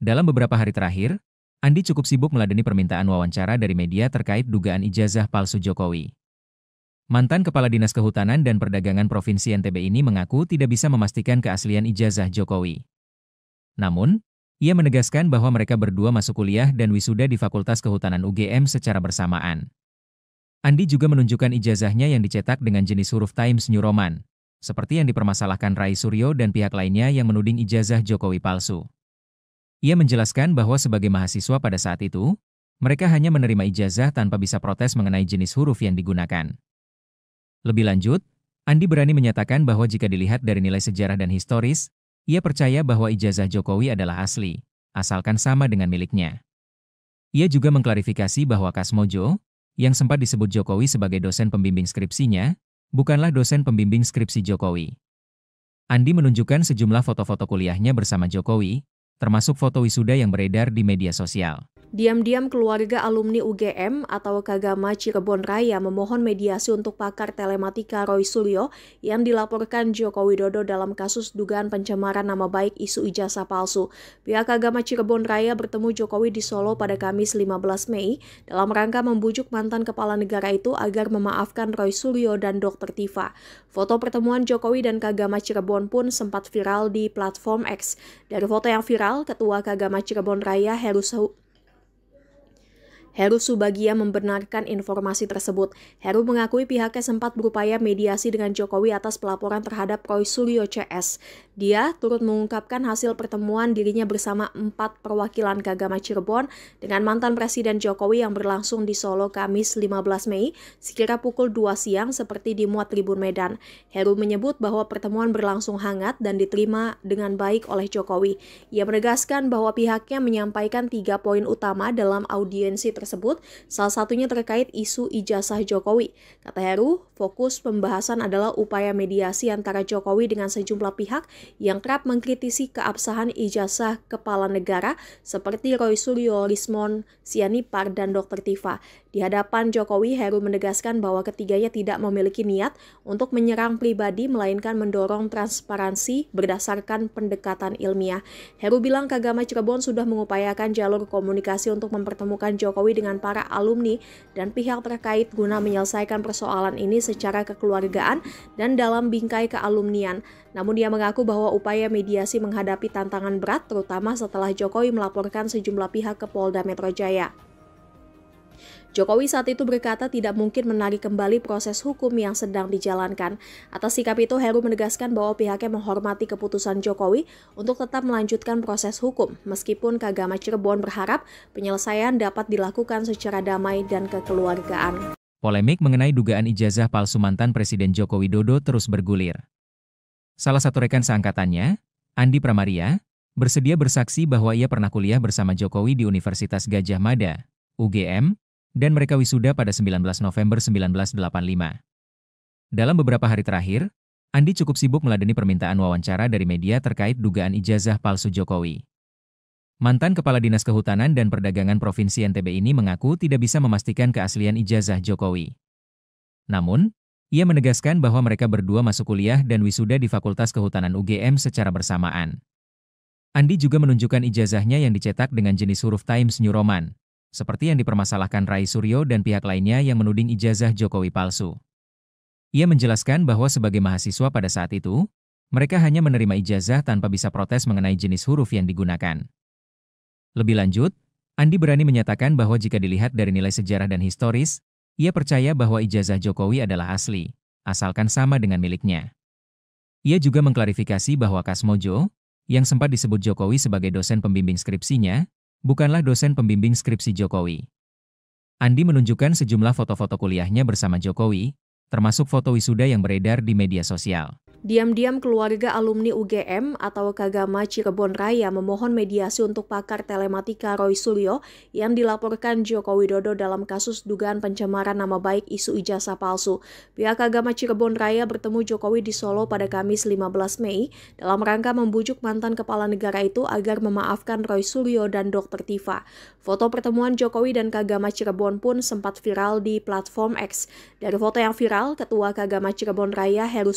Dalam beberapa hari terakhir, Andi cukup sibuk meladeni permintaan wawancara dari media terkait dugaan ijazah palsu Jokowi. Mantan Kepala Dinas Kehutanan dan Perdagangan Provinsi NTB ini mengaku tidak bisa memastikan keaslian ijazah Jokowi. Namun, ia menegaskan bahwa mereka berdua masuk kuliah dan wisuda di Fakultas Kehutanan UGM secara bersamaan. Andi juga menunjukkan ijazahnya yang dicetak dengan jenis huruf Times New Roman, seperti yang dipermasalahkan Rai Suryo dan pihak lainnya yang menuding ijazah Jokowi palsu. Ia menjelaskan bahwa sebagai mahasiswa pada saat itu, mereka hanya menerima ijazah tanpa bisa protes mengenai jenis huruf yang digunakan. Lebih lanjut, Andi berani menyatakan bahwa jika dilihat dari nilai sejarah dan historis, ia percaya bahwa ijazah Jokowi adalah asli, asalkan sama dengan miliknya. Ia juga mengklarifikasi bahwa Kasmojo, yang sempat disebut Jokowi sebagai dosen pembimbing skripsinya, bukanlah dosen pembimbing skripsi Jokowi. Andi menunjukkan sejumlah foto-foto kuliahnya bersama Jokowi, termasuk foto wisuda yang beredar di media sosial. Diam-diam keluarga alumni UGM atau Kagama Cirebon Raya memohon mediasi untuk pakar telematika Roy Suryo yang dilaporkan Joko Widodo dalam kasus dugaan pencemaran nama baik isu ijazah palsu. Pihak Kagama Cirebon Raya bertemu Jokowi di Solo pada Kamis 15 Mei dalam rangka membujuk mantan kepala negara itu agar memaafkan Roy Suryo dan Dr. Tifa. Foto pertemuan Jokowi dan Kagama Cirebon pun sempat viral di platform X. Dari foto yang viral, Ketua Kagama Cirebon Raya Heru Subagia membenarkan informasi tersebut. Heru mengakui pihaknya sempat berupaya mediasi dengan Jokowi atas pelaporan terhadap Roy Suryo CS. Dia turut mengungkapkan hasil pertemuan dirinya bersama 4 perwakilan Kagama Cirebon dengan mantan Presiden Jokowi yang berlangsung di Solo Kamis 15 Mei sekira pukul 2 siang seperti dimuat Tribun Medan. Heru menyebut bahwa pertemuan berlangsung hangat dan diterima dengan baik oleh Jokowi. Ia menegaskan bahwa pihaknya menyampaikan 3 poin utama dalam audiensi tersebut, salah satunya terkait isu ijazah Jokowi. Kata Heru, fokus pembahasan adalah upaya mediasi antara Jokowi dengan sejumlah pihak yang kerap mengkritisi keabsahan ijazah kepala negara seperti Roy Suryo, Lismon Sianipar, dan Dr. Tifa. Di hadapan Jokowi, Heru menegaskan bahwa ketiganya tidak memiliki niat untuk menyerang pribadi, melainkan mendorong transparansi berdasarkan pendekatan ilmiah. Heru bilang Kagama Cirebon sudah mengupayakan jalur komunikasi untuk mempertemukan Jokowi dengan para alumni dan pihak terkait guna menyelesaikan persoalan ini secara kekeluargaan dan dalam bingkai kealumnian. Namun dia mengaku bahwa upaya mediasi menghadapi tantangan berat, terutama setelah Jokowi melaporkan sejumlah pihak ke Polda Metro Jaya. Jokowi saat itu berkata tidak mungkin menarik kembali proses hukum yang sedang dijalankan. Atas sikap itu, Heru menegaskan bahwa pihaknya menghormati keputusan Jokowi untuk tetap melanjutkan proses hukum, meskipun Kagama Cirebon berharap penyelesaian dapat dilakukan secara damai dan kekeluargaan. Polemik mengenai dugaan ijazah palsu mantan Presiden Joko Widodo terus bergulir. Salah satu rekan seangkatannya, Andi Pramaria, bersedia bersaksi bahwa ia pernah kuliah bersama Jokowi di Universitas Gadjah Mada, UGM, dan mereka wisuda pada 19 November 1985. Dalam beberapa hari terakhir, Andi cukup sibuk meladeni permintaan wawancara dari media terkait dugaan ijazah palsu Jokowi. Mantan Kepala Dinas Kehutanan dan Perdagangan Provinsi NTB ini mengaku tidak bisa memastikan keaslian ijazah Jokowi. Namun, ia menegaskan bahwa mereka berdua masuk kuliah dan wisuda di Fakultas Kehutanan UGM secara bersamaan. Andi juga menunjukkan ijazahnya yang dicetak dengan jenis huruf Times New Roman, seperti yang dipermasalahkan Rai Suryo dan pihak lainnya yang menuding ijazah Jokowi palsu. Ia menjelaskan bahwa sebagai mahasiswa pada saat itu, mereka hanya menerima ijazah tanpa bisa protes mengenai jenis huruf yang digunakan. Lebih lanjut, Andi berani menyatakan bahwa jika dilihat dari nilai sejarah dan historis, ia percaya bahwa ijazah Jokowi adalah asli, asalkan sama dengan miliknya. Ia juga mengklarifikasi bahwa Kasmojo, yang sempat disebut Jokowi sebagai dosen pembimbing skripsinya, bukanlah dosen pembimbing skripsi Jokowi. Andi menunjukkan sejumlah foto-foto kuliahnya bersama Jokowi, termasuk foto wisuda yang beredar di media sosial. Diam-diam keluarga alumni UGM atau Kagama Cirebon Raya memohon mediasi untuk pakar telematika Roy Suryo yang dilaporkan Joko Widodo dalam kasus dugaan pencemaran nama baik isu ijazah palsu. Pihak Kagama Cirebon Raya bertemu Jokowi di Solo pada Kamis 15 Mei dalam rangka membujuk mantan kepala negara itu agar memaafkan Roy Suryo dan Dr. Tifa. Foto pertemuan Jokowi dan Kagama Cirebon pun sempat viral di platform X. Dari foto yang viral, Ketua Kagama Cirebon Raya Heru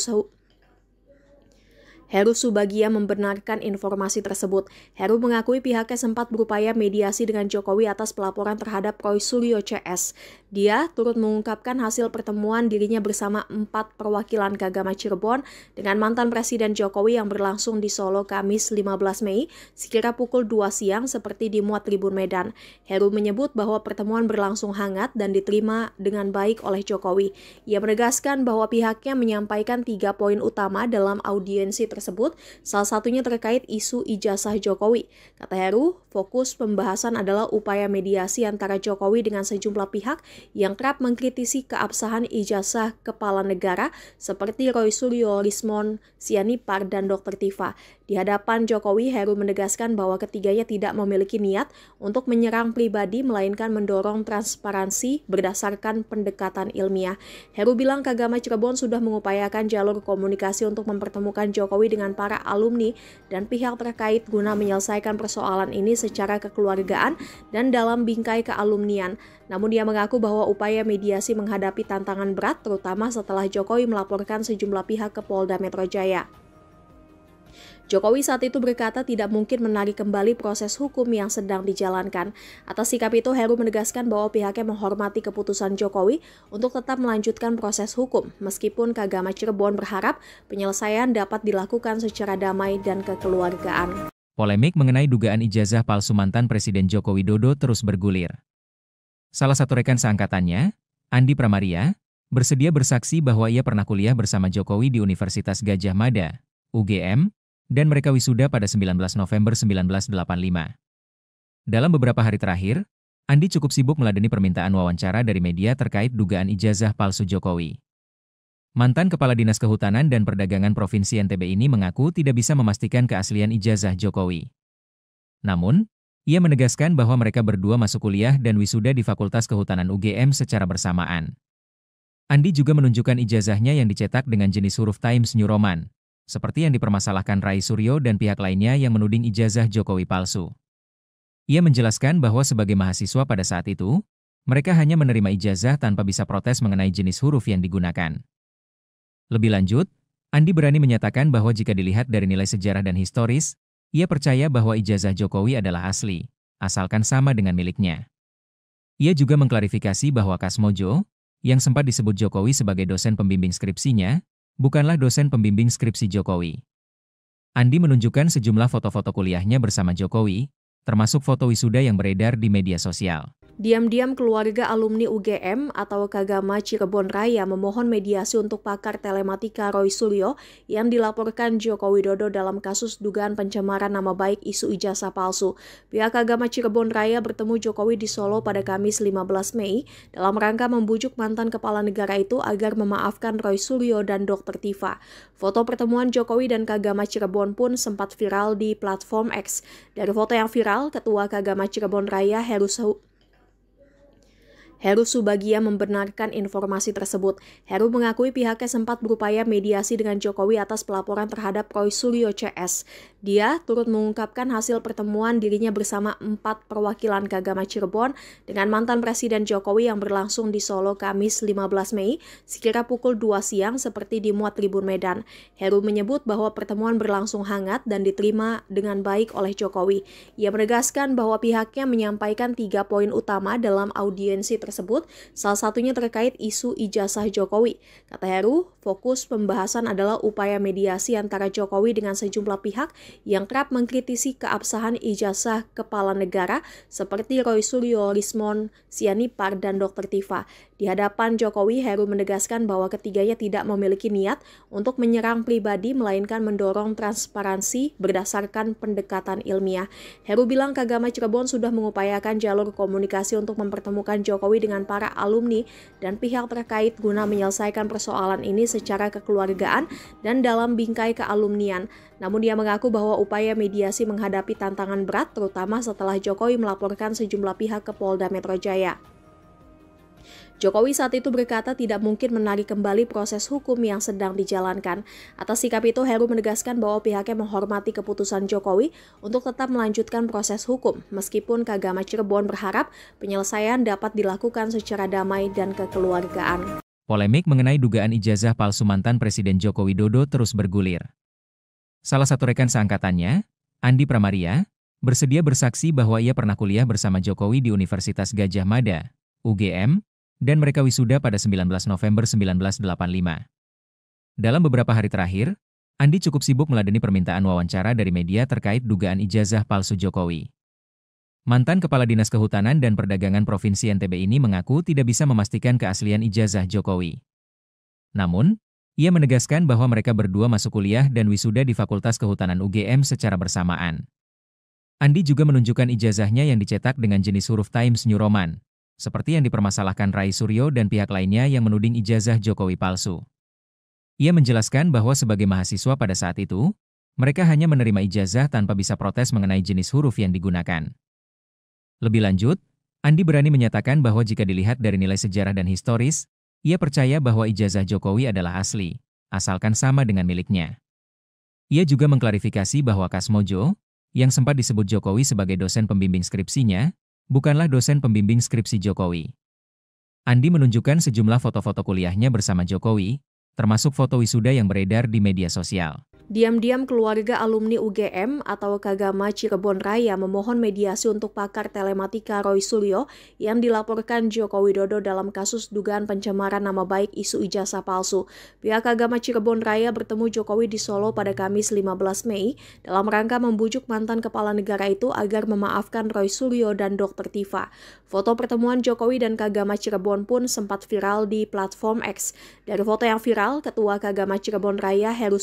Subagia membenarkan informasi tersebut. Heru mengakui pihaknya sempat berupaya mediasi dengan Jokowi atas pelaporan terhadap Roy Suryo CS. Dia turut mengungkapkan hasil pertemuan dirinya bersama 4 perwakilan Kagama Cirebon dengan mantan Presiden Jokowi yang berlangsung di Solo Kamis 15 Mei sekira pukul 2 siang seperti dimuat Tribun Medan. Heru menyebut bahwa pertemuan berlangsung hangat dan diterima dengan baik oleh Jokowi. Ia menegaskan bahwa pihaknya menyampaikan 3 poin utama dalam audiensi tersebut, salah satunya terkait isu ijazah Jokowi. Kata Heru, fokus pembahasan adalah upaya mediasi antara Jokowi dengan sejumlah pihak yang kerap mengkritisi keabsahan ijazah kepala negara seperti Roy Suryo, Rismon Sianipar, dan Dr. Tifa. Di hadapan Jokowi, Heru menegaskan bahwa ketiganya tidak memiliki niat untuk menyerang pribadi, melainkan mendorong transparansi berdasarkan pendekatan ilmiah. Heru bilang Kagama Cirebon sudah mengupayakan jalur komunikasi untuk mempertemukan Jokowi dengan para alumni dan pihak terkait guna menyelesaikan persoalan ini secara kekeluargaan dan dalam bingkai kealumnian. Namun dia mengaku bahwa upaya mediasi menghadapi tantangan berat, terutama setelah Jokowi melaporkan sejumlah pihak ke Polda Metro Jaya. Jokowi saat itu berkata tidak mungkin menarik kembali proses hukum yang sedang dijalankan. Atas sikap itu, Heru menegaskan bahwa pihaknya menghormati keputusan Jokowi untuk tetap melanjutkan proses hukum, meskipun Kagama Cirebon berharap penyelesaian dapat dilakukan secara damai dan kekeluargaan. Polemik mengenai dugaan ijazah palsu mantan Presiden Joko Widodo terus bergulir. Salah satu rekan seangkatannya, Andi Pramaria, bersedia bersaksi bahwa ia pernah kuliah bersama Jokowi di Universitas Gadjah Mada, UGM, dan mereka wisuda pada 19 November 1985. Dalam beberapa hari terakhir, Andi cukup sibuk meladeni permintaan wawancara dari media terkait dugaan ijazah palsu Jokowi. Mantan Kepala Dinas Kehutanan dan Perdagangan Provinsi NTB ini mengaku tidak bisa memastikan keaslian ijazah Jokowi. Namun, ia menegaskan bahwa mereka berdua masuk kuliah dan wisuda di Fakultas Kehutanan UGM secara bersamaan. Andi juga menunjukkan ijazahnya yang dicetak dengan jenis huruf Times New Roman, seperti yang dipermasalahkan Roy Suryo dan pihak lainnya yang menuding ijazah Jokowi palsu. Ia menjelaskan bahwa sebagai mahasiswa pada saat itu, mereka hanya menerima ijazah tanpa bisa protes mengenai jenis huruf yang digunakan. Lebih lanjut, Andi berani menyatakan bahwa jika dilihat dari nilai sejarah dan historis, ia percaya bahwa ijazah Jokowi adalah asli, asalkan sama dengan miliknya. Ia juga mengklarifikasi bahwa Kasmojo, yang sempat disebut Jokowi sebagai dosen pembimbing skripsinya, bukanlah dosen pembimbing skripsi Jokowi. Andi menunjukkan sejumlah foto-foto kuliahnya bersama Jokowi, termasuk foto wisuda yang beredar di media sosial. Diam-diam keluarga alumni UGM atau Kagama Cirebon Raya memohon mediasi untuk pakar telematika Roy Suryo yang dilaporkan Joko Widodo dalam kasus dugaan pencemaran nama baik isu ijazah palsu. Pihak Kagama Cirebon Raya bertemu Jokowi di Solo pada Kamis 15 Mei dalam rangka membujuk mantan kepala negara itu agar memaafkan Roy Suryo dan Dr. Tifa. Foto pertemuan Jokowi dan Kagama Cirebon pun sempat viral di platform X. Dari foto yang viral, Ketua Kagama Cirebon Raya Heru Subagia membenarkan informasi tersebut. Heru mengakui pihaknya sempat berupaya mediasi dengan Jokowi atas pelaporan terhadap Roy Suryo CS. Dia turut mengungkapkan hasil pertemuan dirinya bersama 4 perwakilan Kagama Cirebon dengan mantan Presiden Jokowi yang berlangsung di Solo Kamis 15 Mei sekira pukul 2 siang seperti dimuat Tribun Medan. Heru menyebut bahwa pertemuan berlangsung hangat dan diterima dengan baik oleh Jokowi. Ia menegaskan bahwa pihaknya menyampaikan 3 poin utama dalam audiensi tersebut, salah satunya terkait isu ijazah Jokowi. Kata Heru, fokus pembahasan adalah upaya mediasi antara Jokowi dengan sejumlah pihak yang kerap mengkritisi keabsahan ijazah kepala negara seperti Roy Suryo, Rismon Sianipar, dan Dr. Tifa. Di Di hadapan Jokowi, Heru menegaskan bahwa ketiganya tidak memiliki niat untuk menyerang pribadi, melainkan mendorong transparansi berdasarkan pendekatan ilmiah. Heru bilang Kagama Cirebon sudah mengupayakan jalur komunikasi untuk mempertemukan Jokowi dengan para alumni dan pihak terkait guna menyelesaikan persoalan ini secara kekeluargaan dan dalam bingkai kealumnian. Namun dia mengaku bahwa upaya mediasi menghadapi tantangan berat, terutama setelah Jokowi melaporkan sejumlah pihak ke Polda Metro Jaya. Jokowi saat itu berkata tidak mungkin menarik kembali proses hukum yang sedang dijalankan. Atas sikap itu, Heru menegaskan bahwa pihaknya menghormati keputusan Jokowi untuk tetap melanjutkan proses hukum, meskipun Kagama Cirebon berharap penyelesaian dapat dilakukan secara damai dan kekeluargaan. Polemik mengenai dugaan ijazah palsu mantan Presiden Joko Widodo terus bergulir. Salah satu rekan seangkatannya, Andi Pramaria, bersedia bersaksi bahwa ia pernah kuliah bersama Jokowi di Universitas Gadjah Mada, UGM, dan mereka wisuda pada 19 November 1985. Dalam beberapa hari terakhir, Andi cukup sibuk meladeni permintaan wawancara dari media terkait dugaan ijazah palsu Jokowi. Mantan Kepala Dinas Kehutanan dan Perdagangan Provinsi NTB ini mengaku tidak bisa memastikan keaslian ijazah Jokowi. Namun, ia menegaskan bahwa mereka berdua masuk kuliah dan wisuda di Fakultas Kehutanan UGM secara bersamaan. Andi juga menunjukkan ijazahnya yang dicetak dengan jenis huruf Times New Roman, seperti yang dipermasalahkan Rai Suryo dan pihak lainnya yang menuding ijazah Jokowi palsu. Ia menjelaskan bahwa sebagai mahasiswa pada saat itu, mereka hanya menerima ijazah tanpa bisa protes mengenai jenis huruf yang digunakan. Lebih lanjut, Andi berani menyatakan bahwa jika dilihat dari nilai sejarah dan historis, ia percaya bahwa ijazah Jokowi adalah asli, asalkan sama dengan miliknya. Ia juga mengklarifikasi bahwa Kasmojo, yang sempat disebut Jokowi sebagai dosen pembimbing skripsinya, bukanlah dosen pembimbing skripsi Jokowi. Andi menunjukkan sejumlah foto-foto kuliahnya bersama Jokowi, termasuk foto wisuda yang beredar di media sosial. Diam-diam keluarga alumni UGM atau Kagama Cirebon Raya memohon mediasi untuk pakar telematika Roy Suryo yang dilaporkan Joko Widodo dalam kasus dugaan pencemaran nama baik isu ijazah palsu. Pihak Kagama Cirebon Raya bertemu Jokowi di Solo pada Kamis 15 Mei dalam rangka membujuk mantan kepala negara itu agar memaafkan Roy Suryo dan Dr. Tifa. Foto pertemuan Jokowi dan Kagama Cirebon pun sempat viral di platform X. Dari foto yang viral, Ketua Kagama Cirebon Raya Heru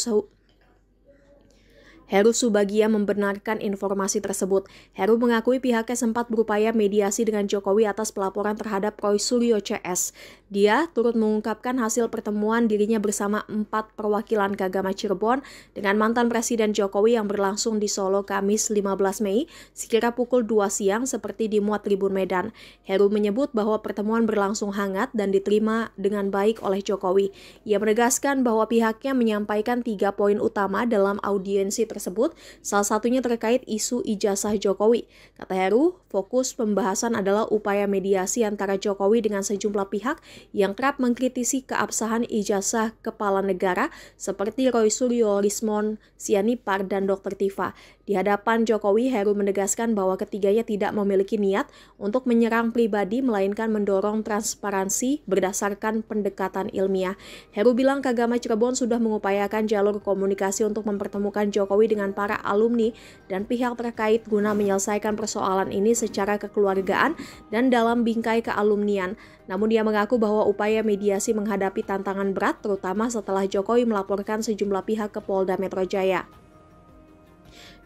Subagia membenarkan informasi tersebut. Heru mengakui pihaknya sempat berupaya mediasi dengan Jokowi atas pelaporan terhadap Roy Suryo CS. Dia turut mengungkapkan hasil pertemuan dirinya bersama 4 perwakilan Kagama Cirebon dengan mantan Presiden Jokowi yang berlangsung di Solo Kamis 15 Mei sekira pukul 2 siang seperti dimuat Tribun Medan. Heru menyebut bahwa pertemuan berlangsung hangat dan diterima dengan baik oleh Jokowi. Ia menegaskan bahwa pihaknya menyampaikan 3 poin utama dalam audiensi tersebut, salah satunya terkait isu ijazah Jokowi. Kata Heru, fokus pembahasan adalah upaya mediasi antara Jokowi dengan sejumlah pihak yang kerap mengkritisi keabsahan ijazah kepala negara seperti Roy Suryo, Rismon Sianipar, dan Dr. Tifa. Di hadapan Jokowi, Heru menegaskan bahwa ketiganya tidak memiliki niat untuk menyerang pribadi, melainkan mendorong transparansi berdasarkan pendekatan ilmiah. Heru bilang Kagama Cirebon sudah mengupayakan jalur komunikasi untuk mempertemukan Jokowi dengan para alumni dan pihak terkait guna menyelesaikan persoalan ini secara kekeluargaan dan dalam bingkai kealumnian. Namun dia mengaku bahwa upaya mediasi menghadapi tantangan berat, terutama setelah Jokowi melaporkan sejumlah pihak ke Polda Metro Jaya.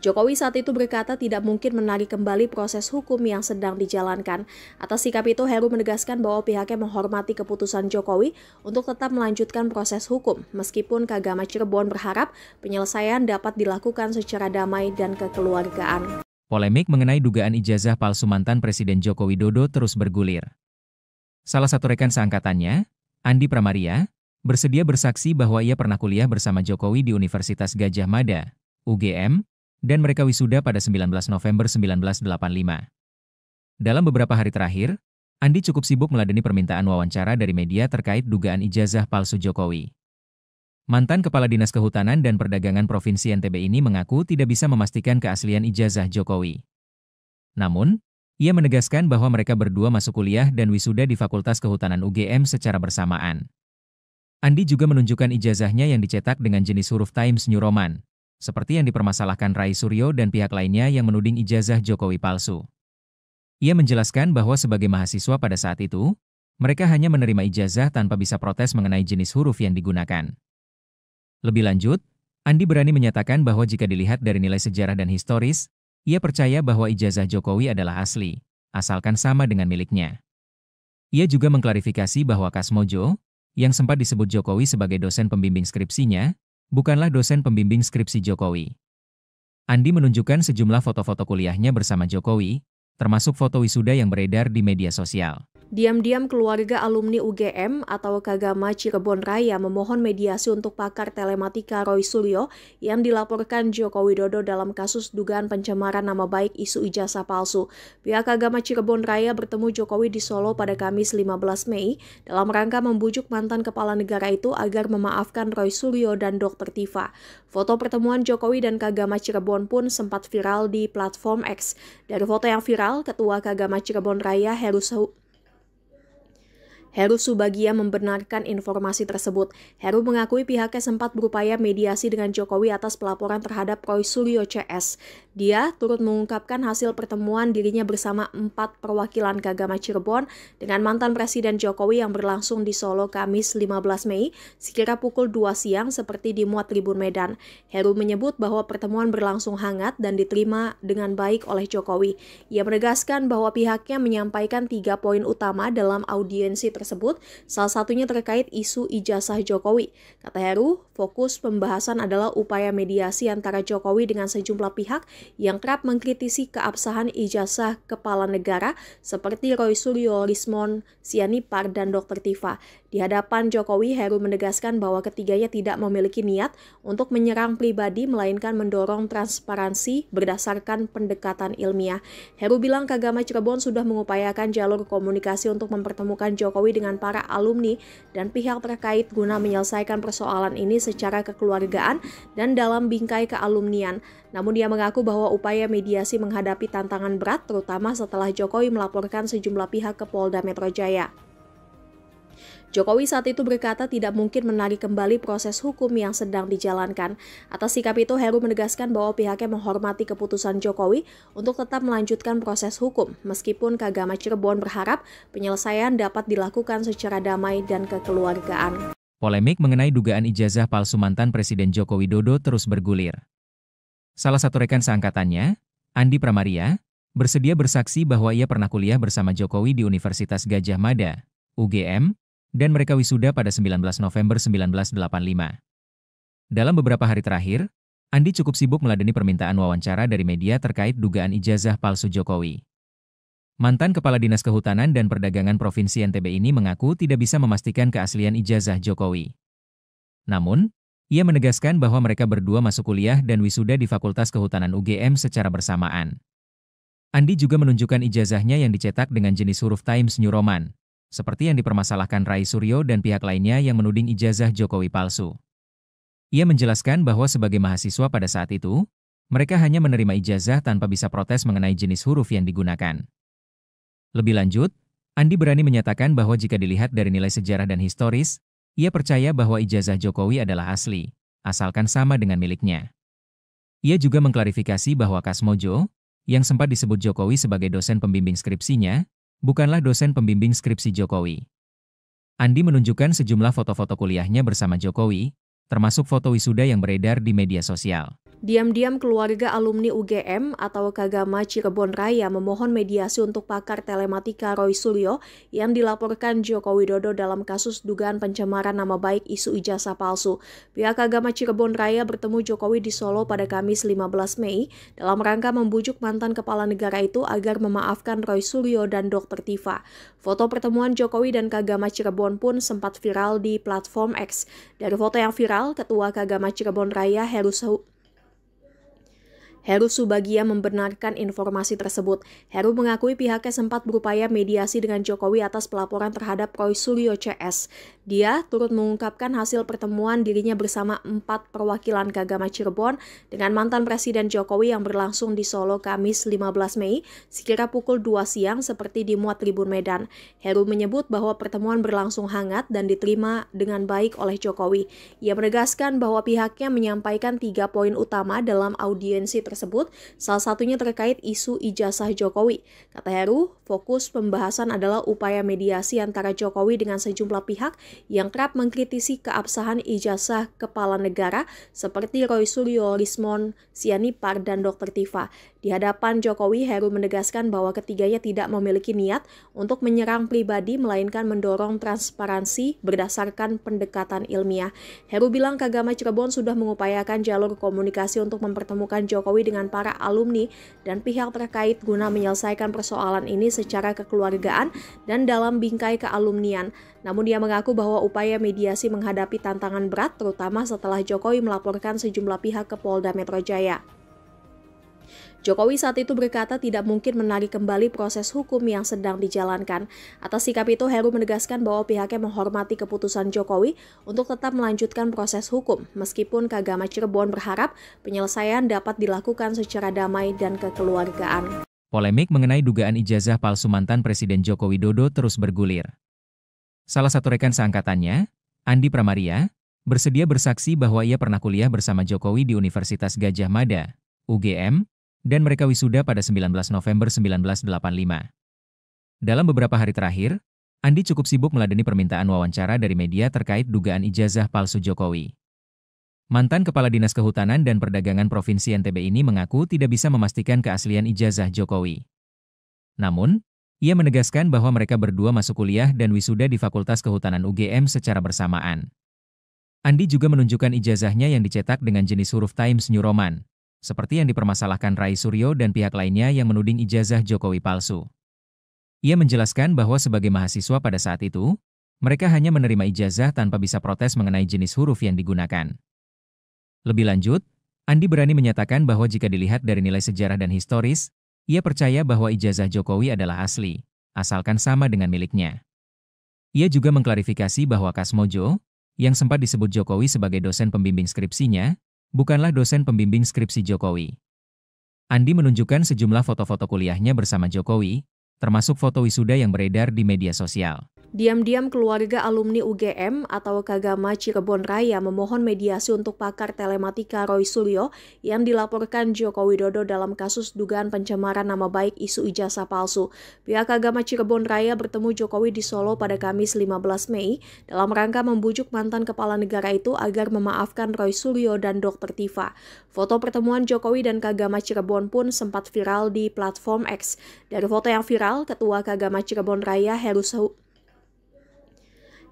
Jokowi saat itu berkata tidak mungkin menarik kembali proses hukum yang sedang dijalankan. Atas sikap itu, Heru menegaskan bahwa pihaknya menghormati keputusan Jokowi untuk tetap melanjutkan proses hukum, meskipun Kagama Cirebon berharap penyelesaian dapat dilakukan secara damai dan kekeluargaan. Polemik mengenai dugaan ijazah palsu mantan Presiden Joko Widodo terus bergulir. Salah satu rekan seangkatannya, Andi Pramaria, bersedia bersaksi bahwa ia pernah kuliah bersama Jokowi di Universitas Gadjah Mada, UGM, dan mereka wisuda pada 19 November 1985. Dalam beberapa hari terakhir, Andi cukup sibuk meladeni permintaan wawancara dari media terkait dugaan ijazah palsu Jokowi. Mantan Kepala Dinas Kehutanan dan Perdagangan Provinsi NTB ini mengaku tidak bisa memastikan keaslian ijazah Jokowi. Namun, ia menegaskan bahwa mereka berdua masuk kuliah dan wisuda di Fakultas Kehutanan UGM secara bersamaan. Andi juga menunjukkan ijazahnya yang dicetak dengan jenis huruf Times New Roman, seperti yang dipermasalahkan Rai Suryo dan pihak lainnya yang menuding ijazah Jokowi palsu. Ia menjelaskan bahwa sebagai mahasiswa pada saat itu, Mereka hanya menerima ijazah tanpa bisa protes mengenai jenis huruf yang digunakan. Lebih lanjut, Andi berani menyatakan bahwa jika dilihat dari nilai sejarah dan historis, ia percaya bahwa ijazah Jokowi adalah asli, asalkan sama dengan miliknya. Ia juga mengklarifikasi bahwa Kasmojo, yang sempat disebut Jokowi sebagai dosen pembimbing skripsinya, bukanlah dosen pembimbing skripsi Jokowi. Andi menunjukkan sejumlah foto-foto kuliahnya bersama Jokowi, termasuk foto wisuda yang beredar di media sosial. Diam-diam keluarga alumni UGM atau Kagama Cirebon Raya memohon mediasi untuk pakar telematika Roy Suryo yang dilaporkan Joko Widodo dalam kasus dugaan pencemaran nama baik isu ijazah palsu. Pihak Kagama Cirebon Raya bertemu Jokowi di Solo pada Kamis 15 Mei dalam rangka membujuk mantan kepala negara itu agar memaafkan Roy Suryo dan Dr. Tifa. Foto pertemuan Jokowi dan Kagama Cirebon pun sempat viral di platform X. Dari foto yang viral, Ketua Kagama Cirebon Raya Heru Subagia membenarkan informasi tersebut. Heru mengakui pihaknya sempat berupaya mediasi dengan Jokowi atas pelaporan terhadap Roy Suryo CS. Dia turut mengungkapkan hasil pertemuan dirinya bersama 4 perwakilan Kagama Cirebon dengan mantan Presiden Jokowi yang berlangsung di Solo Kamis 15 Mei sekira pukul 2 siang seperti dimuat Tribun Medan. Heru menyebut bahwa pertemuan berlangsung hangat dan diterima dengan baik oleh Jokowi. Ia menegaskan bahwa pihaknya menyampaikan 3 poin utama dalam audiensi tersebut, salah satunya terkait isu ijazah Jokowi. Kata Heru, fokus pembahasan adalah upaya mediasi antara Jokowi dengan sejumlah pihak yang kerap mengkritisi keabsahan ijazah kepala negara seperti Roy Suryo, Rismon Sianipar, dan Dr. Tifa. Di hadapan Jokowi, Heru menegaskan bahwa ketiganya tidak memiliki niat untuk menyerang pribadi, melainkan mendorong transparansi berdasarkan pendekatan ilmiah. Heru bilang Kagama Cirebon sudah mengupayakan jalur komunikasi untuk mempertemukan Jokowi dengan para alumni dan pihak terkait guna menyelesaikan persoalan ini secara kekeluargaan dan dalam bingkai kealumnian. Namun dia mengaku bahwa upaya mediasi menghadapi tantangan berat terutama setelah Jokowi melaporkan sejumlah pihak ke Polda Metro Jaya. Jokowi saat itu berkata tidak mungkin menarik kembali proses hukum yang sedang dijalankan. Atas sikap itu, Heru menegaskan bahwa pihaknya menghormati keputusan Jokowi untuk tetap melanjutkan proses hukum, meskipun Kagama Cirebon berharap penyelesaian dapat dilakukan secara damai dan kekeluargaan. Polemik mengenai dugaan ijazah palsu mantan Presiden Joko Widodo terus bergulir. Salah satu rekan seangkatannya, Andi Pramaria, bersedia bersaksi bahwa ia pernah kuliah bersama Jokowi di Universitas Gadjah Mada, UGM, dan mereka wisuda pada 19 November 1985. Dalam beberapa hari terakhir, Andi cukup sibuk meladeni permintaan wawancara dari media terkait dugaan ijazah palsu Jokowi. Mantan Kepala Dinas Kehutanan dan Perdagangan Provinsi NTB ini mengaku tidak bisa memastikan keaslian ijazah Jokowi. Namun, ia menegaskan bahwa mereka berdua masuk kuliah dan wisuda di Fakultas Kehutanan UGM secara bersamaan. Andi juga menunjukkan ijazahnya yang dicetak dengan jenis huruf Times New Roman, seperti yang dipermasalahkan Roy Suryo dan pihak lainnya yang menuding ijazah Jokowi palsu. Ia menjelaskan bahwa sebagai mahasiswa pada saat itu, mereka hanya menerima ijazah tanpa bisa protes mengenai jenis huruf yang digunakan. Lebih lanjut, Andi berani menyatakan bahwa jika dilihat dari nilai sejarah dan historis, ia percaya bahwa ijazah Jokowi adalah asli, asalkan sama dengan miliknya. Ia juga mengklarifikasi bahwa Kasmojo, yang sempat disebut Jokowi sebagai dosen pembimbing skripsinya, bukanlah dosen pembimbing skripsi Jokowi. Andi menunjukkan sejumlah foto-foto kuliahnya bersama Jokowi, termasuk foto wisuda yang beredar di media sosial. Diam-diam keluarga alumni UGM atau Kagama Cirebon Raya memohon mediasi untuk pakar telematika Roy Suryo yang dilaporkan Joko Widodo dalam kasus dugaan pencemaran nama baik isu ijazah palsu. Pihak Kagama Cirebon Raya bertemu Jokowi di Solo pada Kamis 15 Mei dalam rangka membujuk mantan kepala negara itu agar memaafkan Roy Suryo dan Dr. Tifa. Foto pertemuan Jokowi dan Kagama Cirebon pun sempat viral di platform X. Dari foto yang viral, Ketua Kagama Cirebon Raya Heru Subagia membenarkan informasi tersebut. Heru mengakui pihaknya sempat berupaya mediasi dengan Jokowi atas pelaporan terhadap Roy Suryo CS. Dia turut mengungkapkan hasil pertemuan dirinya bersama 4 perwakilan Kagama Cirebon dengan mantan Presiden Jokowi yang berlangsung di Solo Kamis 15 Mei sekira pukul 2 siang seperti dimuat Tribun Medan. Heru menyebut bahwa pertemuan berlangsung hangat dan diterima dengan baik oleh Jokowi. Ia menegaskan bahwa pihaknya menyampaikan 3 poin utama dalam audiensi tersebut. tersebut, salah satunya terkait isu ijazah Jokowi. Kata Heru, fokus pembahasan adalah upaya mediasi antara Jokowi dengan sejumlah pihak yang kerap mengkritisi keabsahan ijazah kepala negara seperti Roy Suryo, Lismon, Sianipar, dan Dr. Tifa. Di hadapan Jokowi, Heru menegaskan bahwa ketiganya tidak memiliki niat untuk menyerang pribadi, melainkan mendorong transparansi berdasarkan pendekatan ilmiah. Heru bilang Kagama Cirebon sudah mengupayakan jalur komunikasi untuk mempertemukan Jokowi dengan para alumni dan pihak terkait guna menyelesaikan persoalan ini secara kekeluargaan dan dalam bingkai kealumnian. Namun dia mengaku bahwa upaya mediasi menghadapi tantangan berat terutama setelah Jokowi melaporkan sejumlah pihak ke Polda Metro Jaya. Jokowi saat itu berkata tidak mungkin menarik kembali proses hukum yang sedang dijalankan. Atas sikap itu, Heru menegaskan bahwa pihaknya menghormati keputusan Jokowi untuk tetap melanjutkan proses hukum, meskipun Kagama Cirebon berharap penyelesaian dapat dilakukan secara damai dan kekeluargaan. Polemik mengenai dugaan ijazah palsu mantan Presiden Joko Widodo terus bergulir. Salah satu rekan seangkatannya, Andi Pramaria, bersedia bersaksi bahwa ia pernah kuliah bersama Jokowi di Universitas Gadjah Mada, UGM, dan mereka wisuda pada 19 November 1985. Dalam beberapa hari terakhir, Andi cukup sibuk meladeni permintaan wawancara dari media terkait dugaan ijazah palsu Jokowi. Mantan Kepala Dinas Kehutanan dan Perdagangan Provinsi NTB ini mengaku tidak bisa memastikan keaslian ijazah Jokowi. Namun, ia menegaskan bahwa mereka berdua masuk kuliah dan wisuda di Fakultas Kehutanan UGM secara bersamaan. Andi juga menunjukkan ijazahnya yang dicetak dengan jenis huruf Times New Roman, seperti yang dipermasalahkan Rai Suryo dan pihak lainnya yang menuding ijazah Jokowi palsu. Ia menjelaskan bahwa sebagai mahasiswa pada saat itu, mereka hanya menerima ijazah tanpa bisa protes mengenai jenis huruf yang digunakan. Lebih lanjut, Andi berani menyatakan bahwa jika dilihat dari nilai sejarah dan historis, ia percaya bahwa ijazah Jokowi adalah asli, asalkan sama dengan miliknya. Ia juga mengklarifikasi bahwa Kasmojo, yang sempat disebut Jokowi sebagai dosen pembimbing skripsinya, bukanlah dosen pembimbing skripsi Jokowi. Andi menunjukkan sejumlah foto-foto kuliahnya bersama Jokowi, termasuk foto wisuda yang beredar di media sosial. Diam-diam keluarga alumni UGM atau Kagama Cirebon Raya memohon mediasi untuk pakar telematika Roy Suryo yang dilaporkan Joko Widodo dalam kasus dugaan pencemaran nama baik isu ijazah palsu. Pihak Kagama Cirebon Raya bertemu Jokowi di Solo pada Kamis 15 Mei dalam rangka membujuk mantan kepala negara itu agar memaafkan Roy Suryo dan Dr. Tifa. Foto pertemuan Jokowi dan Kagama Cirebon pun sempat viral di platform X. Dari foto yang viral, Ketua Kagama Cirebon Raya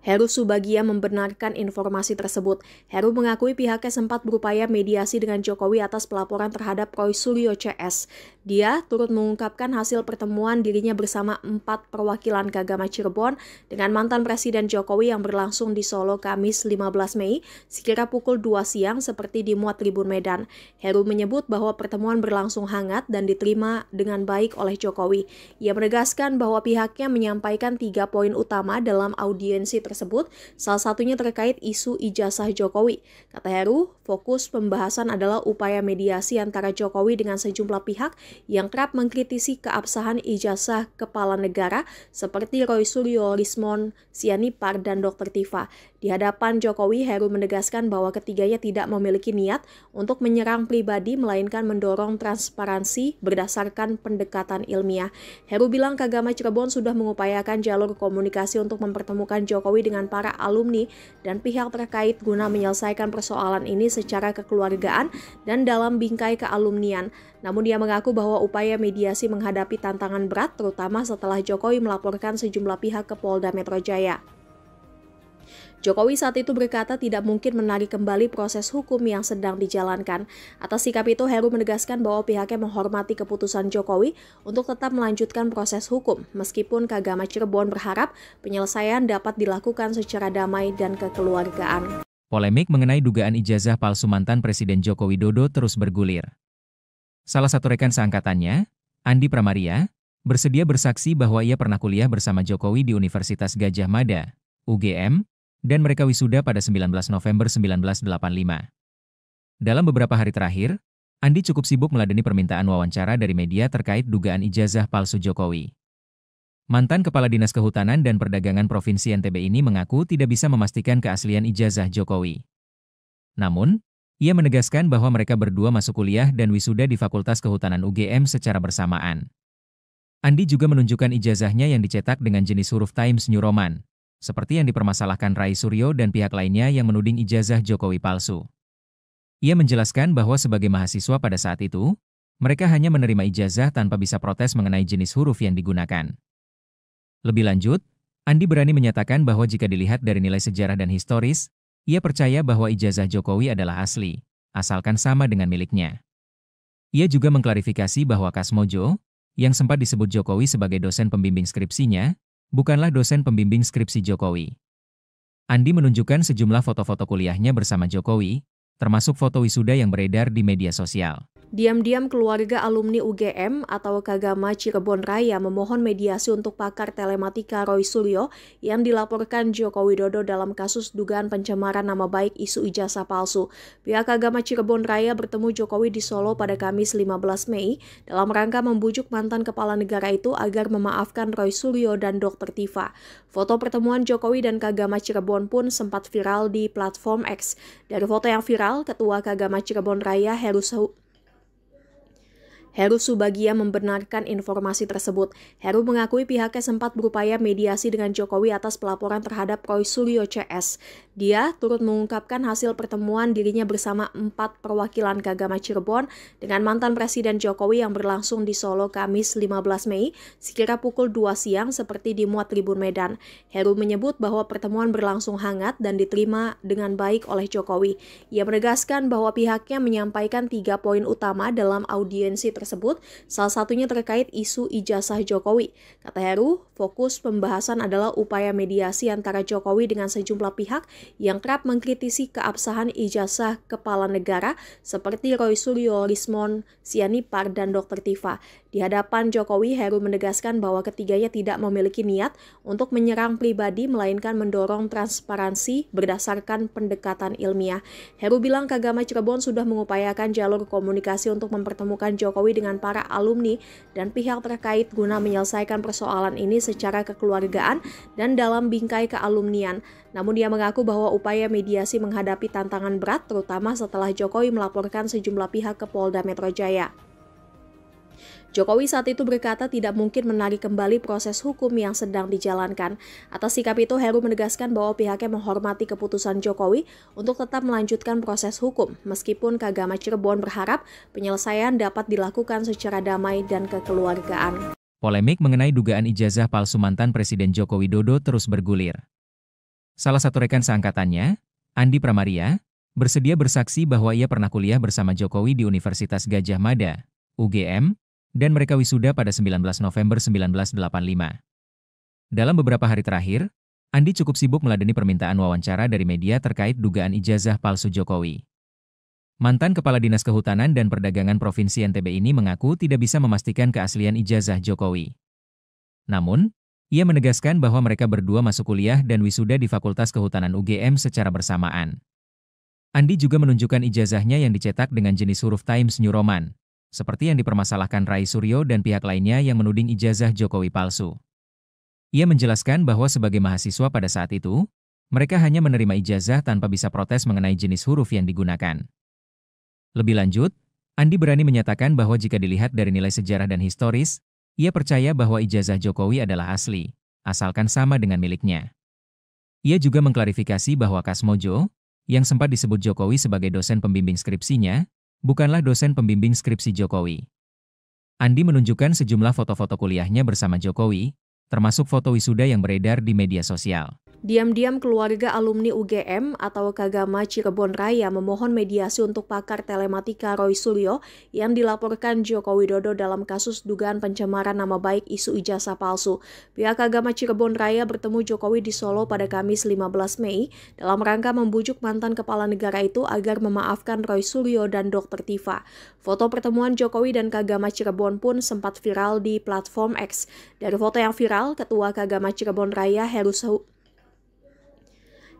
Heru Subagia membenarkan informasi tersebut. Heru mengakui pihaknya sempat berupaya mediasi dengan Jokowi atas pelaporan terhadap Roy Suryo CS. Dia turut mengungkapkan hasil pertemuan dirinya bersama 4 perwakilan Kagama Cirebon dengan mantan Presiden Jokowi yang berlangsung di Solo Kamis 15 Mei sekira pukul 2 siang seperti dimuat Tribun Medan. Heru menyebut bahwa pertemuan berlangsung hangat dan diterima dengan baik oleh Jokowi. Ia menegaskan bahwa pihaknya menyampaikan 3 poin utama dalam audiensi tersebut, salah satunya terkait isu ijazah Jokowi. Kata Heru, fokus pembahasan adalah upaya mediasi antara Jokowi dengan sejumlah pihak yang kerap mengkritisi keabsahan ijazah kepala negara seperti Roy Suryo, Lismon, Sianipar, dan Dr. Tifa. Di hadapan Jokowi, Heru menegaskan bahwa ketiganya tidak memiliki niat untuk menyerang pribadi, melainkan mendorong transparansi berdasarkan pendekatan ilmiah. Heru bilang Kagama Cirebon sudah mengupayakan jalur komunikasi untuk mempertemukan Jokowi dengan para alumni dan pihak terkait guna menyelesaikan persoalan ini secara kekeluargaan dan dalam bingkai kealumnian. Namun dia mengaku bahwa upaya mediasi menghadapi tantangan berat terutama setelah Jokowi melaporkan sejumlah pihak ke Polda Metro Jaya. Jokowi saat itu berkata tidak mungkin menarik kembali proses hukum yang sedang dijalankan. Atas sikap itu, Heru menegaskan bahwa pihaknya menghormati keputusan Jokowi untuk tetap melanjutkan proses hukum, meskipun Kagama Cirebon berharap penyelesaian dapat dilakukan secara damai dan kekeluargaan. Polemik mengenai dugaan ijazah palsu mantan Presiden Joko Widodo terus bergulir. Salah satu rekan seangkatannya, Andi Pramaria, bersedia bersaksi bahwa ia pernah kuliah bersama Jokowi di Universitas Gadjah Mada, UGM, dan mereka wisuda pada 19 November 1985. Dalam beberapa hari terakhir, Andi cukup sibuk meladeni permintaan wawancara dari media terkait dugaan ijazah palsu Jokowi. Mantan Kepala Dinas Kehutanan dan Perdagangan Provinsi NTB ini mengaku tidak bisa memastikan keaslian ijazah Jokowi. Namun, Ia menegaskan bahwa mereka berdua masuk kuliah dan wisuda di Fakultas Kehutanan UGM secara bersamaan. Andi juga menunjukkan ijazahnya yang dicetak dengan jenis huruf Times New Roman, seperti yang dipermasalahkan Rai Suryo dan pihak lainnya yang menuding ijazah Jokowi palsu. Ia menjelaskan bahwa sebagai mahasiswa pada saat itu, mereka hanya menerima ijazah tanpa bisa protes mengenai jenis huruf yang digunakan. Lebih lanjut, Andi berani menyatakan bahwa jika dilihat dari nilai sejarah dan historis, ia percaya bahwa ijazah Jokowi adalah asli, asalkan sama dengan miliknya. Ia juga mengklarifikasi bahwa Kasmojo, yang sempat disebut Jokowi sebagai dosen pembimbing skripsinya, bukanlah dosen pembimbing skripsi Jokowi. Andi menunjukkan sejumlah foto-foto kuliahnya bersama Jokowi, termasuk foto wisuda yang beredar di media sosial. Diam-diam keluarga alumni UGM atau Kagama Cirebon Raya memohon mediasi untuk pakar telematika Roy Suryo yang dilaporkan Joko Widodo dalam kasus dugaan pencemaran nama baik isu ijazah palsu. Pihak Kagama Cirebon Raya bertemu Jokowi di Solo pada Kamis 15 Mei dalam rangka membujuk mantan kepala negara itu agar memaafkan Roy Suryo dan Dr. Tifa. Foto pertemuan Jokowi dan Kagama Cirebon pun sempat viral di platform X. Dari foto yang viral, Ketua Kagama Cirebon Raya Heru Subagia membenarkan informasi tersebut. Heru mengakui pihaknya sempat berupaya mediasi dengan Jokowi atas pelaporan terhadap Roy Suryo CS. Dia turut mengungkapkan hasil pertemuan dirinya bersama 4 perwakilan Kagama Cirebon dengan mantan Presiden Jokowi yang berlangsung di Solo Kamis 15 Mei sekira pukul 2 siang seperti dimuat Tribun Medan. Heru menyebut bahwa pertemuan berlangsung hangat dan diterima dengan baik oleh Jokowi. Ia menegaskan bahwa pihaknya menyampaikan 3 poin utama dalam audiensi tersebut, salah satunya terkait isu ijazah Jokowi. Kata Heru, fokus pembahasan adalah upaya mediasi antara Jokowi dengan sejumlah pihak yang kerap mengkritisi keabsahan ijazah kepala negara seperti Roy Suryo, Rismon Sianipar, dan Dr. Tifa. Di hadapan Jokowi, Heru menegaskan bahwa ketiganya tidak memiliki niat untuk menyerang pribadi, melainkan mendorong transparansi berdasarkan pendekatan ilmiah. Heru bilang Kagama Cirebon sudah mengupayakan jalur komunikasi untuk mempertemukan Jokowi dengan para alumni dan pihak terkait guna menyelesaikan persoalan ini secara kekeluargaan dan dalam bingkai kealumnian. Namun dia mengaku bahwa upaya mediasi menghadapi tantangan berat, terutama setelah Jokowi melaporkan sejumlah pihak ke Polda Metro Jaya. Jokowi saat itu berkata tidak mungkin menarik kembali proses hukum yang sedang dijalankan. Atas sikap itu, Heru menegaskan bahwa pihaknya menghormati keputusan Jokowi untuk tetap melanjutkan proses hukum, meskipun Kagama Cirebon berharap penyelesaian dapat dilakukan secara damai dan kekeluargaan. Polemik mengenai dugaan ijazah palsu mantan Presiden Joko Widodo terus bergulir. Salah satu rekan seangkatannya, Andi Pramaria, bersedia bersaksi bahwa ia pernah kuliah bersama Jokowi di Universitas Gadjah Mada, UGM, dan mereka wisuda pada 19 November 1985. Dalam beberapa hari terakhir, Andi cukup sibuk meladeni permintaan wawancara dari media terkait dugaan ijazah palsu Jokowi. Mantan Kepala Dinas Kehutanan dan Perdagangan Provinsi NTB ini mengaku tidak bisa memastikan keaslian ijazah Jokowi. Namun, ia menegaskan bahwa mereka berdua masuk kuliah dan wisuda di Fakultas Kehutanan UGM secara bersamaan. Andi juga menunjukkan ijazahnya yang dicetak dengan jenis huruf Times New Roman, seperti yang dipermasalahkan Rai Suryo dan pihak lainnya yang menuding ijazah Jokowi palsu. Ia menjelaskan bahwa sebagai mahasiswa pada saat itu, mereka hanya menerima ijazah tanpa bisa protes mengenai jenis huruf yang digunakan. Lebih lanjut, Andi berani menyatakan bahwa jika dilihat dari nilai sejarah dan historis, ia percaya bahwa ijazah Jokowi adalah asli, asalkan sama dengan miliknya. Ia juga mengklarifikasi bahwa Kasmojo, yang sempat disebut Jokowi sebagai dosen pembimbing skripsinya, bukanlah dosen pembimbing skripsi Jokowi. Andi menunjukkan sejumlah foto-foto kuliahnya bersama Jokowi, termasuk foto wisuda yang beredar di media sosial. Diam-diam keluarga alumni UGM atau Kagama Cirebon Raya memohon mediasi untuk pakar telematika Roy Suryo yang dilaporkan Joko Widodo dalam kasus dugaan pencemaran nama baik isu ijazah palsu. Pihak Kagama Cirebon Raya bertemu Jokowi di Solo pada Kamis 15 Mei dalam rangka membujuk mantan kepala negara itu agar memaafkan Roy Suryo dan Dr. Tifa. Foto pertemuan Jokowi dan Kagama Cirebon pun sempat viral di platform X. Dari foto yang viral, Ketua Kagama Cirebon Raya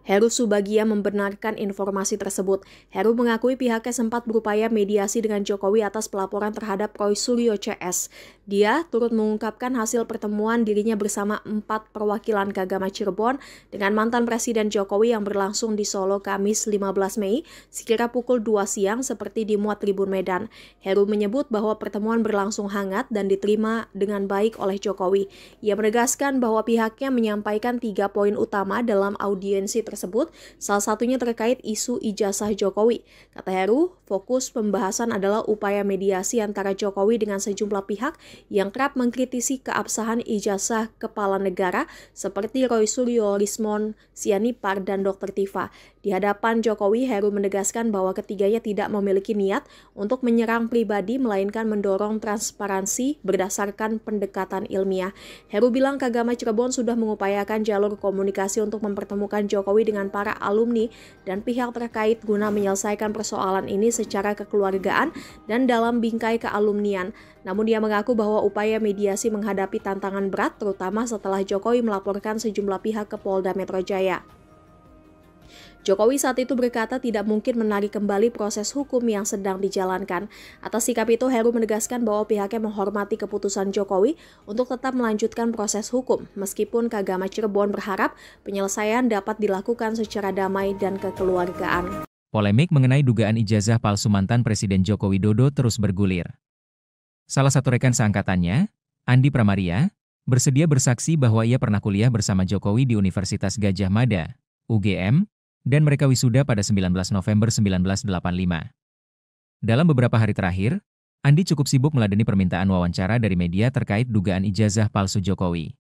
Heru Subagia membenarkan informasi tersebut. Heru mengakui pihaknya sempat berupaya mediasi dengan Jokowi atas pelaporan terhadap Roy Suryo CS. Dia turut mengungkapkan hasil pertemuan dirinya bersama 4 perwakilan Kagama Cirebon dengan mantan Presiden Jokowi yang berlangsung di Solo Kamis 15 Mei sekira pukul 2 siang seperti dimuat Tribun Medan. Heru menyebut bahwa pertemuan berlangsung hangat dan diterima dengan baik oleh Jokowi. Ia menegaskan bahwa pihaknya menyampaikan 3 poin utama dalam audiensi tersebut, salah satunya terkait isu ijazah Jokowi. Kata Heru, fokus pembahasan adalah upaya mediasi antara Jokowi dengan sejumlah pihak yang kerap mengkritisi keabsahan ijazah kepala negara seperti Roy Suryo, Rismon Sianipar, dan Dr. Tifa. Di hadapan Jokowi, Heru menegaskan bahwa ketiganya tidak memiliki niat untuk menyerang pribadi, melainkan mendorong transparansi berdasarkan pendekatan ilmiah. Heru bilang Kagama Cirebon sudah mengupayakan jalur komunikasi untuk mempertemukan Jokowi dengan para alumni dan pihak terkait guna menyelesaikan persoalan ini secara kekeluargaan dan dalam bingkai kealumnian. Namun dia mengaku bahwa upaya mediasi menghadapi tantangan berat, terutama setelah Jokowi melaporkan sejumlah pihak ke Polda Metro Jaya. Jokowi saat itu berkata tidak mungkin menarik kembali proses hukum yang sedang dijalankan. Atas sikap itu, Heru menegaskan bahwa pihaknya menghormati keputusan Jokowi untuk tetap melanjutkan proses hukum, meskipun Kagama Cirebon berharap penyelesaian dapat dilakukan secara damai dan kekeluargaan. Polemik mengenai dugaan ijazah palsu mantan Presiden Joko Widodo terus bergulir. Salah satu rekan seangkatannya, Andi Pramaria, bersedia bersaksi bahwa ia pernah kuliah bersama Jokowi di Universitas Gadjah Mada, UGM, dan mereka wisuda pada 19 November 1985. Dalam beberapa hari terakhir, Andi cukup sibuk meladeni permintaan wawancara dari media terkait dugaan ijazah palsu Jokowi.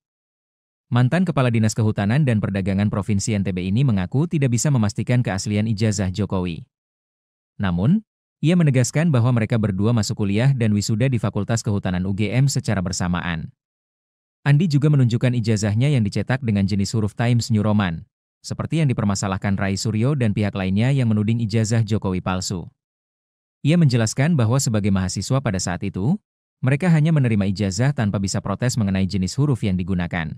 Mantan Kepala Dinas Kehutanan dan Perdagangan Provinsi NTB ini mengaku tidak bisa memastikan keaslian ijazah Jokowi. Namun, ia menegaskan bahwa mereka berdua masuk kuliah dan wisuda di Fakultas Kehutanan UGM secara bersamaan. Andi juga menunjukkan ijazahnya yang dicetak dengan jenis huruf Times New Roman, seperti yang dipermasalahkan Rai Suryo dan pihak lainnya yang menuding ijazah Jokowi palsu. Ia menjelaskan bahwa sebagai mahasiswa pada saat itu, mereka hanya menerima ijazah tanpa bisa protes mengenai jenis huruf yang digunakan.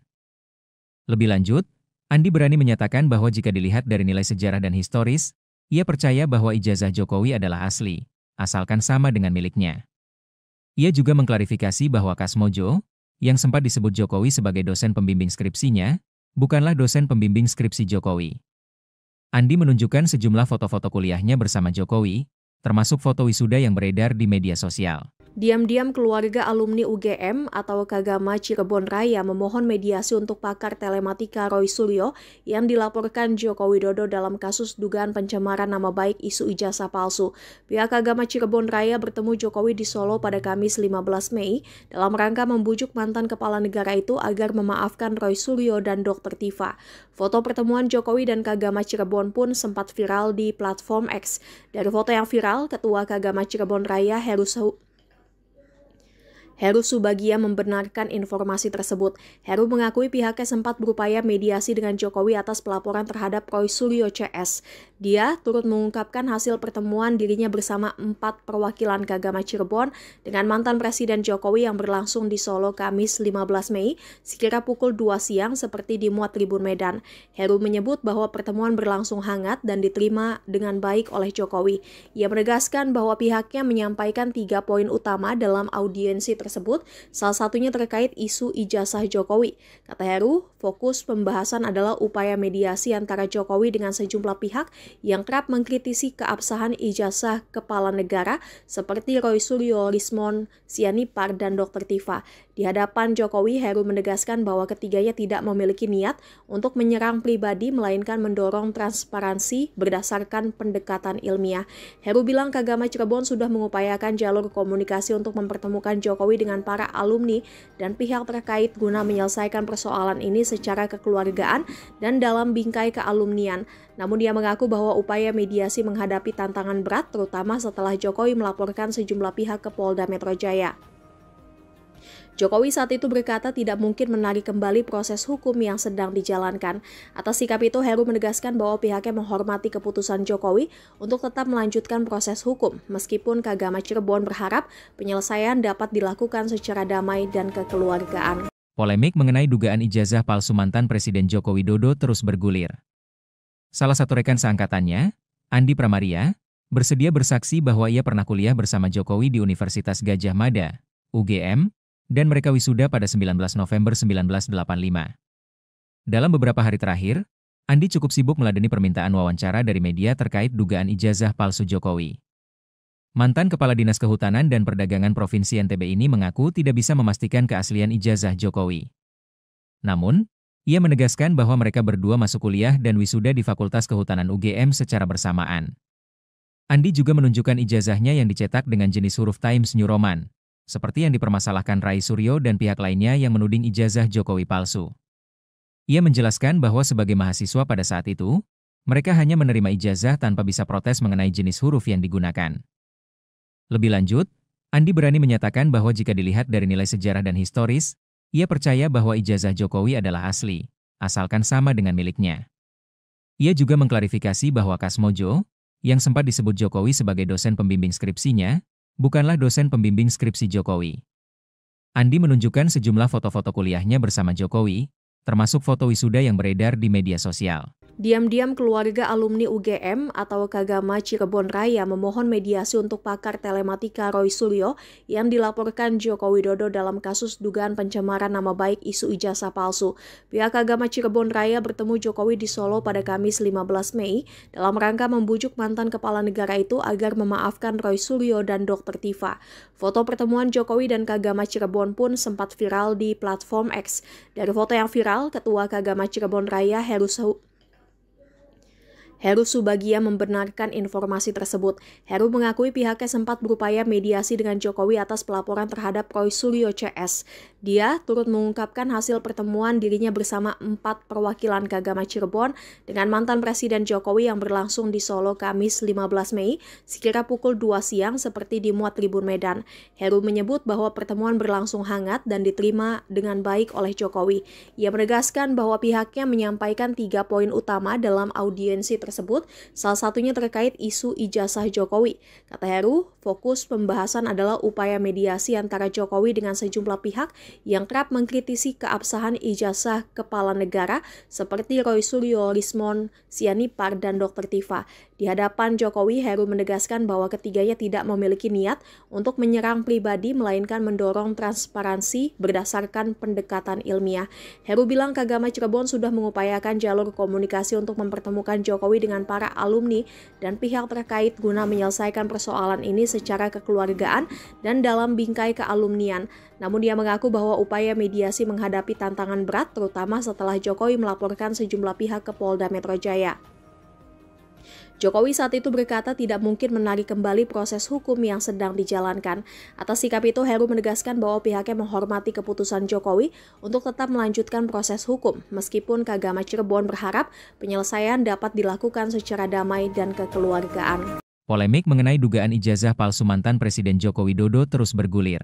Lebih lanjut, Andi berani menyatakan bahwa jika dilihat dari nilai sejarah dan historis, ia percaya bahwa ijazah Jokowi adalah asli, asalkan sama dengan miliknya. Ia juga mengklarifikasi bahwa Kasmojo, yang sempat disebut Jokowi sebagai dosen pembimbing skripsinya, bukanlah dosen pembimbing skripsi Jokowi. Andi menunjukkan sejumlah foto-foto kuliahnya bersama Jokowi, termasuk foto wisuda yang beredar di media sosial. Diam-diam keluarga alumni UGM atau Kagama Cirebon Raya memohon mediasi untuk pakar telematika Roy Suryo yang dilaporkan Joko Widodo dalam kasus dugaan pencemaran nama baik isu ijazah palsu. Pihak Kagama Cirebon Raya bertemu Jokowi di Solo pada Kamis 15 Mei dalam rangka membujuk mantan kepala negara itu agar memaafkan Roy Suryo dan Dr. Tifa. Foto pertemuan Jokowi dan Kagama Cirebon pun sempat viral di platform X. Dari foto yang viral, Ketua Kagama Cirebon Raya Heru Subagia membenarkan informasi tersebut. Heru mengakui pihaknya sempat berupaya mediasi dengan Jokowi atas pelaporan terhadap Roy Suryo CS. Dia turut mengungkapkan hasil pertemuan dirinya bersama 4 perwakilan Kagama Cirebon dengan mantan Presiden Jokowi yang berlangsung di Solo Kamis 15 Mei sekira pukul 2 siang seperti dimuat Tribun Medan. Heru menyebut bahwa pertemuan berlangsung hangat dan diterima dengan baik oleh Jokowi. Ia menegaskan bahwa pihaknya menyampaikan 3 poin utama dalam audiensi tersebut, salah satunya terkait isu ijazah Jokowi. Kata Heru, fokus pembahasan adalah upaya mediasi antara Jokowi dengan sejumlah pihak yang kerap mengkritisi keabsahan ijazah kepala negara seperti Roy Suryo, Rismon Sianipar, dan Dr. Tifa. Di hadapan Jokowi, Heru menegaskan bahwa ketiganya tidak memiliki niat untuk menyerang pribadi, melainkan mendorong transparansi berdasarkan pendekatan ilmiah. Heru bilang Kagama Cirebon sudah mengupayakan jalur komunikasi untuk mempertemukan Jokowi dengan para alumni dan pihak terkait guna menyelesaikan persoalan ini secara kekeluargaan dan dalam bingkai kealumnian. Namun dia mengaku bahwa upaya mediasi menghadapi tantangan berat, terutama setelah Jokowi melaporkan sejumlah pihak ke Polda Metro Jaya. Jokowi saat itu berkata tidak mungkin menarik kembali proses hukum yang sedang dijalankan. Atas sikap itu, Heru menegaskan bahwa pihaknya menghormati keputusan Jokowi untuk tetap melanjutkan proses hukum, meskipun Kagama Cirebon berharap penyelesaian dapat dilakukan secara damai dan kekeluargaan. Polemik mengenai dugaan ijazah palsu mantan Presiden Joko Widodo terus bergulir. Salah satu rekan seangkatannya, Andi Pramaria, bersedia bersaksi bahwa ia pernah kuliah bersama Jokowi di Universitas Gadjah Mada, UGM, dan mereka wisuda pada 19 November 1985. Dalam beberapa hari terakhir, Andi cukup sibuk meladeni permintaan wawancara dari media terkait dugaan ijazah palsu Jokowi. Mantan Kepala Dinas Kehutanan dan Perdagangan Provinsi NTB ini mengaku tidak bisa memastikan keaslian ijazah Jokowi. Namun, ia menegaskan bahwa mereka berdua masuk kuliah dan wisuda di Fakultas Kehutanan UGM secara bersamaan. Andi juga menunjukkan ijazahnya yang dicetak dengan jenis huruf Times New Roman, seperti yang dipermasalahkan Rai Suryo dan pihak lainnya yang menuding ijazah Jokowi palsu. Ia menjelaskan bahwa sebagai mahasiswa pada saat itu, mereka hanya menerima ijazah tanpa bisa protes mengenai jenis huruf yang digunakan. Lebih lanjut, Andi berani menyatakan bahwa jika dilihat dari nilai sejarah dan historis, ia percaya bahwa ijazah Jokowi adalah asli, asalkan sama dengan miliknya. Ia juga mengklarifikasi bahwa Kasmojo, yang sempat disebut Jokowi sebagai dosen pembimbing skripsinya, bukanlah dosen pembimbing skripsi Jokowi. Andi menunjukkan sejumlah foto-foto kuliahnya bersama Jokowi, termasuk foto wisuda yang beredar di media sosial. Diam-diam keluarga alumni UGM atau Kagama Cirebon Raya memohon mediasi untuk pakar telematika Roy Suryo yang dilaporkan Joko Widodo dalam kasus dugaan pencemaran nama baik isu ijazah palsu. Pihak Kagama Cirebon Raya bertemu Jokowi di Solo pada Kamis 15 Mei dalam rangka membujuk mantan kepala negara itu agar memaafkan Roy Suryo dan Dr. Tifa. Foto pertemuan Jokowi dan Kagama Cirebon pun sempat viral di platform X. Dari foto yang viral, Ketua Kagama Cirebon Raya Heru Subagia membenarkan informasi tersebut. Heru mengakui pihaknya sempat berupaya mediasi dengan Jokowi atas pelaporan terhadap Roy Suryo CS. Dia turut mengungkapkan hasil pertemuan dirinya bersama 4 perwakilan Kagama Cirebon dengan mantan Presiden Jokowi yang berlangsung di Solo Kamis 15 Mei sekira pukul 2 siang seperti dimuat Tribun Medan. Heru menyebut bahwa pertemuan berlangsung hangat dan diterima dengan baik oleh Jokowi. Ia menegaskan bahwa pihaknya menyampaikan 3 poin utama dalam audiensi tersebut, salah satunya terkait isu ijazah Jokowi. Kata Heru, fokus pembahasan adalah upaya mediasi antara Jokowi dengan sejumlah pihak yang kerap mengkritisi keabsahan ijazah kepala negara seperti Roy Suryo, Rismon Sianipar, dan Dr. Tifa. Di hadapan Jokowi, Heru menegaskan bahwa ketiganya tidak memiliki niat untuk menyerang pribadi, melainkan mendorong transparansi berdasarkan pendekatan ilmiah. Heru bilang Kagama Cirebon sudah mengupayakan jalur komunikasi untuk mempertemukan Jokowi dengan para alumni dan pihak terkait guna menyelesaikan persoalan ini secara kekeluargaan dan dalam bingkai kealumnian. Namun dia mengaku bahwa upaya mediasi menghadapi tantangan berat, terutama setelah Jokowi melaporkan sejumlah pihak ke Polda Metro Jaya. Jokowi saat itu berkata tidak mungkin menarik kembali proses hukum yang sedang dijalankan. Atas sikap itu, Heru menegaskan bahwa pihaknya menghormati keputusan Jokowi untuk tetap melanjutkan proses hukum, meskipun Kagama Cirebon berharap penyelesaian dapat dilakukan secara damai dan kekeluargaan. Polemik mengenai dugaan ijazah palsu mantan Presiden Joko Widodo terus bergulir.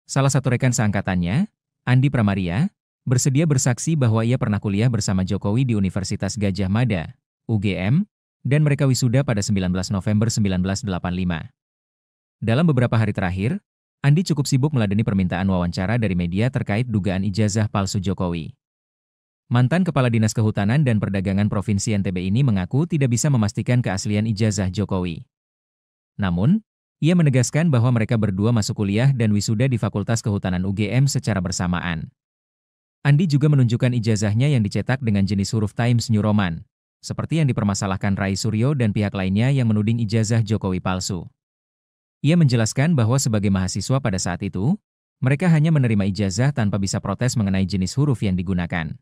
Salah satu rekan seangkatannya, Andi Pramaria, bersedia bersaksi bahwa ia pernah kuliah bersama Jokowi di Universitas Gadjah Mada, UGM, dan mereka wisuda pada 19 November 1985. Dalam beberapa hari terakhir, Andi cukup sibuk meladeni permintaan wawancara dari media terkait dugaan ijazah palsu Jokowi. Mantan Kepala Dinas Kehutanan dan Perdagangan Provinsi NTB ini mengaku tidak bisa memastikan keaslian ijazah Jokowi. Namun, ia menegaskan bahwa mereka berdua masuk kuliah dan wisuda di Fakultas Kehutanan UGM secara bersamaan. Andi juga menunjukkan ijazahnya yang dicetak dengan jenis huruf Times New Roman, seperti yang dipermasalahkan Rai Suryo dan pihak lainnya yang menuding ijazah Jokowi palsu. Ia menjelaskan bahwa sebagai mahasiswa pada saat itu, mereka hanya menerima ijazah tanpa bisa protes mengenai jenis huruf yang digunakan.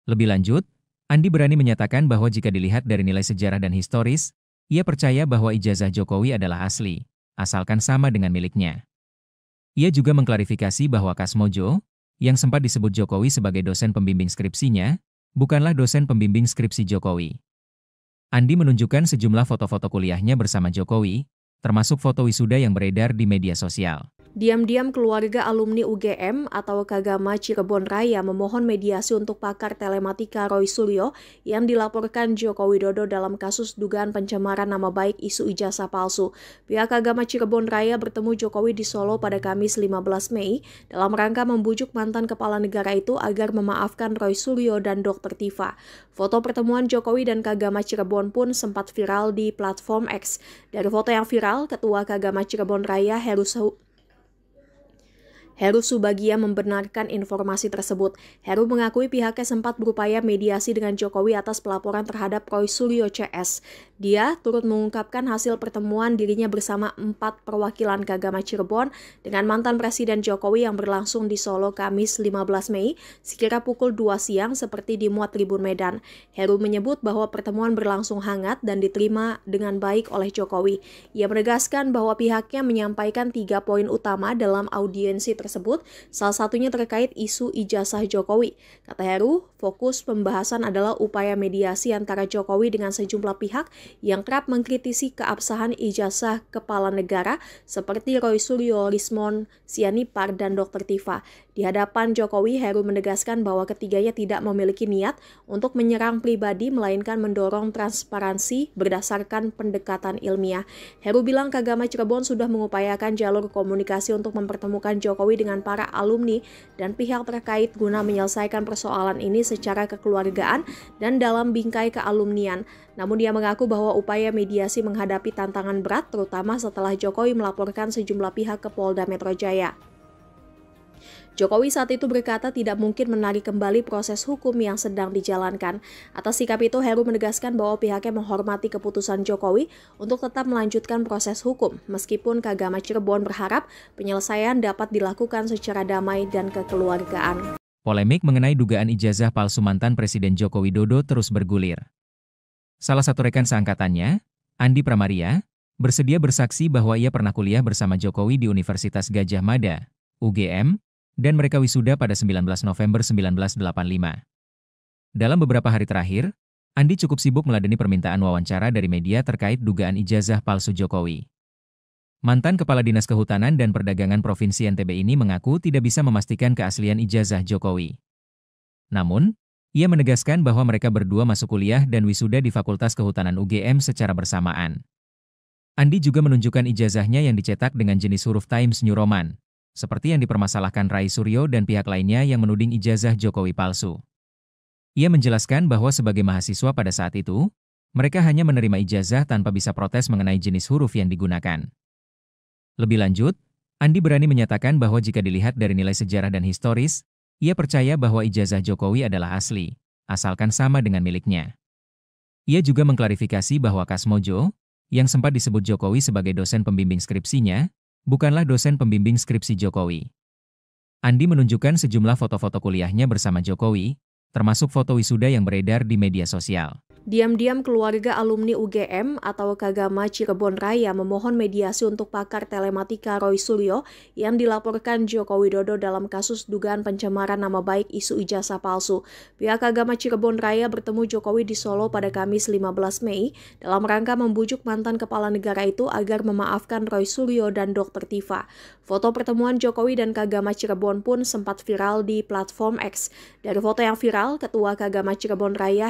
Lebih lanjut, Andi berani menyatakan bahwa jika dilihat dari nilai sejarah dan historis, ia percaya bahwa ijazah Jokowi adalah asli, asalkan sama dengan miliknya. Ia juga mengklarifikasi bahwa Kasmojo, yang sempat disebut Jokowi sebagai dosen pembimbing skripsinya, bukanlah dosen pembimbing skripsi Jokowi. Andi menunjukkan sejumlah foto-foto kuliahnya bersama Jokowi, termasuk foto wisuda yang beredar di media sosial. Diam-diam keluarga alumni UGM atau Kagama Cirebon Raya memohon mediasi untuk pakar telematika Roy Suryo yang dilaporkan Joko Widodo dalam kasus dugaan pencemaran nama baik isu ijazah palsu. Pihak Kagama Cirebon Raya bertemu Jokowi di Solo pada Kamis 15 Mei dalam rangka membujuk mantan kepala negara itu agar memaafkan Roy Suryo dan Dr. Tifa. Foto pertemuan Jokowi dan Kagama Cirebon pun sempat viral di platform X. Dari foto yang viral, Ketua Kagama Cirebon Raya Heru Subagia membenarkan informasi tersebut. Heru mengakui pihaknya sempat berupaya mediasi dengan Jokowi atas pelaporan terhadap Roy Suryo CS. Dia turut mengungkapkan hasil pertemuan dirinya bersama 4 perwakilan Kagama Cirebon dengan mantan Presiden Jokowi yang berlangsung di Solo Kamis 15 Mei sekira pukul 2 siang seperti dimuat Tribun Medan. Heru menyebut bahwa pertemuan berlangsung hangat dan diterima dengan baik oleh Jokowi. Ia menegaskan bahwa pihaknya menyampaikan 3 poin utama dalam audiensi tersebut, salah satunya terkait isu ijazah Jokowi. Kata Heru, fokus pembahasan adalah upaya mediasi antara Jokowi dengan sejumlah pihak yang kerap mengkritisi keabsahan ijazah kepala negara seperti Roy Suryo, Rismon Sianipar, dan Dr. Tifa. Di hadapan Jokowi, Heru menegaskan bahwa ketiganya tidak memiliki niat untuk menyerang pribadi, melainkan mendorong transparansi berdasarkan pendekatan ilmiah. Heru bilang Kagama Cirebon sudah mengupayakan jalur komunikasi untuk mempertemukan Jokowi dengan para alumni dan pihak terkait guna menyelesaikan persoalan ini secara kekeluargaan dan dalam bingkai kealumnian. Namun dia mengaku bahwa upaya mediasi menghadapi tantangan berat, terutama setelah Jokowi melaporkan sejumlah pihak ke Polda Metro Jaya. Jokowi saat itu berkata tidak mungkin menarik kembali proses hukum yang sedang dijalankan. Atas sikap itu, Heru menegaskan bahwa pihaknya menghormati keputusan Jokowi untuk tetap melanjutkan proses hukum, meskipun Kagama Cirebon berharap penyelesaian dapat dilakukan secara damai dan kekeluargaan. Polemik mengenai dugaan ijazah palsu mantan Presiden Joko Widodo terus bergulir. Salah satu rekan seangkatannya, Andi Pramaria, bersedia bersaksi bahwa ia pernah kuliah bersama Jokowi di Universitas Gadjah Mada, UGM, dan mereka wisuda pada 19 November 1985. Dalam beberapa hari terakhir, Andi cukup sibuk meladeni permintaan wawancara dari media terkait dugaan ijazah palsu Jokowi. Mantan Kepala Dinas Kehutanan dan Perdagangan Provinsi NTB ini mengaku tidak bisa memastikan keaslian ijazah Jokowi. Namun, ia menegaskan bahwa mereka berdua masuk kuliah dan wisuda di Fakultas Kehutanan UGM secara bersamaan. Andi juga menunjukkan ijazahnya yang dicetak dengan jenis huruf Times New Roman, seperti yang dipermasalahkan Roy Suryo dan pihak lainnya yang menuding ijazah Jokowi palsu. Ia menjelaskan bahwa sebagai mahasiswa pada saat itu, mereka hanya menerima ijazah tanpa bisa protes mengenai jenis huruf yang digunakan. Lebih lanjut, Andi berani menyatakan bahwa jika dilihat dari nilai sejarah dan historis, ia percaya bahwa ijazah Jokowi adalah asli, asalkan sama dengan miliknya. Ia juga mengklarifikasi bahwa Kasmojo, yang sempat disebut Jokowi sebagai dosen pembimbing skripsinya, bukanlah dosen pembimbing skripsi Jokowi. Andi menunjukkan sejumlah foto-foto kuliahnya bersama Jokowi, termasuk foto wisuda yang beredar di media sosial. Diam-diam keluarga alumni UGM atau Kagama Cirebon Raya memohon mediasi untuk pakar telematika Roy Suryo yang dilaporkan Joko Widodo dalam kasus dugaan pencemaran nama baik isu ijazah palsu. Pihak Kagama Cirebon Raya bertemu Jokowi di Solo pada Kamis 15 Mei dalam rangka membujuk mantan kepala negara itu agar memaafkan Roy Suryo dan Dr. Tifa. Foto pertemuan Jokowi dan Kagama Cirebon pun sempat viral di platform X. Dari foto yang viral, Ketua Kagama Cirebon Raya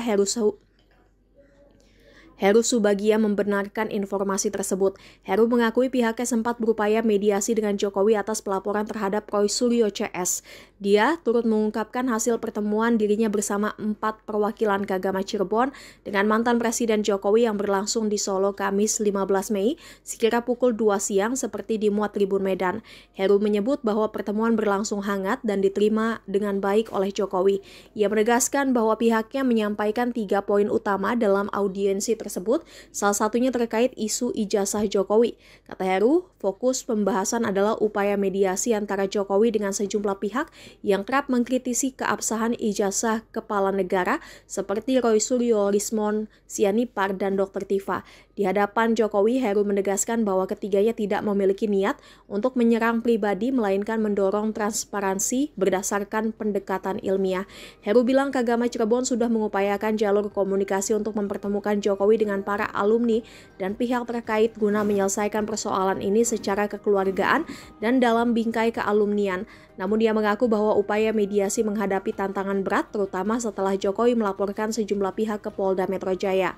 Heru Subagia membenarkan informasi tersebut. Heru mengakui pihaknya sempat berupaya mediasi dengan Jokowi atas pelaporan terhadap Roy Suryo CS. Dia turut mengungkapkan hasil pertemuan dirinya bersama 4 perwakilan Kagama Cirebon dengan mantan Presiden Jokowi yang berlangsung di Solo Kamis 15 Mei sekira pukul 2 siang seperti dimuat Tribun Medan. Heru menyebut bahwa pertemuan berlangsung hangat dan diterima dengan baik oleh Jokowi. Ia menegaskan bahwa pihaknya menyampaikan 3 poin utama dalam audiensi tersebut, salah satunya terkait isu ijazah Jokowi. Kata Heru, fokus pembahasan adalah upaya mediasi antara Jokowi dengan sejumlah pihak yang kerap mengkritisi keabsahan ijazah kepala negara seperti Roy Suryo, Rismon Sianipar, dan Dr. Tifa. Di hadapan Jokowi, Heru menegaskan bahwa ketiganya tidak memiliki niat untuk menyerang pribadi, melainkan mendorong transparansi berdasarkan pendekatan ilmiah. Heru bilang Kagama Cirebon sudah mengupayakan jalur komunikasi untuk mempertemukan Jokowi dengan para alumni dan pihak terkait guna menyelesaikan persoalan ini secara kekeluargaan dan dalam bingkai kealumnian. Namun dia mengaku bahwa upaya mediasi menghadapi tantangan berat terutama setelah Jokowi melaporkan sejumlah pihak ke Polda Metro Jaya.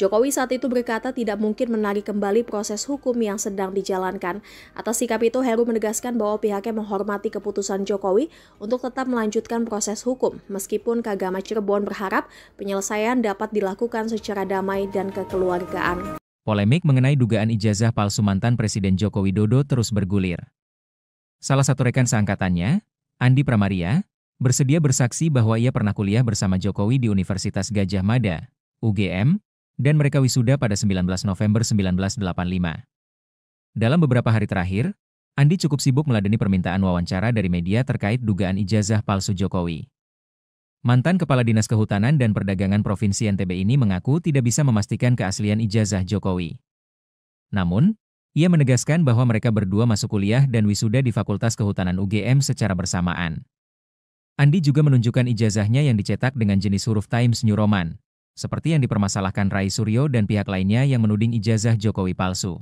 Jokowi saat itu berkata tidak mungkin menarik kembali proses hukum yang sedang dijalankan. Atas sikap itu, Heru menegaskan bahwa pihaknya menghormati keputusan Jokowi untuk tetap melanjutkan proses hukum, meskipun Kagama Cirebon berharap penyelesaian dapat dilakukan secara damai dan kekeluargaan. Polemik mengenai dugaan ijazah palsu mantan Presiden Joko Widodo terus bergulir. Salah satu rekan seangkatannya, Andi Pramaria, bersedia bersaksi bahwa ia pernah kuliah bersama Jokowi di Universitas Gadjah Mada, UGM, dan mereka wisuda pada 19 November 1985. Dalam beberapa hari terakhir, Andi cukup sibuk meladeni permintaan wawancara dari media terkait dugaan ijazah palsu Jokowi. Mantan Kepala Dinas Kehutanan dan Perdagangan Provinsi NTB ini mengaku tidak bisa memastikan keaslian ijazah Jokowi. Namun, ia menegaskan bahwa mereka berdua masuk kuliah dan wisuda di Fakultas Kehutanan UGM secara bersamaan. Andi juga menunjukkan ijazahnya yang dicetak dengan jenis huruf Times New Roman, seperti yang dipermasalahkan Rai Suryo dan pihak lainnya yang menuding ijazah Jokowi palsu.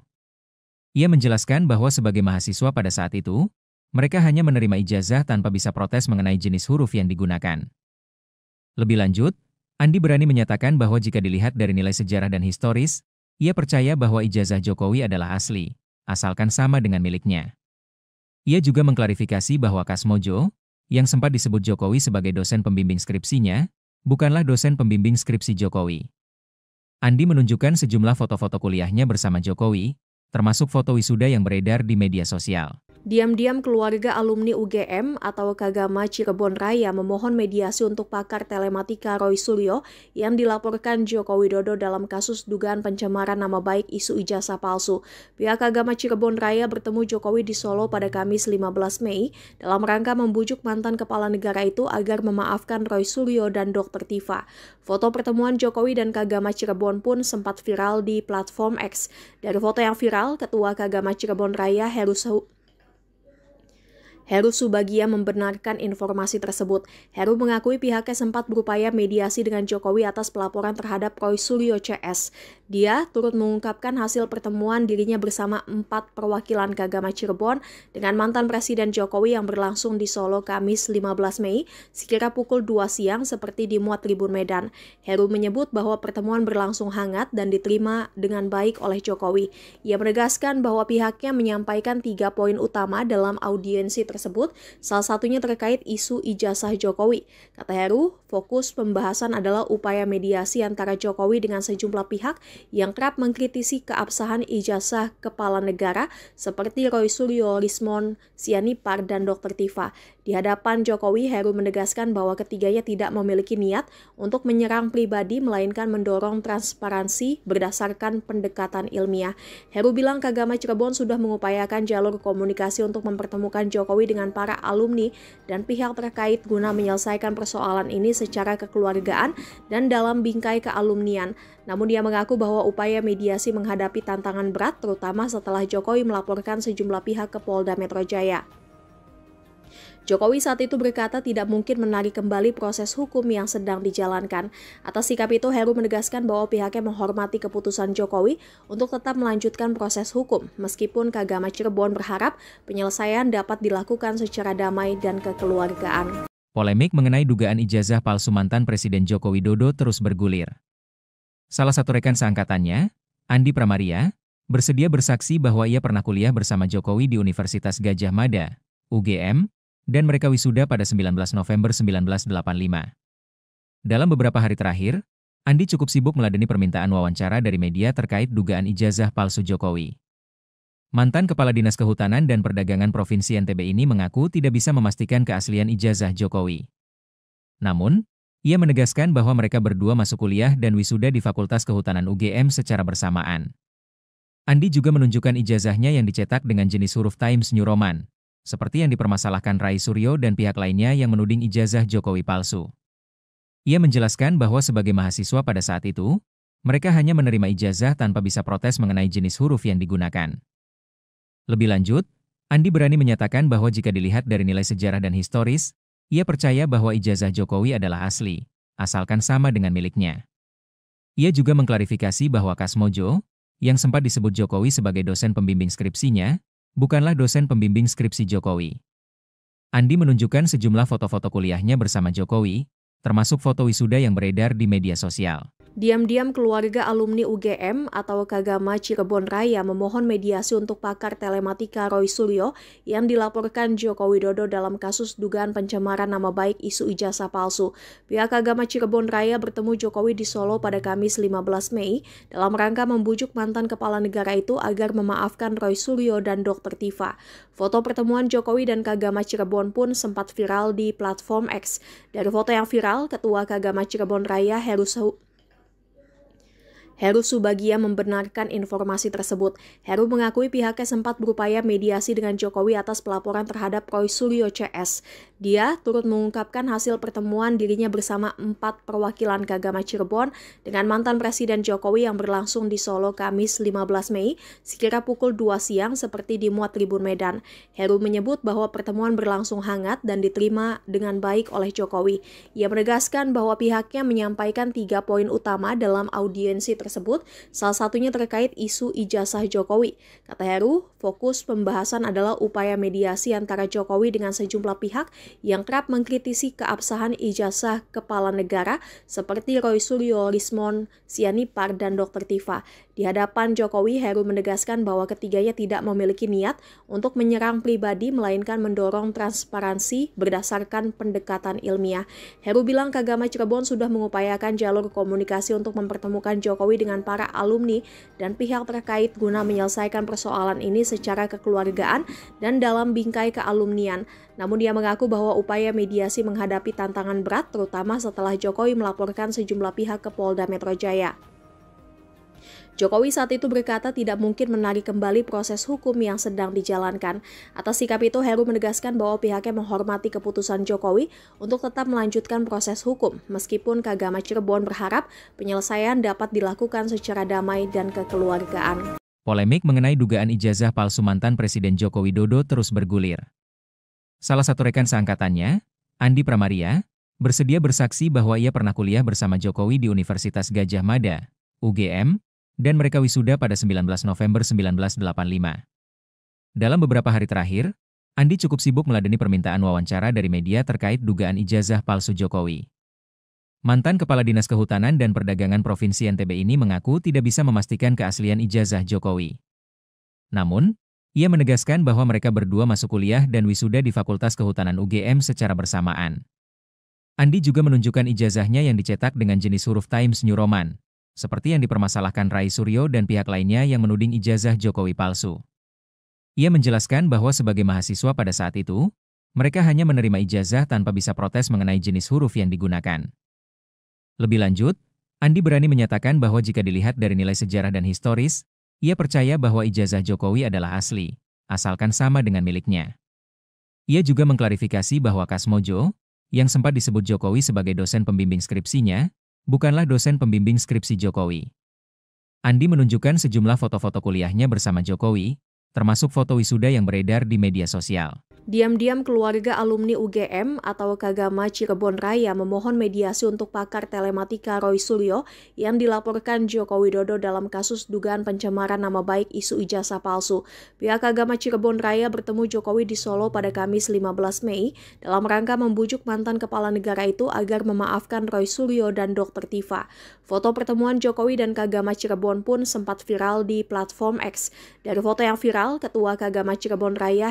Ia menjelaskan bahwa sebagai mahasiswa pada saat itu, mereka hanya menerima ijazah tanpa bisa protes mengenai jenis huruf yang digunakan. Lebih lanjut, Andi berani menyatakan bahwa jika dilihat dari nilai sejarah dan historis, ia percaya bahwa ijazah Jokowi adalah asli, asalkan sama dengan miliknya. Ia juga mengklarifikasi bahwa Kasmojo, yang sempat disebut Jokowi sebagai dosen pembimbing skripsinya, bukanlah dosen pembimbing skripsi Jokowi. Andi menunjukkan sejumlah foto-foto kuliahnya bersama Jokowi, termasuk foto wisuda yang beredar di media sosial. Diam-diam keluarga alumni UGM atau Kagama Cirebon Raya memohon mediasi untuk pakar telematika Roy Suryo yang dilaporkan Joko Widodo dalam kasus dugaan pencemaran nama baik isu ijazah palsu. Pihak Kagama Cirebon Raya bertemu Jokowi di Solo pada Kamis 15 Mei dalam rangka membujuk mantan kepala negara itu agar memaafkan Roy Suryo dan Dr. Tifa. Foto pertemuan Jokowi dan Kagama Cirebon pun sempat viral di platform X. Dari foto yang viral, Ketua Kagama Cirebon Raya Heru Subagia membenarkan informasi tersebut. Heru mengakui pihaknya sempat berupaya mediasi dengan Jokowi atas pelaporan terhadap Roy Suryo CS. Dia turut mengungkapkan hasil pertemuan dirinya bersama 4 perwakilan Kagama Cirebon dengan mantan Presiden Jokowi yang berlangsung di Solo Kamis 15 Mei sekira pukul 2 siang seperti dimuat Tribun Medan. Heru menyebut bahwa pertemuan berlangsung hangat dan diterima dengan baik oleh Jokowi. Ia menegaskan bahwa pihaknya menyampaikan 3 poin utama dalam audiensi tersebut, salah satunya terkait isu ijazah Jokowi. Kata Heru, fokus pembahasan adalah upaya mediasi antara Jokowi dengan sejumlah pihak yang kerap mengkritisi keabsahan ijazah kepala negara seperti Roy Suryo, Rismon Sianipar, dan Dr. Tifa. Di hadapan Jokowi, Heru menegaskan bahwa ketiganya tidak memiliki niat untuk menyerang pribadi, melainkan mendorong transparansi berdasarkan pendekatan ilmiah. Heru bilang Kagama Cirebon sudah mengupayakan jalur komunikasi untuk mempertemukan Jokowi dengan para alumni dan pihak terkait guna menyelesaikan persoalan ini secara kekeluargaan dan dalam bingkai kealumnian. Namun dia mengaku bahwa upaya mediasi menghadapi tantangan berat terutama setelah Jokowi melaporkan sejumlah pihak ke Polda Metro Jaya. Jokowi saat itu berkata tidak mungkin menarik kembali proses hukum yang sedang dijalankan. Atas sikap itu, Heru menegaskan bahwa pihaknya menghormati keputusan Jokowi untuk tetap melanjutkan proses hukum, meskipun Kagama Cirebon berharap penyelesaian dapat dilakukan secara damai dan kekeluargaan. Polemik mengenai dugaan ijazah palsu mantan Presiden Joko Widodo terus bergulir. Salah satu rekan seangkatannya, Andi Pramaria, bersedia bersaksi bahwa ia pernah kuliah bersama Jokowi di Universitas Gadjah Mada, UGM, dan mereka wisuda pada 19 November 1985. Dalam beberapa hari terakhir, Andi cukup sibuk meladeni permintaan wawancara dari media terkait dugaan ijazah palsu Jokowi. Mantan Kepala Dinas Kehutanan dan Perdagangan Provinsi NTB ini mengaku tidak bisa memastikan keaslian ijazah Jokowi. Namun, ia menegaskan bahwa mereka berdua masuk kuliah dan wisuda di Fakultas Kehutanan UGM secara bersamaan. Andi juga menunjukkan ijazahnya yang dicetak dengan jenis huruf Times New Roman, seperti yang dipermasalahkan Rai Suryo dan pihak lainnya yang menuding ijazah Jokowi palsu. Ia menjelaskan bahwa sebagai mahasiswa pada saat itu, Mereka hanya menerima ijazah tanpa bisa protes mengenai jenis huruf yang digunakan. Lebih lanjut, Andi berani menyatakan bahwa jika dilihat dari nilai sejarah dan historis, ia percaya bahwa ijazah Jokowi adalah asli, asalkan sama dengan miliknya. Ia juga mengklarifikasi bahwa Kasmojo, yang sempat disebut Jokowi sebagai dosen pembimbing skripsinya, bukanlah dosen pembimbing skripsi Jokowi. Andi menunjukkan sejumlah foto-foto kuliahnya bersama Jokowi, termasuk foto wisuda yang beredar di media sosial. Diam-diam keluarga alumni UGM atau Kagama Cirebon Raya memohon mediasi untuk pakar telematika Roy Suryo yang dilaporkan Joko Widodo dalam kasus dugaan pencemaran nama baik isu ijazah palsu. Pihak Kagama Cirebon Raya bertemu Jokowi di Solo pada Kamis 15 Mei dalam rangka membujuk mantan kepala negara itu agar memaafkan Roy Suryo dan Dr. Tifa. Foto pertemuan Jokowi dan Kagama Cirebon pun sempat viral di platform X. Dari foto yang viral, Ketua Kagama Cirebon Raya Heru Subagia membenarkan informasi tersebut. Heru mengakui pihaknya sempat berupaya mediasi dengan Jokowi atas pelaporan terhadap Roy Suryo CS. Dia turut mengungkapkan hasil pertemuan dirinya bersama 4 perwakilan Kagama Cirebon dengan mantan Presiden Jokowi yang berlangsung di Solo Kamis 15 Mei sekira pukul 2 siang seperti dimuat Tribun Medan. Heru menyebut bahwa pertemuan berlangsung hangat dan diterima dengan baik oleh Jokowi. Ia menegaskan bahwa pihaknya menyampaikan 3 poin utama dalam audiensi tersebut, salah satunya terkait isu ijazah Jokowi. Kata Heru, fokus pembahasan adalah upaya mediasi antara Jokowi dengan sejumlah pihak yang kerap mengkritisi keabsahan ijazah kepala negara seperti Roy Suryo, Lismon, Sianipar, dan Dr. Tifa. Di hadapan Jokowi, Heru menegaskan bahwa ketiganya tidak memiliki niat untuk menyerang pribadi, melainkan mendorong transparansi berdasarkan pendekatan ilmiah. Heru bilang Kagama Cirebon sudah mengupayakan jalur komunikasi untuk mempertemukan Jokowi dengan para alumni dan pihak terkait guna menyelesaikan persoalan ini secara kekeluargaan dan dalam bingkai kealumnian. Namun dia mengaku bahwa upaya mediasi menghadapi tantangan berat, terutama setelah Jokowi melaporkan sejumlah pihak ke Polda Metro Jaya. Jokowi saat itu berkata tidak mungkin menarik kembali proses hukum yang sedang dijalankan. Atas sikap itu, Heru menegaskan bahwa pihaknya menghormati keputusan Jokowi untuk tetap melanjutkan proses hukum, meskipun Kagama Cirebon berharap penyelesaian dapat dilakukan secara damai dan kekeluargaan. Polemik mengenai dugaan ijazah palsu mantan Presiden Joko Widodo terus bergulir. Salah satu rekan seangkatannya, Andi Pramaria, bersedia bersaksi bahwa ia pernah kuliah bersama Jokowi di Universitas Gadjah Mada, UGM, dan mereka wisuda pada 19 November 1985. Dalam beberapa hari terakhir, Andi cukup sibuk meladeni permintaan wawancara dari media terkait dugaan ijazah palsu Jokowi. Mantan Kepala Dinas Kehutanan dan Perdagangan Provinsi NTB ini mengaku tidak bisa memastikan keaslian ijazah Jokowi. Namun, ia menegaskan bahwa mereka berdua masuk kuliah dan wisuda di Fakultas Kehutanan UGM secara bersamaan. Andi juga menunjukkan ijazahnya yang dicetak dengan jenis huruf Times New Roman, seperti yang dipermasalahkan Roy Suryo dan pihak lainnya yang menuding ijazah Jokowi palsu. Ia menjelaskan bahwa sebagai mahasiswa pada saat itu, mereka hanya menerima ijazah tanpa bisa protes mengenai jenis huruf yang digunakan. Lebih lanjut, Andi berani menyatakan bahwa jika dilihat dari nilai sejarah dan historis, ia percaya bahwa ijazah Jokowi adalah asli, asalkan sama dengan miliknya. Ia juga mengklarifikasi bahwa Kasmojo, yang sempat disebut Jokowi sebagai dosen pembimbing skripsinya, bukanlah dosen pembimbing skripsi Jokowi. Andi menunjukkan sejumlah foto-foto kuliahnya bersama Jokowi, termasuk foto wisuda yang beredar di media sosial. Diam-diam keluarga alumni UGM atau Kagama Cirebon Raya memohon mediasi untuk pakar telematika Roy Suryo yang dilaporkan Joko Widodo dalam kasus dugaan pencemaran nama baik isu ijazah palsu. Pihak Kagama Cirebon Raya bertemu Jokowi di Solo pada Kamis 15 Mei dalam rangka membujuk mantan kepala negara itu agar memaafkan Roy Suryo dan Dr. Tifa. Foto pertemuan Jokowi dan Kagama Cirebon pun sempat viral di platform X. Dari foto yang viral, Ketua Kagama Cirebon Raya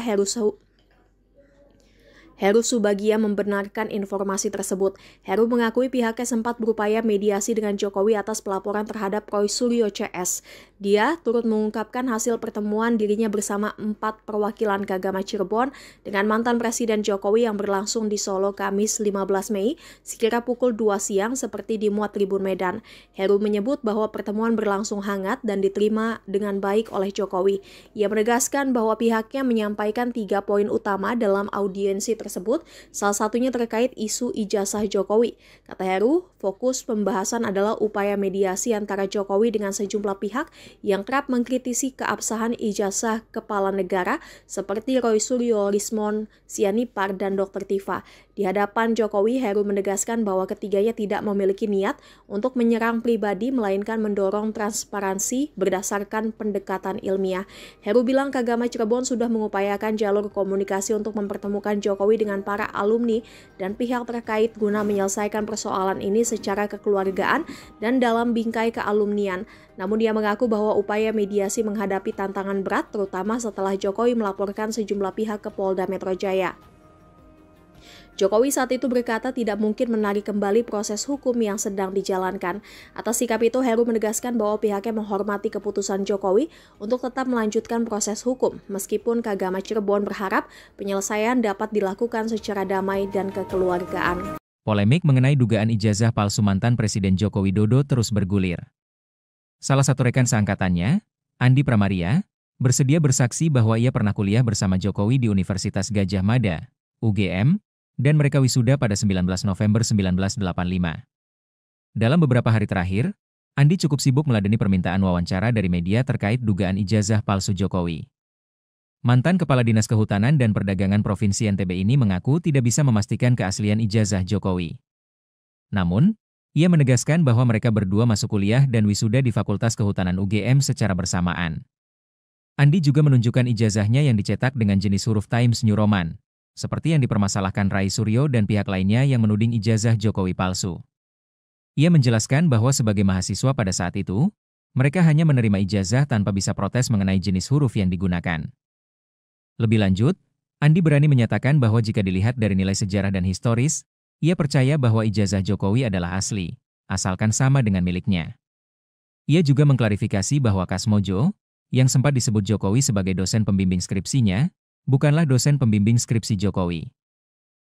Heru Subagia membenarkan informasi tersebut. Heru mengakui pihaknya sempat berupaya mediasi dengan Jokowi atas pelaporan terhadap Roy Suryo CS. Dia turut mengungkapkan hasil pertemuan dirinya bersama 4 perwakilan Kagama Cirebon dengan mantan Presiden Jokowi yang berlangsung di Solo Kamis 15 Mei sekira pukul 2 siang seperti dimuat Tribun Medan. Heru menyebut bahwa pertemuan berlangsung hangat dan diterima dengan baik oleh Jokowi. Ia menegaskan bahwa pihaknya menyampaikan 3 poin utama dalam audiensi tersebut. tersebut, salah satunya terkait isu ijazah Jokowi. Kata Heru, fokus pembahasan adalah upaya mediasi antara Jokowi dengan sejumlah pihak yang kerap mengkritisi keabsahan ijazah kepala negara seperti Roy Suryo, Lismon Sianipar, dan Dr. Tifa. Di hadapan Jokowi, Heru menegaskan bahwa ketiganya tidak memiliki niat untuk menyerang pribadi, melainkan mendorong transparansi berdasarkan pendekatan ilmiah. Heru bilang Kagama Cirebon sudah mengupayakan jalur komunikasi untuk mempertemukan Jokowi dengan para alumni dan pihak terkait guna menyelesaikan persoalan ini secara kekeluargaan dan dalam bingkai kealumnian. Namun dia mengaku bahwa upaya mediasi menghadapi tantangan berat, terutama setelah Jokowi melaporkan sejumlah pihak ke Polda Metro Jaya. Jokowi saat itu berkata tidak mungkin menarik kembali proses hukum yang sedang dijalankan. Atas sikap itu, Heru menegaskan bahwa pihaknya menghormati keputusan Jokowi untuk tetap melanjutkan proses hukum, meskipun Kagama Cirebon berharap penyelesaian dapat dilakukan secara damai dan kekeluargaan. Polemik mengenai dugaan ijazah palsu mantan Presiden Joko Widodo terus bergulir. Salah satu rekan seangkatannya, Andi Pramaria, bersedia bersaksi bahwa ia pernah kuliah bersama Jokowi di Universitas Gadjah Mada, UGM, dan mereka wisuda pada 19 November 1985. Dalam beberapa hari terakhir, Andi cukup sibuk meladeni permintaan wawancara dari media terkait dugaan ijazah palsu Jokowi. Mantan Kepala Dinas Kehutanan dan Perdagangan Provinsi NTB ini mengaku tidak bisa memastikan keaslian ijazah Jokowi. Namun, ia menegaskan bahwa mereka berdua masuk kuliah dan wisuda di Fakultas Kehutanan UGM secara bersamaan. Andi juga menunjukkan ijazahnya yang dicetak dengan jenis huruf Times New Roman, seperti yang dipermasalahkan Rai Suryo dan pihak lainnya yang menuding ijazah Jokowi palsu. Ia menjelaskan bahwa sebagai mahasiswa pada saat itu, mereka hanya menerima ijazah tanpa bisa protes mengenai jenis huruf yang digunakan. Lebih lanjut, Andi berani menyatakan bahwa jika dilihat dari nilai sejarah dan historis, ia percaya bahwa ijazah Jokowi adalah asli, asalkan sama dengan miliknya. Ia juga mengklarifikasi bahwa Kasmojo, yang sempat disebut Jokowi sebagai dosen pembimbing skripsinya, bukanlah dosen pembimbing skripsi Jokowi.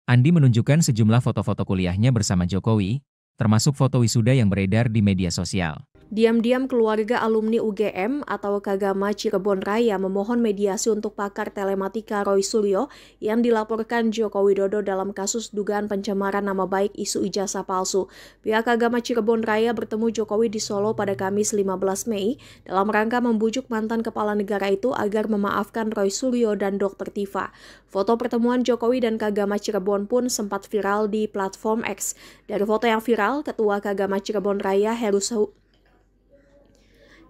Andi menunjukkan sejumlah foto-foto kuliahnya bersama Jokowi, termasuk foto wisuda yang beredar di media sosial. Diam-diam keluarga alumni UGM atau Kagama Cirebon Raya memohon mediasi untuk pakar telematika Roy Suryo yang dilaporkan Joko Widodo dalam kasus dugaan pencemaran nama baik isu ijazah palsu. Pihak Kagama Cirebon Raya bertemu Jokowi di Solo pada Kamis 15 Mei dalam rangka membujuk mantan kepala negara itu agar memaafkan Roy Suryo dan Dr. Tifa. Foto pertemuan Jokowi dan Kagama Cirebon pun sempat viral di platform X. Dari foto yang viral, Ketua Kagama Cirebon Raya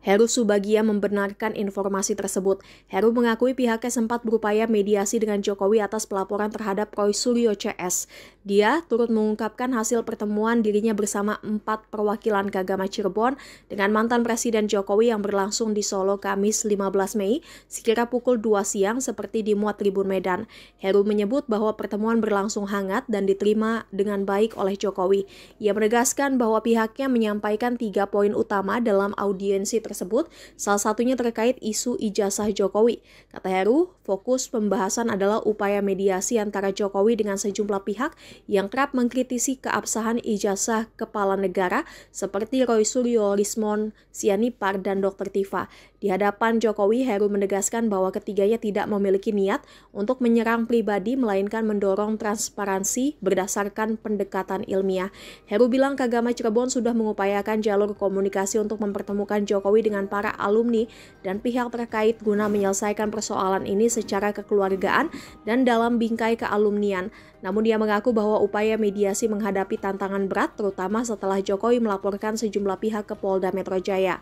Heru Subagia membenarkan informasi tersebut. Heru mengakui pihaknya sempat berupaya mediasi dengan Jokowi atas pelaporan terhadap Roy Suryo CS. Dia turut mengungkapkan hasil pertemuan dirinya bersama 4 perwakilan Kagama Cirebon dengan mantan Presiden Jokowi yang berlangsung di Solo Kamis 15 Mei sekira pukul 2 siang seperti dimuat Tribun Medan. Heru menyebut bahwa pertemuan berlangsung hangat dan diterima dengan baik oleh Jokowi. Ia menegaskan bahwa pihaknya menyampaikan 3 poin utama dalam audiensi tersebut, salah satunya terkait isu ijazah Jokowi. Kata Heru, fokus pembahasan adalah upaya mediasi antara Jokowi dengan sejumlah pihak yang kerap mengkritisi keabsahan ijazah kepala negara seperti Roy Suryo, Lismon Sianipar, dan Dr. Tifa. Di hadapan Jokowi, Heru menegaskan bahwa ketiganya tidak memiliki niat untuk menyerang pribadi, melainkan mendorong transparansi berdasarkan pendekatan ilmiah. Heru bilang Kagama Cirebon sudah mengupayakan jalur komunikasi untuk mempertemukan Jokowi dengan para alumni dan pihak terkait guna menyelesaikan persoalan ini secara kekeluargaan dan dalam bingkai kealumnian. Namun dia mengaku bahwa upaya mediasi menghadapi tantangan berat, terutama setelah Jokowi melaporkan sejumlah pihak ke Polda Metro Jaya.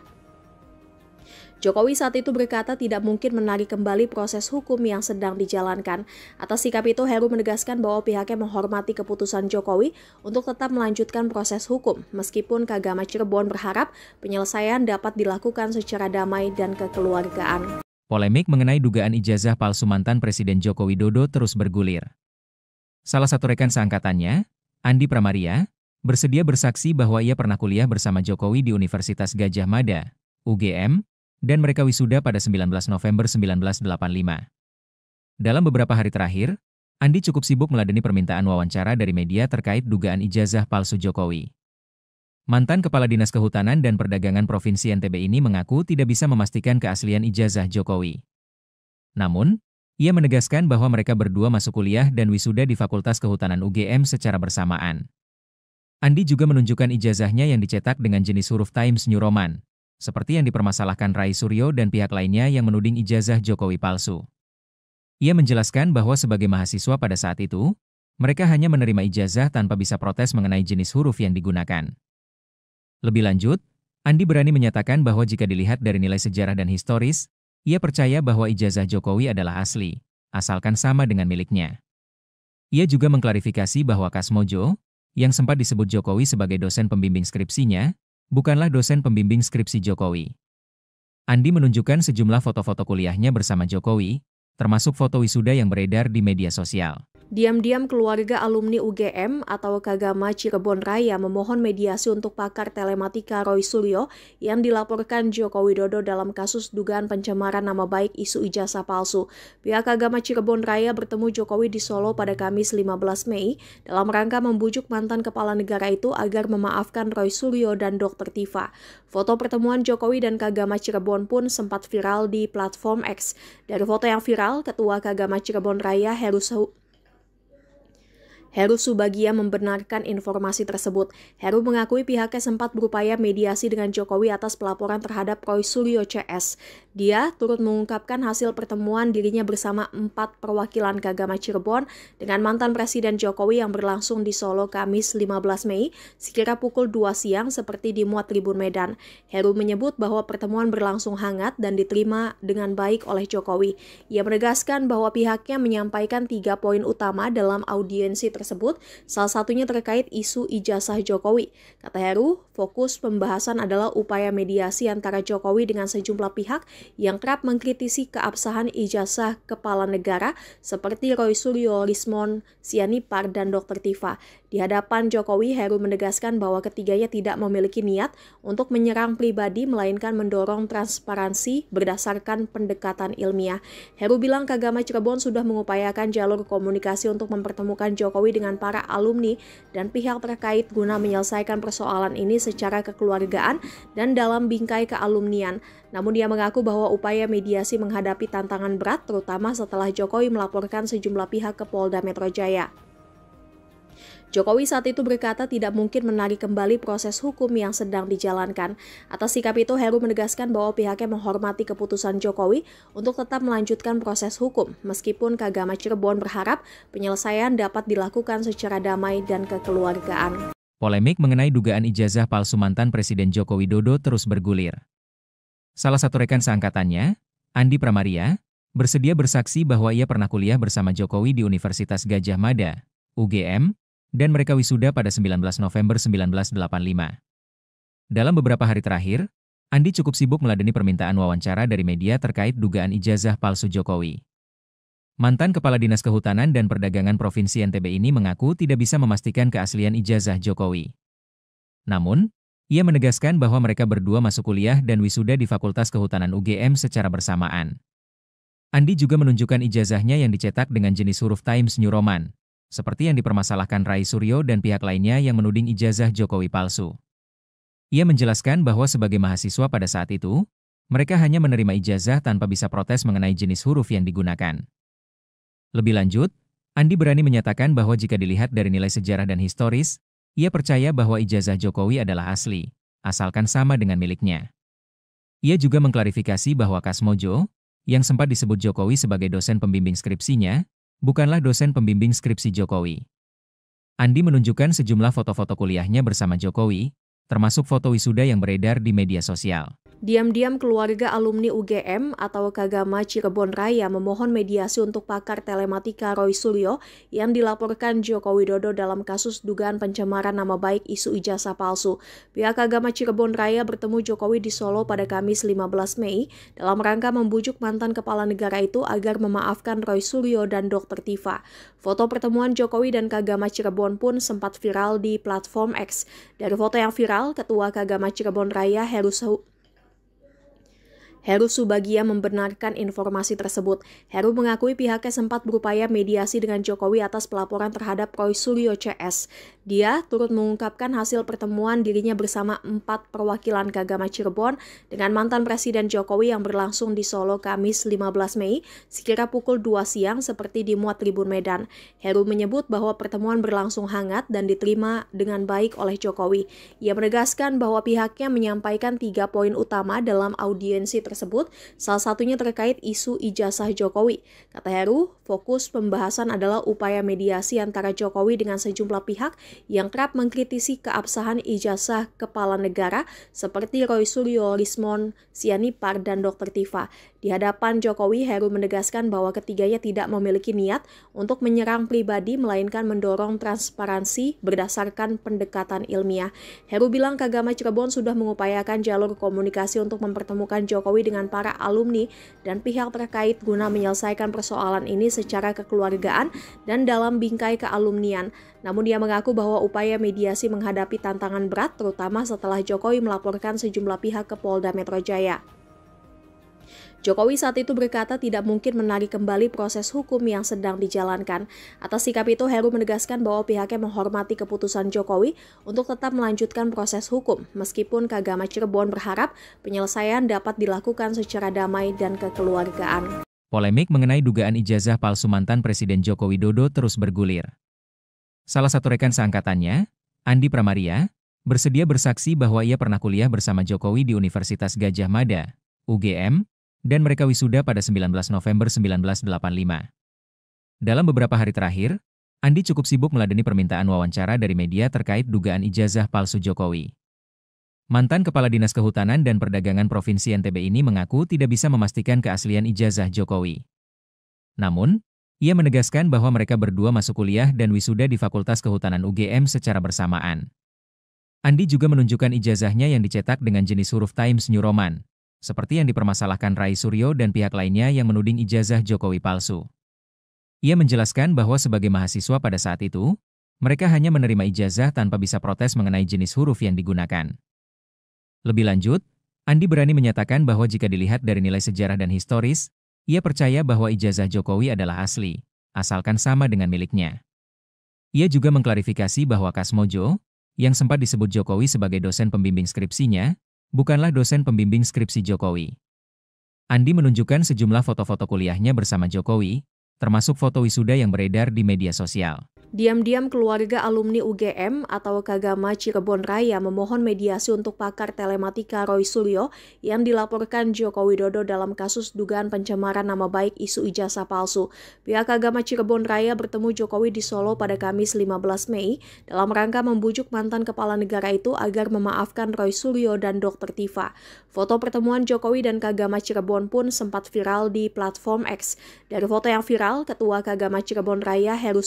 Jokowi saat itu berkata tidak mungkin menarik kembali proses hukum yang sedang dijalankan. Atas sikap itu, Heru menegaskan bahwa pihaknya menghormati keputusan Jokowi untuk tetap melanjutkan proses hukum, meskipun Kagama Cirebon berharap penyelesaian dapat dilakukan secara damai dan kekeluargaan. Polemik mengenai dugaan ijazah palsu mantan Presiden Joko Widodo terus bergulir. Salah satu rekan seangkatannya, Andi Pramaria, bersedia bersaksi bahwa ia pernah kuliah bersama Jokowi di Universitas Gadjah Mada, UGM, dan mereka wisuda pada 19 November 1985. Dalam beberapa hari terakhir, Andi cukup sibuk meladeni permintaan wawancara dari media terkait dugaan ijazah palsu Jokowi. Mantan Kepala Dinas Kehutanan dan Perdagangan Provinsi NTB ini mengaku tidak bisa memastikan keaslian ijazah Jokowi. Namun, Ia menegaskan bahwa mereka berdua masuk kuliah dan wisuda di Fakultas Kehutanan UGM secara bersamaan. Andi juga menunjukkan ijazahnya yang dicetak dengan jenis huruf Times New Roman, seperti yang dipermasalahkan Rai Suryo dan pihak lainnya yang menuding ijazah Jokowi palsu. Ia menjelaskan bahwa sebagai mahasiswa pada saat itu, mereka hanya menerima ijazah tanpa bisa protes mengenai jenis huruf yang digunakan. Lebih lanjut, Andi berani menyatakan bahwa jika dilihat dari nilai sejarah dan historis, ia percaya bahwa ijazah Jokowi adalah asli, asalkan sama dengan miliknya. Ia juga mengklarifikasi bahwa Kasmojo, yang sempat disebut Jokowi sebagai dosen pembimbing skripsinya, bukanlah dosen pembimbing skripsi Jokowi. Andi menunjukkan sejumlah foto-foto kuliahnya bersama Jokowi, termasuk foto wisuda yang beredar di media sosial. Diam-diam keluarga alumni UGM atau Kagama Cirebon Raya memohon mediasi untuk pakar telematika Roy Suryo yang dilaporkan Joko Widodo dalam kasus dugaan pencemaran nama baik isu ijazah palsu. Pihak Kagama Cirebon Raya bertemu Jokowi di Solo pada Kamis 15 Mei dalam rangka membujuk mantan kepala negara itu agar memaafkan Roy Suryo dan Dr. Tifa. Foto pertemuan Jokowi dan Kagama Cirebon pun sempat viral di platform X. Dari foto yang viral, Ketua Kagama Cirebon Raya Heru Subagia membenarkan informasi tersebut. Heru mengakui pihaknya sempat berupaya mediasi dengan Jokowi atas pelaporan terhadap Roy Suryo CS. Dia turut mengungkapkan hasil pertemuan dirinya bersama 4 perwakilan Kagama Cirebon dengan mantan Presiden Jokowi yang berlangsung di Solo Kamis 15 Mei sekira pukul 2 siang seperti dimuat Tribun Medan. Heru menyebut bahwa pertemuan berlangsung hangat dan diterima dengan baik oleh Jokowi. Ia menegaskan bahwa pihaknya menyampaikan 3 poin utama dalam audiensi tersebut, salah satunya terkait isu ijazah Jokowi. Kata Heru, fokus pembahasan adalah upaya mediasi antara Jokowi dengan sejumlah pihak yang kerap mengkritisi keabsahan ijazah kepala negara seperti Roy Suryo, Rismon Sianipar, dan Dr. Tifa. Di hadapan Jokowi, Heru menegaskan bahwa ketiganya tidak memiliki niat untuk menyerang pribadi, melainkan mendorong transparansi berdasarkan pendekatan ilmiah. Heru bilang Kagama Cirebon sudah mengupayakan jalur komunikasi untuk mempertemukan Jokowi dengan para alumni dan pihak terkait guna menyelesaikan persoalan ini secara kekeluargaan dan dalam bingkai kealumnian. Namun dia mengaku bahwa upaya mediasi menghadapi tantangan berat, terutama setelah Jokowi melaporkan sejumlah pihak ke Polda Metro Jaya. Jokowi saat itu berkata tidak mungkin menarik kembali proses hukum yang sedang dijalankan. Atas sikap itu, Heru menegaskan bahwa pihaknya menghormati keputusan Jokowi untuk tetap melanjutkan proses hukum, meskipun Kagama Cirebon berharap penyelesaian dapat dilakukan secara damai dan kekeluargaan. Polemik mengenai dugaan ijazah palsu mantan Presiden Joko Widodo terus bergulir. Salah satu rekan seangkatannya, Andi Pramaria, bersedia bersaksi bahwa ia pernah kuliah bersama Jokowi di Universitas Gadjah Mada, UGM, dan mereka wisuda pada 19 November 1985. Dalam beberapa hari terakhir, Andi cukup sibuk meladeni permintaan wawancara dari media terkait dugaan ijazah palsu Jokowi. Mantan Kepala Dinas Kehutanan dan Perdagangan Provinsi NTB ini mengaku tidak bisa memastikan keaslian ijazah Jokowi. Namun, ia menegaskan bahwa mereka berdua masuk kuliah dan wisuda di Fakultas Kehutanan UGM secara bersamaan. Andi juga menunjukkan ijazahnya yang dicetak dengan jenis huruf Times New Roman, seperti yang dipermasalahkan Rai Suryo dan pihak lainnya yang menuding ijazah Jokowi palsu. Ia menjelaskan bahwa sebagai mahasiswa pada saat itu, mereka hanya menerima ijazah tanpa bisa protes mengenai jenis huruf yang digunakan. Lebih lanjut, Andi berani menyatakan bahwa jika dilihat dari nilai sejarah dan historis, ia percaya bahwa ijazah Jokowi adalah asli, asalkan sama dengan miliknya. Ia juga mengklarifikasi bahwa Kasmojo, yang sempat disebut Jokowi sebagai dosen pembimbing skripsinya, bukanlah dosen pembimbing skripsi Jokowi. Andi menunjukkan sejumlah foto-foto kuliahnya bersama Jokowi, termasuk foto wisuda yang beredar di media sosial. Diam-diam keluarga alumni UGM atau Kagama Cirebon Raya memohon mediasi untuk pakar telematika Roy Suryo yang dilaporkan Joko Widodo dalam kasus dugaan pencemaran nama baik isu ijazah palsu. Pihak Kagama Cirebon Raya bertemu Jokowi di Solo pada Kamis 15 Mei dalam rangka membujuk mantan kepala negara itu agar memaafkan Roy Suryo dan Dr. Tifa. Foto pertemuan Jokowi dan Kagama Cirebon pun sempat viral di platform X. Dari foto yang viral, Ketua Kagama Cirebon Raya Heru Subagia membenarkan informasi tersebut. Heru mengakui pihaknya sempat berupaya mediasi dengan Jokowi atas pelaporan terhadap Roy Suryo CS. Dia turut mengungkapkan hasil pertemuan dirinya bersama 4 perwakilan Kagama Cirebon dengan mantan Presiden Jokowi yang berlangsung di Solo Kamis 15 Mei sekira pukul 2 siang seperti dimuat Tribun Medan. Heru menyebut bahwa pertemuan berlangsung hangat dan diterima dengan baik oleh Jokowi. Ia menegaskan bahwa pihaknya menyampaikan 3 poin utama dalam audiensi tersebut, salah satunya terkait isu ijazah Jokowi. Kata Heru, fokus pembahasan adalah upaya mediasi antara Jokowi dengan sejumlah pihak yang kerap mengkritisi keabsahan ijazah kepala negara seperti Roy Suryo, Lismon Sianipar, dan Dr. Tifa. Di hadapan Jokowi, Heru menegaskan bahwa ketiganya tidak memiliki niat untuk menyerang pribadi, melainkan mendorong transparansi berdasarkan pendekatan ilmiah. Heru bilang Kagama Cirebon sudah mengupayakan jalur komunikasi untuk mempertemukan Jokowi dengan para alumni dan pihak terkait guna menyelesaikan persoalan ini secara kekeluargaan dan dalam bingkai kealumnian. Namun dia mengaku bahwa upaya mediasi menghadapi tantangan berat, terutama setelah Jokowi melaporkan sejumlah pihak ke Polda Metro Jaya. Jokowi saat itu berkata tidak mungkin menarik kembali proses hukum yang sedang dijalankan. Atas sikap itu, Heru menegaskan bahwa pihaknya menghormati keputusan Jokowi untuk tetap melanjutkan proses hukum, meskipun Kagama Cirebon berharap penyelesaian dapat dilakukan secara damai dan kekeluargaan. Polemik mengenai dugaan ijazah palsu mantan Presiden Joko Widodo terus bergulir. Salah satu rekan seangkatannya, Andi Pramaria, bersedia bersaksi bahwa ia pernah kuliah bersama Jokowi di Universitas Gadjah Mada, UGM, dan mereka wisuda pada 19 November 1985. Dalam beberapa hari terakhir, Andi cukup sibuk meladeni permintaan wawancara dari media terkait dugaan ijazah palsu Jokowi. Mantan Kepala Dinas Kehutanan dan Perdagangan Provinsi NTB ini mengaku tidak bisa memastikan keaslian ijazah Jokowi. Namun, ia menegaskan bahwa mereka berdua masuk kuliah dan wisuda di Fakultas Kehutanan UGM secara bersamaan. Andi juga menunjukkan ijazahnya yang dicetak dengan jenis huruf Times New Roman, seperti yang dipermasalahkan Rai Suryo dan pihak lainnya yang menuding ijazah Jokowi palsu. Ia menjelaskan bahwa sebagai mahasiswa pada saat itu, mereka hanya menerima ijazah tanpa bisa protes mengenai jenis huruf yang digunakan. Lebih lanjut, Andi berani menyatakan bahwa jika dilihat dari nilai sejarah dan historis, ia percaya bahwa ijazah Jokowi adalah asli, asalkan sama dengan miliknya. Ia juga mengklarifikasi bahwa Kasmojo, yang sempat disebut Jokowi sebagai dosen pembimbing skripsinya, bukanlah dosen pembimbing skripsi Jokowi. Andi menunjukkan sejumlah foto-foto kuliahnya bersama Jokowi, termasuk foto wisuda yang beredar di media sosial. Diam-diam keluarga alumni UGM atau Kagama Cirebon Raya memohon mediasi untuk pakar telematika Roy Suryo yang dilaporkan Joko Widodo dalam kasus dugaan pencemaran nama baik isu ijazah palsu. Pihak Kagama Cirebon Raya bertemu Jokowi di Solo pada Kamis 15 Mei dalam rangka membujuk mantan kepala negara itu agar memaafkan Roy Suryo dan Dr. Tifa. Foto pertemuan Jokowi dan Kagama Cirebon pun sempat viral di platform X. Dari foto yang viral, Ketua Kagama Cirebon Raya Heru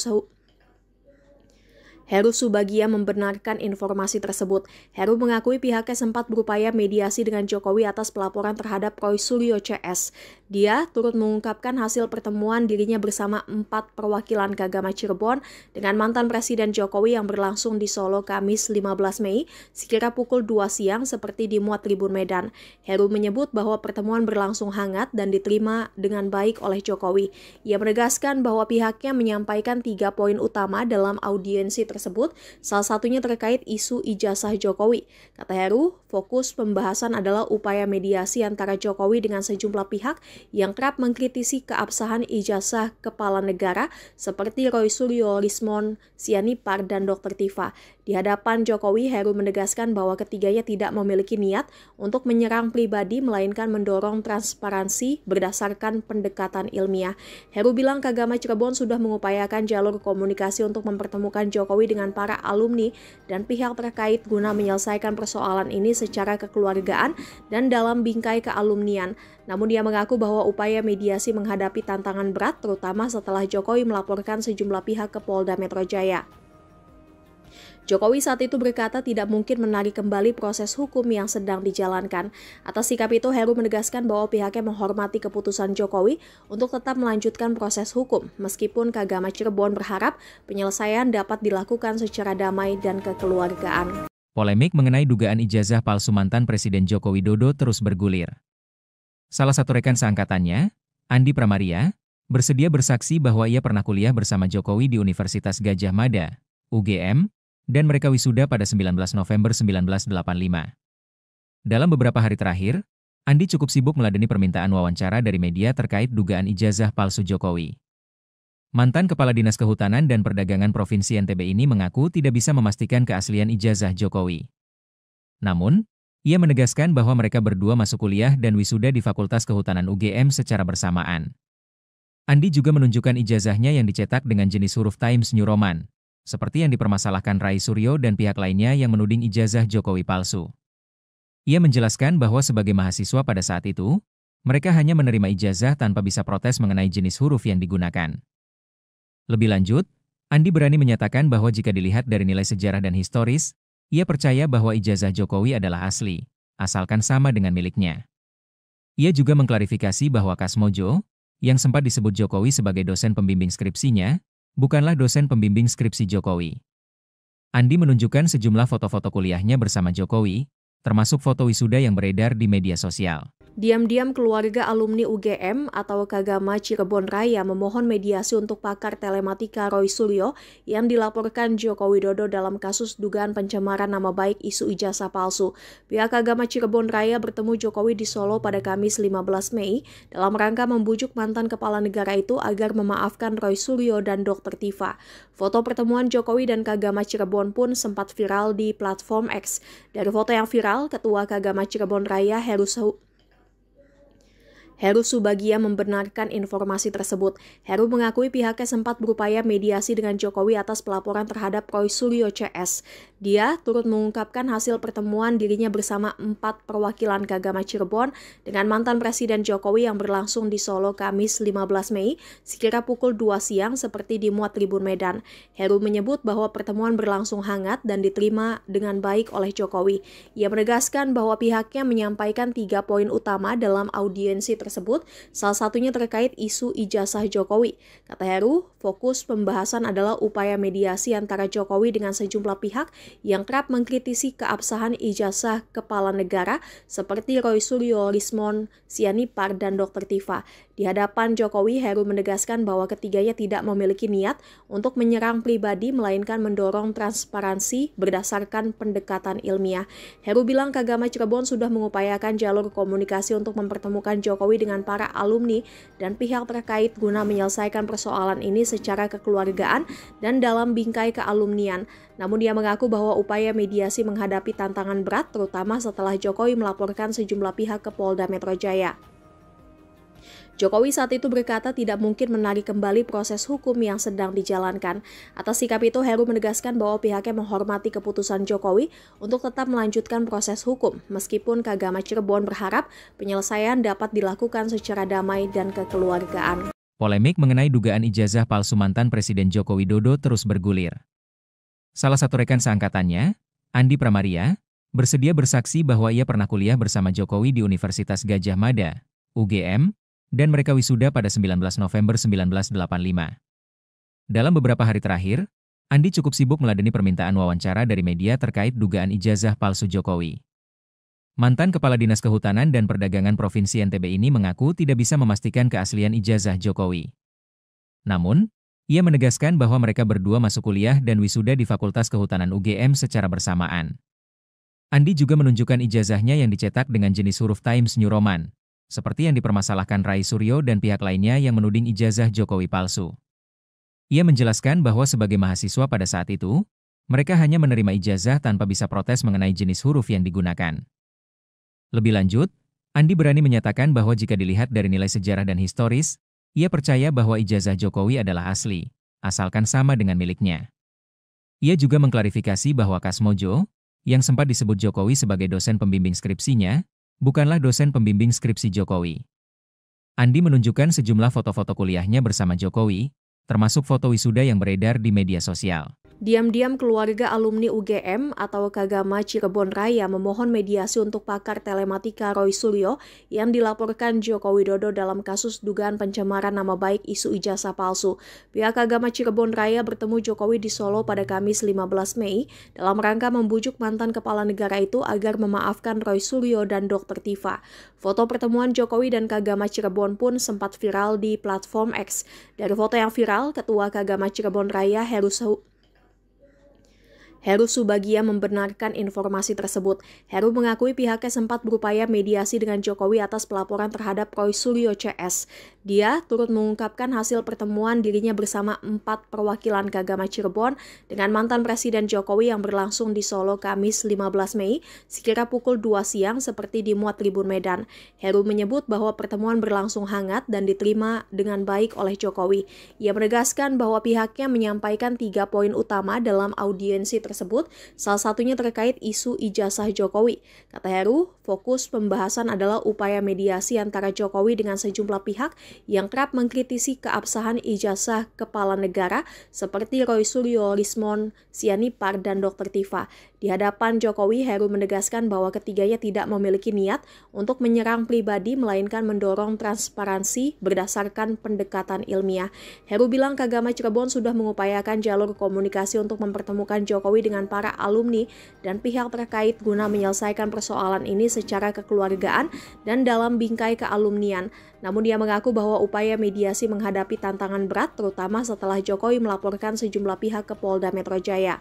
Subagia membenarkan informasi tersebut. Heru mengakui pihaknya sempat berupaya mediasi dengan Jokowi atas pelaporan terhadap Roy Suryo CS. Dia turut mengungkapkan hasil pertemuan dirinya bersama 4 perwakilan Kagama Cirebon dengan mantan Presiden Jokowi yang berlangsung di Solo Kamis 15 Mei sekira pukul 2 siang seperti dimuat Tribun Medan. Heru menyebut bahwa pertemuan berlangsung hangat dan diterima dengan baik oleh Jokowi. Ia menegaskan bahwa pihaknya menyampaikan 3 poin utama dalam audiensi tersebut, salah satunya terkait isu ijazah Jokowi. Kata Heru, fokus pembahasan adalah upaya mediasi antara Jokowi dengan sejumlah pihak yang kerap mengkritisi keabsahan ijazah kepala negara seperti Roy Suryo, Lismon Sianipar, dan Dr. Tifa. Di hadapan Jokowi, Heru menegaskan bahwa ketiganya tidak memiliki niat untuk menyerang pribadi, melainkan mendorong transparansi berdasarkan pendekatan ilmiah. Heru bilang Kagama Cirebon sudah mengupayakan jalur komunikasi untuk mempertemukan Jokowi dengan para alumni dan pihak terkait guna menyelesaikan persoalan ini secara kekeluargaan dan dalam bingkai kealumnian. Namun dia mengaku bahwa upaya mediasi menghadapi tantangan berat, terutama setelah Jokowi melaporkan sejumlah pihak ke Polda Metro Jaya. Jokowi saat itu berkata tidak mungkin menarik kembali proses hukum yang sedang dijalankan. Atas sikap itu, Heru menegaskan bahwa pihaknya menghormati keputusan Jokowi untuk tetap melanjutkan proses hukum, meskipun Kagama Cirebon berharap penyelesaian dapat dilakukan secara damai dan kekeluargaan. Polemik mengenai dugaan ijazah palsu mantan Presiden Joko Widodo terus bergulir. Salah satu rekan seangkatannya, Andi Pramaria, bersedia bersaksi bahwa ia pernah kuliah bersama Jokowi di Universitas Gadjah Mada, UGM, dan mereka wisuda pada 19 November 1985. Dalam beberapa hari terakhir, Andi cukup sibuk meladeni permintaan wawancara dari media terkait dugaan ijazah palsu Jokowi. Mantan Kepala Dinas Kehutanan dan Perdagangan Provinsi NTB ini mengaku tidak bisa memastikan keaslian ijazah Jokowi. Namun, ia menegaskan bahwa mereka berdua masuk kuliah dan wisuda di Fakultas Kehutanan UGM secara bersamaan. Andi juga menunjukkan ijazahnya yang dicetak dengan jenis huruf Times New Roman, seperti yang dipermasalahkan Rai Suryo dan pihak lainnya yang menuding ijazah Jokowi palsu. Ia menjelaskan bahwa sebagai mahasiswa pada saat itu, mereka hanya menerima ijazah tanpa bisa protes mengenai jenis huruf yang digunakan. Lebih lanjut, Andi berani menyatakan bahwa jika dilihat dari nilai sejarah dan historis, ia percaya bahwa ijazah Jokowi adalah asli, asalkan sama dengan miliknya. Ia juga mengklarifikasi bahwa Kasmojo, yang sempat disebut Jokowi sebagai dosen pembimbing skripsinya, bukanlah dosen pembimbing skripsi Jokowi. Andi menunjukkan sejumlah foto-foto kuliahnya bersama Jokowi, termasuk foto wisuda yang beredar di media sosial. Diam-diam keluarga alumni UGM atau Kagama Cirebon Raya memohon mediasi untuk pakar telematika Roy Suryo yang dilaporkan Joko Widodo dalam kasus dugaan pencemaran nama baik isu ijazah palsu. Pihak Kagama Cirebon Raya bertemu Jokowi di Solo pada Kamis 15 Mei dalam rangka membujuk mantan kepala negara itu agar memaafkan Roy Suryo dan Dr. Tifa. Foto pertemuan Jokowi dan Kagama Cirebon pun sempat viral di platform X. Dari foto yang viral, Ketua Kagama Cirebon Raya Heru Subagia membenarkan informasi tersebut. Heru mengakui pihaknya sempat berupaya mediasi dengan Jokowi atas pelaporan terhadap Roy Suryo CS. Dia turut mengungkapkan hasil pertemuan dirinya bersama 4 perwakilan Kagama Cirebon dengan mantan Presiden Jokowi yang berlangsung di Solo Kamis 15 Mei sekira pukul 2 siang seperti dimuat Tribun Medan. Heru menyebut bahwa pertemuan berlangsung hangat dan diterima dengan baik oleh Jokowi. Ia menegaskan bahwa pihaknya menyampaikan 3 poin utama dalam audiensi tersebut, salah satunya terkait isu ijazah Jokowi. Kata Heru, fokus pembahasan adalah upaya mediasi antara Jokowi dengan sejumlah pihak yang kerap mengkritisi keabsahan ijazah kepala negara seperti Roy Suryo, Rismon Sianipar, dan Dr. Tifa. Di hadapan Jokowi, Heru menegaskan bahwa ketiganya tidak memiliki niat untuk menyerang pribadi, melainkan mendorong transparansi berdasarkan pendekatan ilmiah. Heru bilang Kagama Cirebon sudah mengupayakan jalur komunikasi untuk mempertemukan Jokowi dengan para alumni dan pihak terkait guna menyelesaikan persoalan ini secara kekeluargaan dan dalam bingkai kealumnian. Namun dia mengaku bahwa upaya mediasi menghadapi tantangan berat, terutama setelah Jokowi melaporkan sejumlah pihak ke Polda Metro Jaya. Jokowi saat itu berkata tidak mungkin menarik kembali proses hukum yang sedang dijalankan. Atas sikap itu, Heru menegaskan bahwa pihaknya menghormati keputusan Jokowi untuk tetap melanjutkan proses hukum, meskipun Kagama Cirebon berharap penyelesaian dapat dilakukan secara damai dan kekeluargaan. Polemik mengenai dugaan ijazah palsu mantan Presiden Joko Widodo terus bergulir. Salah satu rekan seangkatannya, Andi Pramaria, bersedia bersaksi bahwa ia pernah kuliah bersama Jokowi di Universitas Gadjah Mada, UGM, dan mereka wisuda pada 19 November 1985. Dalam beberapa hari terakhir, Andi cukup sibuk meladeni permintaan wawancara dari media terkait dugaan ijazah palsu Jokowi. Mantan Kepala Dinas Kehutanan dan Perdagangan Provinsi NTB ini mengaku tidak bisa memastikan keaslian ijazah Jokowi. Namun, ia menegaskan bahwa mereka berdua masuk kuliah dan wisuda di Fakultas Kehutanan UGM secara bersamaan. Andi juga menunjukkan ijazahnya yang dicetak dengan jenis huruf Times New Roman, seperti yang dipermasalahkan Rai Suryo dan pihak lainnya yang menuding ijazah Jokowi palsu. Ia menjelaskan bahwa sebagai mahasiswa pada saat itu, mereka hanya menerima ijazah tanpa bisa protes mengenai jenis huruf yang digunakan. Lebih lanjut, Andi berani menyatakan bahwa jika dilihat dari nilai sejarah dan historis, ia percaya bahwa ijazah Jokowi adalah asli, asalkan sama dengan miliknya. Ia juga mengklarifikasi bahwa Kasmojo, yang sempat disebut Jokowi sebagai dosen pembimbing skripsinya, bukanlah dosen pembimbing skripsi Jokowi. Andi menunjukkan sejumlah foto-foto kuliahnya bersama Jokowi, termasuk foto wisuda yang beredar di media sosial. Diam-diam keluarga alumni UGM atau Kagama Cirebon Raya memohon mediasi untuk pakar telematika Roy Suryo yang dilaporkan Joko Widodo dalam kasus dugaan pencemaran nama baik isu ijazah palsu. Pihak Kagama Cirebon Raya bertemu Jokowi di Solo pada Kamis 15 Mei dalam rangka membujuk mantan kepala negara itu agar memaafkan Roy Suryo dan Dr. Tifa. Foto pertemuan Jokowi dan Kagama Cirebon pun sempat viral di platform X. Dari foto yang viral, Ketua Kagama Cirebon Raya Heru Subagia membenarkan informasi tersebut. Heru mengakui pihaknya sempat berupaya mediasi dengan Jokowi atas pelaporan terhadap Roy Suryo CS. Dia turut mengungkapkan hasil pertemuan dirinya bersama 4 perwakilan Kagama Cirebon dengan mantan Presiden Jokowi yang berlangsung di Solo Kamis 15 Mei sekira pukul 2 siang seperti dimuat Tribun Medan. Heru menyebut bahwa pertemuan berlangsung hangat dan diterima dengan baik oleh Jokowi. Ia menegaskan bahwa pihaknya menyampaikan 3 poin utama dalam audiensi tersebut, salah satunya terkait isu ijazah Jokowi. Kata Heru, fokus pembahasan adalah upaya mediasi antara Jokowi dengan sejumlah pihak yang kerap mengkritisi keabsahan ijazah kepala negara seperti Roy Suryo, Lismon, Sianipar, dan Dr. Tifa. Di hadapan Jokowi, Heru menegaskan bahwa ketiganya tidak memiliki niat untuk menyerang pribadi, melainkan mendorong transparansi berdasarkan pendekatan ilmiah. Heru bilang Kagama Cirebon sudah mengupayakan jalur komunikasi untuk mempertemukan Jokowi dengan para alumni dan pihak terkait guna menyelesaikan persoalan ini secara kekeluargaan dan dalam bingkai kealumnian. Namun dia mengaku bahwa upaya mediasi menghadapi tantangan berat terutama setelah Jokowi melaporkan sejumlah pihak ke Polda Metro Jaya.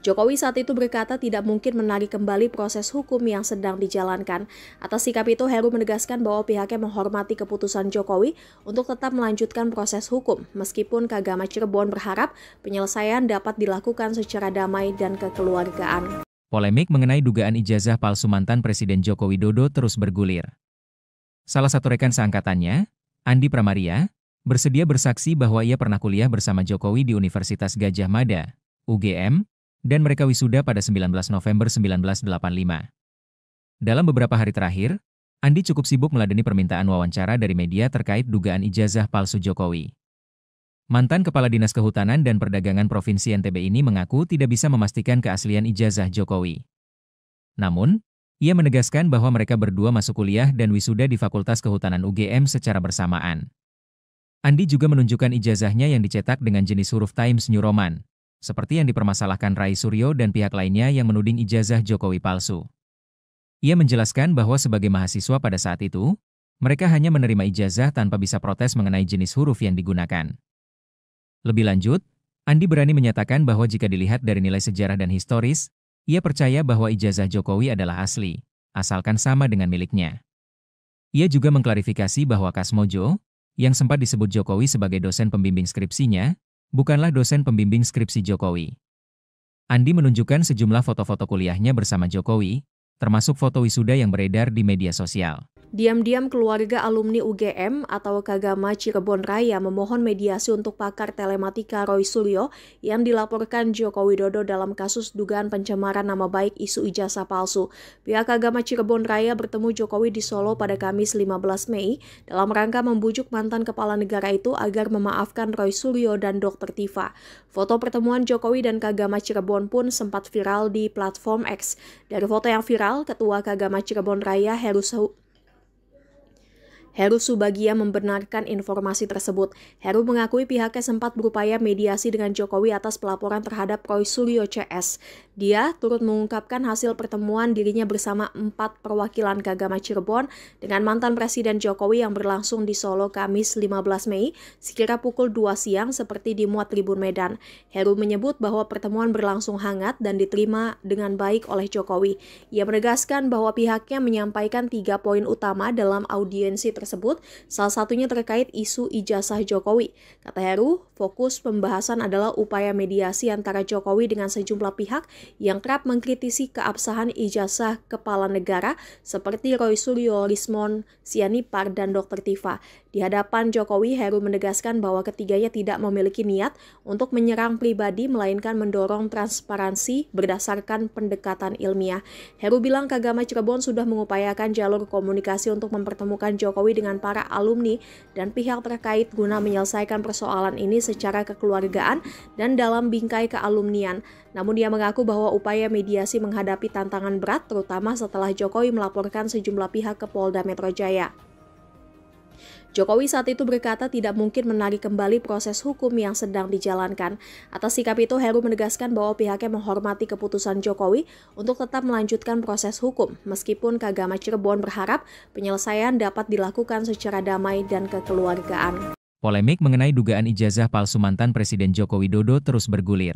Jokowi saat itu berkata tidak mungkin menarik kembali proses hukum yang sedang dijalankan. Atas sikap itu, Heru menegaskan bahwa pihaknya menghormati keputusan Jokowi untuk tetap melanjutkan proses hukum, meskipun Kagama Cirebon berharap penyelesaian dapat dilakukan secara damai dan kekeluargaan. Polemik mengenai dugaan ijazah palsu mantan Presiden Joko Widodo terus bergulir. Salah satu rekan seangkatannya, Andi Pramaria, bersedia bersaksi bahwa ia pernah kuliah bersama Jokowi di Universitas Gadjah Mada, UGM, dan mereka wisuda pada 19 November 1985. Dalam beberapa hari terakhir, Andi cukup sibuk meladeni permintaan wawancara dari media terkait dugaan ijazah palsu Jokowi. Mantan Kepala Dinas Kehutanan dan Perdagangan Provinsi NTB ini mengaku tidak bisa memastikan keaslian ijazah Jokowi. Namun, ia menegaskan bahwa mereka berdua masuk kuliah dan wisuda di Fakultas Kehutanan UGM secara bersamaan. Andi juga menunjukkan ijazahnya yang dicetak dengan jenis huruf Times New Roman, seperti yang dipermasalahkan Roy Suryo dan pihak lainnya yang menuding ijazah Jokowi palsu. Ia menjelaskan bahwa sebagai mahasiswa pada saat itu, mereka hanya menerima ijazah tanpa bisa protes mengenai jenis huruf yang digunakan. Lebih lanjut, Andi berani menyatakan bahwa jika dilihat dari nilai sejarah dan historis, ia percaya bahwa ijazah Jokowi adalah asli, asalkan sama dengan miliknya. Ia juga mengklarifikasi bahwa Kasmojo, yang sempat disebut Jokowi sebagai dosen pembimbing skripsinya, bukanlah dosen pembimbing skripsi Jokowi. Andi menunjukkan sejumlah foto-foto kuliahnya bersama Jokowi, termasuk foto wisuda yang beredar di media sosial. Diam-diam keluarga alumni UGM atau Kagama Cirebon Raya memohon mediasi untuk pakar telematika Roy Suryo yang dilaporkan Joko Widodo dalam kasus dugaan pencemaran nama baik isu ijazah palsu. Pihak Kagama Cirebon Raya bertemu Jokowi di Solo pada Kamis 15 Mei dalam rangka membujuk mantan kepala negara itu agar memaafkan Roy Suryo dan Dr. Tifa. Foto pertemuan Jokowi dan Kagama Cirebon pun sempat viral di platform X. Dari foto yang viral, Ketua Kagama Cirebon Raya Heru Subagia membenarkan informasi tersebut. Heru mengakui pihaknya sempat berupaya mediasi dengan Jokowi atas pelaporan terhadap Roy Suryo CS. Dia turut mengungkapkan hasil pertemuan dirinya bersama 4 perwakilan Kagama Cirebon dengan mantan Presiden Jokowi yang berlangsung di Solo Kamis 15 Mei sekira pukul 2 siang seperti dimuat Tribun Medan. Heru menyebut bahwa pertemuan berlangsung hangat dan diterima dengan baik oleh Jokowi. Ia menegaskan bahwa pihaknya menyampaikan 3 poin utama dalam audiensi tersebut, salah satunya terkait isu ijazah Jokowi. Kata Heru, fokus pembahasan adalah upaya mediasi antara Jokowi dengan sejumlah pihak yang kerap mengkritisi keabsahan ijazah kepala negara seperti Roy Suryo, Lismon, Sianipar, dan Dr. Tifa. Di hadapan Jokowi, Heru menegaskan bahwa ketiganya tidak memiliki niat untuk menyerang pribadi, melainkan mendorong transparansi berdasarkan pendekatan ilmiah. Heru bilang Kagama Cirebon sudah mengupayakan jalur komunikasi untuk mempertemukan Jokowi Jokowi dengan para alumni dan pihak terkait guna menyelesaikan persoalan ini secara kekeluargaan dan dalam bingkai kealumnian. Namun dia mengaku bahwa upaya mediasi menghadapi tantangan berat terutama setelah Jokowi melaporkan sejumlah pihak ke Polda Metro Jaya. Jokowi saat itu berkata tidak mungkin menarik kembali proses hukum yang sedang dijalankan. Atas sikap itu, Heru menegaskan bahwa pihaknya menghormati keputusan Jokowi untuk tetap melanjutkan proses hukum, meskipun Kagama Cirebon berharap penyelesaian dapat dilakukan secara damai dan kekeluargaan. Polemik mengenai dugaan ijazah palsu mantan Presiden Joko Widodo terus bergulir.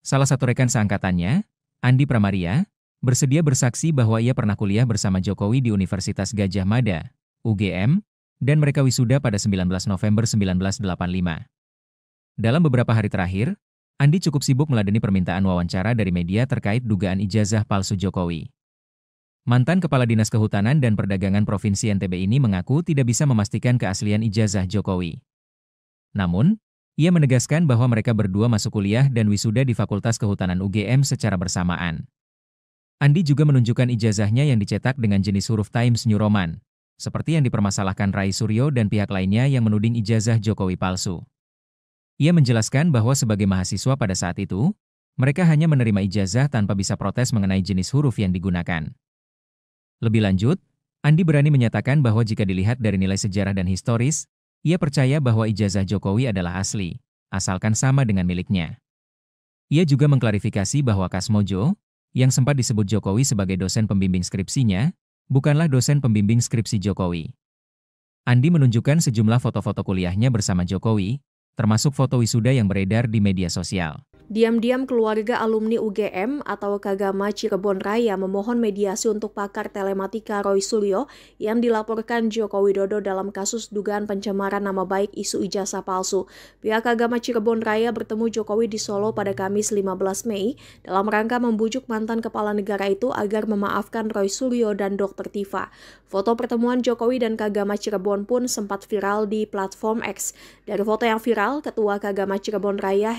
Salah satu rekan seangkatannya, Andi Pramaria, bersedia bersaksi bahwa ia pernah kuliah bersama Jokowi di Universitas Gadjah Mada, UGM, dan mereka wisuda pada 19 November 1985. Dalam beberapa hari terakhir, Andi cukup sibuk meladeni permintaan wawancara dari media terkait dugaan ijazah palsu Jokowi. Mantan Kepala Dinas Kehutanan dan Perdagangan Provinsi NTB ini mengaku tidak bisa memastikan keaslian ijazah Jokowi. Namun, ia menegaskan bahwa mereka berdua masuk kuliah dan wisuda di Fakultas Kehutanan UGM secara bersamaan. Andi juga menunjukkan ijazahnya yang dicetak dengan jenis huruf Times New Roman, seperti yang dipermasalahkan Rai Suryo dan pihak lainnya yang menuding ijazah Jokowi palsu. Ia menjelaskan bahwa sebagai mahasiswa pada saat itu, mereka hanya menerima ijazah tanpa bisa protes mengenai jenis huruf yang digunakan. Lebih lanjut, Andi berani menyatakan bahwa jika dilihat dari nilai sejarah dan historis, ia percaya bahwa ijazah Jokowi adalah asli, asalkan sama dengan miliknya. Ia juga mengklarifikasi bahwa Kasmojo, yang sempat disebut Jokowi sebagai dosen pembimbing skripsinya, bukanlah dosen pembimbing skripsi Jokowi. Andi menunjukkan sejumlah foto-foto kuliahnya bersama Jokowi, termasuk foto wisuda yang beredar di media sosial. Diam-diam keluarga alumni UGM atau Kagama Cirebon Raya memohon mediasi untuk pakar telematika Roy Suryo yang dilaporkan Joko Widodo dalam kasus dugaan pencemaran nama baik isu ijazah palsu. Pihak Kagama Cirebon Raya bertemu Jokowi di Solo pada Kamis 15 Mei dalam rangka membujuk mantan kepala negara itu agar memaafkan Roy Suryo dan Dr. Tifa. Foto pertemuan Jokowi dan Kagama Cirebon pun sempat viral di platform X. Dari foto yang viral, Ketua Kagama Cirebon Raya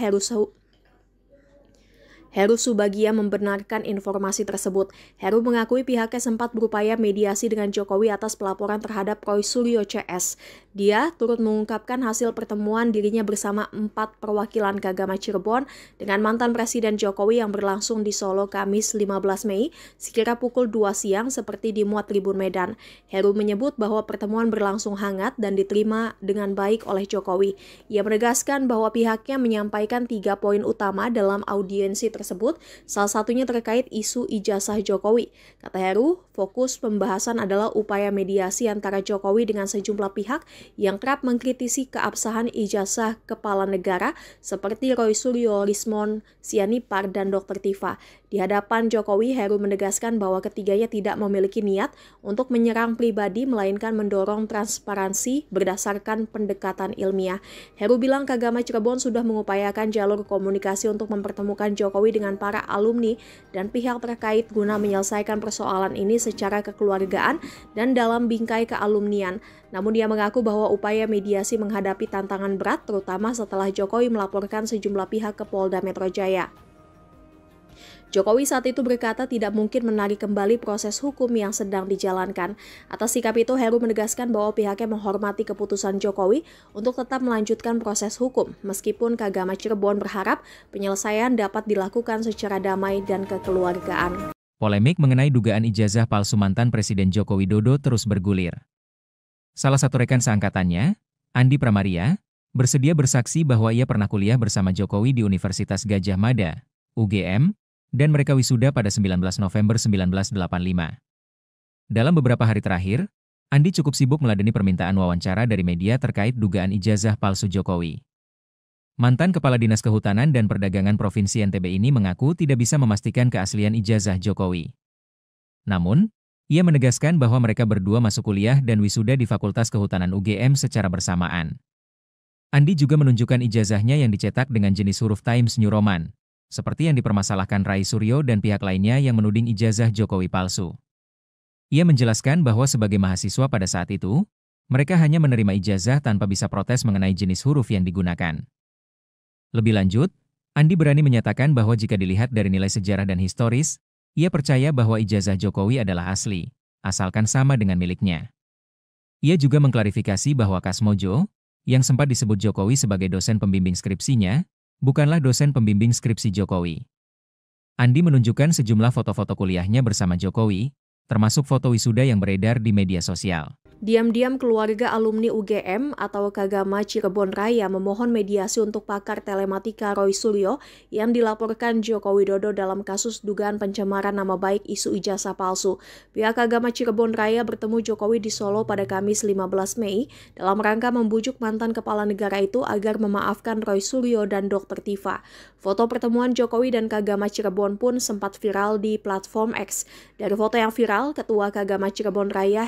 Heru Subagia membenarkan informasi tersebut. Heru mengakui pihaknya sempat berupaya mediasi dengan Jokowi atas pelaporan terhadap Roy Suryo CS. Dia turut mengungkapkan hasil pertemuan dirinya bersama 4 perwakilan Kagama Cirebon dengan mantan Presiden Jokowi yang berlangsung di Solo Kamis 15 Mei sekira pukul 2 siang seperti dimuat Tribun Medan. Heru menyebut bahwa pertemuan berlangsung hangat dan diterima dengan baik oleh Jokowi. Ia menegaskan bahwa pihaknya menyampaikan 3 poin utama dalam audiensi tersebut, salah satunya terkait isu ijazah Jokowi. Kata Heru, fokus pembahasan adalah upaya mediasi antara Jokowi dengan sejumlah pihak yang kerap mengkritisi keabsahan ijazah kepala negara seperti Roy Suryo, Rismon Sianipar, dan Dr. Tifa. Di hadapan Jokowi, Heru menegaskan bahwa ketiganya tidak memiliki niat untuk menyerang pribadi, melainkan mendorong transparansi berdasarkan pendekatan ilmiah. Heru bilang Kagama Cirebon sudah mengupayakan jalur komunikasi untuk mempertemukan Jokowi dengan para alumni dan pihak terkait guna menyelesaikan persoalan ini secara kekeluargaan dan dalam bingkai kealumnian. Namun dia mengaku bahwa upaya mediasi menghadapi tantangan berat terutama setelah Jokowi melaporkan sejumlah pihak ke Polda Metro Jaya. Jokowi saat itu berkata tidak mungkin menarik kembali proses hukum yang sedang dijalankan. Atas sikap itu, Heru menegaskan bahwa pihaknya menghormati keputusan Jokowi untuk tetap melanjutkan proses hukum, meskipun Kagama Cirebon berharap penyelesaian dapat dilakukan secara damai dan kekeluargaan. Polemik mengenai dugaan ijazah palsu mantan Presiden Joko Widodo terus bergulir. Salah satu rekan seangkatannya, Andi Pramaria, bersedia bersaksi bahwa ia pernah kuliah bersama Jokowi di Universitas Gadjah Mada, UGM, dan mereka wisuda pada 19 November 1985. Dalam beberapa hari terakhir, Andi cukup sibuk meladeni permintaan wawancara dari media terkait dugaan ijazah palsu Jokowi. Mantan Kepala Dinas Kehutanan dan Perdagangan Provinsi NTB ini mengaku tidak bisa memastikan keaslian ijazah Jokowi. Namun, ia menegaskan bahwa mereka berdua masuk kuliah dan wisuda di Fakultas Kehutanan UGM secara bersamaan. Andi juga menunjukkan ijazahnya yang dicetak dengan jenis huruf Times New Roman, seperti yang dipermasalahkan Rai Suryo dan pihak lainnya yang menuding ijazah Jokowi palsu. Ia menjelaskan bahwa sebagai mahasiswa pada saat itu, mereka hanya menerima ijazah tanpa bisa protes mengenai jenis huruf yang digunakan. Lebih lanjut, Andi berani menyatakan bahwa jika dilihat dari nilai sejarah dan historis, ia percaya bahwa ijazah Jokowi adalah asli, asalkan sama dengan miliknya. Ia juga mengklarifikasi bahwa Kasmojo, yang sempat disebut Jokowi sebagai dosen pembimbing skripsinya, bukanlah dosen pembimbing skripsi Jokowi. Andi menunjukkan sejumlah foto-foto kuliahnya bersama Jokowi, termasuk foto wisuda yang beredar di media sosial. Diam-diam keluarga alumni UGM atau Kagama Cirebon Raya memohon mediasi untuk pakar telematika Roy Suryo yang dilaporkan Joko Widodo dalam kasus dugaan pencemaran nama baik isu ijazah palsu. Pihak Kagama Cirebon Raya bertemu Jokowi di Solo pada Kamis 15 Mei dalam rangka membujuk mantan kepala negara itu agar memaafkan Roy Suryo dan Dr. Tifa. Foto pertemuan Jokowi dan Kagama Cirebon pun sempat viral di platform X. Dari foto yang viral, Ketua Kagama Cirebon Raya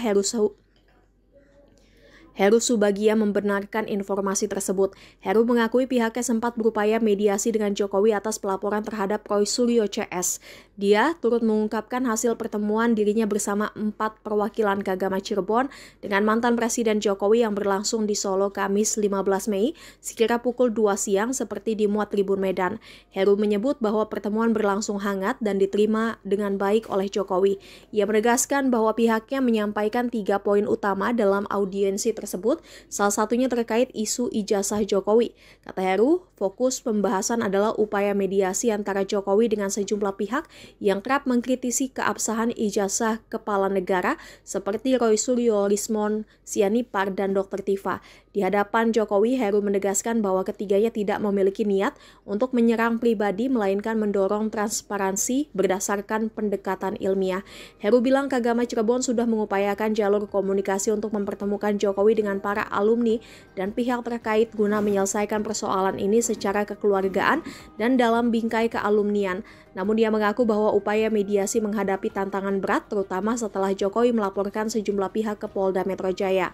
Heru Subagia membenarkan informasi tersebut. Heru mengakui pihaknya sempat berupaya mediasi dengan Jokowi atas pelaporan terhadap Roy Suryo CS. Dia turut mengungkapkan hasil pertemuan dirinya bersama 4 perwakilan Kagama Cirebon dengan mantan Presiden Jokowi yang berlangsung di Solo Kamis 15 Mei sekira pukul 2 siang seperti dimuat Tribun Medan. Heru menyebut bahwa pertemuan berlangsung hangat dan diterima dengan baik oleh Jokowi. Ia menegaskan bahwa pihaknya menyampaikan 3 poin utama dalam audiensi tersebut, salah satunya terkait isu ijazah Jokowi. Kata Heru, fokus pembahasan adalah upaya mediasi antara Jokowi dengan sejumlah pihak yang kerap mengkritisi keabsahan ijazah kepala negara seperti Roy Suryo, Rismon Sianipar, dan Dr. Tifa. Di hadapan Jokowi, Heru menegaskan bahwa ketiganya tidak memiliki niat untuk menyerang pribadi, melainkan mendorong transparansi berdasarkan pendekatan ilmiah. Heru bilang Kagama Cirebon sudah mengupayakan jalur komunikasi untuk mempertemukan Jokowi dengan para alumni dan pihak terkait guna menyelesaikan persoalan ini secara kekeluargaan dan dalam bingkai kealumnian. Namun dia mengaku bahwa upaya mediasi menghadapi tantangan berat, terutama setelah Jokowi melaporkan sejumlah pihak ke Polda Metro Jaya.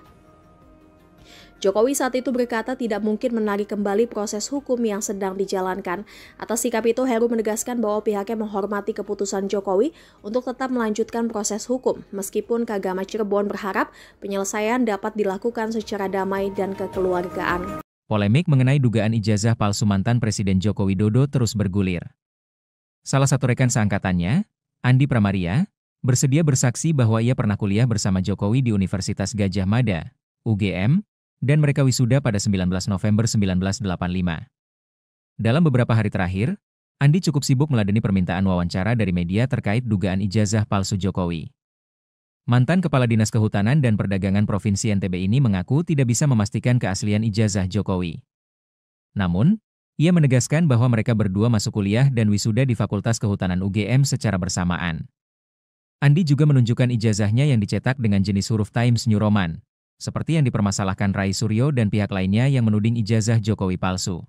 Jokowi saat itu berkata tidak mungkin menarik kembali proses hukum yang sedang dijalankan. Atas sikap itu, Heru menegaskan bahwa pihaknya menghormati keputusan Jokowi untuk tetap melanjutkan proses hukum, meskipun Kagama Cirebon berharap penyelesaian dapat dilakukan secara damai dan kekeluargaan. Polemik mengenai dugaan ijazah palsu mantan Presiden Joko Widodo terus bergulir. Salah satu rekan seangkatannya, Andi Pramaria, bersedia bersaksi bahwa ia pernah kuliah bersama Jokowi di Universitas Gadjah Mada, UGM, dan mereka wisuda pada 19 November 1985. Dalam beberapa hari terakhir, Andi cukup sibuk meladeni permintaan wawancara dari media terkait dugaan ijazah palsu Jokowi. Mantan Kepala Dinas Kehutanan dan Perdagangan Provinsi NTB ini mengaku tidak bisa memastikan keaslian ijazah Jokowi. Namun, ia menegaskan bahwa mereka berdua masuk kuliah dan wisuda di Fakultas Kehutanan UGM secara bersamaan. Andi juga menunjukkan ijazahnya yang dicetak dengan jenis huruf Times New Roman, seperti yang dipermasalahkan Roy Suryo dan pihak lainnya yang menuding ijazah Jokowi palsu.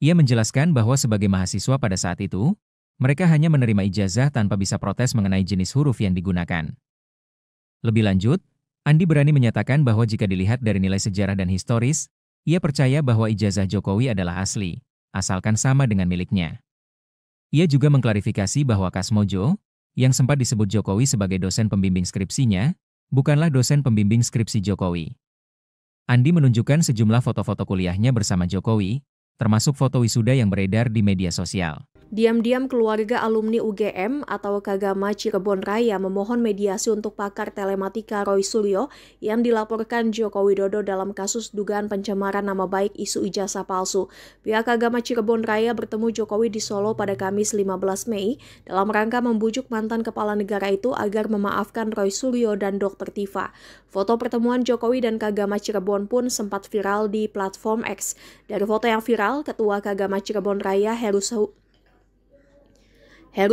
Ia menjelaskan bahwa sebagai mahasiswa pada saat itu, mereka hanya menerima ijazah tanpa bisa protes mengenai jenis huruf yang digunakan. Lebih lanjut, Andi berani menyatakan bahwa jika dilihat dari nilai sejarah dan historis, ia percaya bahwa ijazah Jokowi adalah asli, asalkan sama dengan miliknya. Ia juga mengklarifikasi bahwa Kasmojo, yang sempat disebut Jokowi sebagai dosen pembimbing skripsinya, bukanlah dosen pembimbing skripsi Jokowi. Andi menunjukkan sejumlah foto-foto kuliahnya bersama Jokowi, termasuk foto wisuda yang beredar di media sosial. Diam-diam keluarga alumni UGM atau Kagama Cirebon Raya memohon mediasi untuk pakar telematika Roy Suryo yang dilaporkan Joko Widodo dalam kasus dugaan pencemaran nama baik isu ijazah palsu. Pihak Kagama Cirebon Raya bertemu Jokowi di Solo pada Kamis 15 Mei dalam rangka membujuk mantan kepala negara itu agar memaafkan Roy Suryo dan Dr. Tifa. Foto pertemuan Jokowi dan Kagama Cirebon pun sempat viral di platform X. Dari foto yang viral, Ketua Kagama Cirebon Raya Heru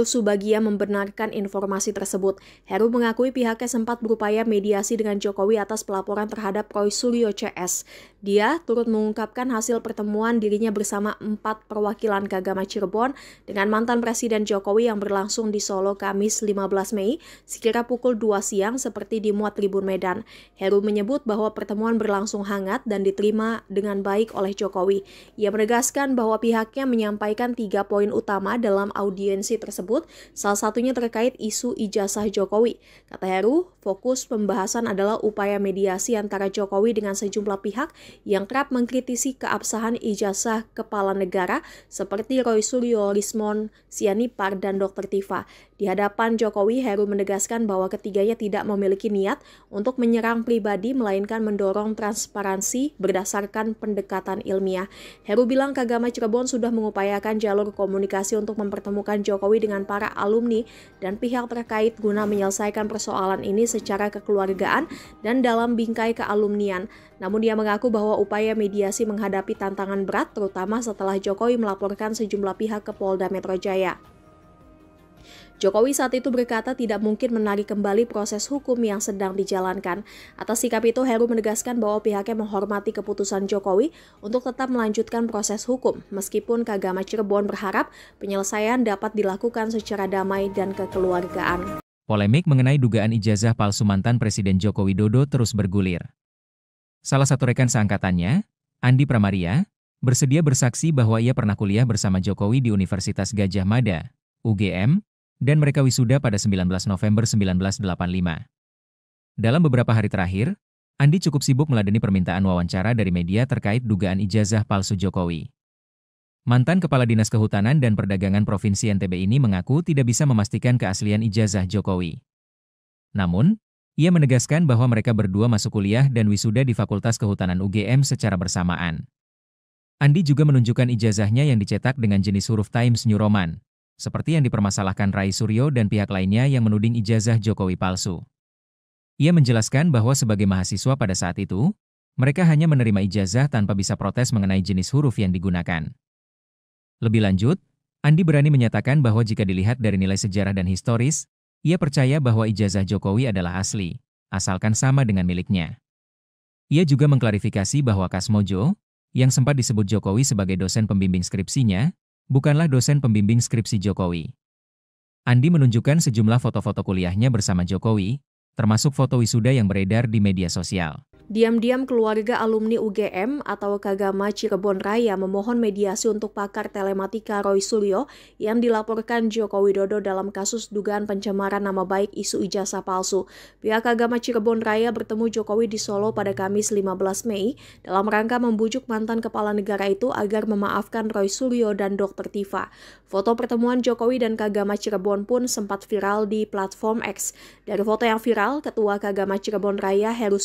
Subagia membenarkan informasi tersebut. Heru mengakui pihaknya sempat berupaya mediasi dengan Jokowi atas pelaporan terhadap Roy Suryo CS. Dia turut mengungkapkan hasil pertemuan dirinya bersama 4 perwakilan Kagama Cirebon dengan mantan Presiden Jokowi yang berlangsung di Solo Kamis 15 Mei sekira pukul 2 siang seperti dimuat Tribun Medan. Heru menyebut bahwa pertemuan berlangsung hangat dan diterima dengan baik oleh Jokowi. Ia menegaskan bahwa pihaknya menyampaikan 3 poin utama dalam audiensi tersebut, salah satunya terkait isu ijazah Jokowi. Kata Heru, fokus pembahasan adalah upaya mediasi antara Jokowi dengan sejumlah pihak yang kerap mengkritisi keabsahan ijazah kepala negara seperti Roy Suryo, Rismon Sianipar, dan Dr. Tifa. Di hadapan Jokowi, Heru menegaskan bahwa ketiganya tidak memiliki niat untuk menyerang pribadi, melainkan mendorong transparansi berdasarkan pendekatan ilmiah. Heru bilang Kagama Cirebon sudah mengupayakan jalur komunikasi untuk mempertemukan Jokowi dengan para alumni dan pihak terkait guna menyelesaikan persoalan ini secara kekeluargaan dan dalam bingkai kealumnian. Namun dia mengaku bahwa upaya mediasi menghadapi tantangan berat, terutama setelah Jokowi melaporkan sejumlah pihak ke Polda Metro Jaya. Jokowi saat itu berkata tidak mungkin menarik kembali proses hukum yang sedang dijalankan. Atas sikap itu, Heru menegaskan bahwa pihaknya menghormati keputusan Jokowi untuk tetap melanjutkan proses hukum, meskipun Kagama Cirebon berharap penyelesaian dapat dilakukan secara damai dan kekeluargaan. Polemik mengenai dugaan ijazah palsu mantan Presiden Joko Widodo terus bergulir. Salah satu rekan seangkatannya, Andi Pramaria, bersedia bersaksi bahwa ia pernah kuliah bersama Jokowi di Universitas Gadjah Mada, UGM, dan mereka wisuda pada 19 November 1985. Dalam beberapa hari terakhir, Andi cukup sibuk meladeni permintaan wawancara dari media terkait dugaan ijazah palsu Jokowi. Mantan Kepala Dinas Kehutanan dan Perdagangan Provinsi NTB ini mengaku tidak bisa memastikan keaslian ijazah Jokowi. Namun, ia menegaskan bahwa mereka berdua masuk kuliah dan wisuda di Fakultas Kehutanan UGM secara bersamaan. Andi juga menunjukkan ijazahnya yang dicetak dengan jenis huruf Times New Roman, seperti yang dipermasalahkan Rai Suryo dan pihak lainnya yang menuding ijazah Jokowi palsu. Ia menjelaskan bahwa sebagai mahasiswa pada saat itu, mereka hanya menerima ijazah tanpa bisa protes mengenai jenis huruf yang digunakan. Lebih lanjut, Andi berani menyatakan bahwa jika dilihat dari nilai sejarah dan historis, ia percaya bahwa ijazah Jokowi adalah asli, asalkan sama dengan miliknya. Ia juga mengklarifikasi bahwa Kasmojo, yang sempat disebut Jokowi sebagai dosen pembimbing skripsinya, bukanlah dosen pembimbing skripsi Jokowi. Andi menunjukkan sejumlah foto-foto kuliahnya bersama Jokowi, termasuk foto wisuda yang beredar di media sosial. Diam-diam keluarga alumni UGM atau Kagama Cirebon Raya memohon mediasi untuk pakar telematika Roy Suryo yang dilaporkan Joko Widodo dalam kasus dugaan pencemaran nama baik isu ijazah palsu. Pihak Kagama Cirebon Raya bertemu Jokowi di Solo pada Kamis 15 Mei dalam rangka membujuk mantan kepala negara itu agar memaafkan Roy Suryo dan Dr. Tifa. Foto pertemuan Jokowi dan Kagama Cirebon pun sempat viral di platform X. Dari foto yang viral, Ketua Kagama Cirebon Raya Heru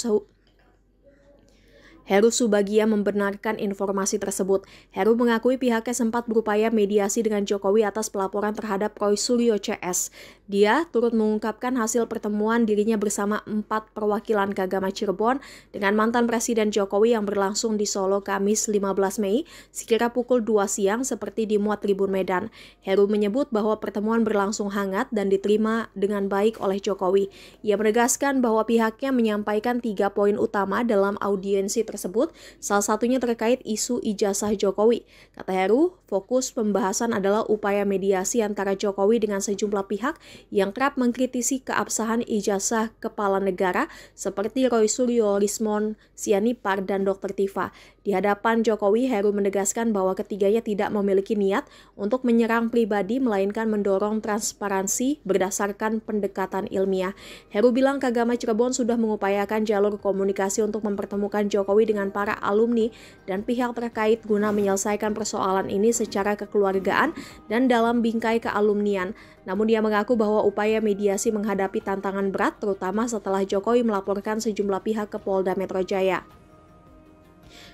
Subagia membenarkan informasi tersebut. Heru mengakui pihaknya sempat berupaya mediasi dengan Jokowi atas pelaporan terhadap Roy Suryo CS. Dia turut mengungkapkan hasil pertemuan dirinya bersama 4 perwakilan Kagama Cirebon dengan mantan Presiden Jokowi yang berlangsung di Solo Kamis 15 Mei sekira pukul 2 siang seperti dimuat Tribun Medan. Heru menyebut bahwa pertemuan berlangsung hangat dan diterima dengan baik oleh Jokowi. Ia menegaskan bahwa pihaknya menyampaikan 3 poin utama dalam audiensi tersebut, salah satunya terkait isu ijazah Jokowi. Kata Heru, fokus pembahasan adalah upaya mediasi antara Jokowi dengan sejumlah pihak yang kerap mengkritisi keabsahan ijazah kepala negara seperti Roy Suryo, Rismon Sianipar, dan Dr. Tifa. Di hadapan Jokowi, Heru menegaskan bahwa ketiganya tidak memiliki niat untuk menyerang pribadi, melainkan mendorong transparansi berdasarkan pendekatan ilmiah. Heru bilang Kagama Cirebon sudah mengupayakan jalur komunikasi untuk mempertemukan Jokowi dengan para alumni dan pihak terkait guna menyelesaikan persoalan ini secara kekeluargaan dan dalam bingkai kealumnian. Namun dia mengaku bahwa upaya mediasi menghadapi tantangan berat, terutama setelah Jokowi melaporkan sejumlah pihak ke Polda Metro Jaya.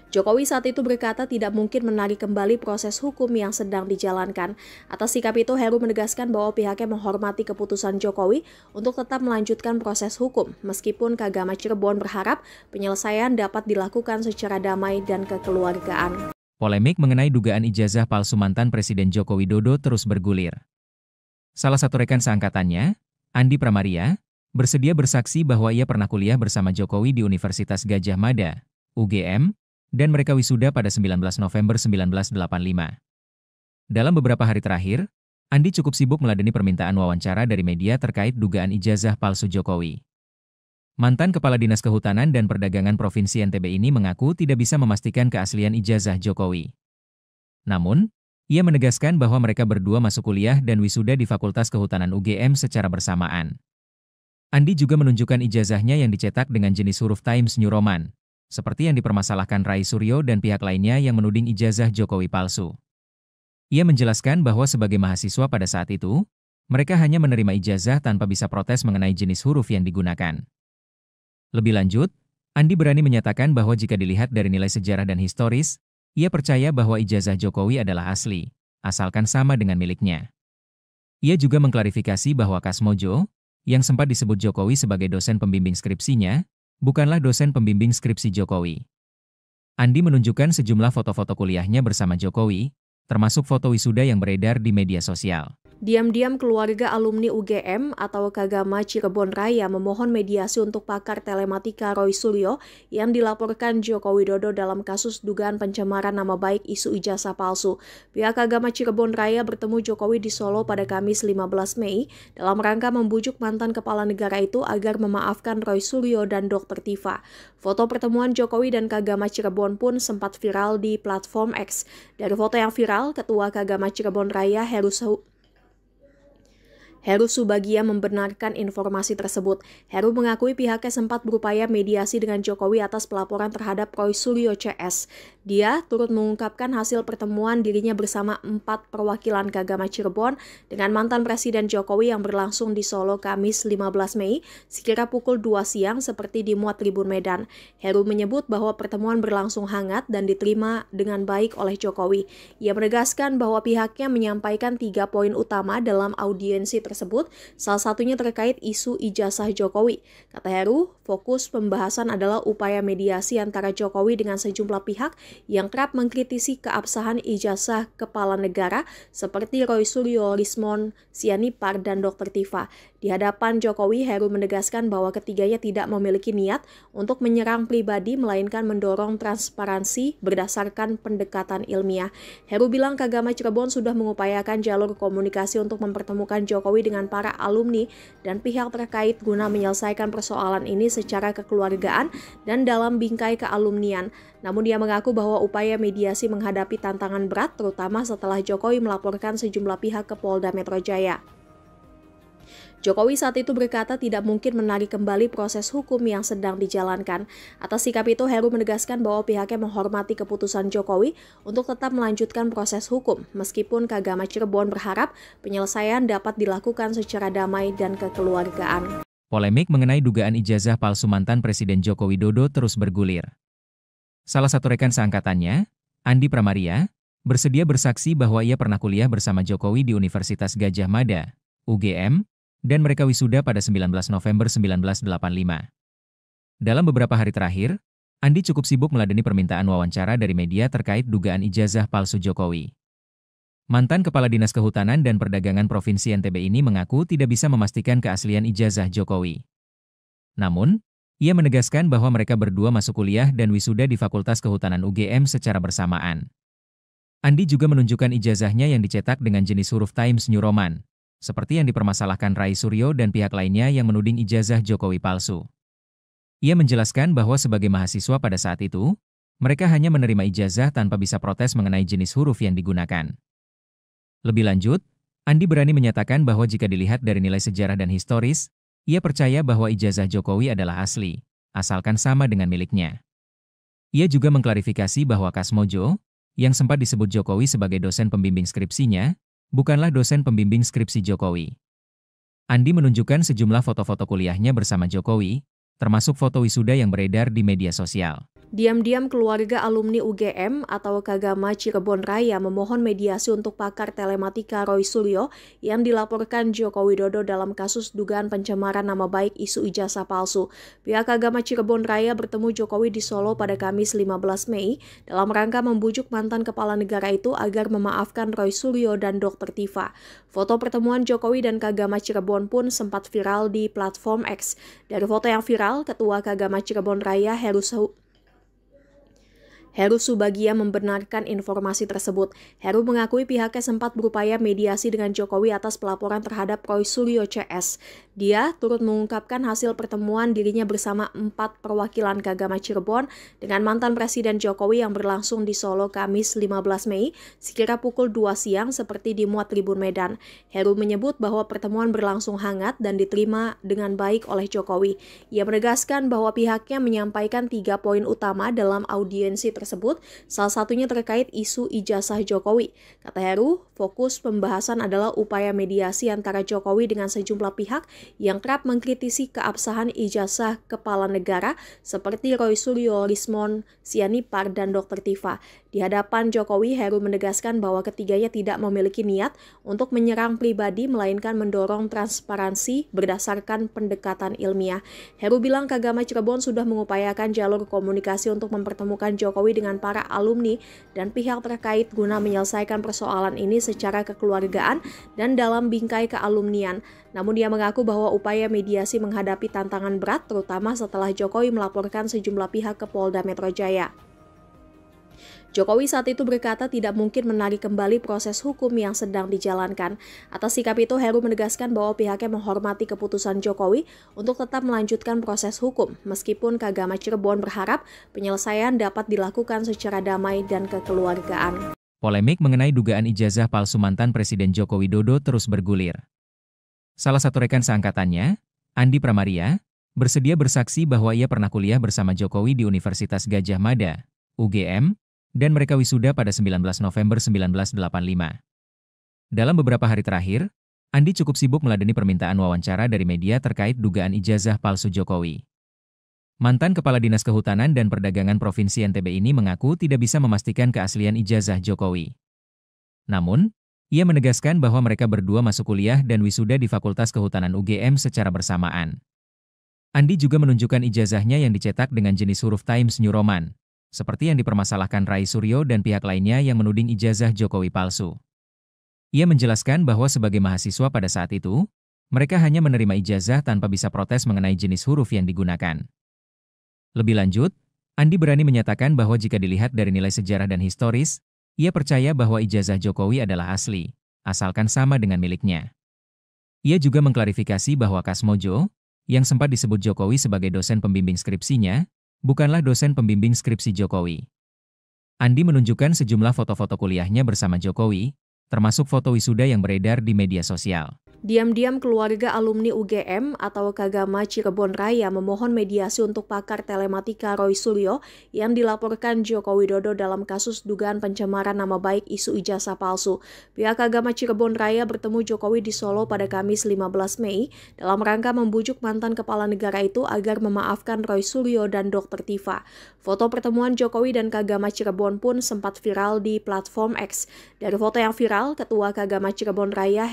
Jokowi saat itu berkata tidak mungkin menarik kembali proses hukum yang sedang dijalankan. Atas sikap itu, Heru menegaskan bahwa pihaknya menghormati keputusan Jokowi untuk tetap melanjutkan proses hukum, meskipun Kagama Cirebon berharap penyelesaian dapat dilakukan secara damai dan kekeluargaan. Polemik mengenai dugaan ijazah palsu mantan Presiden Joko Widodo terus bergulir. Salah satu rekan seangkatannya, Andi Pramaria, bersedia bersaksi bahwa ia pernah kuliah bersama Jokowi di Universitas Gadjah Mada, UGM, dan mereka wisuda pada 19 November 1985. Dalam beberapa hari terakhir, Andi cukup sibuk meladeni permintaan wawancara dari media terkait dugaan ijazah palsu Jokowi. Mantan Kepala Dinas Kehutanan dan Perdagangan Provinsi NTB ini mengaku tidak bisa memastikan keaslian ijazah Jokowi. Namun, Ia menegaskan bahwa mereka berdua masuk kuliah dan wisuda di Fakultas Kehutanan UGM secara bersamaan. Andi juga menunjukkan ijazahnya yang dicetak dengan jenis huruf Times New Roman, seperti yang dipermasalahkan Rai Suryo dan pihak lainnya yang menuding ijazah Jokowi palsu. Ia menjelaskan bahwa sebagai mahasiswa pada saat itu, mereka hanya menerima ijazah tanpa bisa protes mengenai jenis huruf yang digunakan. Lebih lanjut, Andi berani menyatakan bahwa jika dilihat dari nilai sejarah dan historis, ia percaya bahwa ijazah Jokowi adalah asli, asalkan sama dengan miliknya. Ia juga mengklarifikasi bahwa Kasmojo, yang sempat disebut Jokowi sebagai dosen pembimbing skripsinya, bukanlah dosen pembimbing skripsi Jokowi. Andi menunjukkan sejumlah foto-foto kuliahnya bersama Jokowi, termasuk foto wisuda yang beredar di media sosial. Diam-diam keluarga alumni UGM atau Kagama Cirebon Raya memohon mediasi untuk pakar telematika Roy Suryo yang dilaporkan Joko Widodo dalam kasus dugaan pencemaran nama baik isu ijazah palsu. Pihak Kagama Cirebon Raya bertemu Jokowi di Solo pada Kamis 15 Mei dalam rangka membujuk mantan kepala negara itu agar memaafkan Roy Suryo dan Dr. Tifa. Foto pertemuan Jokowi dan Kagama Cirebon pun sempat viral di platform X. Dari foto yang viral, Ketua Kagama Cirebon Raya Heru Subagia membenarkan informasi tersebut. Heru mengakui pihaknya sempat berupaya mediasi dengan Jokowi atas pelaporan terhadap Roy Suryo CS. Dia turut mengungkapkan hasil pertemuan dirinya bersama 4 perwakilan Kagama Cirebon dengan mantan Presiden Jokowi yang berlangsung di Solo Kamis 15 Mei sekira pukul 2 siang seperti dimuat Tribun Medan. Heru menyebut bahwa pertemuan berlangsung hangat dan diterima dengan baik oleh Jokowi. Ia menegaskan bahwa pihaknya menyampaikan 3 poin utama dalam audiensi tersebut, salah satunya terkait isu ijazah Jokowi. Kata Heru, fokus pembahasan adalah upaya mediasi antara Jokowi dengan sejumlah pihak yang kerap mengkritisi keabsahan ijazah kepala negara seperti Roy Suryo, Lismon Sianipar, dan Dr. Tifa. Di hadapan Jokowi, Heru menegaskan bahwa ketiganya tidak memiliki niat untuk menyerang pribadi, melainkan mendorong transparansi berdasarkan pendekatan ilmiah. Heru bilang Kagama Cirebon sudah mengupayakan jalur komunikasi untuk mempertemukan Jokowi dengan para alumni dan pihak terkait guna menyelesaikan persoalan ini secara kekeluargaan dan dalam bingkai kealumnian. Namun dia mengaku bahwa upaya mediasi menghadapi tantangan berat, terutama setelah Jokowi melaporkan sejumlah pihak ke Polda Metro Jaya. Jokowi saat itu berkata tidak mungkin menarik kembali proses hukum yang sedang dijalankan. Atas sikap itu, Heru menegaskan bahwa pihaknya menghormati keputusan Jokowi untuk tetap melanjutkan proses hukum, meskipun Kagama Cirebon berharap penyelesaian dapat dilakukan secara damai dan kekeluargaan. Polemik mengenai dugaan ijazah palsu mantan Presiden Joko Widodo terus bergulir. Salah satu rekan seangkatannya, Andi Pramaria, bersedia bersaksi bahwa ia pernah kuliah bersama Jokowi di Universitas Gadjah Mada, UGM, dan mereka wisuda pada 19 November 1985. Dalam beberapa hari terakhir, Andi cukup sibuk meladeni permintaan wawancara dari media terkait dugaan ijazah palsu Jokowi. Mantan Kepala Dinas Kehutanan dan Perdagangan Provinsi NTB ini mengaku tidak bisa memastikan keaslian ijazah Jokowi. Namun, ia menegaskan bahwa mereka berdua masuk kuliah dan wisuda di Fakultas Kehutanan UGM secara bersamaan. Andi juga menunjukkan ijazahnya yang dicetak dengan jenis huruf Times New Roman, seperti yang dipermasalahkan Rai Suryo dan pihak lainnya yang menuding ijazah Jokowi palsu. Ia menjelaskan bahwa sebagai mahasiswa pada saat itu, mereka hanya menerima ijazah tanpa bisa protes mengenai jenis huruf yang digunakan. Lebih lanjut, Andi berani menyatakan bahwa jika dilihat dari nilai sejarah dan historis, ia percaya bahwa ijazah Jokowi adalah asli, asalkan sama dengan miliknya. Ia juga mengklarifikasi bahwa Kasmojo, yang sempat disebut Jokowi sebagai dosen pembimbing skripsinya, bukanlah dosen pembimbing skripsi Jokowi. Andi menunjukkan sejumlah foto-foto kuliahnya bersama Jokowi, termasuk foto wisuda yang beredar di media sosial. Diam-diam keluarga alumni UGM atau Kagama Cirebon Raya memohon mediasi untuk pakar telematika Roy Suryo yang dilaporkan Joko Widodo dalam kasus dugaan pencemaran nama baik isu ijazah palsu. Pihak Kagama Cirebon Raya bertemu Jokowi di Solo pada Kamis 15 Mei dalam rangka membujuk mantan kepala negara itu agar memaafkan Roy Suryo dan Dr. Tifa. Foto pertemuan Jokowi dan Kagama Cirebon pun sempat viral di platform X. Dari foto yang viral, Ketua Kagama Cirebon Raya Heru Subagia membenarkan informasi tersebut. Heru mengakui pihaknya sempat berupaya mediasi dengan Jokowi atas pelaporan terhadap Roy Suryo CS. Dia turut mengungkapkan hasil pertemuan dirinya bersama 4 perwakilan Kagama Cirebon dengan mantan Presiden Jokowi yang berlangsung di Solo Kamis 15 Mei sekira pukul 2 siang seperti dimuat Tribun Medan. Heru menyebut bahwa pertemuan berlangsung hangat dan diterima dengan baik oleh Jokowi. Ia menegaskan bahwa pihaknya menyampaikan 3 poin utama dalam audiensi tersebut, salah satunya terkait isu ijazah Jokowi. Kata Heru, fokus pembahasan adalah upaya mediasi antara Jokowi dengan sejumlah pihak yang kerap mengkritisi keabsahan ijazah kepala negara seperti Roy Suryo, Rismon Sianipar, dan Dr. Tifa. Di hadapan Jokowi, Heru menegaskan bahwa ketiganya tidak memiliki niat untuk menyerang pribadi, melainkan mendorong transparansi berdasarkan pendekatan ilmiah. Heru bilang Kagama Cirebon sudah mengupayakan jalur komunikasi untuk mempertemukan Jokowi dengan para alumni dan pihak terkait guna menyelesaikan persoalan ini secara kekeluargaan dan dalam bingkai kealumnian. Namun dia mengaku bahwa upaya mediasi menghadapi tantangan berat, terutama setelah Jokowi melaporkan sejumlah pihak ke Polda Metro Jaya. Jokowi saat itu berkata tidak mungkin menarik kembali proses hukum yang sedang dijalankan. Atas sikap itu, Heru menegaskan bahwa pihaknya menghormati keputusan Jokowi untuk tetap melanjutkan proses hukum, meskipun Kagama Cirebon berharap penyelesaian dapat dilakukan secara damai dan kekeluargaan. Polemik mengenai dugaan ijazah palsu mantan Presiden Joko Widodo terus bergulir. Salah satu rekan seangkatannya, Andi Pramaria, bersedia bersaksi bahwa ia pernah kuliah bersama Jokowi di Universitas Gadjah Mada, UGM, dan mereka wisuda pada 19 November 1985. Dalam beberapa hari terakhir, Andi cukup sibuk meladeni permintaan wawancara dari media terkait dugaan ijazah palsu Jokowi. Mantan Kepala Dinas Kehutanan dan Perdagangan Provinsi NTB ini mengaku tidak bisa memastikan keaslian ijazah Jokowi. Namun, ia menegaskan bahwa mereka berdua masuk kuliah dan wisuda di Fakultas Kehutanan UGM secara bersamaan. Andi juga menunjukkan ijazahnya yang dicetak dengan jenis huruf Times New Roman, seperti yang dipermasalahkan Rai Suryo dan pihak lainnya yang menuding ijazah Jokowi palsu. Ia menjelaskan bahwa sebagai mahasiswa pada saat itu, mereka hanya menerima ijazah tanpa bisa protes mengenai jenis huruf yang digunakan. Lebih lanjut, Andi berani menyatakan bahwa jika dilihat dari nilai sejarah dan historis, ia percaya bahwa ijazah Jokowi adalah asli, asalkan sama dengan miliknya. Ia juga mengklarifikasi bahwa Kasmojo, yang sempat disebut Jokowi sebagai dosen pembimbing skripsinya, bukanlah dosen pembimbing skripsi Jokowi. Andi menunjukkan sejumlah foto-foto kuliahnya bersama Jokowi, termasuk foto wisuda yang beredar di media sosial. Diam-diam keluarga alumni UGM atau Kagama Cirebon Raya memohon mediasi untuk pakar telematika Roy Suryo yang dilaporkan Joko Widodo dalam kasus dugaan pencemaran nama baik isu ijazah palsu. Pihak Kagama Cirebon Raya bertemu Jokowi di Solo pada Kamis 15 Mei dalam rangka membujuk mantan kepala negara itu agar memaafkan Roy Suryo dan Dr. Tifa. Foto pertemuan Jokowi dan Kagama Cirebon pun sempat viral di platform X. Dari foto yang viral, Ketua Kagama Cirebon Raya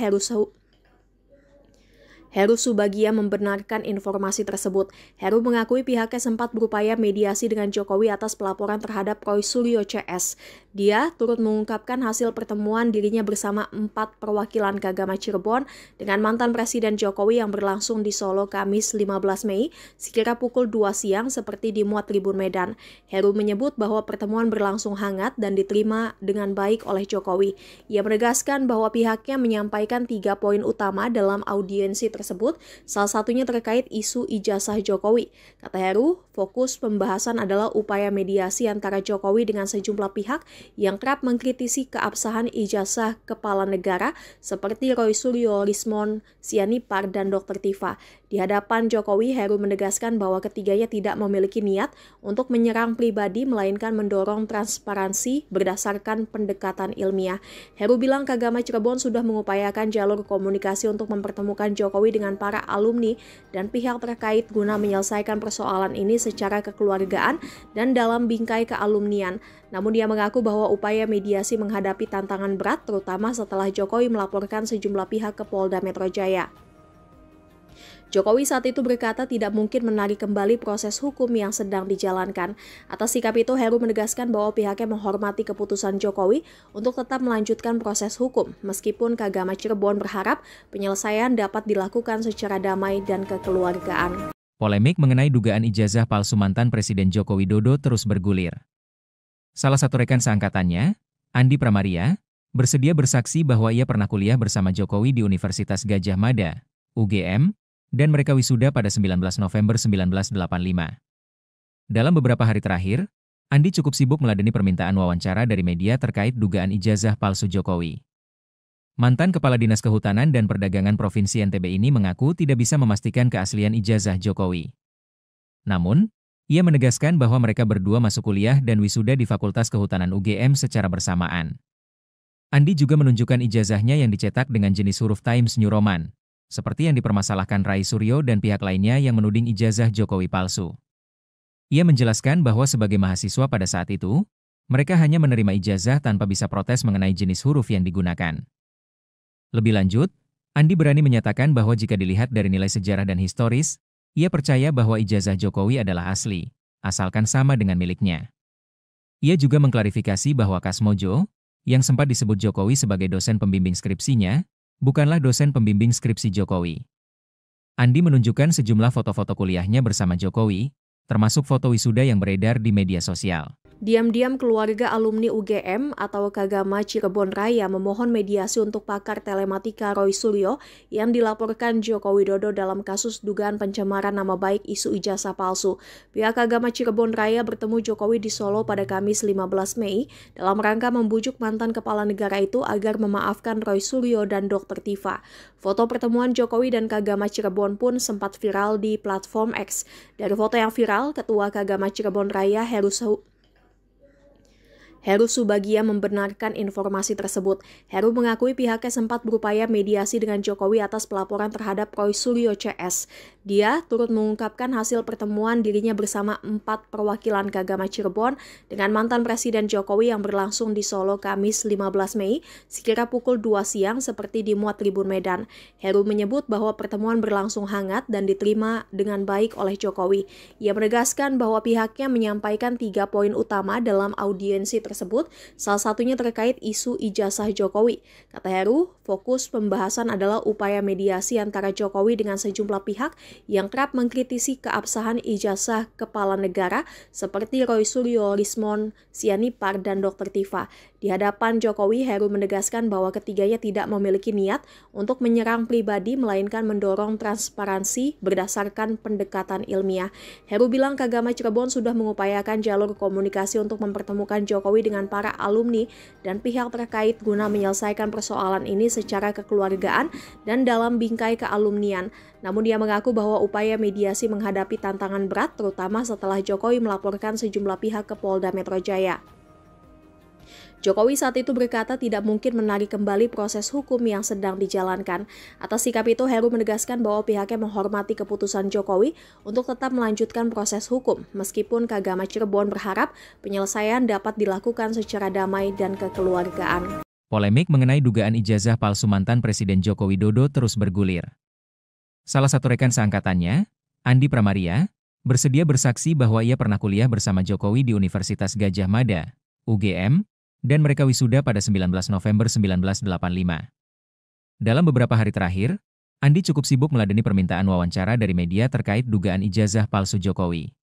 Heru Subagia membenarkan informasi tersebut. Heru mengakui pihaknya sempat berupaya mediasi dengan Jokowi atas pelaporan terhadap Roy Suryo CS. Dia turut mengungkapkan hasil pertemuan dirinya bersama 4 perwakilan Kagama Cirebon dengan mantan Presiden Jokowi yang berlangsung di Solo Kamis 15 Mei sekira pukul 2 siang seperti dimuat Tribun Medan. Heru menyebut bahwa pertemuan berlangsung hangat dan diterima dengan baik oleh Jokowi. Ia menegaskan bahwa pihaknya menyampaikan 3 poin utama dalam audiensi tersebut, salah satunya terkait isu ijazah Jokowi. Kata Heru, fokus pembahasan adalah upaya mediasi antara Jokowi dengan sejumlah pihak yang kerap mengkritisi keabsahan ijazah kepala negara seperti Roy Suryo, Rismon Sianipar, dan Dr. Tifa. Di hadapan Jokowi, Heru menegaskan bahwa ketiganya tidak memiliki niat untuk menyerang pribadi, melainkan mendorong transparansi berdasarkan pendekatan ilmiah. Heru bilang Kagama Cirebon sudah mengupayakan jalur komunikasi untuk mempertemukan Jokowi dengan para alumni dan pihak terkait guna menyelesaikan persoalan ini secara kekeluargaan dan dalam bingkai kealumnian. Namun dia mengaku bahwa upaya mediasi menghadapi tantangan berat, terutama setelah Jokowi melaporkan sejumlah pihak ke Polda Metro Jaya. Jokowi saat itu berkata tidak mungkin menarik kembali proses hukum yang sedang dijalankan. Atas sikap itu, Heru menegaskan bahwa pihaknya menghormati keputusan Jokowi untuk tetap melanjutkan proses hukum, meskipun Kagama Cirebon berharap penyelesaian dapat dilakukan secara damai dan kekeluargaan. Polemik mengenai dugaan ijazah palsu mantan Presiden Joko Widodo terus bergulir. Salah satu rekan seangkatannya, Andi Pramaria, bersedia bersaksi bahwa ia pernah kuliah bersama Jokowi di Universitas Gadjah Mada, UGM, dan mereka wisuda pada 19 November 1985. Dalam beberapa hari terakhir, Andi cukup sibuk meladeni permintaan wawancara dari media terkait dugaan ijazah palsu Jokowi. Mantan Kepala Dinas Kehutanan dan Perdagangan Provinsi NTB ini mengaku tidak bisa memastikan keaslian ijazah Jokowi. Namun, ia menegaskan bahwa mereka berdua masuk kuliah dan wisuda di Fakultas Kehutanan UGM secara bersamaan. Andi juga menunjukkan ijazahnya yang dicetak dengan jenis huruf Times New Roman, seperti yang dipermasalahkan Rai Suryo dan pihak lainnya yang menuding ijazah Jokowi palsu. Ia menjelaskan bahwa sebagai mahasiswa pada saat itu, mereka hanya menerima ijazah tanpa bisa protes mengenai jenis huruf yang digunakan. Lebih lanjut, Andi berani menyatakan bahwa jika dilihat dari nilai sejarah dan historis, ia percaya bahwa ijazah Jokowi adalah asli, asalkan sama dengan miliknya. Ia juga mengklarifikasi bahwa Kasmojo, yang sempat disebut Jokowi sebagai dosen pembimbing skripsinya, bukanlah dosen pembimbing skripsi Jokowi. Andi menunjukkan sejumlah foto-foto kuliahnya bersama Jokowi, termasuk foto wisuda yang beredar di media sosial. Diam-diam keluarga alumni UGM atau Kagama Cirebon Raya memohon mediasi untuk pakar telematika Roy Suryo yang dilaporkan Joko Widodo dalam kasus dugaan pencemaran nama baik isu ijazah palsu. Pihak Kagama Cirebon Raya bertemu Jokowi di Solo pada Kamis 15 Mei dalam rangka membujuk mantan kepala negara itu agar memaafkan Roy Suryo dan Dr. Tifa. Foto pertemuan Jokowi dan Kagama Cirebon pun sempat viral di platform X. Dari foto yang viral, Ketua Kagama Cirebon Raya Heru Subagia membenarkan informasi tersebut. Heru mengakui pihaknya sempat berupaya mediasi dengan Jokowi atas pelaporan terhadap Roy Suryo CS. Dia turut mengungkapkan hasil pertemuan dirinya bersama 4 perwakilan Kagama Cirebon dengan mantan Presiden Jokowi yang berlangsung di Solo Kamis 15 Mei sekira pukul 2 siang seperti dimuat Tribun Medan. Heru menyebut bahwa pertemuan berlangsung hangat dan diterima dengan baik oleh Jokowi. Ia menegaskan bahwa pihaknya menyampaikan 3 poin utama dalam audiensi tersebut, salah satunya terkait isu ijazah Jokowi. Kata Heru, fokus pembahasan adalah upaya mediasi antara Jokowi dengan sejumlah pihak yang kerap mengkritisi keabsahan ijazah kepala negara seperti Roy Suryo, Rismon Sianipar, dan Dr. Tifa. Di hadapan Jokowi, Heru menegaskan bahwa ketiganya tidak memiliki niat untuk menyerang pribadi, melainkan mendorong transparansi berdasarkan pendekatan ilmiah. Heru bilang Kagama Cirebon sudah mengupayakan jalur komunikasi untuk mempertemukan Jokowi dengan para alumni dan pihak terkait guna menyelesaikan persoalan ini secara kekeluargaan dan dalam bingkai kealumnian. Namun dia mengaku bahwa upaya mediasi menghadapi tantangan berat terutama setelah Jokowi melaporkan sejumlah pihak ke Polda Metro Jaya. Jokowi saat itu berkata tidak mungkin menarik kembali proses hukum yang sedang dijalankan. Atas sikap itu, Heru menegaskan bahwa pihaknya menghormati keputusan Jokowi untuk tetap melanjutkan proses hukum, meskipun Kagama Cirebon berharap penyelesaian dapat dilakukan secara damai dan kekeluargaan. Polemik mengenai dugaan ijazah palsu mantan Presiden Joko Widodo terus bergulir. Salah satu rekan seangkatannya, Andi Pramaria, bersedia bersaksi bahwa ia pernah kuliah bersama Jokowi di Universitas Gadjah Mada, UGM, dan mereka wisuda pada 19 November 1985. Dalam beberapa hari terakhir, Andi cukup sibuk meladeni permintaan wawancara dari media terkait dugaan ijazah palsu Jokowi.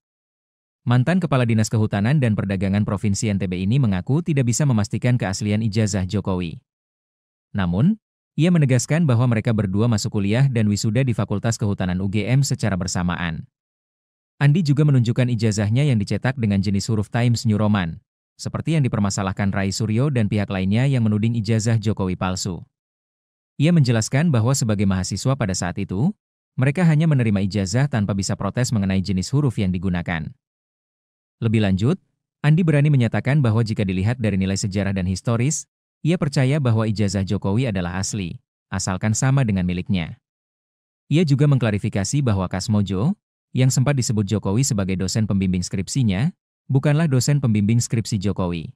Mantan Kepala Dinas Kehutanan dan Perdagangan Provinsi NTB ini mengaku tidak bisa memastikan keaslian ijazah Jokowi. Namun, ia menegaskan bahwa mereka berdua masuk kuliah dan wisuda di Fakultas Kehutanan UGM secara bersamaan. Andi juga menunjukkan ijazahnya yang dicetak dengan jenis huruf Times New Roman, seperti yang dipermasalahkan Rai Suryo dan pihak lainnya yang menuding ijazah Jokowi palsu. Ia menjelaskan bahwa sebagai mahasiswa pada saat itu, mereka hanya menerima ijazah tanpa bisa protes mengenai jenis huruf yang digunakan. Lebih lanjut, Andi berani menyatakan bahwa jika dilihat dari nilai sejarah dan historis, ia percaya bahwa ijazah Jokowi adalah asli, asalkan sama dengan miliknya. Ia juga mengklarifikasi bahwa Kasmojo, yang sempat disebut Jokowi sebagai dosen pembimbing skripsinya, bukanlah dosen pembimbing skripsi Jokowi.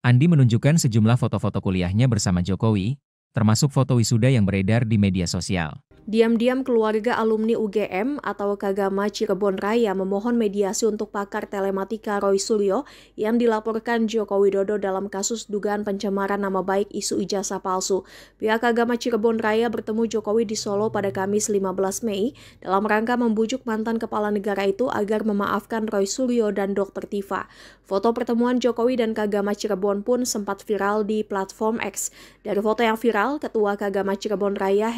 Andi menunjukkan sejumlah foto-foto kuliahnya bersama Jokowi, termasuk foto wisuda yang beredar di media sosial. Diam-diam keluarga alumni UGM atau Kagama Cirebon Raya memohon mediasi untuk pakar telematika Roy Suryo yang dilaporkan Joko Widodo dalam kasus dugaan pencemaran nama baik isu ijazah palsu. Pihak Kagama Cirebon Raya bertemu Jokowi di Solo pada Kamis 15 Mei dalam rangka membujuk mantan kepala negara itu agar memaafkan Roy Suryo dan Dr. Tifa. Foto pertemuan Jokowi dan Kagama Cirebon pun sempat viral di platform X. Dari foto yang viral, Ketua Kagama Cirebon Raya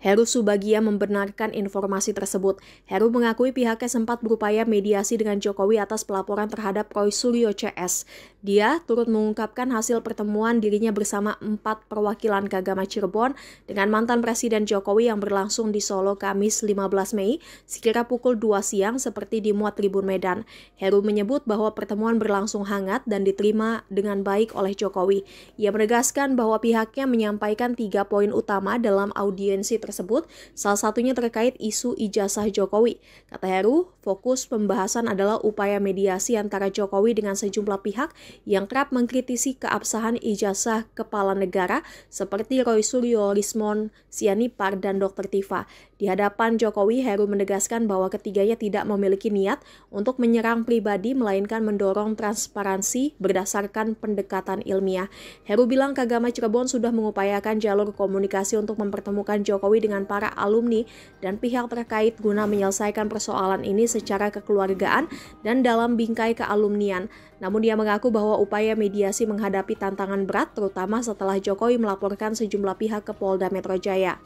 Heru Subagia membenarkan informasi tersebut. Heru mengakui pihaknya sempat berupaya mediasi dengan Jokowi atas pelaporan terhadap Roy Suryo CS. Dia turut mengungkapkan hasil pertemuan dirinya bersama 4 perwakilan Kagama Cirebon dengan mantan Presiden Jokowi yang berlangsung di Solo Kamis 15 Mei sekira pukul 2 siang seperti dimuat Tribun Medan. Heru menyebut bahwa pertemuan berlangsung hangat dan diterima dengan baik oleh Jokowi. Ia menegaskan bahwa pihaknya menyampaikan 3 poin utama dalam audiensi tersebut, salah satunya terkait isu ijazah Jokowi. Kata Heru, fokus pembahasan adalah upaya mediasi antara Jokowi dengan sejumlah pihak yang kerap mengkritisi keabsahan ijazah kepala negara seperti Roy Suryo, Lismon Sianipar, dan Dr. Tifa. Di hadapan Jokowi, Heru menegaskan bahwa ketiganya tidak memiliki niat untuk menyerang pribadi, melainkan mendorong transparansi berdasarkan pendekatan ilmiah. Heru bilang Kagama Cirebon sudah mengupayakan jalur komunikasi untuk mempertemukan Jokowi dengan para alumni dan pihak terkait guna menyelesaikan persoalan ini secara kekeluargaan dan dalam bingkai kealumnian. Namun dia mengaku bahwa upaya mediasi menghadapi tantangan berat terutama setelah Jokowi melaporkan sejumlah pihak ke Polda Metro Jaya.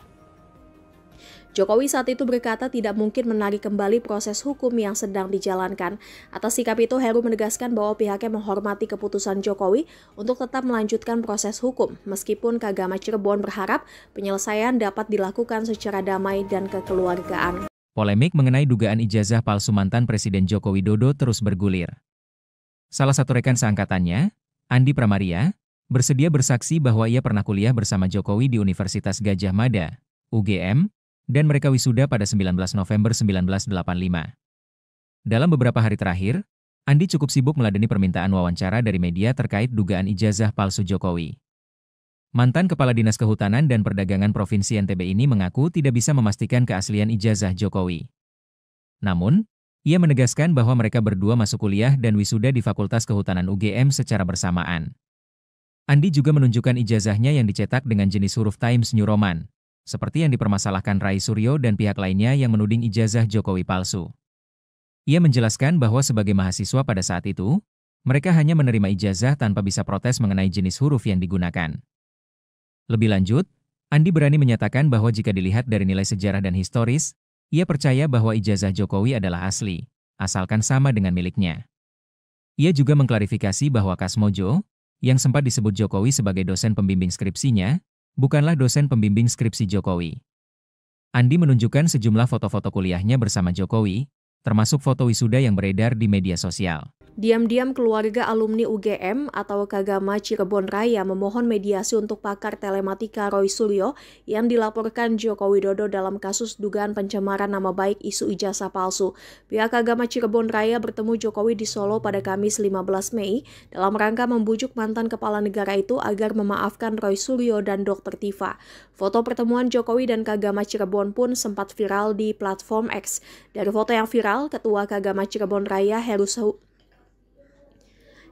Jokowi saat itu berkata tidak mungkin menarik kembali proses hukum yang sedang dijalankan. Atas sikap itu, Heru menegaskan bahwa pihaknya menghormati keputusan Jokowi untuk tetap melanjutkan proses hukum, meskipun Kagama Cirebon berharap penyelesaian dapat dilakukan secara damai dan kekeluargaan. Polemik mengenai dugaan ijazah palsu mantan Presiden Joko Widodo terus bergulir. Salah satu rekan seangkatannya, Andi Pramaria, bersedia bersaksi bahwa ia pernah kuliah bersama Jokowi di Universitas Gadjah Mada, UGM, dan mereka wisuda pada 19 November 1985. Dalam beberapa hari terakhir, Andi cukup sibuk meladeni permintaan wawancara dari media terkait dugaan ijazah palsu Jokowi. Mantan Kepala Dinas Kehutanan dan Perdagangan Provinsi NTB ini mengaku tidak bisa memastikan keaslian ijazah Jokowi. Namun, ia menegaskan bahwa mereka berdua masuk kuliah dan wisuda di Fakultas Kehutanan UGM secara bersamaan. Andi juga menunjukkan ijazahnya yang dicetak dengan jenis huruf Times New Roman, seperti yang dipermasalahkan Roy Suryo dan pihak lainnya yang menuding ijazah Jokowi palsu. Ia menjelaskan bahwa sebagai mahasiswa pada saat itu, mereka hanya menerima ijazah tanpa bisa protes mengenai jenis huruf yang digunakan. Lebih lanjut, Andi berani menyatakan bahwa jika dilihat dari nilai sejarah dan historis, ia percaya bahwa ijazah Jokowi adalah asli, asalkan sama dengan miliknya. Ia juga mengklarifikasi bahwa Kasmojo, yang sempat disebut Jokowi sebagai dosen pembimbing skripsinya, bukanlah dosen pembimbing skripsi Jokowi. Andi menunjukkan sejumlah foto-foto kuliahnya bersama Jokowi, termasuk foto wisuda yang beredar di media sosial. Diam-diam keluarga alumni UGM atau Kagama Cirebon Raya memohon mediasi untuk pakar telematika Roy Suryo yang dilaporkan Joko Widodo dalam kasus dugaan pencemaran nama baik isu ijazah palsu. Pihak Kagama Cirebon Raya bertemu Jokowi di Solo pada Kamis 15 Mei dalam rangka membujuk mantan kepala negara itu agar memaafkan Roy Suryo dan Dr. Tifa. Foto pertemuan Jokowi dan Kagama Cirebon pun sempat viral di platform X. Dari foto yang viral, Ketua Kagama Cirebon Raya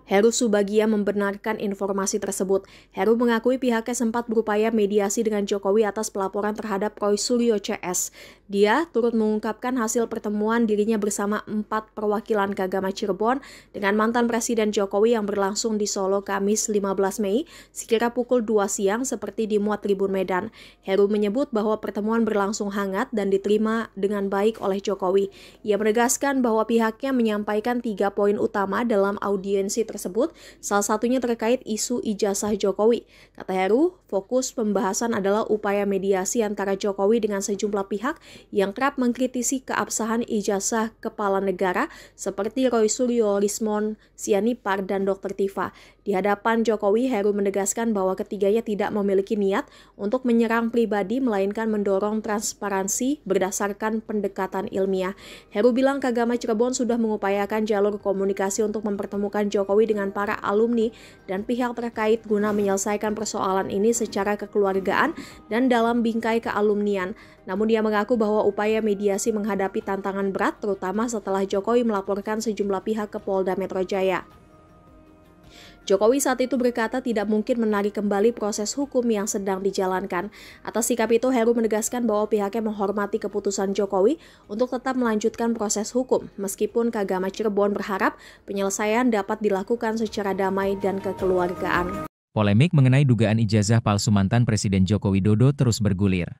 Heru Subagia membenarkan informasi tersebut. Heru mengakui pihaknya sempat berupaya mediasi dengan Jokowi atas pelaporan terhadap Roy Suryo CS. Dia turut mengungkapkan hasil pertemuan dirinya bersama 4 perwakilan Kagama Cirebon dengan mantan Presiden Jokowi yang berlangsung di Solo Kamis 15 Mei sekira pukul 2 siang seperti dimuat Tribun Medan. Heru menyebut bahwa pertemuan berlangsung hangat dan diterima dengan baik oleh Jokowi. Ia menegaskan bahwa pihaknya menyampaikan 3 poin utama dalam audiensi tersebut, salah satunya terkait isu ijazah Jokowi. Kata Heru, fokus pembahasan adalah upaya mediasi antara Jokowi dengan sejumlah pihak yang kerap mengkritisi keabsahan ijazah kepala negara seperti Roy Suryo, Lismon Sianipar, dan Dr. Tifa. Di hadapan Jokowi, Heru menegaskan bahwa ketiganya tidak memiliki niat untuk menyerang pribadi, melainkan mendorong transparansi berdasarkan pendekatan ilmiah. Heru bilang Kagama Cirebon sudah mengupayakan jalur komunikasi untuk mempertemukan Jokowi dengan para alumni dan pihak terkait guna menyelesaikan persoalan ini secara kekeluargaan dan dalam bingkai kealumnian. Namun dia mengaku bahwa upaya mediasi menghadapi tantangan berat, terutama setelah Jokowi melaporkan sejumlah pihak ke Polda Metro Jaya. Jokowi saat itu berkata tidak mungkin menarik kembali proses hukum yang sedang dijalankan. Atas sikap itu, Heru menegaskan bahwa pihaknya menghormati keputusan Jokowi untuk tetap melanjutkan proses hukum, meskipun Kagama Cirebon berharap penyelesaian dapat dilakukan secara damai dan kekeluargaan. Polemik mengenai dugaan ijazah palsu mantan Presiden Joko Widodo terus bergulir.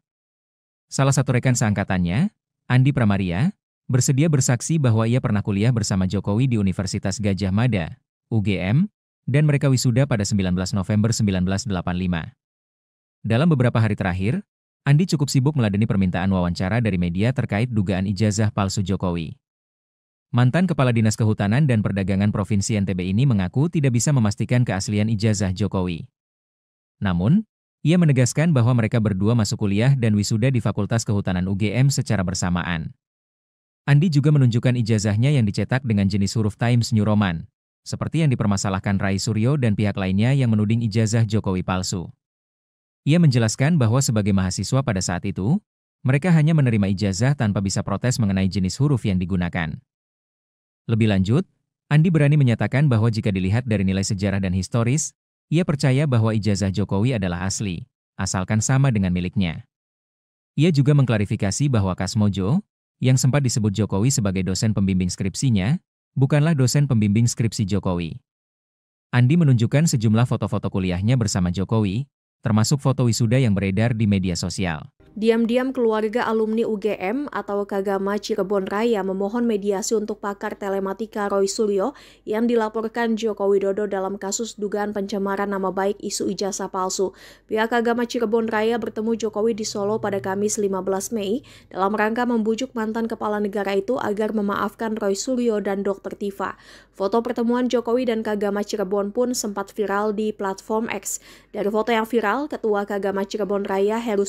Salah satu rekan seangkatannya, Andi Pramaria, bersedia bersaksi bahwa ia pernah kuliah bersama Jokowi di Universitas Gadjah Mada, UGM, dan mereka wisuda pada 19 November 1985. Dalam beberapa hari terakhir, Andi cukup sibuk meladeni permintaan wawancara dari media terkait dugaan ijazah palsu Jokowi. Mantan Kepala Dinas Kehutanan dan Perdagangan Provinsi NTB ini mengaku tidak bisa memastikan keaslian ijazah Jokowi. Namun, ia menegaskan bahwa mereka berdua masuk kuliah dan wisuda di Fakultas Kehutanan UGM secara bersamaan. Andi juga menunjukkan ijazahnya yang dicetak dengan jenis huruf Times New Roman, seperti yang dipermasalahkan Rai Suryo dan pihak lainnya yang menuding ijazah Jokowi palsu. Ia menjelaskan bahwa sebagai mahasiswa pada saat itu, mereka hanya menerima ijazah tanpa bisa protes mengenai jenis huruf yang digunakan. Lebih lanjut, Andi berani menyatakan bahwa jika dilihat dari nilai sejarah dan historis, ia percaya bahwa ijazah Jokowi adalah asli, asalkan sama dengan miliknya. Ia juga mengklarifikasi bahwa Kasmojo, yang sempat disebut Jokowi sebagai dosen pembimbing skripsinya, bukanlah dosen pembimbing skripsi Jokowi. Andi menunjukkan sejumlah foto-foto kuliahnya bersama Jokowi, termasuk foto wisuda yang beredar di media sosial. Diam-diam keluarga alumni UGM atau Kagama Cirebon Raya memohon mediasi untuk pakar telematika Roy Suryo yang dilaporkan Joko Widodo dalam kasus dugaan pencemaran nama baik isu ijazah palsu. Pihak Kagama Cirebon Raya bertemu Jokowi di Solo pada Kamis 15 Mei dalam rangka membujuk mantan kepala negara itu agar memaafkan Roy Suryo dan Dr. Tifa. Foto pertemuan Jokowi dan Kagama Cirebon pun sempat viral di platform X. Dari foto yang viral, Ketua Kagama Cirebon Raya Heru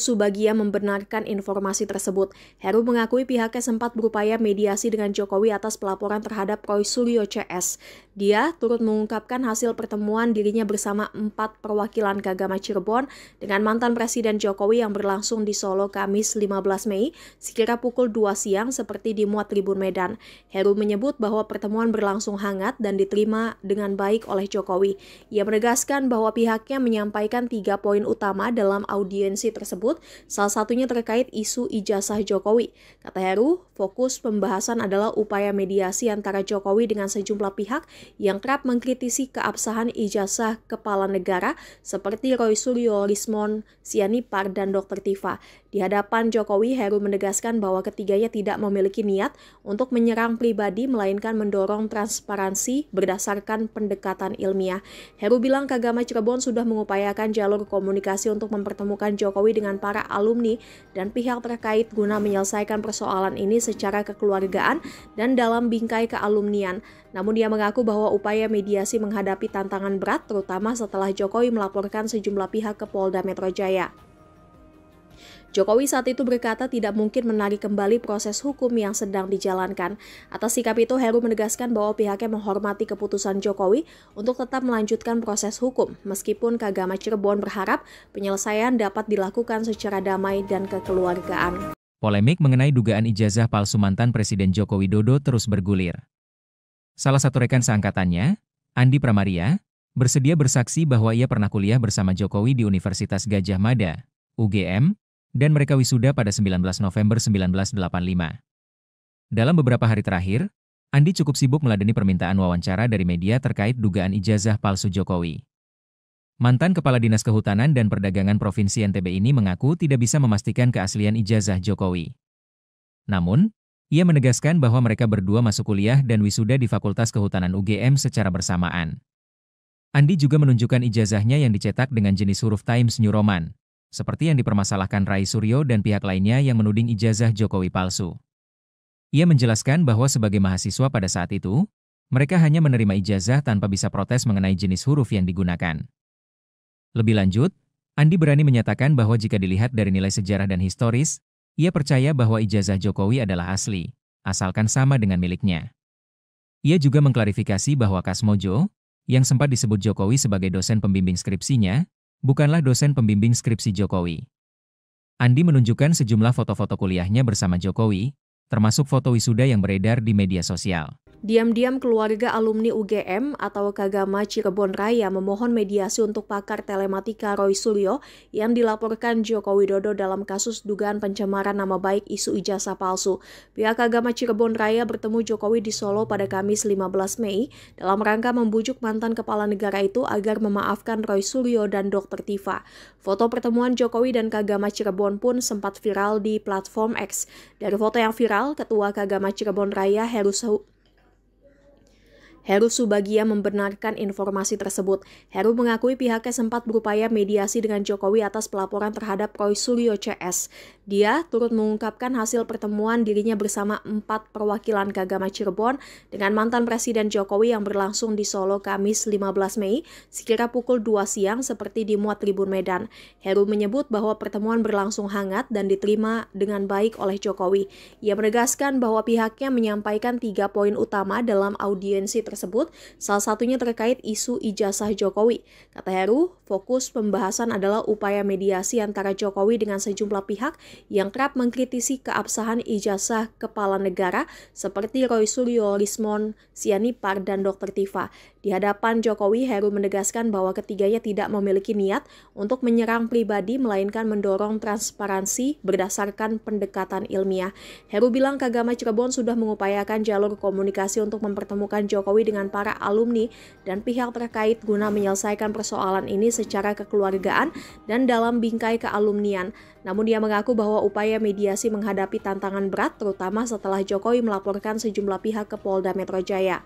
Subagia membenarkan informasi tersebut. Heru mengakui pihaknya sempat berupaya mediasi dengan Jokowi atas pelaporan terhadap Roy Suryo CS. Dia turut mengungkapkan hasil pertemuan dirinya bersama 4 perwakilan Kagama Cirebon dengan mantan Presiden Jokowi yang berlangsung di Solo Kamis 15 Mei sekira pukul 2 siang seperti dimuat Tribun Medan. Heru menyebut bahwa pertemuan berlangsung hangat dan diterima dengan baik oleh Jokowi. Ia menegaskan bahwa pihaknya menyampaikan 3 poin utama dalam audiensi tersebut, salah satunya terkait isu ijazah Jokowi. Kata Heru, fokus pembahasan adalah upaya mediasi antara Jokowi dengan sejumlah pihak yang kerap mengkritisi keabsahan ijazah kepala negara seperti Roy Suryo, Lismon Sianipar, dan Dr. Tifa. Di hadapan Jokowi, Heru menegaskan bahwa ketiganya tidak memiliki niat untuk menyerang pribadi, melainkan mendorong transparansi berdasarkan pendekatan ilmiah. Heru bilang Kagama Cirebon sudah mengupayakan jalur komunikasi untuk mempertemukan Jokowi dengan para alumni dan pihak terkait guna menyelesaikan persoalan ini secara kekeluargaan dan dalam bingkai kealumnian. Namun dia mengaku bahwa upaya mediasi menghadapi tantangan berat, terutama setelah Jokowi melaporkan sejumlah pihak ke Polda Metro Jaya. Jokowi saat itu berkata tidak mungkin menarik kembali proses hukum yang sedang dijalankan. Atas sikap itu, Heru menegaskan bahwa pihaknya menghormati keputusan Jokowi untuk tetap melanjutkan proses hukum, meskipun Kagama Cirebon berharap penyelesaian dapat dilakukan secara damai dan kekeluargaan. Polemik mengenai dugaan ijazah palsu mantan Presiden Joko Widodo terus bergulir. Salah satu rekan seangkatannya, Andi Pramaria, bersedia bersaksi bahwa ia pernah kuliah bersama Jokowi di Universitas Gadjah Mada, UGM, dan mereka wisuda pada 19 November 1985. Dalam beberapa hari terakhir, Andi cukup sibuk meladeni permintaan wawancara dari media terkait dugaan ijazah palsu Jokowi. Mantan Kepala Dinas Kehutanan dan Perdagangan Provinsi NTB ini mengaku tidak bisa memastikan keaslian ijazah Jokowi. Namun, ia menegaskan bahwa mereka berdua masuk kuliah dan wisuda di Fakultas Kehutanan UGM secara bersamaan. Andi juga menunjukkan ijazahnya yang dicetak dengan jenis huruf Times New Roman, seperti yang dipermasalahkan Rai Suryo dan pihak lainnya yang menuding ijazah Jokowi palsu. Ia menjelaskan bahwa sebagai mahasiswa pada saat itu, Mereka hanya menerima ijazah tanpa bisa protes mengenai jenis huruf yang digunakan. Lebih lanjut, Andi berani menyatakan bahwa jika dilihat dari nilai sejarah dan historis, ia percaya bahwa ijazah Jokowi adalah asli, asalkan sama dengan miliknya. Ia juga mengklarifikasi bahwa Kasmojo, yang sempat disebut Jokowi sebagai dosen pembimbing skripsinya, bukanlah dosen pembimbing skripsi Jokowi. Andi menunjukkan sejumlah foto-foto kuliahnya bersama Jokowi, termasuk foto wisuda yang beredar di media sosial. Diam-diam keluarga alumni UGM atau Kagama Cirebon Raya memohon mediasi untuk pakar telematika Roy Suryo yang dilaporkan Joko Widodo dalam kasus dugaan pencemaran nama baik isu ijazah palsu. Pihak Kagama Cirebon Raya bertemu Jokowi di Solo pada Kamis 15 Mei dalam rangka membujuk mantan kepala negara itu agar memaafkan Roy Suryo dan Dr. Tifa. Foto pertemuan Jokowi dan Kagama Cirebon pun sempat viral di platform X. Dari foto yang viral, Ketua Kagama Cirebon Raya Heru Subagia membenarkan informasi tersebut. Heru mengakui pihaknya sempat berupaya mediasi dengan Jokowi atas pelaporan terhadap Roy Suryo CS. Dia turut mengungkapkan hasil pertemuan dirinya bersama 4 perwakilan Kagama Cirebon dengan mantan Presiden Jokowi yang berlangsung di Solo Kamis 15 Mei sekira pukul 2 siang seperti dimuat Tribun Medan. Heru menyebut bahwa pertemuan berlangsung hangat dan diterima dengan baik oleh Jokowi. Ia menegaskan bahwa pihaknya menyampaikan 3 poin utama dalam audiensi tersebut, salah satunya terkait isu ijazah Jokowi. Kata Heru, fokus pembahasan adalah upaya mediasi antara Jokowi dengan sejumlah pihak yang kerap mengkritisi keabsahan ijazah kepala negara seperti Roy Suryo, Lismon Sianipar, dan Dr. Tifa. Di hadapan Jokowi, Heru menegaskan bahwa ketiganya tidak memiliki niat untuk menyerang pribadi, melainkan mendorong transparansi berdasarkan pendekatan ilmiah. Heru bilang Kagama Cirebon sudah mengupayakan jalur komunikasi untuk mempertemukan Jokowi dengan para alumni dan pihak terkait guna menyelesaikan persoalan ini secara kekeluargaan dan dalam bingkai kealumnian. Namun dia mengaku bahwa upaya mediasi menghadapi tantangan berat, terutama setelah Jokowi melaporkan sejumlah pihak ke Polda Metro Jaya.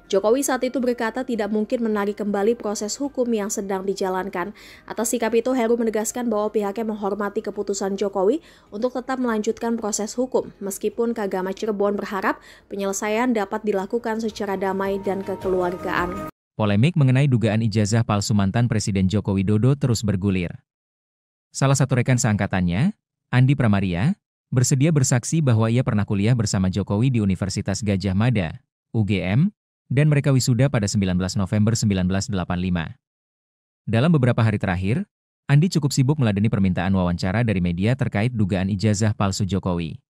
Jokowi saat itu berkata tidak mungkin menarik kembali proses hukum yang sedang dijalankan. Atas sikap itu, Heru menegaskan bahwa pihaknya menghormati keputusan Jokowi untuk tetap melanjutkan proses hukum, meskipun Kagama Cirebon berharap penyelesaian dapat dilakukan secara damai dan kekeluargaan. Polemik mengenai dugaan ijazah palsu mantan Presiden Joko Widodo terus bergulir. Salah satu rekan seangkatannya, Andi Pramaria, bersedia bersaksi bahwa ia pernah kuliah bersama Jokowi di Universitas Gadjah Mada, UGM, dan mereka wisuda pada 19 November 1985. Dalam beberapa hari terakhir, Andi cukup sibuk meladeni permintaan wawancara dari media terkait dugaan ijazah palsu Jokowi.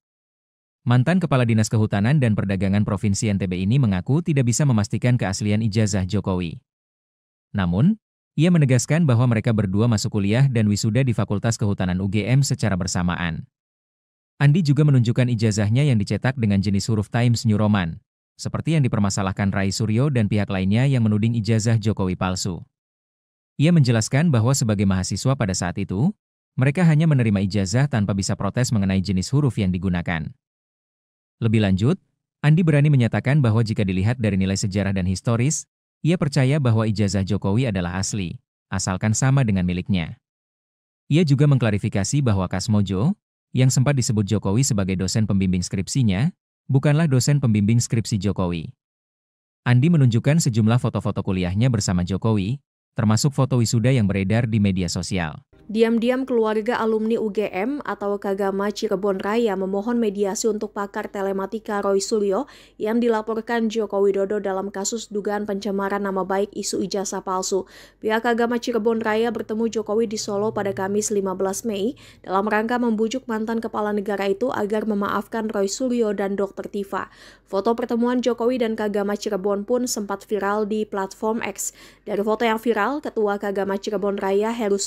Mantan Kepala Dinas Kehutanan dan Perdagangan Provinsi NTB ini mengaku tidak bisa memastikan keaslian ijazah Jokowi. Namun, ia menegaskan bahwa mereka berdua masuk kuliah dan wisuda di Fakultas Kehutanan UGM secara bersamaan. Andi juga menunjukkan ijazahnya yang dicetak dengan jenis huruf Times New Roman, seperti yang dipermasalahkan Roy Suryo dan pihak lainnya yang menuding ijazah Jokowi palsu. Ia menjelaskan bahwa sebagai mahasiswa pada saat itu, mereka hanya menerima ijazah tanpa bisa protes mengenai jenis huruf yang digunakan. Lebih lanjut, Andi berani menyatakan bahwa jika dilihat dari nilai sejarah dan historis, ia percaya bahwa ijazah Jokowi adalah asli, asalkan sama dengan miliknya. Ia juga mengklarifikasi bahwa Kasmojo, yang sempat disebut Jokowi sebagai dosen pembimbing skripsinya, bukanlah dosen pembimbing skripsi Jokowi. Andi menunjukkan sejumlah foto-foto kuliahnya bersama Jokowi, termasuk foto wisuda yang beredar di media sosial. Diam-diam keluarga alumni UGM atau Kagama Cirebon Raya memohon mediasi untuk pakar telematika Roy Suryo yang dilaporkan Joko Widodo dalam kasus dugaan pencemaran nama baik isu ijazah palsu. Pihak Kagama Cirebon Raya bertemu Jokowi di Solo pada Kamis 15 Mei dalam rangka membujuk mantan kepala negara itu agar memaafkan Roy Suryo dan Dr. Tifa. Foto pertemuan Jokowi dan Kagama Cirebon pun sempat viral di platform X. Dari foto yang viral, Ketua Kagama Cirebon Raya Heru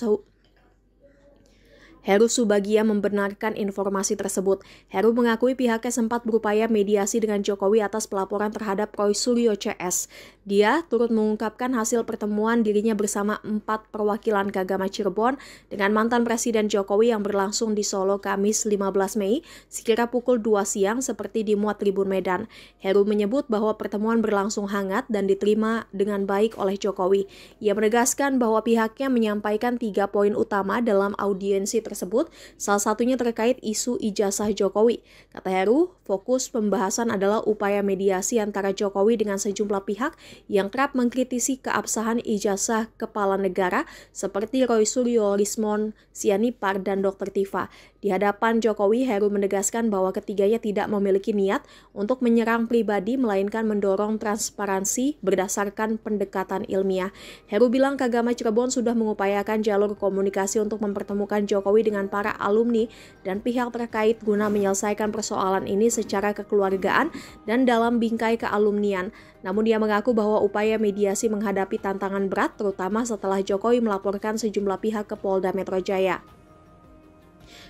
Subagia membenarkan informasi tersebut. Heru mengakui pihaknya sempat berupaya mediasi dengan Jokowi atas pelaporan terhadap Roy Suryo CS. Dia turut mengungkapkan hasil pertemuan dirinya bersama 4 perwakilan Kagama Cirebon dengan mantan Presiden Jokowi yang berlangsung di Solo Kamis 15 Mei sekira pukul 2 siang seperti dimuat Tribun Medan. Heru menyebut bahwa pertemuan berlangsung hangat dan diterima dengan baik oleh Jokowi. Ia menegaskan bahwa pihaknya menyampaikan 3 poin utama dalam audiensi tersebut. tersebut, salah satunya terkait isu ijazah Jokowi. Kata Heru, fokus pembahasan adalah upaya mediasi antara Jokowi dengan sejumlah pihak yang kerap mengkritisi keabsahan ijazah kepala negara seperti Roy Suryo, Lismon Sianipar, dan Dr. Tifa. Di hadapan Jokowi, Heru menegaskan bahwa ketiganya tidak memiliki niat untuk menyerang pribadi, melainkan mendorong transparansi berdasarkan pendekatan ilmiah. Heru bilang Kagama Cirebon sudah mengupayakan jalur komunikasi untuk mempertemukan Jokowi dengan para alumni dan pihak terkait guna menyelesaikan persoalan ini secara kekeluargaan dan dalam bingkai kealumnian. Namun dia mengaku bahwa upaya mediasi menghadapi tantangan berat, terutama setelah Jokowi melaporkan sejumlah pihak ke Polda Metro Jaya.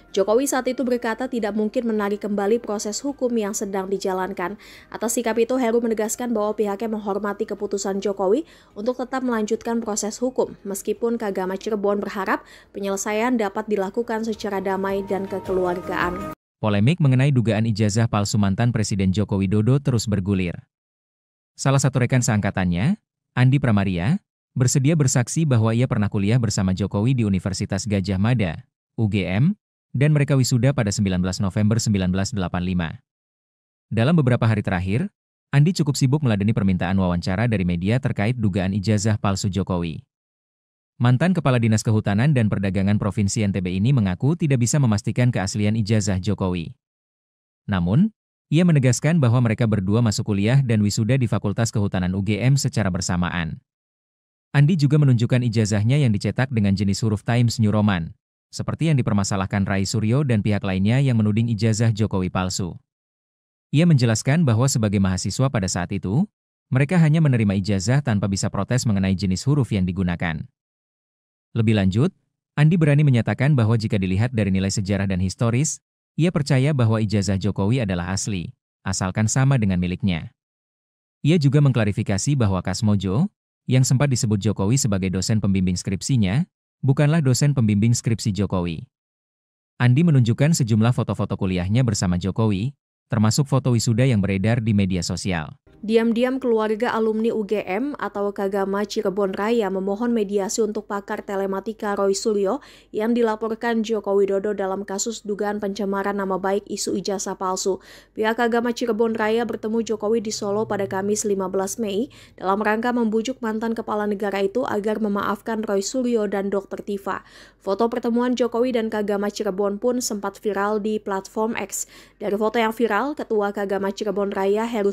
Jokowi saat itu berkata tidak mungkin menarik kembali proses hukum yang sedang dijalankan. Atas sikap itu, Heru menegaskan bahwa pihaknya menghormati keputusan Jokowi untuk tetap melanjutkan proses hukum, meskipun Kagama Cirebon berharap penyelesaian dapat dilakukan secara damai dan kekeluargaan. Polemik mengenai dugaan ijazah palsu mantan Presiden Joko Widodo terus bergulir. Salah satu rekan seangkatannya, Andi Pramaria, bersedia bersaksi bahwa ia pernah kuliah bersama Jokowi di Universitas Gadjah Mada, UGM, dan mereka wisuda pada 19 November 1985. Dalam beberapa hari terakhir, Andi cukup sibuk meladeni permintaan wawancara dari media terkait dugaan ijazah palsu Jokowi. Mantan Kepala Dinas Kehutanan dan Perdagangan Provinsi NTB ini mengaku tidak bisa memastikan keaslian ijazah Jokowi. Namun, ia menegaskan bahwa mereka berdua masuk kuliah dan wisuda di Fakultas Kehutanan UGM secara bersamaan. Andi juga menunjukkan ijazahnya yang dicetak dengan jenis huruf Times New Roman, seperti yang dipermasalahkan Rai Suryo dan pihak lainnya yang menuding ijazah Jokowi palsu. Ia menjelaskan bahwa sebagai mahasiswa pada saat itu, mereka hanya menerima ijazah tanpa bisa protes mengenai jenis huruf yang digunakan. Lebih lanjut, Andi berani menyatakan bahwa jika dilihat dari nilai sejarah dan historis, ia percaya bahwa ijazah Jokowi adalah asli, asalkan sama dengan miliknya. Ia juga mengklarifikasi bahwa Kasmojo, yang sempat disebut Jokowi sebagai dosen pembimbing skripsinya, bukanlah dosen pembimbing skripsi Jokowi. Andi menunjukkan sejumlah foto-foto kuliahnya bersama Jokowi, termasuk foto wisuda yang beredar di media sosial. Diam-diam keluarga alumni UGM atau Kagama Cirebon Raya memohon mediasi untuk pakar telematika Roy Suryo yang dilaporkan Joko Widodo dalam kasus dugaan pencemaran nama baik isu ijazah palsu. Pihak Kagama Cirebon Raya bertemu Jokowi di Solo pada Kamis 15 Mei dalam rangka membujuk mantan kepala negara itu agar memaafkan Roy Suryo dan Dr. Tifa. Foto pertemuan Jokowi dan Kagama Cirebon pun sempat viral di platform X. Dari foto yang viral, Ketua Kagama Cirebon Raya Heru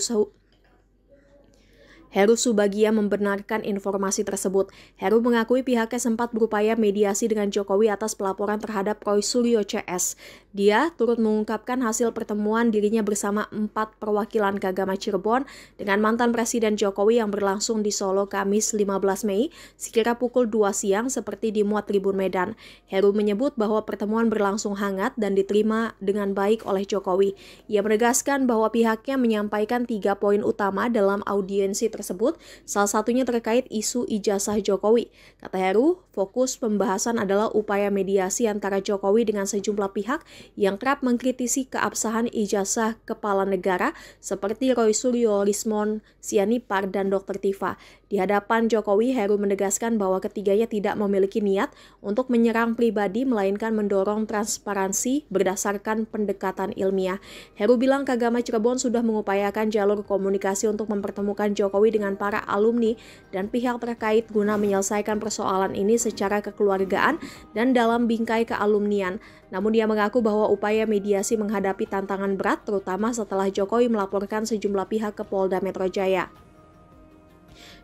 Subagia membenarkan informasi tersebut. Heru mengakui pihaknya sempat berupaya mediasi dengan Jokowi atas pelaporan terhadap Roy Suryo CS. Dia turut mengungkapkan hasil pertemuan dirinya bersama 4 perwakilan Kagama Cirebon dengan mantan Presiden Jokowi yang berlangsung di Solo Kamis 15 Mei sekira pukul 2 siang seperti dimuat Tribun Medan. Heru menyebut bahwa pertemuan berlangsung hangat dan diterima dengan baik oleh Jokowi. Ia menegaskan bahwa pihaknya menyampaikan 3 poin utama dalam audiensi tersebut, salah satunya terkait isu ijazah Jokowi. Kata Heru, fokus pembahasan adalah upaya mediasi antara Jokowi dengan sejumlah pihak yang kerap mengkritisi keabsahan ijazah kepala negara seperti Roy Suryo, Lismon Sianipar, dan Dr. Tifa. Di hadapan Jokowi, Heru menegaskan bahwa ketiganya tidak memiliki niat untuk menyerang pribadi, melainkan mendorong transparansi berdasarkan pendekatan ilmiah. Heru bilang Kagama Cirebon sudah mengupayakan jalur komunikasi untuk mempertemukan Jokowi dengan para alumni dan pihak terkait guna menyelesaikan persoalan ini secara kekeluargaan dan dalam bingkai kealumnian. Namun dia mengaku bahwa upaya mediasi menghadapi tantangan berat, terutama setelah Jokowi melaporkan sejumlah pihak ke Polda Metro Jaya.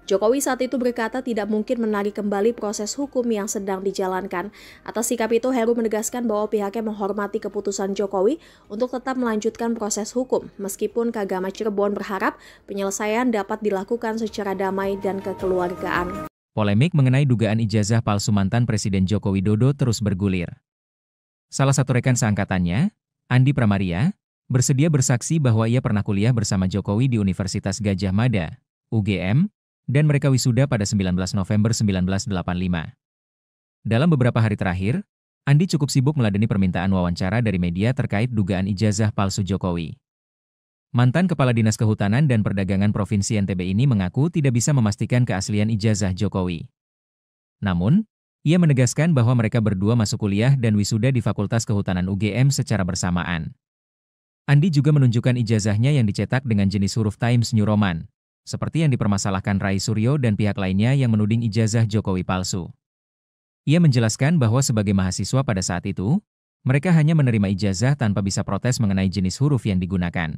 Jokowi saat itu berkata tidak mungkin menarik kembali proses hukum yang sedang dijalankan. Atas sikap itu, Heru menegaskan bahwa pihaknya menghormati keputusan Jokowi untuk tetap melanjutkan proses hukum, meskipun Kagama Cirebon berharap penyelesaian dapat dilakukan secara damai dan kekeluargaan. Polemik mengenai dugaan ijazah palsu mantan Presiden Joko Widodo terus bergulir. Salah satu rekan seangkatannya, Andi Pramaria, bersedia bersaksi bahwa ia pernah kuliah bersama Jokowi di Universitas Gadjah Mada, UGM, dan mereka wisuda pada 19 November 1985. Dalam beberapa hari terakhir, Andi cukup sibuk meladeni permintaan wawancara dari media terkait dugaan ijazah palsu Jokowi. Mantan Kepala Dinas Kehutanan dan Perdagangan Provinsi NTB ini mengaku tidak bisa memastikan keaslian ijazah Jokowi. Namun, Ia menegaskan bahwa mereka berdua masuk kuliah dan wisuda di Fakultas Kehutanan UGM secara bersamaan. Andi juga menunjukkan ijazahnya yang dicetak dengan jenis huruf Times New Roman, seperti yang dipermasalahkan Rai Suryo dan pihak lainnya yang menuding ijazah Jokowi palsu. Ia menjelaskan bahwa sebagai mahasiswa pada saat itu, mereka hanya menerima ijazah tanpa bisa protes mengenai jenis huruf yang digunakan.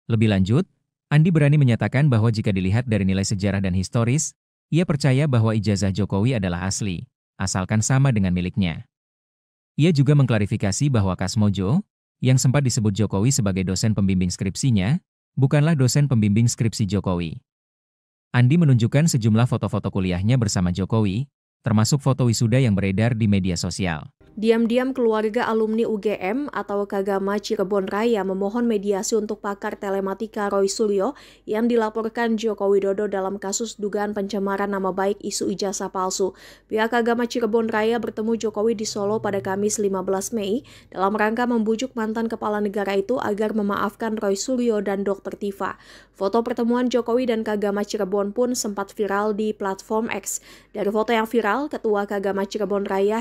Lebih lanjut, Andi berani menyatakan bahwa jika dilihat dari nilai sejarah dan historis, ia percaya bahwa ijazah Jokowi adalah asli, asalkan sama dengan miliknya. Ia juga mengklarifikasi bahwa Kasmojo, yang sempat disebut Jokowi sebagai dosen pembimbing skripsinya, bukanlah dosen pembimbing skripsi Jokowi. Andi menunjukkan sejumlah foto-foto kuliahnya bersama Jokowi, termasuk foto wisuda yang beredar di media sosial. Diam-diam keluarga alumni UGM atau Kagama Cirebon Raya memohon mediasi untuk pakar telematika Roy Suryo yang dilaporkan Joko Widodo dalam kasus dugaan pencemaran nama baik isu ijazah palsu. Pihak Kagama Cirebon Raya bertemu Jokowi di Solo pada Kamis 15 Mei dalam rangka membujuk mantan kepala negara itu agar memaafkan Roy Suryo dan Dr. Tifa. Foto pertemuan Jokowi dan Kagama Cirebon pun sempat viral di platform X. Dari foto yang viral, Ketua Kagama Cirebon Raya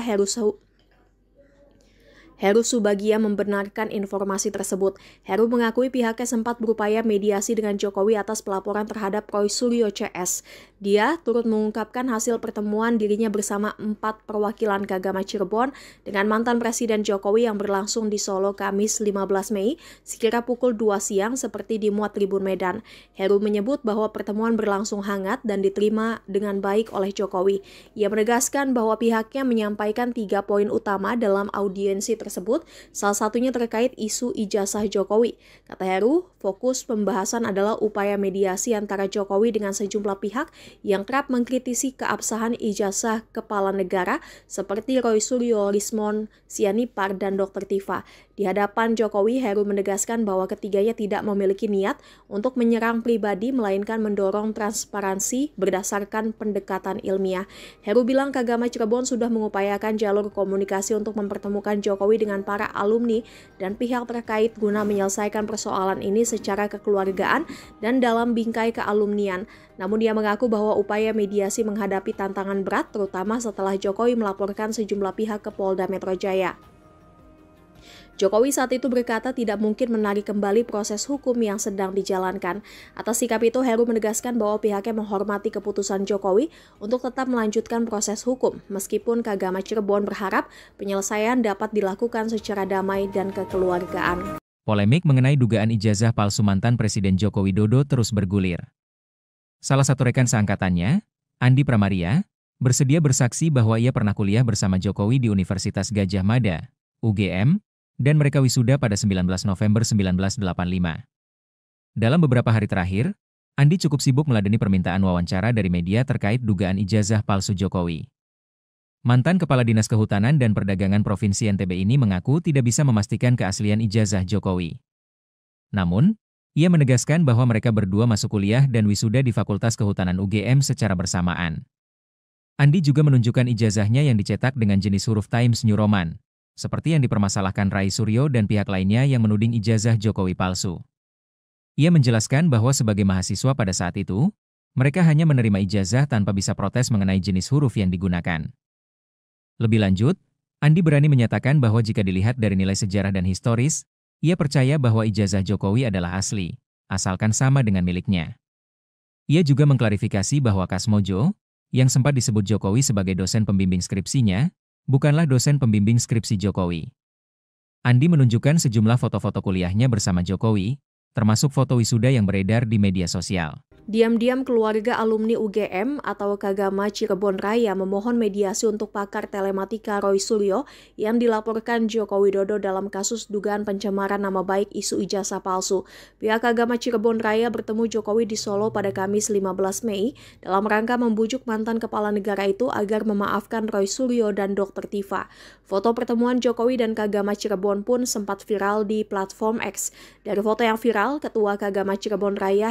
Heru Subagia membenarkan informasi tersebut. Heru mengakui pihaknya sempat berupaya mediasi dengan Jokowi atas pelaporan terhadap Roy Suryo CS. Dia turut mengungkapkan hasil pertemuan dirinya bersama 4 perwakilan Kagama Cirebon dengan mantan Presiden Jokowi yang berlangsung di Solo Kamis 15 Mei sekira pukul 2 siang seperti dimuat Tribun Medan. Heru menyebut bahwa pertemuan berlangsung hangat dan diterima dengan baik oleh Jokowi. Ia menegaskan bahwa pihaknya menyampaikan 3 poin utama dalam audiensi tersebut, salah satunya terkait isu ijazah Jokowi. Kata Heru, fokus pembahasan adalah upaya mediasi antara Jokowi dengan sejumlah pihak yang kerap mengkritisi keabsahan ijazah kepala negara seperti Roy Suryo, Rismon Sianipar, dan Dr. Tifa. Di hadapan Jokowi, Heru menegaskan bahwa ketiganya tidak memiliki niat untuk menyerang pribadi, melainkan mendorong transparansi berdasarkan pendekatan ilmiah. Heru bilang Kagama Cirebon sudah mengupayakan jalur komunikasi untuk mempertemukan Jokowi dengan para alumni dan pihak terkait guna menyelesaikan persoalan ini secara kekeluargaan dan dalam bingkai kealumnian. Namun dia mengaku bahwa upaya mediasi menghadapi tantangan berat terutama setelah Jokowi melaporkan sejumlah pihak ke Polda Metro Jaya. Jokowi saat itu berkata tidak mungkin menarik kembali proses hukum yang sedang dijalankan. Atas sikap itu, Heru menegaskan bahwa pihaknya menghormati keputusan Jokowi untuk tetap melanjutkan proses hukum, meskipun Kagama Cirebon berharap penyelesaian dapat dilakukan secara damai dan kekeluargaan. Polemik mengenai dugaan ijazah palsu mantan Presiden Joko Widodo terus bergulir. Salah satu rekan seangkatannya, Andi Pramaria, bersedia bersaksi bahwa ia pernah kuliah bersama Jokowi di Universitas Gadjah Mada, UGM, dan mereka wisuda pada 19 November 1985. Dalam beberapa hari terakhir, Andi cukup sibuk meladeni permintaan wawancara dari media terkait dugaan ijazah palsu Jokowi. Mantan Kepala Dinas Kehutanan dan Perdagangan Provinsi NTB ini mengaku tidak bisa memastikan keaslian ijazah Jokowi. Namun, ia menegaskan bahwa mereka berdua masuk kuliah dan wisuda di Fakultas Kehutanan UGM secara bersamaan. Andi juga menunjukkan ijazahnya yang dicetak dengan jenis huruf Times New Roman, seperti yang dipermasalahkan Rai Suryo dan pihak lainnya yang menuding ijazah Jokowi palsu. Ia menjelaskan bahwa sebagai mahasiswa pada saat itu, mereka hanya menerima ijazah tanpa bisa protes mengenai jenis huruf yang digunakan. Lebih lanjut, Andi berani menyatakan bahwa jika dilihat dari nilai sejarah dan historis, ia percaya bahwa ijazah Jokowi adalah asli, asalkan sama dengan miliknya. Ia juga mengklarifikasi bahwa Kasmojo, yang sempat disebut Jokowi sebagai dosen pembimbing skripsinya, bukanlah dosen pembimbing skripsi Jokowi. Andi menunjukkan sejumlah foto-foto kuliahnya bersama Jokowi, termasuk foto wisuda yang beredar di media sosial. Diam-diam keluarga alumni UGM atau Kagama Cirebon Raya memohon mediasi untuk pakar telematika Roy Suryo yang dilaporkan Joko Widodo dalam kasus dugaan pencemaran nama baik isu ijazah palsu. Pihak Kagama Cirebon Raya bertemu Jokowi di Solo pada Kamis 15 Mei dalam rangka membujuk mantan kepala negara itu agar memaafkan Roy Suryo dan Dr. Tifa. Foto pertemuan Jokowi dan Kagama Cirebon pun sempat viral di platform X. Dari foto yang viral, Ketua Kagama Cirebon Raya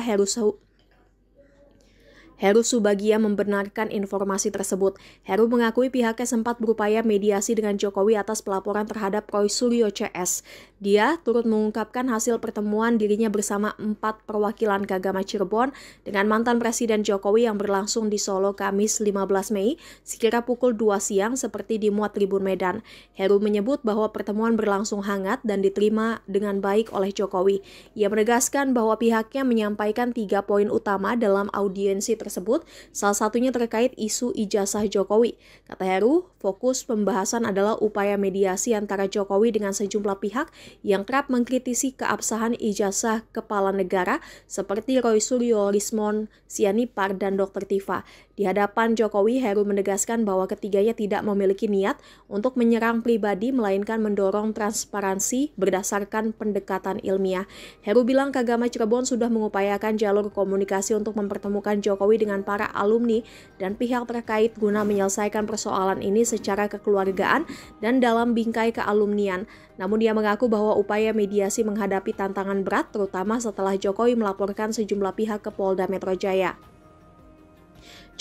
Heru Subagia membenarkan informasi tersebut. Heru mengakui pihaknya sempat berupaya mediasi dengan Jokowi atas pelaporan terhadap Roy Suryo CS. Dia turut mengungkapkan hasil pertemuan dirinya bersama 4 perwakilan Kagama Cirebon dengan mantan Presiden Jokowi yang berlangsung di Solo Kamis 15 Mei sekira pukul 2 siang seperti dimuat Tribun Medan. Heru menyebut bahwa pertemuan berlangsung hangat dan diterima dengan baik oleh Jokowi. Ia menegaskan bahwa pihaknya menyampaikan 3 poin utama dalam audiensi tersebut, salah satunya terkait isu ijazah Jokowi. Kata Heru, fokus pembahasan adalah upaya mediasi antara Jokowi dengan sejumlah pihak yang kerap mengkritisi keabsahan ijazah kepala negara seperti Roy Suryo, Rismon Sianipar, dan Dr. Tifa. Di hadapan Jokowi, Heru menegaskan bahwa ketiganya tidak memiliki niat untuk menyerang pribadi, melainkan mendorong transparansi berdasarkan pendekatan ilmiah. Heru bilang Kagama Cirebon sudah mengupayakan jalur komunikasi untuk mempertemukan Jokowi dengan para alumni dan pihak terkait guna menyelesaikan persoalan ini secara kekeluargaan dan dalam bingkai kealumnian. Namun dia mengaku bahwa upaya mediasi menghadapi tantangan berat terutama setelah Jokowi melaporkan sejumlah pihak ke Polda Metro Jaya.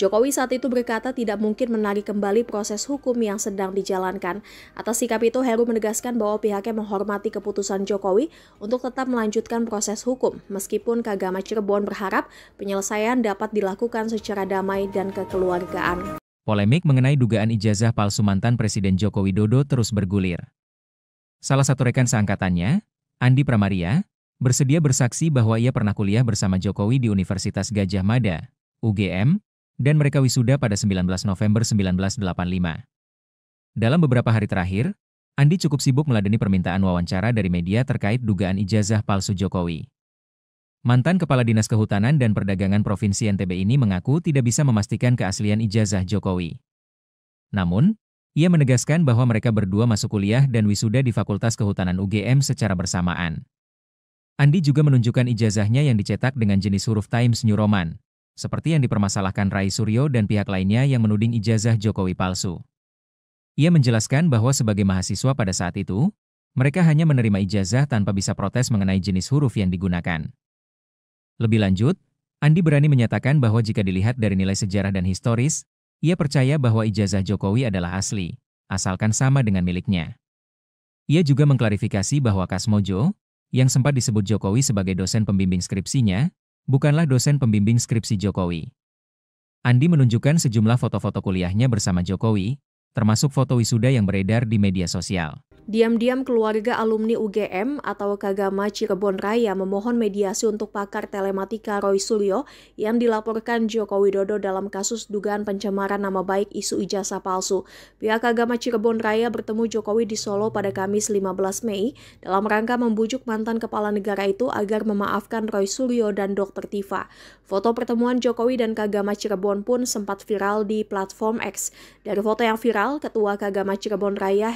Jokowi saat itu berkata tidak mungkin menarik kembali proses hukum yang sedang dijalankan. Atas sikap itu, Heru menegaskan bahwa pihaknya menghormati keputusan Jokowi untuk tetap melanjutkan proses hukum, meskipun Kagama Cirebon berharap penyelesaian dapat dilakukan secara damai dan kekeluargaan. Polemik mengenai dugaan ijazah palsu mantan Presiden Joko Widodo terus bergulir. Salah satu rekan seangkatannya, Andi Pramaria, bersedia bersaksi bahwa ia pernah kuliah bersama Jokowi di Universitas Gadjah Mada, UGM, dan mereka wisuda pada 19 November 1985. Dalam beberapa hari terakhir, Andi cukup sibuk meladeni permintaan wawancara dari media terkait dugaan ijazah palsu Jokowi. Mantan Kepala Dinas Kehutanan dan Perdagangan Provinsi NTB ini mengaku tidak bisa memastikan keaslian ijazah Jokowi. Namun, ia menegaskan bahwa mereka berdua masuk kuliah dan wisuda di Fakultas Kehutanan UGM secara bersamaan. Andi juga menunjukkan ijazahnya yang dicetak dengan jenis huruf Times New Roman, seperti yang dipermasalahkan Rai Suryo dan pihak lainnya yang menuding ijazah Jokowi palsu. Ia menjelaskan bahwa sebagai mahasiswa pada saat itu, mereka hanya menerima ijazah tanpa bisa protes mengenai jenis huruf yang digunakan. Lebih lanjut, Andi berani menyatakan bahwa jika dilihat dari nilai sejarah dan historis, ia percaya bahwa ijazah Jokowi adalah asli, asalkan sama dengan miliknya. Ia juga mengklarifikasi bahwa Kasmojo, yang sempat disebut Jokowi sebagai dosen pembimbing skripsinya, bukanlah dosen pembimbing skripsi Jokowi. Andi menunjukkan sejumlah foto-foto kuliahnya bersama Jokowi, termasuk foto wisuda yang beredar di media sosial. Diam-diam keluarga alumni UGM atau Kagama Cirebon Raya memohon mediasi untuk pakar telematika Roy Suryo yang dilaporkan Joko Widodo dalam kasus dugaan pencemaran nama baik isu ijazah palsu. Pihak Kagama Cirebon Raya bertemu Jokowi di Solo pada Kamis 15 Mei dalam rangka membujuk mantan kepala negara itu agar memaafkan Roy Suryo dan Dr. Tifa. Foto pertemuan Jokowi dan Kagama Cirebon pun sempat viral di platform X. Dari foto yang viral, Ketua Kagama Cirebon Raya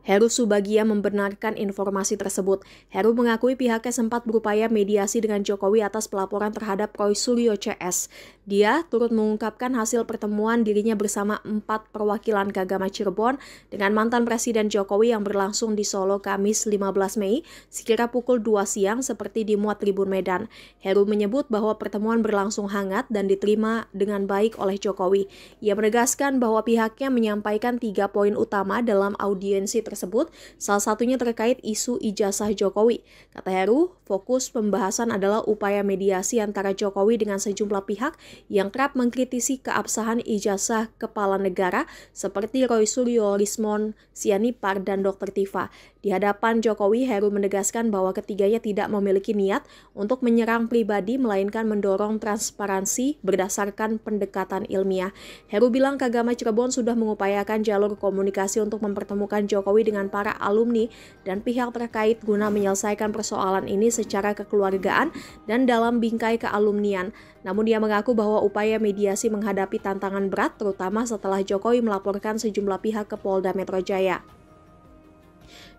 Heru Subagia membenarkan informasi tersebut. Heru mengakui pihaknya sempat berupaya mediasi dengan Jokowi atas pelaporan terhadap Roy Suryo CS. Dia turut mengungkapkan hasil pertemuan dirinya bersama 4 perwakilan Kagama Cirebon dengan mantan Presiden Jokowi yang berlangsung di Solo Kamis 15 Mei sekira pukul 2 siang seperti dimuat Tribun Medan. Heru menyebut bahwa pertemuan berlangsung hangat dan diterima dengan baik oleh Jokowi. Ia menegaskan bahwa pihaknya menyampaikan 3 poin utama dalam audiensi tersebut, salah satunya terkait isu ijazah Jokowi. Kata Heru, fokus pembahasan adalah upaya mediasi antara Jokowi dengan sejumlah pihak yang kerap mengkritisi keabsahan ijazah kepala negara seperti Roy Suryo, Rismon Sianipar, dan Dr. Tifa. Di hadapan Jokowi, Heru menegaskan bahwa ketiganya tidak memiliki niat untuk menyerang pribadi, melainkan mendorong transparansi berdasarkan pendekatan ilmiah. Heru bilang Kagama Cirebon sudah mengupayakan jalur komunikasi untuk mempertemukan Jokowi dengan para alumni dan pihak terkait guna menyelesaikan persoalan ini secara kekeluargaan dan dalam bingkai kealumnian. Namun dia mengaku bahwa upaya mediasi menghadapi tantangan berat terutama setelah Jokowi melaporkan sejumlah pihak ke Polda Metro Jaya.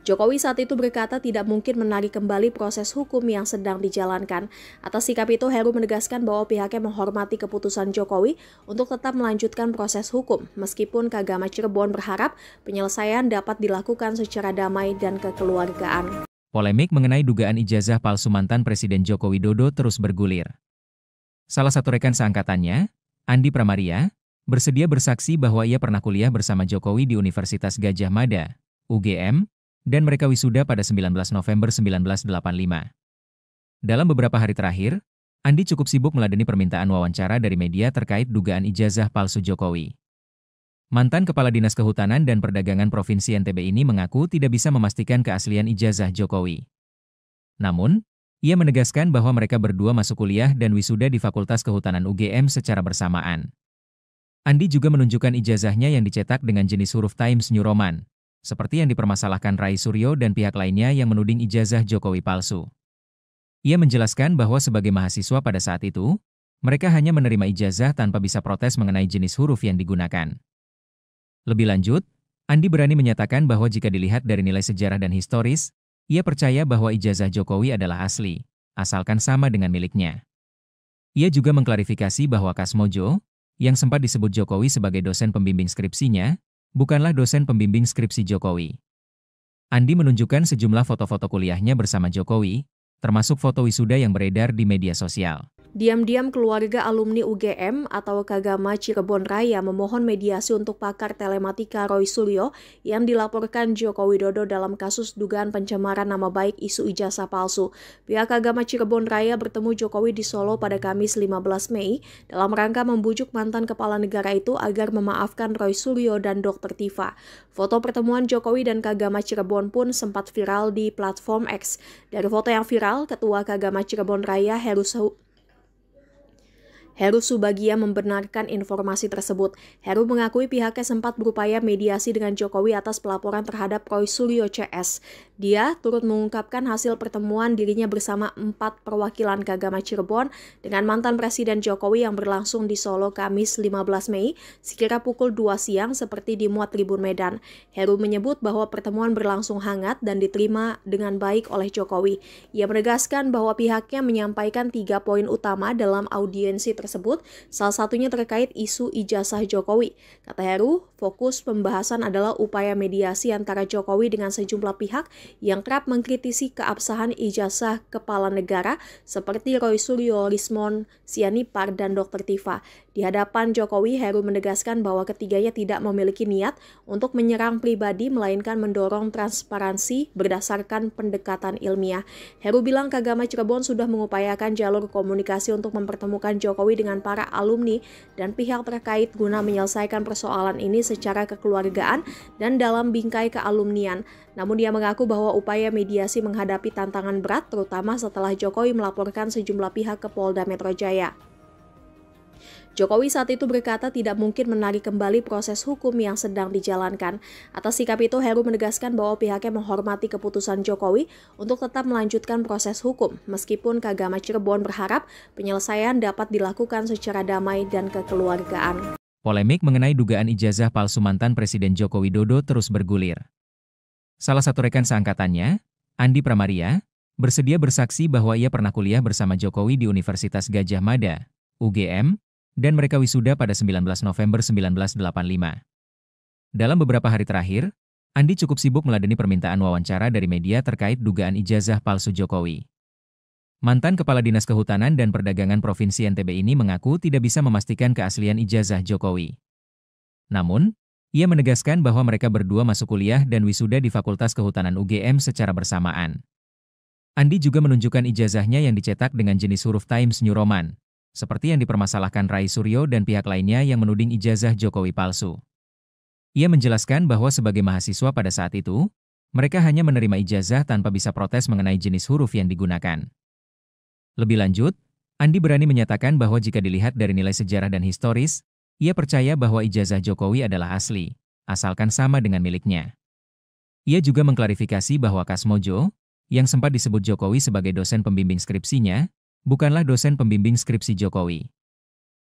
Jokowi saat itu berkata tidak mungkin menarik kembali proses hukum yang sedang dijalankan. Atas sikap itu, Heru menegaskan bahwa pihaknya menghormati keputusan Jokowi untuk tetap melanjutkan proses hukum, meskipun Kagama Cirebon berharap penyelesaian dapat dilakukan secara damai dan kekeluargaan. Polemik mengenai dugaan ijazah palsu mantan Presiden Joko Widodo terus bergulir. Salah satu rekan seangkatannya, Andi Pramaria, bersedia bersaksi bahwa ia pernah kuliah bersama Jokowi di Universitas Gadjah Mada, UGM, dan mereka wisuda pada 19 November 1985. Dalam beberapa hari terakhir, Andi cukup sibuk meladeni permintaan wawancara dari media terkait dugaan ijazah palsu Jokowi. Mantan Kepala Dinas Kehutanan dan Perdagangan Provinsi NTB ini mengaku tidak bisa memastikan keaslian ijazah Jokowi. Namun, ia menegaskan bahwa mereka berdua masuk kuliah dan wisuda di Fakultas Kehutanan UGM secara bersamaan. Andi juga menunjukkan ijazahnya yang dicetak dengan jenis huruf Times New Roman, seperti yang dipermasalahkan Rai Suryo dan pihak lainnya yang menuding ijazah Jokowi palsu. Ia menjelaskan bahwa sebagai mahasiswa pada saat itu, mereka hanya menerima ijazah tanpa bisa protes mengenai jenis huruf yang digunakan. Lebih lanjut, Andi berani menyatakan bahwa jika dilihat dari nilai sejarah dan historis, ia percaya bahwa ijazah Jokowi adalah asli, asalkan sama dengan miliknya. Ia juga mengklarifikasi bahwa Kasmojo, yang sempat disebut Jokowi sebagai dosen pembimbing skripsinya, bukanlah dosen pembimbing skripsi Jokowi. Andi menunjukkan sejumlah foto-foto kuliahnya bersama Jokowi, termasuk foto wisuda yang beredar di media sosial. Diam-diam keluarga alumni UGM atau Kagama Cirebon Raya memohon mediasi untuk pakar telematika Roy Suryo yang dilaporkan Joko Widodo dalam kasus dugaan pencemaran nama baik isu ijazah palsu. Pihak Kagama Cirebon Raya bertemu Jokowi di Solo pada Kamis 15 Mei dalam rangka membujuk mantan kepala negara itu agar memaafkan Roy Suryo dan Dr. Tifa. Foto pertemuan Jokowi dan Kagama Cirebon pun sempat viral di platform X. Dari foto yang viral, Ketua Kagama Cirebon Raya Heru Subagia membenarkan informasi tersebut. Heru mengakui pihaknya sempat berupaya mediasi dengan Jokowi atas pelaporan terhadap Roy Suryo CS. Dia turut mengungkapkan hasil pertemuan dirinya bersama 4 perwakilan Kagama Cirebon dengan mantan Presiden Jokowi yang berlangsung di Solo Kamis 15 Mei sekira pukul 2 siang seperti dimuat Tribun Medan. Heru menyebut bahwa pertemuan berlangsung hangat dan diterima dengan baik oleh Jokowi. Ia menegaskan bahwa pihaknya menyampaikan 3 poin utama dalam audiensi tersebut, salah satunya terkait isu ijazah Jokowi. Kata Heru, fokus pembahasan adalah upaya mediasi antara Jokowi dengan sejumlah pihak yang kerap mengkritisi keabsahan ijazah kepala negara seperti Roy Suryo, Rismon Sianipar, dan Dr. Tifa. Di hadapan Jokowi, Heru menegaskan bahwa ketiganya tidak memiliki niat untuk menyerang pribadi, melainkan mendorong transparansi berdasarkan pendekatan ilmiah. Heru bilang Kagama Cirebon sudah mengupayakan jalur komunikasi untuk mempertemukan Jokowi dengan para alumni dan pihak terkait guna menyelesaikan persoalan ini secara kekeluargaan dan dalam bingkai kealumnian. Namun dia mengaku bahwa upaya mediasi menghadapi tantangan berat, terutama setelah Jokowi melaporkan sejumlah pihak ke Polda Metro Jaya. Jokowi saat itu berkata tidak mungkin menarik kembali proses hukum yang sedang dijalankan. Atas sikap itu, Heru menegaskan bahwa pihaknya menghormati keputusan Jokowi untuk tetap melanjutkan proses hukum, meskipun Kagama Cirebon berharap penyelesaian dapat dilakukan secara damai dan kekeluargaan. Polemik mengenai dugaan ijazah palsu mantan Presiden Joko Widodo terus bergulir. Salah satu rekan seangkatannya, Andi Pramaria, bersedia bersaksi bahwa ia pernah kuliah bersama Jokowi di Universitas Gadjah Mada, UGM, dan mereka wisuda pada 19 November 1985. Dalam beberapa hari terakhir, Andi cukup sibuk meladeni permintaan wawancara dari media terkait dugaan ijazah palsu Jokowi. Mantan Kepala Dinas Kehutanan dan Perdagangan Provinsi NTB ini mengaku tidak bisa memastikan keaslian ijazah Jokowi. Namun, ia menegaskan bahwa mereka berdua masuk kuliah dan wisuda di Fakultas Kehutanan UGM secara bersamaan. Andi juga menunjukkan ijazahnya yang dicetak dengan jenis huruf Times New Roman, seperti yang dipermasalahkan Rai Suryo dan pihak lainnya yang menuding ijazah Jokowi palsu. Ia menjelaskan bahwa sebagai mahasiswa pada saat itu, mereka hanya menerima ijazah tanpa bisa protes mengenai jenis huruf yang digunakan. Lebih lanjut, Andi berani menyatakan bahwa jika dilihat dari nilai sejarah dan historis, ia percaya bahwa ijazah Jokowi adalah asli, asalkan sama dengan miliknya. Ia juga mengklarifikasi bahwa Kasmojo, yang sempat disebut Jokowi sebagai dosen pembimbing skripsinya, bukanlah dosen pembimbing skripsi Jokowi.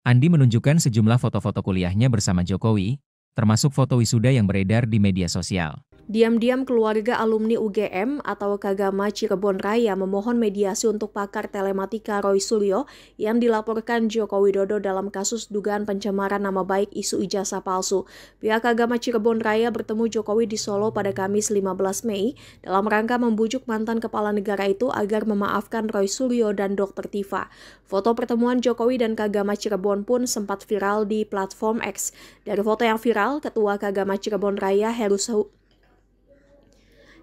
Andi menunjukkan sejumlah foto-foto kuliahnya bersama Jokowi, termasuk foto wisuda yang beredar di media sosial. Diam-diam keluarga alumni UGM atau Kagama Cirebon Raya memohon mediasi untuk pakar telematika Roy Suryo yang dilaporkan Joko Widodo dalam kasus dugaan pencemaran nama baik isu ijazah palsu. Pihak Kagama Cirebon Raya bertemu Jokowi di Solo pada Kamis 15 Mei dalam rangka membujuk mantan kepala negara itu agar memaafkan Roy Suryo dan Dr. Tifa. Foto pertemuan Jokowi dan Kagama Cirebon pun sempat viral di platform X. Dari foto yang viral, Ketua Kagama Cirebon Raya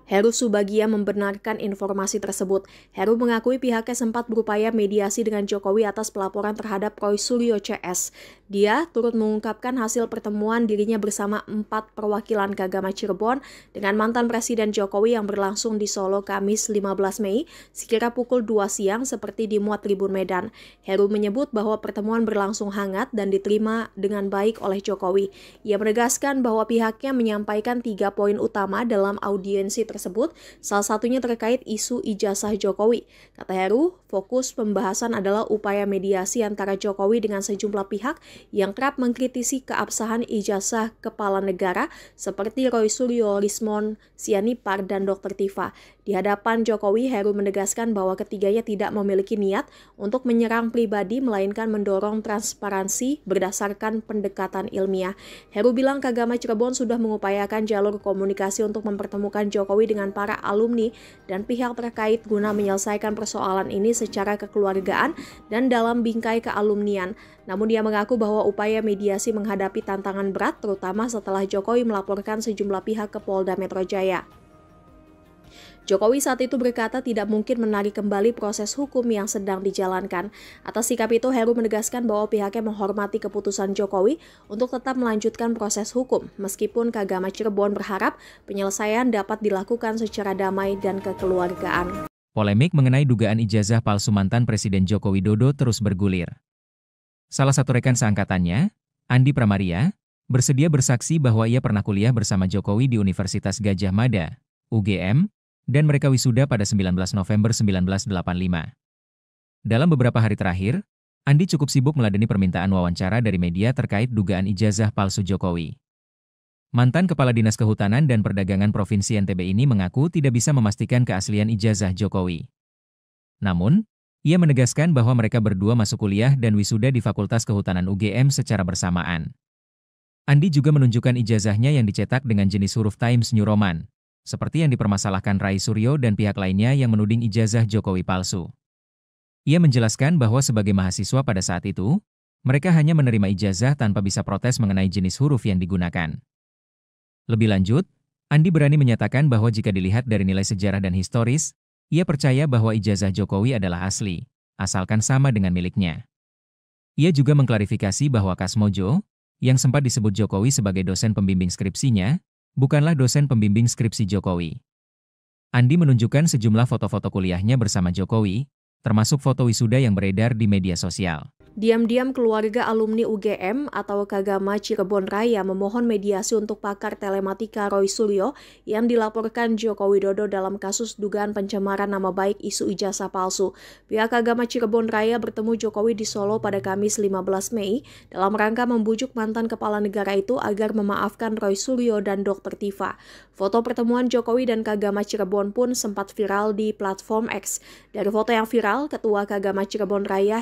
Heru Subagia membenarkan informasi tersebut. Heru mengakui pihaknya sempat berupaya mediasi dengan Jokowi atas pelaporan terhadap Roy Suryo CS. Dia turut mengungkapkan hasil pertemuan dirinya bersama 4 perwakilan Kagama Cirebon dengan mantan Presiden Jokowi yang berlangsung di Solo Kamis 15 Mei sekira pukul 2 siang seperti dimuat Tribun Medan. Heru menyebut bahwa pertemuan berlangsung hangat dan diterima dengan baik oleh Jokowi. Ia menegaskan bahwa pihaknya menyampaikan 3 poin utama dalam audiensi tersebut, salah satunya terkait isu ijazah Jokowi. Kata Heru, fokus pembahasan adalah upaya mediasi antara Jokowi dengan sejumlah pihak yang kerap mengkritisi keabsahan ijazah kepala negara seperti Roy Suryo, Rismon Sianipar, dan Dr. Tifa. Di hadapan Jokowi, Heru menegaskan bahwa ketiganya tidak memiliki niat untuk menyerang pribadi, melainkan mendorong transparansi berdasarkan pendekatan ilmiah. Heru bilang Kagama Cirebon sudah mengupayakan jalur komunikasi untuk mempertemukan Jokowi dengan para alumni dan pihak terkait guna menyelesaikan persoalan ini secara kekeluargaan dan dalam bingkai kealumnian. Namun dia mengaku bahwa upaya mediasi menghadapi tantangan berat, terutama setelah Jokowi melaporkan sejumlah pihak ke Polda Metro Jaya. Jokowi saat itu berkata tidak mungkin menarik kembali proses hukum yang sedang dijalankan. Atas sikap itu, Heru menegaskan bahwa pihaknya menghormati keputusan Jokowi untuk tetap melanjutkan proses hukum, meskipun Kagama Cirebon berharap penyelesaian dapat dilakukan secara damai dan kekeluargaan. Polemik mengenai dugaan ijazah palsu mantan Presiden Joko Widodo terus bergulir. Salah satu rekan seangkatannya, Andi Pramaria, bersedia bersaksi bahwa ia pernah kuliah bersama Jokowi di Universitas Gadjah Mada, UGM, dan mereka wisuda pada 19 November 1985. Dalam beberapa hari terakhir, Andi cukup sibuk meladeni permintaan wawancara dari media terkait dugaan ijazah palsu Jokowi. Mantan Kepala Dinas Kehutanan dan Perdagangan Provinsi NTB ini mengaku tidak bisa memastikan keaslian ijazah Jokowi. Namun, ia menegaskan bahwa mereka berdua masuk kuliah dan wisuda di Fakultas Kehutanan UGM secara bersamaan. Andi juga menunjukkan ijazahnya yang dicetak dengan jenis huruf Times New Roman, seperti yang dipermasalahkan Roy Suryo dan pihak lainnya yang menuding ijazah Jokowi palsu. Ia menjelaskan bahwa sebagai mahasiswa pada saat itu, mereka hanya menerima ijazah tanpa bisa protes mengenai jenis huruf yang digunakan. Lebih lanjut, Andi berani menyatakan bahwa jika dilihat dari nilai sejarah dan historis, ia percaya bahwa ijazah Jokowi adalah asli, asalkan sama dengan miliknya. Ia juga mengklarifikasi bahwa Kasmojo, yang sempat disebut Jokowi sebagai dosen pembimbing skripsinya, bukanlah dosen pembimbing skripsi Jokowi. Andi menunjukkan sejumlah foto-foto kuliahnya bersama Jokowi, termasuk foto wisuda yang beredar di media sosial. Diam-diam keluarga alumni UGM atau Kagama Cirebon Raya memohon mediasi untuk pakar telematika Roy Suryo yang dilaporkan Joko Widodo dalam kasus dugaan pencemaran nama baik isu ijazah palsu. Pihak Kagama Cirebon Raya bertemu Jokowi di Solo pada Kamis 15 Mei dalam rangka membujuk mantan kepala negara itu agar memaafkan Roy Suryo dan Dr. Tifa. Foto pertemuan Jokowi dan Kagama Cirebon pun sempat viral di platform X. Dari foto yang viral, Ketua Kagama Cirebon Raya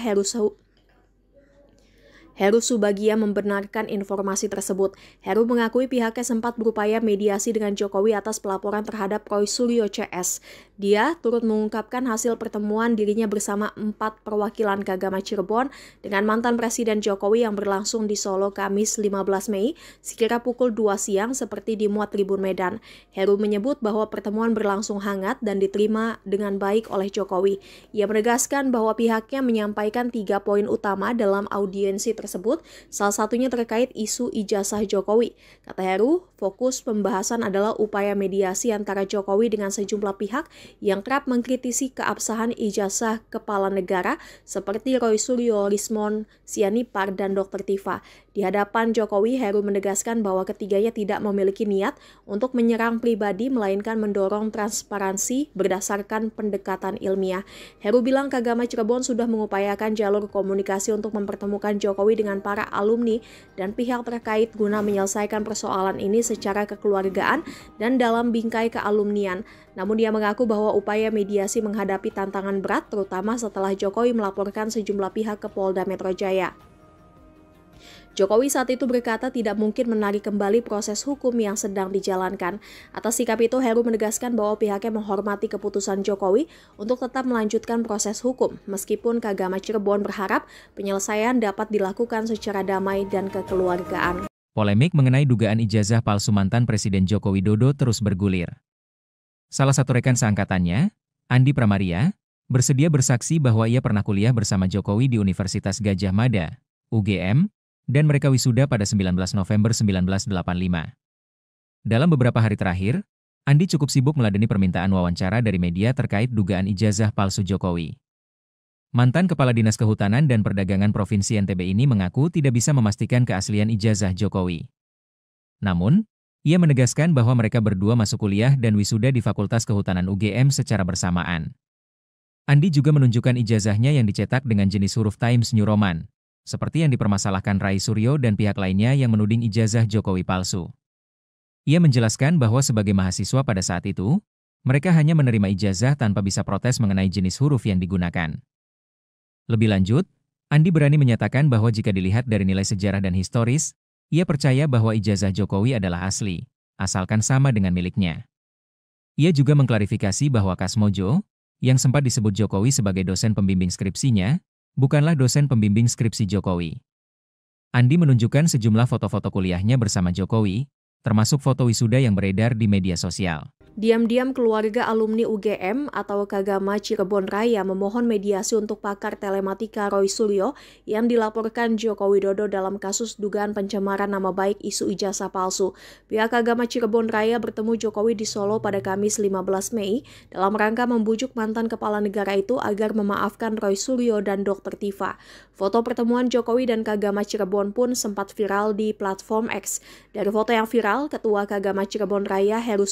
Heru Subagia membenarkan informasi tersebut. Heru mengakui pihaknya sempat berupaya mediasi dengan Jokowi atas pelaporan terhadap Roy Suryo CS. Dia turut mengungkapkan hasil pertemuan dirinya bersama 4 perwakilan Kagama Cirebon dengan mantan Presiden Jokowi yang berlangsung di Solo Kamis 15 Mei sekira pukul 2 siang seperti dimuat Tribun Medan. Heru menyebut bahwa pertemuan berlangsung hangat dan diterima dengan baik oleh Jokowi. Ia menegaskan bahwa pihaknya menyampaikan 3 poin utama dalam audiensi tersebut, salah satunya terkait isu ijazah Jokowi. Kata Heru, fokus pembahasan adalah upaya mediasi antara Jokowi dengan sejumlah pihak yang kerap mengkritisi keabsahan ijazah kepala negara seperti Roy Suryo, Rismon Sianipar, dan Dr. Tifa. Di hadapan Jokowi, Heru menegaskan bahwa ketiganya tidak memiliki niat untuk menyerang pribadi, melainkan mendorong transparansi berdasarkan pendekatan ilmiah. Heru bilang Kagama Cirebon sudah mengupayakan jalur komunikasi untuk mempertemukan Jokowi Jokowi dengan para alumni dan pihak terkait guna menyelesaikan persoalan ini secara kekeluargaan dan dalam bingkai kealumnian. Namun dia mengaku bahwa upaya mediasi menghadapi tantangan berat terutama setelah Jokowi melaporkan sejumlah pihak ke Polda Metro Jaya. Jokowi saat itu berkata tidak mungkin menarik kembali proses hukum yang sedang dijalankan. Atas sikap itu, Heru menegaskan bahwa pihaknya menghormati keputusan Jokowi untuk tetap melanjutkan proses hukum, meskipun Kagama Cirebon berharap penyelesaian dapat dilakukan secara damai dan kekeluargaan. Polemik mengenai dugaan ijazah palsu mantan Presiden Joko Widodo terus bergulir. Salah satu rekan seangkatannya, Andi Pramaria, bersedia bersaksi bahwa ia pernah kuliah bersama Jokowi di Universitas Gadjah Mada, UGM, dan mereka wisuda pada 19 November 1985. Dalam beberapa hari terakhir, Andi cukup sibuk meladeni permintaan wawancara dari media terkait dugaan ijazah palsu Jokowi. Mantan Kepala Dinas Kehutanan dan Perdagangan Provinsi NTB ini mengaku tidak bisa memastikan keaslian ijazah Jokowi. Namun, ia menegaskan bahwa mereka berdua masuk kuliah dan wisuda di Fakultas Kehutanan UGM secara bersamaan. Andi juga menunjukkan ijazahnya yang dicetak dengan jenis huruf Times New Roman, seperti yang dipermasalahkan Rai Suryo dan pihak lainnya yang menuding ijazah Jokowi palsu. Ia menjelaskan bahwa sebagai mahasiswa pada saat itu, mereka hanya menerima ijazah tanpa bisa protes mengenai jenis huruf yang digunakan. Lebih lanjut, Andi berani menyatakan bahwa jika dilihat dari nilai sejarah dan historis, ia percaya bahwa ijazah Jokowi adalah asli, asalkan sama dengan miliknya. Ia juga mengklarifikasi bahwa Kasmojo, yang sempat disebut Jokowi sebagai dosen pembimbing skripsinya, bukanlah dosen pembimbing skripsi Jokowi. Andi menunjukkan sejumlah foto-foto kuliahnya bersama Jokowi, termasuk foto wisuda yang beredar di media sosial. Diam-diam keluarga alumni UGM atau Kagama Cirebon Raya memohon mediasi untuk pakar telematika Roy Suryo yang dilaporkan Joko Widodo dalam kasus dugaan pencemaran nama baik isu ijazah palsu. Pihak Kagama Cirebon Raya bertemu Jokowi di Solo pada Kamis 15 Mei dalam rangka membujuk mantan kepala negara itu agar memaafkan Roy Suryo dan Dr. Tifa. Foto pertemuan Jokowi dan Kagama Cirebon pun sempat viral di platform X. Dari foto yang viral, Ketua Kagama Cirebon Raya Heru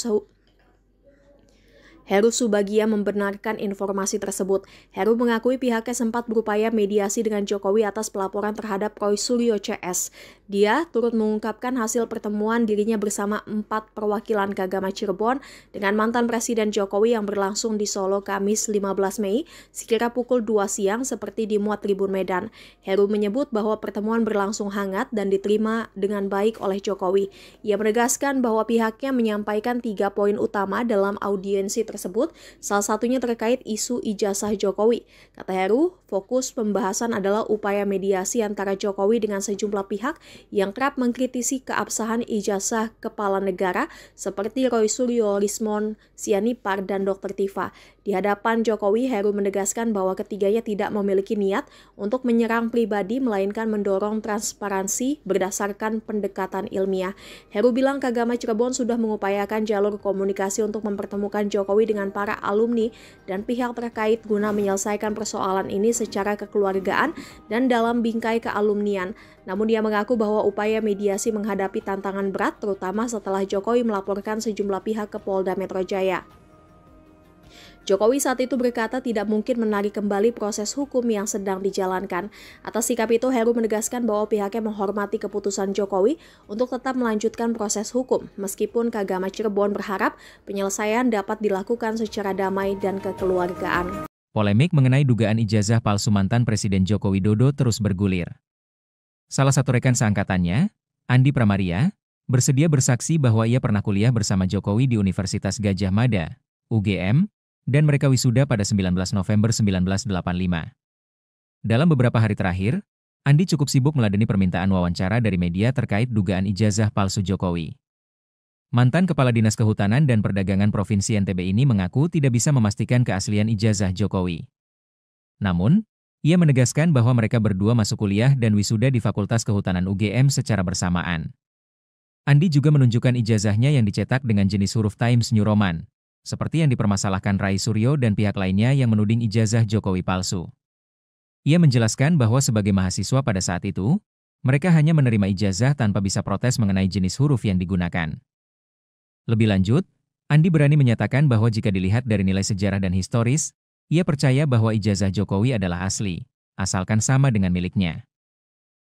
Subagia membenarkan informasi tersebut. Heru mengakui pihaknya sempat berupaya mediasi dengan Jokowi atas pelaporan terhadap Roy Suryo CS. Dia turut mengungkapkan hasil pertemuan dirinya bersama 4 perwakilan Kagama Cirebon dengan mantan Presiden Jokowi yang berlangsung di Solo Kamis 15 Mei sekira pukul 2 siang seperti dimuat Tribun Medan. Heru menyebut bahwa pertemuan berlangsung hangat dan diterima dengan baik oleh Jokowi. Ia menegaskan bahwa pihaknya menyampaikan 3 poin utama dalam audiensi tersebut, salah satunya terkait isu ijazah Jokowi. Kata Heru, fokus pembahasan adalah upaya mediasi antara Jokowi dengan sejumlah pihak yang kerap mengkritisi keabsahan ijazah kepala negara seperti Roy Suryo, Lismon Sianipar, dan Dr. Tifa. Di hadapan Jokowi, Heru menegaskan bahwa ketiganya tidak memiliki niat untuk menyerang pribadi, melainkan mendorong transparansi berdasarkan pendekatan ilmiah. Heru bilang Kagama Cirebon sudah mengupayakan jalur komunikasi untuk mempertemukan Jokowi dengan para alumni dan pihak terkait guna menyelesaikan persoalan ini secara kekeluargaan dan dalam bingkai kealumnian. Namun dia mengaku bahwa upaya mediasi menghadapi tantangan berat terutama setelah Jokowi melaporkan sejumlah pihak ke Polda Metro Jaya. Jokowi saat itu berkata tidak mungkin menarik kembali proses hukum yang sedang dijalankan. Atas sikap itu, Heru menegaskan bahwa pihaknya menghormati keputusan Jokowi untuk tetap melanjutkan proses hukum, meskipun Kagama Cirebon berharap penyelesaian dapat dilakukan secara damai dan kekeluargaan. Polemik mengenai dugaan ijazah palsu mantan Presiden Joko Widodo terus bergulir. Salah satu rekan seangkatannya, Andi Pramaria, bersedia bersaksi bahwa ia pernah kuliah bersama Jokowi di Universitas Gadjah Mada, UGM, dan mereka wisuda pada 19 November 1985. Dalam beberapa hari terakhir, Andi cukup sibuk meladeni permintaan wawancara dari media terkait dugaan ijazah palsu Jokowi. Mantan Kepala Dinas Kehutanan dan Perdagangan Provinsi NTB ini mengaku tidak bisa memastikan keaslian ijazah Jokowi. Namun, ia menegaskan bahwa mereka berdua masuk kuliah dan wisuda di Fakultas Kehutanan UGM secara bersamaan. Andi juga menunjukkan ijazahnya yang dicetak dengan jenis huruf Times New Roman, seperti yang dipermasalahkan Rai Suryo dan pihak lainnya yang menuding ijazah Jokowi palsu. Ia menjelaskan bahwa sebagai mahasiswa pada saat itu, mereka hanya menerima ijazah tanpa bisa protes mengenai jenis huruf yang digunakan. Lebih lanjut, Andi berani menyatakan bahwa jika dilihat dari nilai sejarah dan historis, ia percaya bahwa ijazah Jokowi adalah asli, asalkan sama dengan miliknya.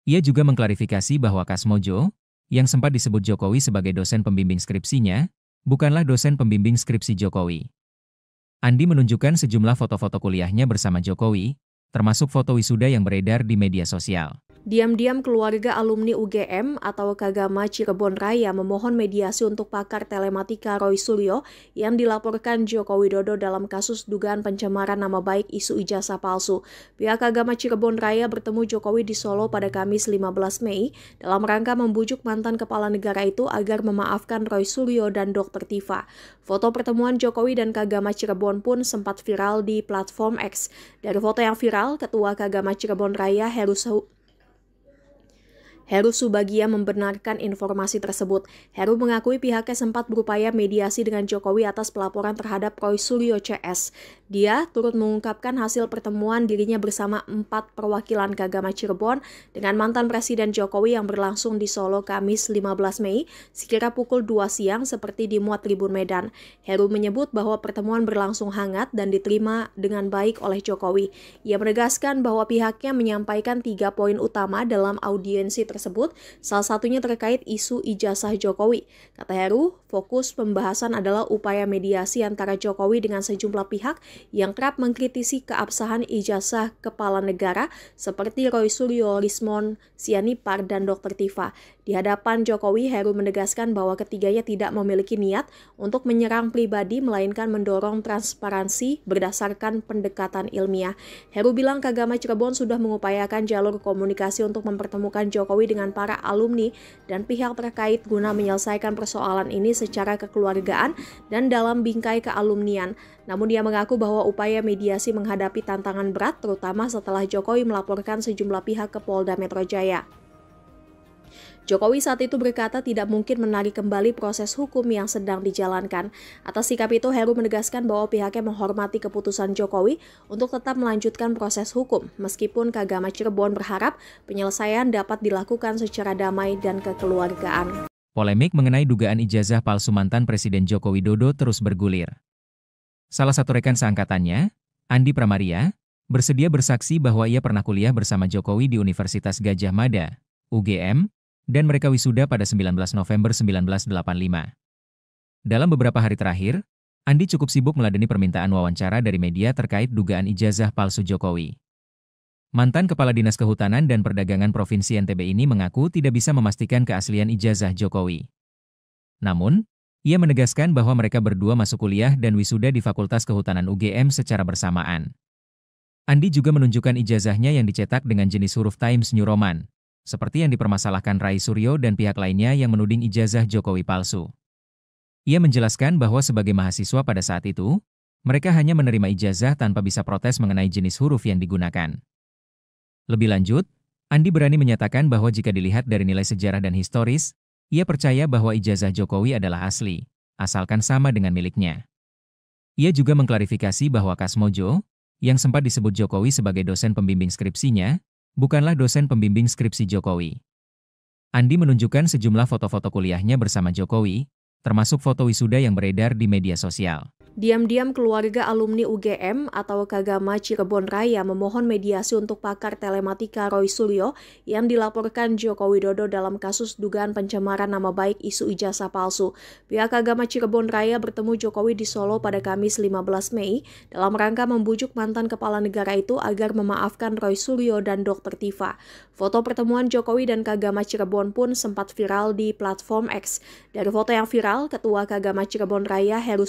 Ia juga mengklarifikasi bahwa Kasmojo, yang sempat disebut Jokowi sebagai dosen pembimbing skripsinya, bukanlah dosen pembimbing skripsi Jokowi. Andi menunjukkan sejumlah foto-foto kuliahnya bersama Jokowi, termasuk foto wisuda yang beredar di media sosial. Diam-diam keluarga alumni UGM atau Kagama Cirebon Raya memohon mediasi untuk pakar telematika Roy Suryo yang dilaporkan Joko Widodo dalam kasus dugaan pencemaran nama baik isu ijazah palsu. Pihak Kagama Cirebon Raya bertemu Jokowi di Solo pada Kamis 15 Mei dalam rangka membujuk mantan kepala negara itu agar memaafkan Roy Suryo dan Dr. Tifa. Foto pertemuan Jokowi dan Kagama Cirebon pun sempat viral di platform X. Dari foto yang viral, Ketua Kagama Cirebon Raya Heru Subagia membenarkan informasi tersebut. Heru mengakui pihaknya sempat berupaya mediasi dengan Jokowi atas pelaporan terhadap Roy Suryo CS. Dia turut mengungkapkan hasil pertemuan dirinya bersama 4 perwakilan Kagama Cirebon dengan mantan Presiden Jokowi yang berlangsung di Solo Kamis 15 Mei sekira pukul 2 siang seperti dimuat Tribun Medan. Heru menyebut bahwa pertemuan berlangsung hangat dan diterima dengan baik oleh Jokowi. Ia menegaskan bahwa pihaknya menyampaikan 3 poin utama dalam audiensi tersebut, salah satunya terkait isu ijazah Jokowi. Kata Heru, fokus pembahasan adalah upaya mediasi antara Jokowi dengan sejumlah pihak yang kerap mengkritisi keabsahan ijazah kepala negara seperti Roy Suryo, Rismon Sianipar, dan Dr. Tifa. Di hadapan Jokowi, Heru menegaskan bahwa ketiganya tidak memiliki niat untuk menyerang pribadi, melainkan mendorong transparansi berdasarkan pendekatan ilmiah. Heru bilang Kagama Cirebon sudah mengupayakan jalur komunikasi untuk mempertemukan Jokowi dengan para alumni dan pihak terkait guna menyelesaikan persoalan ini secara kekeluargaan dan dalam bingkai kealumnian. Namun dia mengaku bahwa upaya mediasi menghadapi tantangan berat, terutama setelah Jokowi melaporkan sejumlah pihak ke Polda Metro Jaya. Jokowi saat itu berkata tidak mungkin menarik kembali proses hukum yang sedang dijalankan. Atas sikap itu, Heru menegaskan bahwa pihaknya menghormati keputusan Jokowi untuk tetap melanjutkan proses hukum, meskipun Kagama Cirebon berharap penyelesaian dapat dilakukan secara damai dan kekeluargaan. Polemik mengenai dugaan ijazah palsu mantan Presiden Joko Widodo terus bergulir. Salah satu rekan seangkatannya, Andi Pramaria, bersedia bersaksi bahwa ia pernah kuliah bersama Jokowi di Universitas Gadjah Mada, UGM, dan mereka wisuda pada 19 November 1985. Dalam beberapa hari terakhir, Andi cukup sibuk meladeni permintaan wawancara dari media terkait dugaan ijazah palsu Jokowi. Mantan Kepala Dinas Kehutanan dan Perdagangan Provinsi NTB ini mengaku tidak bisa memastikan keaslian ijazah Jokowi. Namun, ia menegaskan bahwa mereka berdua masuk kuliah dan wisuda di Fakultas Kehutanan UGM secara bersamaan. Andi juga menunjukkan ijazahnya yang dicetak dengan jenis huruf Times New Roman, seperti yang dipermasalahkan Roy Suryo dan pihak lainnya yang menuding ijazah Jokowi palsu. Ia menjelaskan bahwa sebagai mahasiswa pada saat itu, mereka hanya menerima ijazah tanpa bisa protes mengenai jenis huruf yang digunakan. Lebih lanjut, Andi berani menyatakan bahwa jika dilihat dari nilai sejarah dan historis, ia percaya bahwa ijazah Jokowi adalah asli, asalkan sama dengan miliknya. Ia juga mengklarifikasi bahwa Kasmojo, yang sempat disebut Jokowi sebagai dosen pembimbing skripsinya, bukanlah dosen pembimbing skripsi Jokowi. Andi menunjukkan sejumlah foto-foto kuliahnya bersama Jokowi, termasuk foto wisuda yang beredar di media sosial. Diam-diam keluarga alumni UGM atau Kagama Cirebon Raya memohon mediasi untuk pakar telematika Roy Suryo yang dilaporkan Joko Widodo dalam kasus dugaan pencemaran nama baik isu ijazah palsu. Pihak Kagama Cirebon Raya bertemu Jokowi di Solo pada Kamis 15 Mei dalam rangka membujuk mantan kepala negara itu agar memaafkan Roy Suryo dan Dr. Tifa. Foto pertemuan Jokowi dan Kagama Cirebon pun sempat viral di platform X. Dari foto yang viral, Ketua Kagama Cirebon Raya Heru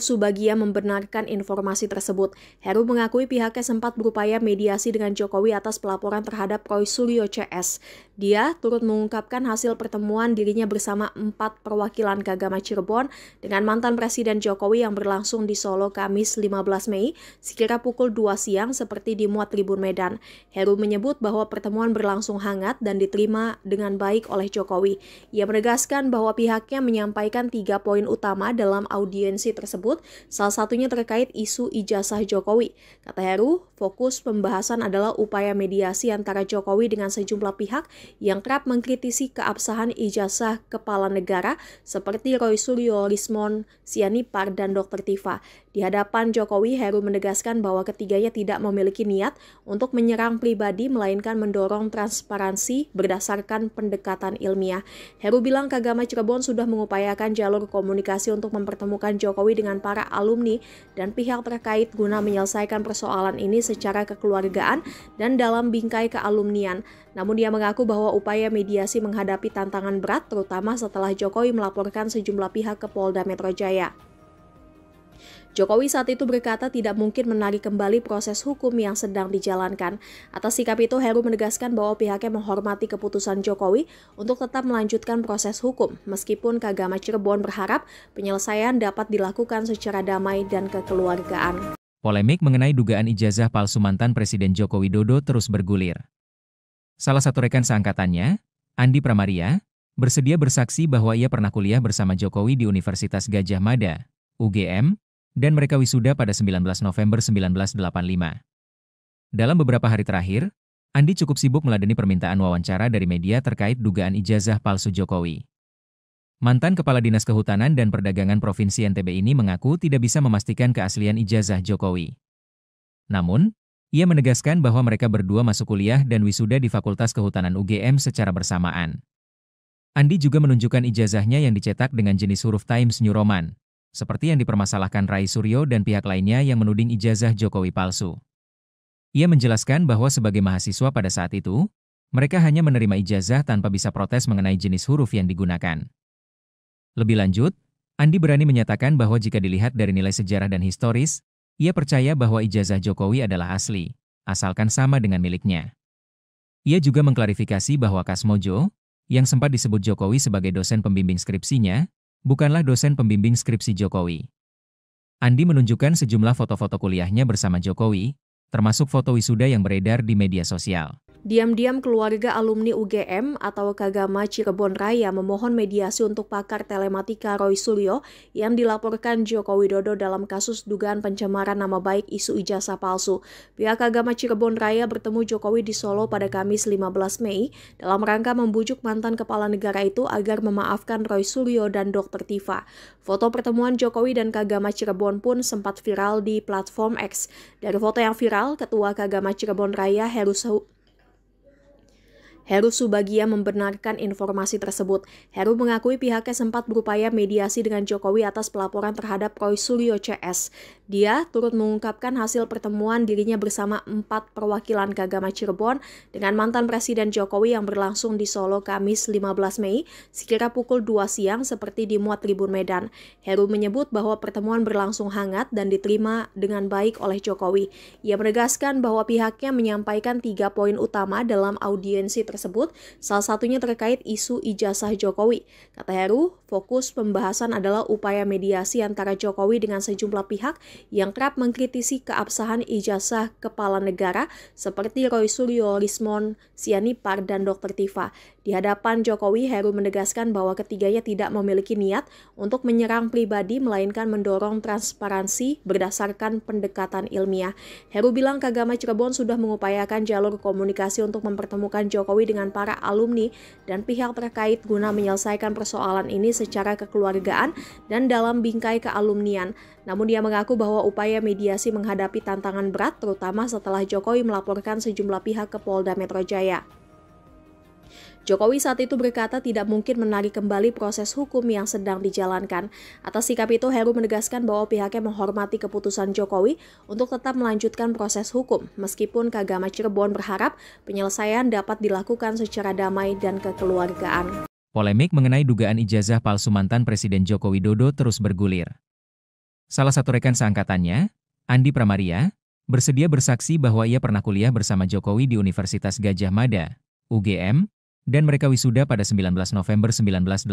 Subagia membenarkan informasi tersebut. Heru mengakui pihaknya sempat berupaya mediasi dengan Jokowi atas pelaporan terhadap Roy Suryo CS. Dia turut mengungkapkan hasil pertemuan dirinya bersama 4 perwakilan Kagama Cirebon dengan mantan Presiden Jokowi yang berlangsung di Solo Kamis 15 Mei sekira pukul 2 siang seperti dimuat Tribun Medan. Heru menyebut bahwa pertemuan berlangsung hangat dan diterima dengan baik oleh Jokowi. Ia menegaskan bahwa pihaknya menyampaikan 3 poin utama dalam audiensi tersebut, salah satunya terkait isu ijazah Jokowi. Kata Heru, fokus pembahasan adalah upaya mediasi antara Jokowi dengan sejumlah pihak yang kerap mengkritisi keabsahan ijazah kepala negara seperti Roy Suryo, Rismon Sianipar, dan Dr. Tifa. Di hadapan Jokowi, Heru menegaskan bahwa ketiganya tidak memiliki niat untuk menyerang pribadi, melainkan mendorong transparansi berdasarkan pendekatan ilmiah. Heru bilang Kagama Cirebon sudah mengupayakan jalur komunikasi untuk mempertemukan Jokowi dengan para alumni dan pihak terkait guna menyelesaikan persoalan ini secara kekeluargaan dan dalam bingkai kealumnian. Namun dia mengaku bahwa upaya mediasi menghadapi tantangan berat, terutama setelah Jokowi melaporkan sejumlah pihak ke Polda Metro Jaya. Jokowi saat itu berkata tidak mungkin menarik kembali proses hukum yang sedang dijalankan. Atas sikap itu, Heru menegaskan bahwa pihaknya menghormati keputusan Jokowi untuk tetap melanjutkan proses hukum, meskipun Kagama Cirebon berharap penyelesaian dapat dilakukan secara damai dan kekeluargaan. Polemik mengenai dugaan ijazah palsu mantan Presiden Joko Widodo terus bergulir. Salah satu rekan seangkatannya, Andi Pramaria, bersedia bersaksi bahwa ia pernah kuliah bersama Jokowi di Universitas Gadjah Mada, UGM, dan mereka wisuda pada 19 November 1985. Dalam beberapa hari terakhir, Andi cukup sibuk meladeni permintaan wawancara dari media terkait dugaan ijazah palsu Jokowi. Mantan Kepala Dinas Kehutanan dan Perdagangan Provinsi NTB ini mengaku tidak bisa memastikan keaslian ijazah Jokowi. Namun, ia menegaskan bahwa mereka berdua masuk kuliah dan wisuda di Fakultas Kehutanan UGM secara bersamaan. Andi juga menunjukkan ijazahnya yang dicetak dengan jenis huruf Times New Roman, seperti yang dipermasalahkan Rai Suryo dan pihak lainnya yang menuding ijazah Jokowi palsu. Ia menjelaskan bahwa sebagai mahasiswa pada saat itu, mereka hanya menerima ijazah tanpa bisa protes mengenai jenis huruf yang digunakan. Lebih lanjut, Andi berani menyatakan bahwa jika dilihat dari nilai sejarah dan historis, ia percaya bahwa ijazah Jokowi adalah asli, asalkan sama dengan miliknya. Ia juga mengklarifikasi bahwa Kasmojo, yang sempat disebut Jokowi sebagai dosen pembimbing skripsinya, bukanlah dosen pembimbing skripsi Jokowi. Andi menunjukkan sejumlah foto-foto kuliahnya bersama Jokowi, termasuk foto wisuda yang beredar di media sosial. Diam-diam keluarga alumni UGM atau Kagama Cirebon Raya memohon mediasi untuk pakar telematika Roy Suryo yang dilaporkan Joko Widodo dalam kasus dugaan pencemaran nama baik isu ijazah palsu. Pihak Kagama Cirebon Raya bertemu Jokowi di Solo pada Kamis 15 Mei dalam rangka membujuk mantan kepala negara itu agar memaafkan Roy Suryo dan Dr. Tifa. Foto pertemuan Jokowi dan Kagama Cirebon pun sempat viral di platform X. Dari foto yang viral, Ketua Kagama Cirebon Raya Heru Subagia membenarkan informasi tersebut. Heru mengakui pihaknya sempat berupaya mediasi dengan Jokowi atas pelaporan terhadap Roy Suryo CS. Dia turut mengungkapkan hasil pertemuan dirinya bersama 4 perwakilan Kagama Cirebon dengan mantan Presiden Jokowi yang berlangsung di Solo Kamis 15 Mei sekira pukul 2 siang seperti dimuat Tribun Medan. Heru menyebut bahwa pertemuan berlangsung hangat dan diterima dengan baik oleh Jokowi. Ia menegaskan bahwa pihaknya menyampaikan 3 poin utama dalam audiensi tersebut, salah satunya terkait isu ijazah Jokowi. Kata Heru, fokus pembahasan adalah upaya mediasi antara Jokowi dengan sejumlah pihak yang kerap mengkritisi keabsahan ijazah kepala negara seperti Roy Suryo, Rismon Sianipar, dan Dr. Tifa. Di hadapan Jokowi, Heru menegaskan bahwa ketiganya tidak memiliki niat untuk menyerang pribadi, melainkan mendorong transparansi berdasarkan pendekatan ilmiah. Heru bilang Kagama Cirebon sudah mengupayakan jalur komunikasi untuk mempertemukan Jokowi dengan para alumni dan pihak terkait guna menyelesaikan persoalan ini secara kekeluargaan dan dalam bingkai kealumnian. Namun dia mengaku bahwa upaya mediasi menghadapi tantangan berat, terutama setelah Jokowi melaporkan sejumlah pihak ke Polda Metro Jaya. Jokowi saat itu berkata tidak mungkin menarik kembali proses hukum yang sedang dijalankan. Atas sikap itu, Heru menegaskan bahwa pihaknya menghormati keputusan Jokowi untuk tetap melanjutkan proses hukum, meskipun Kagama Cirebon berharap penyelesaian dapat dilakukan secara damai dan kekeluargaan. Polemik mengenai dugaan ijazah palsu mantan Presiden Joko Widodo terus bergulir. Salah satu rekan seangkatannya, Andi Pramaria, bersedia bersaksi bahwa ia pernah kuliah bersama Jokowi di Universitas Gadjah Mada, UGM, dan mereka wisuda pada 19 November 1985.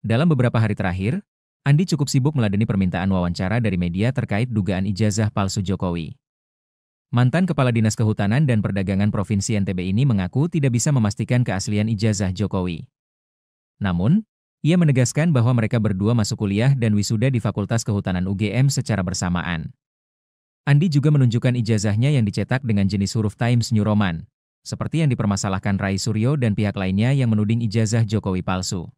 Dalam beberapa hari terakhir, Andi cukup sibuk meladeni permintaan wawancara dari media terkait dugaan ijazah palsu Jokowi. Mantan Kepala Dinas Kehutanan dan Perdagangan Provinsi NTB ini mengaku tidak bisa memastikan keaslian ijazah Jokowi. Namun, ia menegaskan bahwa mereka berdua masuk kuliah dan wisuda di Fakultas Kehutanan UGM secara bersamaan. Andi juga menunjukkan ijazahnya yang dicetak dengan jenis huruf Times New Roman, seperti yang dipermasalahkan Rai Suryo dan pihak lainnya yang menuding ijazah Jokowi palsu.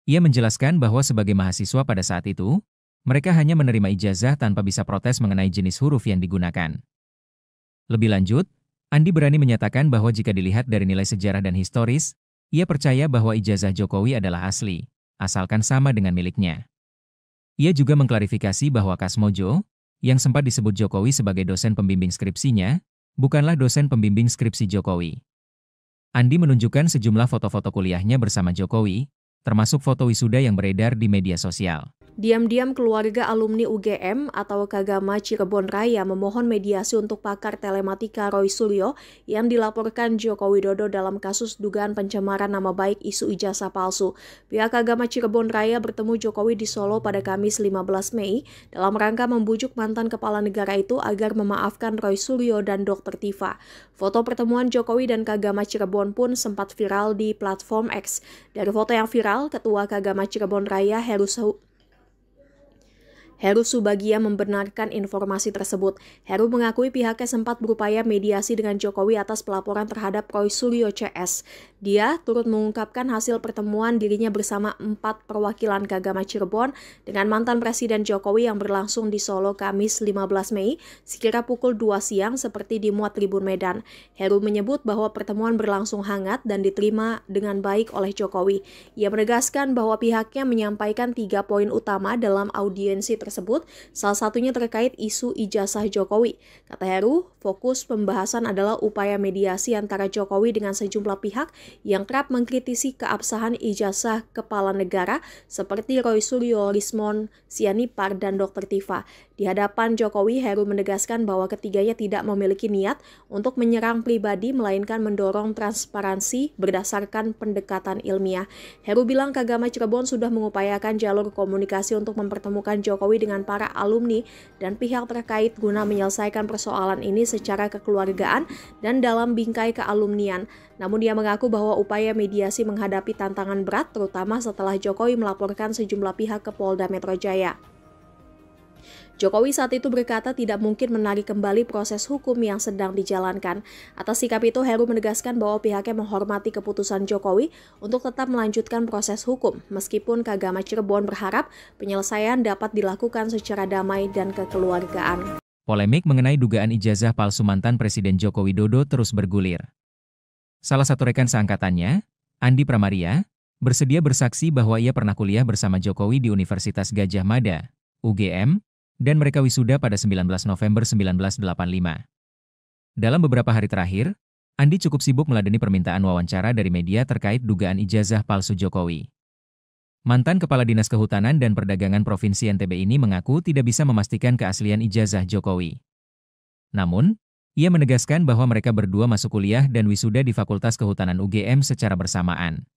Ia menjelaskan bahwa sebagai mahasiswa pada saat itu, Mereka hanya menerima ijazah tanpa bisa protes mengenai jenis huruf yang digunakan. Lebih lanjut, Andi berani menyatakan bahwa jika dilihat dari nilai sejarah dan historis, ia percaya bahwa ijazah Jokowi adalah asli, asalkan sama dengan miliknya. Ia juga mengklarifikasi bahwa Kasmojo, yang sempat disebut Jokowi sebagai dosen pembimbing skripsinya, bukanlah dosen pembimbing skripsi Jokowi. Andi menunjukkan sejumlah foto-foto kuliahnya bersama Jokowi, termasuk foto wisuda yang beredar di media sosial. Diam-diam keluarga alumni UGM atau Kagama Cirebon Raya memohon mediasi untuk pakar telematika Roy Suryo yang dilaporkan Joko Widodo dalam kasus dugaan pencemaran nama baik isu ijazah palsu. Pihak Kagama Cirebon Raya bertemu Jokowi di Solo pada Kamis 15 Mei dalam rangka membujuk mantan kepala negara itu agar memaafkan Roy Suryo dan Dr. Tifa. Foto pertemuan Jokowi dan Kagama Cirebon pun sempat viral di platform X. Dari foto yang viral, Ketua Kagama Cirebon Raya Heru Subagia membenarkan informasi tersebut. Heru mengakui pihaknya sempat berupaya mediasi dengan Jokowi atas pelaporan terhadap Roy Suryo CS. Dia turut mengungkapkan hasil pertemuan dirinya bersama 4 perwakilan Kagama Cirebon dengan mantan Presiden Jokowi yang berlangsung di Solo Kamis 15 Mei sekira pukul 2 siang seperti dimuat Tribun Medan. Heru menyebut bahwa pertemuan berlangsung hangat dan diterima dengan baik oleh Jokowi. Ia menegaskan bahwa pihaknya menyampaikan 3 poin utama dalam audiensi tersebut, salah satunya terkait isu ijazah Jokowi. Kata Heru, fokus pembahasan adalah upaya mediasi antara Jokowi dengan sejumlah pihak yang kerap mengkritisi keabsahan ijazah kepala negara seperti Roy Suryo, Rismon Sianipar, dan Dr. Tifa. Di hadapan Jokowi, Heru menegaskan bahwa ketiganya tidak memiliki niat untuk menyerang pribadi, melainkan mendorong transparansi berdasarkan pendekatan ilmiah. Heru bilang Kagama Cirebon sudah mengupayakan jalur komunikasi untuk mempertemukan Jokowi dengan para alumni dan pihak terkait guna menyelesaikan persoalan ini secara kekeluargaan dan dalam bingkai kealumnian. Namun dia mengaku bahwa upaya mediasi menghadapi tantangan berat terutama setelah Jokowi melaporkan sejumlah pihak ke Polda Metro Jaya. Jokowi saat itu berkata tidak mungkin menarik kembali proses hukum yang sedang dijalankan. Atas sikap itu, Heru menegaskan bahwa pihaknya menghormati keputusan Jokowi untuk tetap melanjutkan proses hukum, meskipun Kagama Cirebon berharap penyelesaian dapat dilakukan secara damai dan kekeluargaan. Polemik mengenai dugaan ijazah palsu mantan Presiden Joko Widodo terus bergulir. Salah satu rekan seangkatannya, Andi Pramaria, bersedia bersaksi bahwa ia pernah kuliah bersama Jokowi di Universitas Gadjah Mada, UGM, dan mereka wisuda pada 19 November 1985. Dalam beberapa hari terakhir, Andi cukup sibuk meladeni permintaan wawancara dari media terkait dugaan ijazah palsu Jokowi. Mantan Kepala Dinas Kehutanan dan Perdagangan Provinsi NTB ini mengaku tidak bisa memastikan keaslian ijazah Jokowi. Namun, ia menegaskan bahwa mereka berdua masuk kuliah dan wisuda di Fakultas Kehutanan UGM secara bersamaan.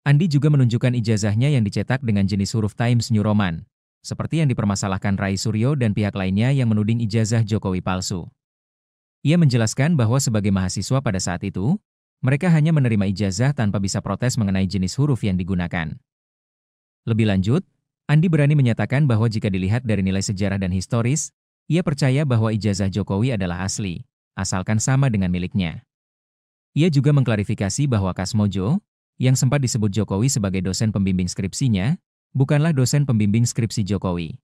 Andi juga menunjukkan ijazahnya yang dicetak dengan jenis huruf Times New Roman, seperti yang dipermasalahkan Roy Suryo dan pihak lainnya yang menuding ijazah Jokowi palsu. Ia menjelaskan bahwa sebagai mahasiswa pada saat itu, mereka hanya menerima ijazah tanpa bisa protes mengenai jenis huruf yang digunakan. Lebih lanjut, Andi berani menyatakan bahwa jika dilihat dari nilai sejarah dan historis, ia percaya bahwa ijazah Jokowi adalah asli, asalkan sama dengan miliknya. Ia juga mengklarifikasi bahwa Kasmojo, yang sempat disebut Jokowi sebagai dosen pembimbing skripsinya, bukanlah dosen pembimbing skripsi Jokowi.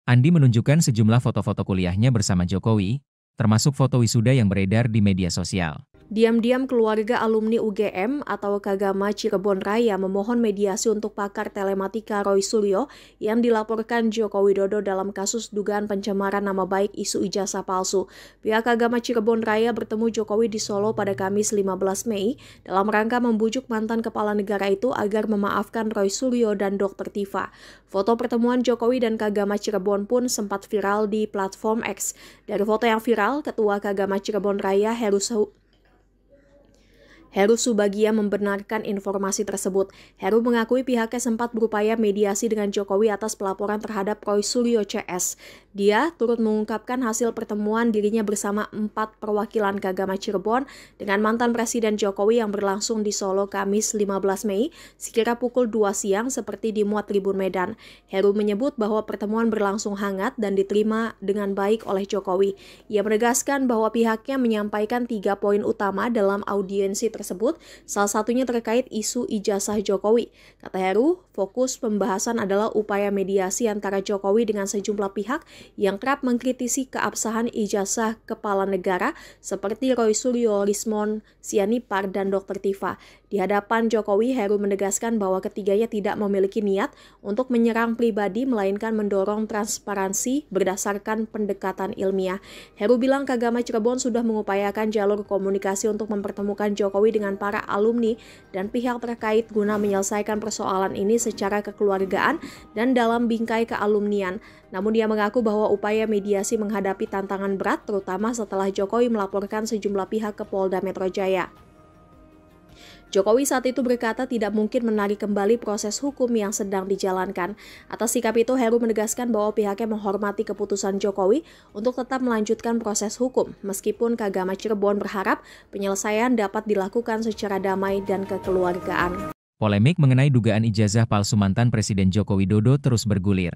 Andi menunjukkan sejumlah foto-foto kuliahnya bersama Jokowi, termasuk foto wisuda yang beredar di media sosial. Diam-diam keluarga alumni UGM atau Kagama Cirebon Raya memohon mediasi untuk pakar telematika Roy Suryo yang dilaporkan Joko Widodo dalam kasus dugaan pencemaran nama baik isu ijazah palsu. Pihak Kagama Cirebon Raya bertemu Jokowi di Solo pada Kamis 15 Mei dalam rangka membujuk mantan kepala negara itu agar memaafkan Roy Suryo dan Dr. Tifa. Foto pertemuan Jokowi dan Kagama Cirebon pun sempat viral di platform X. Dari foto yang viral, Ketua Kagama Cirebon Raya Heru Subagia membenarkan informasi tersebut. Heru mengakui pihaknya sempat berupaya mediasi dengan Jokowi atas pelaporan terhadap Roy Suryo CS. Dia turut mengungkapkan hasil pertemuan dirinya bersama 4 perwakilan Kagama Cirebon dengan mantan Presiden Jokowi yang berlangsung di Solo Kamis 15 Mei sekira pukul 2 siang seperti dimuat Tribun Medan. Heru menyebut bahwa pertemuan berlangsung hangat dan diterima dengan baik oleh Jokowi. Ia menegaskan bahwa pihaknya menyampaikan 3 poin utama dalam audiensi tersebut. tersebut, salah satunya terkait isu ijazah Jokowi. Kata Heru, fokus pembahasan adalah upaya mediasi antara Jokowi dengan sejumlah pihak yang kerap mengkritisi keabsahan ijazah kepala negara seperti Roy Suryo, Lismon Sianipar, dan Dr. Tifa. Di hadapan Jokowi, Heru menegaskan bahwa ketiganya tidak memiliki niat untuk menyerang pribadi, melainkan mendorong transparansi berdasarkan pendekatan ilmiah. Heru bilang Kagama Cirebon sudah mengupayakan jalur komunikasi untuk mempertemukan Jokowi dengan para alumni dan pihak terkait guna menyelesaikan persoalan ini secara kekeluargaan dan dalam bingkai kealumnian. Namun dia mengaku bahwa upaya mediasi menghadapi tantangan berat, terutama setelah Jokowi melaporkan sejumlah pihak ke Polda Metro Jaya. Jokowi saat itu berkata tidak mungkin menarik kembali proses hukum yang sedang dijalankan. Atas sikap itu, Heru menegaskan bahwa pihaknya menghormati keputusan Jokowi untuk tetap melanjutkan proses hukum, meskipun Kagama Cirebon berharap penyelesaian dapat dilakukan secara damai dan kekeluargaan. Polemik mengenai dugaan ijazah palsu mantan Presiden Joko Widodo terus bergulir.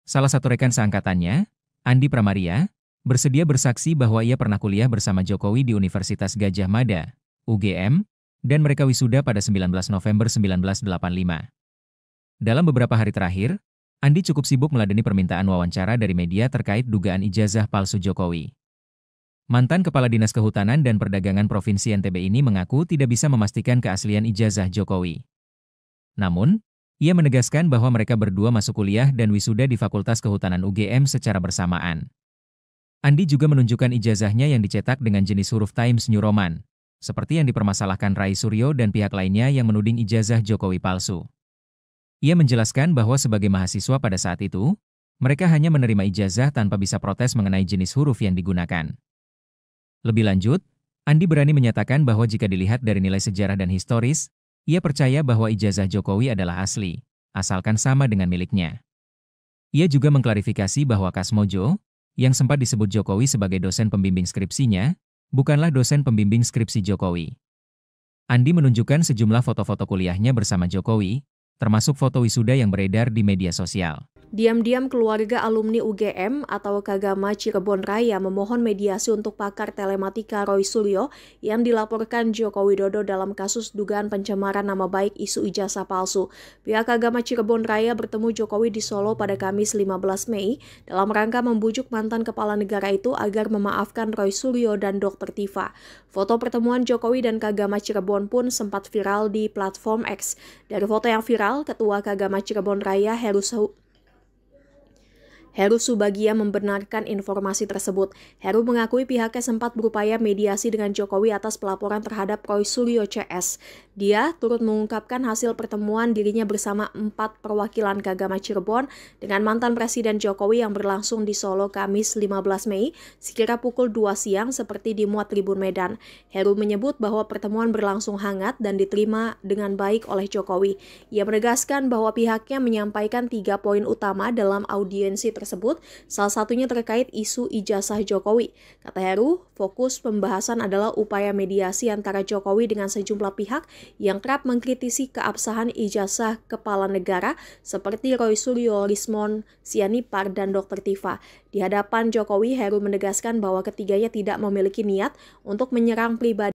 Salah satu rekan seangkatannya, Andi Pramaria, bersedia bersaksi bahwa ia pernah kuliah bersama Jokowi di Universitas Gadjah Mada, UGM, dan mereka wisuda pada 19 November 1985. Dalam beberapa hari terakhir, Andi cukup sibuk meladeni permintaan wawancara dari media terkait dugaan ijazah palsu Jokowi. Mantan Kepala Dinas Kehutanan dan Perdagangan Provinsi NTB ini mengaku tidak bisa memastikan keaslian ijazah Jokowi. Namun, ia menegaskan bahwa mereka berdua masuk kuliah dan wisuda di Fakultas Kehutanan UGM secara bersamaan. Andi juga menunjukkan ijazahnya yang dicetak dengan jenis huruf Times New Roman, seperti yang dipermasalahkan Rai Suryo dan pihak lainnya yang menuding ijazah Jokowi palsu. Ia menjelaskan bahwa sebagai mahasiswa pada saat itu, mereka hanya menerima ijazah tanpa bisa protes mengenai jenis huruf yang digunakan. Lebih lanjut, Andi berani menyatakan bahwa jika dilihat dari nilai sejarah dan historis, ia percaya bahwa ijazah Jokowi adalah asli, asalkan sama dengan miliknya. Ia juga mengklarifikasi bahwa Kasmojo, yang sempat disebut Jokowi sebagai dosen pembimbing skripsinya, bukanlah dosen pembimbing skripsi Jokowi. Andi menunjukkan sejumlah foto-foto kuliahnya bersama Jokowi, termasuk foto wisuda yang beredar di media sosial. Diam-diam keluarga alumni UGM atau Kagama Cirebon Raya memohon mediasi untuk pakar telematika Roy Suryo yang dilaporkan Joko Widodo dalam kasus dugaan pencemaran nama baik isu ijazah palsu. Pihak Kagama Cirebon Raya bertemu Jokowi di Solo pada Kamis 15 Mei dalam rangka membujuk mantan kepala negara itu agar memaafkan Roy Suryo dan Dr. Tifa. Foto pertemuan Jokowi dan Kagama Cirebon pun sempat viral di platform X. Dari foto yang viral, Ketua Kagama Cirebon Raya Heru Subagia membenarkan informasi tersebut. Heru mengakui pihaknya sempat berupaya mediasi dengan Jokowi atas pelaporan terhadap Roy Suryo CS. Dia turut mengungkapkan hasil pertemuan dirinya bersama 4 perwakilan Kagama Cirebon dengan mantan Presiden Jokowi yang berlangsung di Solo Kamis 15 Mei sekira pukul 2 siang seperti dimuat Tribun Medan. Heru menyebut bahwa pertemuan berlangsung hangat dan diterima dengan baik oleh Jokowi. Ia menegaskan bahwa pihaknya menyampaikan 3 poin utama dalam audiensi tersebut, salah satunya terkait isu ijazah Jokowi. Kata Heru, fokus pembahasan adalah upaya mediasi antara Jokowi dengan sejumlah pihak yang kerap mengkritisi keabsahan ijazah kepala negara seperti Roy Suryo, Lismon Sianipar, dan Dr. Tifa. Di hadapan Jokowi, Heru menegaskan bahwa ketiganya tidak memiliki niat untuk menyerang pribadi